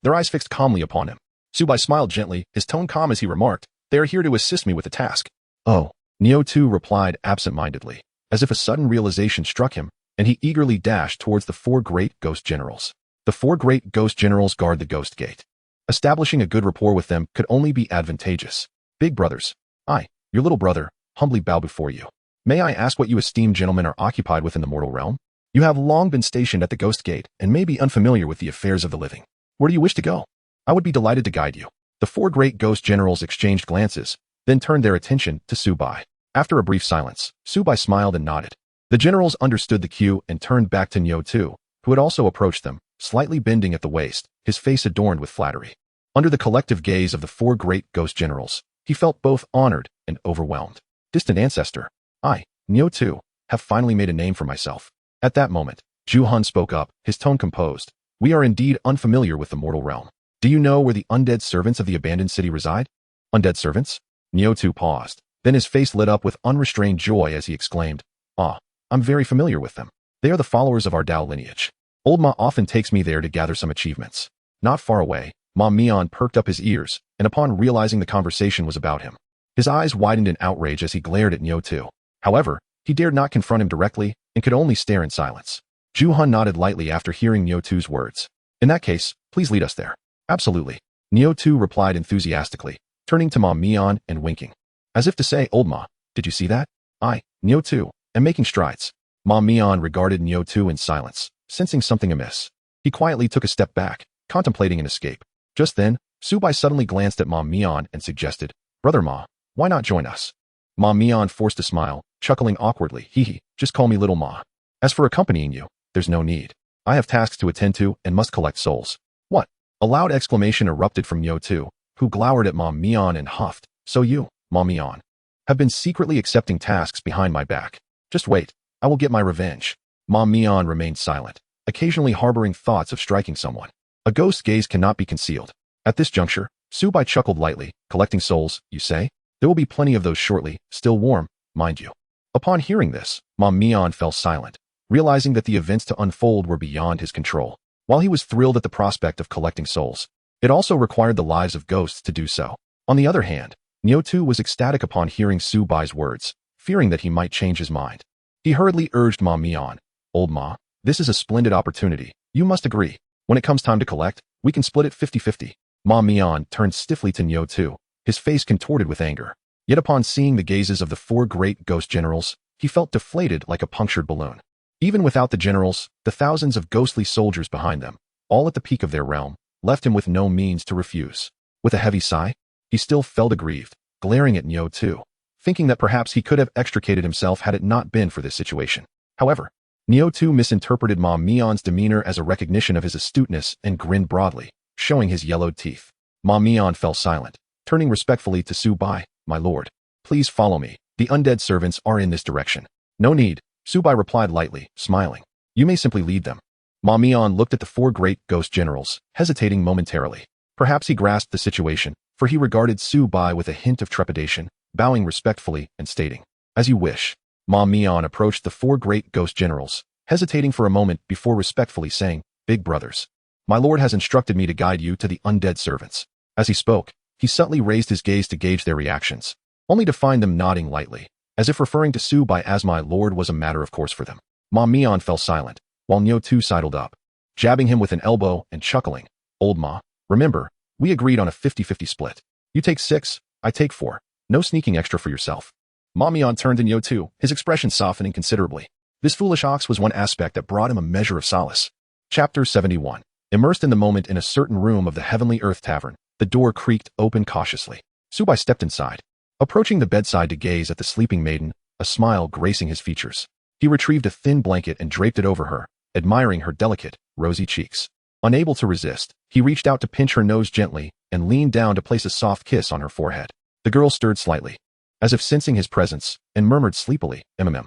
their eyes fixed calmly upon him. Su Bai smiled gently, his tone calm as he remarked, "They are here to assist me with the task." "Oh," Nyo Tu replied absent-mindedly, as if a sudden realization struck him, and he eagerly dashed towards the 4 great ghost generals. The 4 great ghost generals guard the ghost gate. Establishing a good rapport with them could only be advantageous. "Big brothers, I, your little brother, humbly bow before you. May I ask what you esteemed gentlemen are occupied with in the mortal realm? You have long been stationed at the ghost gate and may be unfamiliar with the affairs of the living. Where do you wish to go? I would be delighted to guide you." The 4 great ghost generals exchanged glances, then turned their attention to Su Bai. After a brief silence, Su Bai smiled and nodded. The generals understood the cue and turned back to Nyo Tu, who had also approached them, slightly bending at the waist, his face adorned with flattery. Under the collective gaze of the 4 great ghost generals, he felt both honored and overwhelmed. "Distant ancestor, I, Nyo Tu, have finally made a name for myself." At that moment, Ju Han spoke up, his tone composed. "We are indeed unfamiliar with the mortal realm. Do you know where the undead servants of the abandoned city reside?" "Undead servants?" Nyo Tu paused. Then his face lit up with unrestrained joy as he exclaimed, "Ah, I'm very familiar with them. They are the followers of our Dao lineage. Old Ma often takes me there to gather some achievements." Not far away, Ma Mian perked up his ears, and upon realizing the conversation was about him, his eyes widened in outrage as he glared at Nyo Tu. However, he dared not confront him directly and could only stare in silence. Ju Han nodded lightly after hearing Nyo Tu's words. "In that case, please lead us there." "Absolutely," Nyo Tu replied enthusiastically, turning to Ma Mian and winking. As if to say, "Old Ma, did you see that? I, Nyo Tu, am making strides." Ma Mian regarded Nyo Tu in silence, sensing something amiss. He quietly took a step back, contemplating an escape. Just then, Su Bai suddenly glanced at Ma Mian and suggested, "Brother Ma, why not join us?" Ma Mian forced a smile, chuckling awkwardly. "Hee, just call me Little Ma. As for accompanying you, there's no need. I have tasks to attend to and must collect souls." "What?" A loud exclamation erupted from Nyo Tu, who glowered at Ma Mian and huffed. "So you, Ma Mian, have been secretly accepting tasks behind my back. Just wait, I will get my revenge." Ma Mian remained silent, occasionally harboring thoughts of striking someone. A ghost's gaze cannot be concealed. At this juncture, Su Bai chuckled lightly. "Collecting souls, you say? There will be plenty of those shortly, still warm, mind you." Upon hearing this, Ma Mian fell silent, realizing that the events to unfold were beyond his control. While he was thrilled at the prospect of collecting souls, it also required the lives of ghosts to do so. On the other hand, Nyo Tu was ecstatic upon hearing Su Bai's words, fearing that he might change his mind. He hurriedly urged Ma Mian, "Old Ma, this is a splendid opportunity. You must agree. When it comes time to collect, we can split it 50-50. Ma Mian turned stiffly to Nyo Tu, his face contorted with anger. Yet upon seeing the gazes of the 4 great ghost generals, he felt deflated like a punctured balloon. Even without the generals, the thousands of ghostly soldiers behind them, all at the peak of their realm, left him with no means to refuse. With a heavy sigh, he still felt aggrieved, glaring at Nyo Tu, thinking that perhaps he could have extricated himself had it not been for this situation. However, Nyo Tu misinterpreted Ma Mian's demeanor as a recognition of his astuteness and grinned broadly, showing his yellowed teeth. Ma Mian fell silent, turning respectfully to Su Bai, "My lord, please follow me. The undead servants are in this direction." "No need," Su Bai replied lightly, smiling. "You may simply lead them." Ma Mian looked at the 4 great ghost generals, hesitating momentarily. Perhaps he grasped the situation, for he regarded Su Bai with a hint of trepidation, bowing respectfully and stating, "As you wish." Ma Mian approached the 4 great ghost generals, hesitating for a moment before respectfully saying, "Big brothers, my lord has instructed me to guide you to the undead servants." As he spoke, he subtly raised his gaze to gauge their reactions, only to find them nodding lightly, as if referring to Su Bai as "my lord" was a matter of course for them. Ma Mian fell silent, while Nyo Tu sidled up, jabbing him with an elbow and chuckling, "Old Ma, remember, we agreed on a 50-50 split. You take 6, I take 4. No sneaking extra for yourself." Ma Mian turned to Nyo Tu, his expression softening considerably. This foolish ox was one aspect that brought him a measure of solace. Chapter 71. Immersed in the moment in a certain room of the Heavenly Earth Tavern, the door creaked open cautiously. Su Bai stepped inside, Approaching the bedside to gaze at the sleeping maiden, a smile gracing his features. He retrieved a thin blanket and draped it over her, admiring her delicate, rosy cheeks. Unable to resist, he reached out to pinch her nose gently and leaned down to place a soft kiss on her forehead. The girl stirred slightly, as if sensing his presence, and murmured sleepily, "Mm.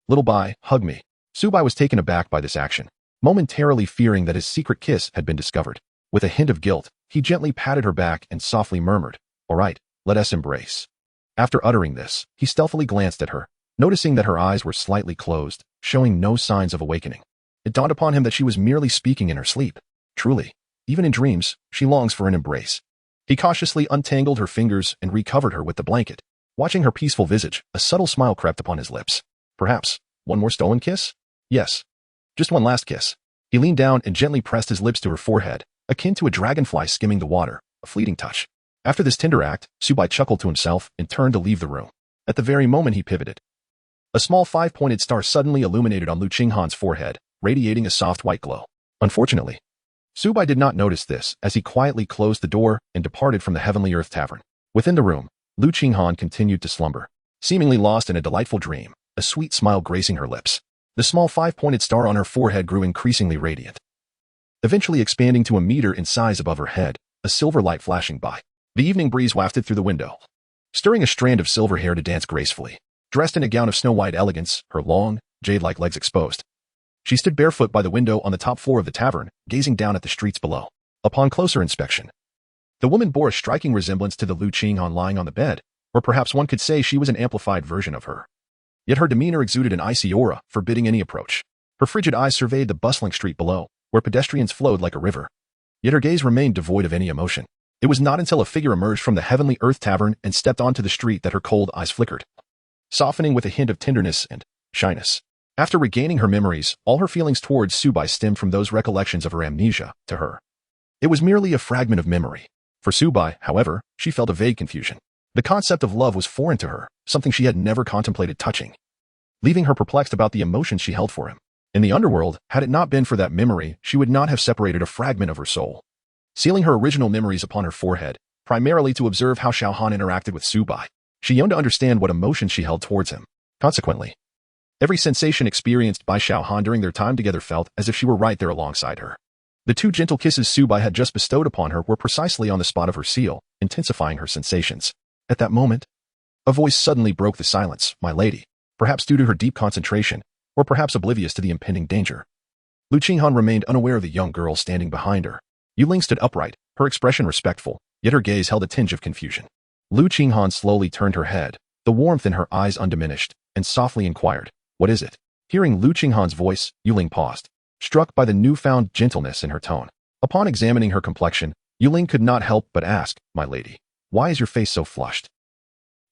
Little Bai, hug me." Su Bai was taken aback by this action, momentarily fearing that his secret kiss had been discovered. With a hint of guilt, he gently patted her back and softly murmured, "All right, let us embrace." After uttering this, he stealthily glanced at her, noticing that her eyes were slightly closed, showing no signs of awakening. It dawned upon him that she was merely speaking in her sleep. Truly, even in dreams, she longs for an embrace. He cautiously untangled her fingers and recovered her with the blanket. Watching her peaceful visage, a subtle smile crept upon his lips. Perhaps, one more stolen kiss? Yes. Just one last kiss. He leaned down and gently pressed his lips to her forehead, akin to a dragonfly skimming the water, a fleeting touch. After this tender act, Su Bai chuckled to himself and turned to leave the room. At the very moment he pivoted, a small five-pointed star suddenly illuminated on Lu Qinghan's forehead, radiating a soft white glow. Unfortunately, Su Bai did not notice this as he quietly closed the door and departed from the Heavenly Earth Tavern. Within the room, Lu Qinghan continued to slumber, seemingly lost in a delightful dream, a sweet smile gracing her lips. The small five-pointed star on her forehead grew increasingly radiant, eventually expanding to a meter in size above her head, a silver light flashing by. The evening breeze wafted through the window, stirring a strand of silver hair to dance gracefully. Dressed in a gown of snow-white elegance, her long, jade-like legs exposed, she stood barefoot by the window on the top floor of the tavern, gazing down at the streets below. Upon closer inspection, the woman bore a striking resemblance to the Lu Qinghan lying on the bed, or perhaps one could say she was an amplified version of her. Yet her demeanor exuded an icy aura, forbidding any approach. Her frigid eyes surveyed the bustling street below, where pedestrians flowed like a river. Yet her gaze remained devoid of any emotion. It was not until a figure emerged from the Heavenly Earth Tavern and stepped onto the street that her cold eyes flickered, softening with a hint of tenderness and shyness. After regaining her memories, all her feelings towards Su Bai stemmed from those recollections of her amnesia. To her, it was merely a fragment of memory. For Su Bai, however, she felt a vague confusion. The concept of love was foreign to her, something she had never contemplated touching, leaving her perplexed about the emotions she held for him. In the underworld, had it not been for that memory, she would not have separated a fragment of her soul, sealing her original memories upon her forehead, primarily to observe how Xiao Han interacted with Su Bai. She yearned to understand what emotions she held towards him. Consequently, every sensation experienced by Xiao Han during their time together felt as if she were right there alongside her. The two gentle kisses Su Bai had just bestowed upon her were precisely on the spot of her seal, intensifying her sensations. At that moment, a voice suddenly broke the silence. "My lady," perhaps due to her deep concentration, or perhaps oblivious to the impending danger. Lu Qinghan remained unaware of the young girl standing behind her. Yuling stood upright, her expression respectful, yet her gaze held a tinge of confusion. Lu Qinghan slowly turned her head, the warmth in her eyes undiminished, and softly inquired, "What is it?" Hearing Lu Qinghan's voice, Yuling paused, struck by the newfound gentleness in her tone. Upon examining her complexion, Yuling could not help but ask, "My lady, why is your face so flushed?"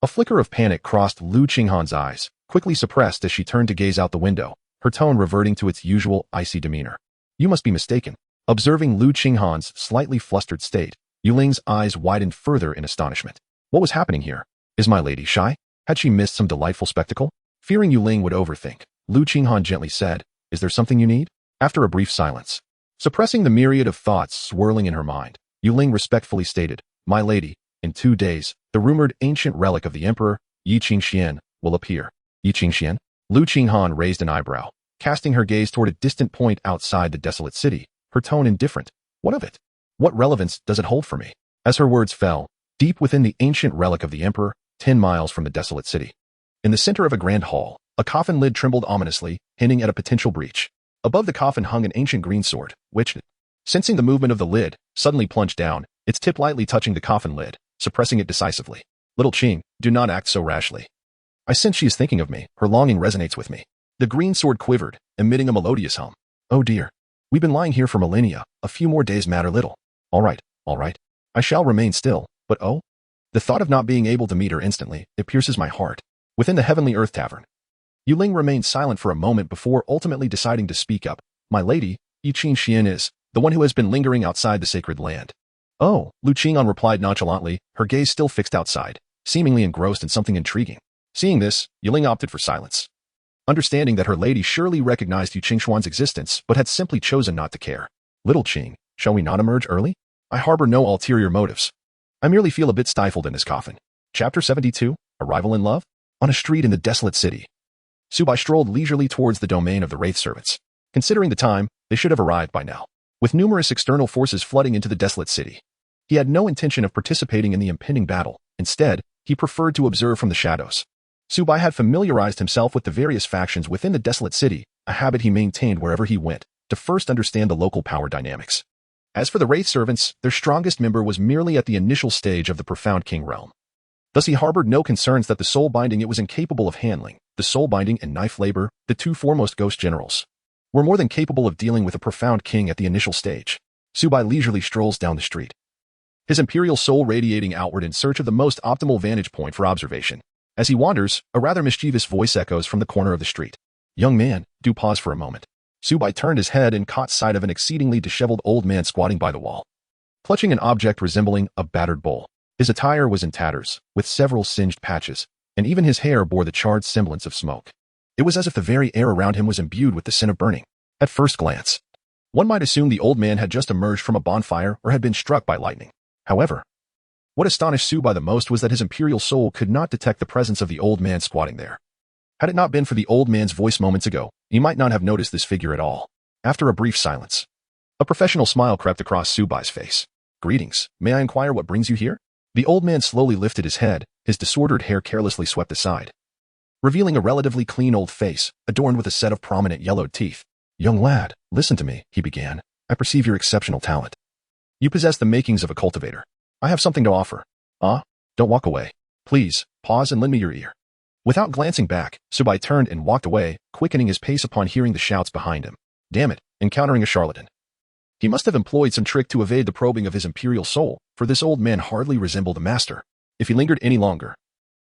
A flicker of panic crossed Lu Qinghan's eyes, quickly suppressed as she turned to gaze out the window, her tone reverting to its usual icy demeanor. "You must be mistaken." Observing Lu Qinghan's slightly flustered state, Yuling's eyes widened further in astonishment. What was happening here? Is my lady shy? Had she missed some delightful spectacle? Fearing Yuling would overthink, Lu Qinghan gently said, "Is there something you need?" After a brief silence, suppressing the myriad of thoughts swirling in her mind, Yuling respectfully stated, "My lady, in 2 days, the rumored ancient relic of the emperor, Yi Qingxian, will appear." Yi Qingxian? Lu Qinghan raised an eyebrow, casting her gaze toward a distant point outside the desolate city, her tone indifferent. "What of it? What relevance does it hold for me?" As her words fell, deep within the ancient relic of the emperor, 10 miles from the desolate city, in the center of a grand hall, a coffin lid trembled ominously, hinting at a potential breach. Above the coffin hung an ancient green sword, which, sensing the movement of the lid, suddenly plunged down, its tip lightly touching the coffin lid, suppressing it decisively. "Little Qing, do not act so rashly. I sense she is thinking of me, her longing resonates with me." The green sword quivered, emitting a melodious hum. "Oh dear. We've been lying here for millennia, a few more days matter little. All right. I shall remain still, but oh, the thought of not being able to meet her instantly, it pierces my heart." Within the Heavenly Earth Tavern, Yuling remained silent for a moment before ultimately deciding to speak up. "My lady, Yi Qingxian is the one who has been lingering outside the sacred land." "Oh," Lu Qinghan replied nonchalantly, her gaze still fixed outside, seemingly engrossed in something intriguing. Seeing this, Yuling opted for silence, understanding that her lady surely recognized Yu Qingxuan's existence but had simply chosen not to care. "Little Qing, shall we not emerge early? I harbor no ulterior motives. I merely feel a bit stifled in this coffin." Chapter 72, A rival in love? On a street in the desolate city. Su Bai strolled leisurely towards the domain of the wraith servants. Considering the time, they should have arrived by now. With numerous external forces flooding into the desolate city, he had no intention of participating in the impending battle. Instead, he preferred to observe from the shadows. Su Bai had familiarized himself with the various factions within the desolate city, a habit he maintained wherever he went, to first understand the local power dynamics. As for the wraith servants, their strongest member was merely at the initial stage of the profound king realm. Thus he harbored no concerns that the soul binding it was incapable of handling. The soul binding and knife labor, the two foremost ghost generals, were more than capable of dealing with a profound king at the initial stage. Su Bai leisurely strolls down the street, his imperial soul radiating outward in search of the most optimal vantage point for observation. As he wanders, a rather mischievous voice echoes from the corner of the street. Young man, do pause for a moment. Su Bai turned his head and caught sight of an exceedingly disheveled old man squatting by the wall, clutching an object resembling a battered bowl. His attire was in tatters, with several singed patches, and even his hair bore the charred semblance of smoke. It was as if the very air around him was imbued with the scent of burning. At first glance, one might assume the old man had just emerged from a bonfire or had been struck by lightning. However, what astonished Su Bai the most was that his imperial soul could not detect the presence of the old man squatting there. Had it not been for the old man's voice moments ago, he might not have noticed this figure at all. After a brief silence, a professional smile crept across Su Bai's face. Greetings, may I inquire what brings you here? The old man slowly lifted his head, his disordered hair carelessly swept aside, revealing a relatively clean old face, adorned with a set of prominent yellowed teeth. Young lad, listen to me, he began. I perceive your exceptional talent. You possess the makings of a cultivator. I have something to offer. Don't walk away. Please, pause and lend me your ear. Without glancing back, Su Bai turned and walked away, quickening his pace upon hearing the shouts behind him. Damn it, encountering a charlatan. He must have employed some trick to evade the probing of his imperial soul, for this old man hardly resembled a master. If he lingered any longer,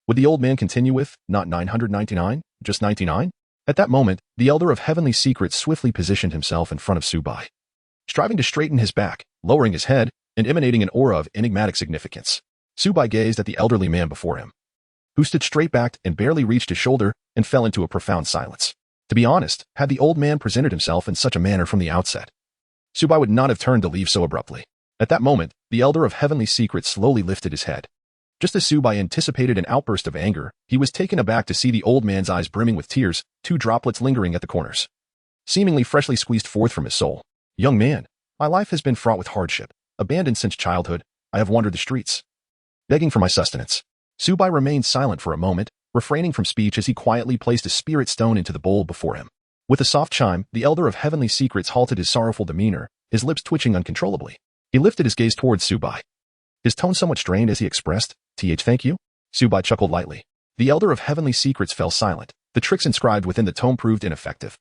would the old man continue with, not 999, just 99? At that moment, the elder of heavenly secrets swiftly positioned himself in front of Su Bai, striving to straighten his back, lowering his head, and emanating an aura of enigmatic significance. Su Bai gazed at the elderly man before him, who stood straight-backed and barely reached his shoulder and fell into a profound silence. To be honest, had the old man presented himself in such a manner from the outset, Su Bai would not have turned to leave so abruptly. At that moment, the elder of heavenly secrets slowly lifted his head. Just as Su Bai anticipated an outburst of anger, he was taken aback to see the old man's eyes brimming with tears, two droplets lingering at the corners, seemingly freshly squeezed forth from his soul. Young man, my life has been fraught with hardship. Abandoned since childhood, I have wandered the streets, begging for my sustenance. Su Bai remained silent for a moment, refraining from speech as he quietly placed a spirit stone into the bowl before him. With a soft chime, the elder of heavenly secrets halted his sorrowful demeanor, his lips twitching uncontrollably. He lifted his gaze towards Su Bai, his tone somewhat strained as he expressed, thank you? Su Bai chuckled lightly. The elder of heavenly secrets fell silent. The tricks inscribed within the tome proved ineffective.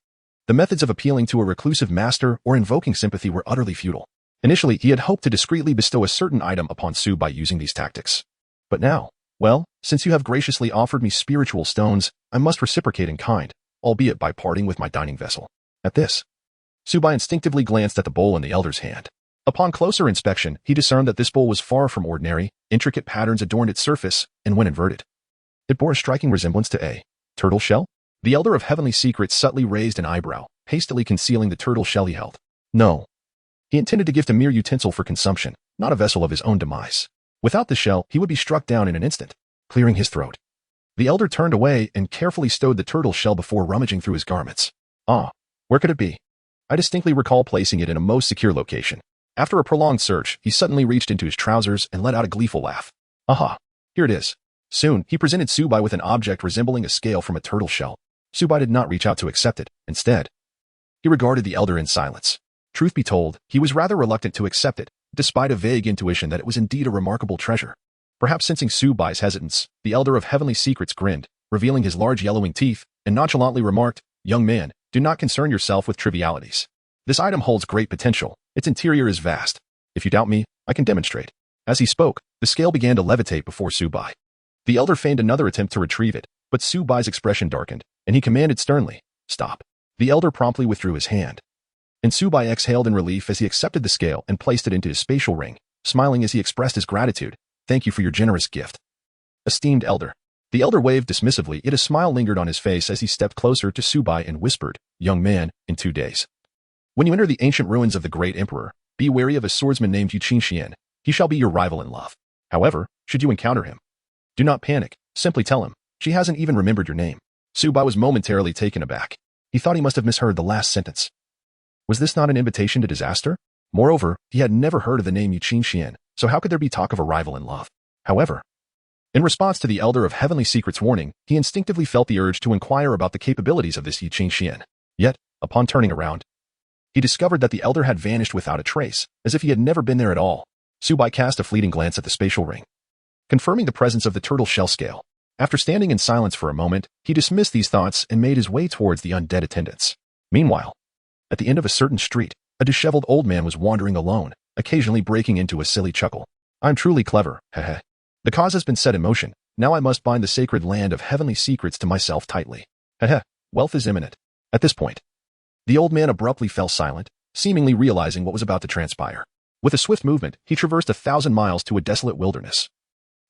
The methods of appealing to a reclusive master or invoking sympathy were utterly futile. Initially, he had hoped to discreetly bestow a certain item upon Su Bai using these tactics. But now, well, since you have graciously offered me spiritual stones, I must reciprocate in kind, albeit by parting with my dining vessel. At this, Su Bai instinctively glanced at the bowl in the elder's hand. Upon closer inspection, he discerned that this bowl was far from ordinary. Intricate patterns adorned its surface, and when inverted, it bore a striking resemblance to a turtle shell. The elder of heavenly secrets subtly raised an eyebrow, hastily concealing the turtle shell he held. No. He intended to gift a mere utensil for consumption, not a vessel of his own demise. Without the shell, he would be struck down in an instant, clearing his throat. The elder turned away and carefully stowed the turtle shell before rummaging through his garments. Where could it be? I distinctly recall placing it in a most secure location. After a prolonged search, he suddenly reached into his trousers and let out a gleeful laugh. Aha! Here it is. Soon, he presented Su Bai with an object resembling a scale from a turtle shell. Su Bai did not reach out to accept it. Instead, he regarded the elder in silence. Truth be told, he was rather reluctant to accept it, despite a vague intuition that it was indeed a remarkable treasure. Perhaps sensing Su Bai's hesitance, the elder of heavenly secrets grinned, revealing his large yellowing teeth, and nonchalantly remarked, Young man, do not concern yourself with trivialities. This item holds great potential. Its interior is vast. If you doubt me, I can demonstrate. As he spoke, the scale began to levitate before Su Bai. The elder feigned another attempt to retrieve it, but Su Bai's expression darkened, and he commanded sternly, Stop. The elder promptly withdrew his hand, and Su Bai exhaled in relief as he accepted the scale and placed it into his spatial ring, smiling as he expressed his gratitude. Thank you for your generous gift, esteemed elder. The elder waved dismissively, yet a smile lingered on his face as he stepped closer to Su Bai and whispered, Young man, in 2 days, when you enter the ancient ruins of the great emperor, be wary of a swordsman named Yuqin Xian. He shall be your rival in love. However, should you encounter him, do not panic. Simply tell him. She hasn't even remembered your name. Su Bai was momentarily taken aback. He thought he must have misheard the last sentence. Was this not an invitation to disaster? Moreover, he had never heard of the name Yuqin Xian, so how could there be talk of a rival in love? However, in response to the Elder of Heavenly Secrets' warning, he instinctively felt the urge to inquire about the capabilities of this Yuqin Xian. Yet, upon turning around, he discovered that the Elder had vanished without a trace, as if he had never been there at all. Su Bai cast a fleeting glance at the spatial ring, confirming the presence of the turtle shell scale. After standing in silence for a moment, he dismissed these thoughts and made his way towards the undead attendants. Meanwhile, at the end of a certain street, a disheveled old man was wandering alone, occasionally breaking into a silly chuckle. I'm truly clever, heh. The cause has been set in motion. Now I must bind the sacred land of heavenly secrets to myself tightly. Heh. Wealth is imminent. At this point, the old man abruptly fell silent, seemingly realizing what was about to transpire. With a swift movement, he traversed 1,000 miles to a desolate wilderness,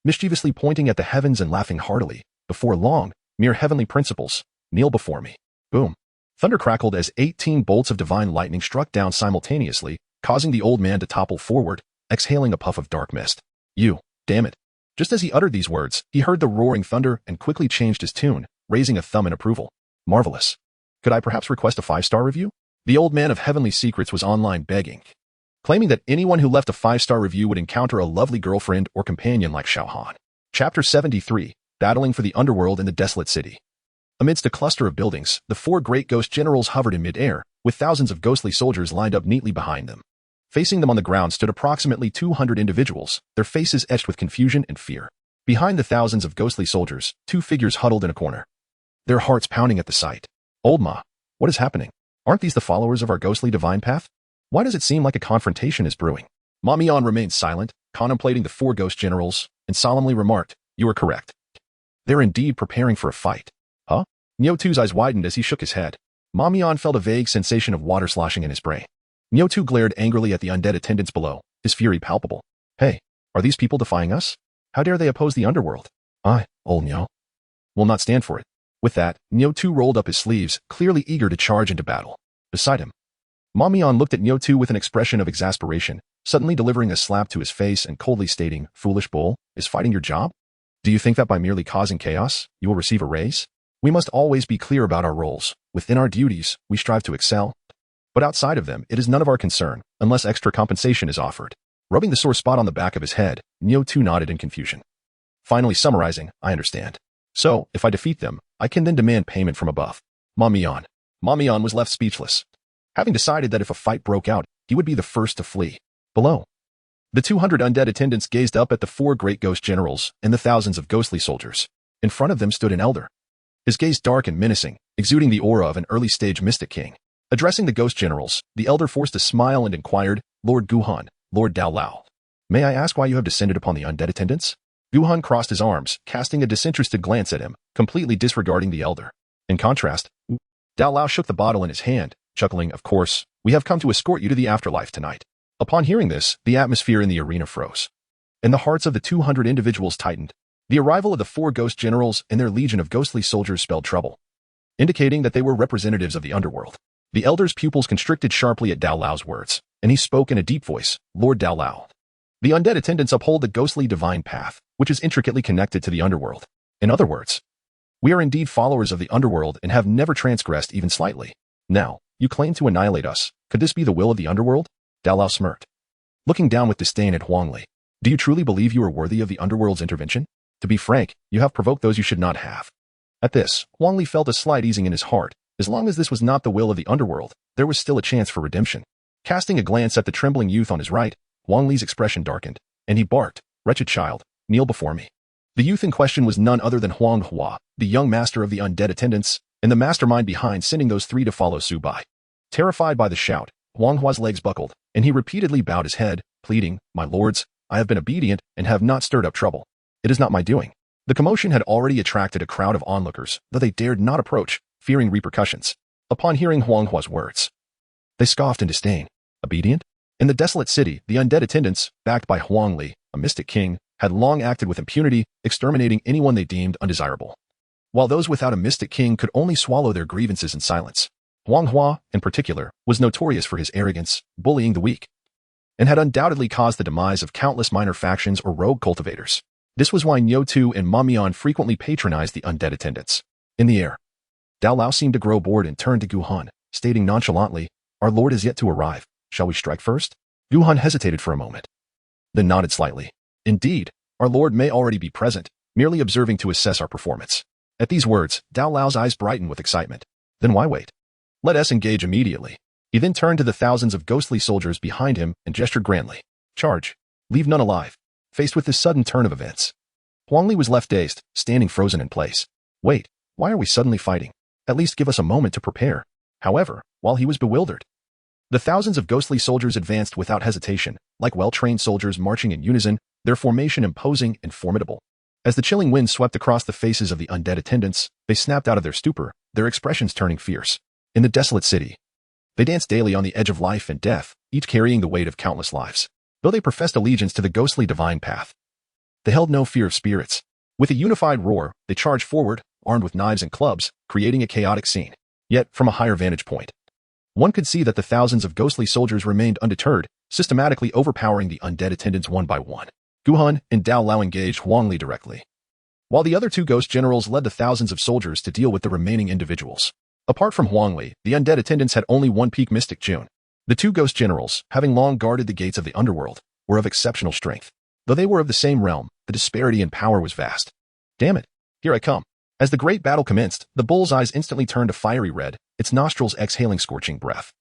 mischievously pointing at the heavens and laughing heartily. Before long, mere heavenly principles, kneel before me. Boom. Thunder crackled as 18 bolts of divine lightning struck down simultaneously, causing the old man to topple forward, exhaling a puff of dark mist. You, damn it. Just as he uttered these words, he heard the roaring thunder and quickly changed his tune, raising a thumb in approval. Marvelous. Could I perhaps request a 5-star review? The old man of heavenly secrets was online begging, claiming that anyone who left a 5-star review would encounter a lovely girlfriend or companion like Xiao Han. Chapter 73, Battling for the Underworld in the Desolate City. Amidst a cluster of buildings, the 4 great ghost generals hovered in mid-air, with thousands of ghostly soldiers lined up neatly behind them. Facing them on the ground stood approximately 200 individuals, their faces etched with confusion and fear. Behind the thousands of ghostly soldiers, 2 figures huddled in a corner, their hearts pounding at the sight. Old Ma, what is happening? Aren't these the followers of our ghostly divine path? Why does it seem like a confrontation is brewing? Ma Mian remained silent, contemplating the 4 ghost generals, and solemnly remarked, You are correct. They're indeed preparing for a fight. Huh? Niu Tu's eyes widened as he shook his head. Ma Mian felt a vague sensation of water sloshing in his brain. Niu Tu glared angrily at the undead attendants below, his fury palpable. Hey, are these people defying us? How dare they oppose the underworld? I, old Niu, will not stand for it. With that, Niu Tu rolled up his sleeves, clearly eager to charge into battle. Beside him, Ma Mian looked at Niu Tu with an expression of exasperation, suddenly delivering a slap to his face and coldly stating, Foolish bull, is fighting your job? Do you think that by merely causing chaos, you will receive a raise? We must always be clear about our roles. Within our duties, we strive to excel. But outside of them, it is none of our concern, unless extra compensation is offered. Rubbing the sore spot on the back of his head, Niu Tu nodded in confusion. Finally summarizing, I understand. So, if I defeat them, I can then demand payment from above. Ma Mian. Ma Mian was left speechless, having decided that if a fight broke out, he would be the first to flee. Below, the 200 undead attendants gazed up at the 4 great ghost generals and the thousands of ghostly soldiers. In front of them stood an elder, his gaze dark and menacing, exuding the aura of an early-stage mystic king. Addressing the ghost generals, the elder forced a smile and inquired, Lord Guhan, Lord Dao Lao, may I ask why you have descended upon the undead attendants? Guhan crossed his arms, casting a disinterested glance at him, completely disregarding the elder. In contrast, Dao Lao shook the bottle in his hand, chuckling, Of course, we have come to escort you to the afterlife tonight. Upon hearing this, the atmosphere in the arena froze, and the hearts of the 200 individuals tightened. The arrival of the 4 ghost generals and their legion of ghostly soldiers spelled trouble, indicating that they were representatives of the underworld. The elder's pupils constricted sharply at Dao Lao's words, and he spoke in a deep voice, Lord Dao Lao. The undead attendants uphold the ghostly divine path, which is intricately connected to the underworld. In other words, we are indeed followers of the underworld and have never transgressed even slightly. Now, you claim to annihilate us. Could this be the will of the underworld? Dao Lao smirked, looking down with disdain at Huang Li. Do you truly believe you are worthy of the underworld's intervention? To be frank, you have provoked those you should not have. At this, Huang Li felt a slight easing in his heart. As long as this was not the will of the underworld, there was still a chance for redemption. Casting a glance at the trembling youth on his right, Huang Li's expression darkened, and he barked, Wretched child, kneel before me. The youth in question was none other than Huang Hua, the young master of the undead attendants, and the mastermind behind sending those 3 to follow Su Bai. Terrified by the shout, Huang Hua's legs buckled, and he repeatedly bowed his head, pleading, My lords, I have been obedient and have not stirred up trouble. It is not my doing. The commotion had already attracted a crowd of onlookers, though they dared not approach, fearing repercussions. Upon hearing Huang Hua's words, they scoffed in disdain. Obedient? In the desolate city, the undead attendants, backed by Huang Li, a mystic king, had long acted with impunity, exterminating anyone they deemed undesirable. While those without a mystic king could only swallow their grievances in silence, Huang Hua, in particular, was notorious for his arrogance, bullying the weak, and had undoubtedly caused the demise of countless minor factions or rogue cultivators. This was why Niu Tu and Ma Mian frequently patronized the undead attendants. In the air, Dao Lao seemed to grow bored and turned to Gu Han, stating nonchalantly, "Our lord is yet to arrive. Shall we strike first?" Gu Han hesitated for a moment, then nodded slightly. "Indeed, our lord may already be present, merely observing to assess our performance." At these words, Dao Lao's eyes brightened with excitement. "Then why wait? Let us engage immediately." He then turned to the thousands of ghostly soldiers behind him and gestured grandly. "Charge. Leave none alive." Faced with this sudden turn of events, Huang Li was left dazed, standing frozen in place. "Wait, why are we suddenly fighting? At least give us a moment to prepare." However, while he was bewildered, the thousands of ghostly soldiers advanced without hesitation, like well-trained soldiers marching in unison, their formation imposing and formidable. As the chilling wind swept across the faces of the undead attendants, they snapped out of their stupor, their expressions turning fierce. In the desolate city, they danced daily on the edge of life and death, each carrying the weight of countless lives. Though they professed allegiance to the ghostly divine path, they held no fear of spirits. With a unified roar, they charged forward, armed with knives and clubs, creating a chaotic scene. Yet, from a higher vantage point, one could see that the thousands of ghostly soldiers remained undeterred, systematically overpowering the undead attendants one by one. Gu Han and Dao Lao engaged Huang Li directly, while the other two ghost generals led the thousands of soldiers to deal with the remaining individuals. Apart from Huang Li, the undead attendants had only one peak mystic June. The two ghost generals, having long guarded the gates of the underworld, were of exceptional strength. Though they were of the same realm, the disparity in power was vast. "Damn it, here I come." As the great battle commenced, the bull's eyes instantly turned a fiery red, its nostrils exhaling scorching breath,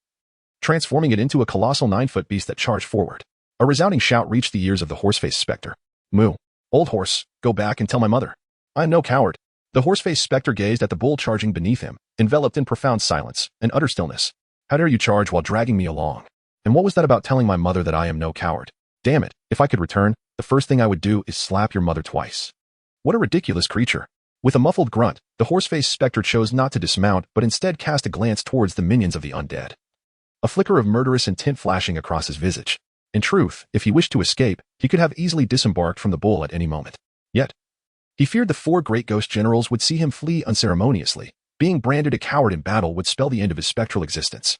transforming it into a colossal 9-foot beast that charged forward. A resounding shout reached the ears of the horse-faced specter. "Moo! Old horse, go back and tell my mother. I am no coward." The horse-faced specter gazed at the bull charging beneath him, enveloped in profound silence and utter stillness. "How dare you charge while dragging me along? And what was that about telling my mother that I am no coward? Damn it, if I could return, the first thing I would do is slap your mother twice." What a ridiculous creature. With a muffled grunt, the horse-faced specter chose not to dismount but instead cast a glance towards the minions of the undead, a flicker of murderous intent flashing across his visage. In truth, if he wished to escape, he could have easily disembarked from the bull at any moment. Yet, he feared the four great ghost generals would see him flee unceremoniously. Being branded a coward in battle would spell the end of his spectral existence.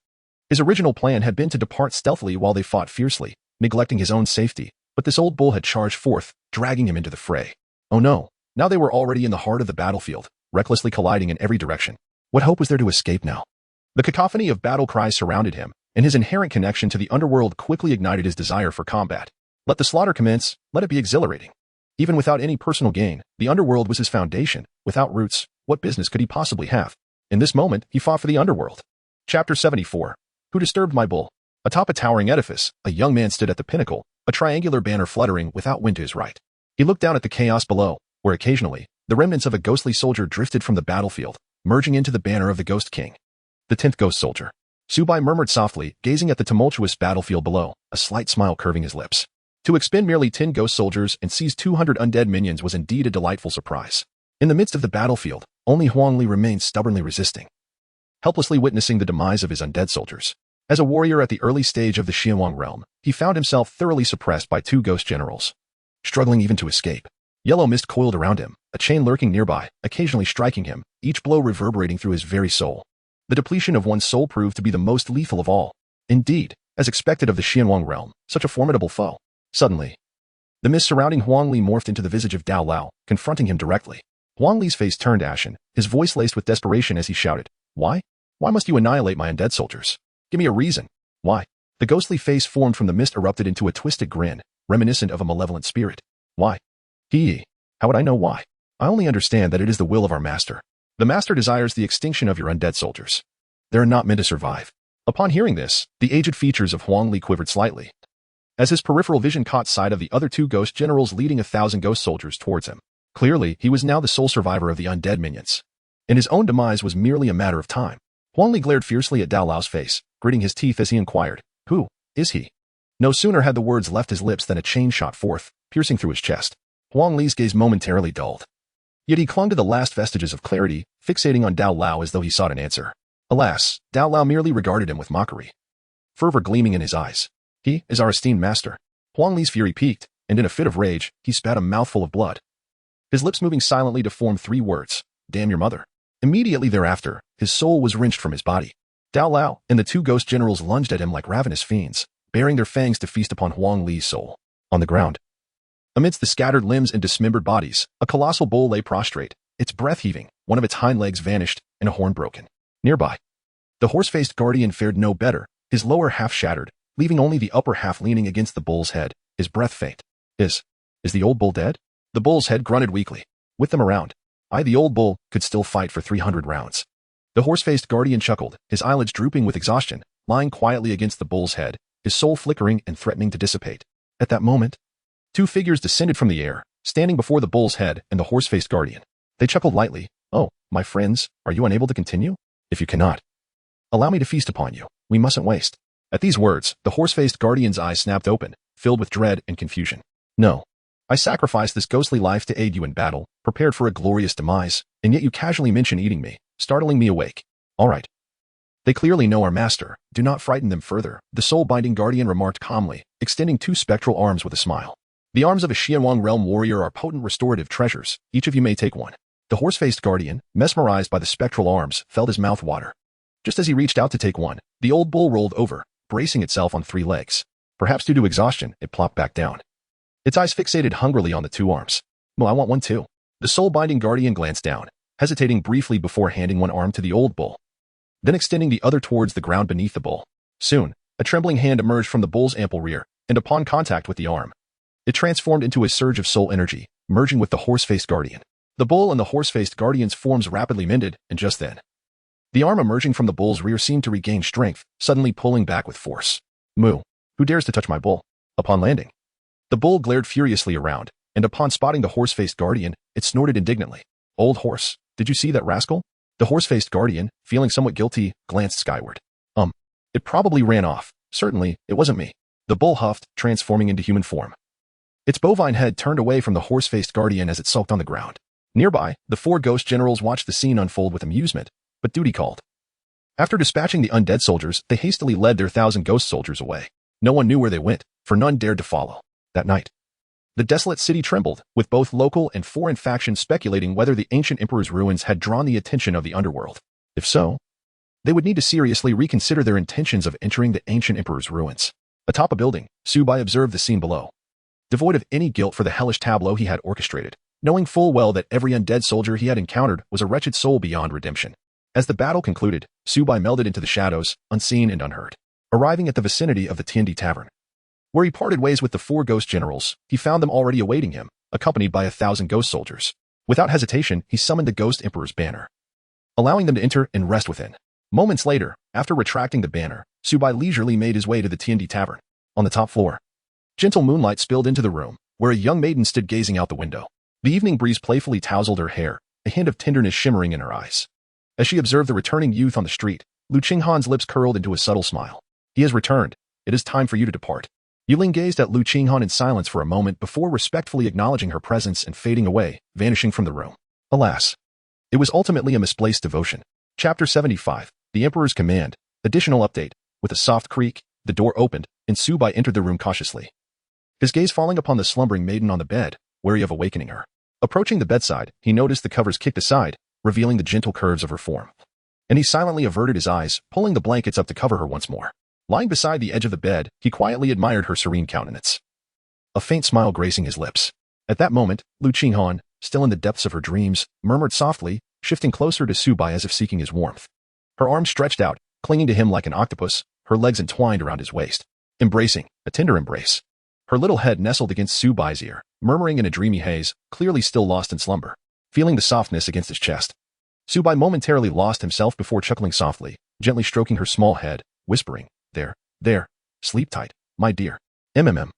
His original plan had been to depart stealthily while they fought fiercely, neglecting his own safety, but this old bull had charged forth, dragging him into the fray. Oh no, now they were already in the heart of the battlefield, recklessly colliding in every direction. What hope was there to escape now? The cacophony of battle cries surrounded him, and his inherent connection to the underworld quickly ignited his desire for combat. Let the slaughter commence, let it be exhilarating. Even without any personal gain, the underworld was his foundation. Without roots, what business could he possibly have? In this moment, he fought for the underworld. Chapter 74. Who disturbed my bull? Atop a towering edifice, a young man stood at the pinnacle, a triangular banner fluttering without wind to his right. He looked down at the chaos below, where occasionally, the remnants of a ghostly soldier drifted from the battlefield, merging into the banner of the Ghost King. The 10th Ghost Soldier. Su Bai murmured softly, gazing at the tumultuous battlefield below, a slight smile curving his lips. To expend merely 10 ghost soldiers and seize 200 undead minions was indeed a delightful surprise. In the midst of the battlefield, only Huang Li remained stubbornly resisting, helplessly witnessing the demise of his undead soldiers. As a warrior at the early stage of the Xianwang realm, he found himself thoroughly suppressed by two ghost generals, struggling even to escape. Yellow mist coiled around him, a chain lurking nearby, occasionally striking him, each blow reverberating through his very soul. The depletion of one's soul proved to be the most lethal of all. Indeed, as expected of the Xianwang realm, such a formidable foe. Suddenly, the mist surrounding Huang Li morphed into the visage of Dao Lao, confronting him directly. Huang Li's face turned ashen, his voice laced with desperation as he shouted, "Why? Why must you annihilate my undead soldiers? Give me a reason. Why?" The ghostly face formed from the mist erupted into a twisted grin, reminiscent of a malevolent spirit. "Why? How would I know why? I only understand that it is the will of our master. The master desires the extinction of your undead soldiers. They are not meant to survive." Upon hearing this, the aged features of Huang Li quivered slightly, as his peripheral vision caught sight of the other two ghost generals leading 1,000 ghost soldiers towards him. Clearly, he was now the sole survivor of the undead minions, and his own demise was merely a matter of time. Huang Li glared fiercely at Dao Lao's face, gritting his teeth as he inquired, "Who is he?" No sooner had the words left his lips than a chain shot forth, piercing through his chest. Huang Li's gaze momentarily dulled. Yet he clung to the last vestiges of clarity, fixating on Dao Lao as though he sought an answer. Alas, Dao Lao merely regarded him with mockery, fervor gleaming in his eyes. "He is our esteemed master." Huang Li's fury peaked, and in a fit of rage, he spat a mouthful of blood, his lips moving silently to form 3 words, "Damn your mother." Immediately thereafter, his soul was wrenched from his body. Dao Lao and the two ghost generals lunged at him like ravenous fiends, baring their fangs to feast upon Huang Li's soul. On the ground, Amidst the scattered limbs and dismembered bodies, a colossal bull lay prostrate, its breath heaving, one of its hind legs vanished, and a horn broken. Nearby, the horse-faced guardian fared no better, his lower half shattered, leaving only the upper half leaning against the bull's head, his breath faint. Is the old bull dead? The bull's head grunted weakly. With them around, the old bull could still fight for 300 rounds. The horse-faced guardian chuckled, his eyelids drooping with exhaustion, lying quietly against the bull's head, his soul flickering and threatening to dissipate. At that moment, two figures descended from the air, standing before the bull's head and the horse-faced guardian. They chuckled lightly. "Oh, my friends, are you unable to continue? If you cannot, allow me to feast upon you. We mustn't waste." At these words, the horse-faced guardian's eyes snapped open, filled with dread and confusion. "No. I sacrificed this ghostly life to aid you in battle, prepared for a glorious demise, and yet you casually mention eating me, startling me awake. All right. They clearly know our master. Do not frighten them further," the soul-binding guardian remarked calmly, extending two spectral arms with a smile. "The arms of a Xianwang realm warrior are potent restorative treasures. Each of you may take one." The horse-faced guardian, mesmerized by the spectral arms, felt his mouth water. Just as he reached out to take one, the old bull rolled over, bracing itself on 3 legs. Perhaps due to exhaustion, it plopped back down. Its eyes fixated hungrily on the 2 arms. "Well, I want one too." The soul-binding guardian glanced down, hesitating briefly before handing one arm to the old bull, then extending the other towards the ground beneath the bull. Soon, a trembling hand emerged from the bull's ample rear, and upon contact with the arm, it transformed into a surge of soul energy, merging with the horse-faced guardian. The bull and the horse-faced guardian's forms rapidly mended, and just then, the arm emerging from the bull's rear seemed to regain strength, suddenly pulling back with force. "Moo! Who dares to touch my bull?" Upon landing, the bull glared furiously around, and upon spotting the horse-faced guardian, it snorted indignantly. "Old horse, did you see that rascal?" The horse-faced guardian, feeling somewhat guilty, glanced skyward. It probably ran off. Certainly, it wasn't me." The bull huffed, transforming into human form. Its bovine head turned away from the horse-faced guardian as it sulked on the ground. Nearby, the 4 ghost generals watched the scene unfold with amusement, but duty called. After dispatching the undead soldiers, they hastily led their 1,000 ghost soldiers away. No one knew where they went, for none dared to follow. That night, the desolate city trembled, with both local and foreign factions speculating whether the ancient emperor's ruins had drawn the attention of the underworld. If so, they would need to seriously reconsider their intentions of entering the ancient emperor's ruins. Atop a building, Su Bai observed the scene below. Devoid of any guilt for the hellish tableau he had orchestrated, knowing full well that every undead soldier he had encountered was a wretched soul beyond redemption. As the battle concluded, Su Bai melded into the shadows, unseen and unheard. Arriving at the vicinity of the Tiandi Tavern, where he parted ways with the 4 ghost generals, he found them already awaiting him, accompanied by 1,000 ghost soldiers. Without hesitation, he summoned the Ghost Emperor's banner, allowing them to enter and rest within. Moments later, after retracting the banner, Su Bai leisurely made his way to the Tiandi Tavern. On the top floor, gentle moonlight spilled into the room, where a young maiden stood gazing out the window. The evening breeze playfully tousled her hair, a hint of tenderness shimmering in her eyes. As she observed the returning youth on the street, Lu Qinghan's lips curled into a subtle smile. "He has returned. It is time for you to depart." Yuling gazed at Lu Qinghan in silence for a moment before respectfully acknowledging her presence and fading away, vanishing from the room. Alas, it was ultimately a misplaced devotion. Chapter 75, The Emperor's Command. Additional update. With a soft creak, the door opened, and Su Bai entered the room cautiously, his gaze falling upon the slumbering maiden on the bed, wary of awakening her. Approaching the bedside, he noticed the covers kicked aside, revealing the gentle curves of her form. And he silently averted his eyes, pulling the blankets up to cover her once more. Lying beside the edge of the bed, he quietly admired her serene countenance, a faint smile gracing his lips. At that moment, Lu Qinghan, still in the depths of her dreams, murmured softly, shifting closer to Su Bai as if seeking his warmth. Her arms stretched out, clinging to him like an octopus, her legs entwined around his waist. Embracing, a tender embrace. Her little head nestled against Su Bai's ear, murmuring in a dreamy haze, clearly still lost in slumber. Feeling the softness against his chest, Su Bai momentarily lost himself before chuckling softly, gently stroking her small head, whispering, There, sleep tight, my dear. MMM.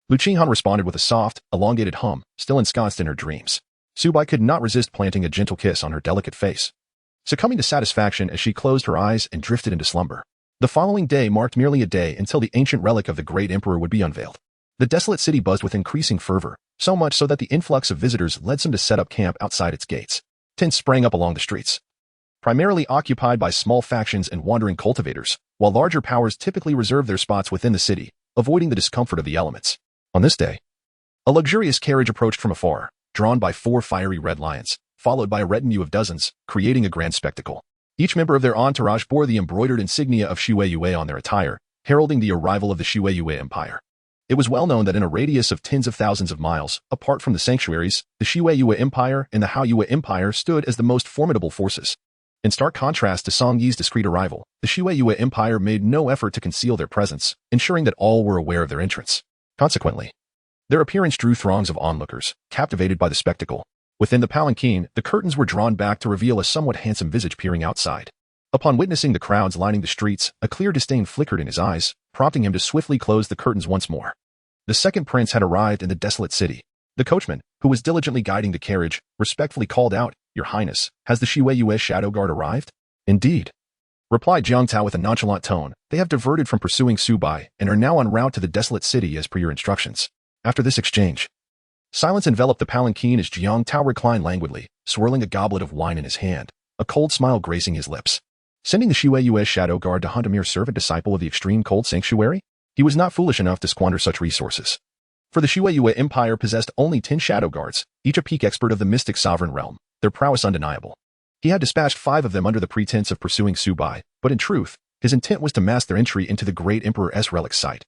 Lu Qinghan responded with a soft, elongated hum, still ensconced in her dreams. Su Bai could not resist planting a gentle kiss on her delicate face, succumbing to satisfaction as she closed her eyes and drifted into slumber. The following day marked merely a day until the ancient relic of the great emperor would be unveiled. The desolate city buzzed with increasing fervor, so much so that the influx of visitors led some to set up camp outside its gates. Tents sprang up along the streets, primarily occupied by small factions and wandering cultivators, while larger powers typically reserved their spots within the city, avoiding the discomfort of the elements. On this day, a luxurious carriage approached from afar, drawn by 4 fiery red lions, followed by a retinue of dozens, creating a grand spectacle. Each member of their entourage bore the embroidered insignia of Shueyue on their attire, heralding the arrival of the Shueyue Empire. It was well known that in a radius of tens of thousands of miles, apart from the sanctuaries, the Shui Empire and the Hao Empire stood as the most formidable forces. In stark contrast to Song Yi's discreet arrival, the Shui Empire made no effort to conceal their presence, ensuring that all were aware of their entrance. Consequently, their appearance drew throngs of onlookers, captivated by the spectacle. Within the palanquin, the curtains were drawn back to reveal a somewhat handsome visage peering outside. Upon witnessing the crowds lining the streets, a clear disdain flickered in his eyes, prompting him to swiftly close the curtains once more. The second prince had arrived in the desolate city. The coachman, who was diligently guiding the carriage, respectfully called out, "Your Highness, has the Shui shadow guard arrived?" "Indeed," replied Jiang Tao with a nonchalant tone. "They have diverted from pursuing Su Bai and are now en route to the desolate city as per your instructions." After this exchange, silence enveloped the palanquin as Jiang Tao reclined languidly, swirling a goblet of wine in his hand, a cold smile gracing his lips. Sending the Shui shadow guard to hunt a mere servant disciple of the extreme cold sanctuary? He was not foolish enough to squander such resources. For the Shui Empire possessed only 10 shadow guards, each a peak expert of the mystic sovereign realm, their prowess undeniable. He had dispatched 5 of them under the pretense of pursuing Su Bai, but in truth, his intent was to mask their entry into the great Emperor's relic site,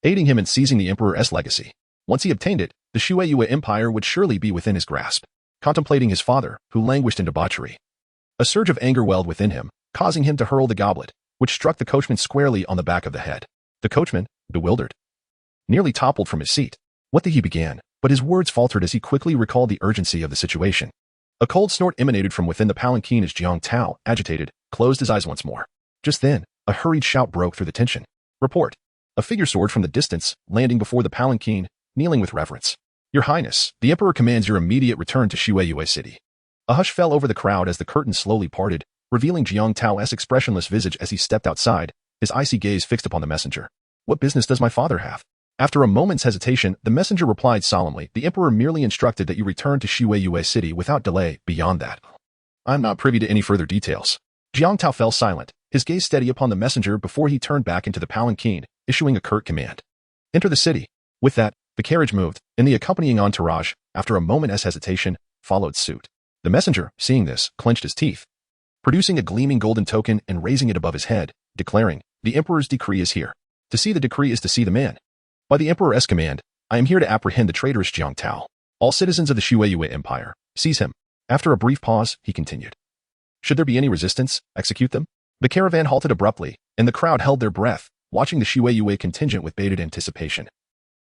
aiding him in seizing the Emperor's legacy. Once he obtained it, the Shui Empire would surely be within his grasp. Contemplating his father, who languished in debauchery, a surge of anger welled within him, causing him to hurl the goblet, which struck the coachman squarely on the back of the head. The coachman, bewildered, nearly toppled from his seat. What did he begin? But his words faltered as he quickly recalled the urgency of the situation. A cold snort emanated from within the palanquin as Jiang Tao, agitated, closed his eyes once more. Just then, a hurried shout broke through the tension. "Report!" A figure soared from the distance, landing before the palanquin, kneeling with reverence. "Your Highness, the Emperor commands your immediate return to Shui City." A hush fell over the crowd as the curtain slowly parted, revealing Jiang Tao's expressionless visage as he stepped outside, his icy gaze fixed upon the messenger. "What business does my father have?" After a moment's hesitation, the messenger replied solemnly, "The Emperor merely instructed that you return to Shui City without delay. Beyond that, I am not privy to any further details." Jiang Tao fell silent, his gaze steady upon the messenger before he turned back into the palanquin, issuing a curt command. "Enter the city." With that, the carriage moved, and the accompanying entourage, after a moment's hesitation, followed suit. The messenger, seeing this, clenched his teeth, producing a gleaming golden token and raising it above his head, declaring, "The Emperor's decree is here. To see the decree is to see the man. By the Emperor's command, I am here to apprehend the traitorous Jiang Tao. All citizens of the Shui Empire, seize him." After a brief pause, he continued, "Should there be any resistance, execute them." The caravan halted abruptly, and the crowd held their breath, watching the Shui contingent with bated anticipation,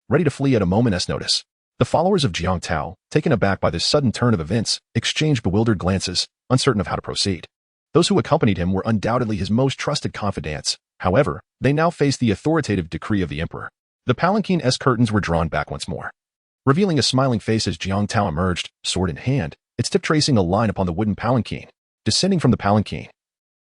ready to flee at a moment's notice. The followers of Jiang Tao, taken aback by this sudden turn of events, exchanged bewildered glances, uncertain of how to proceed. Those who accompanied him were undoubtedly his most trusted confidants. However, they now faced the authoritative decree of the Emperor. The palanquin's curtains were drawn back once more, revealing a smiling face as Jiang Tao emerged, sword in hand, its tip tracing a line upon the wooden palanquin. Descending from the palanquin,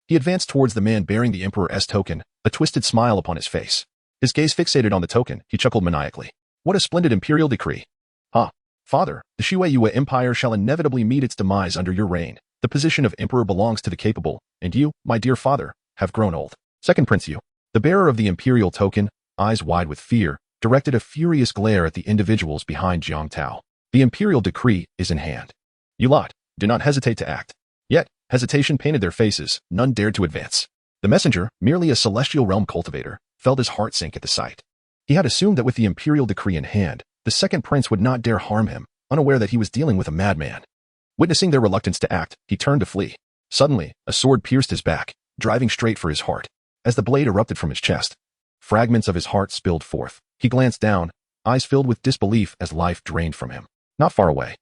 he advanced towards the man bearing the Emperor's token, a twisted smile upon his face. His gaze fixated on the token, he chuckled maniacally. "What a splendid imperial decree! Ha! Father, the Shui Empire shall inevitably meet its demise under your reign. The position of Emperor belongs to the capable, and you, my dear father, have grown old." Second Prince Yu, the bearer of the imperial token, eyes wide with fear, directed a furious glare at the individuals behind Jiang Tao. "The imperial decree is in hand. You lot, do not hesitate to act." Yet, hesitation painted their faces, none dared to advance. The messenger, merely a celestial realm cultivator, felt his heart sink at the sight. He had assumed that with the imperial decree in hand, the second prince would not dare harm him, unaware that he was dealing with a madman. Witnessing their reluctance to act, he turned to flee. Suddenly, a sword pierced his back, driving straight for his heart. As the blade erupted from his chest, fragments of his heart spilled forth. He glanced down, eyes filled with disbelief as life drained from him. Not far away,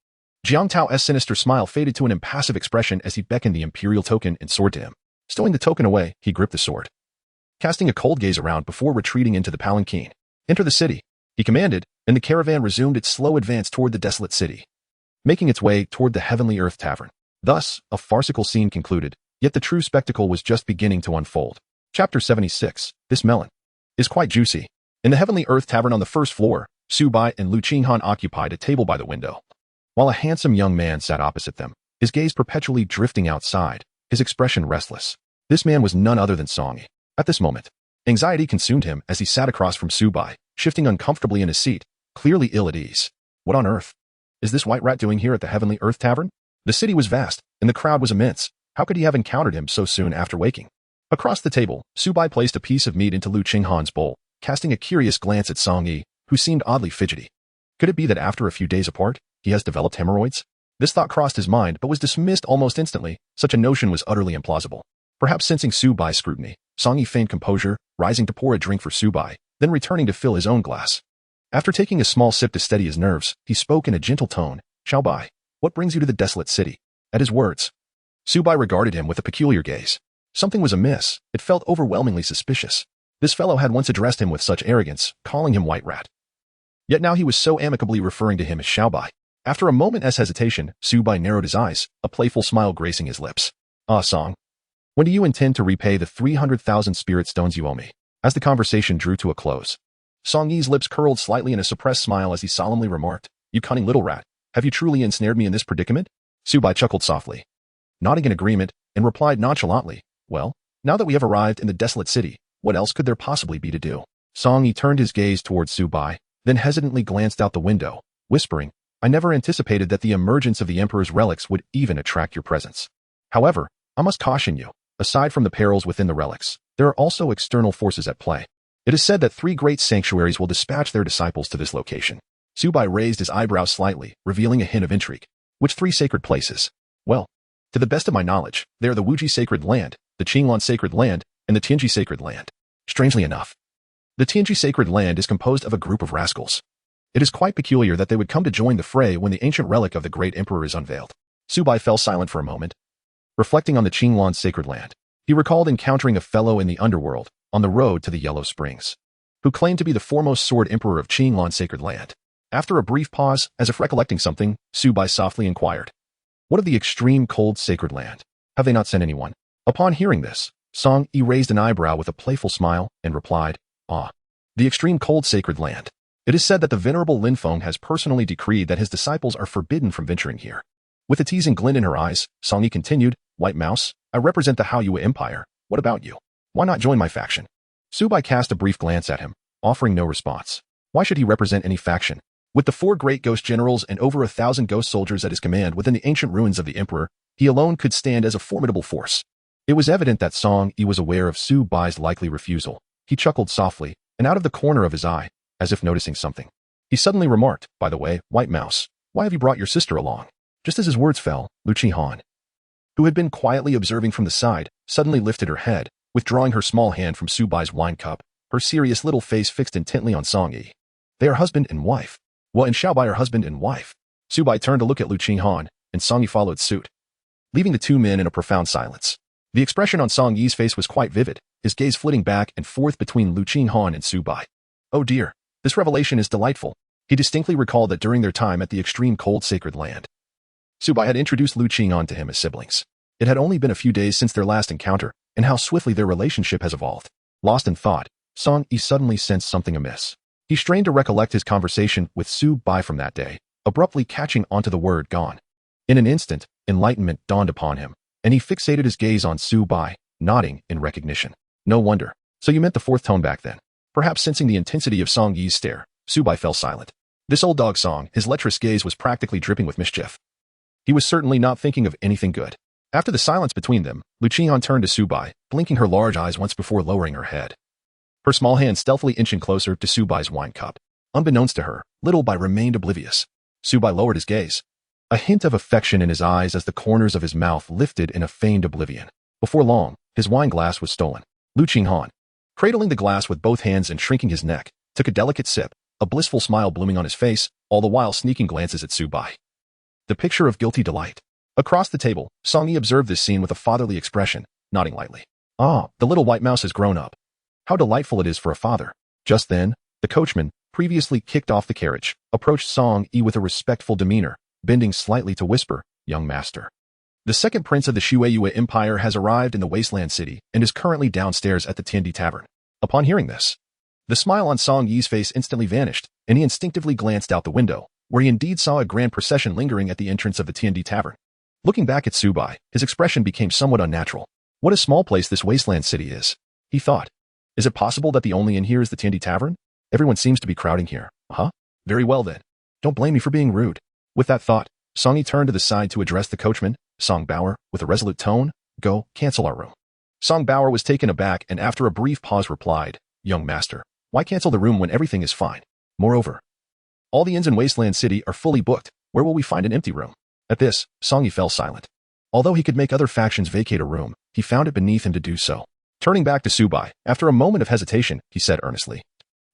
Jiang Tao's sinister smile faded to an impassive expression as he beckoned the imperial token and sword to him. Stowing the token away, he gripped the sword, casting a cold gaze around before retreating into the palanquin. "Enter the city," he commanded, and the caravan resumed its slow advance toward the desolate city, making its way toward the Heavenly Earth Tavern. Thus, a farcical scene concluded, yet the true spectacle was just beginning to unfold. Chapter 76. This melon is quite juicy. In the Heavenly Earth Tavern on the first floor, Su Bai and Lu Qinghan occupied a table by the window, while a handsome young man sat opposite them, his gaze perpetually drifting outside, his expression restless. This man was none other than Song Yi. At this moment, anxiety consumed him as he sat across from Su Bai, shifting uncomfortably in his seat, clearly ill at ease. What on earth is this white rat doing here at the Heavenly Earth Tavern? The city was vast, and the crowd was immense. How could he have encountered him so soon after waking? Across the table, Su Bai placed a piece of meat into Lu Qinghan's bowl, casting a curious glance at Song Yi, who seemed oddly fidgety. Could it be that after a few days apart, he has developed hemorrhoids? This thought crossed his mind but was dismissed almost instantly. Such a notion was utterly implausible. Perhaps sensing Su Bai's scrutiny, Song Yi feigned composure, rising to pour a drink for Su Bai, then returning to fill his own glass. After taking a small sip to steady his nerves, he spoke in a gentle tone, "Su Bai, what brings you to the desolate city?" At his words, Su Bai regarded him with a peculiar gaze. Something was amiss. It felt overwhelmingly suspicious. This fellow had once addressed him with such arrogance, calling him white rat. Yet now he was so amicably referring to him as Su Bai. After a moment's hesitation, Su Bai narrowed his eyes, a playful smile gracing his lips. "Ah, Song. When do you intend to repay the 300,000 spirit stones you owe me?" As the conversation drew to a close, Song Yi's lips curled slightly in a suppressed smile as he solemnly remarked, "You cunning little rat, have you truly ensnared me in this predicament?" Su Bai chuckled softly, nodding in agreement, and replied nonchalantly, "Well, now that we have arrived in the desolate city, what else could there possibly be to do?" Song Yi turned his gaze towards Su Bai, then hesitantly glanced out the window, whispering, "I never anticipated that the emergence of the Emperor's relics would even attract your presence. However, I must caution you, aside from the perils within the relics, there are also external forces at play. It is said that 3 great sanctuaries will dispatch their disciples to this location." Su Bai raised his eyebrows slightly, revealing a hint of intrigue. "Which 3 sacred places?" "Well, to the best of my knowledge, they are the Wuji Sacred Land, the Qinglan Sacred Land, and the Tianji Sacred Land." Strangely enough, the Tianji Sacred Land is composed of a group of rascals. It is quite peculiar that they would come to join the fray when the ancient relic of the great emperor is unveiled. Su Bai fell silent for a moment, reflecting on the Qinglan Sacred Land. He recalled encountering a fellow in the underworld, on the road to the Yellow Springs, who claimed to be the foremost sword emperor of Qinglan Sacred Land. After a brief pause, as if recollecting something, Su Bai softly inquired, "What of the extreme cold Sacred Land? Have they not sent anyone?" Upon hearing this, Song Yi raised an eyebrow with a playful smile and replied, "Ah, the extreme cold Sacred Land. It is said that the venerable Lin Feng has personally decreed that his disciples are forbidden from venturing here." With a teasing glint in her eyes, Song Yi continued, "White Mouse, I represent the Haoyue Empire. What about you? Why not join my faction?" Su Bai cast a brief glance at him, offering no response. Why should he represent any faction? With the 4 great ghost generals and over 1,000 ghost soldiers at his command within the ancient ruins of the Emperor, he alone could stand as a formidable force. It was evident that Song Yi was aware of Su Bai's likely refusal. He chuckled softly, and out of the corner of his eye, as if noticing something, he suddenly remarked, "By the way, White Mouse, why have you brought your sister along?" Just as his words fell, Lu Qihan, who had been quietly observing from the side, suddenly lifted her head, withdrawing her small hand from Su Bai's wine cup, her serious little face fixed intently on Song Yi. "They are husband and wife." "Well, and Su Bai are husband and wife." Su Bai turned to look at Lu Qihan, and Song Yi followed suit, leaving the 2 men in a profound silence. The expression on Song Yi's face was quite vivid, his gaze flitting back and forth between Lu Qihan and Su Bai. Oh dear, this revelation is delightful. He distinctly recalled that during their time at the extreme cold Sacred Land, Su Bai had introduced Lu Qihan to him as siblings. It had only been a few days since their last encounter, and how swiftly their relationship has evolved. Lost in thought, Song Yi suddenly sensed something amiss. He strained to recollect his conversation with Su Bai from that day, abruptly catching onto the word gone. In an instant, enlightenment dawned upon him, and he fixated his gaze on Su Bai, nodding in recognition. No wonder. So you meant the 4th tone back then. Perhaps sensing the intensity of Song Yi's stare, Su Bai fell silent. This old dog Song, his lecherous gaze was practically dripping with mischief. He was certainly not thinking of anything good. After the silence between them, Lu Qihan turned to Su Bai, blinking her large eyes once before lowering her head, her small hand stealthily inching closer to Su Bai's wine cup. Unbeknownst to her, little Bai remained oblivious. Su Bai lowered his gaze, a hint of affection in his eyes as the corners of his mouth lifted in a feigned oblivion. Before long, his wine glass was stolen. Lu Qihan, cradling the glass with both hands and shrinking his neck, took a delicate sip, a blissful smile blooming on his face, all the while sneaking glances at Su Bai. The picture of guilty delight. Across the table, Song Yi observed this scene with a fatherly expression, nodding lightly. "Ah, the little white mouse has grown up. How delightful it is for a father." Just then, the coachman, previously kicked off the carriage, approached Song Yi with a respectful demeanor, bending slightly to whisper, "Young master. The 2nd prince of the Haoyue Empire has arrived in the wasteland city and is currently downstairs at the Tiandi Tavern." Upon hearing this, the smile on Song Yi's face instantly vanished, and he instinctively glanced out the window, where he indeed saw a grand procession lingering at the entrance of the Tiandi Tavern. Looking back at Su Bai, his expression became somewhat unnatural. What a small place this wasteland city is, he thought. Is it possible that the only inn here is the Tiandi Tavern? Everyone seems to be crowding here. Huh? Very well then. Don't blame me for being rude. With that thought, Song Yi turned to the side to address the coachman, Song Bauer, with a resolute tone, "Go, cancel our room." Song Bauer was taken aback and after a brief pause replied, "Young master, why cancel the room when everything is fine? Moreover, all the inns in Wasteland City are fully booked. Where will we find an empty room? At this, Song Yi fell silent. Although he could make other factions vacate a room, he found it beneath him to do so. Turning back to Su Bai, after a moment of hesitation, he said earnestly,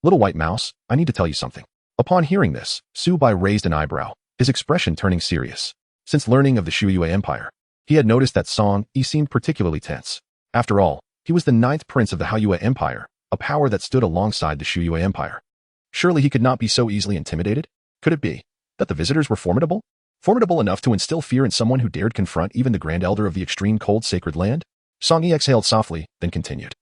"Little white mouse, I need to tell you something." Upon hearing this, Su Bai raised an eyebrow, his expression turning serious. Since learning of the Shuiyue Empire, he had noticed that Song Yi seemed particularly tense. After all, he was the 9th prince of the Haiyue Empire, a power that stood alongside the Shuiyue Empire. Surely he could not be so easily intimidated? Could it be that the visitors were formidable? Formidable enough to instill fear in someone who dared confront even the Grand Elder of the extreme cold sacred land? Song Yi exhaled softly, then continued.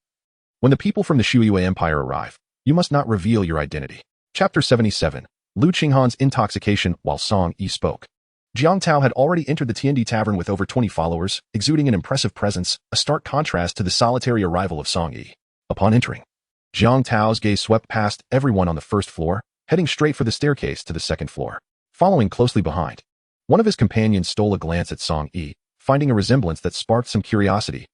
When the people from the Shuiyue Empire arrive, you must not reveal your identity. Chapter 77. Lu Qinghan's intoxication while Song Yi spoke. Jiang Tao had already entered the Tiandi Tavern with over 20 followers, exuding an impressive presence, a stark contrast to the solitary arrival of Song Yi. Upon entering, Jiang Tao's gaze swept past everyone on the first floor, heading straight for the staircase to the second floor. Following closely behind, one of his companions stole a glance at Song Yi, finding a resemblance that sparked some curiosity.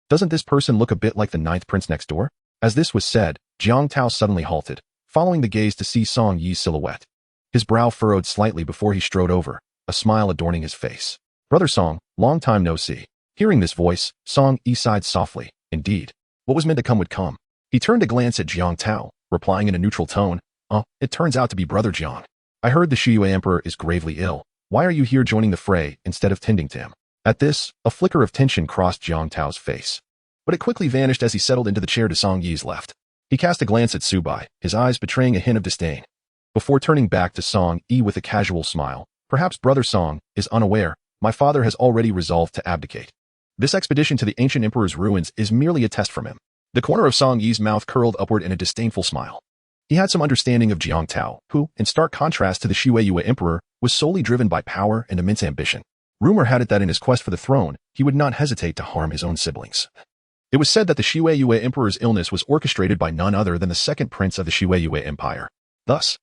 Doesn't this person look a bit like the 9th prince next door? As this was said, Jiang Tao suddenly halted, following the gaze to see Song Yi's silhouette. His brow furrowed slightly before he strode over, a smile adorning his face. "Brother Song, long time no see." Hearing this voice, Song Yi sighed softly. Indeed, what was meant to come would come. He turned to glance at Jiang Tao, replying in a neutral tone, It turns out to be Brother Jiang. I heard the Shuiyue Emperor is gravely ill. Why are you here joining the fray instead of tending to him?" At this, a flicker of tension crossed Jiang Tao's face, but it quickly vanished as he settled into the chair to Song Yi's left. He cast a glance at Su Bai, his eyes betraying a hint of disdain, before turning back to Song Yi with a casual smile. "Perhaps Brother Song is unaware, my father has already resolved to abdicate. This expedition to the ancient emperor's ruins is merely a test from him." The corner of Song Yi's mouth curled upward in a disdainful smile. He had some understanding of Jiang Tao, who, in stark contrast to the Shuiyue Emperor, was solely driven by power and immense ambition. Rumor had it that in his quest for the throne, he would not hesitate to harm his own siblings. It was said that the Shuiyue Emperor's illness was orchestrated by none other than the 2nd prince of the Shuiyue Empire. Thus,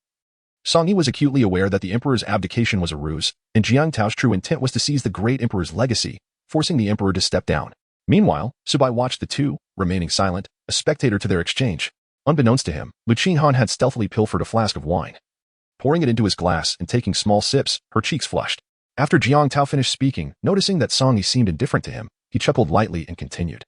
Song Yi was acutely aware that the emperor's abdication was a ruse, and Jiang Tao's true intent was to seize the great emperor's legacy, forcing the emperor to step down. Meanwhile, Su Bai watched the two, remaining silent, a spectator to their exchange. Unbeknownst to him, Lu Qinghan had stealthily pilfered a flask of wine. Pouring it into his glass and taking small sips, her cheeks flushed. After Jiang Tao finished speaking, noticing that Song Yi seemed indifferent to him, he chuckled lightly and continued.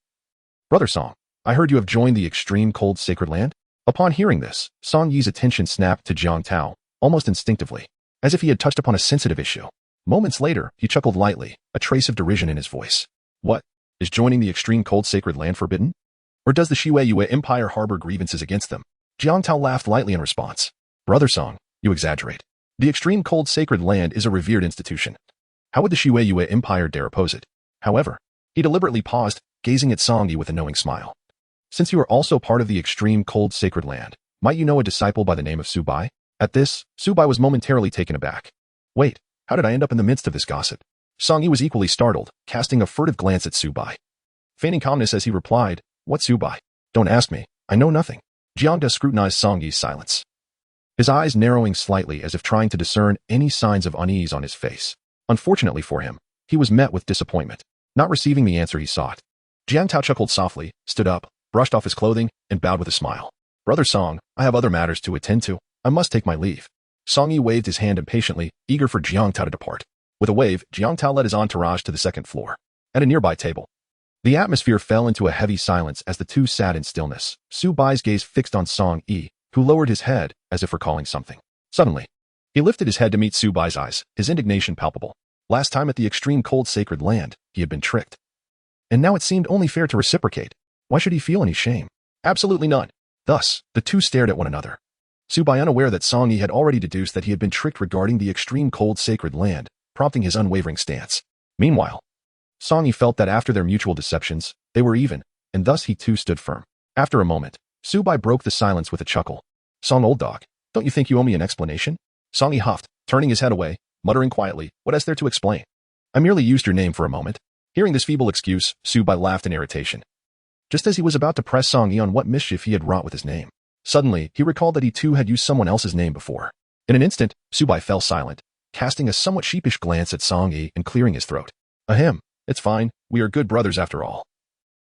"Brother Song, I heard you have joined the extreme cold sacred land?" Upon hearing this, Song Yi's attention snapped to Jiang Tao, almost instinctively, as if he had touched upon a sensitive issue. Moments later, he chuckled lightly, a trace of derision in his voice. "What? Is joining the extreme cold sacred land forbidden? Or does the Shuiyue Empire harbor grievances against them?" Jiang Tao laughed lightly in response. "Brother Song, you exaggerate. The extreme cold sacred land is a revered institution. How would the Shuiyue Empire dare oppose it?" However, he deliberately paused, gazing at Song Yi with a knowing smile. "Since you are also part of the extreme cold sacred land, might you know a disciple by the name of Su Bai?" At this, Su Bai was momentarily taken aback. "Wait, how did I end up in the midst of this gossip?" Song Yi was equally startled, casting a furtive glance at Su Bai. Feigning calmness as he replied, "What Su Bai? Don't ask me, I know nothing." Jiang Tao scrutinized Song Yi's silence, his eyes narrowing slightly as if trying to discern any signs of unease on his face. Unfortunately for him, he was met with disappointment, not receiving the answer he sought. Jiang Tao chuckled softly, stood up, brushed off his clothing, and bowed with a smile. "Brother Song, I have other matters to attend to. I must take my leave." Song Yi waved his hand impatiently, eager for Jiang Tao to depart. With a wave, Jiang Tao led his entourage to the second floor. At a nearby table, the atmosphere fell into a heavy silence as the two sat in stillness, Su Bai's gaze fixed on Song Yi, who lowered his head, as if recalling something. Suddenly, he lifted his head to meet Su Bai's eyes, his indignation palpable. Last time at the extreme cold sacred land, he had been tricked. And now it seemed only fair to reciprocate. Why should he feel any shame? Absolutely none. Thus, the two stared at one another. Su Bai, unaware that Song Yi had already deduced that he had been tricked regarding the extreme cold sacred land, prompting his unwavering stance. Meanwhile, Song Yi felt that after their mutual deceptions, they were even, and thus he too stood firm. After a moment, Su Bai broke the silence with a chuckle. "Song, old dog, don't you think you owe me an explanation?" Song Yi huffed, turning his head away, muttering quietly, "What is there to explain? I merely used your name for a moment." Hearing this feeble excuse, Su Bai laughed in irritation, just as he was about to press Song Yi on what mischief he had wrought with his name. Suddenly, he recalled that he too had used someone else's name before. In an instant, Su Bai fell silent, casting a somewhat sheepish glance at Song Yi and clearing his throat. "Ahem, it's fine, we are good brothers after all.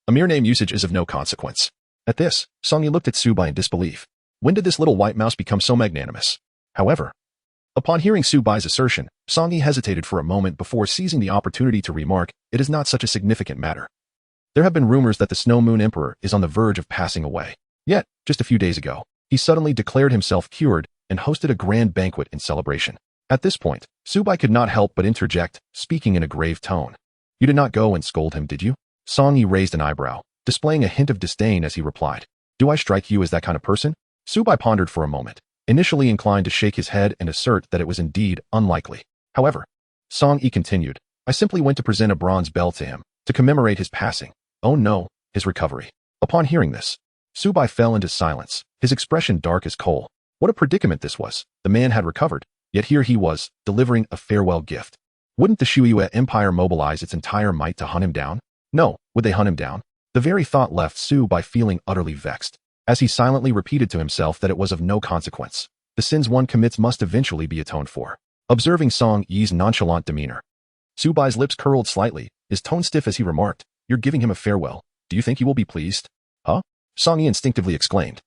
A mere name usage is of no consequence." At this, Song Yi looked at Su Bai in disbelief. When did this little white mouse become so magnanimous? However, upon hearing Su Bai's assertion, Song-yi hesitated for a moment before seizing the opportunity to remark, it is not such a significant matter. There have been rumors that the Snow Moon Emperor is on the verge of passing away. Yet, just a few days ago, he suddenly declared himself cured and hosted a grand banquet in celebration. At this point, Su Bai could not help but interject, speaking in a grave tone. You did not go and scold him, did you? Song-yi raised an eyebrow, displaying a hint of disdain as he replied. Do I strike you as that kind of person? Su Bai pondered for a moment, initially inclined to shake his head and assert that it was indeed unlikely. However, Song-yi continued, I simply went to present a bronze bell to him, to commemorate his passing. Oh no, his recovery. Upon hearing this, Su Bai fell into silence, his expression dark as coal. What a predicament this was. The man had recovered, yet here he was, delivering a farewell gift. Wouldn't the Shuiyue Empire mobilize its entire might to hunt him down? No, would they hunt him down? The very thought left Su Bai feeling utterly vexed, as he silently repeated to himself that it was of no consequence. The sins one commits must eventually be atoned for. Observing Song-yi's nonchalant demeanor, Su Bai's lips curled slightly, his tone stiff as he remarked, You're giving him a farewell. Do you think he will be pleased? Huh? Song-yi instinctively exclaimed,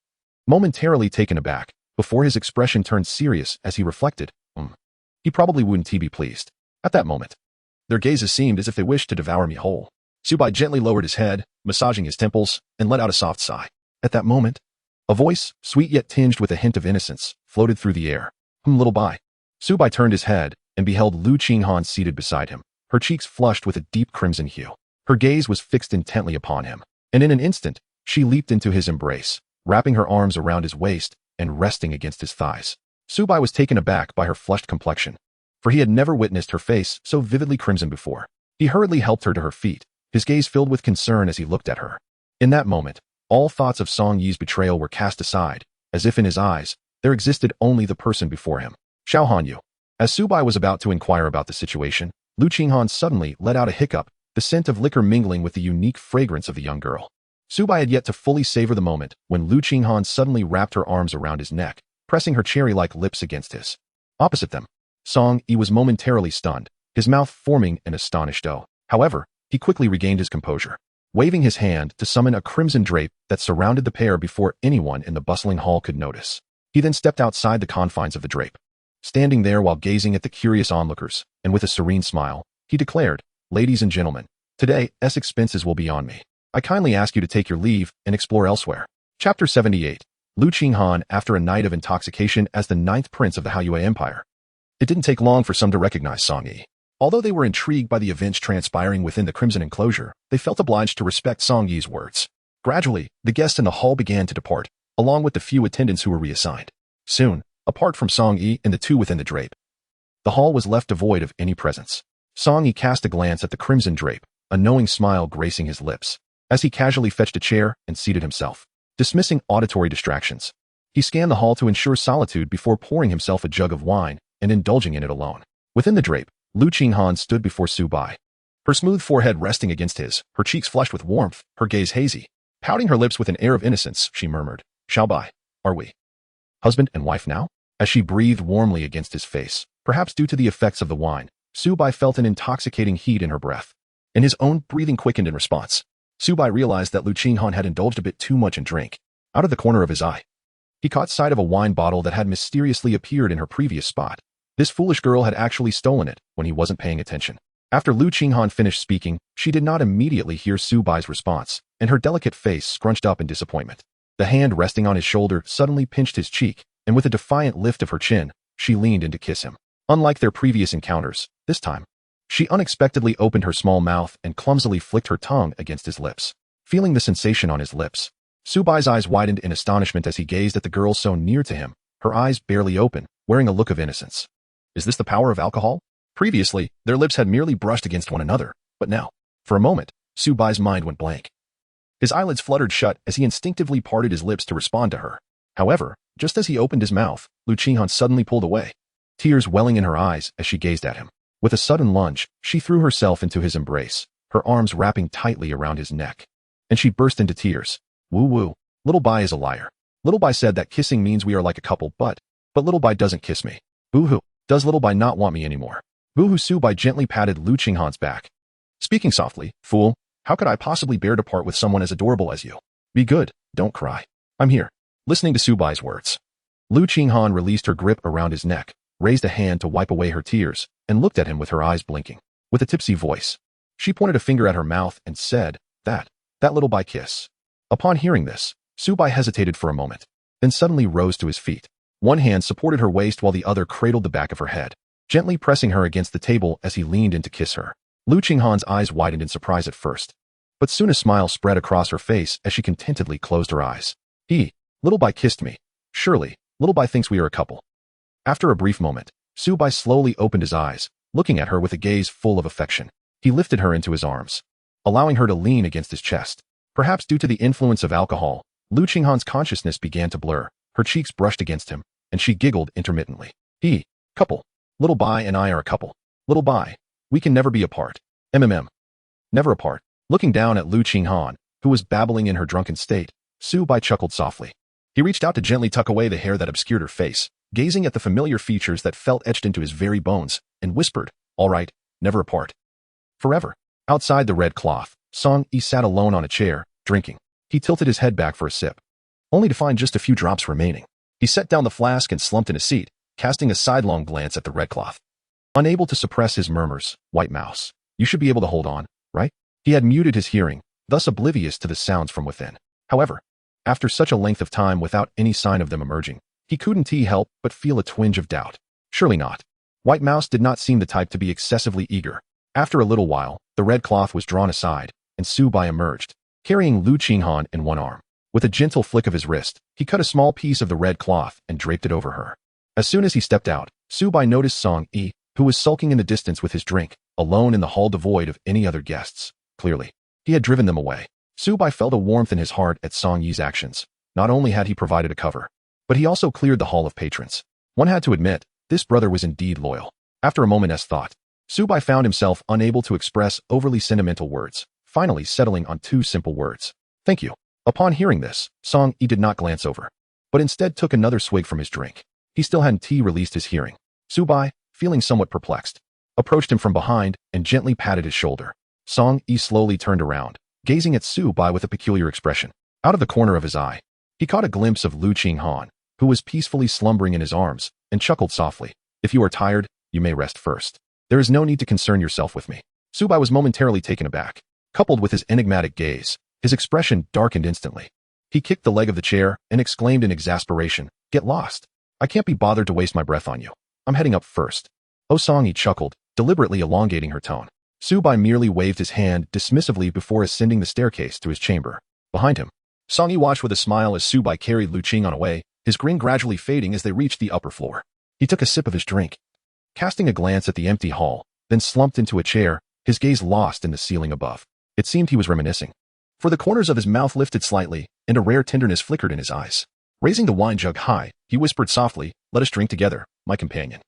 momentarily taken aback, before his expression turned serious as he reflected, He probably wouldn't be pleased. At that moment, their gazes seemed as if they wished to devour me whole. Su Bai gently lowered his head, massaging his temples, and let out a soft sigh. At that moment, a voice, sweet yet tinged with a hint of innocence, floated through the air. Little Bai. Su Bai turned his head and beheld Lu Qinghan seated beside him, her cheeks flushed with a deep crimson hue. Her gaze was fixed intently upon him, and in an instant, she leaped into his embrace, wrapping her arms around his waist and resting against his thighs. Su Bai was taken aback by her flushed complexion, for he had never witnessed her face so vividly crimson before. He hurriedly helped her to her feet, his gaze filled with concern as he looked at her. In that moment, all thoughts of Song-yi's betrayal were cast aside, as if in his eyes, there existed only the person before him. Xiao Hanyu. As Su Bai was about to inquire about the situation, Lu Qinghan suddenly let out a hiccup, the scent of liquor mingling with the unique fragrance of the young girl. Su Bai had yet to fully savor the moment when Lu Qinghan suddenly wrapped her arms around his neck, pressing her cherry-like lips against his. Opposite them, Song-yi was momentarily stunned, his mouth forming an astonished O. However, he quickly regained his composure, waving his hand to summon a crimson drape that surrounded the pair before anyone in the bustling hall could notice. He then stepped outside the confines of the drape. Standing there while gazing at the curious onlookers, and with a serene smile, he declared, Ladies and gentlemen, today's expenses will be on me. I kindly ask you to take your leave and explore elsewhere. Chapter 78. Lu Qinghan after a night of intoxication as the 9th prince of the Haiyue Empire. It didn't take long for some to recognize Song-yi. Although they were intrigued by the events transpiring within the Crimson Enclosure, they felt obliged to respect Song-yi's words. Gradually, the guests in the hall began to depart, along with the few attendants who were reassigned. Soon, apart from Song-yi and the two within the drape, the hall was left devoid of any presence. Song-yi cast a glance at the crimson drape, a knowing smile gracing his lips, as he casually fetched a chair and seated himself. Dismissing auditory distractions, he scanned the hall to ensure solitude before pouring himself a jug of wine and indulging in it alone. Within the drape, Lu Qinghan stood before Su Bai, her smooth forehead resting against his, her cheeks flushed with warmth, her gaze hazy. Pouting her lips with an air of innocence, she murmured, Xiao Bai, are we husband and wife now? As she breathed warmly against his face, perhaps due to the effects of the wine, Su Bai felt an intoxicating heat in her breath, and his own breathing quickened in response. Su Bai realized that Lu Qinghan had indulged a bit too much in drink. Out of the corner of his eye, he caught sight of a wine bottle that had mysteriously appeared in her previous spot. This foolish girl had actually stolen it when he wasn't paying attention. After Lu Qinghan finished speaking, she did not immediately hear Su Bai's response, and her delicate face scrunched up in disappointment. The hand resting on his shoulder suddenly pinched his cheek, and with a defiant lift of her chin, she leaned in to kiss him. Unlike their previous encounters, this time, she unexpectedly opened her small mouth and clumsily flicked her tongue against his lips. Feeling the sensation on his lips, Su Bai's eyes widened in astonishment as he gazed at the girl so near to him, her eyes barely open, wearing a look of innocence. Is this the power of alcohol? Previously, their lips had merely brushed against one another, but now, for a moment, Su Bai's mind went blank. His eyelids fluttered shut as he instinctively parted his lips to respond to her. However, just as he opened his mouth, Lu Qinghan suddenly pulled away, tears welling in her eyes as she gazed at him. With a sudden lunge, she threw herself into his embrace, her arms wrapping tightly around his neck. And she burst into tears. Woo-woo. Little Bai is a liar. Little Bai said that kissing means we are like a couple, but Little Bai doesn't kiss me. Boo-hoo. Does Little Bai not want me anymore? Boo-hoo. Su Bai gently patted Lu Qinghan's back, speaking softly, Fool, how could I possibly bear to part with someone as adorable as you? Be good, don't cry. I'm here. Listening to Su Bai's words, Lu Qinghan released her grip around his neck, raised a hand to wipe away her tears, and looked at him with her eyes blinking. With a tipsy voice, she pointed a finger at her mouth and said, that little Bai kiss. Upon hearing this, Su Bai hesitated for a moment, then suddenly rose to his feet. One hand supported her waist while the other cradled the back of her head, gently pressing her against the table as he leaned in to kiss her. Lu Qinghan's eyes widened in surprise at first, but soon a smile spread across her face as she contentedly closed her eyes. Little Bai kissed me. Surely, Little Bai thinks we are a couple. After a brief moment, Su Bai slowly opened his eyes, looking at her with a gaze full of affection. He lifted her into his arms, allowing her to lean against his chest. Perhaps due to the influence of alcohol, Lu Qinghan's consciousness began to blur. Her cheeks brushed against him, and she giggled intermittently. Couple. Little Bai and I are a couple. Little Bai, we can never be apart. Never apart. Looking down at Lu Qinghan, who was babbling in her drunken state, Su Bai chuckled softly. He reached out to gently tuck away the hair that obscured her face, gazing at the familiar features that felt etched into his very bones, and whispered, all right, never apart. Forever. Outside the red cloth, Song Yi sat alone on a chair, drinking. He tilted his head back for a sip, only to find just a few drops remaining. He set down the flask and slumped in a seat, casting a sidelong glance at the red cloth. Unable to suppress his murmurs, White Mouse, you should be able to hold on, right? He had muted his hearing, thus oblivious to the sounds from within. However, after such a length of time without any sign of them emerging, he couldn't help but feel a twinge of doubt. Surely not. White Mouse did not seem the type to be excessively eager. After a little while, the red cloth was drawn aside, and Su Bai emerged, carrying Lu Qinghan in one arm. With a gentle flick of his wrist, he cut a small piece of the red cloth and draped it over her. As soon as he stepped out, Su Bai noticed Song Yi, who was sulking in the distance with his drink, alone in the hall devoid of any other guests. Clearly, he had driven them away. Su Bai felt a warmth in his heart at Song Yi's actions. Not only had he provided a cover, but he also cleared the hall of patrons. One had to admit, this brother was indeed loyal. After a moment's thought, Su Bai found himself unable to express overly sentimental words, finally settling on two simple words. Thank you. Upon hearing this, Song Yi did not glance over, but instead took another swig from his drink. He still hadn't released his hearing. Su Bai, feeling somewhat perplexed, approached him from behind and gently patted his shoulder. Song Yi slowly turned around, gazing at Su Bai with a peculiar expression. Out of the corner of his eye, he caught a glimpse of Lu Qinghan, who was peacefully slumbering in his arms, and chuckled softly. If you are tired, you may rest first. There is no need to concern yourself with me. Su Bai was momentarily taken aback. Coupled with his enigmatic gaze, his expression darkened instantly. He kicked the leg of the chair and exclaimed in exasperation, get lost. I can't be bothered to waste my breath on you. I'm heading up first. Oh, Song Yi chuckled, deliberately elongating her tone. Su Bai merely waved his hand dismissively before ascending the staircase to his chamber. Behind him, Song Yi watched with a smile as Su Bai carried Lu Qinghan away, his grin gradually fading as they reached the upper floor. He took a sip of his drink, casting a glance at the empty hall, then slumped into a chair, his gaze lost in the ceiling above. It seemed he was reminiscing, for the corners of his mouth lifted slightly, and a rare tenderness flickered in his eyes. Raising the wine jug high, he whispered softly, let us drink together, my companion.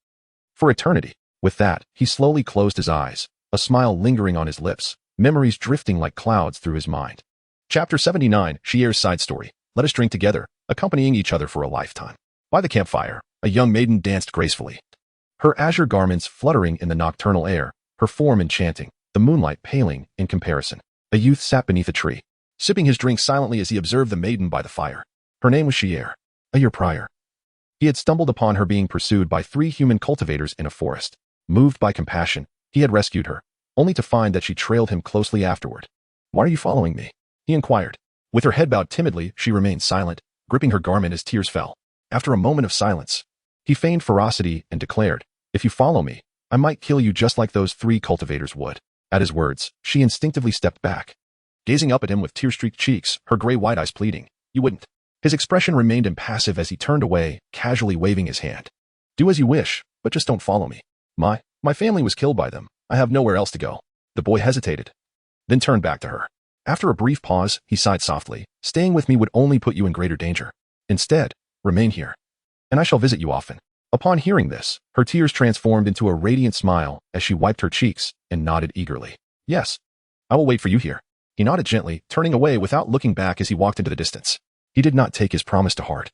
For eternity. With that, he slowly closed his eyes, a smile lingering on his lips, memories drifting like clouds through his mind. Chapter 79, Xier's Side Story. Let us drink together, accompanying each other for a lifetime. By the campfire, a young maiden danced gracefully, her azure garments fluttering in the nocturnal air, her form enchanting, the moonlight paling in comparison. A youth sat beneath a tree, sipping his drink silently as he observed the maiden by the fire. Her name was Xier. A year prior, he had stumbled upon her being pursued by 3 human cultivators in a forest. Moved by compassion, he had rescued her, only to find that she trailed him closely afterward. Why are you following me? He inquired. With her head bowed timidly, she remained silent, gripping her garment as tears fell. After a moment of silence, he feigned ferocity and declared, if you follow me, I might kill you just like those 3 cultivators would. At his words, she instinctively stepped back, gazing up at him with tear-streaked cheeks, her gray-white eyes pleading, you wouldn't. His expression remained impassive as he turned away, casually waving his hand. Do as you wish, but just don't follow me. My family was killed by them. I have nowhere else to go. The boy hesitated, then turned back to her. After a brief pause, he sighed softly. Staying with me would only put you in greater danger. Instead, remain here, and I shall visit you often. Upon hearing this, her tears transformed into a radiant smile as she wiped her cheeks and nodded eagerly. Yes, I will wait for you here. He nodded gently, turning away without looking back as he walked into the distance. He did not take his promise to heart.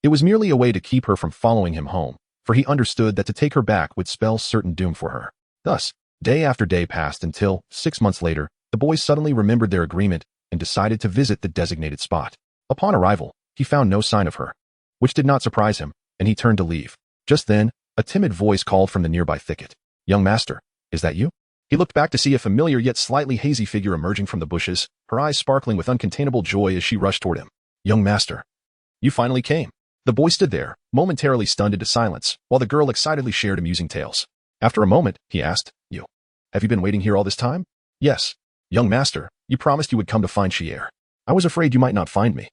It was merely a way to keep her from following him home, for he understood that to take her back would spell certain doom for her. Thus, day after day passed until, 6 months later, the boys suddenly remembered their agreement and decided to visit the designated spot. Upon arrival, he found no sign of her, which did not surprise him, and he turned to leave. Just then, a timid voice called from the nearby thicket. "Young master, is that you?" He looked back to see a familiar yet slightly hazy figure emerging from the bushes, her eyes sparkling with uncontainable joy as she rushed toward him. "Young master, you finally came." The boy stood there, momentarily stunned into silence, while the girl excitedly shared amusing tales. After a moment, he asked, Have you been waiting here all this time?" "Yes. Young master, you promised you would come to find Xier. I was afraid you might not find me.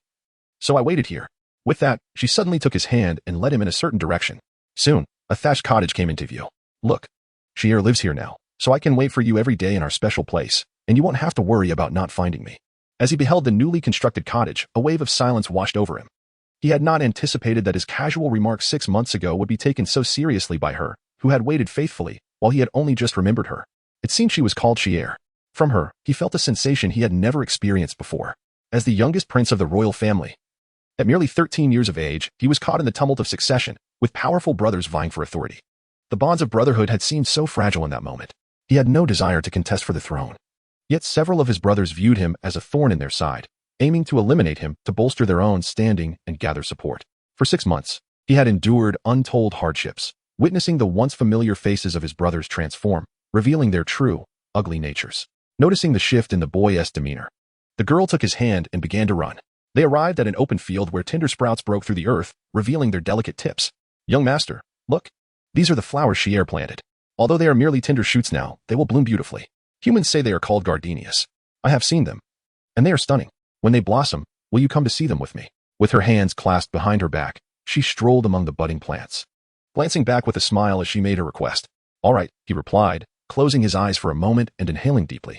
So I waited here." With that, she suddenly took his hand and led him in a certain direction. Soon, a thatched cottage came into view. "Look, Xier lives here now, so I can wait for you every day in our special place, and you won't have to worry about not finding me." As he beheld the newly constructed cottage, a wave of silence washed over him. He had not anticipated that his casual remark 6 months ago would be taken so seriously by her, who had waited faithfully, while he had only just remembered her. It seemed she was called Xier. From her, he felt a sensation he had never experienced before. As the youngest prince of the royal family, at merely 13 years of age, he was caught in the tumult of succession, with powerful brothers vying for authority. The bonds of brotherhood had seemed so fragile in that moment. He had no desire to contest for the throne. Yet several of his brothers viewed him as a thorn in their side, aiming to eliminate him to bolster their own standing and gather support. For 6 months, he had endured untold hardships, witnessing the once familiar faces of his brothers transform, revealing their true, ugly natures. Noticing the shift in the boy's demeanor, the girl took his hand and began to run. They arrived at an open field where tender sprouts broke through the earth, revealing their delicate tips. "Young master, look. These are the flowers Xier planted. Although they are merely tender shoots now, they will bloom beautifully. Humans say they are called gardenias. I have seen them, and they are stunning. When they blossom, will you come to see them with me?" With her hands clasped behind her back, she strolled among the budding plants, glancing back with a smile as she made her request. "All right," he replied, closing his eyes for a moment and inhaling deeply,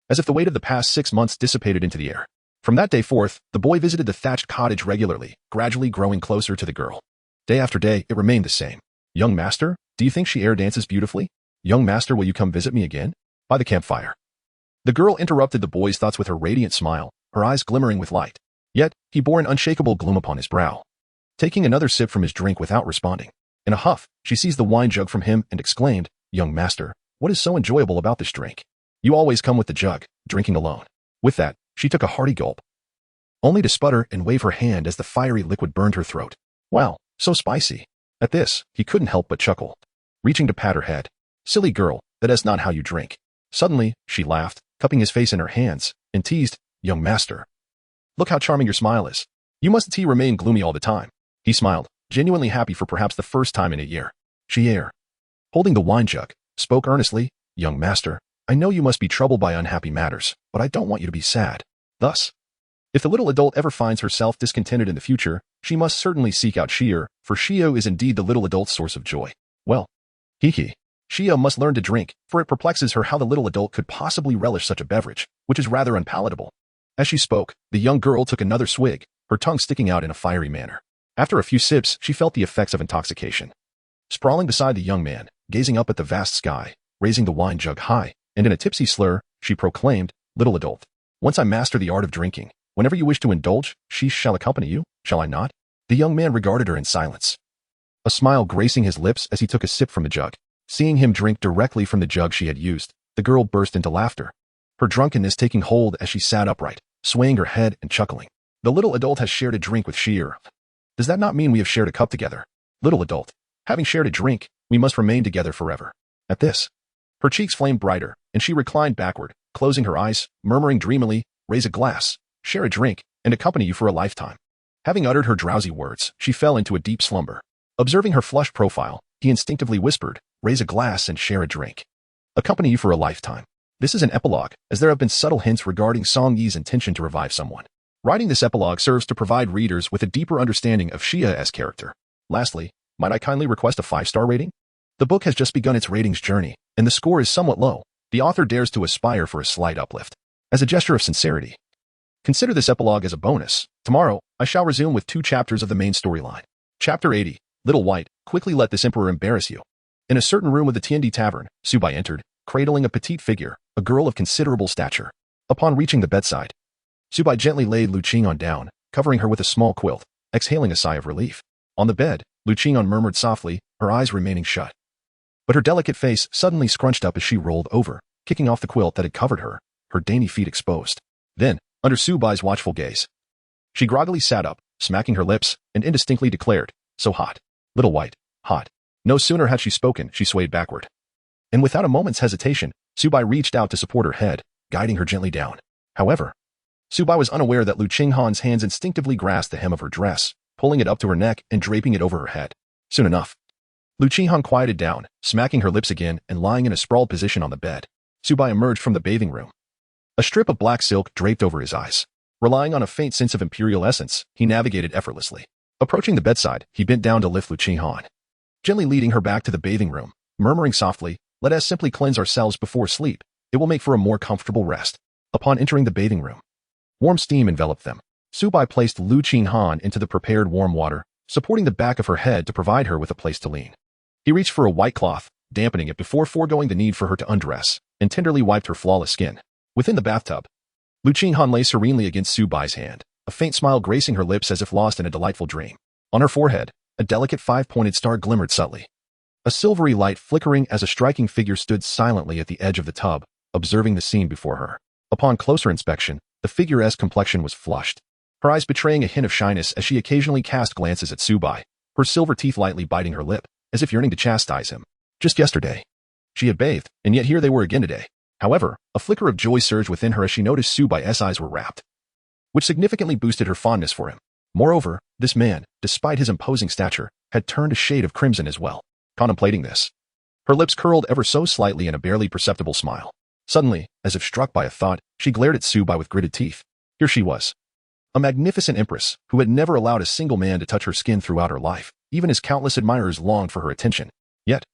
as if the weight of the past 6 months dissipated into the air. From that day forth, the boy visited the thatched cottage regularly, gradually growing closer to the girl. Day after day, it remained the same. "Young master, do you think Xier dances beautifully? Young master, will you come visit me again?" By the campfire, the girl interrupted the boy's thoughts with her radiant smile, her eyes glimmering with light. Yet, he bore an unshakable gloom upon his brow, taking another sip from his drink without responding. In a huff, she seized the wine jug from him and exclaimed, "Young master, what is so enjoyable about this drink? You always come with the jug, drinking alone." With that, she took a hearty gulp, only to sputter and wave her hand as the fiery liquid burned her throat. "Wow, so spicy." At this, he couldn't help but chuckle, reaching to pat her head. "Silly girl, that is not how you drink." Suddenly, she laughed, cupping his face in her hands, and teased, "Young master, look how charming your smile is. You mustn't remain gloomy all the time." He smiled, genuinely happy for perhaps the first time in a year. Xier, holding the wine jug, spoke earnestly, "Young master, I know you must be troubled by unhappy matters, but I don't want you to be sad. Thus, if the little adult ever finds herself discontented in the future, she must certainly seek out Xier, for Xier is indeed the little adult's source of joy." Well, Xier must learn to drink, for it perplexes her how the little adult could possibly relish such a beverage, which is rather unpalatable. As she spoke, the young girl took another swig, her tongue sticking out in a fiery manner. After a few sips, she felt the effects of intoxication. Sprawling beside the young man, gazing up at the vast sky, raising the wine jug high, and in a tipsy slur, she proclaimed, "Little adult, once I master the art of drinking, whenever you wish to indulge, she shall accompany you, shall I not?" The young man regarded her in silence, a smile gracing his lips as he took a sip from the jug. Seeing him drink directly from the jug she had used, the girl burst into laughter, her drunkenness taking hold as she sat upright, swaying her head and chuckling. "The little adult has shared a drink with Xier. Does that not mean we have shared a cup together? Little adult, having shared a drink, we must remain together forever." At this, her cheeks flamed brighter, and she reclined backward, closing her eyes, murmuring dreamily, "Raise a glass, share a drink, and accompany you for a lifetime." Having uttered her drowsy words, she fell into a deep slumber. Observing her flushed profile, he instinctively whispered, "Raise a glass and share a drink. Accompany you for a lifetime." This is an epilogue, as there have been subtle hints regarding Song Yi's intention to revive someone. Writing this epilogue serves to provide readers with a deeper understanding of Xia's character. Lastly, might I kindly request a 5-star rating? The book has just begun its ratings journey, and the score is somewhat low. The author dares to aspire for a slight uplift. As a gesture of sincerity, consider this epilogue as a bonus. Tomorrow, I shall resume with 2 chapters of the main storyline. Chapter 80, Little White, quickly let this emperor embarrass you. In a certain room of the Tiandi Tavern, Su Bai entered, cradling a petite figure, a girl of considerable stature. Upon reaching the bedside, Su Bai gently laid Lu Qing'an down, covering her with a small quilt, exhaling a sigh of relief. On the bed, Lu Qing'an murmured softly, her eyes remaining shut. But her delicate face suddenly scrunched up as she rolled over, kicking off the quilt that had covered her, her dainty feet exposed. Then, under Su Bai's watchful gaze, she groggily sat up, smacking her lips, and indistinctly declared, "So hot. Little white. Hot." No sooner had she spoken, she swayed backward. And without a moment's hesitation, Su Bai reached out to support her head, guiding her gently down. However, Su Bai was unaware that Lu Qinghan's hands instinctively grasped the hem of her dress, pulling it up to her neck and draping it over her head. Soon enough, Lu Qinghan quieted down, smacking her lips again and lying in a sprawled position on the bed. Su Bai emerged from the bathing room. A strip of black silk draped over his eyes. Relying on a faint sense of imperial essence, he navigated effortlessly. Approaching the bedside, he bent down to lift Lu Qinghan, gently leading her back to the bathing room, murmuring softly, "Let us simply cleanse ourselves before sleep. It will make for a more comfortable rest." Upon entering the bathing room, warm steam enveloped them. Su Bai placed Lu Qinghan into the prepared warm water, supporting the back of her head to provide her with a place to lean. He reached for a white cloth, dampening it before foregoing the need for her to undress, and tenderly wiped her flawless skin. Within the bathtub, Lu Qinghan lay serenely against Su Bai's hand, a faint smile gracing her lips as if lost in a delightful dream. On her forehead, a delicate five-pointed star glimmered subtly, a silvery light flickering as a striking figure stood silently at the edge of the tub, observing the scene before her. Upon closer inspection, the figure's complexion was flushed, her eyes betraying a hint of shyness as she occasionally cast glances at Su Bai, her silver teeth lightly biting her lip, as if yearning to chastise him. Just yesterday, she had bathed, and yet here they were again today. However, a flicker of joy surged within her as she noticed Su Bai's eyes were rapt, which significantly boosted her fondness for him. Moreover, this man, despite his imposing stature, had turned a shade of crimson as well. Contemplating this, her lips curled ever so slightly in a barely perceptible smile. Suddenly, as if struck by a thought, she glared at Su Bai with gritted teeth. Here she was, a magnificent empress who had never allowed a single man to touch her skin throughout her life. Even his countless admirers longed for her attention. Yet,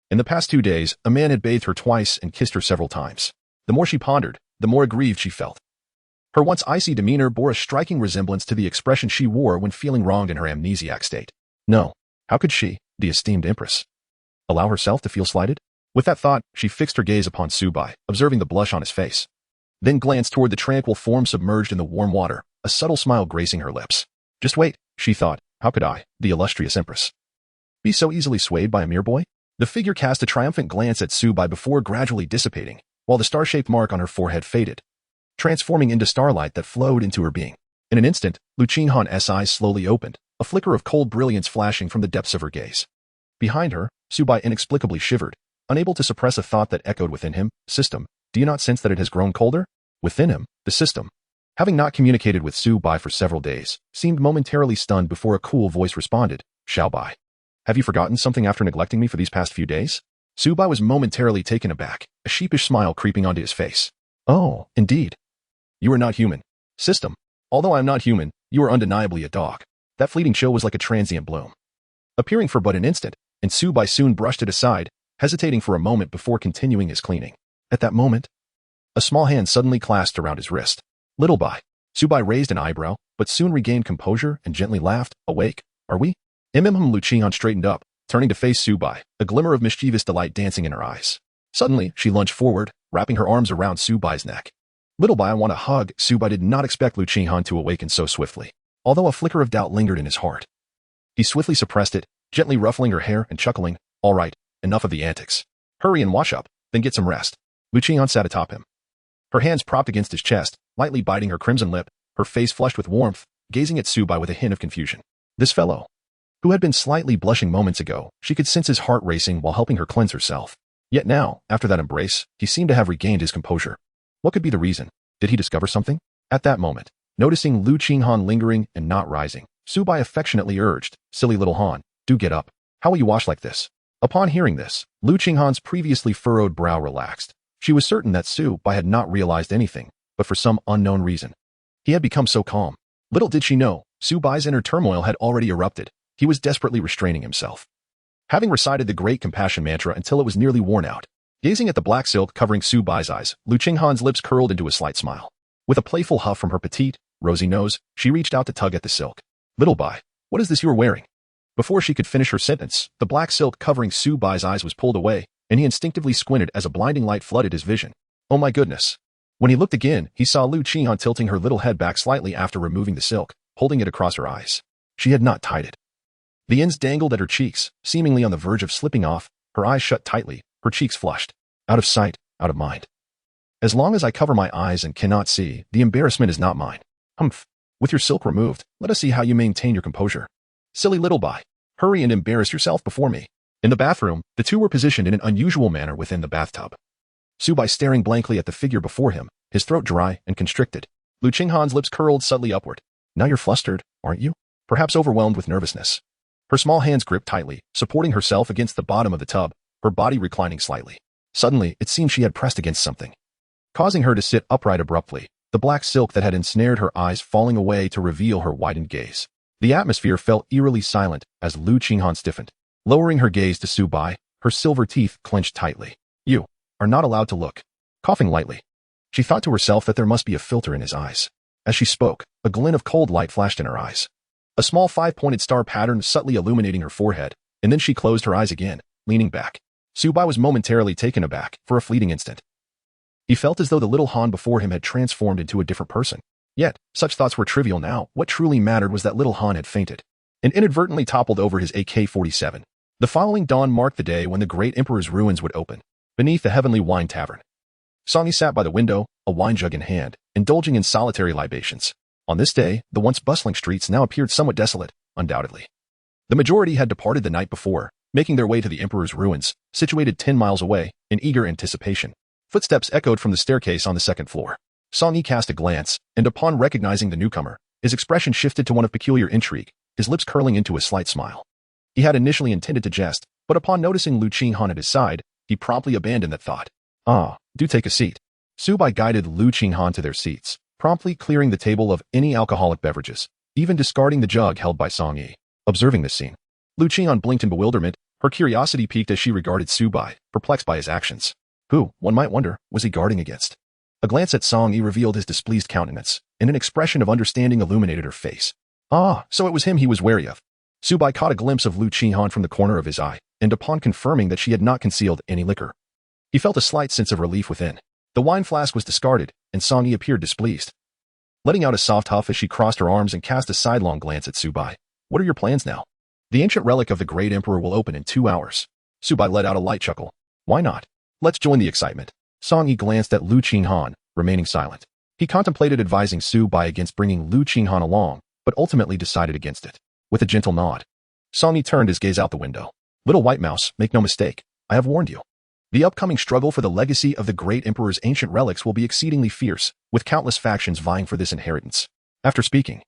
in the past 2 days, a man had bathed her twice and kissed her several times. The more she pondered, the more aggrieved she felt. Her once icy demeanor bore a striking resemblance to the expression she wore when feeling wronged in her amnesiac state. No, how could she, the esteemed empress, allow herself to feel slighted? With that thought, she fixed her gaze upon Su Bai, observing the blush on his face, then glanced toward the tranquil form submerged in the warm water, a subtle smile gracing her lips. Just wait, she thought, how could I, the illustrious empress, be so easily swayed by a mere boy? The figure cast a triumphant glance at Su Bai before gradually dissipating, while the star-shaped mark on her forehead faded, transforming into starlight that flowed into her being. In an instant, Lu Qinghan's eyes slowly opened, a flicker of cold brilliance flashing from the depths of her gaze. Behind her, Su Bai inexplicably shivered, unable to suppress a thought that echoed within him. System, do you not sense that it has grown colder? Within him, the system, having not communicated with Su Bai for several days, seemed momentarily stunned before a cool voice responded, Su Bai, have you forgotten something after neglecting me for these past few days? Su Bai was momentarily taken aback, a sheepish smile creeping onto his face. Oh, indeed. You are not human. System, although I am not human, you are undeniably a dog. That fleeting chill was like a transient bloom, appearing for but an instant, and Su Bai soon brushed it aside, hesitating for a moment before continuing his cleaning. At that moment, a small hand suddenly clasped around his wrist. Little Bai. Su Bai raised an eyebrow, but soon regained composure and gently laughed. Awake, are we? Lu Qinghan straightened up, turning to face Su Bai, a glimmer of mischievous delight dancing in her eyes. Suddenly, she lunged forward, wrapping her arms around Su Bai's neck. Little Bai, I want a hug. Su Bai did not expect Lu Qinghan to awaken so swiftly, although a flicker of doubt lingered in his heart. He swiftly suppressed it, gently ruffling her hair and chuckling, all right, enough of the antics. Hurry and wash up, then get some rest. Lu Qinghan sat atop him, her hands propped against his chest, lightly biting her crimson lip, her face flushed with warmth, gazing at Su Bai with a hint of confusion. This fellow, who had been slightly blushing moments ago, she could sense his heart racing while helping her cleanse herself. Yet now, after that embrace, he seemed to have regained his composure. What could be the reason? Did he discover something? At that moment, noticing Lu Qinghan lingering and not rising, Su Bai affectionately urged, silly little Han, do get up. How will you wash like this? Upon hearing this, Lu Qinghan's previously furrowed brow relaxed. She was certain that Su Bai had not realized anything, but for some unknown reason, he had become so calm. Little did she know, Su Bai's inner turmoil had already erupted. He was desperately restraining himself, having recited the great compassion mantra until it was nearly worn out. Gazing at the black silk covering Su Bai's eyes, Lu Qinghan's lips curled into a slight smile. With a playful huff from her petite, rosy nose, she reached out to tug at the silk. Little Bai, what is this you are wearing? Before she could finish her sentence, the black silk covering Su Bai's eyes was pulled away, and he instinctively squinted as a blinding light flooded his vision. Oh my goodness. When he looked again, he saw Lu Qinghan tilting her little head back slightly after removing the silk, holding it across her eyes. She had not tied it. The ends dangled at her cheeks, seemingly on the verge of slipping off, her eyes shut tightly, her cheeks flushed. Out of sight, out of mind. As long as I cover my eyes and cannot see, the embarrassment is not mine. Humph. With your silk removed, let us see how you maintain your composure. Silly little Bai. Hurry and embarrass yourself before me. In the bathroom, the two were positioned in an unusual manner within the bathtub. Su Bai staring blankly at the figure before him, his throat dry and constricted. Lu Qinghan's lips curled subtly upward. Now you're flustered, aren't you? Perhaps overwhelmed with nervousness. Her small hands gripped tightly, supporting herself against the bottom of the tub, her body reclining slightly. Suddenly, it seemed she had pressed against something, causing her to sit upright abruptly, the black silk that had ensnared her eyes falling away to reveal her widened gaze. The atmosphere fell eerily silent as Lu Qinghan stiffened. Lowering her gaze to Su Bai, her silver teeth clenched tightly. You are not allowed to look. Coughing lightly, she thought to herself that there must be a filter in his eyes. As she spoke, a glint of cold light flashed in her eyes. A small five-pointed star pattern subtly illuminating her forehead, and then she closed her eyes again, leaning back. Su Bai was momentarily taken aback for a fleeting instant. He felt as though the little Han before him had transformed into a different person. Yet, such thoughts were trivial now. What truly mattered was that little Han had fainted and inadvertently toppled over his AK-47. The following dawn marked the day when the great emperor's ruins would open, beneath the heavenly wine tavern. Song Yi sat by the window, a wine jug in hand, indulging in solitary libations. On this day, the once bustling streets now appeared somewhat desolate, undoubtedly. The majority had departed the night before, making their way to the emperor's ruins, situated 10 miles away, in eager anticipation. Footsteps echoed from the staircase on the second floor. Song Yi cast a glance, and upon recognizing the newcomer, his expression shifted to one of peculiar intrigue, his lips curling into a slight smile. He had initially intended to jest, but upon noticing Lu Qinghan at his side, he promptly abandoned that thought. Ah, do take a seat. Su Bai guided Lu Qinghan to their seats, promptly clearing the table of any alcoholic beverages, even discarding the jug held by Song Yi. Observing this scene, Lu Qinghan blinked in bewilderment, her curiosity piqued as she regarded Su Bai, perplexed by his actions. Who, one might wonder, was he guarding against? A glance at Song Yi revealed his displeased countenance, and an expression of understanding illuminated her face. Ah, so it was him he was wary of. Su Bai caught a glimpse of Lu Qinghan from the corner of his eye, and upon confirming that she had not concealed any liquor, he felt a slight sense of relief within. The wine flask was discarded, and Song Yi appeared displeased, letting out a soft huff as she crossed her arms and cast a sidelong glance at Su Bai. What are your plans now? The ancient relic of the great emperor will open in 2 hours. Su Bai let out a light chuckle. Why not? Let's join the excitement. Song Yi glanced at Lu Qinghan, remaining silent. He contemplated advising Su Bai against bringing Lu Qinghan along, but ultimately decided against it. With a gentle nod, Song Yi turned his gaze out the window. Little white mouse, make no mistake, I have warned you. The upcoming struggle for the legacy of the great emperor's ancient relics will be exceedingly fierce, with countless factions vying for this inheritance. After speaking,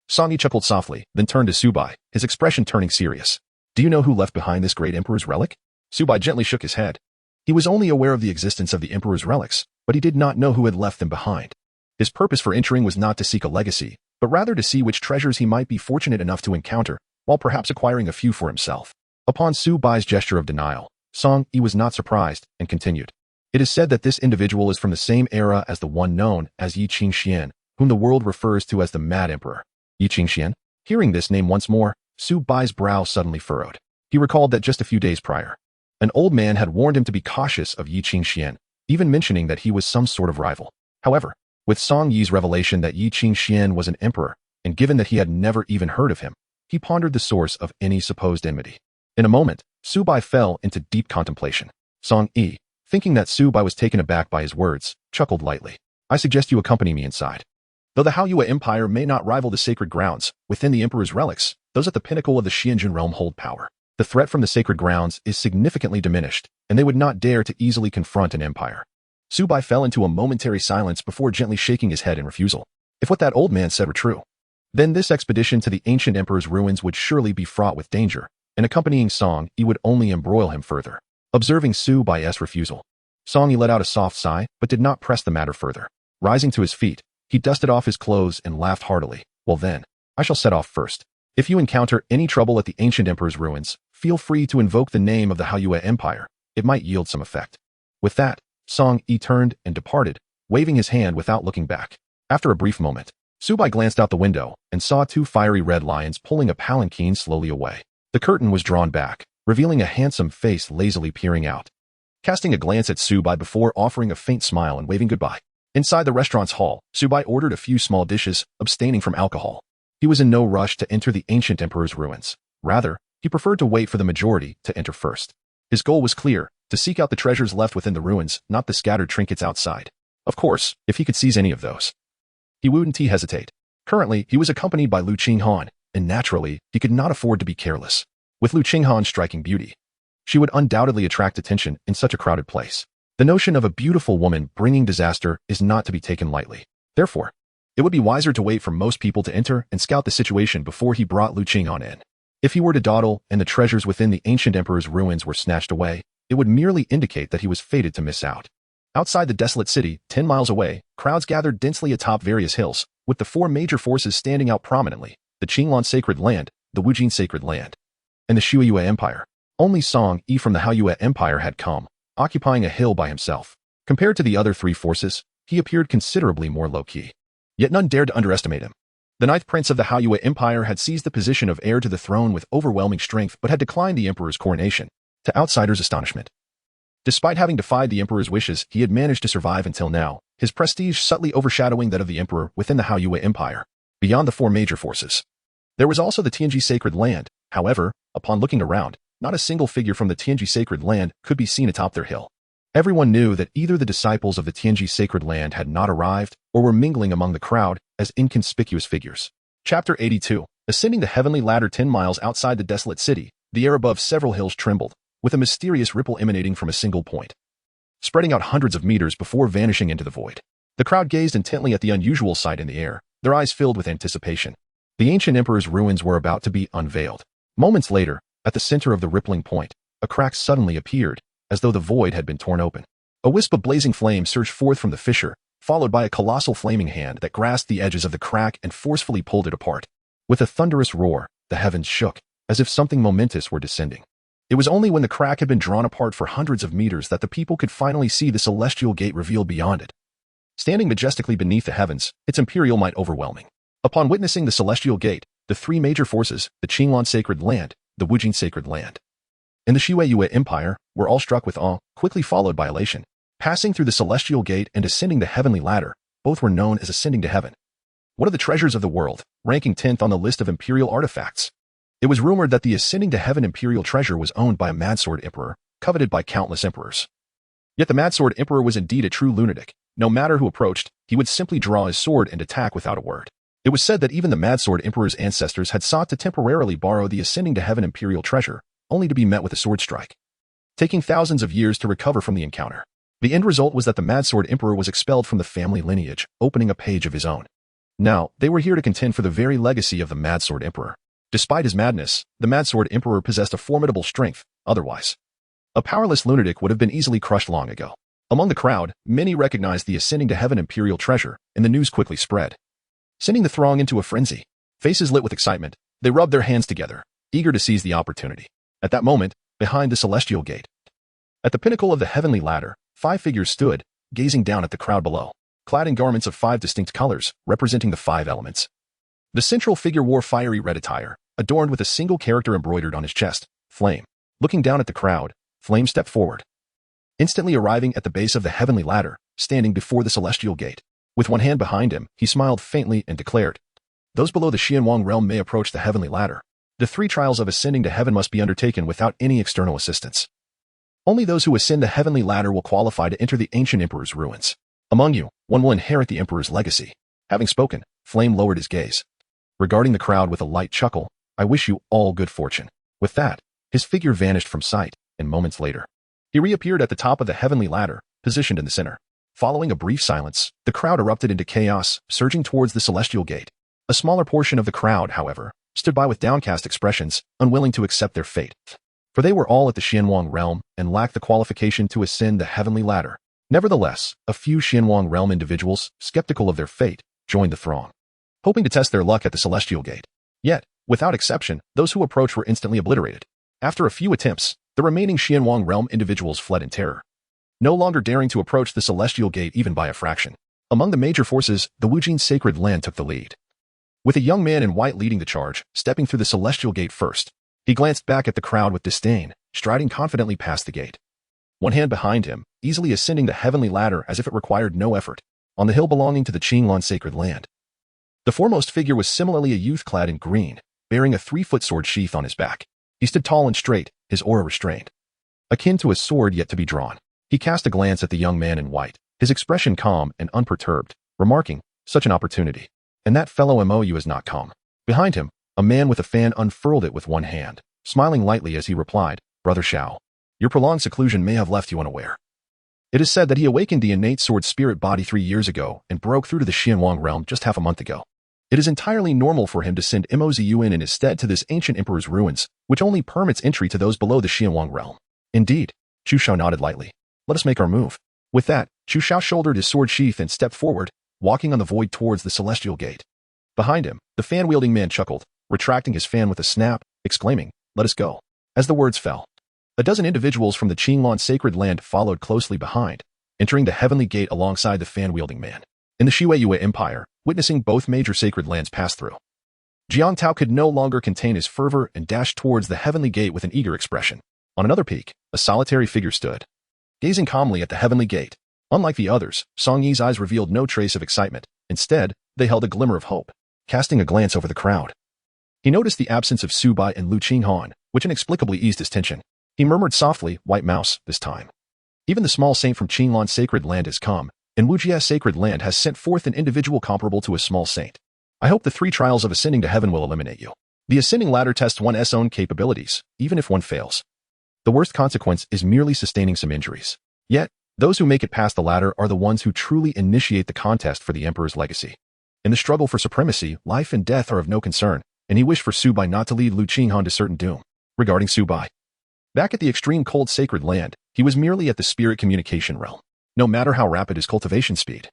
Song Yi chuckled softly, then turned to Su Bai, his expression turning serious. Do you know who left behind this great emperor's relic? Su Bai gently shook his head. He was only aware of the existence of the emperor's relics, but he did not know who had left them behind. His purpose for entering was not to seek a legacy, but rather to see which treasures he might be fortunate enough to encounter, while perhaps acquiring a few for himself. Upon Su Bai's gesture of denial, Song Yi was not surprised, and continued. It is said that this individual is from the same era as the one known as Yi Qingxian, whom the world refers to as the Mad Emperor. Yi Qingxian? Hearing this name once more, Su Bai's brow suddenly furrowed. He recalled that just a few days prior, an old man had warned him to be cautious of Yi Qingxian, even mentioning that he was some sort of rival. However, with Song Yi's revelation that Yi Qingxian was an emperor, and given that he had never even heard of him, he pondered the source of any supposed enmity. In a moment, Su Bai fell into deep contemplation. Song Yi, thinking that Su Bai was taken aback by his words, chuckled lightly. I suggest you accompany me inside. Though the Haoyue Empire may not rival the sacred grounds within the emperor's relics, those at the pinnacle of the Xianjun realm hold power. The threat from the sacred grounds is significantly diminished, and they would not dare to easily confront an empire. Su Bai fell into a momentary silence before gently shaking his head in refusal. If what that old man said were true, then this expedition to the ancient emperor's ruins would surely be fraught with danger, and accompanying Song Yi would only embroil him further. Observing Su Bai's refusal, Song Yi let out a soft sigh, but did not press the matter further. Rising to his feet, he dusted off his clothes and laughed heartily. Well then, I shall set off first. If you encounter any trouble at the ancient emperor's ruins, feel free to invoke the name of the Haoyue Empire. It might yield some effect. With that, Song Yi turned and departed, waving his hand without looking back. After a brief moment, Su Bai glanced out the window and saw 2 fiery red lions pulling a palanquin slowly away. The curtain was drawn back, revealing a handsome face lazily peering out. Casting a glance at Su Bai before offering a faint smile and waving goodbye. Inside the restaurant's hall, Su Bai ordered a few small dishes, abstaining from alcohol. He was in no rush to enter the ancient emperor's ruins. Rather, he preferred to wait for the majority to enter first. His goal was clear, to seek out the treasures left within the ruins, not the scattered trinkets outside. Of course, if he could seize any of those, he wouldn't hesitate. Currently, he was accompanied by Lu Qinghan, and naturally, he could not afford to be careless. With Lu Qinghan's striking beauty, she would undoubtedly attract attention in such a crowded place. The notion of a beautiful woman bringing disaster is not to be taken lightly. Therefore, it would be wiser to wait for most people to enter and scout the situation before he brought Lu Qinghan in. If he were to dawdle and the treasures within the ancient emperor's ruins were snatched away, it would merely indicate that he was fated to miss out. Outside the desolate city, 10 miles away, crowds gathered densely atop various hills, with the four major forces standing out prominently: the Qinglan Sacred Land, the Wujin Sacred Land, and the Shuiyue Empire. Only Song Yi from the Haoyue Empire had come, occupying a hill by himself. Compared to the other three forces, he appeared considerably more low-key. Yet none dared to underestimate him. The ninth prince of the Haoyue Empire had seized the position of heir to the throne with overwhelming strength but had declined the emperor's coronation, to outsiders' astonishment. Despite having defied the emperor's wishes, he had managed to survive until now, his prestige subtly overshadowing that of the emperor within the Haoyue Empire. Beyond the four major forces, there was also the Tianji Sacred Land. However, upon looking around, not a single figure from the Tianji Sacred Land could be seen atop their hill. Everyone knew that either the disciples of the Tianji Sacred Land had not arrived or were mingling among the crowd as inconspicuous figures. Chapter 82. Ascending the heavenly ladder 10 miles outside the desolate city, the air above several hills trembled, with a mysterious ripple emanating from a single point, spreading out hundreds of meters before vanishing into the void. The crowd gazed intently at the unusual sight in the air, their eyes filled with anticipation. The ancient emperor's ruins were about to be unveiled. Moments later, at the center of the rippling point, a crack suddenly appeared, as though the void had been torn open. A wisp of blazing flame surged forth from the fissure, followed by a colossal flaming hand that grasped the edges of the crack and forcefully pulled it apart. With a thunderous roar, the heavens shook, as if something momentous were descending. It was only when the crack had been drawn apart for hundreds of meters that the people could finally see the celestial gate revealed beyond it. Standing majestically beneath the heavens, its imperial might overwhelming. Upon witnessing the celestial gate, the three major forces, the Qinglan Sacred Land, the Wujin Sacred Land, and the Shuiyue Empire, were all struck with awe, quickly followed by elation. Passing through the celestial gate and ascending the heavenly ladder, both were known as ascending to heaven. One of the treasures of the world, ranking 10th on the list of imperial artifacts. It was rumored that the ascending to heaven imperial treasure was owned by a mad-sword emperor, coveted by countless emperors. Yet the mad-sword emperor was indeed a true lunatic. No matter who approached, he would simply draw his sword and attack without a word. It was said that even the mad-sword emperor's ancestors had sought to temporarily borrow the ascending to heaven imperial treasure, only to be met with a sword strike, taking thousands of years to recover from the encounter. The end result was that the mad-sword emperor was expelled from the family lineage, opening a page of his own. Now, they were here to contend for the very legacy of the mad-sword emperor. Despite his madness, the mad-sword emperor possessed a formidable strength. Otherwise, a powerless lunatic would have been easily crushed long ago. Among the crowd, many recognized the ascending to heaven imperial treasure, and the news quickly spread, sending the throng into a frenzy. Faces lit with excitement, they rubbed their hands together, eager to seize the opportunity. At that moment, behind the celestial gate, at the pinnacle of the heavenly ladder, 5 figures stood, gazing down at the crowd below, clad in garments of 5 distinct colors, representing the 5 elements. The central figure wore fiery red attire, adorned with a single character embroidered on his chest, Flame. Looking down at the crowd, Flame stepped forward, instantly arriving at the base of the heavenly ladder, standing before the celestial gate. With one hand behind him, he smiled faintly and declared, "Those below the Xianwang realm may approach the heavenly ladder. The 3 trials of ascending to heaven must be undertaken without any external assistance. Only those who ascend the heavenly ladder will qualify to enter the ancient emperor's ruins. Among you, one will inherit the emperor's legacy." Having spoken, Flame lowered his gaze, regarding the crowd with a light chuckle. "I wish you all good fortune." With that, his figure vanished from sight, and moments later, he reappeared at the top of the heavenly ladder, positioned in the center. Following a brief silence, the crowd erupted into chaos, surging towards the celestial gate. A smaller portion of the crowd, however, stood by with downcast expressions, unwilling to accept their fate. For they were all at the Xianwang realm and lacked the qualification to ascend the heavenly ladder. Nevertheless, a few Xianwang realm individuals, skeptical of their fate, joined the throng, hoping to test their luck at the celestial gate. Yet, without exception, those who approached were instantly obliterated. After a few attempts, the remaining Xianwang realm individuals fled in terror, no longer daring to approach the celestial gate even by a fraction. Among the major forces, the Wujin Sacred Land took the lead, with a young man in white leading the charge, stepping through the celestial gate first. He glanced back at the crowd with disdain, striding confidently past the gate, one hand behind him, easily ascending the heavenly ladder as if it required no effort, on the hill belonging to the Qinglan Sacred Land. The foremost figure was similarly a youth clad in green, bearing a 3-foot sword sheath on his back. He stood tall and straight, his aura restrained, akin to a sword yet to be drawn. He cast a glance at the young man in white, his expression calm and unperturbed, remarking, "Such an opportunity. and that fellow MOU has not come. Behind him, a man with a fan unfurled it with one hand, smiling lightly as he replied, Brother Shao, your prolonged seclusion may have left you unaware. It is said that he awakened the innate sword spirit body 3 years ago and broke through to the Xianwang realm just half a month ago. It is entirely normal for him to send Mozu in his stead to this ancient emperor's ruins, which only permits entry to those below the Xianwang realm. Indeed, Chu Shao nodded lightly. Let us make our move. With that, Chu Shao shouldered his sword sheath and stepped forward, walking on the void towards the celestial gate. Behind him, the fan-wielding man chuckled, retracting his fan with a snap, exclaiming, Let us go. As the words fell, a dozen individuals from the Qinglan sacred land followed closely behind, entering the heavenly gate alongside the fan-wielding man. In the Shiwei Empire, witnessing both major sacred lands pass through, Jiang Tao could no longer contain his fervor and dashed towards the heavenly gate with an eager expression. On another peak, a solitary figure stood, gazing calmly at the heavenly gate. Unlike the others, Song Yi's eyes revealed no trace of excitement. Instead, they held a glimmer of hope. Casting a glance over the crowd, he noticed the absence of Su Bai and Lu Qinghan, which inexplicably eased his tension. He murmured softly, White mouse, this time. Even the small saint from Qinglan sacred land has come, and Wujia's sacred land has sent forth an individual comparable to a small saint. I hope the 3 trials of ascending to heaven will eliminate you. The ascending ladder tests one's own capabilities, even if one fails. The worst consequence is merely sustaining some injuries. Yet, those who make it past the ladder are the ones who truly initiate the contest for the emperor's legacy. In the struggle for supremacy, life and death are of no concern, and he wished for Su Bai not to lead Lu Qinghan to certain doom. Regarding Su Bai, back at the extreme cold sacred land, he was merely at the spirit communication realm. No matter how rapid his cultivation speed,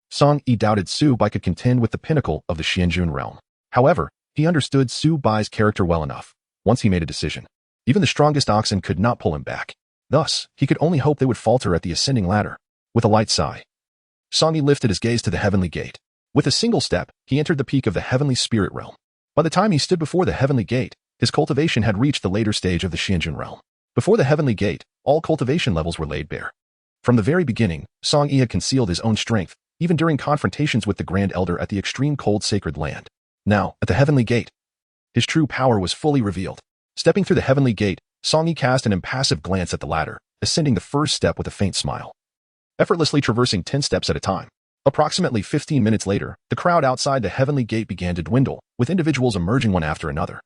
Song Yi doubted Su Bai could contend with the pinnacle of the Xianjun realm. However, he understood Su Bai's character well enough. Once he made a decision, even the strongest oxen could not pull him back. Thus, he could only hope they would falter at the ascending ladder. With a light sigh, Song Yi lifted his gaze to the heavenly gate. With a single step, he entered the peak of the heavenly spirit realm. By the time he stood before the heavenly gate, his cultivation had reached the later stage of the Xianjun realm. Before the heavenly gate, all cultivation levels were laid bare. From the very beginning, Song Yi had concealed his own strength, even during confrontations with the Grand Elder at the extreme cold sacred land. Now, at the heavenly gate, his true power was fully revealed. Stepping through the heavenly gate, Song Yi cast an impassive glance at the ladder, ascending the first step with a faint smile. Effortlessly traversing 10 steps at a time. Approximately 15 minutes later, the crowd outside the heavenly gate began to dwindle, with individuals emerging one after another.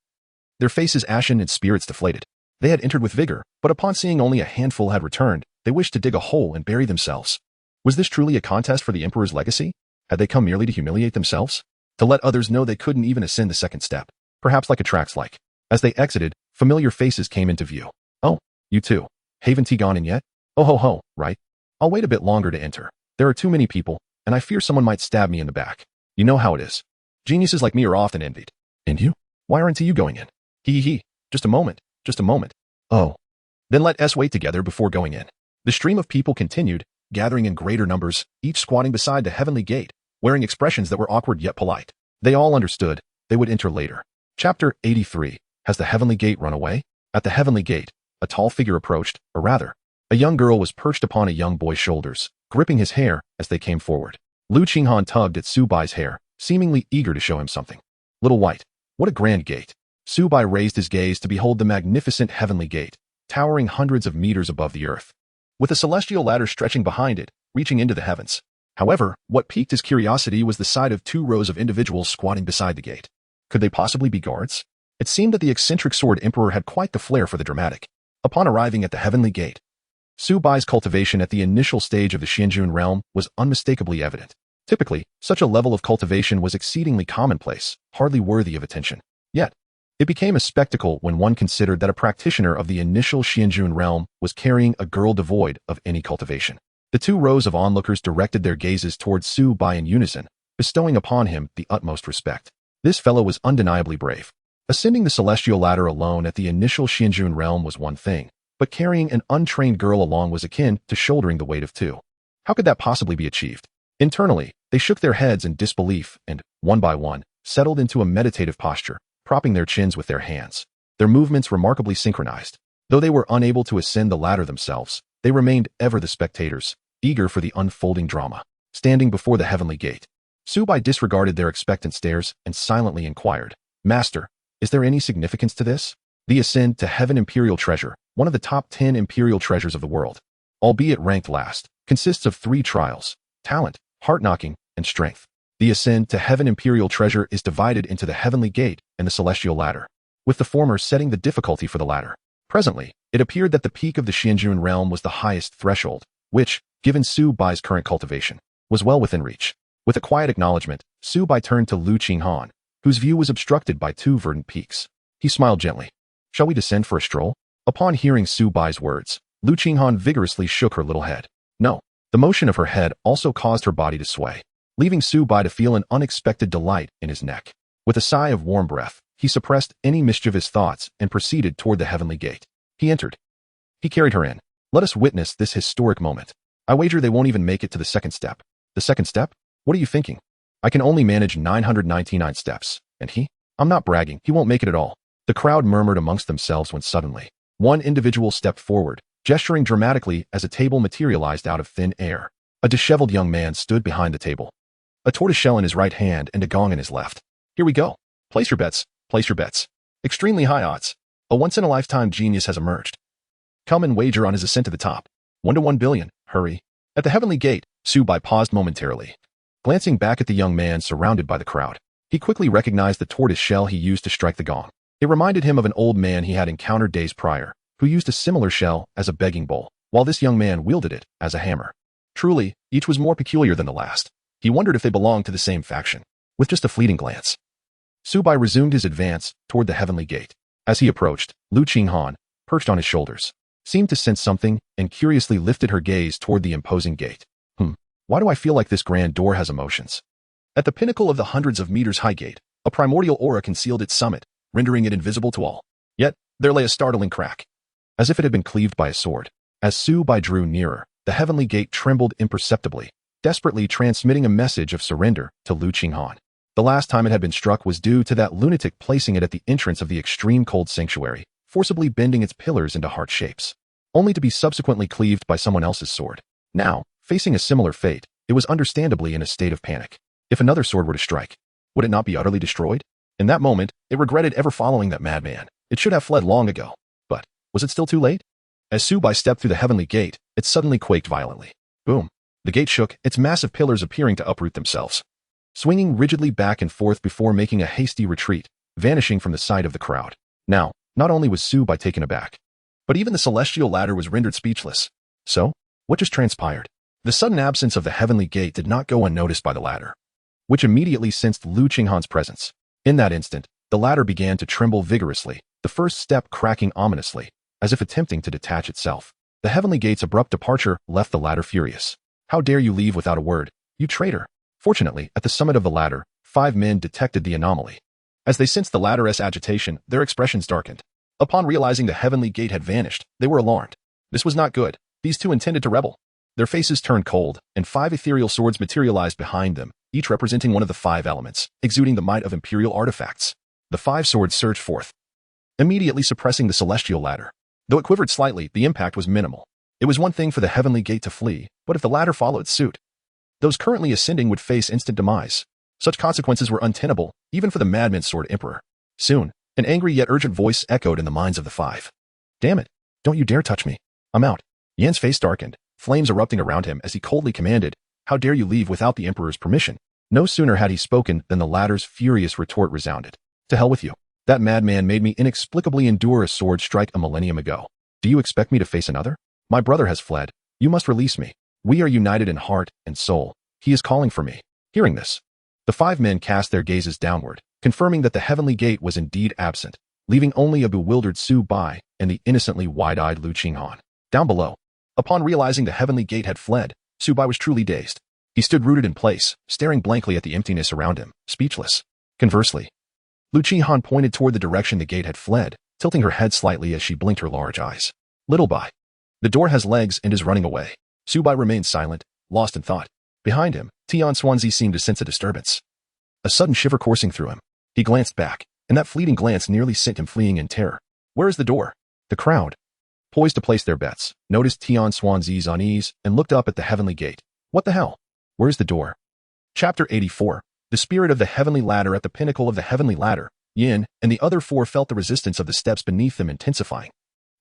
Their faces ashen and spirits deflated. They had entered with vigor, but upon seeing only a handful had returned, they wished to dig a hole and bury themselves. Was this truly a contest for the emperor's legacy? Had they come merely to humiliate themselves? To let others know they couldn't even ascend the second step? Perhaps like attracts like. As they exited, familiar faces came into view. Oh, you too. Haven't he gone in yet? Oh ho ho, right? I'll wait a bit longer to enter. There are too many people, and I fear someone might stab me in the back. You know how it is. Geniuses like me are often envied. And you? Why aren't you going in? He. Just a moment. Just a moment. Oh. Then let us wait together before going in. The stream of people continued, gathering in greater numbers, each squatting beside the heavenly gate, wearing expressions that were awkward yet polite. They all understood. They would enter later. Chapter 83. Has the heavenly gate run away? At the heavenly gate, a tall figure approached, or rather, a young girl was perched upon a young boy's shoulders, gripping his hair as they came forward. Lu Qinghan tugged at Su Bai's hair, seemingly eager to show him something. Little white, what a grand gate. Su Bai raised his gaze to behold the magnificent heavenly gate, towering hundreds of meters above the earth, with a celestial ladder stretching behind it, reaching into the heavens. However, what piqued his curiosity was the sight of 2 rows of individuals squatting beside the gate. Could they possibly be guards? It seemed that the eccentric sword emperor had quite the flair for the dramatic. Upon arriving at the heavenly gate, Su Bai's cultivation at the initial stage of the Xianjun realm was unmistakably evident. Typically, such a level of cultivation was exceedingly commonplace, hardly worthy of attention. Yet, it became a spectacle when one considered that a practitioner of the initial Xianjun realm was carrying a girl devoid of any cultivation. The 2 rows of onlookers directed their gazes towards Su Bai in unison, bestowing upon him the utmost respect. This fellow was undeniably brave. Ascending the celestial ladder alone at the initial Xianjun realm was one thing, but carrying an untrained girl along was akin to shouldering the weight of 2. How could that possibly be achieved? Internally, they shook their heads in disbelief and, one by one, settled into a meditative posture, propping their chins with their hands. Their movements remarkably synchronized. Though they were unable to ascend the ladder themselves, they remained ever the spectators, eager for the unfolding drama. Standing before the heavenly gate, Su Bai disregarded their expectant stares and silently inquired, Master, is there any significance to this? The ascent to heaven imperial treasure, one of the top 10 imperial treasures of the world, albeit ranked last, consists of 3 trials: talent, heart-knocking, and strength. The ascent to heaven imperial treasure is divided into the heavenly gate and the celestial ladder, with the former setting the difficulty for the latter. Presently, it appeared that the peak of the Xianjun realm was the highest threshold, which, given Su Bai's current cultivation, was well within reach. With a quiet acknowledgement, Su Bai turned to Lu Qinghan, whose view was obstructed by two verdant peaks. He smiled gently. Shall we descend for a stroll? Upon hearing Su Bai's words, Lu Qinghan vigorously shook her little head. No. The motion of her head also caused her body to sway, leaving Su Bai to feel an unexpected delight in his neck. With a sigh of warm breath, he suppressed any mischievous thoughts and proceeded toward the heavenly gate. He entered. He carried her in. Let us witness this historic moment. I wager they won't even make it to the second step. The second step? What are you thinking? I can only manage 999 steps. And he? I'm not bragging, he won't make it at all. The crowd murmured amongst themselves when suddenly, one individual stepped forward, gesturing dramatically as a table materialized out of thin air. A disheveled young man stood behind the table, a tortoiseshell in his right hand and a gong in his left. Here we go. Place your bets. Place your bets. Extremely high odds. A once-in-a-lifetime genius has emerged. Come and wager on his ascent to the top. 1 to 1 billion. Hurry. At the heavenly gate, Su Bai paused momentarily. Glancing back at the young man surrounded by the crowd, he quickly recognized the tortoise shell he used to strike the gong. It reminded him of an old man he had encountered days prior, who used a similar shell as a begging bowl, while this young man wielded it as a hammer. Truly, each was more peculiar than the last. He wondered if they belonged to the same faction. With just a fleeting glance, Su Bai resumed his advance toward the heavenly gate. As he approached, Lu Qinghan, perched on his shoulders, seemed to sense something and curiously lifted her gaze toward the imposing gate. Why do I feel like this grand door has emotions? At the pinnacle of the hundreds of meters high gate, a primordial aura concealed its summit, rendering it invisible to all. Yet, there lay a startling crack, as if it had been cleaved by a sword. As Su Bai drew nearer, the heavenly gate trembled imperceptibly, desperately transmitting a message of surrender to Lu Qinghan. The last time it had been struck was due to that lunatic placing it at the entrance of the extreme cold sanctuary, forcibly bending its pillars into heart shapes, only to be subsequently cleaved by someone else's sword. Now, facing a similar fate, it was understandably in a state of panic. If another sword were to strike, would it not be utterly destroyed? In that moment, it regretted ever following that madman. It should have fled long ago. But, was it still too late? As Su Bai stepped through the heavenly gate, it suddenly quaked violently. Boom. The gate shook, its massive pillars appearing to uproot themselves, swinging rigidly back and forth before making a hasty retreat, vanishing from the sight of the crowd. Now, not only was Su Bai taken aback, but even the celestial ladder was rendered speechless. So, what just transpired? The sudden absence of the heavenly gate did not go unnoticed by the ladder, which immediately sensed Lu Qinghan's presence. In that instant, the ladder began to tremble vigorously, the first step cracking ominously, as if attempting to detach itself. The heavenly gate's abrupt departure left the ladder furious. How dare you leave without a word, you traitor! Fortunately, at the summit of the ladder, 5 men detected the anomaly. As they sensed the ladder's agitation, their expressions darkened. Upon realizing the heavenly gate had vanished, they were alarmed. This was not good. These two intended to rebel. Their faces turned cold, and 5 ethereal swords materialized behind them, each representing one of the 5 elements, exuding the might of imperial artifacts. The 5 swords surged forth, immediately suppressing the celestial ladder. Though it quivered slightly, the impact was minimal. It was one thing for the heavenly gate to flee, but if the ladder followed suit, those currently ascending would face instant demise. Such consequences were untenable, even for the madman sword emperor. Soon, an angry yet urgent voice echoed in the minds of the 5. Damn it! Don't you dare touch me! I'm out! Yan's face darkened, flames erupting around him as he coldly commanded, How dare you leave without the emperor's permission? No sooner had he spoken than the latter's furious retort resounded. To hell with you. That madman made me inexplicably endure a sword strike a millennium ago. Do you expect me to face another? My brother has fled. You must release me. We are united in heart and soul. He is calling for me. Hearing this, the 5 men cast their gazes downward, confirming that the heavenly gate was indeed absent, leaving only a bewildered Su Bai and the innocently wide-eyed Lu Qinghan. Down below, upon realizing the heavenly gate had fled, Su Bai was truly dazed. He stood rooted in place, staring blankly at the emptiness around him, speechless. Conversely, Lu Qinghan pointed toward the direction the gate had fled, tilting her head slightly as she blinked her large eyes. Little Bai. The door has legs and is running away. Su Bai remained silent, lost in thought. Behind him, Tian Xuanzi seemed to sense a disturbance. A sudden shiver coursing through him. He glanced back, and that fleeting glance nearly sent him fleeing in terror. Where is the door? The crowd, poised to place their bets, noticed Tian Xuanzi's unease and looked up at the heavenly gate. What the hell? Where's the door? Chapter 84. The spirit of the heavenly ladder. At the pinnacle of the heavenly ladder, Yin and the other 4 felt the resistance of the steps beneath them intensifying,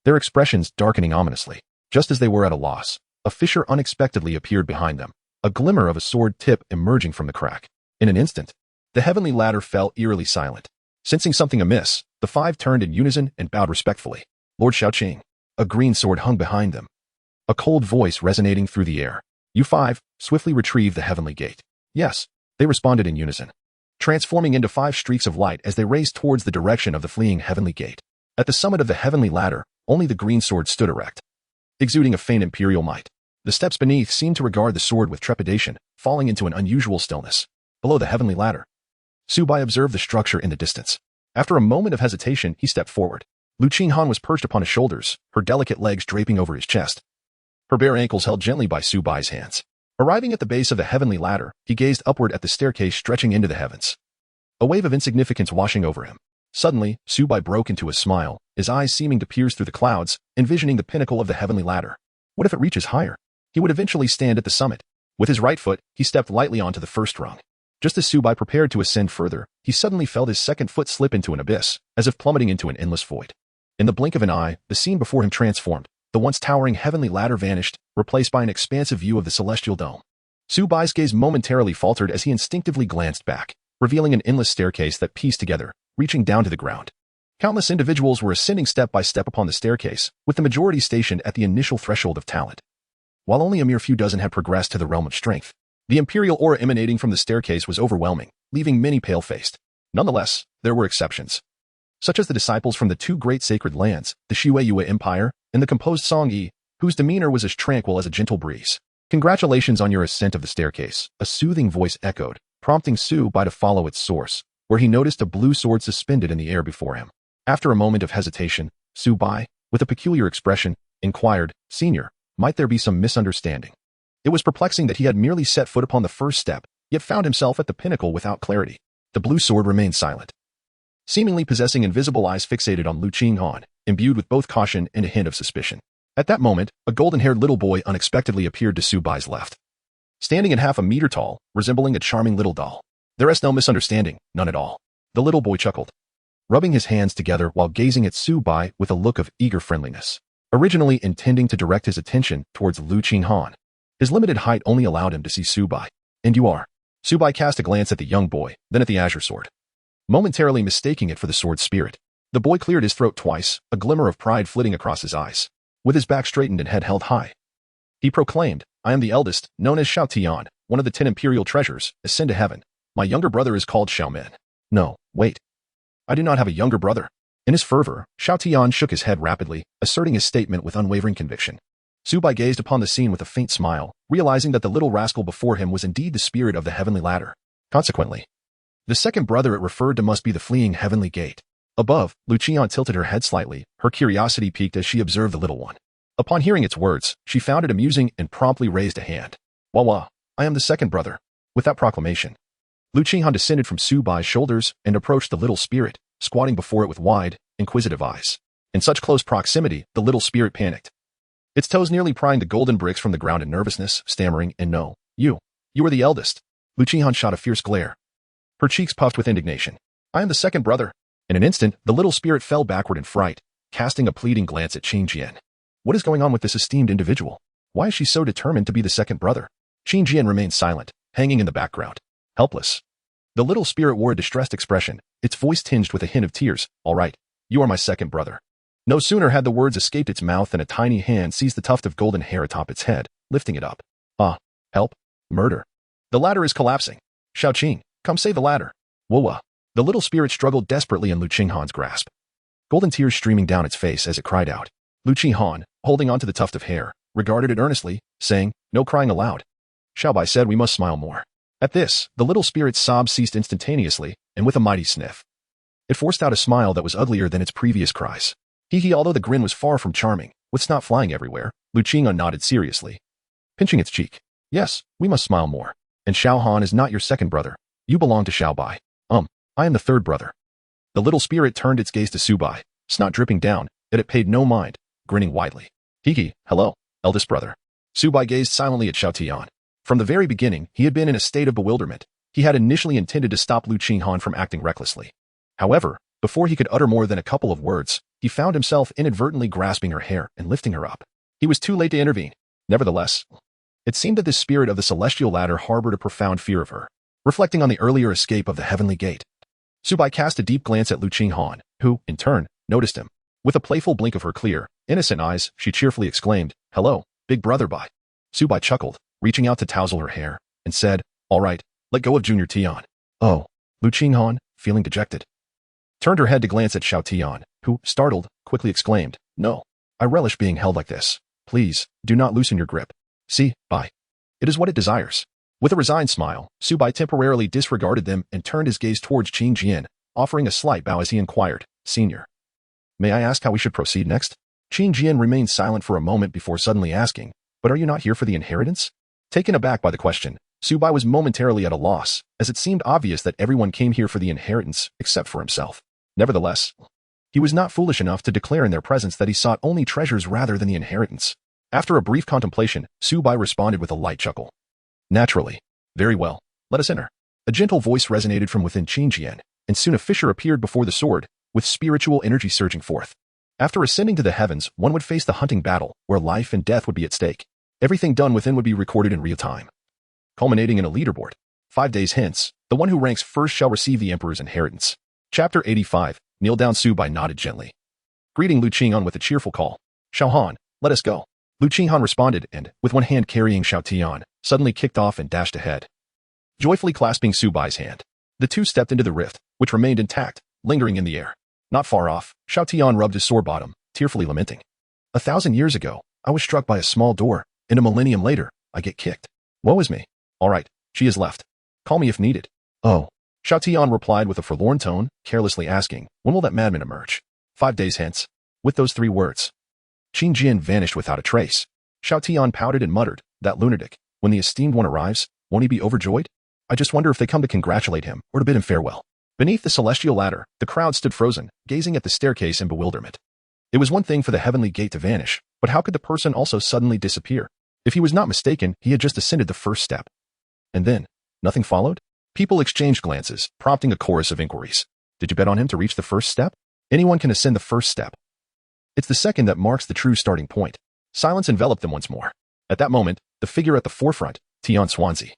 their expressions darkening ominously. Just as they were at a loss, a fissure unexpectedly appeared behind them, a glimmer of a sword tip emerging from the crack. In an instant, the heavenly ladder fell eerily silent. Sensing something amiss, the five turned in unison and bowed respectfully. Lord Xiaoqing. A green sword hung behind them. A cold voice resonating through the air. You five, swiftly retrieve the heavenly gate. Yes, they responded in unison, transforming into 5 streaks of light as they raced towards the direction of the fleeing heavenly gate. At the summit of the heavenly ladder, only the green sword stood erect, exuding a faint imperial might. The steps beneath seemed to regard the sword with trepidation, falling into an unusual stillness. Below the heavenly ladder, Su Bai observed the structure in the distance. After a moment of hesitation, he stepped forward. Lu Qinghan was perched upon his shoulders, her delicate legs draping over his chest, her bare ankles held gently by Su Bai's hands. Arriving at the base of the heavenly ladder, he gazed upward at the staircase stretching into the heavens. A wave of insignificance washing over him. Suddenly, Su Bai broke into a smile, his eyes seeming to pierce through the clouds, envisioning the pinnacle of the heavenly ladder. What if it reaches higher? He would eventually stand at the summit. With his right foot, he stepped lightly onto the first rung. Just as Su Bai prepared to ascend further, he suddenly felt his second foot slip into an abyss, as if plummeting into an endless void. In the blink of an eye, the scene before him transformed. The once towering heavenly ladder vanished, replaced by an expansive view of the celestial dome. Su Bai's gaze momentarily faltered as he instinctively glanced back, revealing an endless staircase that pieced together, reaching down to the ground. Countless individuals were ascending step by step upon the staircase, with the majority stationed at the initial threshold of talent. While only a mere few dozen had progressed to the realm of strength, the imperial aura emanating from the staircase was overwhelming, leaving many pale-faced. Nonetheless, there were exceptions, such as the disciples from the 2 great sacred lands, the Xueyue Empire, and the composed Song Yi, whose demeanor was as tranquil as a gentle breeze. Congratulations on your ascent of the staircase, a soothing voice echoed, prompting Su Bai to follow its source, where he noticed a blue sword suspended in the air before him. After a moment of hesitation, Su Bai, with a peculiar expression, inquired, Senior, might there be some misunderstanding? It was perplexing that he had merely set foot upon the first step, yet found himself at the pinnacle without clarity. The blue sword remained silent, seemingly possessing invisible eyes fixated on Lu Qinghan, imbued with both caution and a hint of suspicion. At that moment, a golden-haired little boy unexpectedly appeared to Su Bai's left. Standing at half a meter tall, resembling a charming little doll. There is no misunderstanding, none at all. The little boy chuckled, rubbing his hands together while gazing at Su Bai with a look of eager friendliness. Originally intending to direct his attention towards Lu Qinghan, his limited height only allowed him to see Su Bai. And you are. Su Bai cast a glance at the young boy, then at the azure sword, momentarily mistaking it for the sword's spirit. The boy cleared his throat twice, a glimmer of pride flitting across his eyes. With his back straightened and head held high, he proclaimed, I am the eldest, known as Xiao Tian, one of the 10 imperial treasures, ascend to heaven. My younger brother is called Xiao Men. No, wait. I do not have a younger brother. In his fervor, Xiao Tian shook his head rapidly, asserting his statement with unwavering conviction. Su Bai gazed upon the scene with a faint smile, realizing that the little rascal before him was indeed the spirit of the heavenly ladder. Consequently, the second brother it referred to must be the fleeing heavenly gate. Above, Lu Qinghan tilted her head slightly, her curiosity piqued as she observed the little one. Upon hearing its words, she found it amusing and promptly raised a hand. Wah, I am the second brother. With that proclamation, Lu Qinghan descended from Su Bai's shoulders and approached the little spirit, squatting before it with wide, inquisitive eyes. In such close proximity, the little spirit panicked, its toes nearly prying the golden bricks from the ground in nervousness, stammering, and no, you are the eldest. Lu Qinghan shot a fierce glare, her cheeks puffed with indignation. I am the second brother. In an instant, the little spirit fell backward in fright, casting a pleading glance at Qin Jian. What is going on with this esteemed individual? Why is she so determined to be the second brother? Qin Jian remained silent, hanging in the background, helpless. The little spirit wore a distressed expression, its voice tinged with a hint of tears. All right, you are my second brother. No sooner had the words escaped its mouth than a tiny hand seized the tuft of golden hair atop its head, lifting it up. Ah, help, murder. The ladder is collapsing. Xiaoqing, come save the ladder. Whoa. The little spirit struggled desperately in Lu Qinghan's grasp, golden tears streaming down its face as it cried out. Lu Qinghan, holding onto the tuft of hair, regarded it earnestly, saying, no crying aloud. Xiao Bai said we must smile more. At this, the little spirit's sobs ceased instantaneously, and with a mighty sniff, it forced out a smile that was uglier than its previous cries. Although the grin was far from charming, with snot flying everywhere, Lu Qinghan nodded seriously, pinching its cheek. Yes, we must smile more. And Xiao Han is not your second brother. You belong to Xiao Bai. I am the third brother. The little spirit turned its gaze to Su Bai, snot dripping down, yet it paid no mind, grinning widely. Hello, eldest brother. Su Bai gazed silently at Xiao Tian. From the very beginning, he had been in a state of bewilderment. He had initially intended to stop Lu Qinghan from acting recklessly. However, before he could utter more than a couple of words, he found himself inadvertently grasping her hair and lifting her up. He was too late to intervene. Nevertheless, it seemed that the spirit of the celestial ladder harbored a profound fear of her. reflecting on the earlier escape of the heavenly gate. Su Bai cast a deep glance at Lu Qinghan, who, in turn, noticed him. With a playful blink of her clear, innocent eyes, she cheerfully exclaimed, "Hello, big brother Bai." Su Bai chuckled, reaching out to tousle her hair, and said, "All right, let go of Junior Tian." "Oh." Lu Qinghan, feeling dejected, turned her head to glance at Xiao Tian, who, startled, quickly exclaimed, "No. I relish being held like this. Please, do not loosen your grip. See, Bai. It is what it desires." With a resigned smile, Su Bai temporarily disregarded them and turned his gaze towards Qing Jian, offering a slight bow as he inquired, "Senior, may I ask how we should proceed next?" Qing Jian remained silent for a moment before suddenly asking, "But are you not here for the inheritance?" Taken aback by the question, Su Bai was momentarily at a loss, as it seemed obvious that everyone came here for the inheritance except for himself. Nevertheless, he was not foolish enough to declare in their presence that he sought only treasures rather than the inheritance. After a brief contemplation, Su Bai responded with a light chuckle. "Naturally. Very well. Let us enter." A gentle voice resonated from within Qing Jian, and soon a fissure appeared before the sword, with spiritual energy surging forth. After ascending to the heavens, one would face the hunting battle, where life and death would be at stake. Everything done within would be recorded in real time, culminating in a leaderboard. 5 days hence, the one who ranks first shall receive the Emperor's inheritance. Chapter 85. Kneel down. Su Bai nodded gently, greeting Lu Qinghan with a cheerful call. "Xiao Han, let us go." Lu Qinghan responded and, with one hand carrying Xiao Tian, suddenly kicked off and dashed ahead, joyfully clasping Su Bai's hand. The two stepped into the rift, which remained intact, lingering in the air. Not far off, Xiao Tian rubbed his sore bottom, tearfully lamenting. 1,000 years ago, I was struck by a small door, and a millennium later, I get kicked. Woe is me. All right, she is left. Call me if needed. Oh. Xiao Tian replied with a forlorn tone, carelessly asking, "When will that madman emerge?" 5 days hence. With those 3 words, Qing Jian vanished without a trace. Xiao Tian pouted and muttered, "That lunatic, when the esteemed one arrives, won't he be overjoyed? I just wonder if they come to congratulate him or to bid him farewell." Beneath the celestial ladder, the crowd stood frozen, gazing at the staircase in bewilderment. It was one thing for the heavenly gate to vanish, but how could the person also suddenly disappear? If he was not mistaken, he had just ascended the first step. And then, nothing followed? People exchanged glances, prompting a chorus of inquiries. Did you bet on him to reach the first step? Anyone can ascend the first step. It's the second that marks the true starting point. Silence enveloped them once more. At that moment, the figure at the forefront, Tian Xuanzi,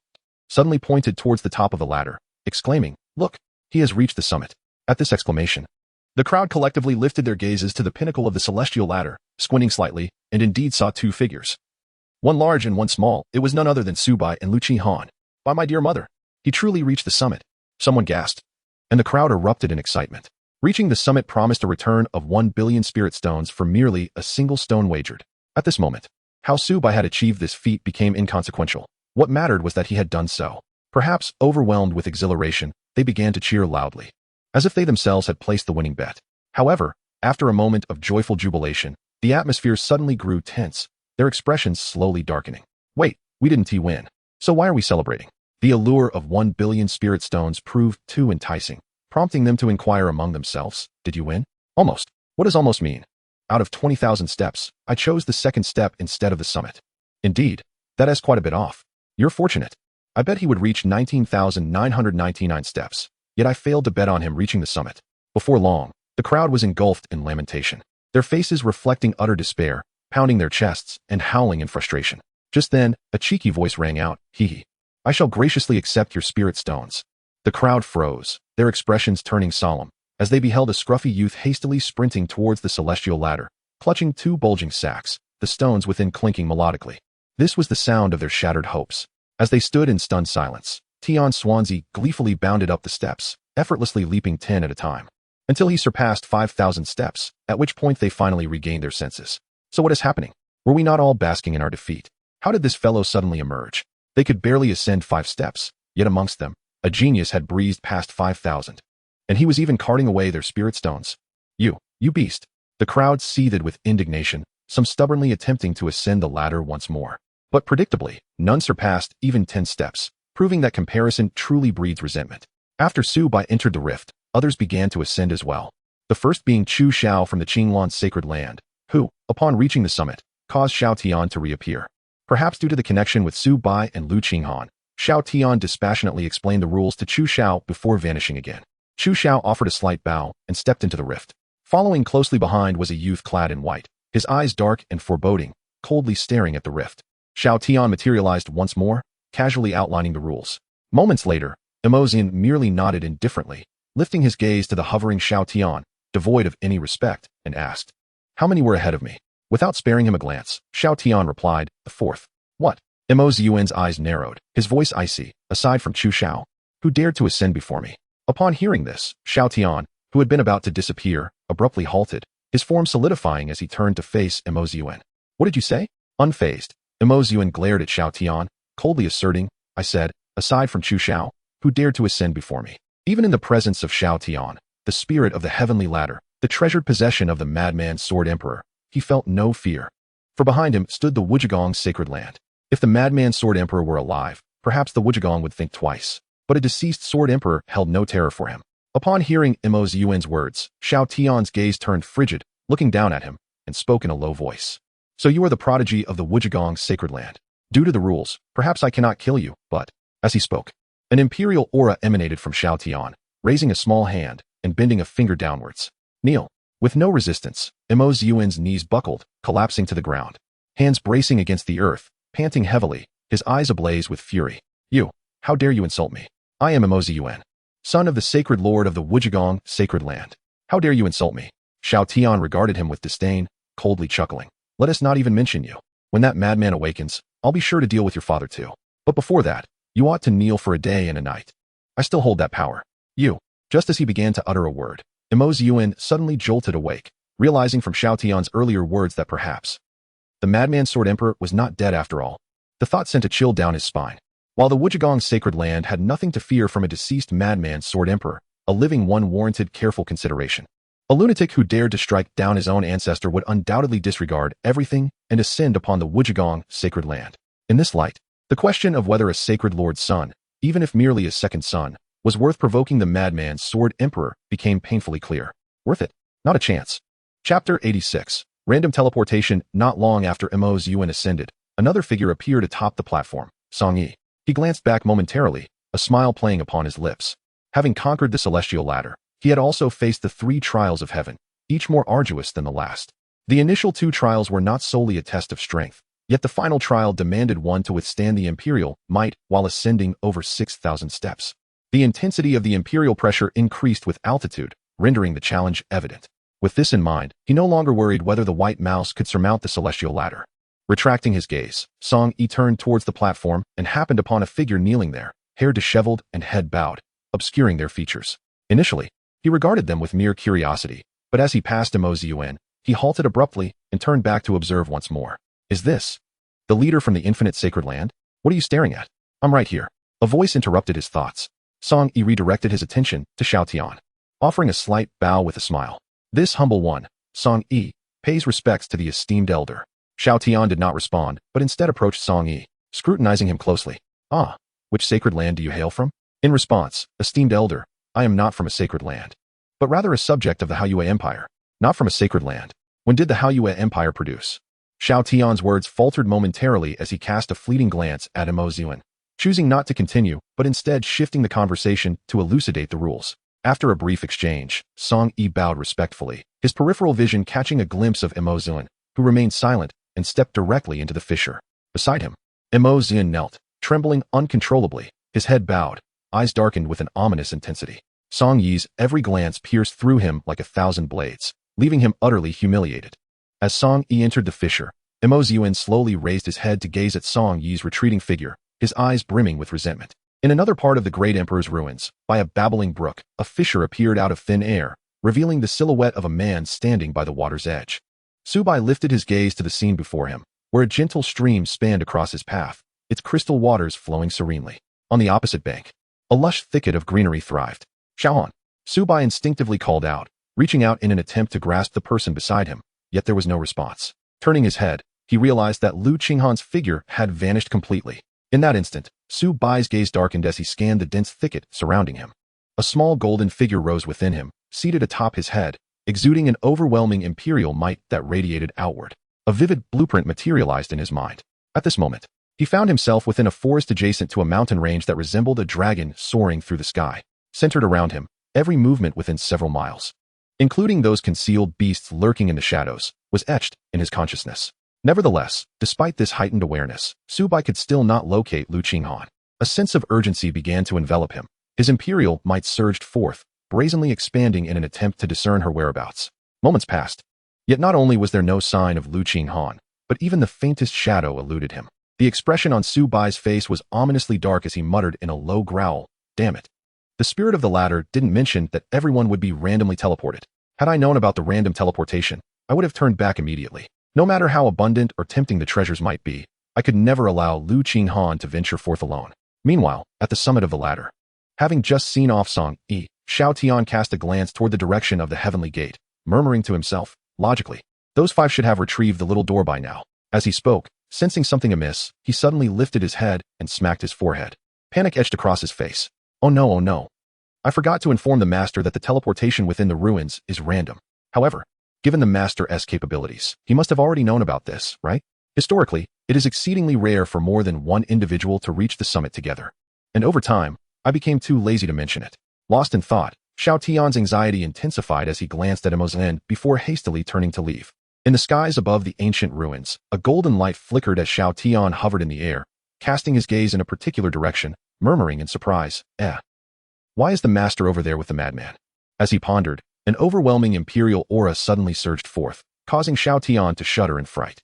suddenly pointed towards the top of the ladder, exclaiming, "Look, he has reached the summit." At this exclamation, the crowd collectively lifted their gazes to the pinnacle of the celestial ladder, squinting slightly, and indeed saw 2 figures. One large and one small. It was none other than Su Bai and Lu Qinghan. "By my dear mother, he truly reached the summit," someone gasped, and the crowd erupted in excitement. Reaching the summit promised a return of 1 billion spirit stones for merely a single stone wagered. At this moment, how Su Bai had achieved this feat became inconsequential. What mattered was that he had done so. Perhaps overwhelmed with exhilaration, they began to cheer loudly, as if they themselves had placed the winning bet. However, after a moment of joyful jubilation, the atmosphere suddenly grew tense, their expressions slowly darkening. "Wait, we didn't win. So why are we celebrating?" The allure of 1 billion spirit stones proved too enticing, prompting them to inquire among themselves, "Did you win?" "Almost." "What does almost mean?" "Out of 20,000 steps, I chose the second step instead of the summit." "Indeed, that is quite a bit off. You're fortunate. I bet he would reach 19,999 steps, yet I failed to bet on him reaching the summit." Before long, the crowd was engulfed in lamentation, their faces reflecting utter despair, pounding their chests, and howling in frustration. Just then, a cheeky voice rang out, "Hee hee. I shall graciously accept your spirit stones." The crowd froze, their expressions turning solemn, as they beheld a scruffy youth hastily sprinting towards the celestial ladder, clutching 2 bulging sacks, the stones within clinking melodically. This was the sound of their shattered hopes. As they stood in stunned silence, Tian Xuanzi gleefully bounded up the steps, effortlessly leaping 10 at a time, until he surpassed 5,000 steps, at which point they finally regained their senses. So what is happening? Were we not all basking in our defeat? How did this fellow suddenly emerge? They could barely ascend 5 steps, yet amongst them, a genius had breezed past 5,000. And he was even carting away their spirit stones. You beast." The crowd seethed with indignation, some stubbornly attempting to ascend the ladder once more. But predictably, none surpassed even 10 steps, proving that comparison truly breeds resentment. After Su Bai entered the rift, others began to ascend as well. The first being Chu Xiao from the Qinglan sacred land, who, upon reaching the summit, caused Xiao Tian to reappear. Perhaps due to the connection with Su Bai and Lu Qinghan, Xiao Tian dispassionately explained the rules to Chu Xiao before vanishing again. Chu Xiao offered a slight bow and stepped into the rift. Following closely behind was a youth clad in white, his eyes dark and foreboding, coldly staring at the rift. Xiao Tian materialized once more, casually outlining the rules. Moments later, Emozian merely nodded indifferently, lifting his gaze to the hovering Xiao Tian, devoid of any respect, and asked, "How many were ahead of me?" Without sparing him a glance, Xiao Tian replied, "The fourth." "What?" Emozian's eyes narrowed, his voice icy, aside from Chu Xiao, who dared to ascend before me. Upon hearing this, Xiao Tian, who had been about to disappear, abruptly halted, his form solidifying as he turned to face Emozian. "What did you say?" Unfazed, Emozian glared at Xiao Tian, coldly asserting, "I said, aside from Chu Xiao, who dared to ascend before me." Even in the presence of Xiao Tian, the spirit of the heavenly ladder, the treasured possession of the madman sword emperor, he felt no fear. For behind him stood the Wujigong sacred land. If the madman sword emperor were alive, perhaps the Wujigong would think twice. But a deceased sword emperor held no terror for him. Upon hearing Emozian's words, Xiao Tian's gaze turned frigid, looking down at him, and spoke in a low voice. "So you are the prodigy of the Wujigong sacred land. Due to the rules, perhaps I cannot kill you, but..." As he spoke, an imperial aura emanated from Xiao Tian, raising a small hand and bending a finger downwards. "Kneel." With no resistance, Emozian's knees buckled, collapsing to the ground. Hands bracing against the earth, panting heavily, his eyes ablaze with fury. "You, how dare you insult me? I am Emozian, son of the sacred lord of the Wujigong sacred land. How dare you insult me?" Xiao Tian regarded him with disdain, coldly chuckling. "Let us not even mention you. When that madman awakens, I'll be sure to deal with your father too. But before that, you ought to kneel for a day and a night. I still hold that power." "You." Just as he began to utter a word, Emozian suddenly jolted awake, realizing from Xiao Tian's earlier words that perhaps the madman sword emperor was not dead after all. The thought sent a chill down his spine. While the Wujigong sacred land had nothing to fear from a deceased madman sword emperor, a living one warranted careful consideration. A lunatic who dared to strike down his own ancestor would undoubtedly disregard everything and ascend upon the Wujigong sacred land. In this light, the question of whether a sacred lord's son, even if merely a second son, was worth provoking the madman sword emperor became painfully clear. Worth it? Not a chance. Chapter 86. Random teleportation. Not long after Emozian ascended, another figure appeared atop the platform, Song Yi. He glanced back momentarily, a smile playing upon his lips. Having conquered the celestial ladder, he had also faced the 3 trials of heaven, each more arduous than the last. The initial 2 trials were not solely a test of strength, yet the final trial demanded one to withstand the imperial might while ascending over 6,000 steps. The intensity of the imperial pressure increased with altitude, rendering the challenge evident. With this in mind, he no longer worried whether the white mouse could surmount the celestial ladder. Retracting his gaze, Song Yi turned towards the platform and happened upon a figure kneeling there, hair disheveled and head bowed, obscuring their features. Initially, he regarded them with mere curiosity, but as he passed Emozian, he halted abruptly and turned back to observe once more. "Is this the leader from the infinite sacred land? What are you staring at?" "I'm right here." A voice interrupted his thoughts. Song Yi redirected his attention to Xiao Tian, offering a slight bow with a smile. "This humble one, Song Yi, pays respects to the esteemed elder." Xiao Tian did not respond, but instead approached Song Yi, scrutinizing him closely. "Ah, which sacred land do you hail from?" In response, "Esteemed elder, I am not from a sacred land, but rather a subject of the Haoyue Empire." "Not from a sacred land? When did the Haoyue Empire produce?" Xiao Tian's words faltered momentarily as he cast a fleeting glance at Emozian, choosing not to continue, but instead shifting the conversation to elucidate the rules. After a brief exchange, Song Yi bowed respectfully, his peripheral vision catching a glimpse of Emozian, who remained silent and stepped directly into the fissure. Beside him, Emozian knelt, trembling uncontrollably, his head bowed, eyes darkened with an ominous intensity. Song Yi's every glance pierced through him like 1,000 blades, leaving him utterly humiliated. As Song Yi entered the fissure, Emozian slowly raised his head to gaze at Song Yi's retreating figure, his eyes brimming with resentment. In another part of the great emperor's ruins, by a babbling brook, a fissure appeared out of thin air, revealing the silhouette of a man standing by the water's edge. Su Bai lifted his gaze to the scene before him, where a gentle stream spanned across his path, its crystal waters flowing serenely. On the opposite bank, a lush thicket of greenery thrived. "Xiaohan," Su Bai instinctively called out, reaching out in an attempt to grasp the person beside him, yet there was no response. Turning his head, he realized that Lu Qinghan's figure had vanished completely. In that instant, Su Bai's gaze darkened as he scanned the dense thicket surrounding him. A small golden figure rose within him, seated atop his head, exuding an overwhelming imperial might that radiated outward. A vivid blueprint materialized in his mind. At this moment, he found himself within a forest adjacent to a mountain range that resembled a dragon soaring through the sky. Centered around him, every movement within several miles, including those concealed beasts lurking in the shadows, was etched in his consciousness. Nevertheless, despite this heightened awareness, Su Bai could still not locate Lu Qinghan. A sense of urgency began to envelop him, His imperial might surged forth, brazenly expanding in an attempt to discern her whereabouts. Moments passed. Yet not only was there no sign of Lu Qinghan, but even the faintest shadow eluded him. The expression on Su Bai's face was ominously dark as he muttered in a low growl, "Damn it." The spirit of the latter didn't mention that everyone would be randomly teleported. Had I known about the random teleportation, I would have turned back immediately. No matter how abundant or tempting the treasures might be, I could never allow Lu Qinghan to venture forth alone. Meanwhile, at the summit of the ladder, having just seen off Song Yi, Xiao Tian cast a glance toward the direction of the heavenly gate, murmuring to himself, logically, those five should have retrieved the little door by now. As he spoke, sensing something amiss, he suddenly lifted his head and smacked his forehead. Panic etched across his face. Oh no, oh no. I forgot to inform the master that the teleportation within the ruins is random. However, given the master's capabilities, he must have already known about this, right? Historically, it is exceedingly rare for more than one individual to reach the summit together. And over time, I became too lazy to mention it. Lost in thought, Xiao Tian's anxiety intensified as he glanced at Emo's end before hastily turning to leave. In the skies above the ancient ruins, a golden light flickered as Xiao Tian hovered in the air, casting his gaze in a particular direction, murmuring in surprise, Why is the master over there with the madman? As he pondered, an overwhelming imperial aura suddenly surged forth, causing Xiao Tian to shudder in fright.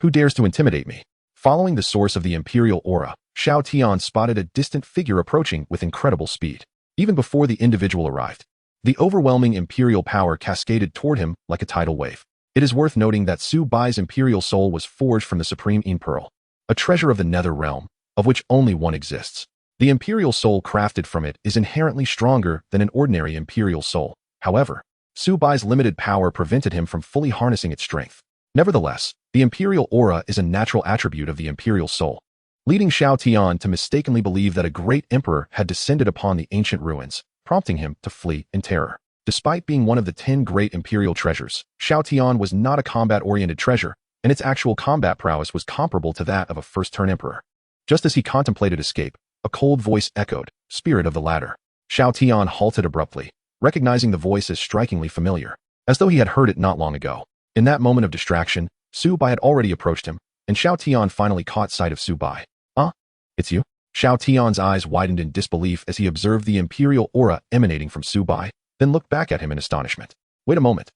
Who dares to intimidate me? Following the source of the imperial aura, Xiao Tian spotted a distant figure approaching with incredible speed. Even before the individual arrived, the overwhelming imperial power cascaded toward him like a tidal wave. It is worth noting that Su Bai's imperial soul was forged from the supreme Yin Pearl, a treasure of the nether realm, of which only one exists. The imperial soul crafted from it is inherently stronger than an ordinary imperial soul. However, Su Bai's limited power prevented him from fully harnessing its strength. Nevertheless, the imperial aura is a natural attribute of the imperial soul, leading Xiao Tian to mistakenly believe that a great emperor had descended upon the ancient ruins, prompting him to flee in terror. Despite being one of the 10 great imperial treasures, Xiao Tian was not a combat-oriented treasure, and its actual combat prowess was comparable to that of a first-turn emperor. Just as he contemplated escape, a cold voice echoed, "Spirit of the ladder." Xiao Tian halted abruptly, recognizing the voice as strikingly familiar, as though he had heard it not long ago. In that moment of distraction, Su Bai had already approached him, and Xiao Tian finally caught sight of Su Bai. It's you?" Xiao Tian's eyes widened in disbelief as he observed the imperial aura emanating from Su Bai, then looked back at him in astonishment. Wait a moment.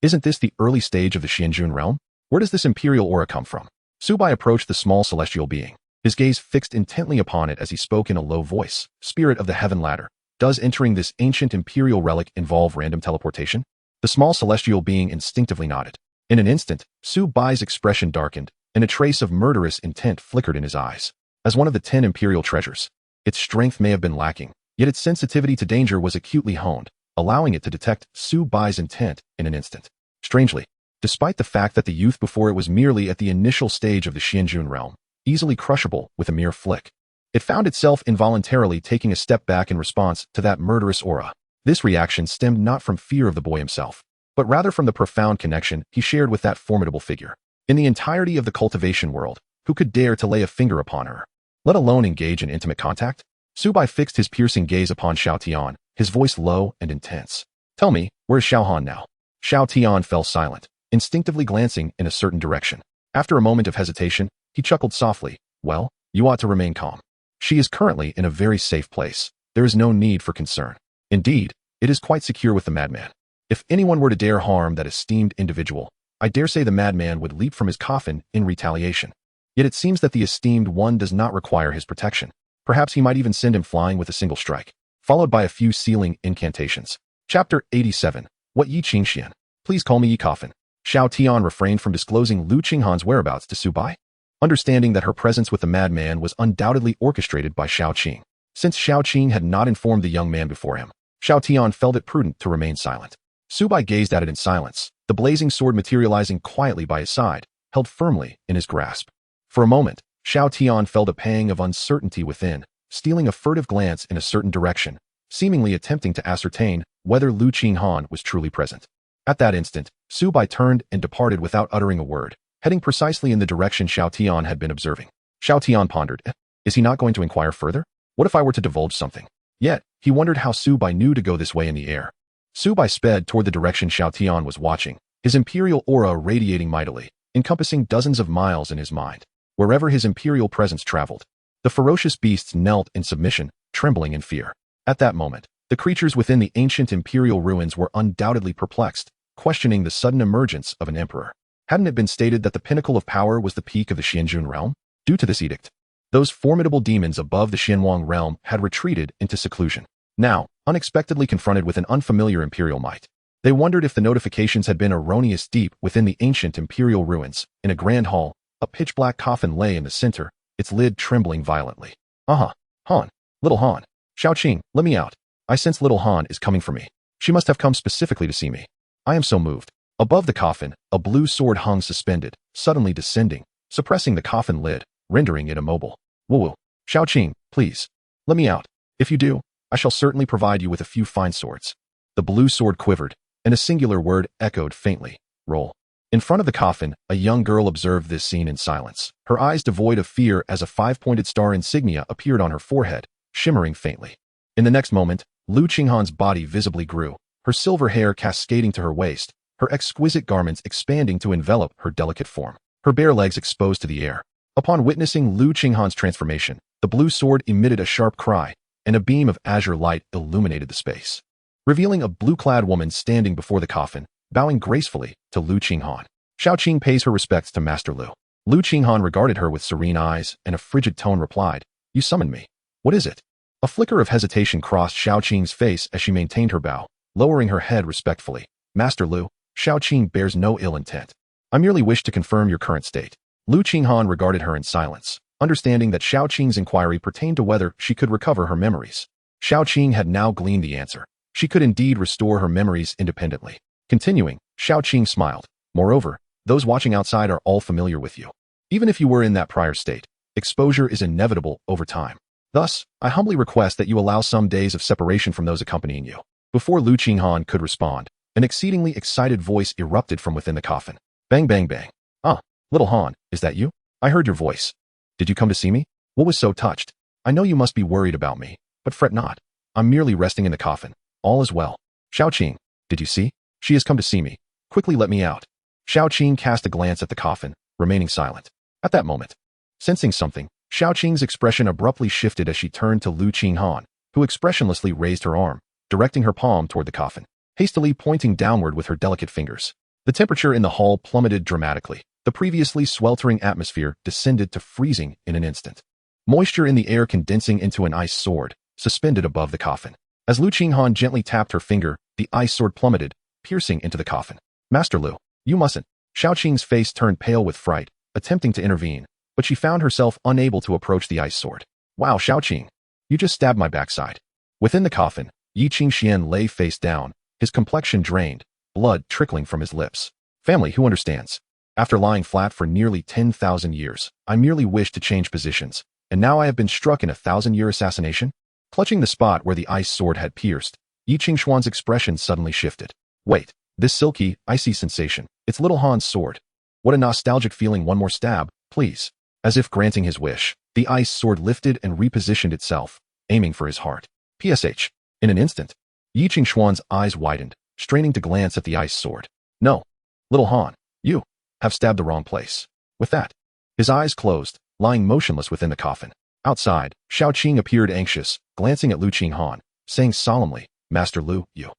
Isn't this the early stage of the Xianjun realm? Where does this imperial aura come from? Su Bai approached the small celestial being, his gaze fixed intently upon it as he spoke in a low voice. "Spirit of the heaven ladder, does entering this ancient imperial relic involve random teleportation?" The small celestial being instinctively nodded. In an instant, Su Bai's expression darkened, and a trace of murderous intent flickered in his eyes. As one of the 10 imperial treasures, its strength may have been lacking, yet its sensitivity to danger was acutely honed, allowing it to detect Su Bai's intent in an instant. Strangely, despite the fact that the youth before it was merely at the initial stage of the Xianjun realm, easily crushable with a mere flick, it found itself involuntarily taking a step back in response to that murderous aura. This reaction stemmed not from fear of the boy himself, but rather from the profound connection he shared with that formidable figure. In the entirety of the cultivation world, who could dare to lay a finger upon her, let alone engage in intimate contact? Su Bai fixed his piercing gaze upon Xiao Tian, his voice low and intense. "Tell me, where's Xiao Han now?" Xiao Tian fell silent, instinctively glancing in a certain direction. After a moment of hesitation, he chuckled softly. "Well, you ought to remain calm. She is currently in a very safe place. There is no need for concern. Indeed, it is quite secure with the madman. If anyone were to dare harm that esteemed individual, I dare say the madman would leap from his coffin in retaliation. Yet it seems that the esteemed one does not require his protection. Perhaps he might even send him flying with a single strike, followed by a few sealing incantations." Chapter 87. What Yi Qingxian? Please call me Yi Coffin. Xiao Tian refrained from disclosing Lu Qinghan's whereabouts to Su Bai, understanding that her presence with the madman was undoubtedly orchestrated by Xiao Qing. Since Xiao Qing had not informed the young man before him, Xiao Tian felt it prudent to remain silent. Su Bai gazed at it in silence, the blazing sword materializing quietly by his side, held firmly in his grasp. For a moment, Xiao Tian felt a pang of uncertainty within, stealing a furtive glance in a certain direction, seemingly attempting to ascertain whether Lu Qinghan was truly present. At that instant, Su Bai turned and departed without uttering a word, heading precisely in the direction Xiao Tian had been observing. Xiao Tian pondered, is he not going to inquire further? What if I were to divulge something? Yet, he wondered how Su Bai knew to go this way in the air. Su Bai sped toward the direction Xiao Tian was watching, his imperial aura radiating mightily, encompassing dozens of miles in his mind. Wherever his imperial presence traveled, the ferocious beasts knelt in submission, trembling in fear. At that moment, the creatures within the ancient imperial ruins were undoubtedly perplexed, questioning the sudden emergence of an emperor. Hadn't it been stated that the pinnacle of power was the peak of the Xianjun realm? Due to this edict, those formidable demons above the Xianwang realm had retreated into seclusion. Now, unexpectedly confronted with an unfamiliar imperial might, they wondered if the notifications had been erroneous. Deep within the ancient imperial ruins, in a grand hall, a pitch-black coffin lay in the center, its lid trembling violently. Han. Little Han. Xiaoqing, let me out. I sense little Han is coming for me. She must have come specifically to see me. I am so moved. Above the coffin, a blue sword hung suspended, suddenly descending, suppressing the coffin lid, rendering it immobile. Woo. Xiaoqing, please. Let me out. If you do, I shall certainly provide you with a few fine swords. The blue sword quivered, and a singular word echoed faintly. Roll. In front of the coffin, a young girl observed this scene in silence, her eyes devoid of fear as a five-pointed star insignia appeared on her forehead, shimmering faintly. In the next moment, Lu Qinghan's body visibly grew, her silver hair cascading to her waist, her exquisite garments expanding to envelop her delicate form, her bare legs exposed to the air. Upon witnessing Lu Qinghan's transformation, the blue sword emitted a sharp cry, and a beam of azure light illuminated the space, revealing a blue-clad woman standing before the coffin, bowing gracefully to Lu Qinghan. Xiaoqing pays her respects to Master Lu. Lu Qinghan regarded her with serene eyes, and a frigid tone replied, "You summoned me. What is it?" A flicker of hesitation crossed Xiaoqing's face as she maintained her bow, lowering her head respectfully. "Master Lu, Xiaoqing bears no ill intent. I merely wish to confirm your current state." Lu Qinghan regarded her in silence, understanding that Xiaoqing's inquiry pertained to whether she could recover her memories. Xiaoqing had now gleaned the answer. She could indeed restore her memories independently. Continuing, Xiaoqing smiled. "Moreover, those watching outside are all familiar with you. Even if you were in that prior state, exposure is inevitable over time. Thus, I humbly request that you allow some days of separation from those accompanying you." Before Lu Qinghan could respond, an exceedingly excited voice erupted from within the coffin. "Bang, bang, bang. Ah, little Han, is that you? I heard your voice. Did you come to see me? What was so touched? I know you must be worried about me, but fret not. I'm merely resting in the coffin. All is well. Xiaoqing, did you see? She has come to see me. Quickly let me out." Xiaoqing cast a glance at the coffin, remaining silent. At that moment, sensing something, Xiaoqing's expression abruptly shifted as she turned to Lu Qinghan, who expressionlessly raised her arm, directing her palm toward the coffin, hastily pointing downward with her delicate fingers. The temperature in the hall plummeted dramatically. The previously sweltering atmosphere descended to freezing in an instant. Moisture in the air condensing into an ice sword, suspended above the coffin. As Lu Qinghan gently tapped her finger, the ice sword plummeted, piercing into the coffin. "Master Lu, you mustn't." Xiaoqing's face turned pale with fright, attempting to intervene, but she found herself unable to approach the ice sword. "Wow, Xiaoqing, you just stabbed my backside." Within the coffin, Yi Qingxian lay face down, his complexion drained, blood trickling from his lips. "Family who understands. After lying flat for nearly 10,000 years, I merely wished to change positions, and now I have been struck in a 1,000-year assassination?" Clutching the spot where the ice sword had pierced, Yi Qingxuan's expression suddenly shifted. "Wait, this silky, icy sensation, it's little Han's sword. What a nostalgic feeling. One more stab, please." As if granting his wish, the ice sword lifted and repositioned itself, aiming for his heart. PSH. In an instant, Yi Qingxuan's eyes widened, straining to glance at the ice sword. "No, little Han, you have stabbed the wrong place." With that, his eyes closed, lying motionless within the coffin. Outside, Xiaoqing appeared anxious, glancing at Lu Qinghan, saying solemnly, "Master Lu, you."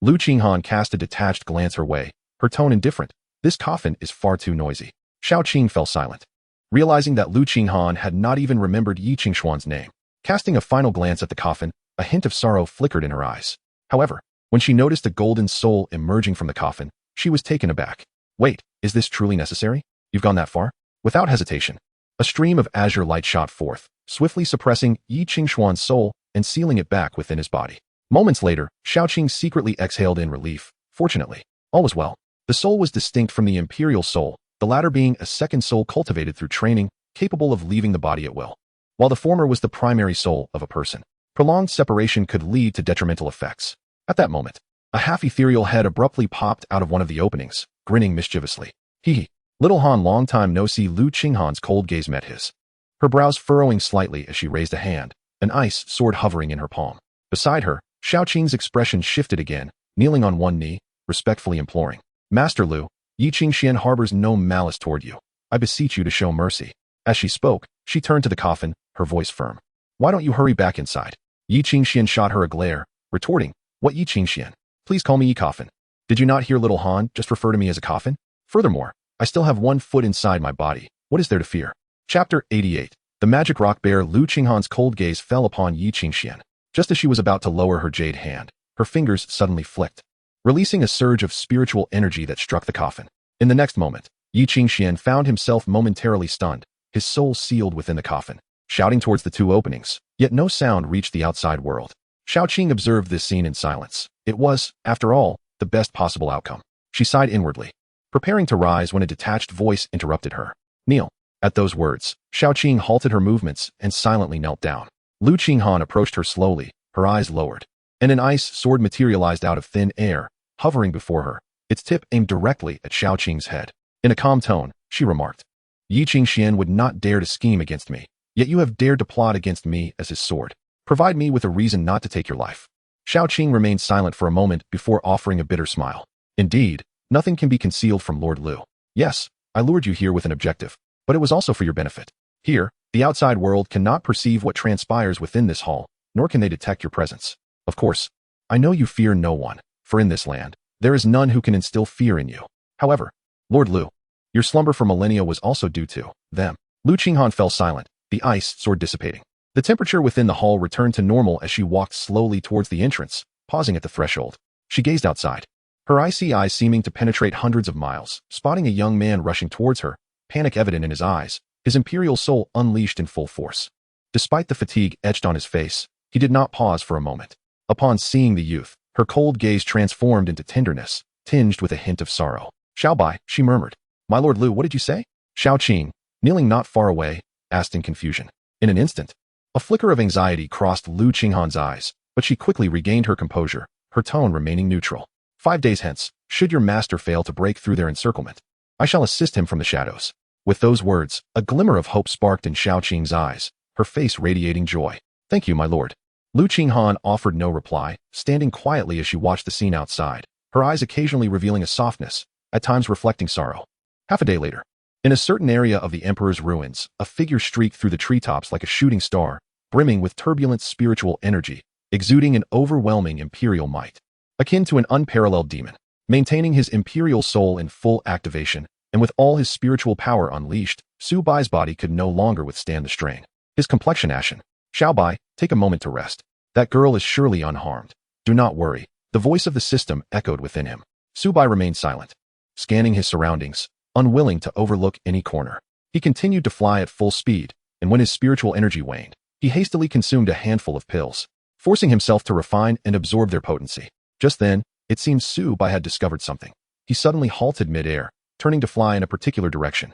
Lu Qinghan cast a detached glance her way, her tone indifferent. "This coffin is far too noisy." Xiaoqing fell silent, realizing that Lu Qinghan had not even remembered Yi Qingxuan's name. Casting a final glance at the coffin, a hint of sorrow flickered in her eyes. However, when she noticed a golden soul emerging from the coffin, she was taken aback. "Wait, is this truly necessary? You've gone that far?" Without hesitation, a stream of azure light shot forth, swiftly suppressing Yi Qingxuan's soul and sealing it back within his body. Moments later, Xiaoqing secretly exhaled in relief. Fortunately, all was well. The soul was distinct from the imperial soul, the latter being a second soul cultivated through training, capable of leaving the body at will, while the former was the primary soul of a person. Prolonged separation could lead to detrimental effects. At that moment, a half-ethereal head abruptly popped out of one of the openings, grinning mischievously. "Hee. Little Han." Long time no see. Lu Qinghan's cold gaze met his, her brows furrowing slightly as she raised a hand, an ice sword hovering in her palm. Beside her, Xiaoqing's expression shifted again, kneeling on one knee, respectfully imploring, "Master Lu, Yi Qingxian harbors no malice toward you. I beseech you to show mercy." As she spoke, she turned to the coffin, her voice firm. "Why don't you hurry back inside? Yi Qingxian shot her a glare, retorting, "What Yi Qingxian? Please call me Yi Coffin. Did you not hear little Han just refer to me as a coffin? Furthermore, I still have one foot inside my body. What is there to fear?" Chapter 88. The magic rock bear. Lu Qinghan's cold gaze fell upon Yi Qingxian. Just as she was about to lower her jade hand, her fingers suddenly flicked, releasing a surge of spiritual energy that struck the coffin. In the next moment, Yi Qingxian found himself momentarily stunned, his soul sealed within the coffin, shouting towards the two openings, yet no sound reached the outside world. Xiaoqing observed this scene in silence. It was, after all, the best possible outcome. She sighed inwardly, preparing to rise when a detached voice interrupted her. "Kneel." At those words, Xiaoqing halted her movements and silently knelt down. Lu Qinghan approached her slowly, her eyes lowered, and an ice sword materialized out of thin air, hovering before her, its tip aimed directly at Xiaoqing's head. In a calm tone, she remarked, "Yi Qingxian would not dare to scheme against me, yet you have dared to plot against me as his sword. Provide me with a reason not to take your life." Xiaoqing remained silent for a moment before offering a bitter smile. "Indeed, nothing can be concealed from Lord Lu. Yes, I lured you here with an objective, but it was also for your benefit. Here, the outside world cannot perceive what transpires within this hall, nor can they detect your presence. Of course, I know you fear no one, for in this land, there is none who can instill fear in you. However, Lord Lu, your slumber for millennia was also due to them." Lu Qinghan fell silent, the ice sword dissipating. The temperature within the hall returned to normal as she walked slowly towards the entrance, pausing at the threshold. She gazed outside, her icy eyes seeming to penetrate hundreds of miles, spotting a young man rushing towards her, panic evident in his eyes, his imperial soul unleashed in full force. Despite the fatigue etched on his face, he did not pause for a moment. Upon seeing the youth, her cold gaze transformed into tenderness, tinged with a hint of sorrow. "Su Bai," she murmured. "My Lord Lu, what did you say?" Xiaoqing, kneeling not far away, asked in confusion. In an instant, a flicker of anxiety crossed Lu Qinghan's eyes, but she quickly regained her composure, her tone remaining neutral. 5 days hence, should your master fail to break through their encirclement, I shall assist him from the shadows." With those words, a glimmer of hope sparked in Xiaoqing's eyes, her face radiating joy. "Thank you, my lord." Lu Qinghan offered no reply, standing quietly as she watched the scene outside, her eyes occasionally revealing a softness, at times reflecting sorrow. Half a day later, in a certain area of the Emperor's ruins, a figure streaked through the treetops like a shooting star, brimming with turbulent spiritual energy, exuding an overwhelming imperial might. Akin to an unparalleled demon, maintaining his imperial soul in full activation, and with all his spiritual power unleashed, Su Bai's body could no longer withstand the strain. His complexion ashen. "Su Bai, take a moment to rest. That girl is surely unharmed. Do not worry." The voice of the system echoed within him. Su Bai remained silent, scanning his surroundings, unwilling to overlook any corner. He continued to fly at full speed, and when his spiritual energy waned, he hastily consumed a handful of pills, forcing himself to refine and absorb their potency. Just then, it seemed Su Bai had discovered something. He suddenly halted mid-air, turning to fly in a particular direction.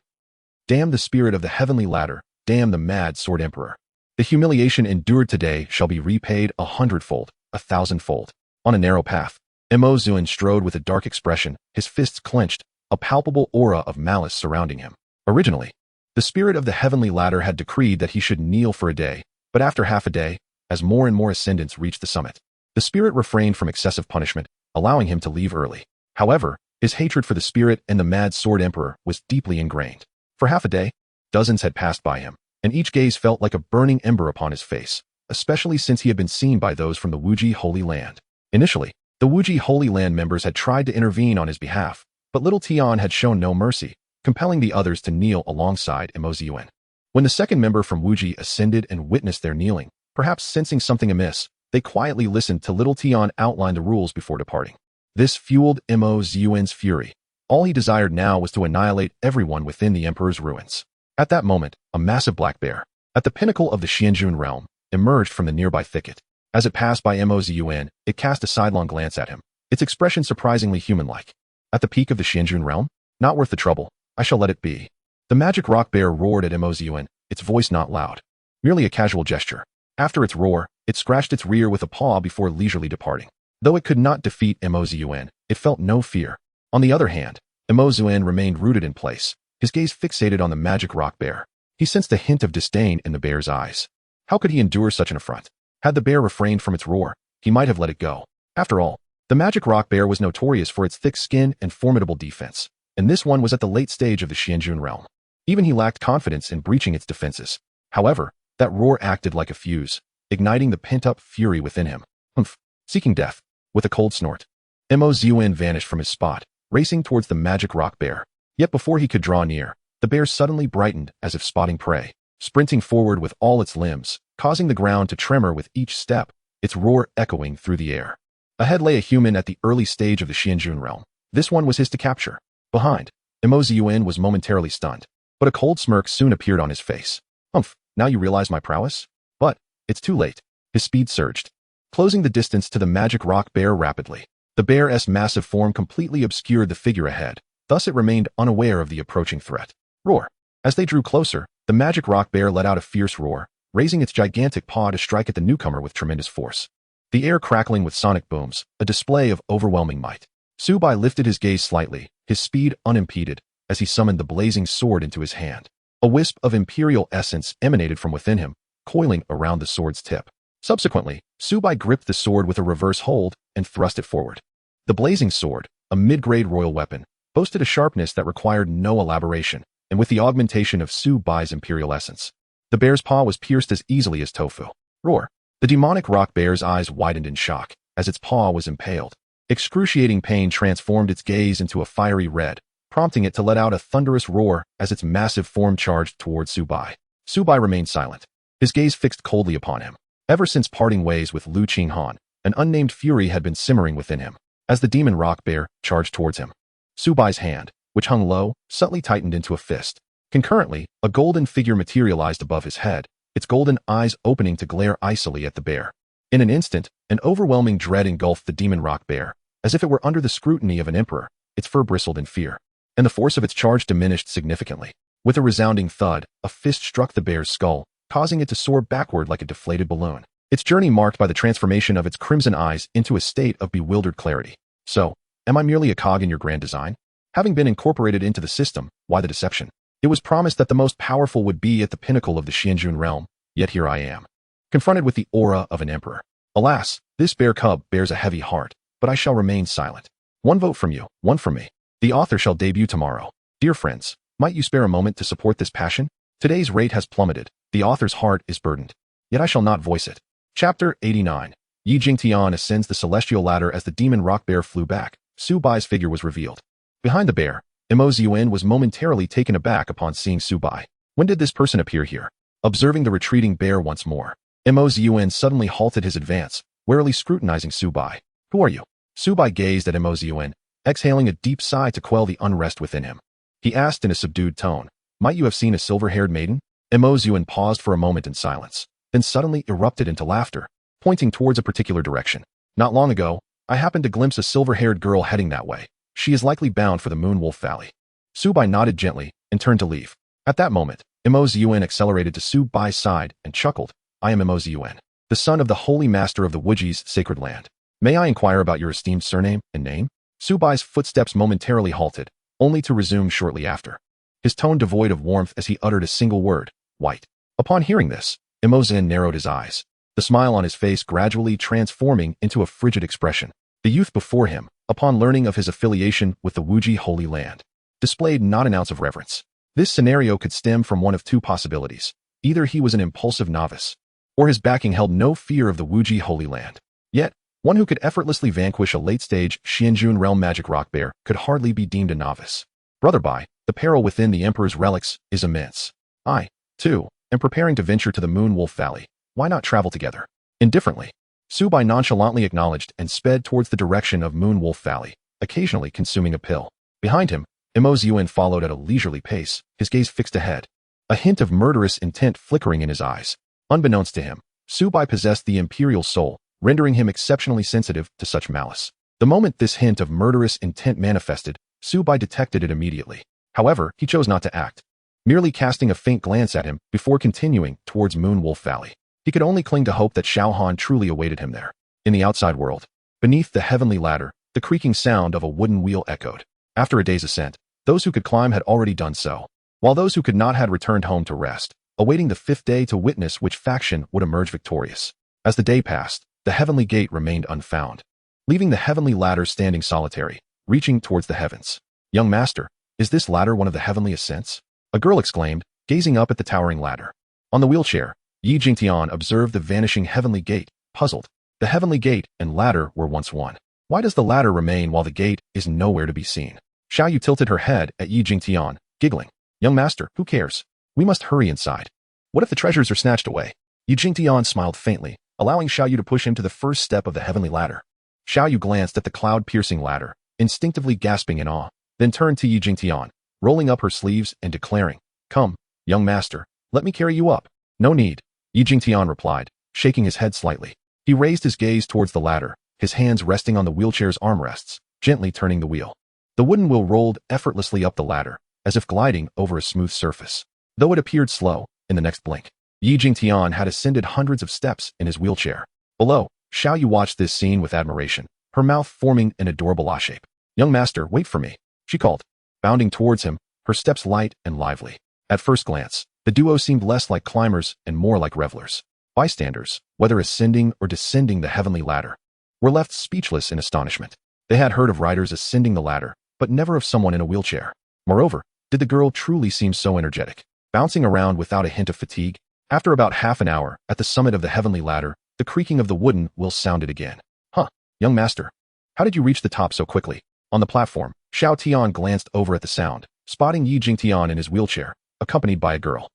"Damn the spirit of the heavenly ladder, damn the mad sword emperor. The humiliation endured today shall be repaid 100-fold, 1,000-fold." On a narrow path, Mo Zuan strode with a dark expression, his fists clenched, a palpable aura of malice surrounding him. Originally, the spirit of the heavenly ladder had decreed that he should kneel for a day, but after half a day, as more and more ascendants reached the summit, the spirit refrained from excessive punishment, allowing him to leave early. However, his hatred for the spirit and the mad sword emperor was deeply ingrained. For half a day, dozens had passed by him, and each gaze felt like a burning ember upon his face, especially since he had been seen by those from the Wuji Holy Land. Initially, the Wuji Holy Land members had tried to intervene on his behalf, but little Tian had shown no mercy, compelling the others to kneel alongside Mo Zuan. When the second member from Wuji ascended and witnessed their kneeling, perhaps sensing something amiss, they quietly listened to little Tian outline the rules before departing. This fueled Mo Zuan's fury. All he desired now was to annihilate everyone within the Emperor's ruins. At that moment, a massive black bear, at the pinnacle of the Xianjun realm, emerged from the nearby thicket. As it passed by Mo Zuan, it cast a sidelong glance at him, its expression surprisingly human-like. "At the peak of the Xianjun realm? Not worth the trouble. I shall let it be." The magic rock bear roared at Mo Zuan, its voice not loud, merely a casual gesture. After its roar, it scratched its rear with a paw before leisurely departing. Though it could not defeat Mo Zuan, it felt no fear. On the other hand, Mo Zuan remained rooted in place, his gaze fixated on the magic rock bear. He sensed a hint of disdain in the bear's eyes. How could he endure such an affront? Had the bear refrained from its roar, he might have let it go. After all, the magic rock bear was notorious for its thick skin and formidable defense, and this one was at the late stage of the Xianjun realm. Even he lacked confidence in breaching its defenses. However, that roar acted like a fuse, igniting the pent-up fury within him. Humph. Seeking death. With a cold snort, Mo Zun vanished from his spot, racing towards the magic rock bear. Yet before he could draw near, the bear suddenly brightened as if spotting prey, sprinting forward with all its limbs, causing the ground to tremor with each step, its roar echoing through the air. Ahead lay a human at the early stage of the Xianjun realm. This one was his to capture. Behind, Mo Zun was momentarily stunned, but a cold smirk soon appeared on his face. Humph, now you realize my prowess? But it's too late. His speed surged, closing the distance to the magic rock bear rapidly. The bear's massive form completely obscured the figure ahead, thus it remained unaware of the approaching threat. Roar. As they drew closer, the magic rock bear let out a fierce roar, raising its gigantic paw to strike at the newcomer with tremendous force. The air crackling with sonic booms, a display of overwhelming might. Su Bai lifted his gaze slightly, his speed unimpeded, as he summoned the blazing sword into his hand. A wisp of imperial essence emanated from within him, coiling around the sword's tip. Subsequently, Su Bai gripped the sword with a reverse hold and thrust it forward. The blazing sword, a mid-grade royal weapon, boasted a sharpness that required no elaboration, and with the augmentation of Su Bai's imperial essence, the bear's paw was pierced as easily as tofu. Roar. The demonic rock bear's eyes widened in shock as its paw was impaled. Excruciating pain transformed its gaze into a fiery red, prompting it to let out a thunderous roar as its massive form charged toward Su Bai. Su Bai remained silent, his gaze fixed coldly upon him. Ever since parting ways with Lu Qinghan, an unnamed fury had been simmering within him. As the demon rock bear charged towards him, Su Bai's hand, which hung low, subtly tightened into a fist. Concurrently, a golden figure materialized above his head, its golden eyes opening to glare icily at the bear. In an instant, an overwhelming dread engulfed the demon rock bear. As if it were under the scrutiny of an emperor, its fur bristled in fear, and the force of its charge diminished significantly. With a resounding thud, a fist struck the bear's skull, causing it to soar backward like a deflated balloon. Its journey marked by the transformation of its crimson eyes into a state of bewildered clarity. So, am I merely a cog in your grand design? Having been incorporated into the system, why the deception? It was promised that the most powerful would be at the pinnacle of the Xianjun realm, yet here I am, confronted with the aura of an emperor. Alas, this bear cub bears a heavy heart, but I shall remain silent. One vote from you, one from me. The author shall debut tomorrow. Dear friends, might you spare a moment to support this passion? Today's rate has plummeted. The author's heart is burdened. Yet I shall not voice it. Chapter 89. Yi Jingtian ascends the celestial ladder. As the demon rock bear flew back, Su Bai's figure was revealed. Behind the bear, Mo Zun was momentarily taken aback upon seeing Su Bai. When did this person appear here? Observing the retreating bear once more, Mo Zun suddenly halted his advance, warily scrutinizing Su Bai. Who are you? Su Bai gazed at Mo Zun, exhaling a deep sigh to quell the unrest within him. He asked in a subdued tone, might you have seen a silver-haired maiden? Mo Zun paused for a moment in silence, then suddenly erupted into laughter, pointing towards a particular direction. Not long ago, I happened to glimpse a silver-haired girl heading that way. She is likely bound for the Moon Wolf Valley. Su Bai nodded gently and turned to leave. At that moment, Mo Zun accelerated to Su Bai's side and chuckled. I am Mo Zun, the son of the holy master of the Wuji's sacred land. May I inquire about your esteemed surname and name? Su Bai's footsteps momentarily halted, only to resume shortly after, his tone devoid of warmth as he uttered a single word, white. Upon hearing this, Mo Zun narrowed his eyes, the smile on his face gradually transforming into a frigid expression. The youth before him, upon learning of his affiliation with the Wuji Holy Land, displayed not an ounce of reverence. This scenario could stem from one of two possibilities. Either he was an impulsive novice, or his backing held no fear of the Wuji Holy Land. Yet, one who could effortlessly vanquish a late-stage Xianjun realm magic rock bear could hardly be deemed a novice. Brother Bai, the peril within the Emperor's relics is immense. I, too, am preparing to venture to the Moon Wolf Valley. Why not travel together? Indifferently, Su Bai nonchalantly acknowledged and sped towards the direction of Moon Wolf Valley, occasionally consuming a pill. Behind him, Mo Zun followed at a leisurely pace, his gaze fixed ahead, a hint of murderous intent flickering in his eyes. Unbeknownst to him, Su Bai possessed the imperial soul, rendering him exceptionally sensitive to such malice. The moment this hint of murderous intent manifested, Su Bai detected it immediately. However, he chose not to act, merely casting a faint glance at him before continuing towards Moon Wolf Valley. He could only cling to hope that Xiao Han truly awaited him there. In the outside world, beneath the heavenly ladder, the creaking sound of a wooden wheel echoed. After a day's ascent, those who could climb had already done so, while those who could not had returned home to rest, awaiting the fifth day to witness which faction would emerge victorious. As the day passed, the heavenly gate remained unfound, leaving the heavenly ladder standing solitary, reaching towards the heavens. Young master, is this ladder one of the heavenly ascents? A girl exclaimed, gazing up at the towering ladder. On the wheelchair, Yi Jingtian observed the vanishing heavenly gate, puzzled. The heavenly gate and ladder were once one. Why does the ladder remain while the gate is nowhere to be seen? Xiao Yu tilted her head at Yi Jingtian, giggling. Young master, who cares? We must hurry inside. What if the treasures are snatched away? Yi Jingtian smiled faintly, allowing Xiao Yu to push him to the first step of the heavenly ladder. Xiao Yu glanced at the cloud-piercing ladder, instinctively gasping in awe, then turned to Yi Jingtian, rolling up her sleeves and declaring, Come, young master, let me carry you up. No need, Yi Jingtian replied, shaking his head slightly. He raised his gaze towards the ladder, his hands resting on the wheelchair's armrests, gently turning the wheel. The wooden wheel rolled effortlessly up the ladder, as if gliding over a smooth surface. Though it appeared slow, in the next blink, Yi Jingtian had ascended hundreds of steps in his wheelchair. Below, Xiao Yu watched this scene with admiration, her mouth forming an adorable I shape. Young master, wait for me, she called, bounding towards him, her steps light and lively. At first glance, the duo seemed less like climbers and more like revelers. Bystanders, whether ascending or descending the heavenly ladder, were left speechless in astonishment. They had heard of riders ascending the ladder, but never of someone in a wheelchair. Moreover, did the girl truly seem so energetic, bouncing around without a hint of fatigue? After about half an hour, at the summit of the heavenly ladder, the creaking of the wooden wheel sounded again. Huh, young master. How did you reach the top so quickly? On the platform, Xiao Tian glanced over at the sound, spotting Yi Jingtian in his wheelchair, accompanied by a girl.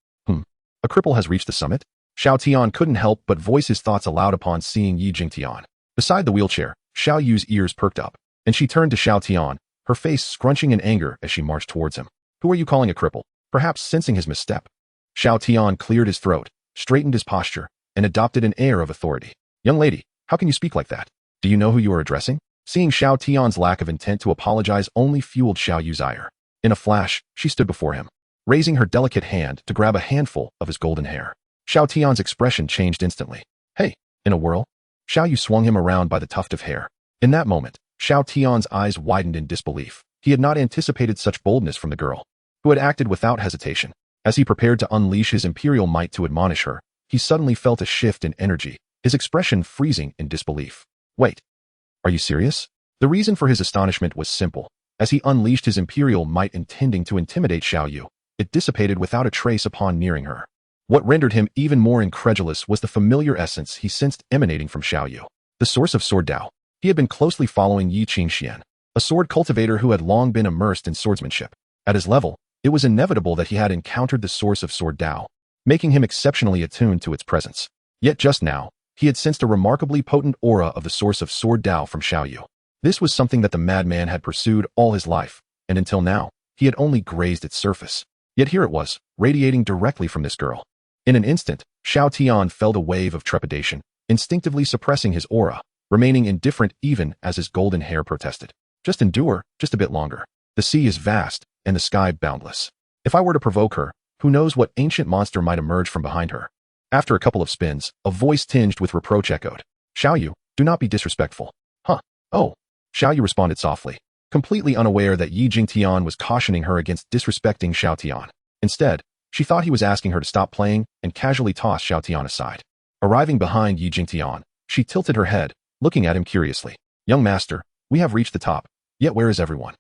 A cripple has reached the summit? Xiao Tian couldn't help but voice his thoughts aloud upon seeing Yi Jingtian. Beside the wheelchair, Xiao Yu's ears perked up, and she turned to Xiao Tian, her face scrunching in anger as she marched towards him. Who are you calling a cripple? Perhaps sensing his misstep. Xiao Tian cleared his throat, straightened his posture, and adopted an air of authority. Young lady, how can you speak like that? Do you know who you are addressing? Seeing Xiao Tian's lack of intent to apologize only fueled Xiao Yu's ire. In a flash, she stood before him, raising her delicate hand to grab a handful of his golden hair. Xiao Tian's expression changed instantly. Hey, in a whirl, Xiao Yu swung him around by the tuft of hair. In that moment, Xiao Tian's eyes widened in disbelief. He had not anticipated such boldness from the girl, who had acted without hesitation. As he prepared to unleash his imperial might to admonish her, he suddenly felt a shift in energy, his expression freezing in disbelief. Wait, are you serious? The reason for his astonishment was simple. As he unleashed his imperial might intending to intimidate Xiao Yu, it dissipated without a trace upon nearing her. What rendered him even more incredulous was the familiar essence he sensed emanating from Xiao Yu, the source of sword Dao. He had been closely following Yi Qingxian, a sword cultivator who had long been immersed in swordsmanship. At his level, it was inevitable that he had encountered the source of sword Dao, making him exceptionally attuned to its presence. Yet just now, he had sensed a remarkably potent aura of the source of sword Dao from Xiao Yu. This was something that the madman had pursued all his life, and until now, he had only grazed its surface. Yet here it was, radiating directly from this girl. In an instant, Xiao Tian felt a wave of trepidation, instinctively suppressing his aura, remaining indifferent even as his golden hair protested. Just endure, just a bit longer. The sea is vast, and the sky boundless. If I were to provoke her, who knows what ancient monster might emerge from behind her? After a couple of spins, a voice tinged with reproach echoed. Xiao Yu, do not be disrespectful. Huh? Oh. Xiao Yu responded softly, completely unaware that Yi Jingtian was cautioning her against disrespecting Xiao Tian. Instead, she thought he was asking her to stop playing and casually tossed Xiao Tian aside. Arriving behind Yi Jingtian, she tilted her head, looking at him curiously. Young master, we have reached the top, yet where is everyone?